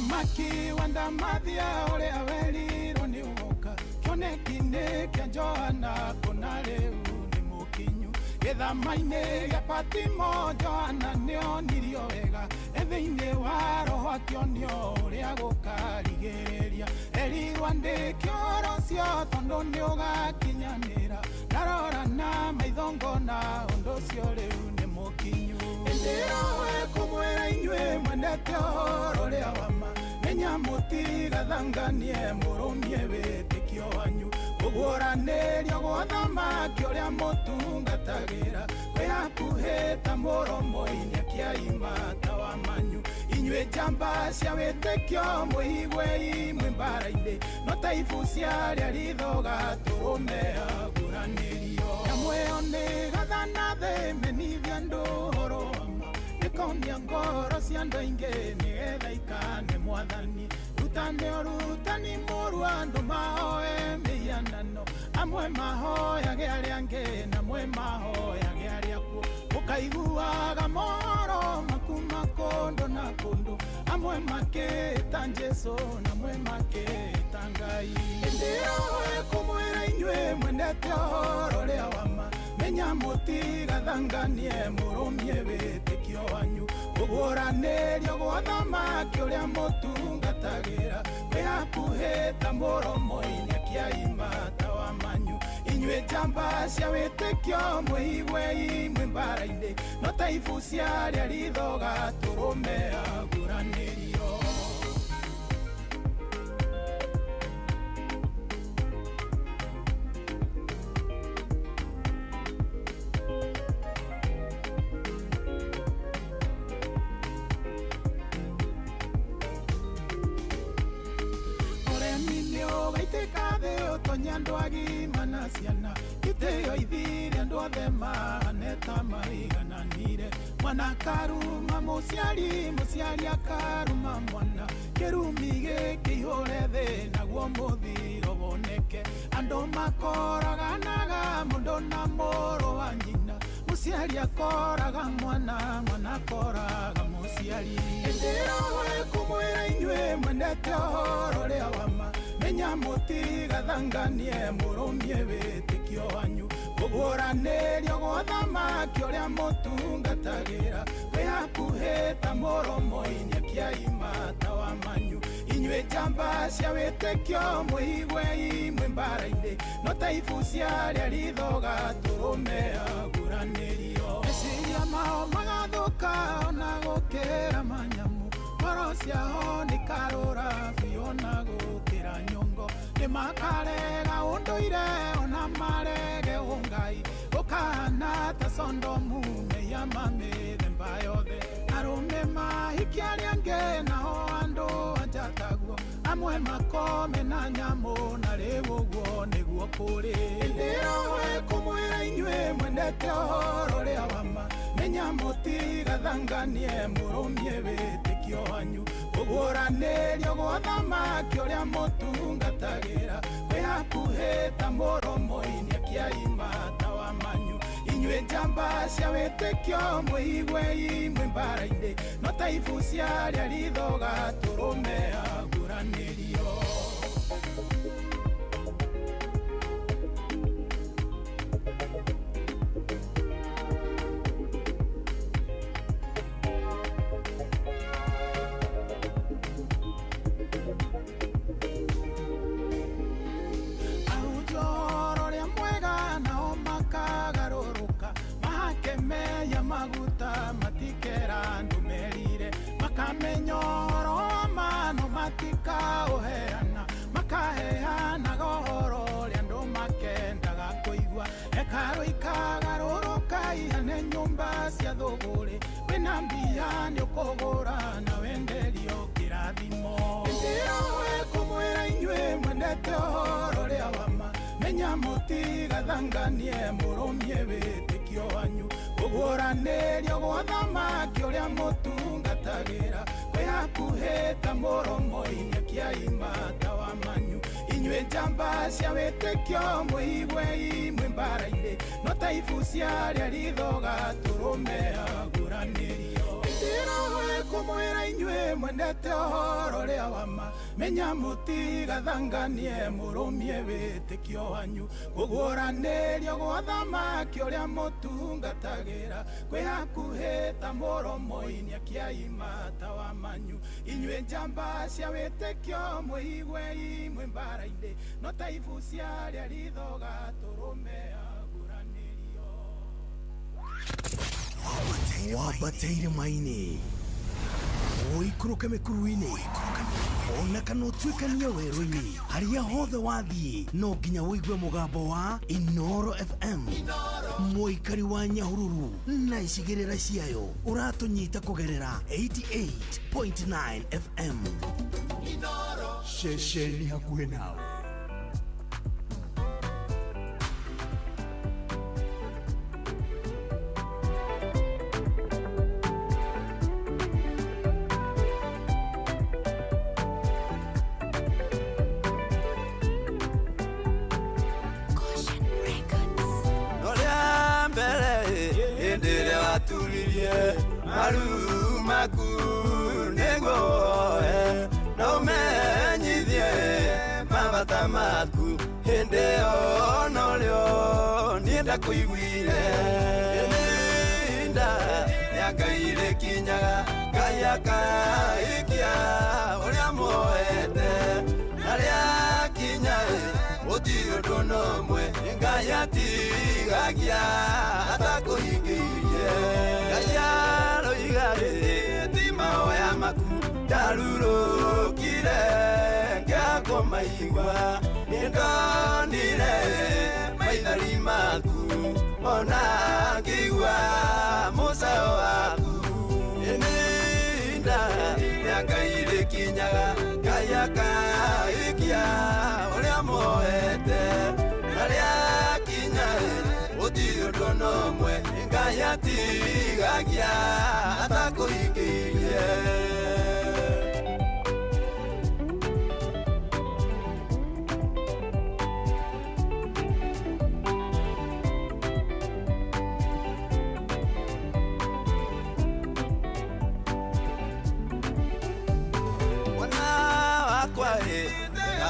Maki wanda mathia uria weriro ni ugoka kionekine kia Johana kuna riu ni mukinyu githama-ini gia Patimo Johana nionirio wega ethiini wa roho akionio uria gukarigiriria erirwa ndikioro cio tondu ni ugakinyanira narora na maithongo na undu ucio riu ni mukinyu indirowe kumwira inyue mwendete uhoro ria wama menya mutiga thanganie murumie witikio wanyu guguranĩrio gwa thamaki ũrĩa mũtungatagĩra kwĩhakuhĩta mũromo-inĩ kĩa imata wa manyu inyuĩ njamba cia wĩtĩkio mwĩhigwe imwe mbara-inĩ no ta ibu ciarĩa rithoga tũrũme aguranĩrio nyamwĩyo nĩ gathana thĩ menithia andũ ũhoro wama nĩkonia ngoro cia andũ aingĩ nĩgetha ikane mwathani rutani mũru andũ mahoe mĩhianano amwe mahoyage arĩa angĩ namwe mahoyage arĩa kuo mũkaiguaga mohoro makuma kũndũ na kũndũ amwe makĩta Jesũ namwe makĩta Ngai ĩndĩroe kũmwĩra inyuĩ mwendete ũhoro rĩa wama menya mũtigathanganie mũrũmie wĩtĩkio wanyu guguranĩrio gwa thamaki ũrĩa mũtungatagĩra kwĩhakuhĩta mũromo-inĩ kĩa imata wa manyu inyuĩ njamba cia wĩtĩkio mwĩhigwe imwe mbara-inĩ no ta ibu ciarĩa rithoga tũrũme aguranĩrio andũ agima na ciana itĩo ithire andũ othe mahaneta maigananire mwana karuma mũciari akaruma mwana kĩrumi gĩkĩihũre thĩ naguo mũthiro woneke andũ makoraganaga mũndũ na mũrũ wa nyina mũciari akoraga mwana akoraga mũciari ĩndĩroe kũmwĩra inyuĩ mwendete ũhoro rĩa wama menya mũtigathanganie mũrũmie wĩtĩkio wanyu guguranĩrio gwa thamaki ũrĩa mũtungatagĩra kwĩhakuhĩta mũromo-inĩ kĩa imata wa manyu inyuĩ njamba cia wĩtĩkio mwĩhigwe imwe mbara-inĩ no ta ibu ciarĩa rithoga tũrũme aguranĩrio meciria mao magathũka ona gũkĩra manyamu ngoro ciao nĩ karũra biũ na gũkĩra nyongo nĩ makarega ũndũire ona marege ũnga kondomu meyama mĩthemba yothe arũme mahikia arĩa angĩ nao andũ anjataguo amwe makome na nyamũ na rĩu ũguo nĩguo kũrĩ ĩndĩro kũmwĩra inyuĩ mwendete ũhoro ũrĩa wa ma menya mũtigathanganie mũrũmie wĩtĩkio wanyu ũguũranĩrio gwa thamaki ũrĩa mũtungatagĩra wĩ hakuhĩ ta mũromo-inĩ akĩaima tawa manyu inyuĩ njamba cia wĩtĩkio mwĩigwe imwe mbara-inĩ no ta ibu ciarĩa rithoga tũrũme aguũranĩrio maguta matikera ndumerire makamenya ũhoro wa mano matikaũheana makaheana ũhoro ũrĩa andũ makendaga kũigua hekarũ ikagarũrũka ihane nyũmba cia thũgũrĩ wĩna mbia nĩũkũgũra na wenderio kĩrathimo ĩndĩrowe kũmwĩra inyuĩ mwendete ũhoro ũrĩa wa ma menya mũtigathanganie mũrũmie wĩtĩkio wanyu ũguũranĩrio gwa thamaki ũrĩa mũtungatagĩra kwĩ hakuhĩ ta mũromo-inĩ akĩaima tawa manyu inyuĩ njamba cia wĩtĩkio mwĩigwe imwe mbara-inĩ no ta ibu ciarĩa rithoga tũrũme aguũranĩrio ĩndĩrowe kũmwĩra inyuĩ mwendete ũhoro ũrĩa wa ma menya mũtigathanganie mũrũmie wĩtĩkio wanyu kũguũranĩrio gwa thamaki ũrĩa mũtungatagĩra kwĩ hakuhĩ ta mũromo-inĩ akĩaima tawa manyu inyuĩ njamba cia wĩtĩkio mwĩigwe imwe mbara-inĩ no ta ibu ciarĩa rithoga tũrũme aguũranĩrio wambateire maini ũikũrũke mĩkuru-inĩ ona kana ũtuĩkanie werũ-inĩ harĩa hothe wathiĩ no nginya wĩigue mũgambo wa Inoro FM mũikari wa Nyahururu na icigĩrĩra ciayo ũratũnyita kũgerera 88.9 FM ceceni hakuhĩ nawe. Maru maku negoe no menyithie mabata maku hĩndĩ ono rĩo nienda kũiguire nĩnda nĩangaire kinyaga Ngai akaikia ũrĩa moete narĩa kinya gũtirĩ ũndũ nomwe Ngai atigagia atakũhingĩirie Ngai aroiga ti mahoya maku ndarurũkire ngĩakũmaigua nĩndonire maithari maku ona ngĩigua mũcayo waku nĩnda nĩangaire kinyaga Ngai akaikia ũrĩa moete narĩa kinya gũtirĩ ũndũ nomwe Ngai atigagia atakũhingĩirie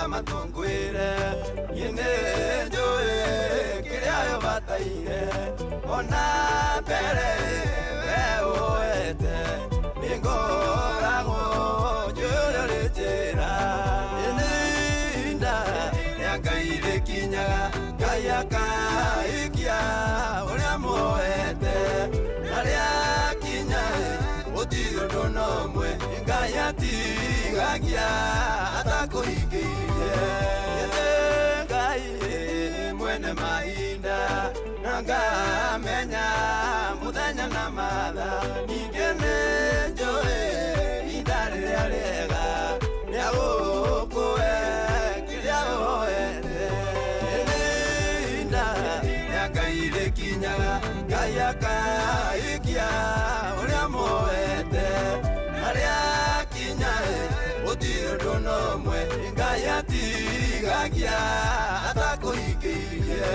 matongwire yene joe kiriayo bataire ona pere weoete ningorago jore lechera ininda yakaire kinyaga kayaka ikia oria moete naria kinyae otiyo donomwe ngayati gagia atakoigiye ngai mwene mainda nanga menya na matha ningene njoe idare rĩa rĩega rĩa gũkũe kĩrĩa woete ihinda rĩa Ngai rĩkinyaga Ngai akaikia ũrĩa moete na rĩakinya gũtirĩ ũndũ n'ũmwe Ngai atigagia atakũhingĩirie.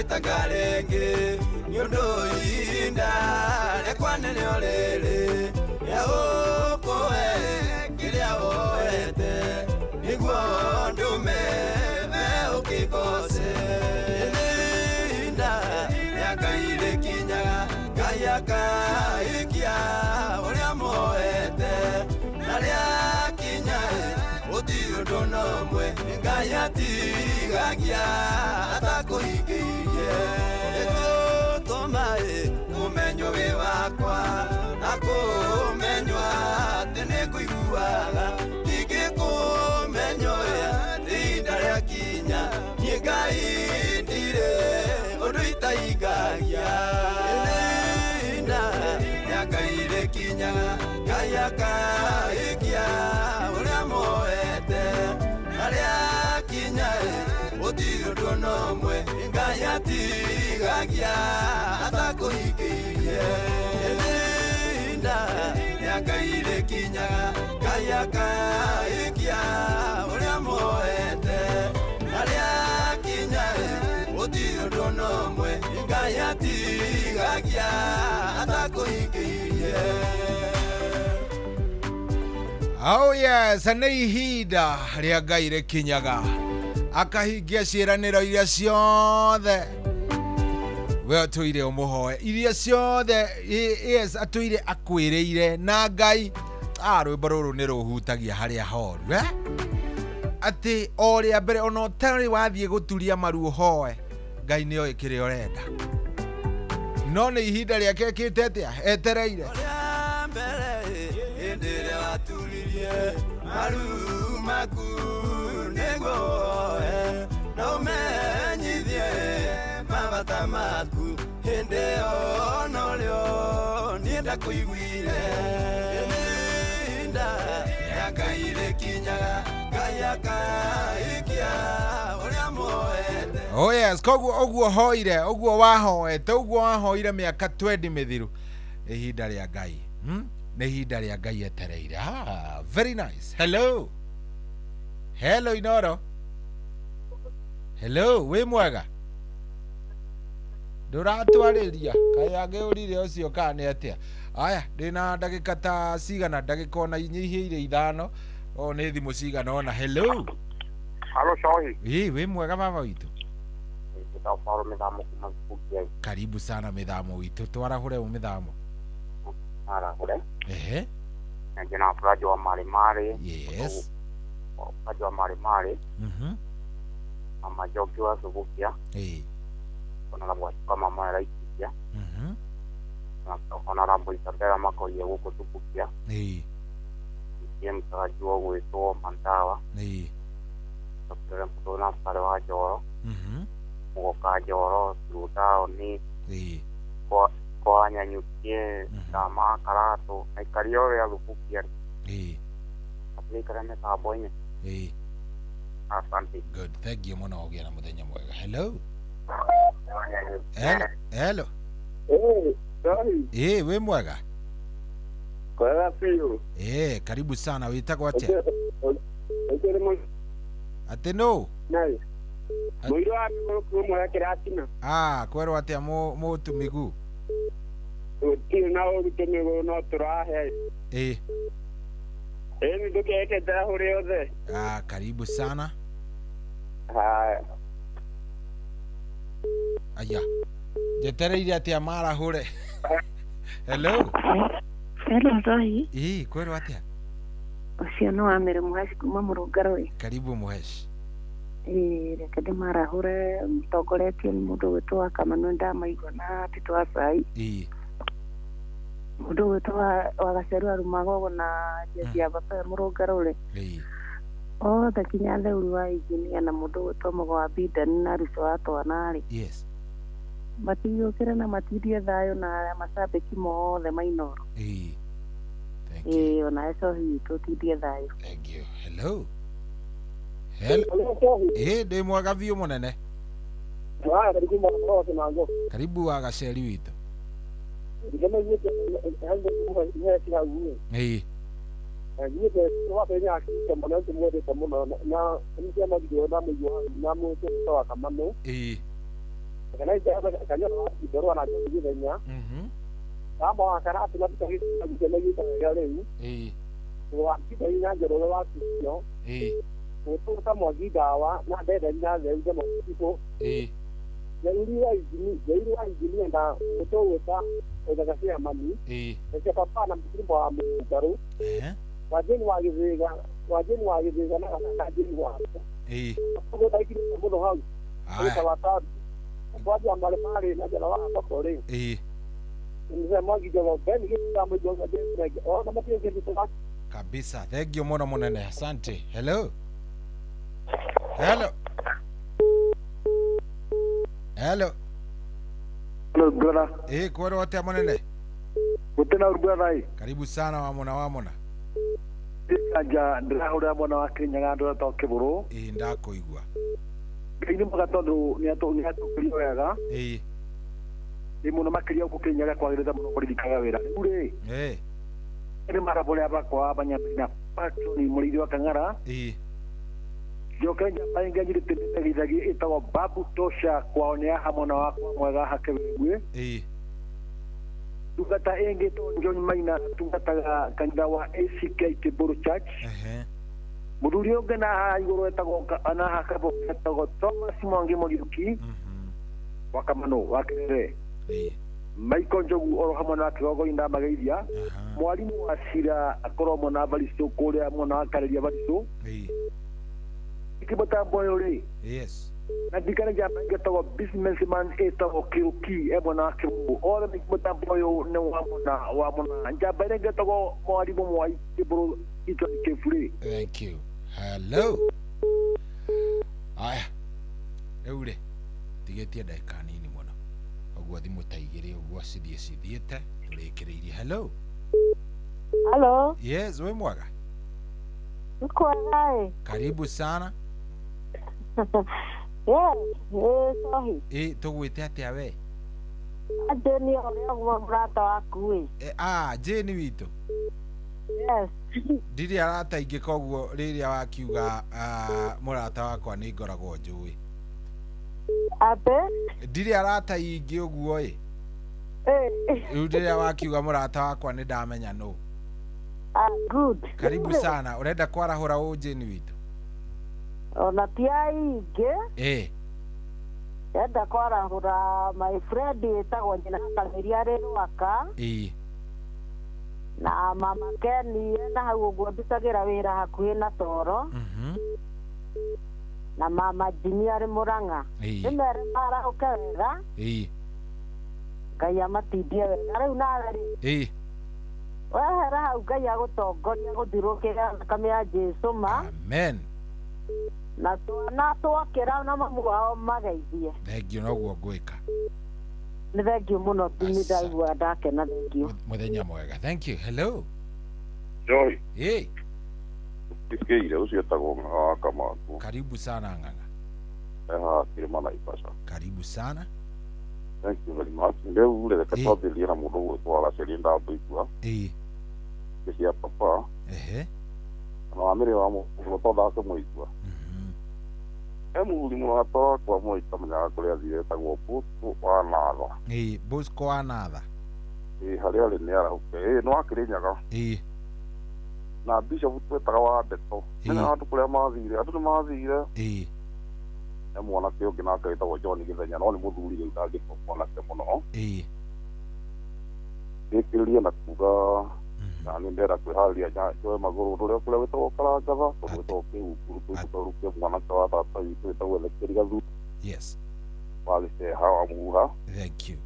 Takarenge nyondo inda lekwane nyolele ya okoe kilia oete niguondume me ukikose inda ya kaile kinyaga kaya kaikia ulia moete nalia kinyae utiu donomwe ngaya tigagia atakuhikirie ekotomae kumenyo wakwa na kumenywa tene kuiguaga ikikumenyo tinda rĩa kinya nĩngaindire ũndũ itaigagia inda rĩa Ngai rĩkinyaga Ngai akaikia ũrĩa moete na rĩakinya gũtirĩ ũndũ n'ũmwe Ngai atigagia atakũhingĩirie inda rĩa Ngai rĩkinyaga Ngai akaikia ũrĩa moete na rĩakinya gũtirĩ ũndũ n'ũmwe Ngai atigagia atakũhingĩirie. Oh yes, nĩ ihinda rĩa Ngai rĩkinyaga akahingia ciĩranĩro iria ciothe we atũire ũmũhoe iria ciothe yes atũire akwĩrĩire na Ngai rwĩmbo rũrũ nĩ rũhutagia harĩa horu atĩ o rĩa mbere ona ũtarĩ wathiĩ gũturia maru ũhoe Ngai nĩoĩ kĩrĩa ũrenda no nĩ ihinda rĩake ĩkĩte atĩa etereire maru maku nĩguoe na ũmenyithie mabata maku hĩndĩ ona ũrĩo niĩ ndakũiguire ihinda rĩa Ngai rĩkinyaga Ngai akaikia ũrĩa moete. Oh yes, koguo ũguo hoire ũguo wahoete ũguo wahoire mĩaka 20 mĩthiru ihinda rĩa Ngai nĩ ihinda rĩa Ngai etereire. Very nice. Hello Inoro. Hello, wĩ mwega ndũratwarĩria kaĩ angĩũrire ũcio kana nĩ atĩa. Aya ndĩna ndagĩka ta cigana ndagĩka ona inyihĩire 5 o nĩ thimũ cigana ona. Hello Shohi. Wĩ mwega baba witũ. Karibu sana mĩthamo witũ twarahũre mĩthamo. Ehe. Jina Furaji wa Marimari. Yes. Furaji wa Marimari. Mama Joki wa Subukia. Kuna labwa kama mama Raikisia. Kuna labwa Isabela Makoye huko Subukia. Ndiye mtaraji wa Weto Mandawa. Dr. Mpona Pale wa Joro. Mwoka Joro Sudao ni. Kwa nyanyukie sama karato na ikariore ya Subukia. Karame taboine. Asante. Good. Thank you muno ogea na muthenya mwega. Hello. Hello. We mwega. Kwega pio. Karibu sana. Witagwo atia? Ate no. Nai. Mwiro wa mwa kiratina. Kwerwo atia mutu migu. Tio na urutemego no turahe. Ni tukeke tahuri othe. Karibu sana. Aya. Jetereire atia marahure. Hello. Hello Zoe. Kwerwo atia? Ucio no amere muhashi kuma Murungarwe. Karibu muhashi. reke ndĩmarahure mũtongoretie nĩ mũndũ gwĩtwo Kamanu ndamaigua na Tito wa Cai. Mũndũ gwĩtwo wa Gaceru Arumagogo na Jeshi ya Baba Mũrũngarũre. Othe kinya Theuri wa Injinia na mũndũ gwĩtwo Mũgo wa Bidani na Ruco wa Twanarĩ. Yes. Matiyũkĩre na matindie thayũ na macambĩki mothe Mainoro. Ona Ecohi tũtindie thayũ. Thank you. Hello. Ndĩ mwega biũ mũnene. Karibu wa Gaceri witũ. Kutoka mwagi dawa na dede na zeuze motiko Zairi wa injini na kutoka udagasia mami Ese papa na mtimbo wa mtaru wajeni wagizega na kajini wa Kutoka daiki mudo hau Kutoka watatu Kwaji ambale pale na jala wa kokore Nze mwagi jawa beni kama mjoga jeni na mapia kitu kabisa. Thank you muno munene. Asante. Hello. Hello. Hello. Hello brother. Kwa wote munene. Utena brother. Karibu sana wamona. Anja ndahura mwana wa Kenya ngando toke buru. Ndakoigwa. Kaini magatondu ni atukurio wega. Ni muno makiria ku Kenya kwagirira muno kuririkaga wira. Ure. Ni marabole abakwa abanyabina pato ni muridi wa Kangara. Jokenya bainga njiri tindagithagi itago Babu Tosha kwaonea hamona wakwa mwega hakebwe. Tugata enge to John Maina tugata kanida wa ACK Kiburu Church. Muduri ogena igoro etago ana hakabo etago Thomas Mwangi Mogiuki. Wakamano wakere. Michael Njogu oro hamwe na kigogo inda mageithia mwalimu wa Cira akoromo na balisto kuria mwana akareria balisto ikibota boyo ri yes na dikana jamba ngetogo businessman etago kiruki mwana kibu ora ikibota boyo ne wa mwana jamba ngetogo mwalimu mwai kiburu ito kefuri. Thank you. Hello. Aya eure tigetie dakika nini mwana ogwa thimu taigire ogwa cithiete turekereirie. Hello. Hello. Yes, we mwaga. Uko karibu sana. Sorry. Tugwite atia we? Jeni ogwa brata waku. Jeni wito. Yes. Ndiri arata ingi koguo riria wakiuga murata wakwa ni ngoragwo njui. Abe? Ndiri arata ingi uguo riria wakiuga murata wakwa ni ndamenya no. Good. Karibu sana. Urenda kwarahura ujeni wito? Ona pia ingi? Enda kwarahura my friend etagwo nyina Kamiria Rwaka. Na mama Kenny na hau uguo ndutagira wira hakuhi na Toro. Na mama Jimmy ari Muranga. Nimere mara ukawega. Ngai amatindie wega riu nawe wehera hau Ngai agutongoria guthirukira thakame ya Jesu ma. Amen. Na twakira na mamu wao mageithie. Thank you noguo ngwika. Ni thank you muno ndaigua ndakena. Thank you. Muthenya mwega. Thank you. Hello. Joy. Tisigeire ucio etagwo Ng'ang'a Kamaku. Karibu sana Ng'ang'a. Kirima Naivasha. Karibu sana. Thank you very much. Leo reka twambĩrĩrie na mũndũ gwĩtwo Gaceri Ndambũigua. Cia papa. Na wamĩrĩ wa mũndũ tondake mũigua. Mũthuri mũrata wakwa mũitamenyaga kũrĩa athire etagwo Bosco wa Natha. Bosco wa Natha. Harĩa arĩ nĩ arauke. Nĩ wa Kĩrĩnyaga. Na Bishop twetaga wa Ndeto. Mena andũ kũrĩa mathire. Andũ nĩ mathire. Mwanake ũngĩ nake wĩtagwo John Gĩthenya no nĩ mũthuri rĩu ndangĩkorwo mwanake mũno. Gĩkĩrĩria na kuga na ni ndera kwiharia njoe maguru ruria kuria witwo karangatha witwo kiukuru turukia mwana wa tata itu tawelekeria gathu. Yes. Walise hawa muha. Thank you.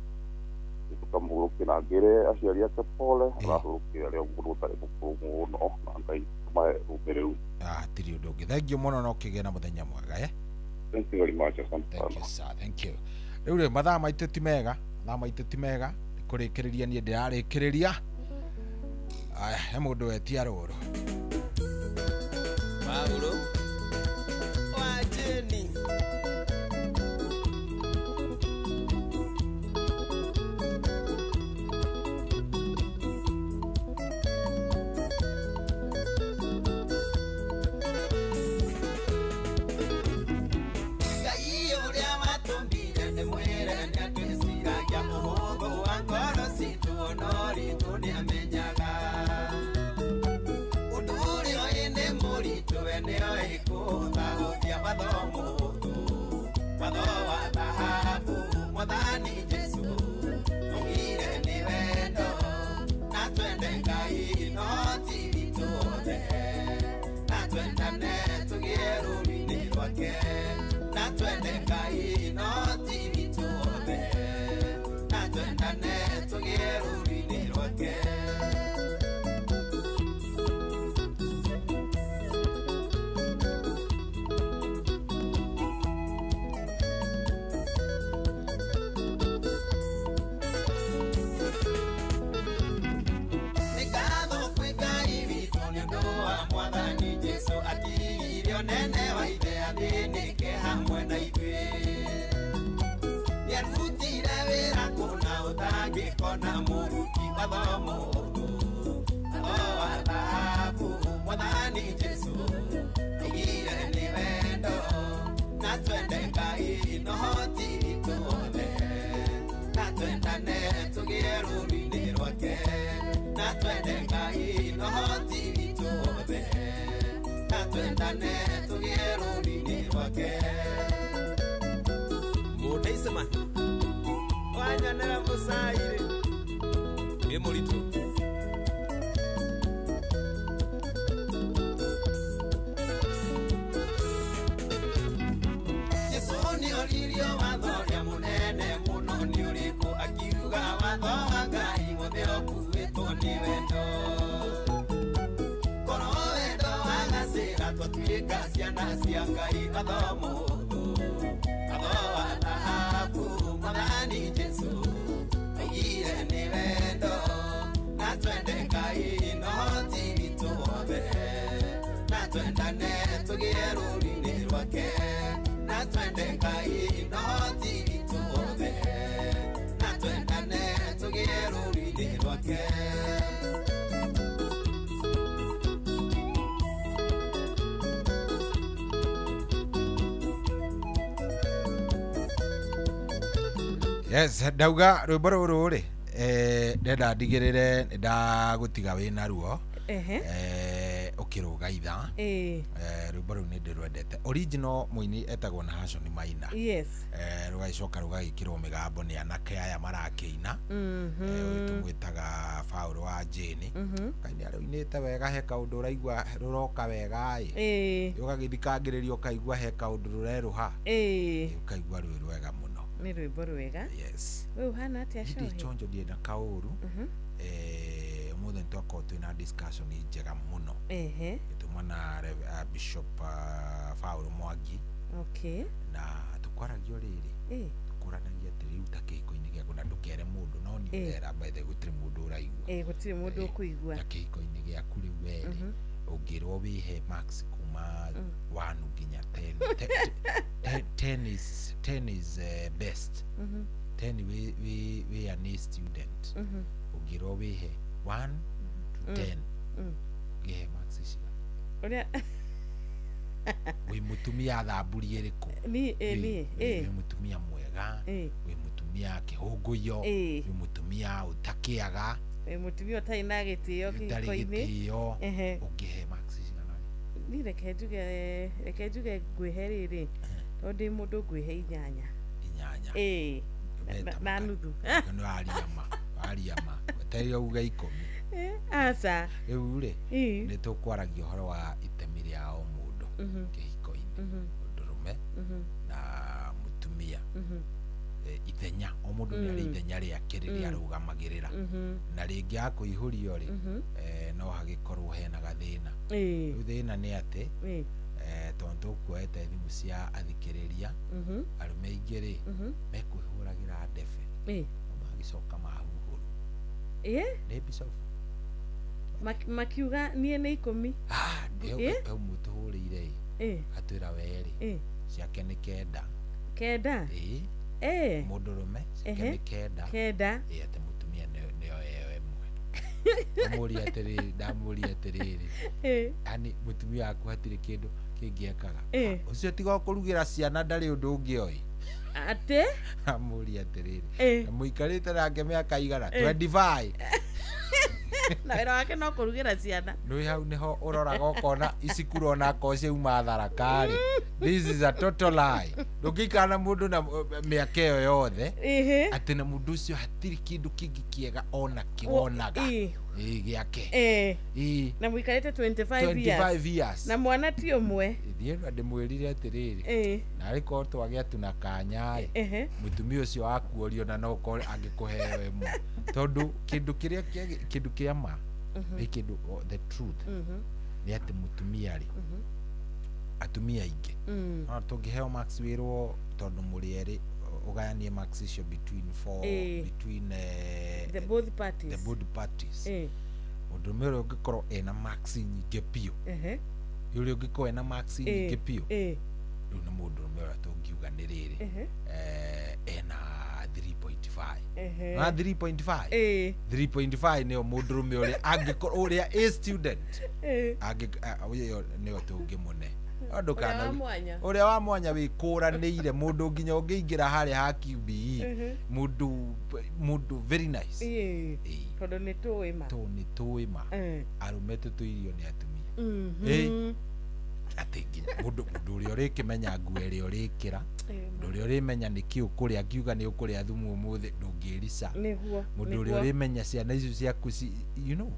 Tukamurukia na ngire aciari ake pole arahurukia ria mundu tari mukuru muno na ngai mae rumereu. Tiri undu ungi. Thank you muno no kigena muthenya mwega Thank you very much. Thank you sir. Thank you. Riu mathaa maitu ti mega. Kurikiriria ni ndirarikiriria. Aya, he mundu wetia ruru. Paulo. Wajeni. Yes, ndauga rwimbo ruru ri ndenda ndigirire ndagutiga wina ruo ukiruga itha rwimbo ru ni ndirwendete. Original muini etagwo Nahashon Maina. Yes. Rugaicoka rugagikirwo migambo ni anake aya marakiina tumwitaga Paulo wa Jeni kaini aruinite wega he kaundu uraigua ruroka wega ugagithikangiririo kaigua he kaundu rureruha ukaigua rwi rwega muno. Ni rwimbo rwega. Yes. We uhana atia shohi? Ndi chonjo ndienda kauru muthe ntwako twina discussion njega muno tumwana Bishop Paulo Mwangi. Okay. Na tukwaragia riri tukuranagia atiri uta kiko-ini giaku na ndukere mundu no ni ndera by the gutiri mundu uraigua gutiri mundu ukuigua kiko-ini giaku riu weri ungirwo wihe max kuma 1 nginya 10 10 is best 10 we are a student ungirwo wihe 1 to 10 gihe max cia uria wi mutumia thamburi iriku wi mutumia mwega wi mutumia kihunguyo wi mutumia utakiaga wi mutumia utai na gitio kiko-ini ungihe max cigana ni reke njuge ngwihe riri tondu mundu ngwihe inyanya na nuthu no ariama uterio uga 10 Asa. Riu ri ni tukwaragia horo wa itemi ria o mundu kihiko-ini, ndurume na mutumia. Ithenya o mundu ni ari ithenya riake riria arugamagirira, na ringi akuihurio ri no hagikorwo hena gathina. Riu thina ni ati tondu kuete thimu cia athikiriria arume aingi ri mekwihuragira ndebe magicoka mahuhuru ni Bishop makiuga nie ni 10 au mutuhurire atwira weri ciake ni kenda mundurume ciake ni kenda ate mutumia nio yewe mwe ndamuri atiriri ani mutumia aku hatire kindu kingiekaga ucio tiga kurugira ciana ndari undu ungioi ate amuri atiriri muikarite nake miaka igana 25 na wera wake no kurugira ciana nui hau niho uroraga ukona icikuru ona koce uma tharakari. This is a total lie. Ndungikana mundu na miaka iyo yothe ati na mundu ucio hatiri kindu kingi kiega ona kionaga giake na muikarite 25 years na mwana ti umwe thie ndimwirire atiriri na ariko twagia tuna kanya mutumia ucio akuorio na no ko angikuhewe mu tondu kindu kia ma ni kindu the truth ni ati mutumia ri atumia ingi no tungiheo max wirwo tondu muri eri ugayanie max icio between the both parties mundu mere ungikorwo ena max nyingi pio yuri ungikorwo ena max nyingi pio riu ni mundu mere tungiuga ni riri ena 3.5 na 3.5 nio mundurume uria angikorwo uria a student uyo nio tungimune ndukana uria wa mwanya wikuranire mundu nginya ungiingira hari ha QBE mundu very nice tondu ni tuima arume tutuirio ni atumia ati nginya mundu uria urikimenya nguo iria urikira mundu uria urimenya niki ukuria ngiuga ni ukuria thumu umuthi ndungirisa mundu uria urimenya ciana icio ciaku you know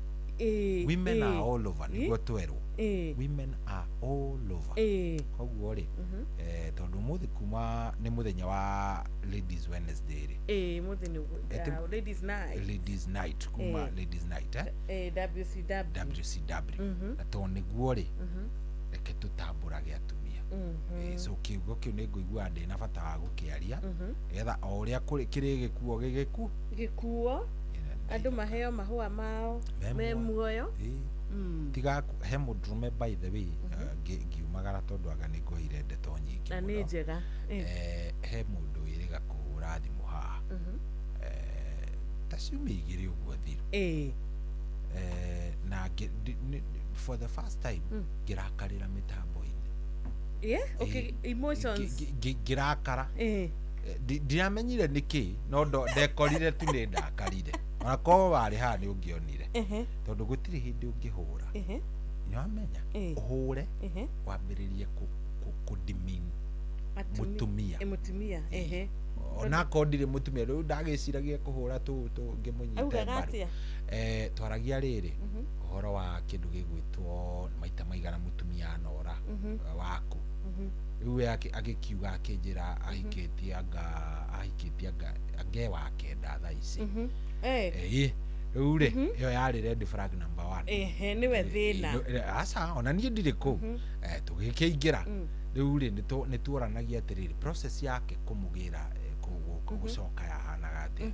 women are all over niguo twerwo women are all over koguo ri tondu muthi kuma ni muthenya wa Ladies Wednesday ri muthi ni ladies night kuma ladies night WCW na tondu niguo ri reke tutamburage atumia so kiugo kiu ni nguigua ndi na bata wa gukiaria getha o uria kiri gikuo andu maheo mahua mao me muoyo tiga he mundurume by the way ngiumagara tondu aga ni ngoire ndeto nyingi na ni njega he mundu iriga kuhura thimu haha taciumi igiri uguo thiru na for the first time ngirakarira mitambo-ini emotions ngirakara ndiramenyire niki no ndekorire tu ni ndakarire ona ko wari ha ni ungionire tondu gutiri hindi ungihura ni wamenya uhure wambiririe ku demean mutumia ona ko ndire mutumia riu ndagiciragia kuhura tu ngimunyite mbaru twaragia riri uhoro wa kindu gigwitwo maita maigana mutumia nora waku riu agikiuga akinjira ahikitie anga wa kenda thaa ici riu ri iyo yari red flag number 1 niwe thina asa ona nie ndiri ku tugikiingira riu ri ni tuoranagia atiriri process yake kumugira gucoka yahanaga atia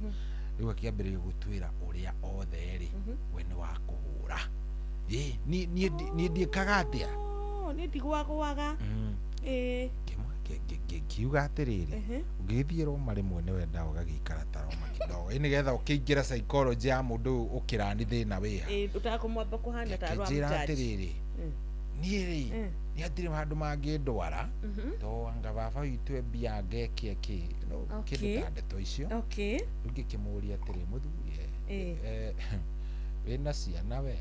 riu akiambiriria gutwira uria othe ri we ni wa kuhura nie ndiekaga atia ni ndigwagwaga kiuga atiriri ungithierwo marimwe ni wenda ugagikara taroma kidogo ni getha ukiingira psychology ya mundu ukirani thina wiha utakumwamba kuhana tarwa atiriri nieri ni atiri handu mangindwara to anga baba witu ebia ngekie ki no kindu ndeto icio ngikimuria atiri muthuri wina ciana we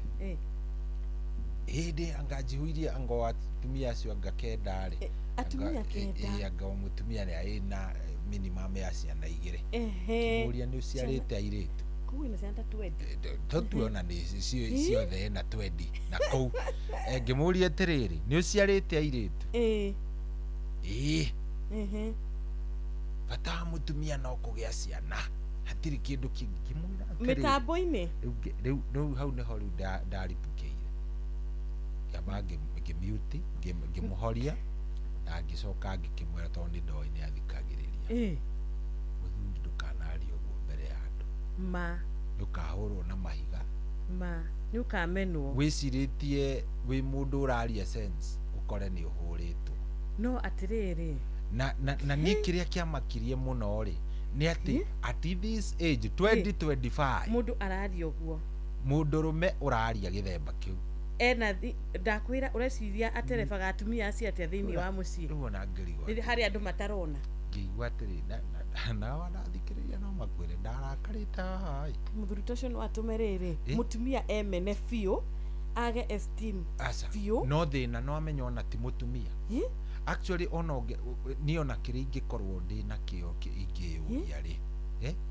indi angajihuirie ango atumia acio angakenda ri atumia kenda anga mutumia ni aina minimum ya ciana igiri kimuria ni uciarite airitu Kuu ina ciana 20. Tutuona ni ciothe na 20 na kou ngimuria atiriri ni uciarite airitu bata mutumia no kugia ciana hatiri kindu kingimwira mitambo-ini riu hau niho riu ndaripukiire ngamba ngimute ngimuhoria na ngicoka ngikimwira tondu ni ndoi ni athikagiriria muthuri ndukanaria uguo mbere ya andu ndukahurwo na mahiga ni ukamenwo wiciritie wi mundu uraria sense ukore ni uhuritwo no atiriri na ni kiria kiamakirie muno ri ni ati at this age 2025 mundu araria uguo mundurume uraria githemba kiu ena ndakwira ureciria aterebaga atumia acio atia thiini wa mucii ruona ngirigwa hari andu matarona ngigwa atiri na wanathikiriria no makwire ndarakarite hai muthuri tocio no atumerere mutumia emene fiu age esteem fiu no thina no amenya ona ti mutumia actually ono niona kiri ingikorwo ndi na kio ingiyuria ri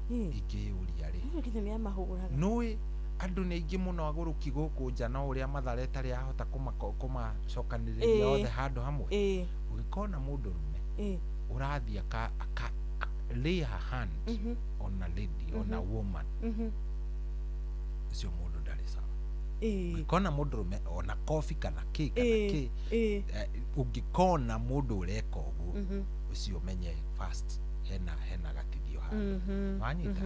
ingiyuria ri nginya ni amahuraga nui andu ni ingi muno aguruki guku nja no uria mathareta ria hota kumacokaniriria othe handu hamwe ugikona mundu rume urathia aka lay her hand on a lady on a woman ucio mundu ndari sawa ugikona mundu rume ona coffee kana cake kana ugikona mundu ureka uguo ucio menye fast hena gatithio handu wanyita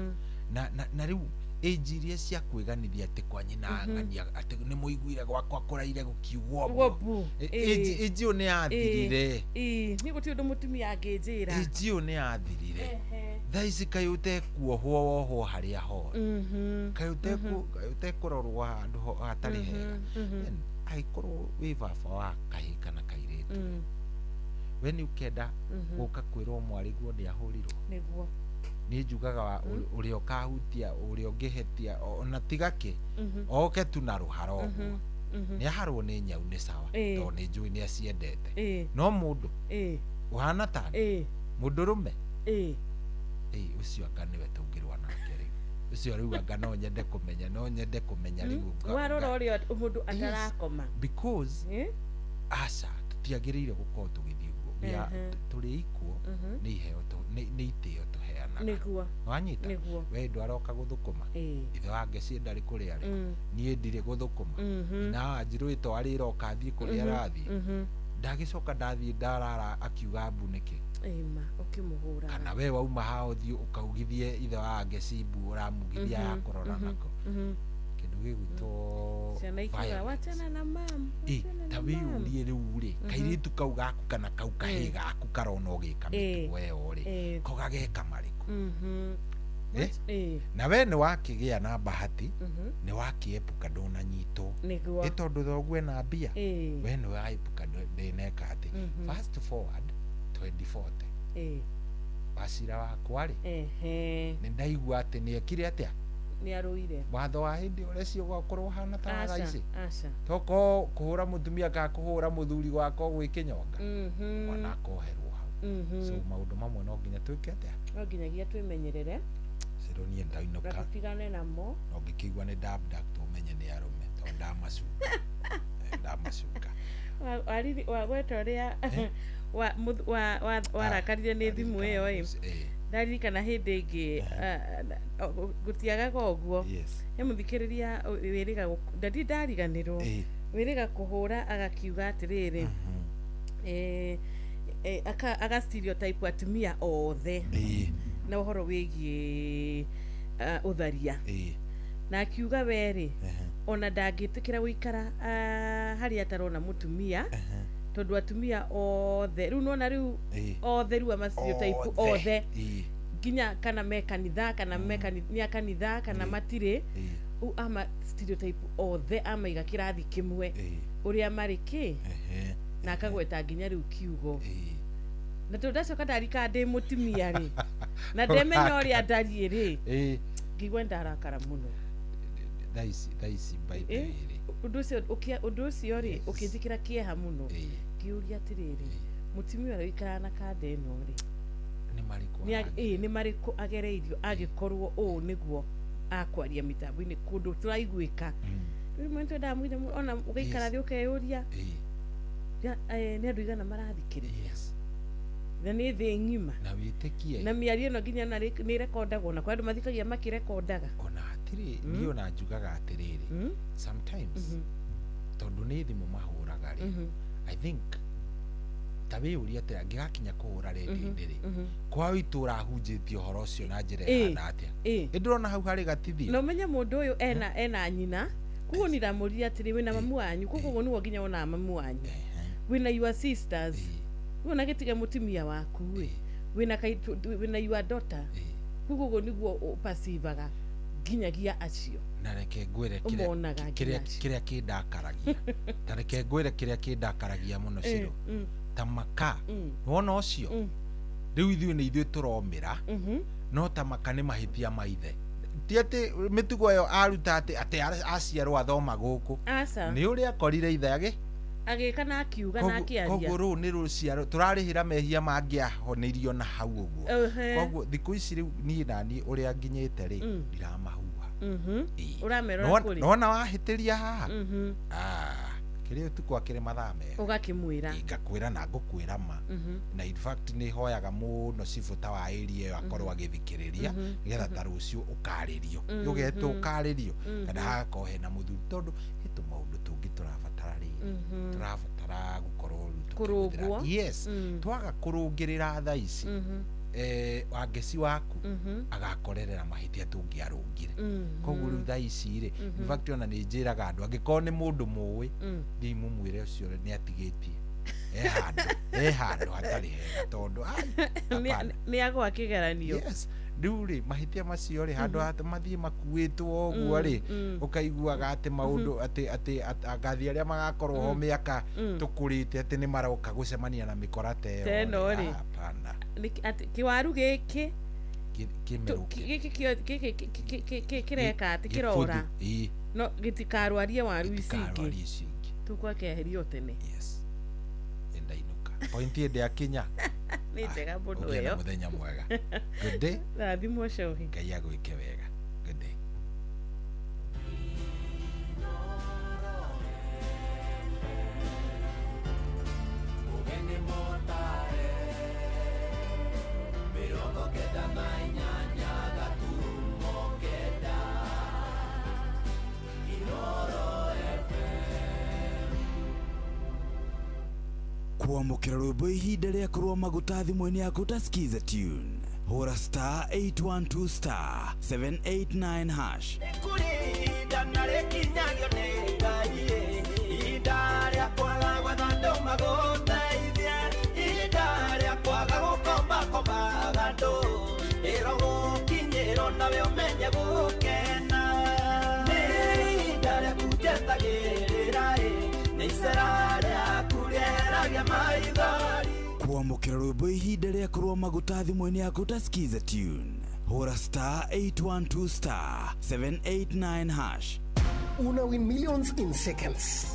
na riu ejirie cia kwiganithia ati kwa nyina ng'ania ati ni muiguire gwakwa kuraire gukiugwo ejio ni athirire ni guti undu mutumia anginjira ejio ni athirire thaici kayute kuohwo wohwo haria ho kayute kurorwo handu hatari hega aikorwo wi baba wa kahi kana kairitu we ni ukenda guka kwirwo mwariguo ni ahurirwo niguo ni njugaga uria ukahutia uria ungihetia ona tigake oke tu na ruhara uguo ni aharwo ni nyau ni sawa to ni njui ni aciendete no mundu uhana ta mundu rume ucio anga niwe tungirwa nake riu ucio riu anga no nyende kumenya riu warora uria mundu atarakoma because asa tutiagirire gukorwo tugithii uguo turi ikuo ni iheo ni itio niguo wanyita we ndwaroka guthukuma ithe wange ciendari kuria ri nie ndire guthukuma na anjiru itwari roka thii kuria rathi ndagicoka ndathi ndarara akiuga mbunike ukimuhura kana we wauma hao thi ukaugithie ithe wange cimbu uramugithia ya korona nako kindu gigwitwo ciana ikiuga wachana na mama tawi urie riu ri kairitu kau gaku kana kau kahi gaku karona ugika mitugo eo ri ko gageka mariku na we ni wakigia na bahati ni wakiepuka ndunanyitwo itondu thoguo na mbia we ni waepuka ndineka ati fast forward 2040 wacira wakwa ri ni ndaigua ati ni ekire atia ni aruire watho wa hindi urecio gwakorwo hana ta thaici toko kuhura mutumia ka kuhura muthuri gwako gwikinyonga mwana koherwo hau so maundu mamwe no nginya twike atia no nginyagia twimenyerere cironie ndainuka tigane namo no ngikigwa ni dabdak tumenye ni arume to ndamacuka ariri wa gweta ria warakarire ni thimu iyo ndaririkana hindi ingi gutiagaga uguo he muthikiriria wiriga ndari ndariganirwo wiriga kuhura agakiuga atiriri aga stereotype atumia othe na uhoro wigie utharia na akiuga weri ona ndangitikira guikara hari atarona mutumia tondu atumia othe riu nona riu othe riu ama stereotype othe nginya kana me kanitha kana mekania kanitha kana matire u ama stereotype othe ama iga kirathi kimwe uria mariki na akagweta nginya riu kiugo na tundacoka ndarika ndi mutumia ri na ndemenya uria ndari ri ngigwa ndarakara muno thaisi bible undu ucio ri ukinjikira kieha muno ngiuria atiriri mutumia uria wikara na kanda ino ri ni mariku agereirio agikorwo niguo akwaria mitambo-inĩ kũndũ tũraiguĩka rĩu mwentu ndamwire ona ũgaikara thĩ ũkeyũria nĩ andũ igana marathikĩrĩria na nĩ thĩ ng'ima na wĩtĩkie na mĩario ĩno nginya nĩ rekondagwo na kwa andũ mathikagia makĩrekondaga ona hatirĩ niĩ ona njugaga atĩrĩrĩ sometimes tondũ nĩ thimũ mahũraga rĩ I think ta wĩyũria atĩ angĩgakinya kũhũra redio-inĩ rĩ kwa witũ ũrahunjĩtie ũhoro ũcio na njĩra ĩhana atĩa ĩndĩrona hau harĩ gatithio na ũmenye mũndũ ũyũ ena nyina koguo ndiramũria atĩrĩ wĩna mamu wanyu koguo nĩguo nginya wonaga mamu wanyu wĩna your sisters wĩna gĩtige mũtumia waku wĩna your daughter koguo nĩguo ũpacivaga nginyagia acio na reke ngwĩre kĩrĩa kĩndakaragia ta reke ngwĩre kĩrĩa kĩndakaragia mũno Ciro ta maka wona ũcio rĩu ithuĩ nĩ ithuĩ tũromĩra no ta maka nĩ mahĩtia maithe ti atĩ mĩtugo ĩyo aruta atĩ aciarwo athoma gũkũ nĩ ũrĩa akorire ithe agĩka na akiuga na akĩaria koguo rũu nĩ rũciaro tũrarĩhĩra mehia mangĩahoneirio na hau ũguo koguo thikũ ici rĩu niĩ naniĩ ũrĩa nginyĩte rĩ ndiramahuha ũramerora nona wahĩtĩria haha kĩrĩa ũtukũ akĩrĩ mathaa mega ũgakĩmwĩra ngakwĩra na ngũkwĩra ma na in fact nĩ hoyaga mũno cibuta wa area ĩyo akorwo agĩthikĩrĩria nĩgetha ta rũciũ ũkarĩrio ũgetwo ũkarĩrio kana hagakorwo hena mũthuri tondũ hĩtũ maũndũ tũngĩ tũrabatara rĩ tũrabatara gũkorwo kũrũngwo yes twaga kũrũngĩrĩra thaa ici wangeci waku agakorerera mahĩtia tũngĩarũngire koguo rĩu thaa ici rĩ in fact ona nĩ njĩraga andũ angĩkorwo nĩ mũndũ mũĩ ndimũmwĩre ũcio nĩ atigĩtie handũ hatarĩ hega tondũ nĩ agwa kĩgeranio rĩu rĩ mahĩtia macio rĩ handũ mathiĩ makuĩtwo ũguo rĩ ũkaiguaga atĩ maũndũ atĩ agathi arĩa magakorwo ho mĩaka tũkũrĩte atĩ nĩ maroka gũcemania na mĩkora ta ĩyo kĩwaru gĩkĩ kĩreka atĩ kĩrora no gĩtikarwarie waru ici ingĩ tũkwakeherio tene pointi ende akinya nĩ njega mũndũ ĩyo mũthenya mwega good day rathimwo cohi Ngai agwĩke wega good day kwamũkĩra rwĩmbo ihinda rĩa kũrũa maguta thimũ-inĩ yaku ta skiza tune hũra star 812 star 789 hash nĩkũrĩnda na rĩkinyagio nĩ Ngai ihinda rĩa kwaga gwetha andũ magũteithie ihinda rĩa kwaga gũkombakombaga andũ ĩro gũkinyĩrwo nawe ũmenye gũkena nĩ ihinda rĩaku njetagĩrĩra nĩ icera rĩaku rĩeragia maithori kwamũkĩra rwĩmbo ihinda rĩa kũrũa maguta thimũ-inĩ yaku ta skiza tune hũra star 812 star 789 hash una win millions in seconds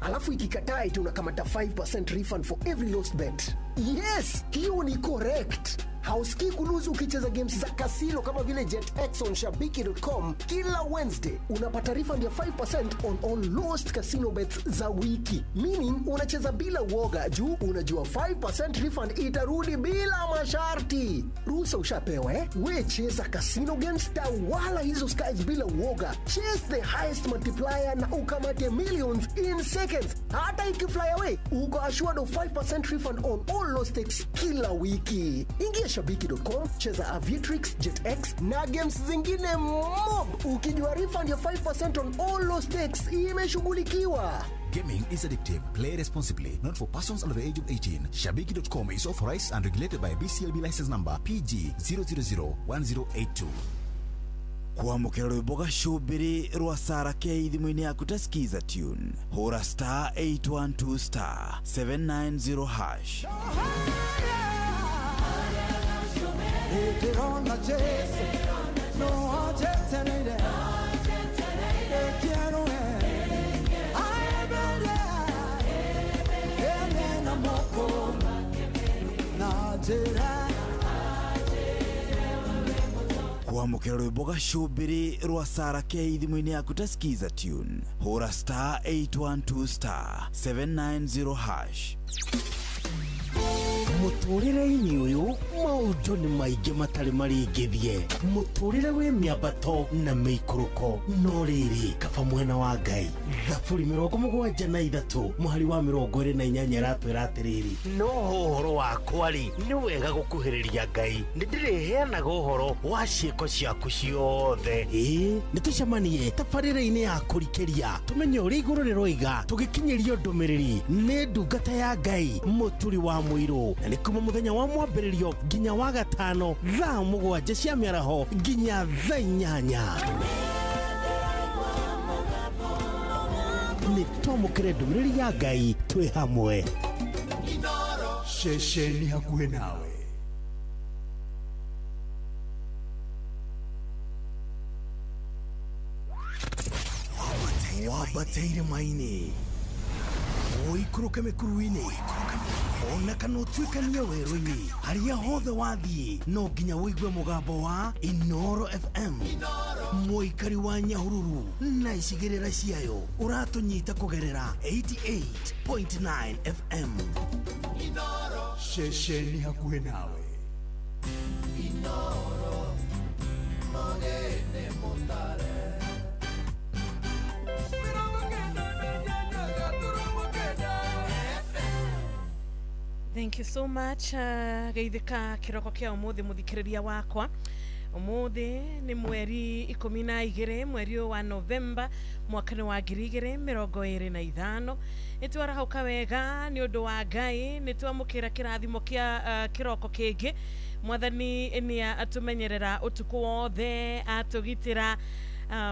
alafu ikikataa eti unakamata 5% refund for every lost bet. Yes, hiyo ni correct. Hausikii kuluzu ukicheza games za casino kama vile JetX on Shabiki.com. Kila Wednesday unapata refund ya 5% on all lost casino bets za wiki. Meaning unacheza bila uoga juu unajua 5% refund itarudi bila masharti. Ruhusa ushapewa We cheza casino games wala hizo skies bila uoga. Chase the highest multiplier na ukamate millions in seconds. Hata ikifly away, uko assured of 5% refund on all lost stakes kila wiki. Ingia Shabiki.com, cheza Aviatrix, JetX na games zingine mob. Ukijua refund ya 5% on all lost stakes imeshughulikiwa. Gaming is addictive. Play responsibly. Not for persons under the age of 18. Shabiki.com is authorized and regulated by BCLB license number PG 0001082. kwamũkĩra rwĩmbo gacũmbĩrĩ rwa Sarah K thimũ-inĩ yaku ta skiza tune hũra star 812 star 790 hash. Eterona Jesu, no ajetenere, quiero na moko na jera. kwamukira rwimbo gacumbiri rwa Sara K thimũ-inĩ yaku ta skiza tune hũra star 812 star 790 hash. Mũtũrĩre-inĩ ũyũ maũndũ nĩ maingĩ matarĩ maringithie, mũtũrĩre wĩ mĩambato na mĩikũrũko, no rĩrĩ kaba mwena wa Ngai thaburi 73 mũhari wa 28 ratwĩra atĩrĩrĩ, no ũhoro wakwa rĩ nĩ wega gũkuhĩrĩria Ngai, nĩ ndĩrĩheanaga ũhoro wa ciĩko ciaku ciothe. Nĩ tũcemanie tabarĩra-inĩ ya kũrikĩria tũmenye ũrĩa igũrũ rĩroiga tũgĩkinyĩrio ndũmĩrĩri nĩ ndungata ya Ngai mũturi wa mũirũ, na nĩ kuma mũthenya wa mwambĩrĩrio nginya wa gatano thaa 7 cia mĩaraho nginya thaa 8. Nĩ twamũkĩre ndũmĩrĩri ya Ngai twĩ hamwe. Ceceni hakuhĩ nawe. Wabateire maini ũikũrũke mĩkuru-inĩ ona kana ũtuĩkanie werũ-inĩ, harĩa hothe wathiĩ no nginya wĩigue mũgambo wa Inoro FM. Mũikari wa Nyahururu na icigĩrĩra ciayo ũratũnyita kũgerera 88.9 FM. Ceceni hakuhĩ nawe. Inoro Mogene Motare. Thank you so much. Geithika kiroko kia umuthi muthikiriria wakwa. Umuthi ni mweri 12 mweri wa Novemba mwaka wa 2025. Nitwarahauka wega ni undu wa Ngai, nitwamukira kirathimo kia kiroko kingi. Mwathani ni atumenyerera utuku wothe, atugitira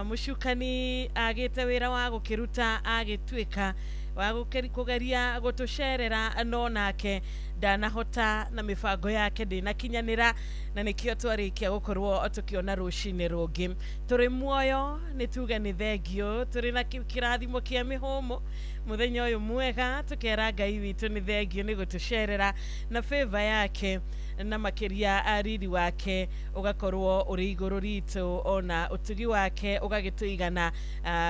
mushukani agite wira wa gukiruta agitwika wa kugeria gutucerera no nake ndanahota na mibango yake ndinakinyanira, na nikio twarikia gukorwo tukiona rucine rungi turi muoyo. Nituga ni thengio, turi na kirathimo kia mihomo muthenya uyu mwega, tukera Ngai witu ni thengio ni gutucerera na favor yake na makiria ariri wake ugakorwo uri iguru ritu, ona utugi wake ugagituigana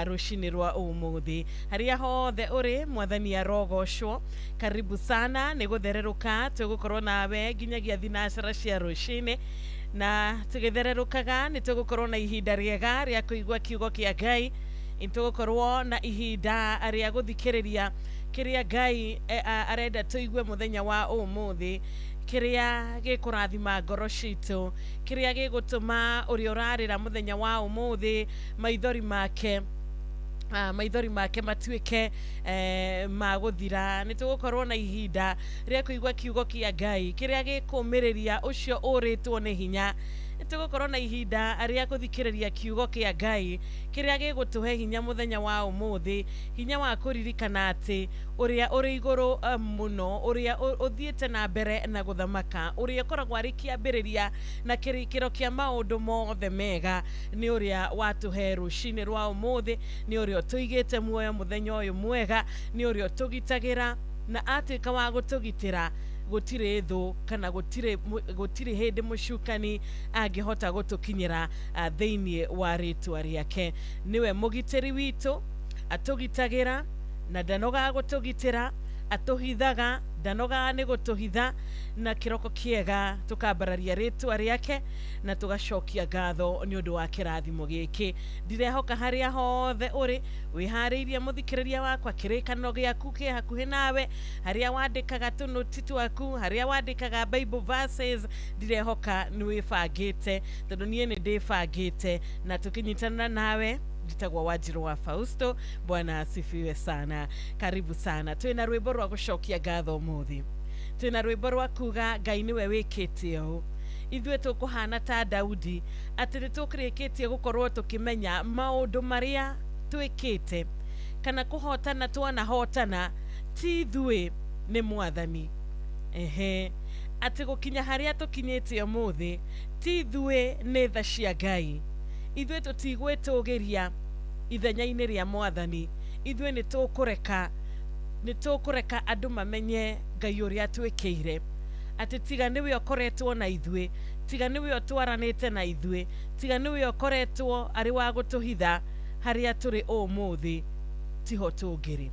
rucini rwa umuthi. Haria hothe uri mwathani arogocwo, karibu sana ni guthereruka tugukorwo nawe nginyagia thinacera cia rucini, na tugithererukaga ni tugukorwo na ihinda riega ria kuigua kiugo kia Ngai, tugukorwo na ihinda ria guthikiriria kiria Ngai arenda tuigue muthenya wa umuthi, kiria gikurathima ngoro citu, kiria gigutuma uri urarira muthenya wa umuthi maithori make matuike maguthira. Nitugukorwo na ihinda ria kuigua kiugo kia Ngai kiria gikumiriria ucio uritwo ni hinya. Nitugukorwo na ihinda ria kuthikiriria kiugo kia Ngai kiria gigutuhe hinya muthenya wa umuthi, hinya wa kuririkana ati uria uri iguru muno, uria uthiete na mbere na guthamaka, uria koragwo ari kiambiriria na kirikiro kia maundu mothe mega, ni uria watuhe rucini rwa umuthi, ni uria tuigite muoyo muthenya uyu mwega, ni uria tugitagira na atuika wa gutugitira. Gutire thu kana gutire hindi mushukani angihota gutukinyira thiini wa ritwa riake. Niwe mugitiri witu, atugitagira na ndanoga gutugitira, atuhithaga ndanoga ni gutuhitha, na kiroko kiega tukambararia ritwa riake na tugacokia ngatho ni undu wa kirathimo giki. Ndirehoka haria hothe uri wihariirie muthikiriria wakwa, kirikano giaku ki hakuhi nawe, haria wandikaga tunuti twaku, haria wandikaga Bible verses, ndirehoka ni wibangite, tondu nie ni ndibangite na tukinyitana nawe. Nditagwa Wanjiru wa Fausto. Bwana asifiwe sana. Karibu sana. Twina rwimbo rwa gucokia ngatho muthi, twina rwimbo rwa kuga Ngai niwe wikite ũũ. Ithuĩ tukuhana ta Daudi ati nitukirikitie gukorwo tukimenya maundu maria twikite kana kuhotana twanahotana ti ithuĩ ni Mwathani. Ati gukinya haria tukinyite umuthi ti ithuĩ ni tha cia Ngai. Ithuĩ tutigwitugiria ithenya-inĩ ria Mwathani, ithuĩ nitukureka andu mamenye Ngai uria twikire, ati tiga niwe okoretwo na ithwe, tiga niwe otwaranite na ithwe, tiga niwe okoretwo ari wa gutuhitha haria turi umuthi tiho tungiri.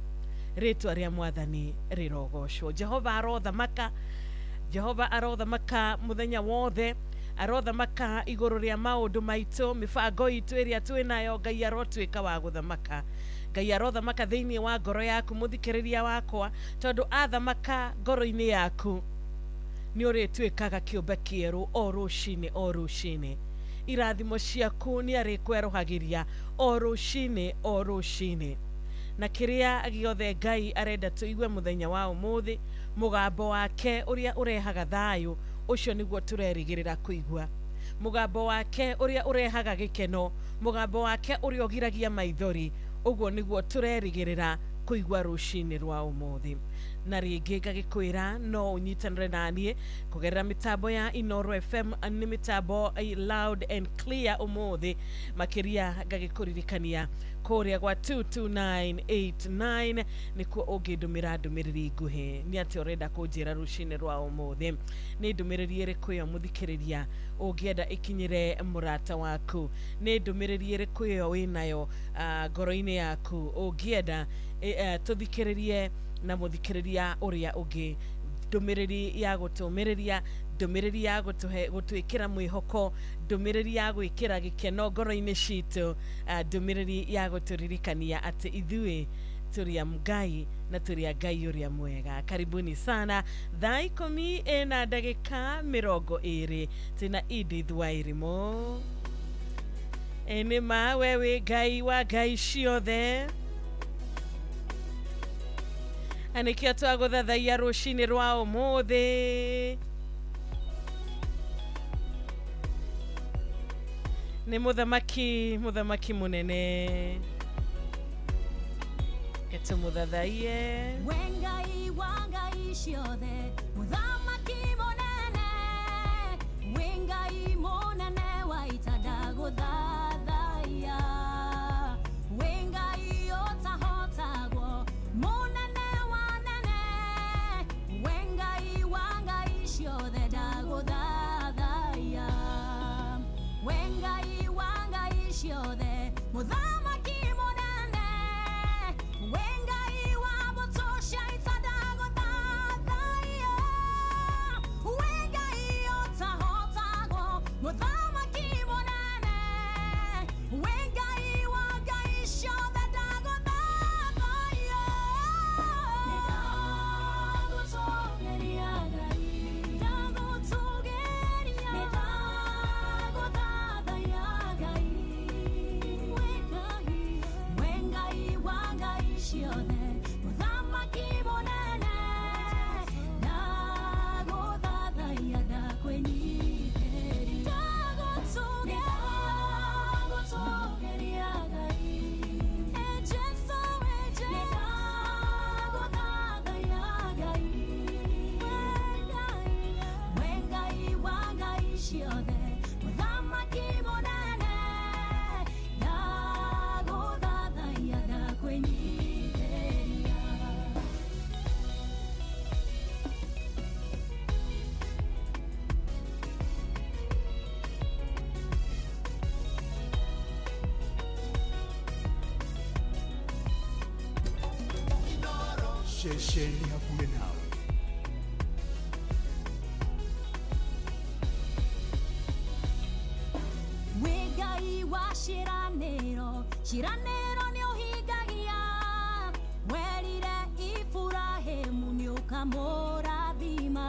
Ritwa ria Mwathani rirogoshwo. Jehova arothamaka, Jehova arothamaka muthenya wothe, arothamaka iguru ria maundu maitu, mibango itu iria twinayo. Ngai arotwika wa guthamaka, Ngai arothamaka thiini wa ngoro yaku muthikiriria wakwa, tondu athamaka ngoro-ini yaku ni uritwikaga kiumbe kieru o rucini. Irathimo ciaku ni arikweruhagiria o rucini. Na kiria giothe Ngai arenda tuigue muthenya wa umuthi, mugambo wake uria urehaga thayu, ucio niguo turerigirira kuigua. Mugambo wake uria urehaga gikeno, mugambo wake uria ogiragia maithori, uguo niguo turerigirira kuigua rucini rwa umuthi. Na ringi ngagikwira no unyitanire nanie kugerera mitambo ya Inoro FM, ni mitambo loud and clear umuthi, makiria ngagikuririkania kuria gwa 22989 nikuo ungindumira ndumiriri nguhi. Ni ati urenda kunjira rucini rwa umuthi ni ndumiriri iriku yo muthikiriria ungienda ikinyire murata waku, ni ndumiriri iriku yo winayo ngoro-ini yaku ungienda tuthikiririe na muthikiriria uria ungi. Ndumiriri ya gutumiriria, ndumiriri ya gutwikira mwihoko, ndumiriri ya gwikira gikeno ngoro-ini citu, ndumiriri ya guturirikania ati ithui turia Ngai na turia Ngai uria mwega. Karibuni sana. Thaa 10:20 tina Edith Wairimo. Enema wewe Ngai wa Ngai ciothe, anikio twaguthathaia rucini rwa umuthi. Ni muthamaki munene, getumuthathaie. Wengai wa Ngai ciothe, muthamaki munene, wengai munene wa itada guthathaia, wengai otahotagwo munene wanene, wengai wa Ngai ciothe ndaguthathaia, wengai wa Ngai ciothe muthamaki munene, wengai wa mutosha itada guthathaia, wengai otahotagwo muthamaki munene, wengai wa Ngai ciothe ndaguthathaia. Ndagutugeria Ngai, ndagutũgeria, ndaguthathaia Ngai, wengai wa Ngai ciothe muthamaki munene, ndaguthathaia ndakwĩnyiihĩria, ndagutũgeria Ngai, Jesu ndaguthathaia Ngai, wengai wa Ngai ciothe muthamaki munene, ndaguthathaia ndakwĩnyiihĩria. Shesheni hakuhe nawe. Wengai wa ciranĩro nĩ ũhingagia, werire Iburahĩmu nĩ ũkamũrathima,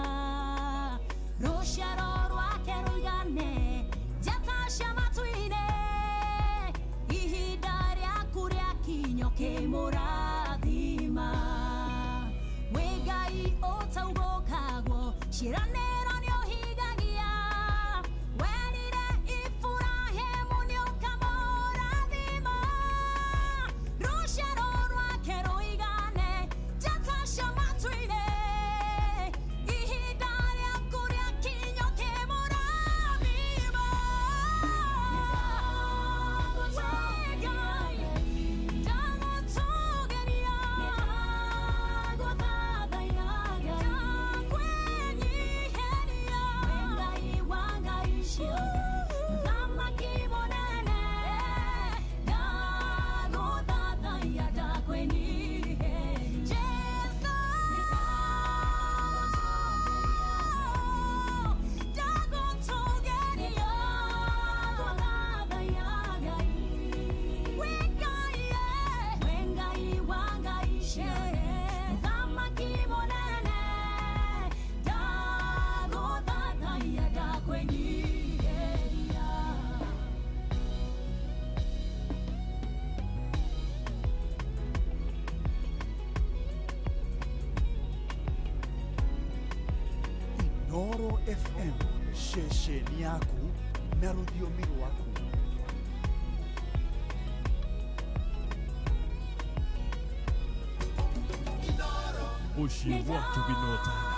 rũciaro rwake rũigane njata cia matu-inĩ, ihinda rĩaku rĩakinyo kĩmũrathima, wengai ũtaugũkagwo ciranĩro nĩ ũhingagia, werire Iburahĩmu nĩ ũkamũrathima, rũciaro rwake rũigane njata cia matu-inĩ, ihinda rĩaku rĩakinyo kĩmũrathima. Ndagũtũgeria, ndagũthathaia Ngai, ndakwĩnyiihĩria. FM, shesheni yaku na rũthiomi rwaku. Ushi watu binotana.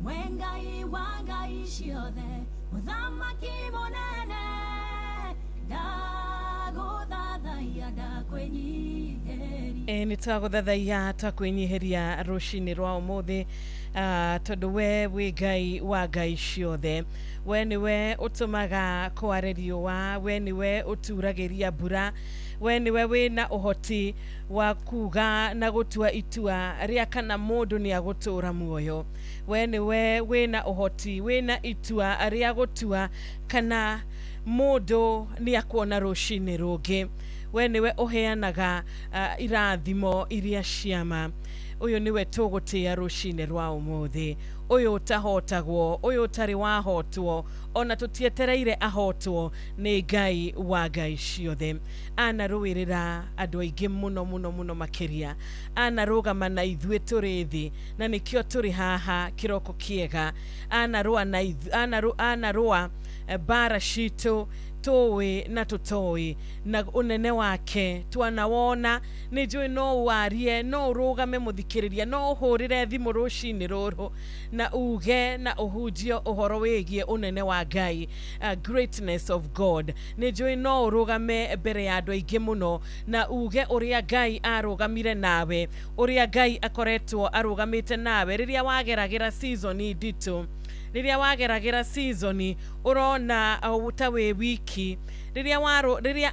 Wengai wangai shiothe uthamaki munene ndaguthathaia ndakwenyiheria nĩ twagũthathaia twakwenyiheria rũcinĩ rwa ũmũthĩ tondũ we wĩ Ngai wa ngai ciothe. We nĩwe ũtũmaga kware riũa, we nĩwe ũturagĩria mbura, we nĩwe wĩna ũhoti wa kuga na gũtua itua rĩa kana mũndũ nĩ agũtũra muoyo. We nĩwe wĩna ũhoti, wĩna itua rĩa gũtua kana mũndũ nĩ akuona rũcinĩ rũngĩ. We nĩwe ũheanaga irathimo iria ciama. Ũyũ nĩwe tũgũtĩa rũcinĩ rwa ũmũthĩ. Ũyũ ũtahotagwo, ũyũ ũtarĩ wahotwo, ona tũtietereire ahotwo nĩ Ngai wa ngai ciothe. Anarũĩrĩra andũ aingĩ mũno mũno mũno makĩria. Anarũgama na ithuĩ tũrĩ thĩ, na nĩkĩo tũrĩ haha kĩroko kĩega. Anarũa bara citũ tũĩ na tũtoĩ, na ũnene wake twanawona. Nĩ njũĩ no warie, no ũrũgame mũthikĩrĩria, no ũhũrĩre thimũ rũcinĩ rũrũ na uge na ũhunjio ũhoro wĩgiĩ ũnene wa Ngai, greatness of God. Nĩ njũĩ no ũrũgame mbere ya andũ aingĩ mũno na uge ũrĩa Ngai arũgamire nawe, ũrĩa Ngai akoretwo arũgamĩte nawe rĩrĩa wageragĩra season nditũ, rĩrĩa wageragĩra season ũrona ta wĩ wiki, rĩrĩa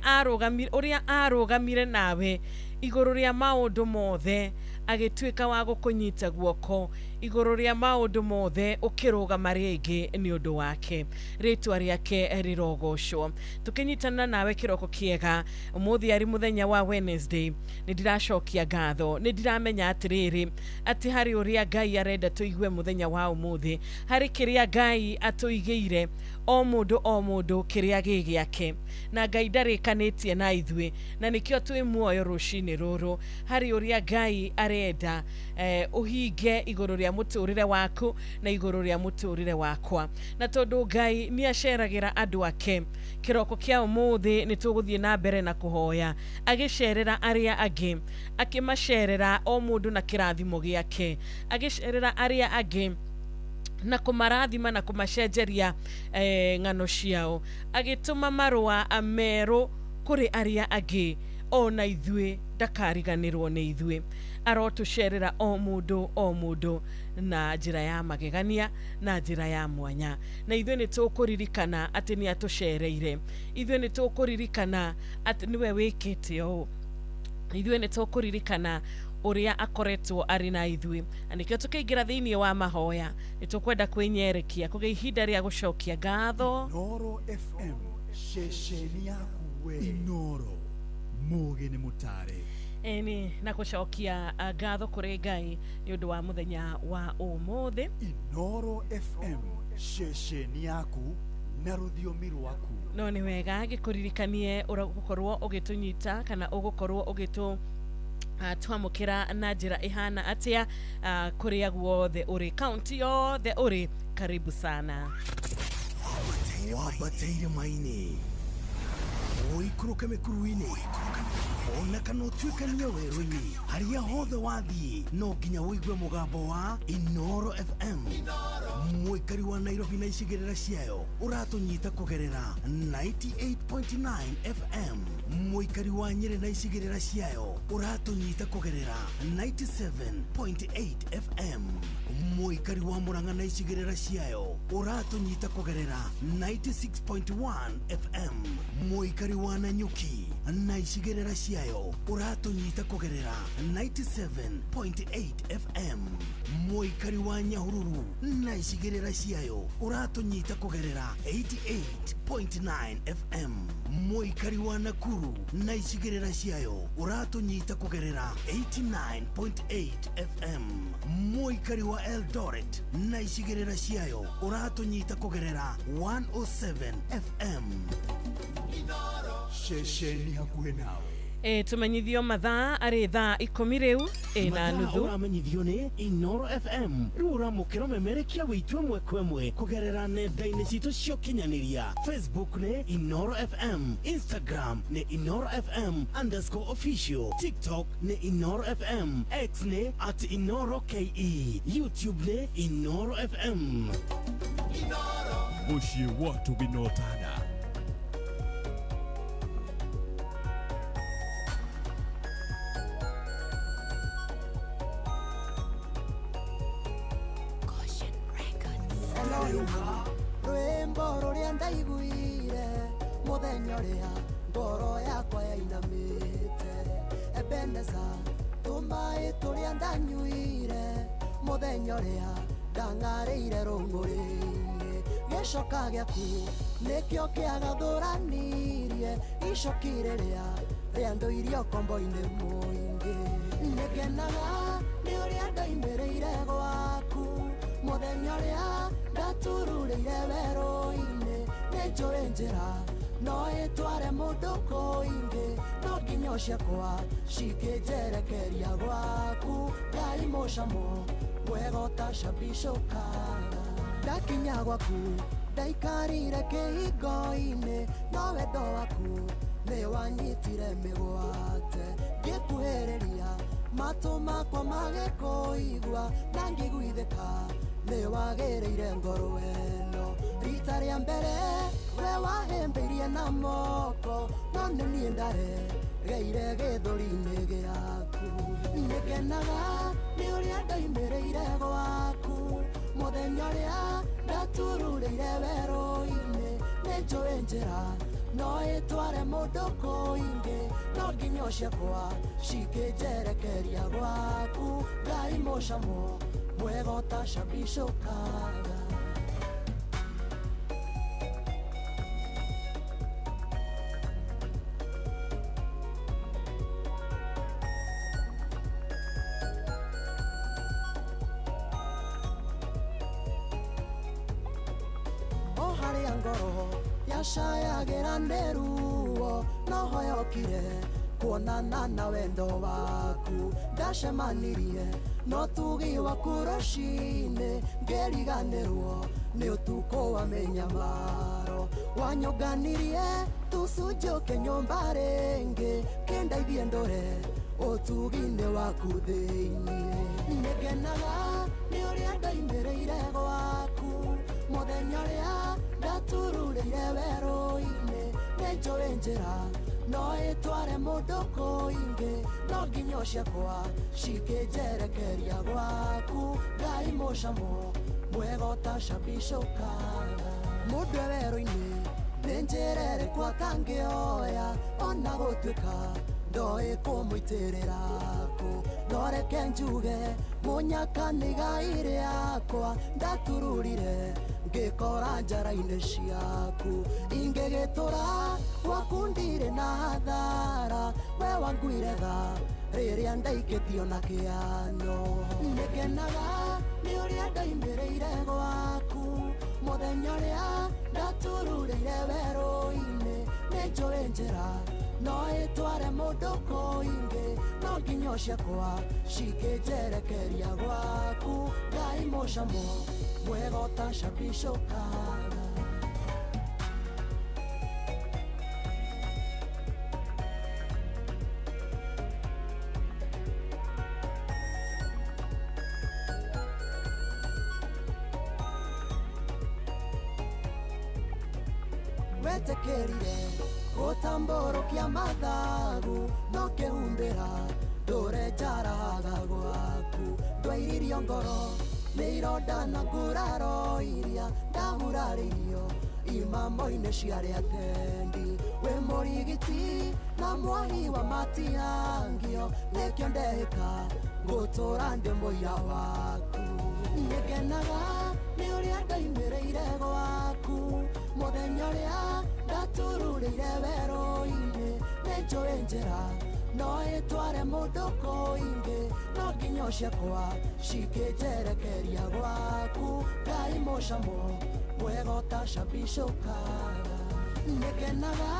arũgamire nawe igũrũ rĩa maũndũ mothe, agĩtuĩka wa gũkũnyita guoko igũrũ rĩa maũndũ mothe, ũkĩrũgama rĩngĩ nĩ ũndũ wake. Rĩtwa rĩake rĩrogocwo. Tũkĩnyitana nawe kĩroko kĩega ũmũthĩ arĩ mũthenya wa Wednesday. Nĩ ndĩracokia ngatho, nĩ ndiramenya atĩrĩrĩ atĩ harĩ ũrĩa Ngai arenda tũigue mũthenya wa ũmũthĩ, harĩ kĩrĩa Ngai atũigĩire o mũndũ kĩrĩa gĩgĩake, na Ngai ndarĩkanĩtie na ithuĩ, na nĩkĩo twĩ muoyo rũcinĩ rũrũ. Harĩ ũrĩa Ngai arenda ũhinge igũrũ rĩa mũtũrĩre waku na igũrũ rĩa mũtũrĩre wakwa. Na tondũ Ngai nĩ aceragĩra andũ ake, kĩroko kĩa ũmũthĩ nĩ tũgũthiĩ na mbere na kũhoya, agĩcerera arĩa angĩ, akĩmacerera o mũndũ na kĩrathimo gĩake, agĩcerera arĩa angĩ na kũmarathima na kũmacenjeria ng'ano ciao, agĩtũma marũa merũ kũrĩ arĩa angĩ, ona ithuĩ ndakariganĩrwo nĩ ithuĩ. Arotũcerera o mũndũ na njĩra ya magegania, na njĩra ya mwanya. Na ithuĩ nĩ tũkũririkana atĩ nĩ atũcereire, ithuĩ nĩ tũkũririkana atĩ nĩwe wĩkĩte ũũ, ithuĩ nĩ tũkũririkana ũrĩa akoretwo arĩ na ithuĩ. Na nĩkĩo tũkĩingĩra thĩinĩ wa mahoya, nĩ tũkwenda kwĩnyerekia kũgĩa ihinda rĩa gũcokia ngatho. Inoro FM, shesheni yaku we. Inoro, mũgĩ nĩ mũtare. Eni na gũcokia ngatho kũrĩ Ngai nĩ ũndũ wa mũthenya wa ũmũthĩ. Inoro FM, shesheni yaku na rũthiomi rwaku. No nĩ wega gĩkũririkanie ũgũkorwo ũgĩtũnyita kana ũgũkorwo twamũkĩra na njĩra ihana atĩa kũrĩa guothe ũrĩ, kaunti yothe ũrĩ, karibu sana. Wabateire maini ũikũrũke mĩkuru-inĩ, ona kana ũtuĩkanie werũ-inĩ, harĩa hothe wathiĩ no nginya wĩigue mũgambo wa Inoro FM. Mũikari wa Nairobi na icigĩrĩra ciayo ũratũnyita kũgerera 98.9 FM. Mũikari wa Nyeri na icigĩrĩra ciayo ũratũnyita kũgerera 97.8 FM. Mũikari wa Murang'a na icigĩrĩra ciayo ũratũnyita kũgerera 96.1 FM. Mũikari wa Nanyuki na icigĩrĩra ciayo ciayo uratunyita kugerera 97.8 FM. Muikari wa Nyahururu na icigirira ciayo uratunyita kugerera 88.9 FM. Muikari wa Nakuru na icigirira ciayo uratunyita kugerera 89.8 FM. Muikari wa Eldoret na icigirira ciayo uratunyita kugerera 107 FM. Shesheni hakuhe nawe. Tumenyithio mathaa arĩ thaa 10 rĩu na nuthu. Uramenyithio nĩ Inoro FM. Rĩu ũramũkĩra ũmemerekia wĩtũ ĩmwe kwa ĩmwe kũgerera nenda-inĩ citũ cia ũkinyanĩria. Facebook nĩ Inoro FM, Instagram nĩ Inoro FM_official, TikTok nĩ Inoro FM, X nĩ @InoroKE, YouTube nĩ Inoro FM. Muciĩ watu binotana. Rwimbo ruria ndaiguire muthenya uria ngoro yakwa yainamite Ebeneza tumai turia ndanyuire muthenya uria ndangarĩire rũng'ũrĩ-inĩ gĩcoka gĩaku nĩkĩo kĩagathũranirie icoki rĩrĩa ndũirie ũkombo-inĩ mũingĩ nĩngenaga nĩ ũrĩa ndoimĩrĩire gwaku muthenya uria ndatururĩire werũ-inĩ nĩnjũĩ njĩra no ĩtware mũndũ kũingĩ no nginya ciakwa cikĩnjerekeria gwaku Ngai mũcamo mwega ũtacambicũkaga ndakinya gwaku ndaikarire kĩhingo-inĩ no wendo waku nĩ wanyitire mĩgwate ngĩkuhĩrĩria matũ makwa magĩkũigua na ngĩguithĩka nĩ wagĩrĩire ngoro ĩno rita rĩa mbere we wahĩmbĩirie na moko no nĩ niĩ ndaregeire gĩthũri-inĩ gĩaku nĩngenaga nĩ ũrĩa ndoimĩrĩire gwaku muthenya ũrĩa ndatururĩire werũ-inĩ nĩnjũĩ njĩra no ĩtware mũndũ kũingĩ no nginya ciakwa cikĩnjerekeria gwaku Ngai mũcamo mwega ũtacambicũkaga o harĩa ngoro yacayagĩra nĩ ruo noho yokire kuonana na wendo waku ndacemanirie no tugi waku rũcinĩ ngĩriganĩrwo nĩ ũtukũ wa mĩnyamaro wanyũnganirie tũcunjũke nyũmba rĩngĩ kĩndeithie ndore ũtugi-inĩ waku thĩinĩ nĩngenaga nĩ ũrĩa ndoimĩrĩire gwaku muthenya ũrĩa ndatururĩire werũ-inĩ nĩnjũĩ njĩra no ĩtware mũndũ kũingĩ no nginya ciakwa cikĩnjerekeria gwaku Ngai mũcamo mwega ũtacambicũkaga mũndũ werũ-inĩ nĩ njĩra ĩrĩkũ atangĩoya ona gũtuĩka ndoĩ kũmũitĩrĩra kũ no reke njuge mũnyaka nĩ gai rĩakwa ndatururire ngĩkora njara-inĩ ciaku ingĩgĩtũra gwaku ndirĩ na hathara we wanguire tha rĩrĩa ndaikĩtio na kĩano nĩngenaga nĩ ũrĩa ndoimĩrĩire gwaku muthenya ũrĩa ndatururĩire werũ-inĩ nĩnjũĩ njĩra no ĩtware mũndũ kũingĩ no nginya ciakwa cikĩnjerekeria gwaku Ngai mũcamo mwega ũtacambicũkaga wetĩkĩrire gũtambũrũkia mathagu no kĩhumbĩra ndũre njaraga gwaku ndwairirio ngoro nĩ ironda na nguraro iria ndagurarĩirio imamo-inĩ ciarĩ atendi wĩ mũrigiti na mwahi wa matiangio nĩkĩo ndeka gũtũra ndĩ mũira waku nĩngenaga nĩ ũrĩa ndaimĩrĩire gwaku mũthenya ũrĩa ndatururĩire werũ-inĩ nĩnjũĩ njĩra no ĩtware mũndũ kũingĩ no nginya ciakwa cikĩnjerekeria gwaku ngai mũcamo mwega ũtacambicũkaga nĩngenaga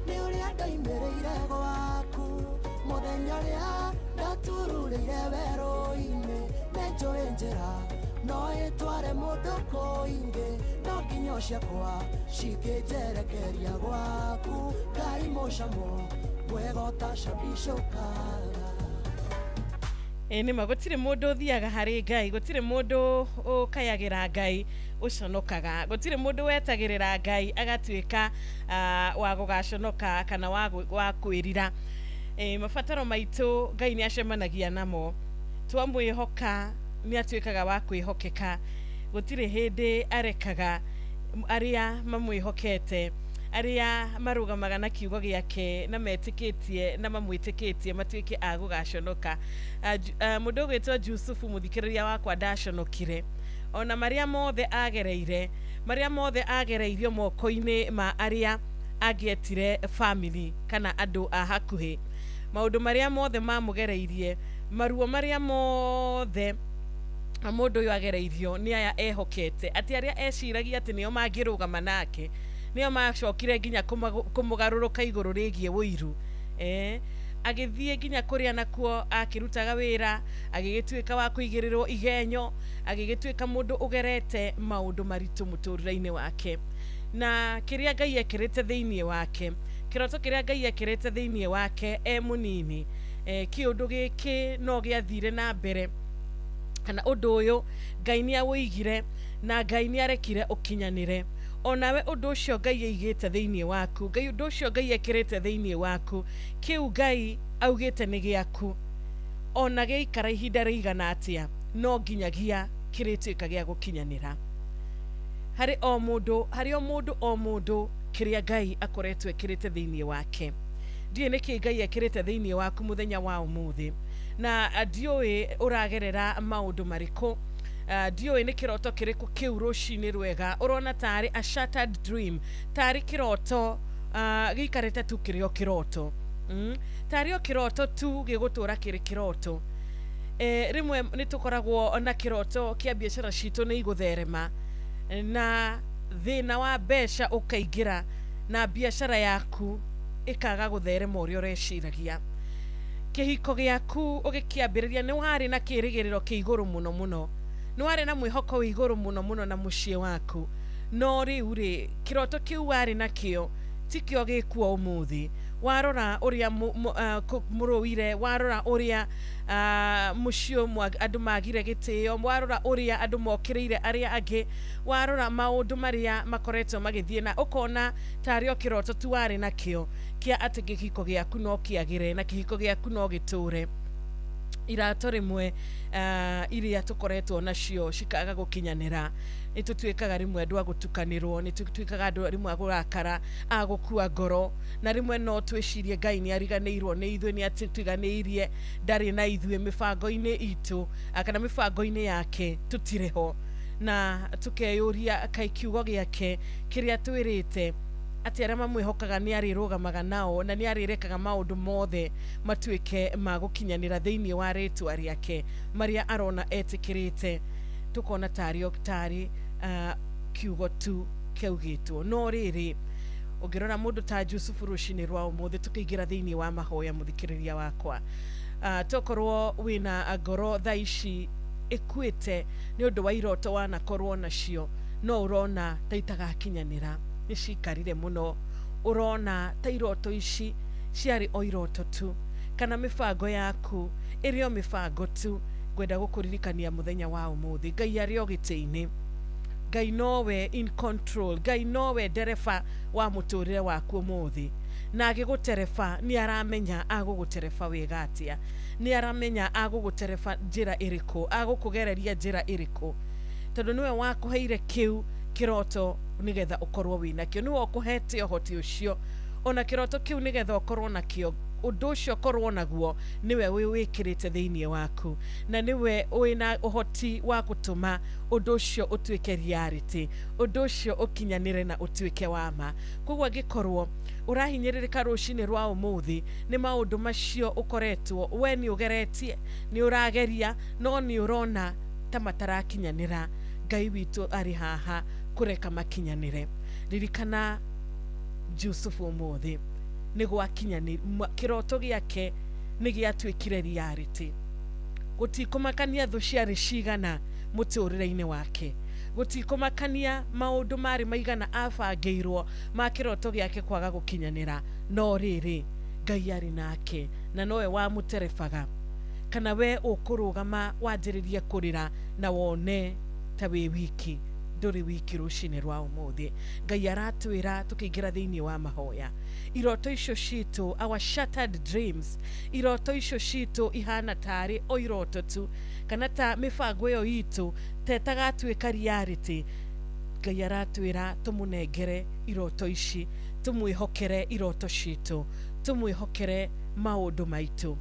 nĩ ũrĩa ndaimĩrĩire gwaku mũthenya ũrĩa ndatururĩire werũ-inĩ nĩnjũĩ njĩra no ĩtware mũndũ kũingĩ no nginya ciakwa cikĩnjerekeria gwaku ngai mũcamo mwega ũtacambicũkaga nĩma gũtirĩ mũndũ ũthiaga harĩ Ngai gũtirĩ mũndũ ũkayagĩra Ngai ũconokaga gũtirĩ mũndũ wetagĩrĩra Ngai agatuĩka wa gũgaconoka kana wa kwĩrira mabataro maitũ Ngai nĩ acemanagia namo twamwĩhoka nĩ atuĩkaga wa kwĩhokeka gũtirĩ hĩndĩ arekaga arĩa mamwĩhokete arĩa marugamaga na kiugo gĩake na metĩkĩtie na mamwĩtĩkĩtie matuĩke a gũgaconoka mũndũ ũgwĩtwo Jusufu mũthikĩrĩria wakwa ndaconokire ona marĩa mothe agereirio moko-inĩ ma arĩa angĩetire family kana andũ a hakuhĩ maũndũ marĩa mothe mamũgereirie maruo marĩa mothe mũndũ ũyũ agereirio nĩ aya ehokete atĩ arĩa eciragia atĩ nĩo mangĩrũgama nake nĩo macokire nginya kũmũgarũrũka igũrũ rĩgiĩ wũiru agĩthiĩ nginya kũrĩa nakuo akĩrutaga wĩra agĩgĩtuĩka wa kũigĩrĩrwo igenyo agĩgĩtuĩka mũndũ ũgerete maũndũ maritũ mũtũrĩre-inĩ wake na kĩrĩa Ngai ekĩrĩte thĩinĩ wake kĩroto kĩrĩa Ngai ekĩrĩte thĩinĩ wake mũnini kĩũndũ gĩkĩ no gĩathire na mbere kana ũndũ ũyũ Ngai nĩ awũigire na Ngai nĩ arekire ũkinyanĩre onawe ũndũ ũcio Ngai aigĩte thĩinĩ waku ũndũ ũcio Ngai ekĩrĩte thĩinĩ waku kĩu Ngai augĩte nĩ gĩaku ona gĩikara ihinda rĩigana atĩa no nginyagia kĩrĩtuĩka gĩa gũkinyanĩra harĩ o mũndũ kĩrĩa Ngai akoretwo ekĩrĩte thĩinĩ wake ndiũĩ nĩkĩ Ngai ekĩrĩte thĩinĩ waku mũthenya wa ũmũthĩ na ndiũĩ ũragerera maũndũ marĩkũ ndiũĩ nĩ kĩroto kĩrĩkũ kĩu rũcinĩ rwega ũrona tarĩ a shattered dream tarĩ kĩroto gĩikarĩte tu kĩrĩ o kĩroto tarĩ o kĩroto tu gĩgũtũra kĩrĩ kĩroto rĩmwe nĩ tũkoragwo na kĩroto kĩa biacara citũ nĩ igũtherema na thĩna wa mbeca ũkaingĩra na biacara yaku ĩkaga gũtherema ũrĩa ũreciragia kĩhiko gĩaku ũgĩkĩambĩrĩria nĩ warĩ na kĩrĩgĩrĩro kĩ igũrũ mũno nĩ warĩ na mwĩhoko wĩ igũrũ mũno na mũciĩ waku no rĩu rĩ kĩroto kĩu warĩ nakĩo tikĩo gĩkuo ũmũthĩ warora ũrĩa mũrũire warora ũrĩa mũciĩ andũ magire gĩtĩo warora ũrĩa andũ mokĩrĩire arĩa angĩ warora maũndũ marĩa makoretwo magĩthiĩ na ũkona tarĩ o kĩroto tu warĩ nakĩo kĩa atĩ kĩhiko gĩaku no kĩagĩre na kĩhiko gĩaku no gĩtũre irato rĩmwe iria tũkoretwo nacio cikaga gũkinyanĩra nĩ tũtuĩkaga rĩmwe andũ a gũtukanĩrwo nĩ tũtuĩkaga andũ rĩmwe a gũrakara a gũkua ngoro na rĩmwe no twĩcirie Ngai nĩ ariganĩirwo nĩ ithuĩ nĩ atũtiganĩirie ndarĩ na ithuĩ mĩbango-inĩ itũ kana mĩbango-inĩ yake tũtirĩ ho na tũkeyũria kaĩ kiugo gĩake kĩrĩa twĩrĩte atĩ arĩa mamwĩhokaga nĩ arĩrũgamaga nao na nĩ arĩrekaga maũndũ mothe matuĩke ma gũkinyanĩra thĩinĩ wa rĩtwa rĩake marĩa arona etĩkĩrĩte tũkona tarĩ kiugo tu kĩaugĩtwo no rĩrĩ ũngĩrora mũndũ ta Jusufu rũcinĩ rwa ũmũthĩ tũkĩingĩra thĩinĩ wa mahoya mũthikĩrĩria wakwa tokorwo wĩna ngoro thaa ici ĩkuĩte nĩ ũndũ wa iroto wanakorwo nacio no ũrona ta itagakinyanĩra nĩ cikarire mũno ũrona ta iroto ici ciarĩ o iroto tu kana mĩbango yaku ĩrĩ o mĩbango tu ngwenda gũkũririkania mũthenya wa ũmũthĩ Ngai arĩ o gĩtĩ-inĩ Ngai nowe in control Ngai nowe ndereba wa mũtũrĩre waku ũmũthĩ na agĩgũtereba nĩ aramenya agũgũtereba wega atĩa nĩ aramenya agũgũtereba njĩra ĩrĩkũ agũkũgereria njĩra ĩrĩkũ tondũ nĩwe wakũheire kĩu kiroto nigetha ukorwo wina kio niwe ukuhete uhoti ucio ona kiroto kiu nigetha ukorwo nakio undu ucio korwo naguo niwe wikirite thiini waku na niwe wina uhoti wa gutuma undu ucio utuike reality undu ucio ukinyanire na utuike wama kugwa gikorwo urahinyiririka rucini rwa umuthi ni maundu macio ukoretwo we ni ugeretie ni urageria no ni urona ta matarakinyanira Ngai witu ari haha kureka makinyanire ririkana Yusufu umuthi ni gwakinyani kiroto giake ni giatwikire reality gutikumakania thu ciari cigana muturire-ini wake gutikumakania maundu mari maigana abangeirwo ma kiroto giake kwaga gukinyanira no riri Ngai ari nake na nowe wa muterefaga kana we ukurugama wanjiririe kurira na wone ta we wiki nduri wiki rucini rwa umuthi Ngai aratwira tukiingira thiini wa mahoya iroto icio citu our shattered dreams iroto icio citu ihana tari o iroto tu kana ta mifango yo itu tetagatwika reality Ngai aratwira tumunengere iroto ici tumwihokere iroto citu tumwihokere maundu maitu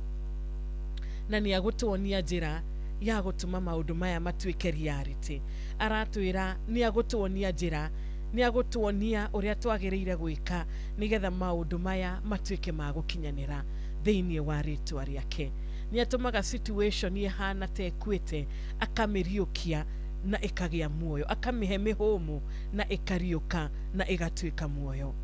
na ni agutuonia njira ya gutuma maundu maya matwike reality aratwira ni agutuonia njira ni agutuonia uria twagiriire gwika nigetha maundu maya matwike magukinyanira thiini wa ritwa riake ni atumaga situation ihana ta ekwite akamiriukia na ikagia muoyo akamihe mihumu na ikariuka na igatwika muoyo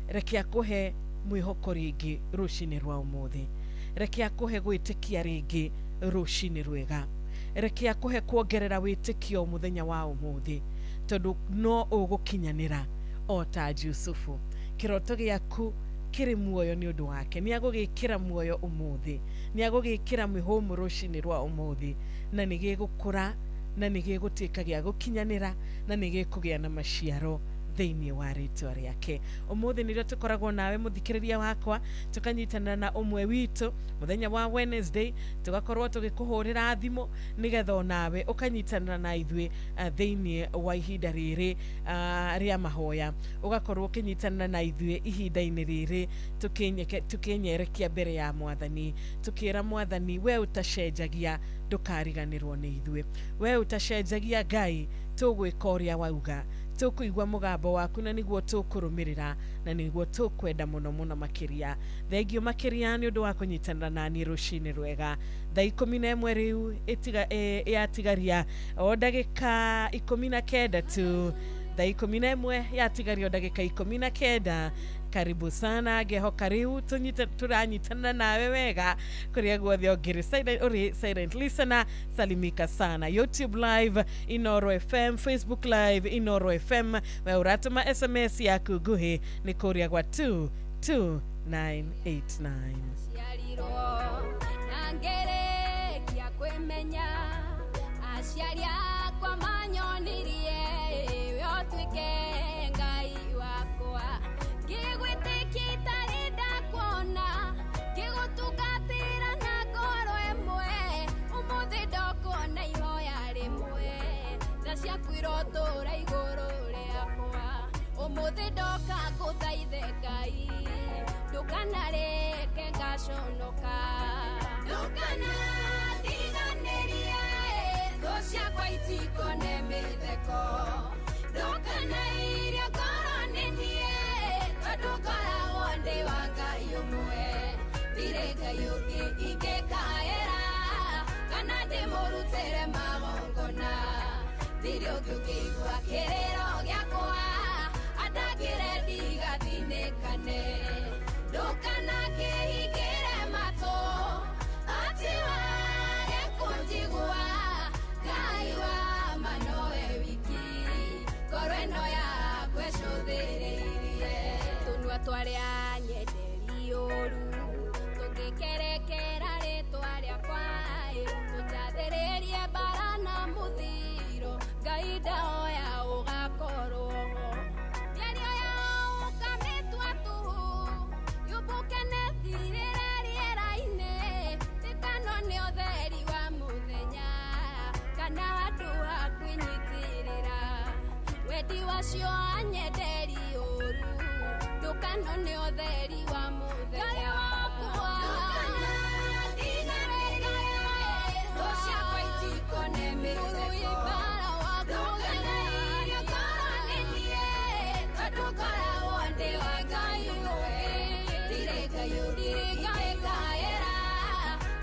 reke akuhe mwihoko ringi rucini rwa umuthi reke akuhe gwitikia ringi rucini rwega reke akuhe kuongerera witikio muthenya wa umuthi tondu no ugukinyanira o ta Yusufu kiroto giaku kiri muoyo ni undu wake ni agugikira muoyo umuthi ni agugikira mihumu rucini rwa umuthi na nigigukura na nigigutika gia gukinyanira na nigikugia na maciaro thiini wa ritwa riake umuthi nirio tukoragwo nawe muthikiriria wakwa tukanyitana na umwe witu muthenya wa Wednesday tugakorwo tugikuhurira thimo nigetha nawe ukanyitana na ithwe thiini wa ihinda riri ria mahoya ugakorwo ukinyitana na ithwe ihinda-ini riri tukinyerekia mbere ya mwathani tukira mwathani we utacenjagia ndukariganirwo ni ithwe we utacenjagia Ngai tugwika uria wauga tukuigwa mugambo waku na niguo tukurumirira na niguo tukwenda muno muno makiria thengio makiria ni undu wa kunyitana nani rucini rwega thaa 11 riu yatigaria o ndagika 19 tu thaa 11 yatigaria o ndagika 19 karibu sana gehoka riu turanyitana nawe wega kuria guothe ongiri silent listener salimika sana YouTube live Inoro FM Facebook live Inoro FM we uratuma SMS yaku nguhi ni kuria gwa 22989 nangere kia kwemenya aciaria kwa manyonirie yotwike Ngai wakwa kigwitikitarinda kuona kigutungatira na ngoro imwe umuthi ndokona ihoya rimwe tha ciaku irotura iguru riakwa umuthi ndoka nguthaithe Ngai ndukanareke ngaconoka ndukana ndiganirie thu ciakwa itikone mitheko ndukana iria ngoroninie tondũkoragwo ndĩ wa Ngai ũmwe ndirĩ Ngai ũngĩ ingĩkaĩra kana ndĩmũrutĩre magongona ndirĩ ũngĩ ũngĩigua kĩrĩro gĩakwa andangĩre ndigathinĩkane ndũkanakĩhingĩre matũ atĩ wage kũnjigua Ngai wa ma nowe wiki ngoro ĩno yakwa ĩcũthĩrĩirie tũnua twarĩa nyenderi ũru tũngĩkerekera rĩtwa rĩakwa tũnjathĩrĩrie mbara na mũthiro Ngai ndahoya ũgakorwo ho mĩario yao ũkamĩtua tũhũ yũmbũke nethirĩre rĩera-inĩ ĩkano nĩ ũtheri wa mũthenya kana handũ ha kwĩnyitĩrĩra we ũcio anyenderi ũru ndũkanone ũtheri wa mũthenya wakwa ũcio kwaitiko nĩ mĩtheko ndũkana irio koronenie tondũ koragwo ndĩ wa Ngai ndirĩkaĩkaĩra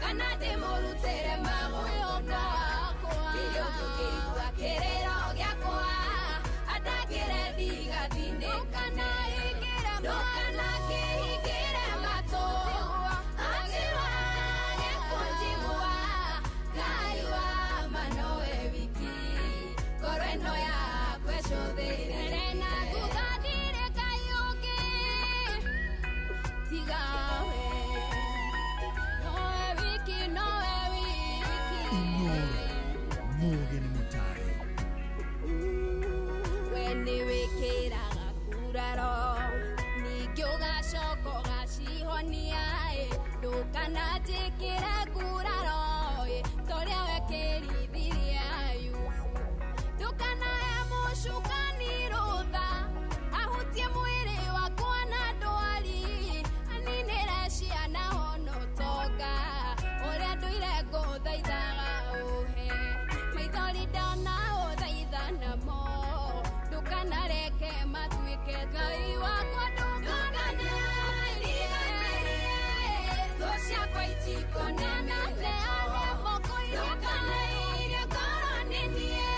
kana ndĩmũrutĩre magũyũka irio tũkĩigua kĩrĩro gĩakwa andagĩre ndigathinĩkana ndũkana kĩhingĩre matũ akĩwage kũnjigua Ngai wa manowe wiki ngoro ĩno yakwa ĩcũthĩrĩre na thutha ndirĩka yũngĩ tigawe nowe wiki Mugen Mutai. When they wake up, kuraro ningĩ ũgacoka ũgacihonia ndũkananjĩkĩre nguraro torĩa wekĩrithirie Ayubu ndũkanahe mũcukani rũtha ahutie mwĩrĩ wakwa na ndwari aninĩre ciana hono tonga ũrĩa ndũire ngũthaithaga ũhe maithori ndona ũthaithana mo ndũkanareke matuĩke Ngai wakwa thũ ciakwa itikonenane ndũkanairie koronenie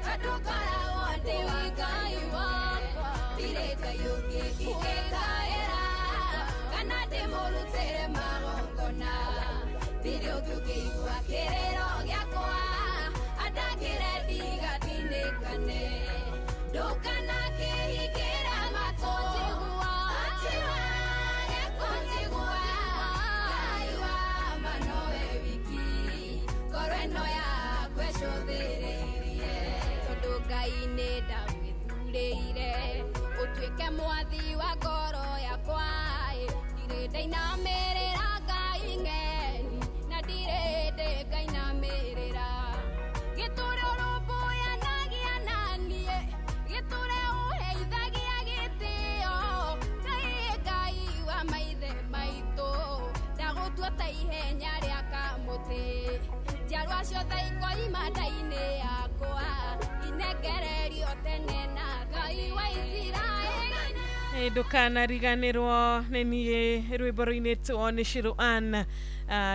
tondũ koragwo ndĩ wa Ngai wakwa ndirĩka yũngĩ ingĩkaĩra kana ndĩmũrutĩre magongona ndirĩ ũngĩ ũngĩigua kĩrĩro gĩakwa andagĩre ndigathinĩkane ndũkana kĩhingĩre matũ atiwage kũnjigua Ngai wa manowe wiki ngoro ĩno yakwa ĩcũthĩrĩirie tondũ Ngai nĩ ndamwĩthurĩire ũtuĩke mwathi wa ngoro yakwa ndirĩ ndainamĩrĩra Ngai ng'eni na ndirĩ ndĩ ngainamĩrĩra gĩtũre ũrũmbũyanagia naniĩ gĩtũre ũheithagia gĩtĩo Ngai wa maithe maitũ ndagũtua ta ihenya rĩa kamũtĩ njiarwa ciothe ikoima nda-inĩ yakwa inengererio tene na Ngai wa Isiraeli ndũkanariganĩrwo nĩ niĩ rwĩmbo rũinĩtwo nĩ Shiro Ann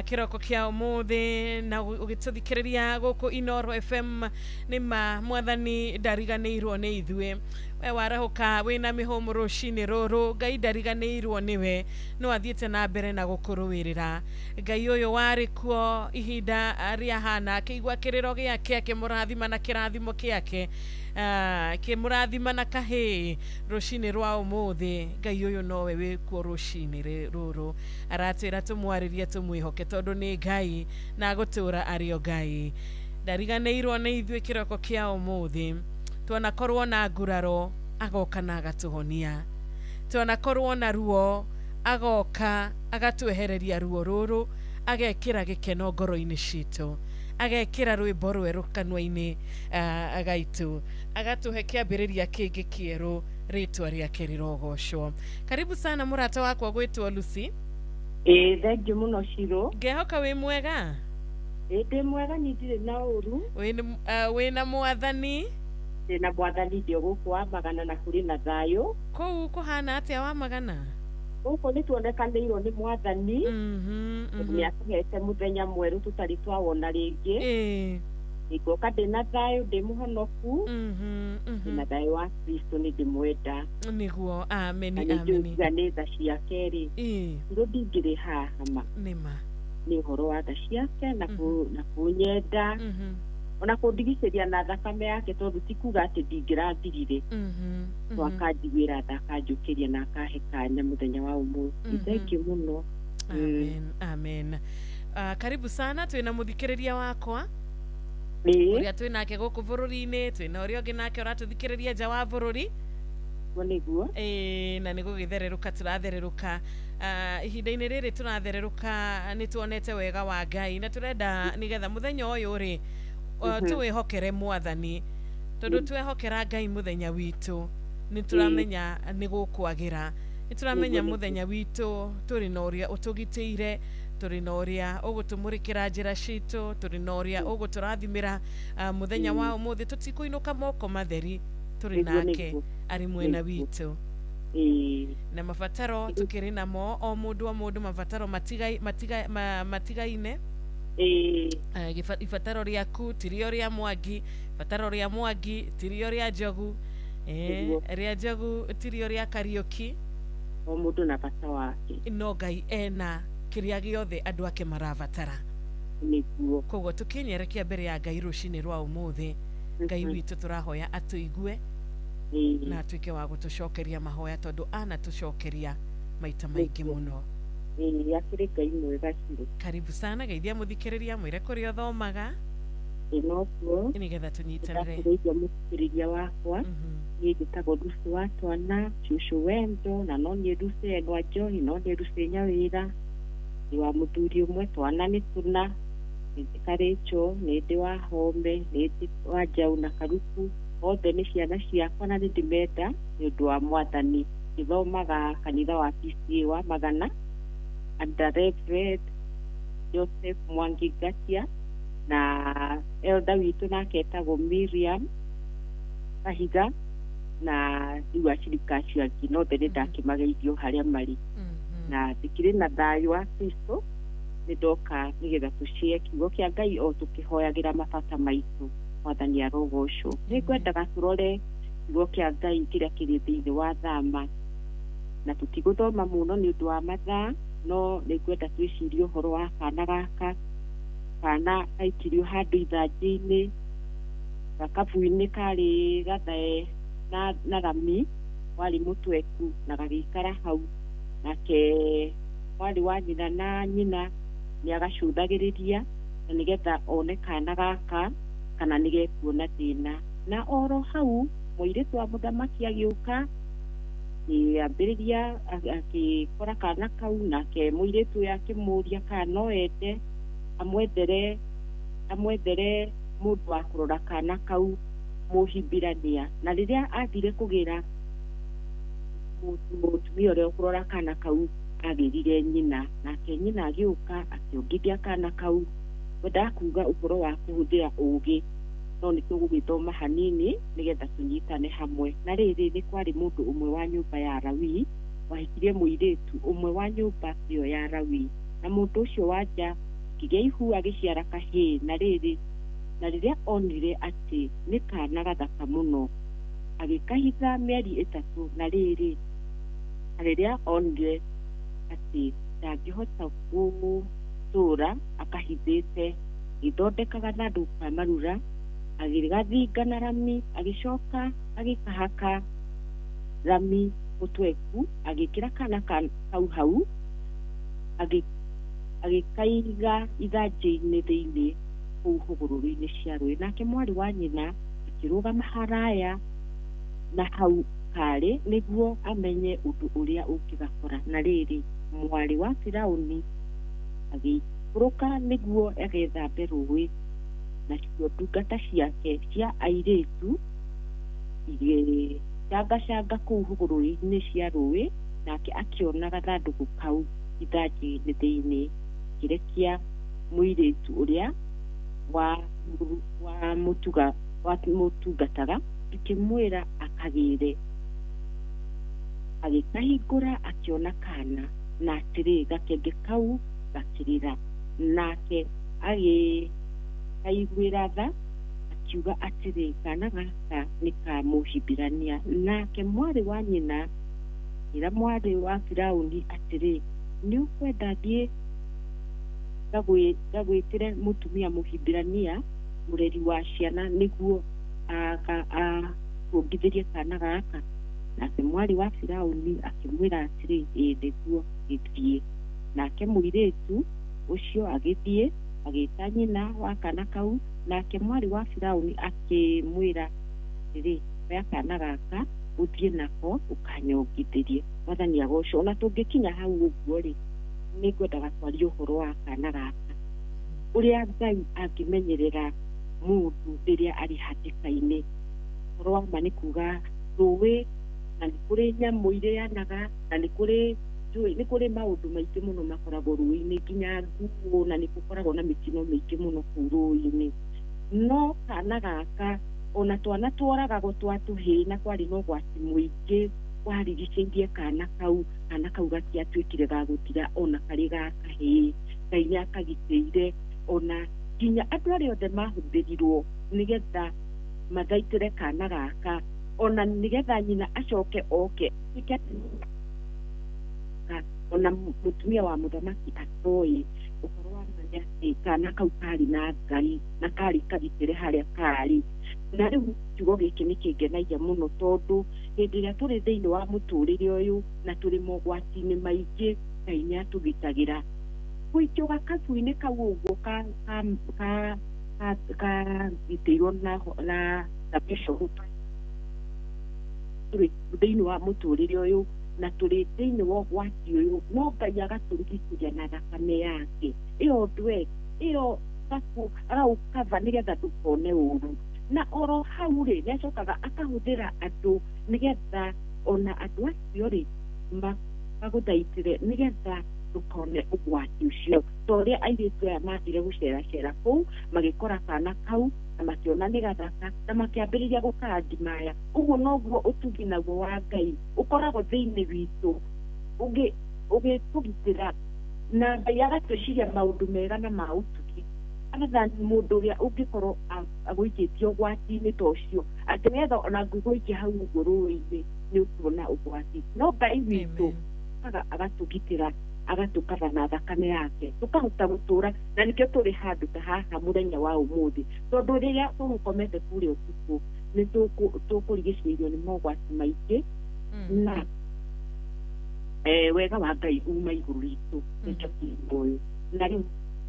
kĩroko kĩa ũmũthĩ na ũgĩtũthikĩrĩria gũkũ Inooro FM nĩma mwathani ndariganĩirwo nĩ ithuĩ we warahũka wĩna mĩhũmũ rũcinĩ rũrũ Ngai ndariganĩirwo nĩwe no athiĩte na mbere na gũkũrũĩrĩra Ngai ũyũ warĩ kuo ihinda rĩa Hana akĩigua kĩrĩro gĩake akĩmũrathima na kĩrathimo kĩake akĩmũrathima na kahĩĩ rũcinĩ rwa ũmũthĩ Ngai ũyũ nowe wĩ kuo rũcinĩ rũrũ aratwĩra tũmwarĩrie tũmwĩhoke tondũ nĩ Ngai na gũtũũra arĩ o Ngai ndariganĩirwo nĩ ithuĩ kĩroko kĩa ũmũthĩ twanakorwo na nguraro agoka na agatũhonia twanakorwo na ruo agoka agatwehereria ruo rũrũ agekĩra gĩkeno ngoro-inĩ citũ agekĩra rwĩmbo rwerũ kanua-inĩ gaitũ agatũhe kĩambĩrĩria kĩngĩ kĩerũ rĩtwa rĩake rĩrogocwo karibu sana mũrata wakwa gwĩtwo Lucy thengiũ mũno Shiro ngehoka wĩ mwega ndĩ mwega nĩ ndirĩ na ũru wĩna mwathani na mwathani ndio gũkũ wa magana na kũrĩ na thayũ kũu kũhana atĩa wa magana gũkũ nĩ tuonekanĩirwo nĩ mwathani nĩ atũhete mũthenya mwerũ tũtarĩ twawona rĩngĩ ngũka ndĩ na thayũ ndĩ mũhonoku na thayũ wa Kristo nĩ ndĩmwenda nĩguo ameni nĩ tha ciake rĩ ndũ ndingĩrĩ haha ma nĩ ũhoro wa tha ciake na kũnyenda ona kũndigicĩria na thakame yake tondũ ti kuga atĩ ndingĩrathirire akanjiguĩra tha akanjũkĩria na akahe kanya mũthenya wa ũmũthĩ thengiũ mũno amen karibu sana twĩna mũthikĩrĩria wakwa ũrĩa twĩnake gũkũ bũrũri-inĩ twĩna ũrĩa ũngĩ nake ũratũthikĩrĩria nja wa bũrũri nĩguo na nĩ gũgĩthererũka tũrathererũka ihinda-inĩ rĩrĩ tũrathererũka nĩ tuonete wega wa Ngai na tũrenda nĩgetha mũthenya ũyũ rĩ tũwĩhokere mwathani tondu twehokera Ngai muthenya witu ni turamenya ni gukwagira ni turamenya muthenya witu turi na uria utugitire turi na uria ugutumurikira njira citu turi na uria uguturathimira muthenya wa umuthi tutikuinuka moko matheri turi nake ari mwena witu na mabataro tukiri namo o mundu mabataro matigaine ibataro riaku tirio ria Mwangi ibataro ria Mwangi tirio ria Njogu ria Njogu tirio ria Kariuki o mundu na bata wake no Ngai ena kiria giothe andu ake marabatara niguo koguo tukinyerekia mbere ya Ngai rucini rwa umuthi Ngai witu turahoya atuigue na atuike wa gutucokeria mahoya tondu ana tucokeria maita maingi muno akiri Ngai mwega ciru karibu sana geithia muthikiriria mwire kuria thomaga inokuo nigetha tunyitanire kuria muthikiriria wakwa ni gitagwo Lucy wa Twana Shushu Wendo na no ni Lucy Edwa John no ni Lucy Nyawira ni wa muthuri umwe Twana ni tuna ni Karecho ni ndi wa Hombe ni ndi wa Jau na Karuku othe ni ciana ciakwa na ni ndimenda ni undu wa Mwathani ithomaga kanitha wa PCA wa Magana under Reverend Joseph Mwangi Gatia na elder witu nake etagwo Miriam Kahiga na riu acirika ciangi no thene ndakimageithio haria mari na thikiri na thayu wa Kristo ni ndoka nigetha tucie kiugo kia Ngai o tukihoyagira mabata maitu Mwathani arogocwo ni ngwendaga turore kiugo kia Ngai kiria kiri thiini wa thama na tutiguthoma muno ni undu wa mathaa no ni ngwenda twicirie uhoro wa kana gaka kana aikirio handu ithanji-ini gakabu-ini kari gathae na Rami wari mutweku na gagikara hau nake mwari wa nyina na nyina ni agacuthagiriria na nigetha one kana gaka kana nigekuona thina na oro hau muiritu wa muthamaki agiuka ambiriria akikora kana kau nake muiritu yakimuria kana ende amwethere mundu wa kurora kana kau muhimbirania na riria athire kugira mutumia uria kurora kana kau agirire nyina nake nyina agiuka akiongithia kana kau wenda kuga uhoro wa kuhuthira ugi no ni tugugithoma hanini nigetha tunyitane hamwe na riri ni kwari mundu umwe wa nyumba ya Lawi wahikirie muiritu umwe wa nyumba iyo ya Lawi na mundu ucio wanja kigia ihu agiciara kahii na riri na riria onire ati ni kana gathaka muno agikahitha mieri 3 na riri riria onire ati ndangihota gutura akahithite ithondekaga na nduka marura agigathinga na Rami agicoka agikahaka Rami mutweku agikira kana kau hau agikaiga ithanji-ini thiini kuu hugururu-ini cia rui nake mwari wa nyina akirugama haraya na hau kari niguo amenye undu uria ungigakora na riri mwari wa Firauni agikuruka niguo agethambe rui na cio ndungata ciake cia airitu igicangacanga kuu hugururu-ini cia rui nake akiona gathanduku kau ithanji-ini thiini kirekia muiritu uria wa mutungataga ikimwira akagire agikahingura akiona kana na atiri gakenge kau gakirira nake agikaiguira tha akiuga atiri kana gaka nikamuhimbirania nake mwari wa nyina ira mwari wa Firauni atiri ni ukwenda thie gagwitire mutumia muhimbirania mureri wa ciana niguo kuongithirie kana gaka nake mwari wa Firauni akimwira atiri niguo githie nake muiritu ucio agithie agita nyina wa kana kau nake mwari wa Firauni akimwira atiri ya kana gaka uthie nako ukanyongithirie Mwathani agocwo na tungikinya hau uguo ri ni ngwendaga twarie uhoro wa kana gaka uria Ngai angimenyerera mundu riria ari hatika-ini ũhoro wa ma nĩ kuga rũĩ na nĩ kũrĩ nyamũ irĩanaga na nĩ kũrĩ maũndũ maingĩ mũno makoragwo rũĩ-inĩ nginya nguũ na nĩ gũkoragwo na mĩtino mĩingĩ mũno kũu rũĩ-inĩ no kana gaka ona twana tworagagwo twatũhĩ na kwarĩ na ũgwati mũingĩ warigicĩirie kana kau gatiatuĩkire ga gũtira ona karĩ gakahĩ Ngai nĩakagitĩire ona nginya andũ arĩa othe mahũthĩrirwo nĩgetha mathaitĩre kana gaka ona nĩgetha nyina acoke oke ona mũtumia wa mũthamaki atoĩ ũhoro wa manya atĩ kana kau karĩ na Ngai na karĩ kagitĩre harĩa karĩ na rĩu kiugo gĩkĩ nĩ kĩngenagia mũno tondũ hĩndĩ ĩrĩa tũrĩ thĩinĩ wa mũtũrĩre ũyũ na tũrĩ mogwati-inĩ maingĩ Ngai nĩatũgitagĩra gũikio gakabu-inĩ kau ũguo kagitĩirwo na bishop tũrĩ thĩinĩ wa mũtũrĩre ũyũ na tũrĩ thĩinĩ wa ũgwati ũyũ no Ngai agatũrigicĩria na thakame yake ĩyo ndwe ĩyo agaũkava nĩgetha ndũkone ũru na oro hau rĩ nĩacokaga akahũthĩra andũ nĩgetha ona andũ acio rĩ magũthaitĩre nĩgetha ndũkone ũgwati ũcio ta ũrĩa airĩtu aya mathire gũceracera kũu magĩkora kana kau na makĩona nĩ gathaka na makĩambĩrĩria gũkandimaya ũguo noguo ũtugi naguo wa Ngai ũkoragwo thĩinĩ witũ ũgĩtũgitĩra na Ngai agatwĩciria maũndũ mega na ma ũtugi agatha mũndũ ũrĩa ũngĩkorwo agũikĩtie ũgwati-inĩ ta ũcio atĩ nĩgetha ona ngũgũikia hau ũguo rũĩ-inĩ nĩ ũkuona ũgwati no Ngai witũ agatũgitĩra agatũkava na thakame yake tũkahota gũtũra na nĩkĩo tũrĩ handũ ta haha mũthenya wa ũmũthĩ tondũ rĩrĩa tũgũkomete kũrĩa ũtukũ nĩ tũkũrigicĩirio nĩ mogwati maingĩ na wega wa Ngai uma igũrũ ritũ nĩkĩo kĩrimũ ũyũ na rĩu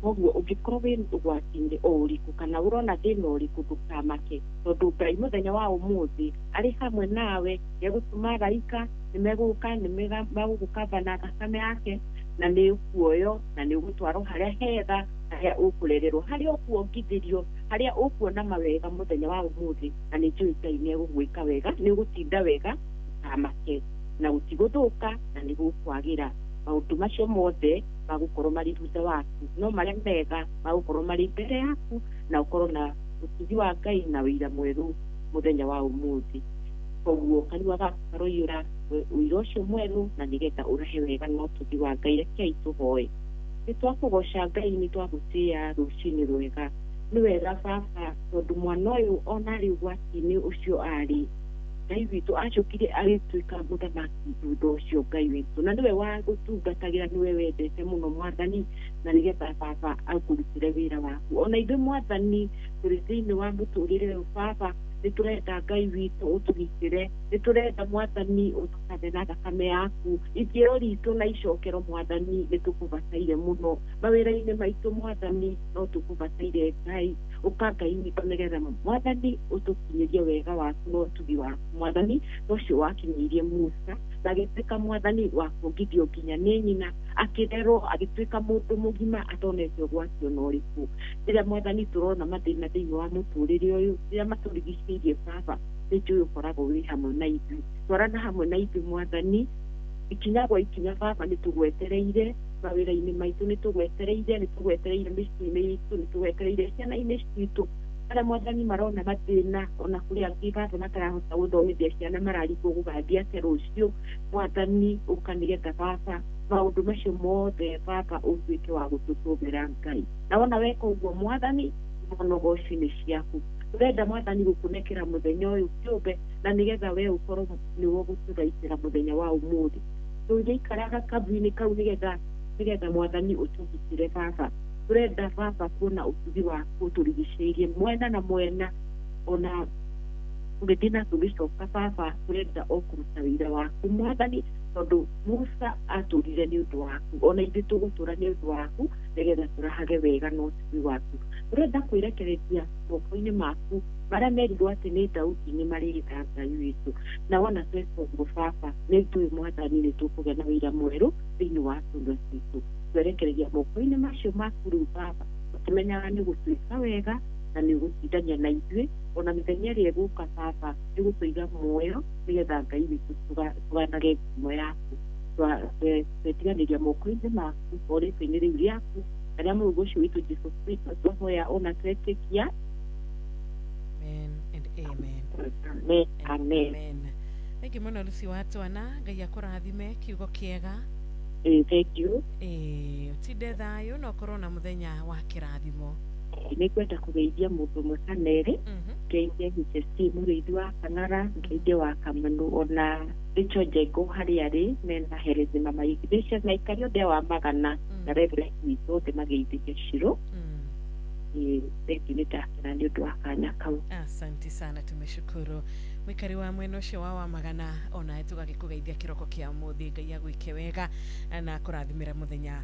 koguo ũngĩkorwo wĩ ũgwati-inĩ o ũrĩkũ kana ũrona thĩna ũrĩkũ ndũkamake tondũ Ngai mũthenya wa ũmũthĩ arĩ hamwe nawe nĩegũtũma araika nĩmegũka nĩmegũgũkava na thakame yake na nĩ ũkuoyo na nĩ ũgũtwarwo harĩa hega harĩa ũkũrererwo harĩa ũkuongithĩrio harĩa ũkuona mawega mũthenya wa ũmũthĩ na nĩ njũĩ Ngai nĩegũgwĩka wega nĩ ũgũtinda wega ndũkamake na gũtigũthũka na nĩ gũkwagĩra maũndũ macio mothe magũkorwo marĩ thutha waku no marĩa mega magũkorwo marĩ mbere yaku na ũkorwo na ũtugi wa Ngai na wĩira mwerũ mũthenya wa ũmũthĩ koguo kanua gaku karoiyũra ũira ũcio mwerũ na nĩgetha ũrahe wega na ũtugi wa Ngai rekei tũhoe nĩ twakũgoca Ngai nĩ twagũtĩĩa rũcinĩ rwega nĩ wega baba tondũ mwana ũyũ ona arĩ ũgwati-inĩ ũcio arĩ Ngai witũ acokire agĩtuĩka mũthamaki thutha ũcio Ngai witũ na nĩwe wa gũtungatagĩra nĩwe wendete mũno mwathani na nĩgetha baba akũrutĩre wĩra waku ona ithuĩ mwathani tũrĩ thĩinĩ wa mũtũrĩre ũyũ baba nĩ tũrenda Ngai witũ ũtũgitĩre nĩ tũrenda mwathani ũtukane na thakame yaku ithĩo ritũ na icokero mwathani nĩ tũkũbataire mũno mawĩra-inĩ maitũ mwathani no tũkũbataire Ngai ũka Ngai witũ nĩgetha mwathani ũtũkinyĩrie wega waku na ũtugi waku mwathani ũcio wakinyĩirie Musa na agĩtuĩka mwathani wa kuongithio nginya nĩ nyina akĩrerwo agĩtuĩka mũndũ mũgima atonete ũgwati ona ũrĩkũ rĩrĩa mwathani tũrona mathĩna thĩinĩ wa mũtũrĩre ũyũ rĩrĩa matũrigicĩirie baba nĩ njũĩ ũkoragwo wĩ hamwe na ithuĩ twarana hamwe na ithuĩ mwathani ikinya gwa ikinya baba nĩ tũgwetereire mawĩra-inĩ maitũ nĩ tũgwetereire mĩciĩ-inĩ itũ nĩ tũgwetereire ciana-inĩ citũ arĩa mwathani marona mathĩna ona kũrĩa angĩ baba matarahota gũthomithia ciana mararigwo gũgathiĩ atĩa rũciũ mwathani ũka nĩgetha baba maũndũ macio mothe baba ũtuĩke wa gũtũtũmĩra Ngai na wona weka ũguo mwathani monogoci nĩ ciaku tũrenda mwathani gũkũnekera mũthenya ũyũ kĩũmbe na nĩgetha we ũkorwo nĩwe gũtũthaitĩra mũthenya wa ũmũthĩ tũgĩikaraga kabu-inĩ kau nĩgetha mwathani ũtũgitĩre baba tũrenda baba kuona ũtugi waku ũtũrigicĩirie mwena na mwena ona tũgĩthiĩ na tũgĩcoka baba tũrenda o kũruta wĩra waku mwathani tondũ Musa atũrire nĩ ũndũ waku ona ithuĩ tũgũtũra nĩ ũndũ waku nĩgetha tũrahage wega na ũtugi waku tũrenda kwĩrekereria moko-inĩ maku marĩa merirwo atĩ nĩ Daudi nĩ marĩrĩta Ngai witũ na wona tweka ũguo baba nĩ tũĩ mwathani nĩ tũkũgĩa na wĩra mwerũ thĩinĩ wa tũndũ citũ twerekereria moko-inĩ macio maku rĩu baba tũmenyaga nĩ gũtuĩka wega na nä gå cindania na ithuä ona mä thenya ä rä egåka baba nä gå tå iga muoyo nä getha ngai witå tå ganage ngumo yaku twetiganä ria moko-inä maku o rä two-inä rä u rĩaku arĩa må rugo å cio witå Jesu Kristo twahoya ona twetĩ kia. Amen and amen. Amen. Amen. Thank you muno Lucy wa Twana, Ngai akũrathime kiugo kĩega. Thank you. Tinde thayo no korwo na muthenya wa kĩrathimo. Nĩ kwenda kũgeithia mũndũ ũmwe Kanere, ngeithie HST mũrĩithi wa Kang'ara, ngeithie wa Kamanũ ona Rachel Njengo harĩa arĩ mena Herezi Mama Ignatius na aikari othe wa Magana na Reverend witũ othe mageithie Shiro. Thank you, nitakena nĩ ũndũ wa kanya kau. Asante sana, tumeshukuru. Mwikari wa mwena ũcio wa Magana ona tugagĩkũgeithia kĩroko kĩa mũthĩ, Ngai agwĩke wega na kũrathimĩra mũthenya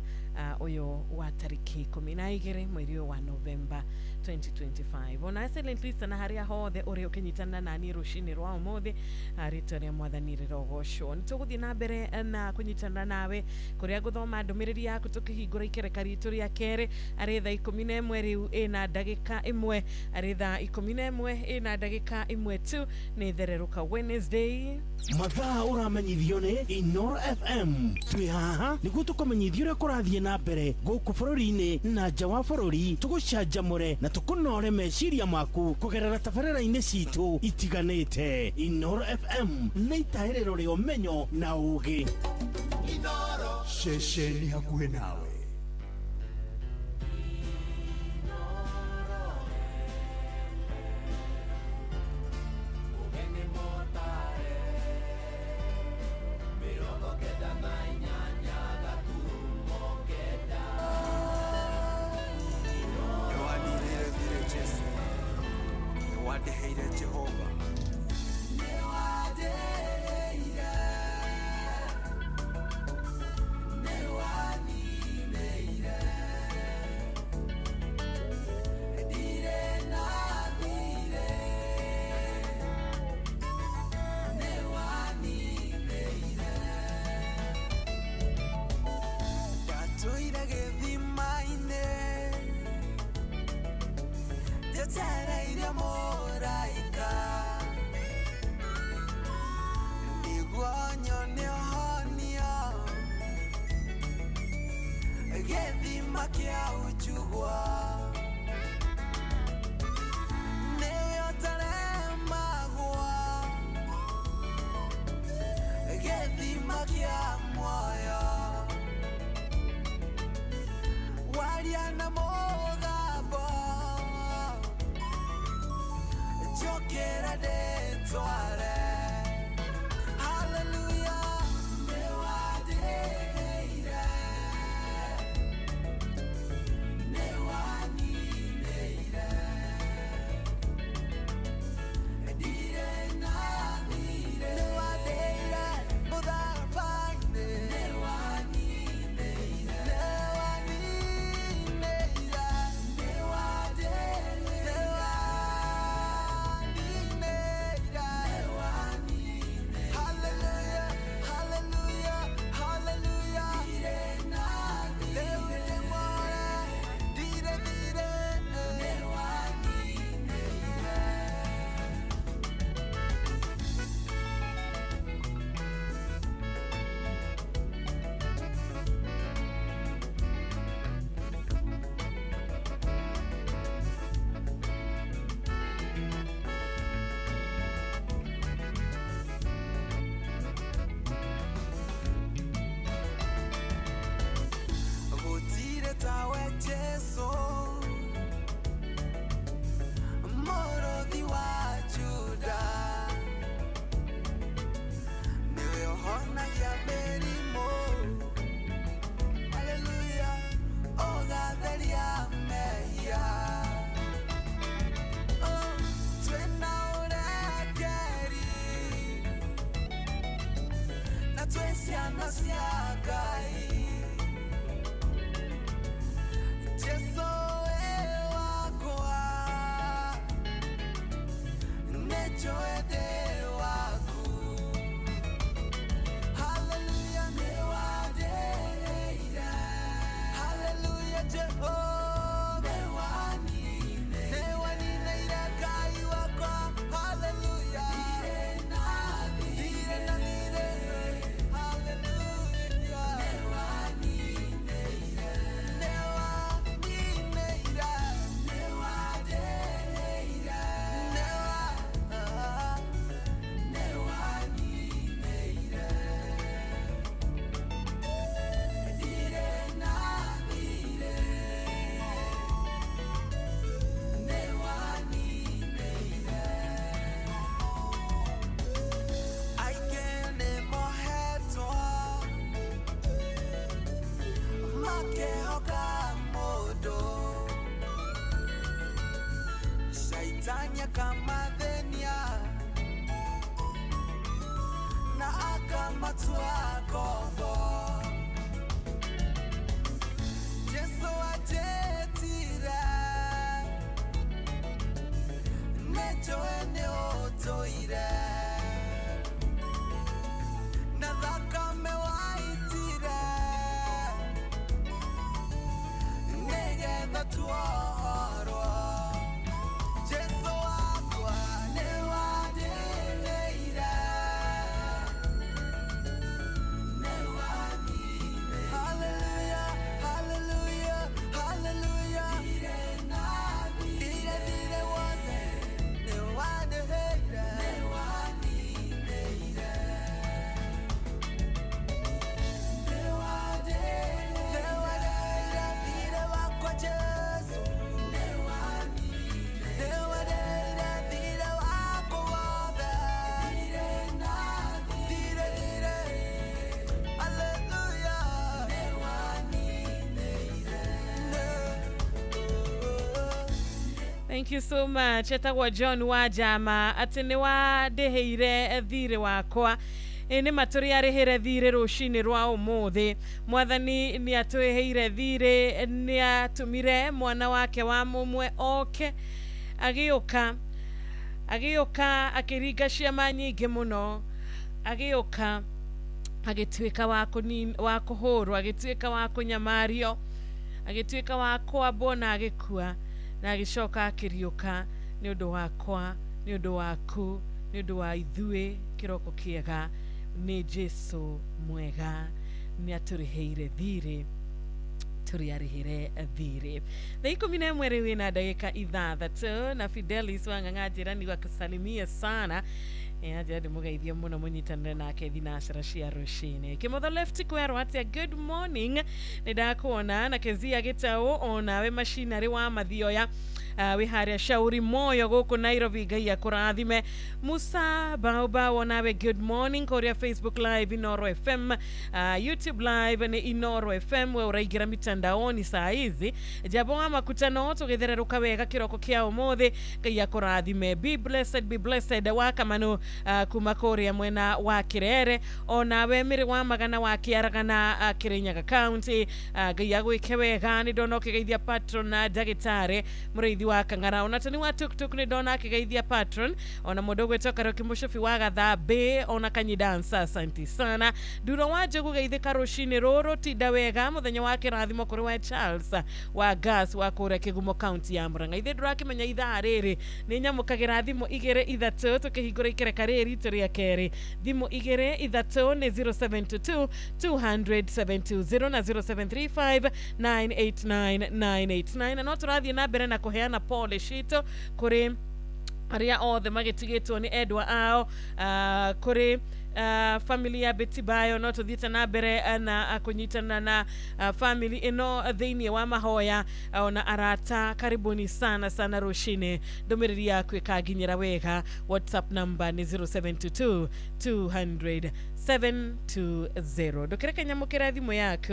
ũyũ wa tariki 12 mweri wa Novemba 2025. Ona excellently sana harĩa hothe ũrĩ ũkĩnyitana nani rũcinĩ rwa ũmũthĩ, rĩtwa rĩa Mwathani rĩrogocwo. Nĩtũgũthiĩ na mbere na kũnyitana nawe kũrĩa gũthoma ndũmĩrĩri yaku tũkĩhingũra ikereka ritũ rĩa kerĩ arĩ thaa 11 rĩu ĩna ndagĩka 1 arĩ thaa 11 ĩna ndagĩka 1 tu nĩ thererũka Wednesday. Mathaa ũramenyithio nĩ Inoro FM. Twĩ haha nĩguo tũkũmenyithia ũrĩa kũrathiĩ na mbere gũkũ bũrũri-inĩ na nja wa bũrũri, tũgũcanjamũre na tũkũnore meciria maku kũgerera tabarĩra-inĩ citũ itiganĩte. Inoro FM nĩ itaĩrĩro rĩa ũmenyo na ũũgĩ. Inoro ceceni hakuhĩ nawe. Tanya kama Venia na akamatua kombo Jesu ajetira nejo ene otoira na thakame waitira negetha tuohorwo Jesu wakwa nĩ wanjĩrĩire nĩ wanire Hallelujah, hallelujah, hallelujah Dire wothe nĩ wanjĩrĩire nĩ wanire nĩ wanjĩrĩire dire wakwa Jesu nĩ wanire dire wakwa wothe dire hallelujah nĩ Thank you so much. Etagwa John Wajama ati ni wadeheire thire wakwa ni maturi arihire thire rushini rwa umuthi mwathani ni atuheire thire ni atumire mwana wake wa mumwe oke agioka akiringa ciama nyingi muno agioka agituika wa kuhurwo agituika wa kunyamario agituika wa kwambwo na agikua na agicoka akiriuka ni undu wakwa ni undu waku ni undu wa ithuĩ kiroko kiega ni Jesu mwega ni aturiheire thire turiarihire thire na 11 rĩu na dakika 6 na Fidelis Wang'ang'a jirani wakusalimia sana jadi mugeithie muno munyitanire nake thinacira cia rucini kimotho left kwero atia good morning nidakuona na kezia gitau onawe machinery wa mathioya wiharia shauri moyo guku Nairobi Ngai akurathime Musa Bauba onawe good morning koria Facebook live Inoro FM YouTube live ni Inoro FM we uraigira mitandaoni saa hizi jabo ama kutano tugethereruka wega kiroko kia umuthi Ngai akurathime be blessed wakamanu kumakoria mwena wa Kirere onawe miri wa magana wa Kiaragana Kirinyaga County Ngai agwike wega ni ndono kigeithia patron na dagitare murithi wa Kangara ona tani wa tuktuk ni ndona kigeithia patron ona mudogo etoka rokimushofi wa Gathambe ona kanyidansa asante sana duro waje kugeithika rushini roro tida wega muthenya wa kirathimo kuri wa Charles wa gas wa kure Kigumo County ya Murang'a ithe ndura kimenya ithaa riri ni nyamukagira thimo 2 tukihingura ikereka rito ria keri thimo 2 ni 0722 200 na 0735 989 no turathie na mbere na kuheana pole shito kuri aria othe magitigitwo ni endwa ao kuri familia Betty Bayo no tuthite na mbere na kunyitana na family ino thiini wa mahoya ona arata karibuni sana rushini ndumiriri yaku ikaginyira wega WhatsApp number ni 0722 200 720 ndukireke nyamukira thimu yaku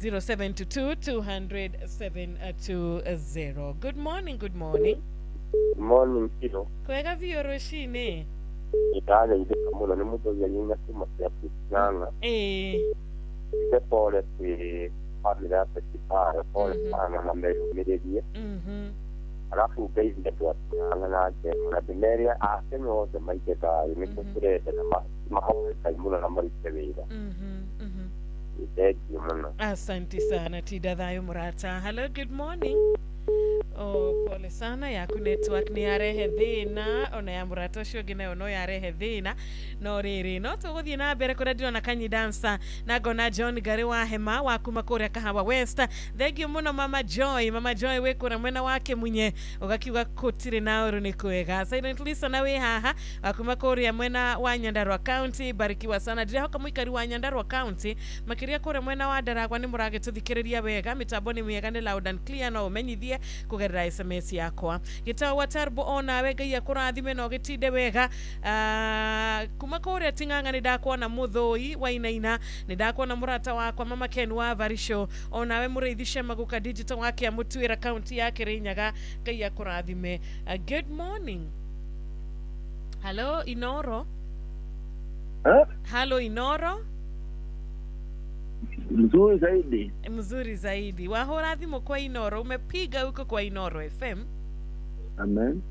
0722 200 720 good morning Good morning, Kilo. kwega vio rushini Italia ideka muno ni muto ya nyinga sima ya Kristiana. Ite pole si family ya Petipare, pole sana na media. Alafu base ya tuwasana na Bimeria aseme wote maiketa imekusurete na mahawa kaimuna na mariseweira. Thank you, muno. Asante sana Tida Thayo Murata. Hello, good morning. Pole sana yaku network ni yarehe thina ona ya Murata ucio ngine ono yarehe thina no riri no tuguthie na mbere kuria ndirona kanyi dancer na ngona John Gari wa Hema wa kuma kuria Kahawa West. Thank you muno Mama Joy we kura mwena wake munye ugakiuga kutire na uru ni kwega silent listener we haha akuma kuria mwena wa Nyandarua County barikiwa sana ndirehoka muikari wa Nyandarua County makiria kuria mwena wa Ndaragwa ni murage tuthikiriria wega mitambo ni miega ni loud and clear no umenyithie tukiarie kugerera SMS yakwa gitawa watarbo ona wega ya kurathime no gitinde wega kuma kore tinganga ni ndakuona muthoi wa inaina ni ndakuona murata wakwa mama Ken wa Varisho ona we mureithishe maguka digital wake amutwira account yake Rinyaga ngai ya kurathime. Good morning. Hello Inoro. Hello Inoro. Mzuri zaidi. Mzuri zaidi. Wahora thimu kwa Inoro. Umepiga huko kwa Inoro FM. Amen.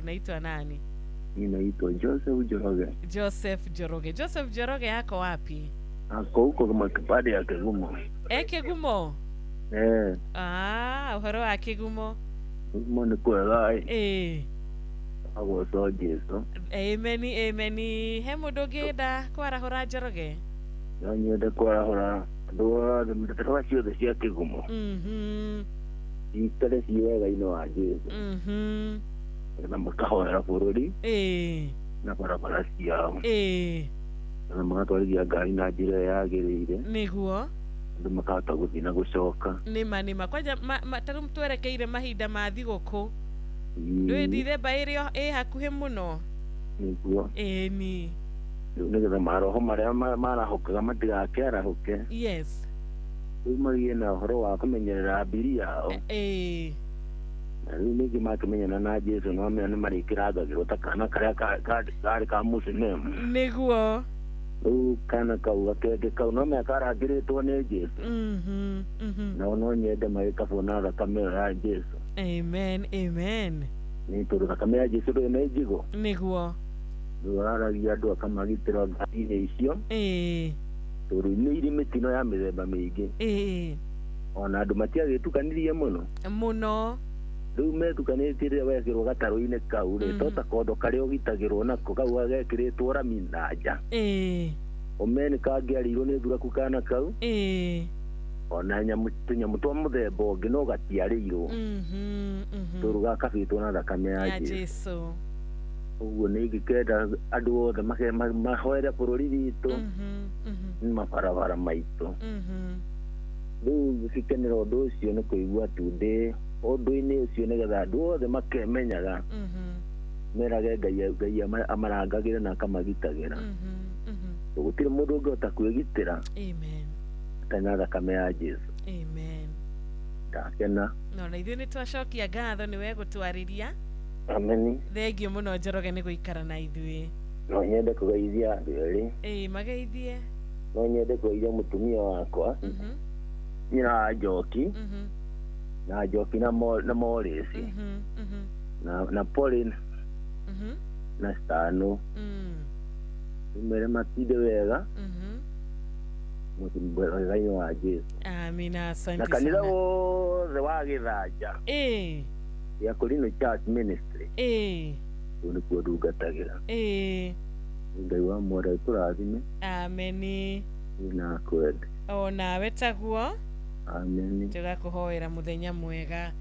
Unaitwa nani? Ninaitwa Joseph Joroge. Joseph Joroge yako wapi? Ako huko kama kipande ya Kegumo. Kegumo? Uhoro wa Kegumo. Kegumo ni kwega. Ago so Jesu. Amen. He mudogeda kwara hora Joroge. Nyende kwara hora. Ndo mtataka sio de cia Kegumo. Itale siwega ino wa Jesu. Na makahora bururi. Na barabara ciao. Na magatwarithia ngari na njĩra yagĩrĩire nĩguo andũ makahota gũthiĩ na gũcoka nĩma kwanja tarĩu twerekeire mahinda ma thigũkũ ndũĩ Dithemba ĩrĩa hakuhĩ mũno nĩguo ni rĩu nĩgetha maroho marĩa marahokaga matigakĩarahũke yes rĩu magĩe na ũhoro wa kũmenyerera mbiri yao na rĩu ningĩ makĩmenyana na Jesu no amenya nĩ marĩkĩrangagĩrwo ta kana karĩa karĩ ka Mũcinemu nĩguo kana kau gakenge kau no mekarangĩrĩtwo nĩ Jesu no nyende magĩkabwo na thakame ya Jesu amen nĩ tondũ thakame ya Jesu ndũrĩ nĩ njigo nĩguo araragia andũ akamagitĩra ngari-inĩ icio tondũ nĩ irĩ mĩtino ya mĩthemba mĩingĩ ona andũ matiagĩtukanirie mũno rĩu metukanĩtie rĩrĩa wekĩrwo gatarũ-inĩ kau rĩ to ta kondo karĩa ũgitagĩrwo nako kau gagekĩrĩtwo rami na nja ũmeni kangĩarĩirwo nĩ thuraku kana kau ona tũnyamũ twa mũthemba ũngĩ no gatiarĩirwo tondũ gakabĩtwo na thakame ya Jesu ũguo nĩ ingĩkenda andũ othe mahoere bũrũri witũ mabarabara maitũ rĩu gũcikenera ũndũ ũcio nĩ kũigua tundĩ ũndũ-inĩ ũcio nĩgetha andũ othe makemenyaga merage Ngai amarangagĩre na akamagitagĩra gũtirĩ mũndũ ũngĩhota kwĩgitĩra kana thakame ya Jesu ndakena no na ithuĩ nĩ twacokia ngatho nĩwe gũtwarĩria ameni thengiũ mũno Njoroge nĩ gũikara na ithuĩ no nyende kũgeithia andũ erĩ mageithie no nyende kũgeithia mũtumia wakwa nyina wa Njoki na Njoki na Morris na Pauline na Stano mere matinde wega mũtumia wa Jesu amina asante na kanitha wothe wa Gĩthanja ya Kolino Church Ministry nĩkuo ndungatagĩra Ngai wa mwere tũrathime ameni na kwende nawe taguo ameni tugakuhoera muthenya mwega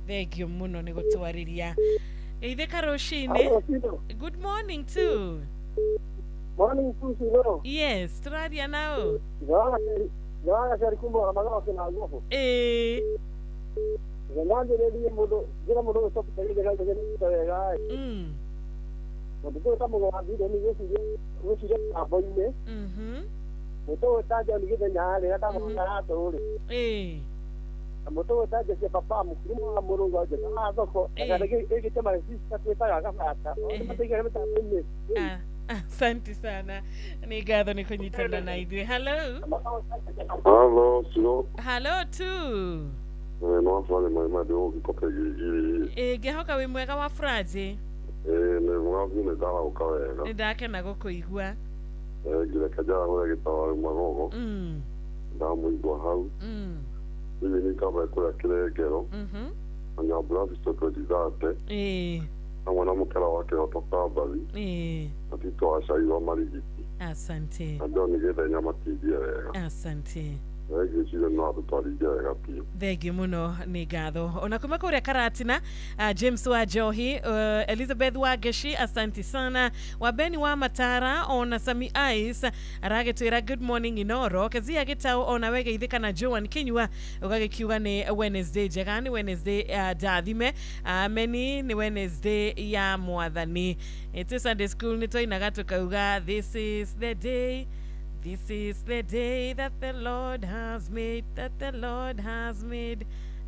thengiũ mũno nĩ gũtwarĩria geithĩka rũcinĩ good morning too morning too sino yes tũraria nao Joana Shari kumbo amagoke na nguvu nganjĩrĩrie mũndũ njĩra mũndũ ũcokereire gaitũ gĩtũ wega mũndũ kama gwathire nĩ gũciria kambo-inĩ mũtũ ũtanja nĩ gĩthenya harĩa ndamona atũrĩ mũtũ ũtanja cia papa mũkirimu wa mũrũngo njega thoko gĩkĩte maresista twĩtaga gabata mateigere mĩtambo-inĩ asante sana nĩ ngatho nĩ kũnyitana na ithuĩ hello tu no afanye maimadi ũgĩkope gigi ngĩhoka wĩ mwega wa Friday nĩ mwathi nĩ ndaraũka wega nĩ ndakena gũkũigua ngĩreka njara gĩtawa magogo ndamũigua hau hivi nĩ kaba kũrĩa kĩrengero na nyambura Visto Dizate na mwanamũkera wake Otoka Mbathi na Tito Acairwo Marigiti asante na ndio nĩ gĩthenya matithie wega asante Thegi muno ni gatho ona kuma kuria Karatina. James wa Johi, Elizabeth wa Geshi, asanti sana. Wabeni wa Matara ona Sami Ice aragetwira good morning Inoro kezia gitao ona wege ithika na Joan Kinyua ugagikiuga ni Wednesday jegani Wednesday dathime meni ni Wednesday ya mwathani. It is Sunday school nito inagatukauga this is the day. This is the day that the Lord has made, that the Lord has made.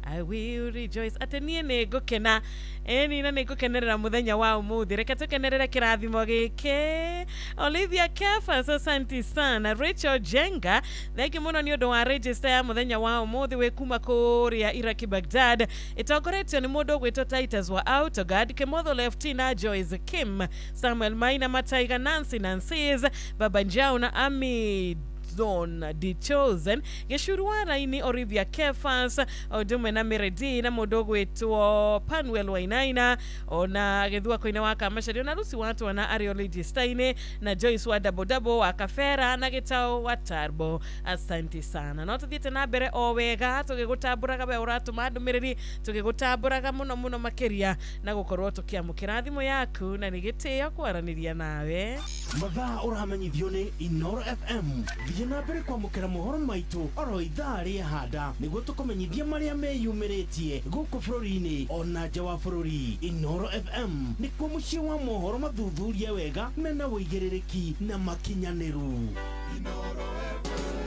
I will rejoice. Atenie nego kena. Eni na nego kenerera muthenya wa umuthi. Reke tukenerere kirathimo gike. Olivia Kefa, asante sana. Rachel Jenga, thegi muno ni undu wa register ya muthenya wa umuthi we kuma kuria Iraki Baghdad. Itogoretio ni mundu gwito Titus wa Autogad, Kemotho Leftina Joyce Kim, Samuel Maina Mataiga, Nancy's, Baba Njau na Ami Zone The Chosen Geshurua Raini Olivia Kefas Odume na Meredi na mudogo wetu Panuel Wainaina ona gethua koina waka mashari na rusi watu wana Ariology Steine na Joyce wa Dabo Akafera na Getao wa Tarbo. Asante sana no tuthiete na mbere o wega tugigutaburaga we uratu madumiriri tugigutaburaga muno makeria na gukorwo tukiamukira thimo yaku na nigitio kwaraniria nawe mathaa uramenyithio ni Inoro FM na mbere kwa mukera mohoro maitu oro idari hada niguo tukomenyithia maria meyumiritie guku bururi-ini ona nja wa bururi. Inoro FM ni kwa muci wa mohoro mathuthurie wega mena wigiririki na makinyaniru. Inoro FM.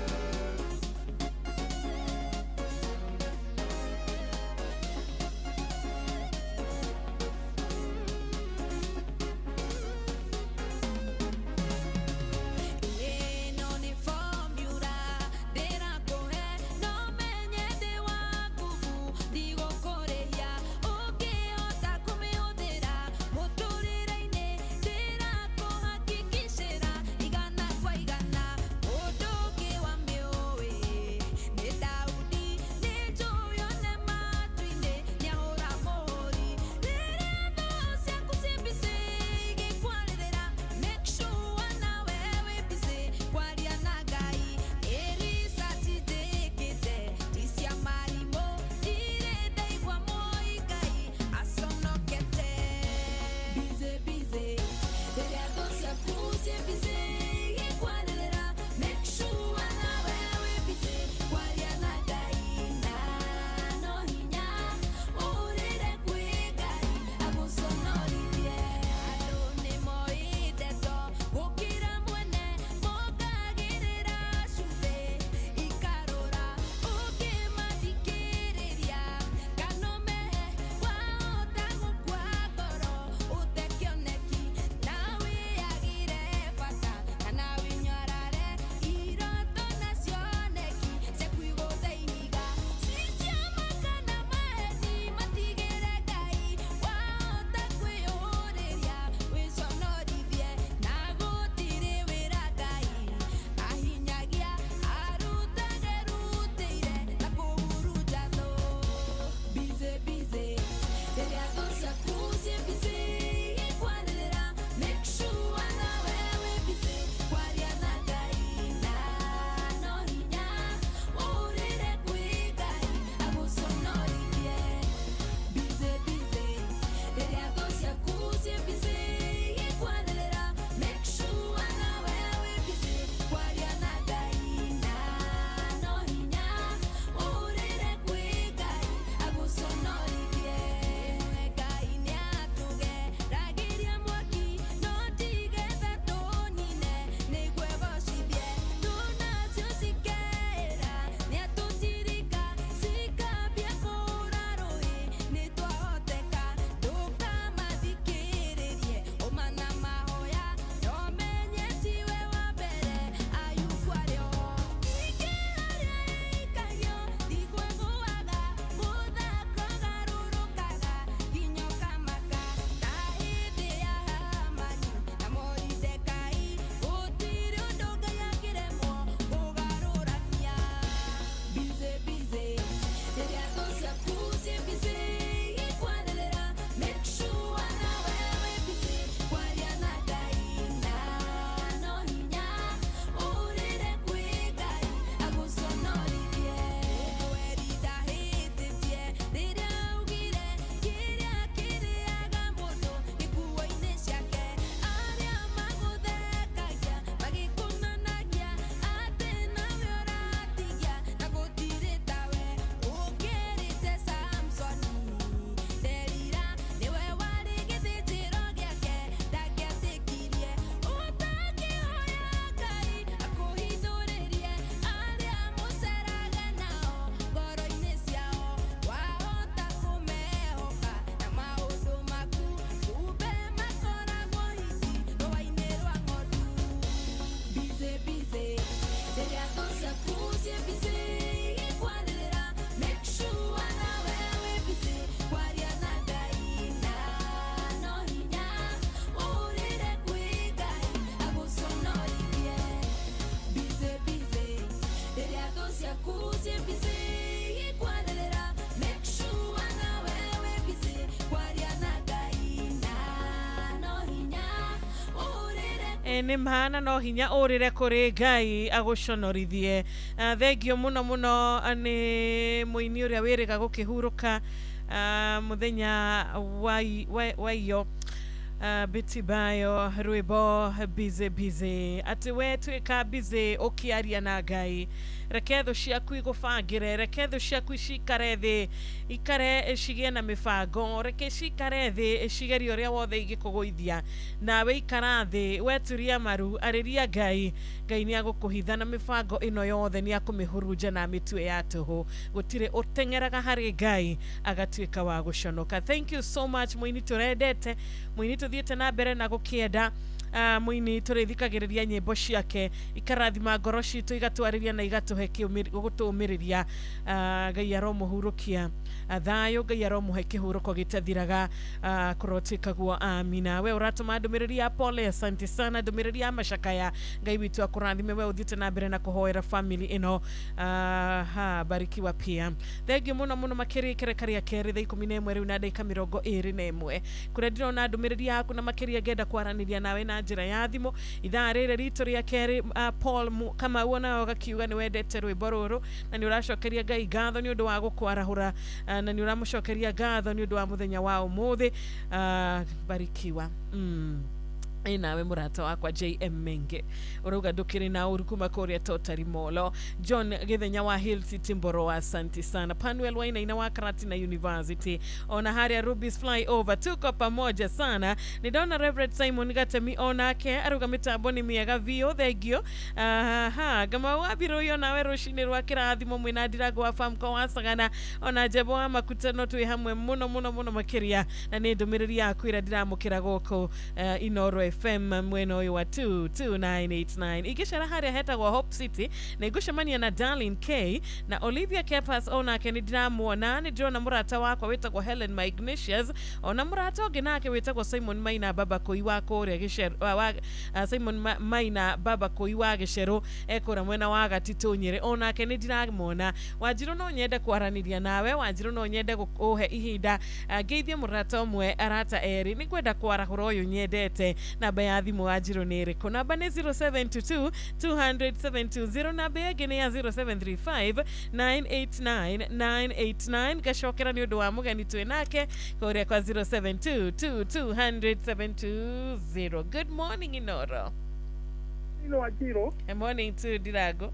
Igana kwa igana, odo nĩ mahana no hinya ũrĩre kũrĩ Ngai agũconorithie. Thengio mũno mũno nĩ mũini ũrĩa wĩrĩga gũkĩhurũka mũthenya wa iyo Biti Bayo rwĩmbo bize atĩ we twĩka bize ũkĩaria na Ngai, reke thũ ciaku igũbangĩre, reke thũ ciaku cikare thĩ ikare cigĩe na mĩbango, reke cikare thĩ cigerie ũrĩa wothe igĩkũgũithia, nawe ikara thĩ weturia maru arĩria Ngai. Ngai nĩ agũkũhitha na mĩbango ĩno yothe nĩ akũmĩhurunja na mĩtwe ya tũhũ, gũtirĩ ũteng'eraga harĩ Ngai agatuĩka wa gũconoka. Thank you so much mũini tũrendete, mũini tũthiĩte na mbere na gũkĩenda, mũini tũrĩthikagĩrĩria nyĩmbo ciake ikarathima ngoro citũ igatwarĩria na igatũhe gũtũũmĩrĩria. Ngai aromũhurũkia thayũ, Ngai aromũhe kĩhurũko gĩtathiraga kũrotĩka guo, amina. We ũratũma ndũmĩrĩri ya pole, asante sana, ndũmĩrĩri ya macakaya. Ngai witũ akũrathime, we ũthiĩte na mbere na kũhoera family ĩno, barikiwa pia. Thengiũ mũno mũno makĩria ikereka rĩa kerĩ thaa 11 rĩu na ndagĩka 21 kũrĩa ndĩrona ndũmĩrĩri yaku na makĩria ngenda kwaranĩria nawe na njĩra ya thimũ. Ithaa rĩrĩ ritũ rĩa kerĩ, Paul kama uona gakiuga nĩ wendete rwĩmbo rũrũ na nĩ ũracokeria Ngai ngatho nĩ ũndũ wa gũkwarahũra, na nĩ ũramũcokeria ngatho nĩ ũndũ wa mũthenya wa ũmũthĩ. Barikiwa. Nawe mũrata wakwa JM Menge ũrauga ndũkĩrĩ na ũru kuma kũrĩa Totari Molo. John Githenya wa Hill City Mboro, asante sana. Panuel Wainaina wa Karatina University, ona harĩa Ruby's Flyover, tuko pamoja sana. Nĩndona Reverend Simon Gatemi onake arauga mĩtambo nĩ mĩega biũ, thengio. Gama wabiro yo nawe rũcinĩ rwa kĩrathimo mwĩna Ndirago wa Famco wa Sagana, ona Njebo wa Makutano twĩ hamwe mũno mũno mũno makĩria, na nĩ ndũmĩrĩri yaku ĩrĩa ndĩramũkĩra gũkũ Inoro FM mwena ũyũ wa 22989 igĩcera harĩa hetagwo Hope City. Nĩ ngũcemania na Darlene K na Olivia Kepas, onake nĩ ndĩramuona. Nĩ ndĩrona mũrata wakwa wĩtagwo Helen Ignatius, ona mũrata ũngĩ nake wĩtagwo Simon Maina Baba Kũi wa kũrĩa Gĩcero, Simon Maina Baba Kũi wa Gĩcero ekũra mwena wa Gatitũ Nyĩrĩ, onake nĩ ndĩramuona. Wanjirũ no nyende kwaranĩria nawe, Wanjirũ no nyende gũkũhe ihinda ngeithie mũrata ũmwe arata erĩ, nĩ ngwenda kwarahũra ũyũ nyendete. Namba ya thimũ Wanjirũ nĩ ĩrĩkũ? Namba nĩ 0722 200 namba ĩngĩ nĩ ya 0735 989 989. Gacokera nĩ ũndũ wa mũgeni twĩ nake kũrĩa kwa 0722 200 Good morning Inoro. Wanjirũ. Good morning to Ndirago.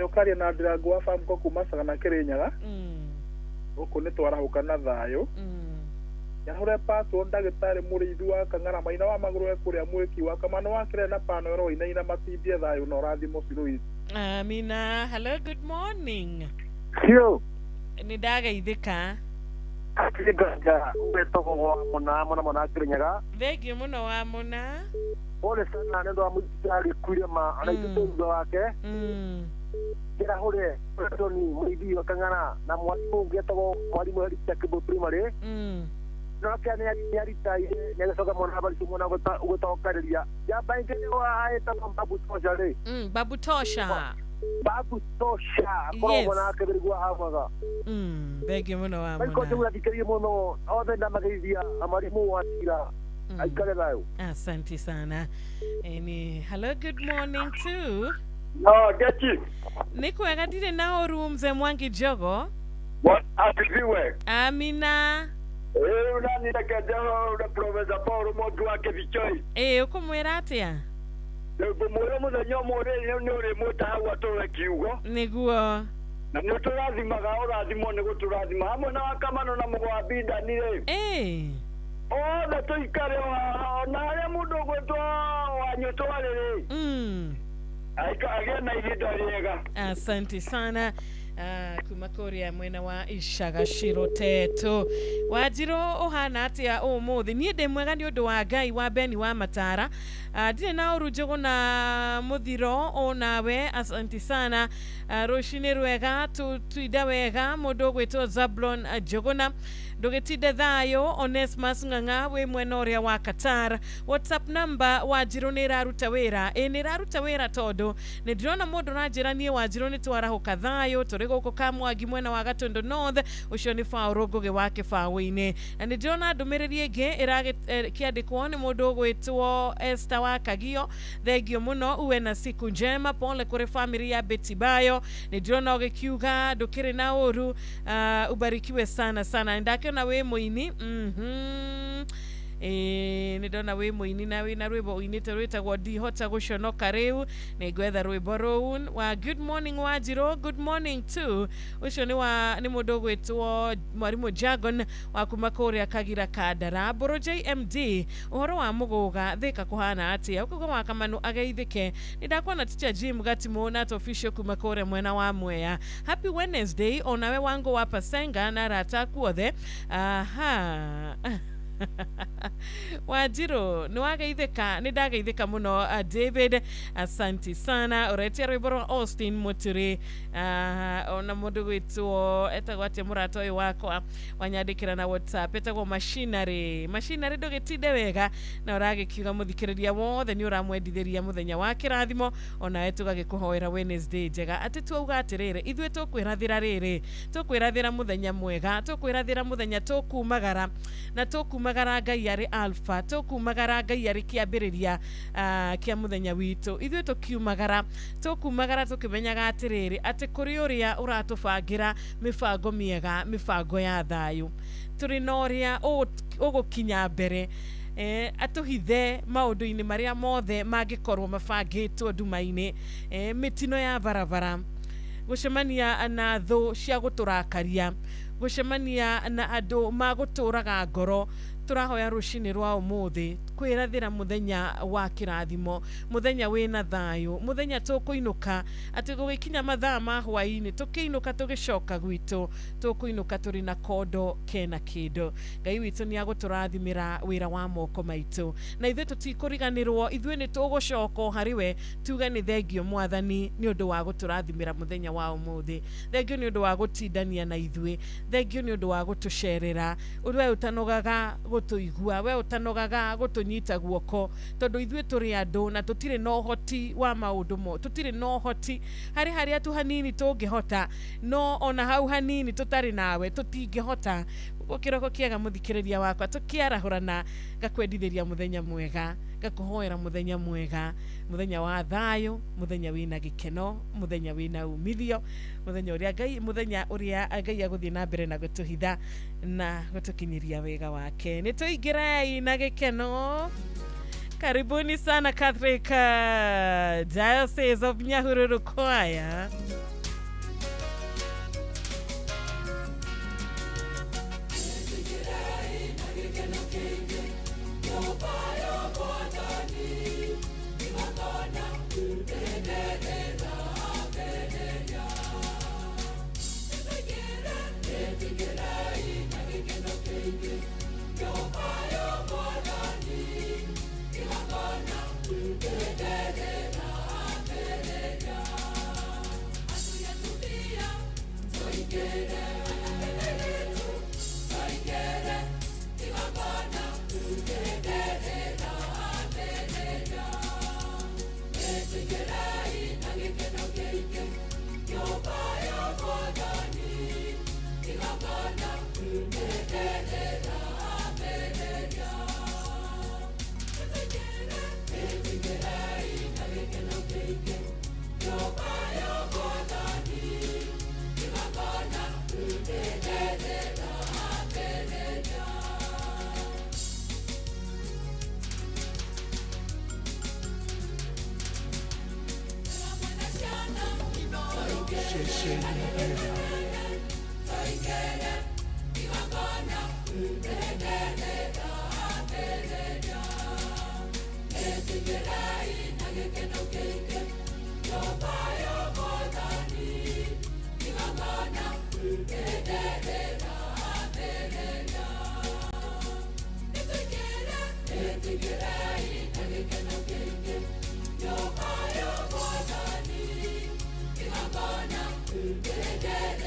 Ũkaria na Ndirago wa Famco kuma Sagana Kĩrĩnyaga. Gũkũ nĩ twarahũka na thayũ. Yahore pato ndagĩtarĩ mũrĩithi wa Kang'ara Maina wa Magũrũ kũrĩa Mwĩki wa Kamano wa Kĩrĩa na Pano Roina matindie thayũ na ũrathimo biru. Amina. Hello, good morning. Sio. Nĩ ndageithĩka. Akĩgaga wetogwo wa mona Kĩrĩnyaga. Thengio mũno wa mona. Ole sana nĩ ndo mũtari kuirema anaitũthutha wake. Kĩra hore Tony mũrĩithi wa Kang'ara na mwarimũ ũngĩ etagwo mwarimũ Harita Kĩbũ Primary. No kane ya ritaire nĩ gũcoka mwana bali mwana gũtokarĩria ya baingĩ wa aeta Babu Tosha rĩ. Babu Tosha. Babu Tosha korwo na kĩrĩgwa havaga. Thengio mũno wa mona. Maiko tũgũra dikĩrie mũno othe na mageithia amarimu wa tira. Aikare nayo. Asante sana. Hello, good morning too. No, Gachi. Nikwega ndirĩ na ũru mzee Mwangi Jogo. What asifiwe. Amina. Unani nakajaho na Professor Paul Modu wake Vichoi. Ũkũmwĩra atĩa? Ngũmwĩra mũthenya ũmwe nĩ ũrĩ mũta hau atũre kiugo. Nĩguo. Na nĩ tũrathimaga ũrathimo nĩ gũtũrathima hamwe na Wakamano na Mũgwabi Dani rĩ. Othe tũikare na harĩa mũndũ ũgwĩtwo Wanyũtwa rĩrĩ. Agĩe na ihinda rĩega. Asante sana. Kuma kũrĩa mwena wa Ishagashiro Teto. Wanjirũ ũhana atĩa ũmũthĩ? Niĩ ndĩ mwega nĩ ũndũ wa Ngai wa Beni wa Matara. Ndirĩ na ũru Njũgũ na mũthiro onawe, asante sana. Rũcinĩ rwega tuida wega mũndũ ũgwĩtwo Zablon Njũgũna. ndugitinde thayo. Onesmus Ng'ang'a we mwena uria wa Qatar. WhatsApp number Wanjiru ni raruta wira. Ni raruta wira tondu ni ndirona mundu ranjiranie Wanjiru ni twarahuka thayo turi guku Kamwangi mwena wa Gatundu North. Ucio ni Fauro Ngugi wa Kibaũ-ini. Na ni ndirona ndumiriri ingi irakiandikwo ni mundu ugwitwo Esther wa Kagio. Thengio muno, uwe na siku njema. Pole kuri family ya Betty Bayo. Ni ndirona ugikiuga ndukiri na uru. Ubarikiwe sana sana. Ndakiona we muini nidona we muini na we na rwimbo uinite rwitagwo ndihota guconoka riu nigwetha rwimbo roun wa good morning Wanjiru. Good morning too. Ucio ni mundu gwitwo Mwarimu Jagon wa kuma kuria Kagira Kandara. Boro JMD uhoro wa muguga thika kuhana atia ukugo wa Kamanu ageithike. Nidakwana teacher Jim Gatimo na official kuma kuria mwena wa Mwea. Happy Wednesday onawe wangu wa Pasenga na rata kuothe. Aha Wanjiru niwageithika nindagaithika muno. David asante sana uretia rwimbo Austin Muturi. Ona mundu gwitwo etagwo atia murata uyu wakwa wanyandikira na WhatsApp etagwo machinery ndugitinde wega na uragikiuga muthikiriria wothe ni uramwendithiria muthenya wa kirathimo. Ona etugagikuhoera Wednesday njega ati twauga atirire ithwe tukwirathira riri tukwirathira muthenya mwega tukwirathira muthenya tukumagara na tukumagara Ngai ari alpha tukumagara Ngai ari kiambiriria kia muthenya witu ithwe tukiumagara tukimenyaga atiriri ati kuri uria uratubangira mibango miega mibango ya thayu turi noria ugukinya mbere atuhithe maundu-ini maria mothe mangikorwo mabangitwo nduma-ini mitino ya barabara gucemania na thu cia guturakaria gucemania na andu maguturaga ngoro. Turahoya rucini rwa umuthi kwirathira muthenya wa kirathimo muthenya wina thayu muthenya tukuinuka ati gugikinya mathaa ma hwaini tukiinuka tugicoka gwitu tukuinuka turi na kondo kena kindo. Ngai witu ni aguturathimira wira wa moko maitu na ithe tutikuriganirwo ithwe ni tugucoka hariwe tuga ni thengio Mwathani ni undu wa guturathimira muthenya wa umuthi. Thengio ni undu wa gutindania na ithwe. Thengio ni undu wa gutucerera urwe utanogaga gutuigua we utanogaga gutunyita guoko tondu ithwe turi andu na tutire no hoti wa maundu mo tutire no hoti hari atu hanini tungihota no ona hau hanini tutari nawe tutingihota. Ukiroko kiega muthikiriria wakwa tukiarahurana gakwendithiria muthenya mwega gakuhoera muthenya mwega muthenya wa thayu muthenya wina gikeno muthenya wina umithio muthenya uria Ngai aguthie na mbere na gutuhitha na gutukinyiria wega wake. Nituingirei na gikeno. Karibuni sana Catholic Diocese of Nyahururu Choir. Yeah.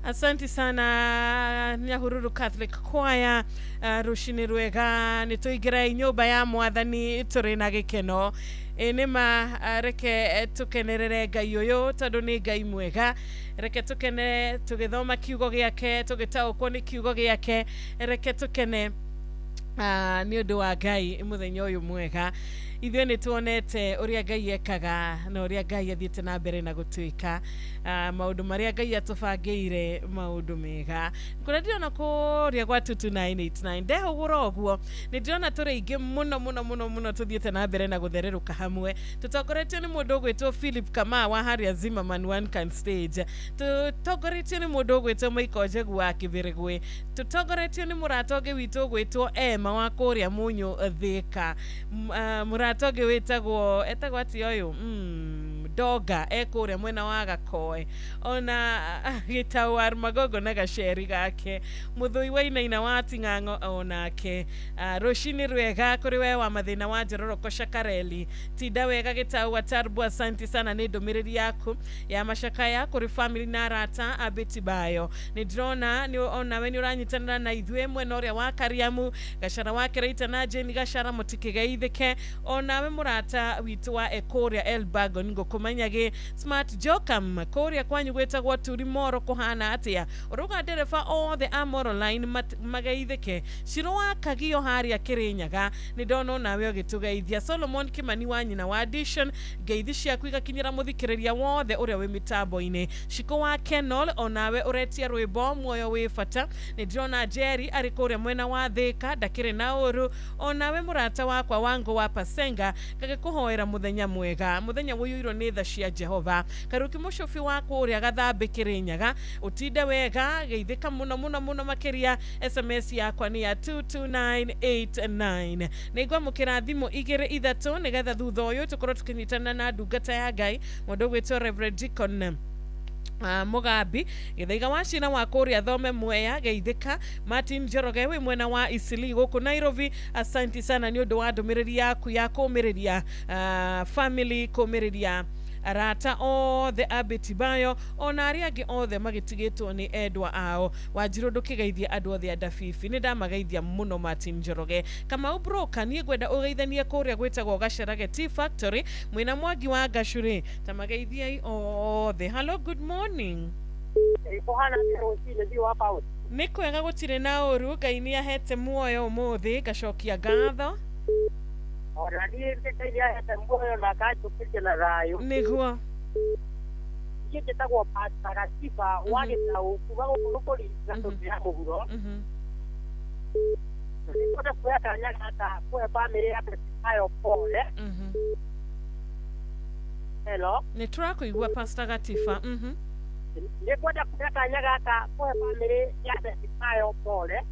Asante sana Nyahururu Catholic Choir rushini rwega nituigira inyumba ya mwathani turi na gikeno enema reke tukenerere Ngai uyu tondu ni Ngai mwega reke tukene tugithoma kiugo giake tugitaukwo ni kiugo giake reke tukene ni undu wa Ngai muthenya uyu mwega ithuĩ nĩ tuonete ũrĩa Ngai ekaga na ũrĩa Ngai athiĩte na mbere na gũtuĩka maũndũ marĩa Ngai atũbangĩire maũndũ mega kũrĩa ndĩrona kũrĩa gwa 22989 ndehũgũra ũguo nĩ ndĩrona tũrĩ aingĩ mũno tũthiĩte na mbere na gũthererũka hamwe tũtongoretio nĩ mũndũ ũgwĩtwo Philip Kamaa wa Harrier Zimmerman One Can Stage tũtongoretio nĩ mũndũ ũgwĩtwo Michael Njegu wa Kĩbĩrĩgwĩ tũtongoretio nĩ mũrata ũngĩ witũ ũgwĩtwo Emma wa kũrĩa Mũnyũ Thĩka Atoge wetagwo ati oyo doga ekuria mwena wa Gakoe ona gitau Armagogo na gaceri gake muthui wa ina wa Ting'ang'o onake rushini rwega kuri we wa mathina wa Njororoko Shakareli tida wega gitau Atarbu asante sana ni ndumiriri yaku ya mashakaya kuri family na arata abeti bayo ni drona ni ona we ni uranyitana na ithwe mwena uria wa Kariamu gashara wake reita na Jeni gashara mutikigeithike nawe murata witu wa Ekoria Elbago ningo kumanyage Smart Jokam Korea kwanyu gwetagwo turi moro kuhana atia uruga ndereba all the Amoro line magaithike shiro wa Kagio Harrier Kirinyaga ni dono nawe ogitugeithia Solomon Kimani wa nyina wa Addition geithi ciaku igakinyira muthikiriria wothe uria wi mitambo-ini shiko wa Kenol onawe uretia rwimbo muoyo wi fata ni drona Jerry ari kuria mwena wa Thika ndakire na uru onawe murata wakwa wango wa Pasenga kage kuhoera muthenya mwega muthenya wuyuiro ni tha cia Jehova karuki mushofi wako uria gathambe Kirinyaga utinde wega geithika muno makiria SMS yakwa ni ya 22989 nigwa mukira thimu 23 nigetha thutha uyu tukorwo tukinyitana na ndungata ya Ngai mundu gwitwo Reverend Deacon Mugambi githaiga wa cina wa kuria thome mweya geithika Martin Njoroge we mwena wa Isili guku Nairobi asante sana ni undu wa ndumiriri yaku ya kumiriria family kumiriria arata o the abetibayo onari agi othe magitigitwo ni endwa ao Wanjiru ndukigeithia andu othe adafifi ni ndamageithia muno Martin Njoroge kama ubroka ni gwenda ugeithanie kuria gwetagwo Gacerage Tea Factory mwina Mwangi wa Gacuri tamageithia othe. Hello, good morning. Ni kwega gutire na uru Ngai ni ahete muoyo umuthi gacokia ngatho ora ni ndetairia hete muoyo na gacokia na rayo niguo gitagwo Pastor wagitau kuba gukuri gato ya muhuro nikoda kwa kanya hata kwa family ya ayo pole hello ni turakuigua Pastor Gatifa nikoda kwa kanya hata kwa family ya ayo pole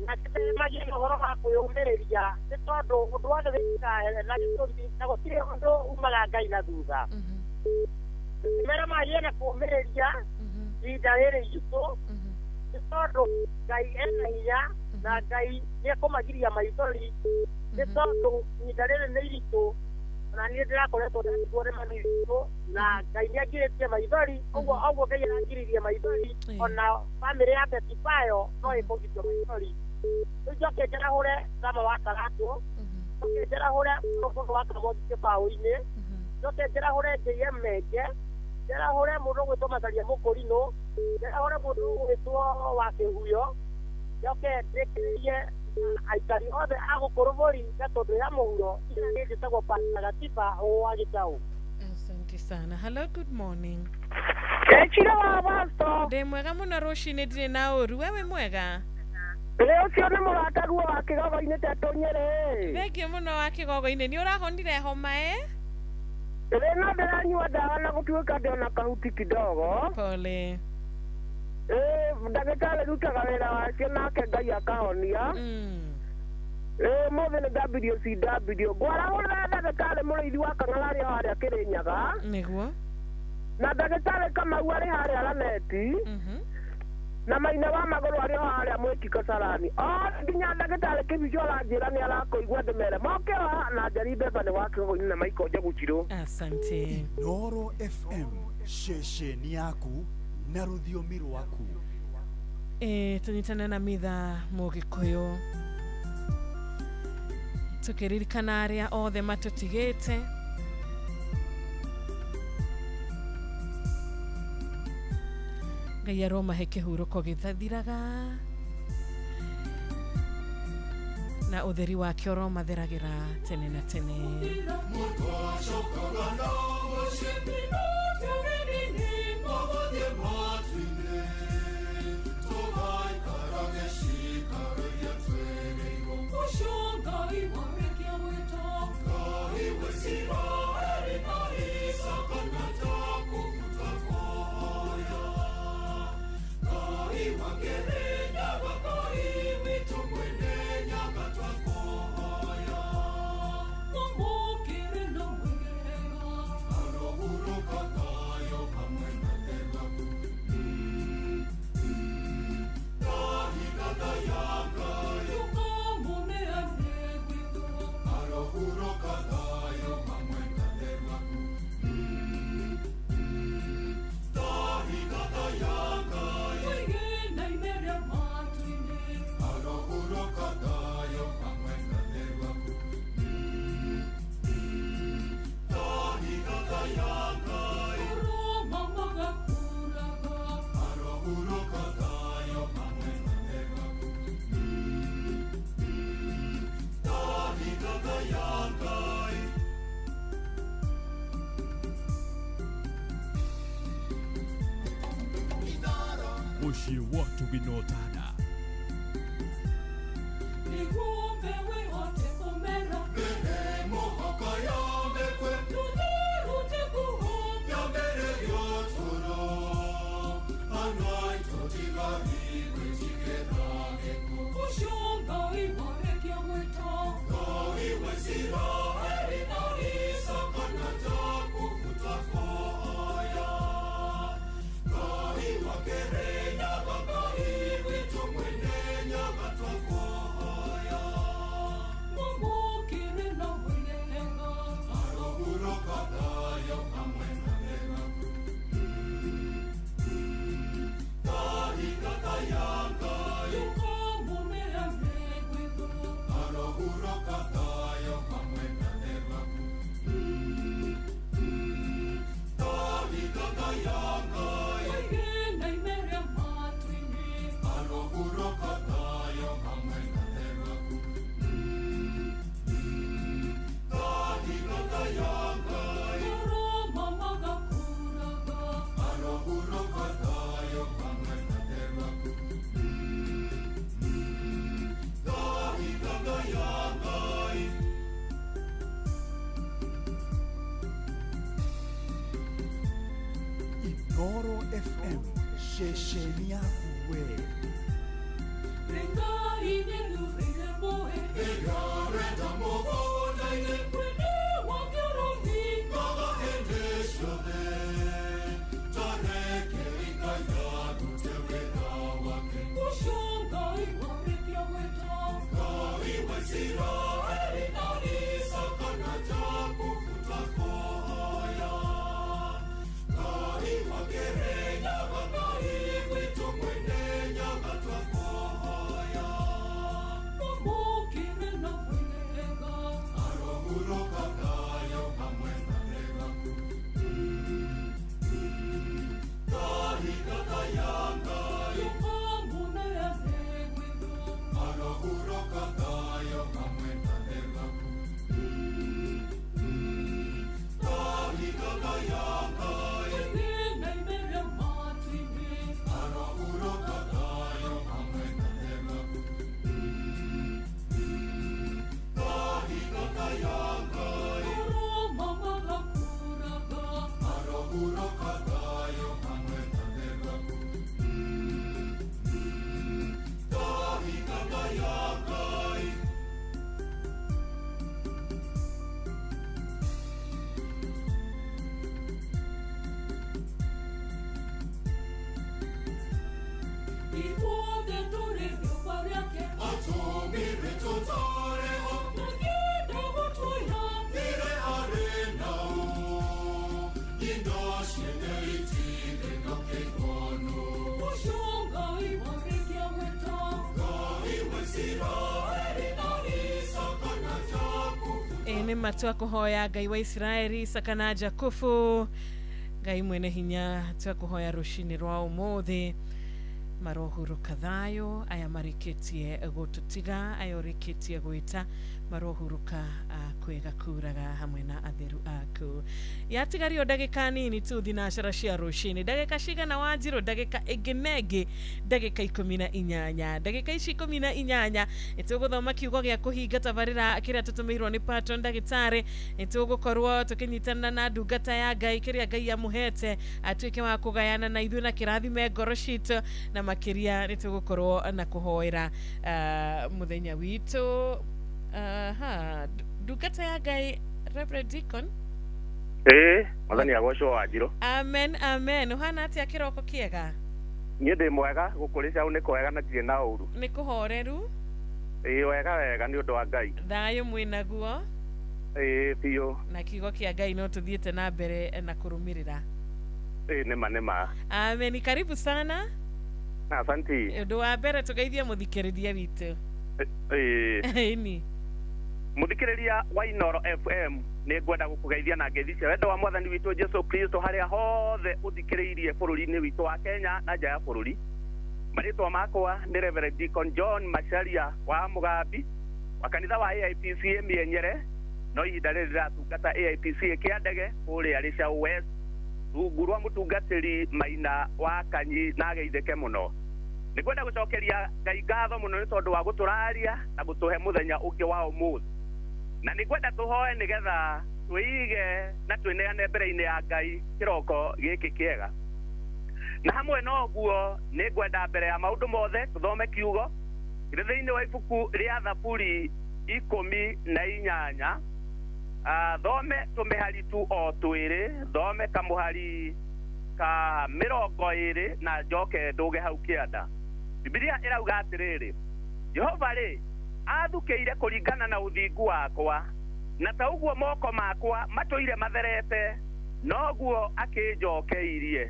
na tete magino horoha kuyumbereria nitondo undu wa thika na gitundi na gutire undu umaga Ngai na thutha mera magina kumbereria ida ere yuto nitondo Ngai ena hinya na Ngai ni kumagiria maithori nitondo ida ere ni iritu na ni ndirakoretwo ndikuore maniritu na Ngai ni agiretie maithori ogwo Ngai agiririe maithori ona family ya Betipayo no ikogitwo maithori ujoke jara hore kama wakaratu ujoke jara hore ukondo wakamodike paoine ujoke jara hore JMG jara hore mundu gwitwa Maria Mukurino jara hore mundu gwitwa Wakihuyo ujoke ndikirie aikari othe agukuruburi gatondu ya muhuro ina nditagwo Pastor Gatifa wa Gitau. Asante sana. Hello, good morning. Echira wa basto de mwega muno rushini ndire na uru wewe mwega leo cio ni murata ruo wa kigogo-ini tetonyere thengio muno wa kigogo-ini ni urahonire homa no ndiranyua ndawa na gutuika ndiona kahuti kidogo pole ndagĩtarĩ rutaga wĩra wake nake Ngai akahonia mothe nĩ ndambirio cindambirio ngwarahũrĩra ndagĩtarĩ mũrĩithi wa Kang'ara harĩa Kĩrĩnyaga nĩguo na ndagĩtarĩ Kamau arĩ harĩa Laneti na Maina wa Magũrũ arĩ harĩa Mwiki Kasarani nginya ndagĩtarĩ Kĩbico aranjĩra nĩ arakũigua ndĩmere moke na Njeri Mbemba nĩ wa Kĩgogo-inĩ na Michael Njegu Njirũ. Asante. Noro FM, shesheni yaku na rũthiomi rwaku. Tunyitane na mitha Mũgĩkũyũ tukiririkana aria othe matutigite Ngai aromahe kĩhurũko gĩtathiraga na ũtheri wake ũromatheragira tene na tene. Mushi watu binotana. Goro FM, shesheni yaku we. nĩ matua kũhoya Ngai wa Israeli Sakana Jakufu Ngai mwene hinya twa kũhoya rũcinĩ rwa ũmũthĩ marohuruka thayo aya marĩkĩtie gũtũtiga aya ũrĩkĩtie gwĩta marohuruka kwega kuraga hamwe na atheru aku yatigario ndagĩka nini tu thinashara cia rũcinĩ ndagĩka cigana Wanjirũ ndagĩka ĩngĩ ndagĩka 18 ndagĩka ici 18 nĩtũgũthoma kiugo gĩa kũhinga tabarĩra kĩrĩa tũtũmĩirwo nĩ patron ndagĩtarĩ nĩtũgũkorwo tũkĩnyitana na ndungata ya Ngai kĩrĩa Ngai amũhete atuĩke wa kũgayana na ithuĩ na kĩrathime ngoro citũ na makĩria nĩtũgũkorwo na kũhoera mũthenya witũ ndungata ya Ngai Reverend Deacon Mwathani agocwo Wanjirũ. Amen uhana atĩa kĩroko kĩega? Niĩ ndĩ mwega gũkũrĩca nĩ kwega na ndirĩ na ũru. Nĩ kũhoreru? Wega nĩ ũndũ wa Ngai. Thayũ mwĩnaguo? Biũ. Na kiugo kĩa Ngai no tũthiĩte na mbere na kũrũmĩrĩra. Nĩma. Amen, karibu sana. Asante. Ũndũ wa mbere tũgeithie mũthikĩrĩria witũ. Ni Muthikĩrĩria wa Inooro FM nĩ ngwenda gũkũgeithia na ngeithi cia wendo wa Mwathani witũ Jesu Kristo harĩa hothe ũthikĩrĩirie bũrũri-inĩ witũ wa Kenya na nja ya bũrũri. Marĩtwa makwa nĩ Reverend Deacon John Macharia wa Mũgambi wa kanitha wa AIPC Mĩenyere no ihinda rĩrĩ rĩratungata AIPC Kĩandege kũrĩa Rĩcaũ West rungu rwa mũtungatĩri Maina wa Kanyi na geithĩke mũno. Nĩ ngwenda gũcokeria Ngai ngatho mũno nĩ tondũ wa gũtũraria na gũtũhe mũthenya ũngĩ wa ũmũthĩ. Na nĩ ngwenda tũhoe nĩgetha twĩige na twĩneane mbere-inĩ ya Ngai kĩroko gĩkĩ kĩega. Na hamwe na ũguo nĩ ngwenda mbere ya maũndũ mothe tũthome kiugo thĩinĩ wa ibuku rĩa Thaburi 18. Thome tũmĩhari tu o twĩrĩ, thome kamũhari ka 20 na njoke ndũge hau kĩanda. Biblia ĩrauga atĩrĩrĩ, Jehova rĩ athukĩire kũringana na ũthingu wakwa na ta ũguo moko makwa matũire matherete noguo akĩnjokeirie.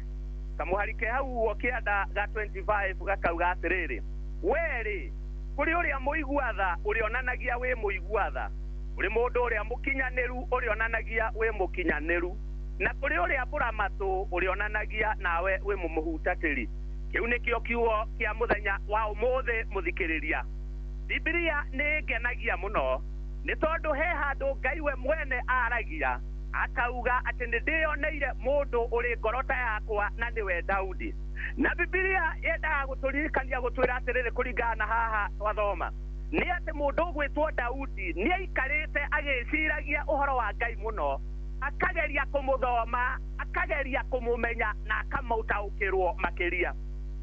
Kamũhari ke hau kĩanda ga 25 gakauga atĩrĩrĩ, werĩ kũrĩ ũrĩa mũigua-tha ũrĩonanagia wĩ mũigua-tha, ũrĩ mũndũ ũrĩa mũkinyanĩru ũrĩonanagia wĩ mũkinyanĩru, na kũrĩ ũrĩa mũramatũ ũrĩonanagia nawe wĩ mũhutatĩri. Kĩu nĩkĩo kiugo kĩa mũthenya wa ũmũthĩ mũthikĩrĩria. Biblia nĩ ngenagia mũno nĩ tondũ he handũ Ngai we mwene aragia akauga atĩ nĩ ndĩoneire mũndũ ũrĩ ngoro ta yakwa na nĩwe Daudi. Na Biblia yendaga gũtũririkania gũtwĩra atĩrĩrĩ kũringana na haha twathoma nĩ atĩ mũndũ ũgwĩtwo Daudi nĩ aikarĩte agĩciragia ũhoro wa Ngai mũno, akageria kũmũthoma, akageria kũmũmenya na akamũtaũkĩrwo makĩria.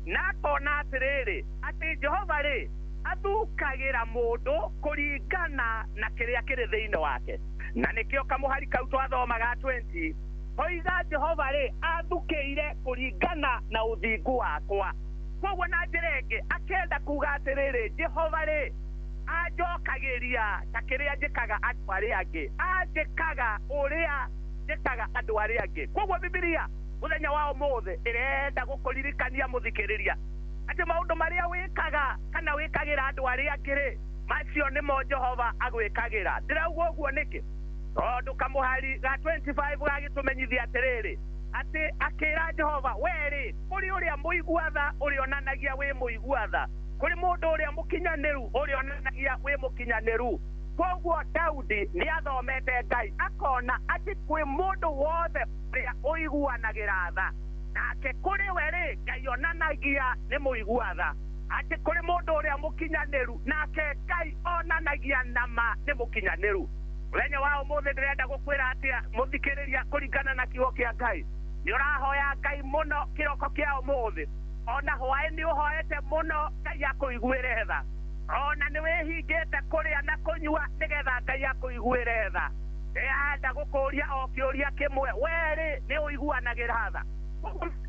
Na akona atĩrĩrĩ atĩ Jehova rĩ athukagĩra mũndũ kũringana na kĩrĩa kĩrĩ thĩinĩ wake. Na nĩkĩo kamũhari kau twathomaga 20 oiga Jehova rĩ athukĩire kũringana na ũthingu wakwa. Koguo na njĩra ĩngĩ akenda kuga atĩrĩrĩ Jehova rĩ anjokagĩria ta kĩrĩa njĩkaga andũ arĩa angĩ, anjĩkaga ũrĩa njĩkaga andũ arĩa angĩ. Koguo Biblia mũthenya wa ũmũthĩ ĩrenda gũkũririkania mũthikĩrĩria atĩ maũndũ marĩa wĩkaga kana wĩkagĩra andũ arĩa angĩ macio nĩmo Jehova agwĩkagĩra. Ndĩrauga ũguo nĩkĩ? Tondũ kamũhari ga 25 gagĩtũmenyithia atĩrĩrĩ atĩ akĩra Jehova werĩ kũrĩ ũrĩa mũigua-tha ũrĩonanagia wĩ mũigua-tha, kũrĩ mũndũ ũrĩa mũkinyanĩru ũrĩonanagia wĩ mũkinyanĩru. Koguo Daudi nĩ athomete Ngai akona atĩ kwĩ mũndũ wothe ũrĩa ũiguanagĩra tha, nake kũrĩ we rĩ Ngai onanagia nĩ mũigua-tha. Atĩ kũrĩ mũndũ ũrĩa mũkinyanĩru nake Ngai onanagia nama nĩ mũkinyanĩru. Mũthenya wa ũmũthĩ ndĩrenda gũkwĩra atĩa mũthikĩrĩria kũringana na kiugo kĩa Ngai nĩ ũrahoya Ngai mũno kĩroko kĩa ũmũthĩ, ona hwaĩ-inĩ ũhoete mũno Ngai akũiguĩre tha, ona nĩ wĩhingĩte kũrĩa na kũnyua nĩgetha Ngai akũiguĩre tha. Ndĩrenda gũkũria o kĩũria kĩmwe, werĩ nĩ ũiguanagĩra tha?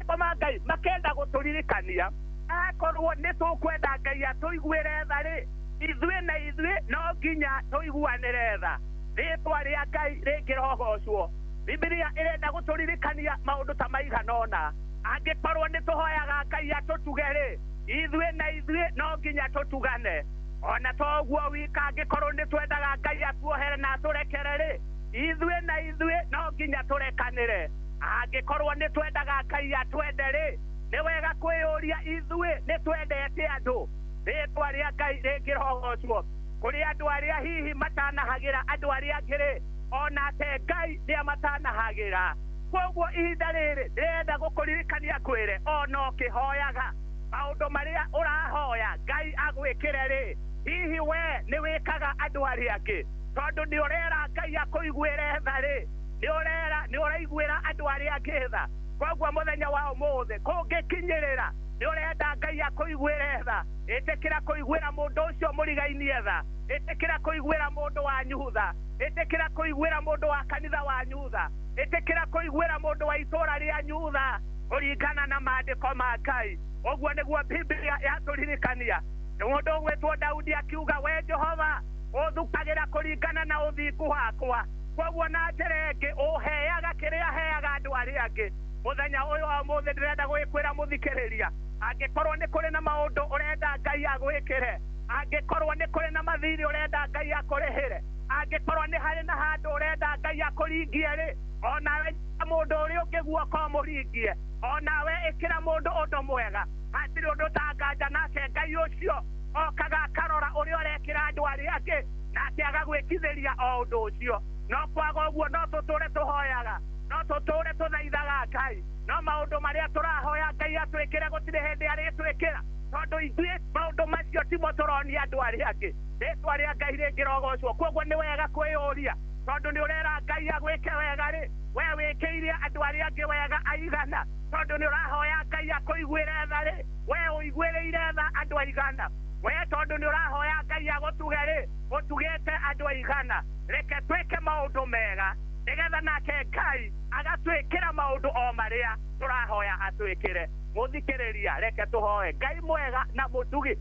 Koma Ngai makenda gũtũririkania akorwo nĩ tũkwenda Ngai atũiguĩre tha rĩ, ithuĩ na ithuĩ no nginya tũiguanĩre tha. Rĩĩtwa rĩa Ngai rĩngĩrogocwo. Biblia ĩrenda gũtũririkania maũndũ ta maigana ũna. Angĩkorwo nĩ tũhoyaga Ngai atũtuge rĩ, ithuĩ na ithuĩ no nginya tũtugane. ona toguo wika angikorwo ni twendaga Ngai atuohere na aturekere ri ithuĩ no nginya tũrekanĩre angĩkorwo nĩ twendaga Ngai atwende ri nĩ wega kwĩyũria ithuĩ nĩ twendete andũ rĩtwa rĩa Ngai rĩngĩrogocwo kũrĩ andũ arĩa hihi matanahagĩra andũ arĩa angĩ rĩ onake Ngai nĩ amatanahagĩra koguo ihinda rĩrĩ ndĩrenda gũkũririkania kwĩre ona ũkĩhoyaga maũndũ marĩa ũrahoya Ngai agwĩkĩre rĩ hihi we nĩ wĩkaga andũ arĩa angĩ tondũ nĩ ũrera Ngai akũiguĩre tha rĩ nĩ ũraiguĩra andũ arĩa angĩ tha koguo mũthenya wa ũmũthĩ kũngĩkinyĩrĩra nĩ ũrenda Ngai akũiguĩre tha ĩtĩkĩra kũiguĩra mũndũ ũcio mũrigainie tha ĩtĩkĩra kũiguĩra mũndũ wanyu tha ĩtĩkĩra kũiguĩra mũndũ wa kanitha wanyu tha ĩtĩkĩra kũiguĩra mũndũ wa itũũra rĩanyu tha kũringana na maandĩko ma Ngai ũguo nĩguo Biblia yatũririkania mũndũ ũgwĩtwo Daudi akiuga we Jehova ũthukagĩra kũringana na ũthingu wakwa koguo na njĩra ĩngĩ ũheaga kĩrĩa heaga andũ arĩa angĩ mũthenya ũyũ wa ũmũthĩ ndĩrenda gwĩkwĩra mũthikĩrĩria angĩkorwo nĩ kũrĩ na maũndũ ũrenda Ngai agwĩkĩre angĩkorwo nĩ kũrĩ na mathirĩ ũrenda Ngai akũrĩhĩre angĩkorwo nĩ harĩ na handũ ũrenda Ngai akũringie rĩ onawe mũndũ ũrĩa ũngĩ guoko mũringie onawe ĩkĩra mũndũ ũndũ mwega hatirĩ ũndũ ũtanganja nake Ngai ũcio okaga akarora ũrĩa ũrekĩra andũ arĩa angĩ nake agagwĩkithĩria o ũndũ ũcio no kwaga ũguo no tũtũre tũhoyaga no tũtũre tũthaithaga Ngai no maũndũ marĩa tũrahoya Ngai atwĩkĩre gũtirĩ hĩndĩ arĩtwĩkĩra tondũ ithuĩ maũndũ macio timo tũronia andũ arĩa angĩ rĩtwa rĩa Ngai rĩngĩrogocwo koguo nĩ wega kwĩyũria tondũ nĩ ũrera Ngai agwĩke wega rĩ we wĩkĩire andũ arĩa angĩ wega aigana tondũ nĩ ũrahoya Ngai akũiguĩre tha rĩ we ũiguĩrĩire tha andũ aigana we tondũ nĩ ũrahoya Ngai agũtuge rĩ ũtugĩte andũ aigana reke twĩke maũndũ mega nĩgetha nake Ngai agatwĩkĩra maũndũ o marĩa tũrahoya atwĩkĩre mũthikĩrĩria reke tũhoe Ngai mwega na mũtugi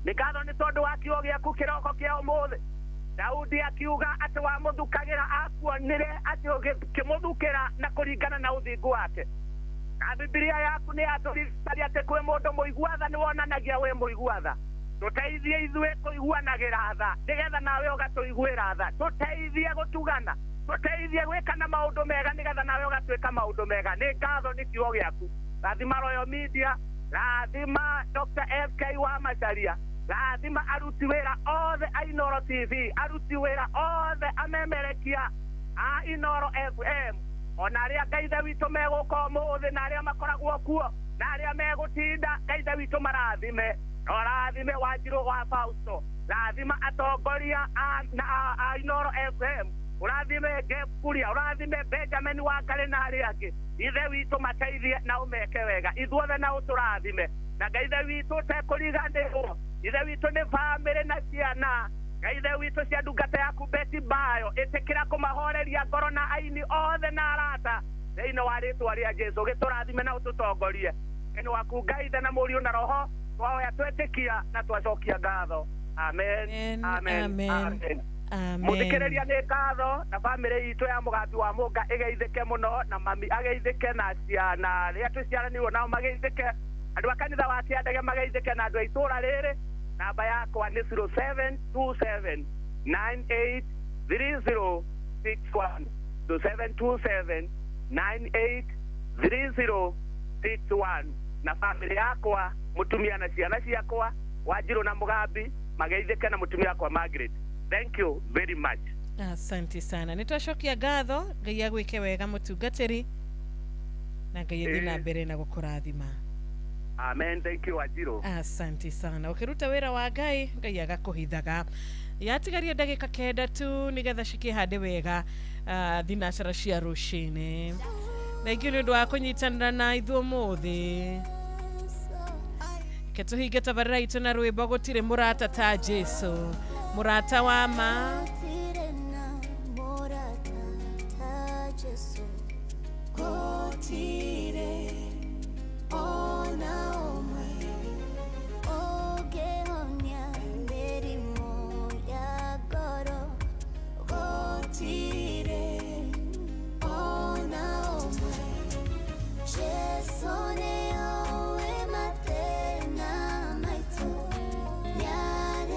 nĩ ngatho nĩ tondũ wa kiugo gĩaku kĩroko kĩa ũmũthĩ Daudi akiuga atĩ wamũthukagĩra akuonire atĩ ũgĩkĩmũthukĩra na kũringana na ũthingu wake na Biblia yaku nĩ yatũririkanagia atĩ kwĩ mũndũ mũigua-tha nĩ wonanagia wĩ mũigua-tha tũteithie ithuĩ kũiguanagĩra tha nĩgetha nawe ũgatũiguĩra tha tũteithie gũtugana tũteithie gwĩkana maũndũ mega nĩgetha nawe ũgatwĩka maũndũ mega nĩ ngatho nĩ kiugo gĩaku rathima Royal Media rathima Dr. FK wa Macharia rathima aruti wĩra othe a Inoro TV aruti wĩra othe amemerekia a Inoro FM ona arĩa Ngai witũ megũka ũmũthĩ na arĩa makoragwo kuo na arĩa megũtinda Ngai witũ marathime rathime Wanjirũ wa Fausto rathima atongoria a Inoro FM urathime Gekuria urathime Benjamin wa Kare na arĩa angĩ ithe witũ mateithie na ũmeke wega ithuothe na ũtũrathime na Ngai witũ tekũriganĩrwo ithe witũ nĩ bamĩrĩ na ciana ithe witũ cia ndungata yaku Betty Bayo ĩtĩkĩra kũmahoreria ngoro na aini othe na arata thĩinĩ wa rĩtwa rĩa Jesũ gĩtũrathime na ũtũtongorie nĩ waku Ngai na mũriũ na roho twahoya twĩtĩkia na twacokia ngatho amen amen amen mũthikĩrĩria nĩ ngatho na bamĩrĩ itũ ya mũgambi wa mũnga ĩgeithĩke mũno na mami ageithĩke na ciana rĩrĩa twĩciaranĩirwo nao mageithĩke andũ a kanitha wa Kĩandege mageithĩke na andũ a itũũra rĩrĩ namba yakwa nĩ 0727983061 0727983061 na bamĩrĩ yakwa mũtumia na ciana ciakwa Wanjirũ na Mũgambi mageithĩke na mũtumia wakwa Margaret. Thank you very much. Asante sana. Nitwacokia ngatho Ngai agwĩke wega mũtungatĩri na Ngai athiĩ na mbere na gũkũrathima. Amen. Thank you Wanjirũ. Asante sana. Ũkĩruta wĩra wa Ngai Ngai agakũhithaga. Yatigaria ndagĩka 9 tu nĩgetha cikĩhande wega thinacara cia rũcinĩ. Thank you nĩ ũndũ wa kũnyitanĩra na ithuĩ ũmũthĩ. Ketuhinge tabarĩra itũ na rwĩmbo gũtirĩ mũrata ta Jesũ mũrata wa ma Yeah.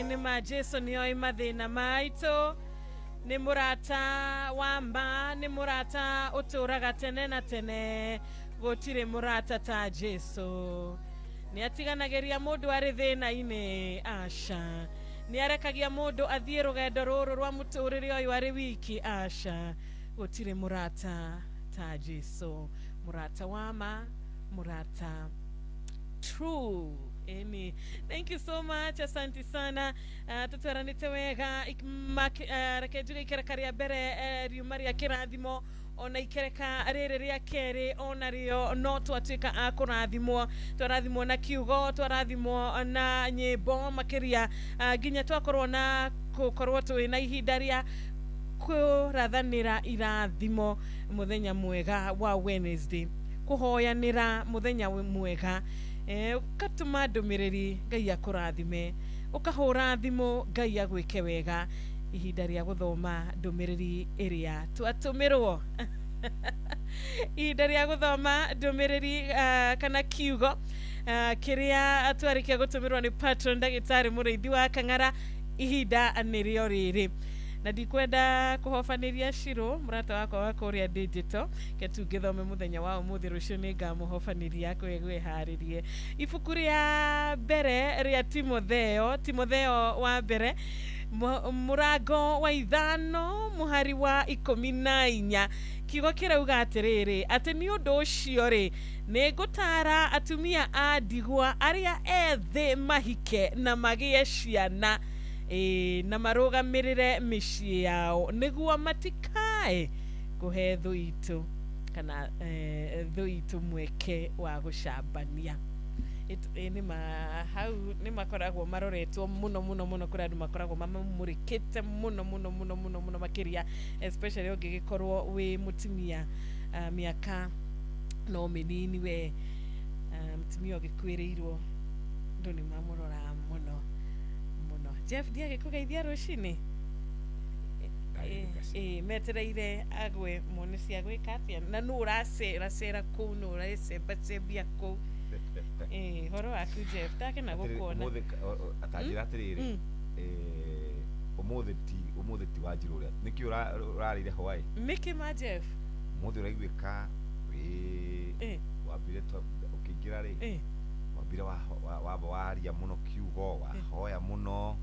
nĩ ma Jesu nĩoĩ mathĩna maitũ, nĩ mũrata wa mba, nĩ mũrata ũtũraga tene na tene, gũtirĩ mũrata ta Jesu. Nĩ atiganagĩria mũndũ arĩ thĩna-inĩ, aca. Nĩ arekagia mũndũ athiĩ rũgendo rũrũ rwa mũtũrĩre ũyũ arĩ wiki, aca. Gũtirĩ mũrata ta Jesu. Mũrata wa ma, mũrata true. Amy, thank you so much. Asante sana. Tutwaranite wega reke njuge ikereka ria mbere riuma ria kirathimo ona ikereka rĩrĩ ria kerĩ ona rio no twatuĩka a kũrathimwo, twarathimwo na kiugo, twarathimwo na nyĩmbo makĩria, nginya twakorwo na gũkorwo twĩ na ihinda ria kũrathanĩra irathimo mũthenya mwega wa Wednesday, kũhoyanĩra mũthenya mwega, ukatuma ndũmĩrĩri Ngai akũrathime, ukahũra thimũ Ngai agwĩke wega, ihinda rĩa gũthoma ndũmĩrĩri ĩrĩa twatũmĩrwo. Ihinda rĩa gũthoma ndũmĩrĩri kana kiugo kĩrĩa twarĩkia gũtũmĩrwo nĩ patron ndagĩtarĩ Mũrĩithi wa Kang'ara, ihinda nĩrĩo rĩrĩ. Na ndikwenda kuhofanĩria Shiro, mũrata wakwa wa kũrĩa digital, ketungĩthome mũthenya wa ũmũthĩ, rũciũ nĩngamũhofanĩria kwĩharĩrie. Ibuku rĩa mbere rĩa Timotheo wa mbere, mũrango wa 5 mũhari wa 14, kiugo kĩrauga atĩrĩrĩ, atĩ nĩ ũndũ ũcio rĩ, nĩngũtara atumia a ndigwa arĩa ethĩ mahike na magĩe ciana, na marũgamĩrĩre mĩciĩ yao nĩguo matikae kũhe thũ itũ kana thũ itũ mweke wa gũcambania. Nĩma hau nĩmakoragwo maroretwo mũno kũrĩ andũ makoragwo mamũrĩkĩte mũno makĩria, especially ũngĩgĩkorwo wĩ mũtumia mĩaka no mĩnini, we mũtumia ũgĩkwĩrĩirwo ndũ nĩmamũrora mũno. Jeff Diage kugeithia rũcinĩ metereire agwe mone cia gwĩka atĩa, na nũ ũracera kũu, nũ ũracembacembia kũu. Horo waku Jeff, ndakena gũkuona. Atanjĩra atĩrĩrĩ, ũmũthĩ ti Wanjirũ ũrĩa, nĩkĩ ũrarĩire Hawaii? Nĩkĩ ma Jeff? Ũmũthĩ ũraiguĩka wambire ũkĩingĩra rĩ, wambire waria mũno kiugo, wahoya mũno.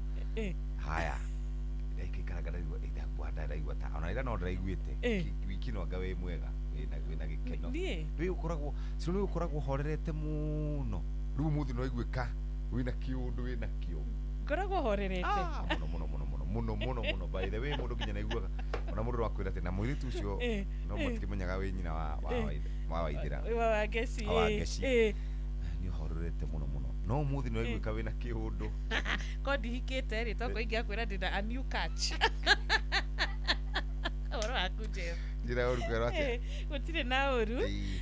Haya, ndaikaraga ndaigua ta ona ira no ndaiguĩte wiki no anga wĩ mwega wĩna gĩkeno, rĩu ũkoragwo horerete mũno, rĩu mũthĩ no aiguĩka wĩna kĩũndũ, wĩna kĩo ngoragwo horerete mũno. By the way, mũndũ nginya naiguaga ona mũndũ wakwĩra atĩ na mũirĩtu ũcio no mũtikĩmenyaga wĩ nyina wa Waithĩra wa Ngeci, nĩ horerete mũno, no mũthĩ no aiguĩka wĩna kĩũndũ. Ko ndihikĩte rĩ, toko ingĩakwĩra ndĩna a new catch. Horo waku Jeff? Njĩra ũru kwĩrwo atĩa? Gũtirĩ na ũru,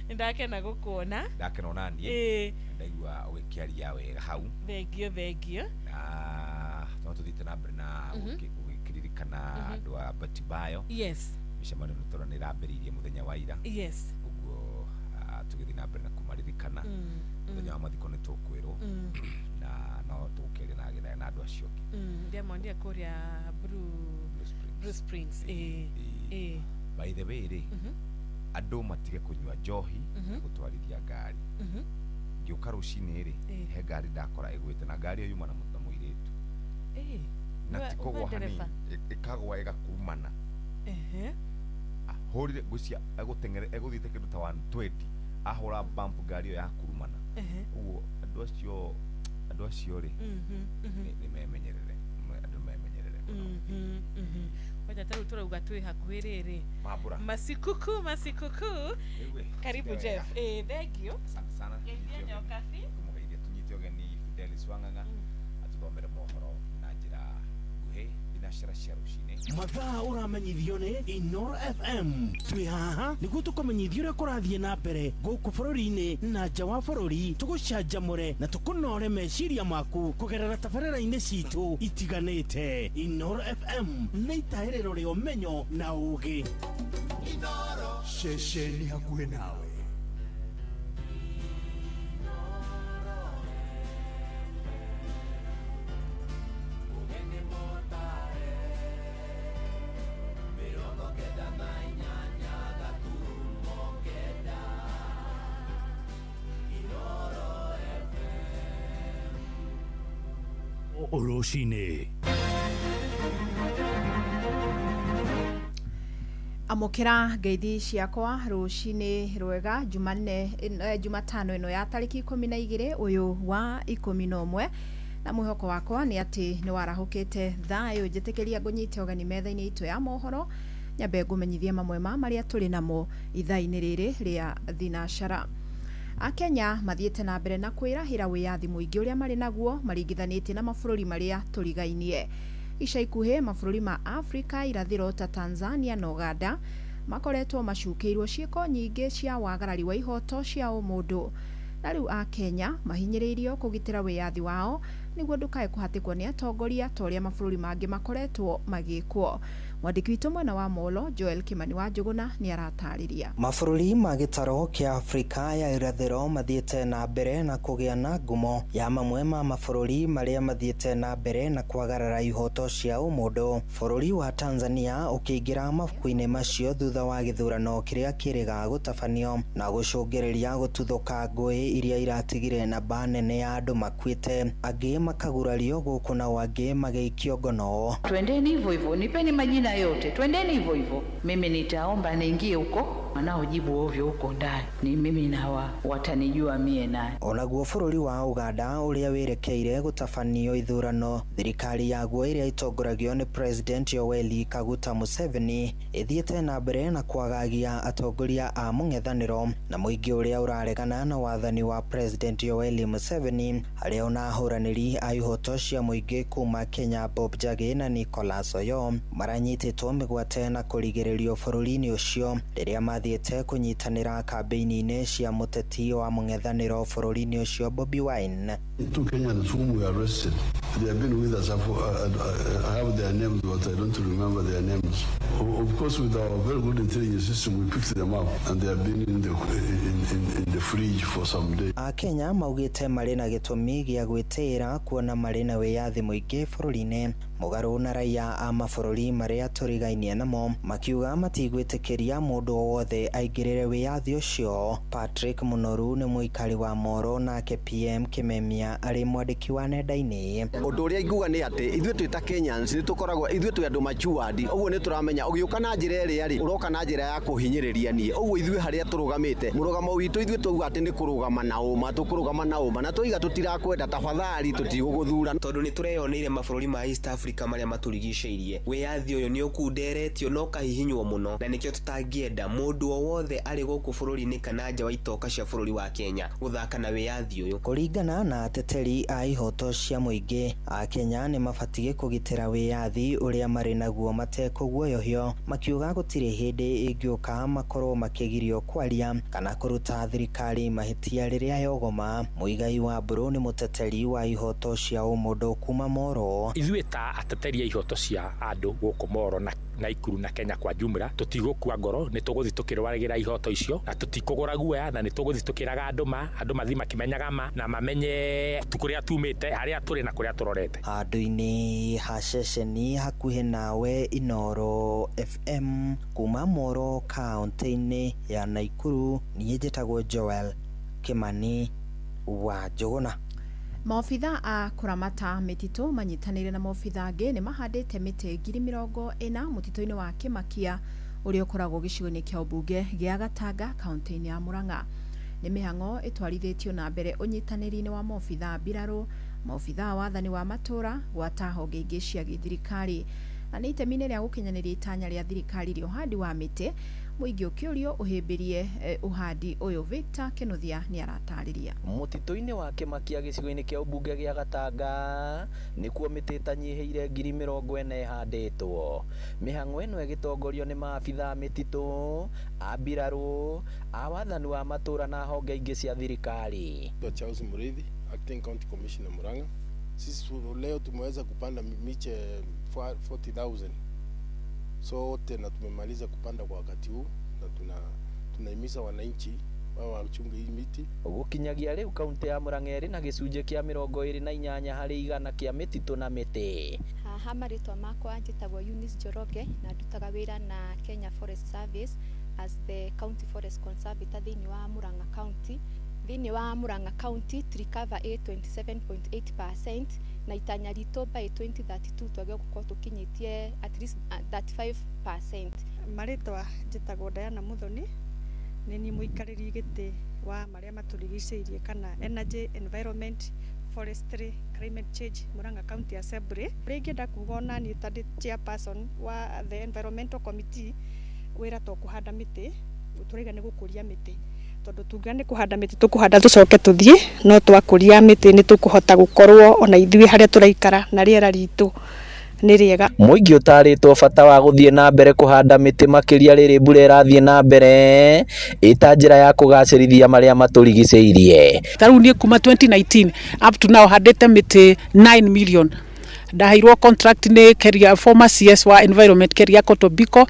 nĩndakena gũkuona. Ndakena ona niĩ, ndaigua ũgĩkĩaria wega hau. Thengio. Na no tũthiĩte na mbere na ũgĩkĩririkana andũ a Batibayo. Yes. Mĩcemanio nĩtũrona nĩĩrambĩrĩirie mũthenya wa ira. Yes. Ũguo tũgĩthiĩ na mbere na kũmaririkana mũthenya wa mathiko nĩtũkwĩrwo, na no tũkĩaria na gĩthaya na andũ acio angĩ. Ndiamondia kũrĩa Bruce Springs. By the way rĩ, andũ matige kũnyua njohi gũtwarithia ngari. Ngĩũka rũcinĩ rĩ, he ngari ndakora ĩgwĩte, na ngari ĩyo yuma na mũirĩtu, na ti kũgwa hanini, ĩkagwa ĩgakurumana. Ahũrire ngwĩcia egũthiĩte kĩndũ ta 120, ahũra bump ngari ĩyo yakurumana. Ũguo andũ acio rĩ, nĩmemenyerere, andũ memenyerere mũno. Wacha tarũ turauga twĩ hakuhĩ rĩrĩ, masikuku. Karibu Jeff. Thank you. Asante sana. Kumugeithia tunyite ũgeni Fidelis Wang'ang'a atuthomere mohoro na njĩra nguhĩ inacera cia rũcinĩ. Mathaa ũramenyithio nĩ Inoro FM. Twĩ haha nĩguo tũkũmenyithia ũrĩa kũrathiĩ na mbere gũkũ bũrũri-inĩ na nja wa bũrũri, tũgũcanjamũre na tũkũnore meciria maku kũgerera tabarĩra-inĩ citũ itiganĩte. Inoro FM nĩ itaĩrĩro rĩa ũmenyo na ũũgĩ. Inoro, ceceni hakuhĩ nawe. Rũcinĩ. Amukira ngeithi ciakwa rucini rwega Jumatano ino ya tariki 12 uyu wa 11 na mwihoko wakwa ni ati ni warahukite thayo njitikiria ngunyite ogani metha-ini itu ya mohoro nyambe ngumenyithia mamwe maria turi namo ithaa-ini riri ria thinashara. Akenya mathiete na mbere na kwirahira wiyathi muingi uria mari naguo maringithanite na mabururi maria turigainie. Ica ikuhe mabururi ma Afrika irathiro ta Tanzania na Uganda makoretwo macukeirwo ciiko nyingi cia wagarari wa ihoto cia umundu. Na riu a Kenya mahinyiriirio kugitira wiyathi wao niguo ndukae kuhatikwo ni atongoria toria mabururi mangi makoretwo magikwo. Mwandiki witu mwena wa Molo Joel Kimani wa Njuguna ni aratariria. Mabururi ma gitaro kia Afrika ya irathiro mathiete na mbere na kugia na ngumo ya mamwe ma mabururi maria mathiete na mbere na kwagarara ihoto cia umundu. Bururi wa Tanzania ukiingira mabuku-ini macio thutha wa githurano kiria kiriga gutabanio na gucungiriria gututhuka ngui iria iratigire na banene ya andu makwite, angi makagurario guku na wangi mageikio ngono. Twendeni hivyo hivyo, nipeni majina yote, twendeni hivyo hivyo. Mimi nitaomba niingie huko, wanaojibu ovyo huko ndani ni mimi na watanijua mie naye. Onaguo bururi wa Uganda uria werekeire gutabanio ithurano, thirikari yaguo iria itongoragio ni President Yoweri Kaguta Museveni ithiete na mbere na kwagagia atongoria a mung'ethaniro na muingi uria uraregana na wathani wa President Yoweri Museveni, aria ona ahuraniri a ihoto cia muingi kuma Kenya Bob Njagi na Nicholas Oyo maranyititwo migwate na kurigiririo bururi-ini ucio riria mathiete kunyitanira kampeini-ini cia muteti wa mung'ethaniro bururi-ini ucio Bobi Wine. Two Kenyans whom we arrested, they have been with us. I have their names, but I don't remember their names. Of course, with our very good intelligence system, we picked them up, and they have been in the fridge for some days. Akenya maugite mari na gitumi gia gwitira kuona mari na wiyathi muingi bururi-ini mugaru na raia a mabururi maria turigainie namo makiuga matigwitikiria mundu wothe aingirire wiyathi ucio. Patrick Munoru ni muikari wa Moro na KPM Kimemia ari mwandiki wa nenda-ini. Undu uria iguga ni ati ithwe twita Kenyans ni tukoragwo ithwe twi andu machuadi, uguo ni turamenya ugiuka na njira iri ari uroka na njira ya kuhinyiriria nie, uguo ithwe haria turugamite murugamo witu ithwe tuuga ati ni kurugama na uma, tukurugama na uma na tuiga tutirakwenda tafadhali tutiguguthura tondu ni tureyoneire mabururi ma East Africa maria maturigiceirie. Wiyathi uyu ni ukunderetio no kahihinywo muno na nikio tutangienda mundu o wothe ari guku bururi-ini kana nja wa itoka cia bururi wa Kenya guthaka na wiyathi uyu. Kuringana na ateteri a ihoto cia muingi, a Kenya ni mabatie kugitira wiyathi uria mari naguo matekuguoyohio, makiuga gutire hindi ingiuka makorwo makigirio kwaria kana kuruta thirikari mahitia riria yogoma. Muigai wa Mburu ni muteteri wa ihoto cia umundu kuma Moro. Ithuĩ ta ateteri a ihoto cia andu guku Moro na Ikuru na Kenya kwa jumla tutigukua ngoro, ni tuguthi tukirwaragira ihoto icio na tutikugura guoya, na ni tuguthi tukiraga andu mathi makimenyaga na mamenye tukuria tumite haria turi na kuria turorete. Handu-ini ha ceceni hakuhi nawe Inoro FM kuma Moro kaunti-ini ya Naikuru, niĩ njĩtagwo Joel Kimani wa Njuguna. Maofitha a kuramata mititu manyitanire na maofitha angi ni mahandite miti 40,000 mutito-ini wa Kimakia uria ukoragwo gicigo-ini kia ubunge gia Gatanga kaunti-ini ya Murang'a. Ni mihango itwarithitio na mbere unyitaniri-ini wa maofitha mbiraru, maofitha wathani wa matura, gwata honge ingi cia githirikari. Na ni itemine ria gukinyaniria itanya ria thirikari ria uhandi wa miti, muingi ukiurio uhimbirie uhandi uyu. Victor Kinuthia ni aratariria. Mutito-ini wa Kimakia gicigo-ini kia ubunge gia Gatanga nikuo miti itanyihiire 40,000 ihanditwo. Mihango ino igitongorio ni maabitha mititu, abiraru, awathani wa matura na honge ingi cia thirikari. Charles Murithi, Acting County Commissioner Murang'a. Sisi leo tumeweza kupanda miche 40,000 sote na tumemaliza kupanda kwa wakati huu, na tunahimiza wananchi wao wachunge hii miti. Gukinyagia riu kaunti ya Murang'a iri na gicunje kia 28 harĩ 100 kia mititu na miti. Haha maritwa makwa njitagwo Eunice Njoroge na ndutaga wira na Kenya Forest Service as the County Forest Conservator thiini wa Murang'a County. Thiini wa Murang'a County tree cover 27.8% na itanya ritũ by 2032 twagĩrĩirwo gũkorwo tũkinyĩtie at least 35%. Marĩtwa njĩtagwo Diana Muthoni, nĩ niĩ mũikarĩri gĩtĩ wa marĩa matũrigicĩirie kana energy, environment, forestry, climate change Murang'a County Assembly. Ũrĩa ingĩenda kuga ona niĩ ta chairperson wa the environmental committee, wĩra to kũhanda mĩtĩ, tũraiga nĩ gũkũria mĩtĩ, tondũ tuga nĩ kũhanda mĩtĩ tũkũhanda tũcoke tũthiĩ, no twakũria mĩtĩ nĩ tũkũhota gũkorwo ona ithuĩ harĩa tũraikara na rĩera ritũ nĩ rĩega. Mũingĩ ũtarĩtwo bata wa gũthiĩ na mbere kũhanda mĩtĩ makĩria rĩrĩ mbura ĩrathiĩ na mbere ĩta njĩra ya kũgacĩrithia marĩa matũrigicĩirie. Tarĩu niĩ kuma 2019 up to now handĩte mĩtĩ 9 million. Ndaheirwo contract nĩ Keria, former CS wa environment Keria Kotobiko,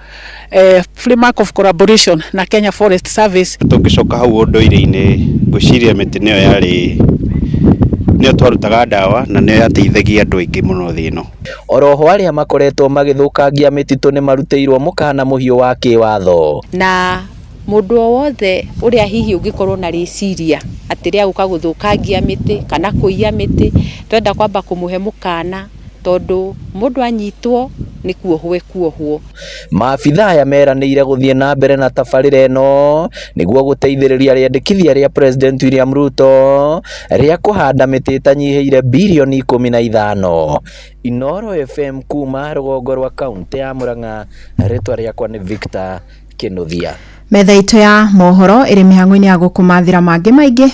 framework of collaboration na Kenya Forest Service. Tũngĩcoka hau ũndũire-inĩ, ngwĩciria mĩtĩ nĩyo yarĩ nĩyo twarutaga ndawa na nĩyo yateithagia andũ aingĩ mũno thĩ ĩno. Oroho arĩa makoretwo magĩthũkangia mĩtitũ nĩ marutĩirwo mũkana mũhiũ wa kĩwatho. Na mũndũ o wothe ũrĩa hihi ũngĩkorwo na rĩciria atĩ rĩa gũka gũthũkangia mĩtĩ kana kũiya mĩtĩ, twenda kwamba kũmũhe mũkana, tondũ mũndũ anyitwo nĩ kuohwo. Maabitha aya meranĩire gũthiĩ na mbere na tabarĩra ĩno nĩguo gũteithĩrĩria rĩandĩkithia rĩa President William Ruto rĩa kũhanda mĩtĩ ĩtanyihĩire birioni 15. Inooro FM kuma rũgongo rwa kaunti ya Murang'a, rĩtwa rĩakwa nĩ Victor Kinuthia. Metha itũ ya mohoro ĩrĩ mĩhang'o-inĩ ya gũkũmathĩra mangĩ maingĩ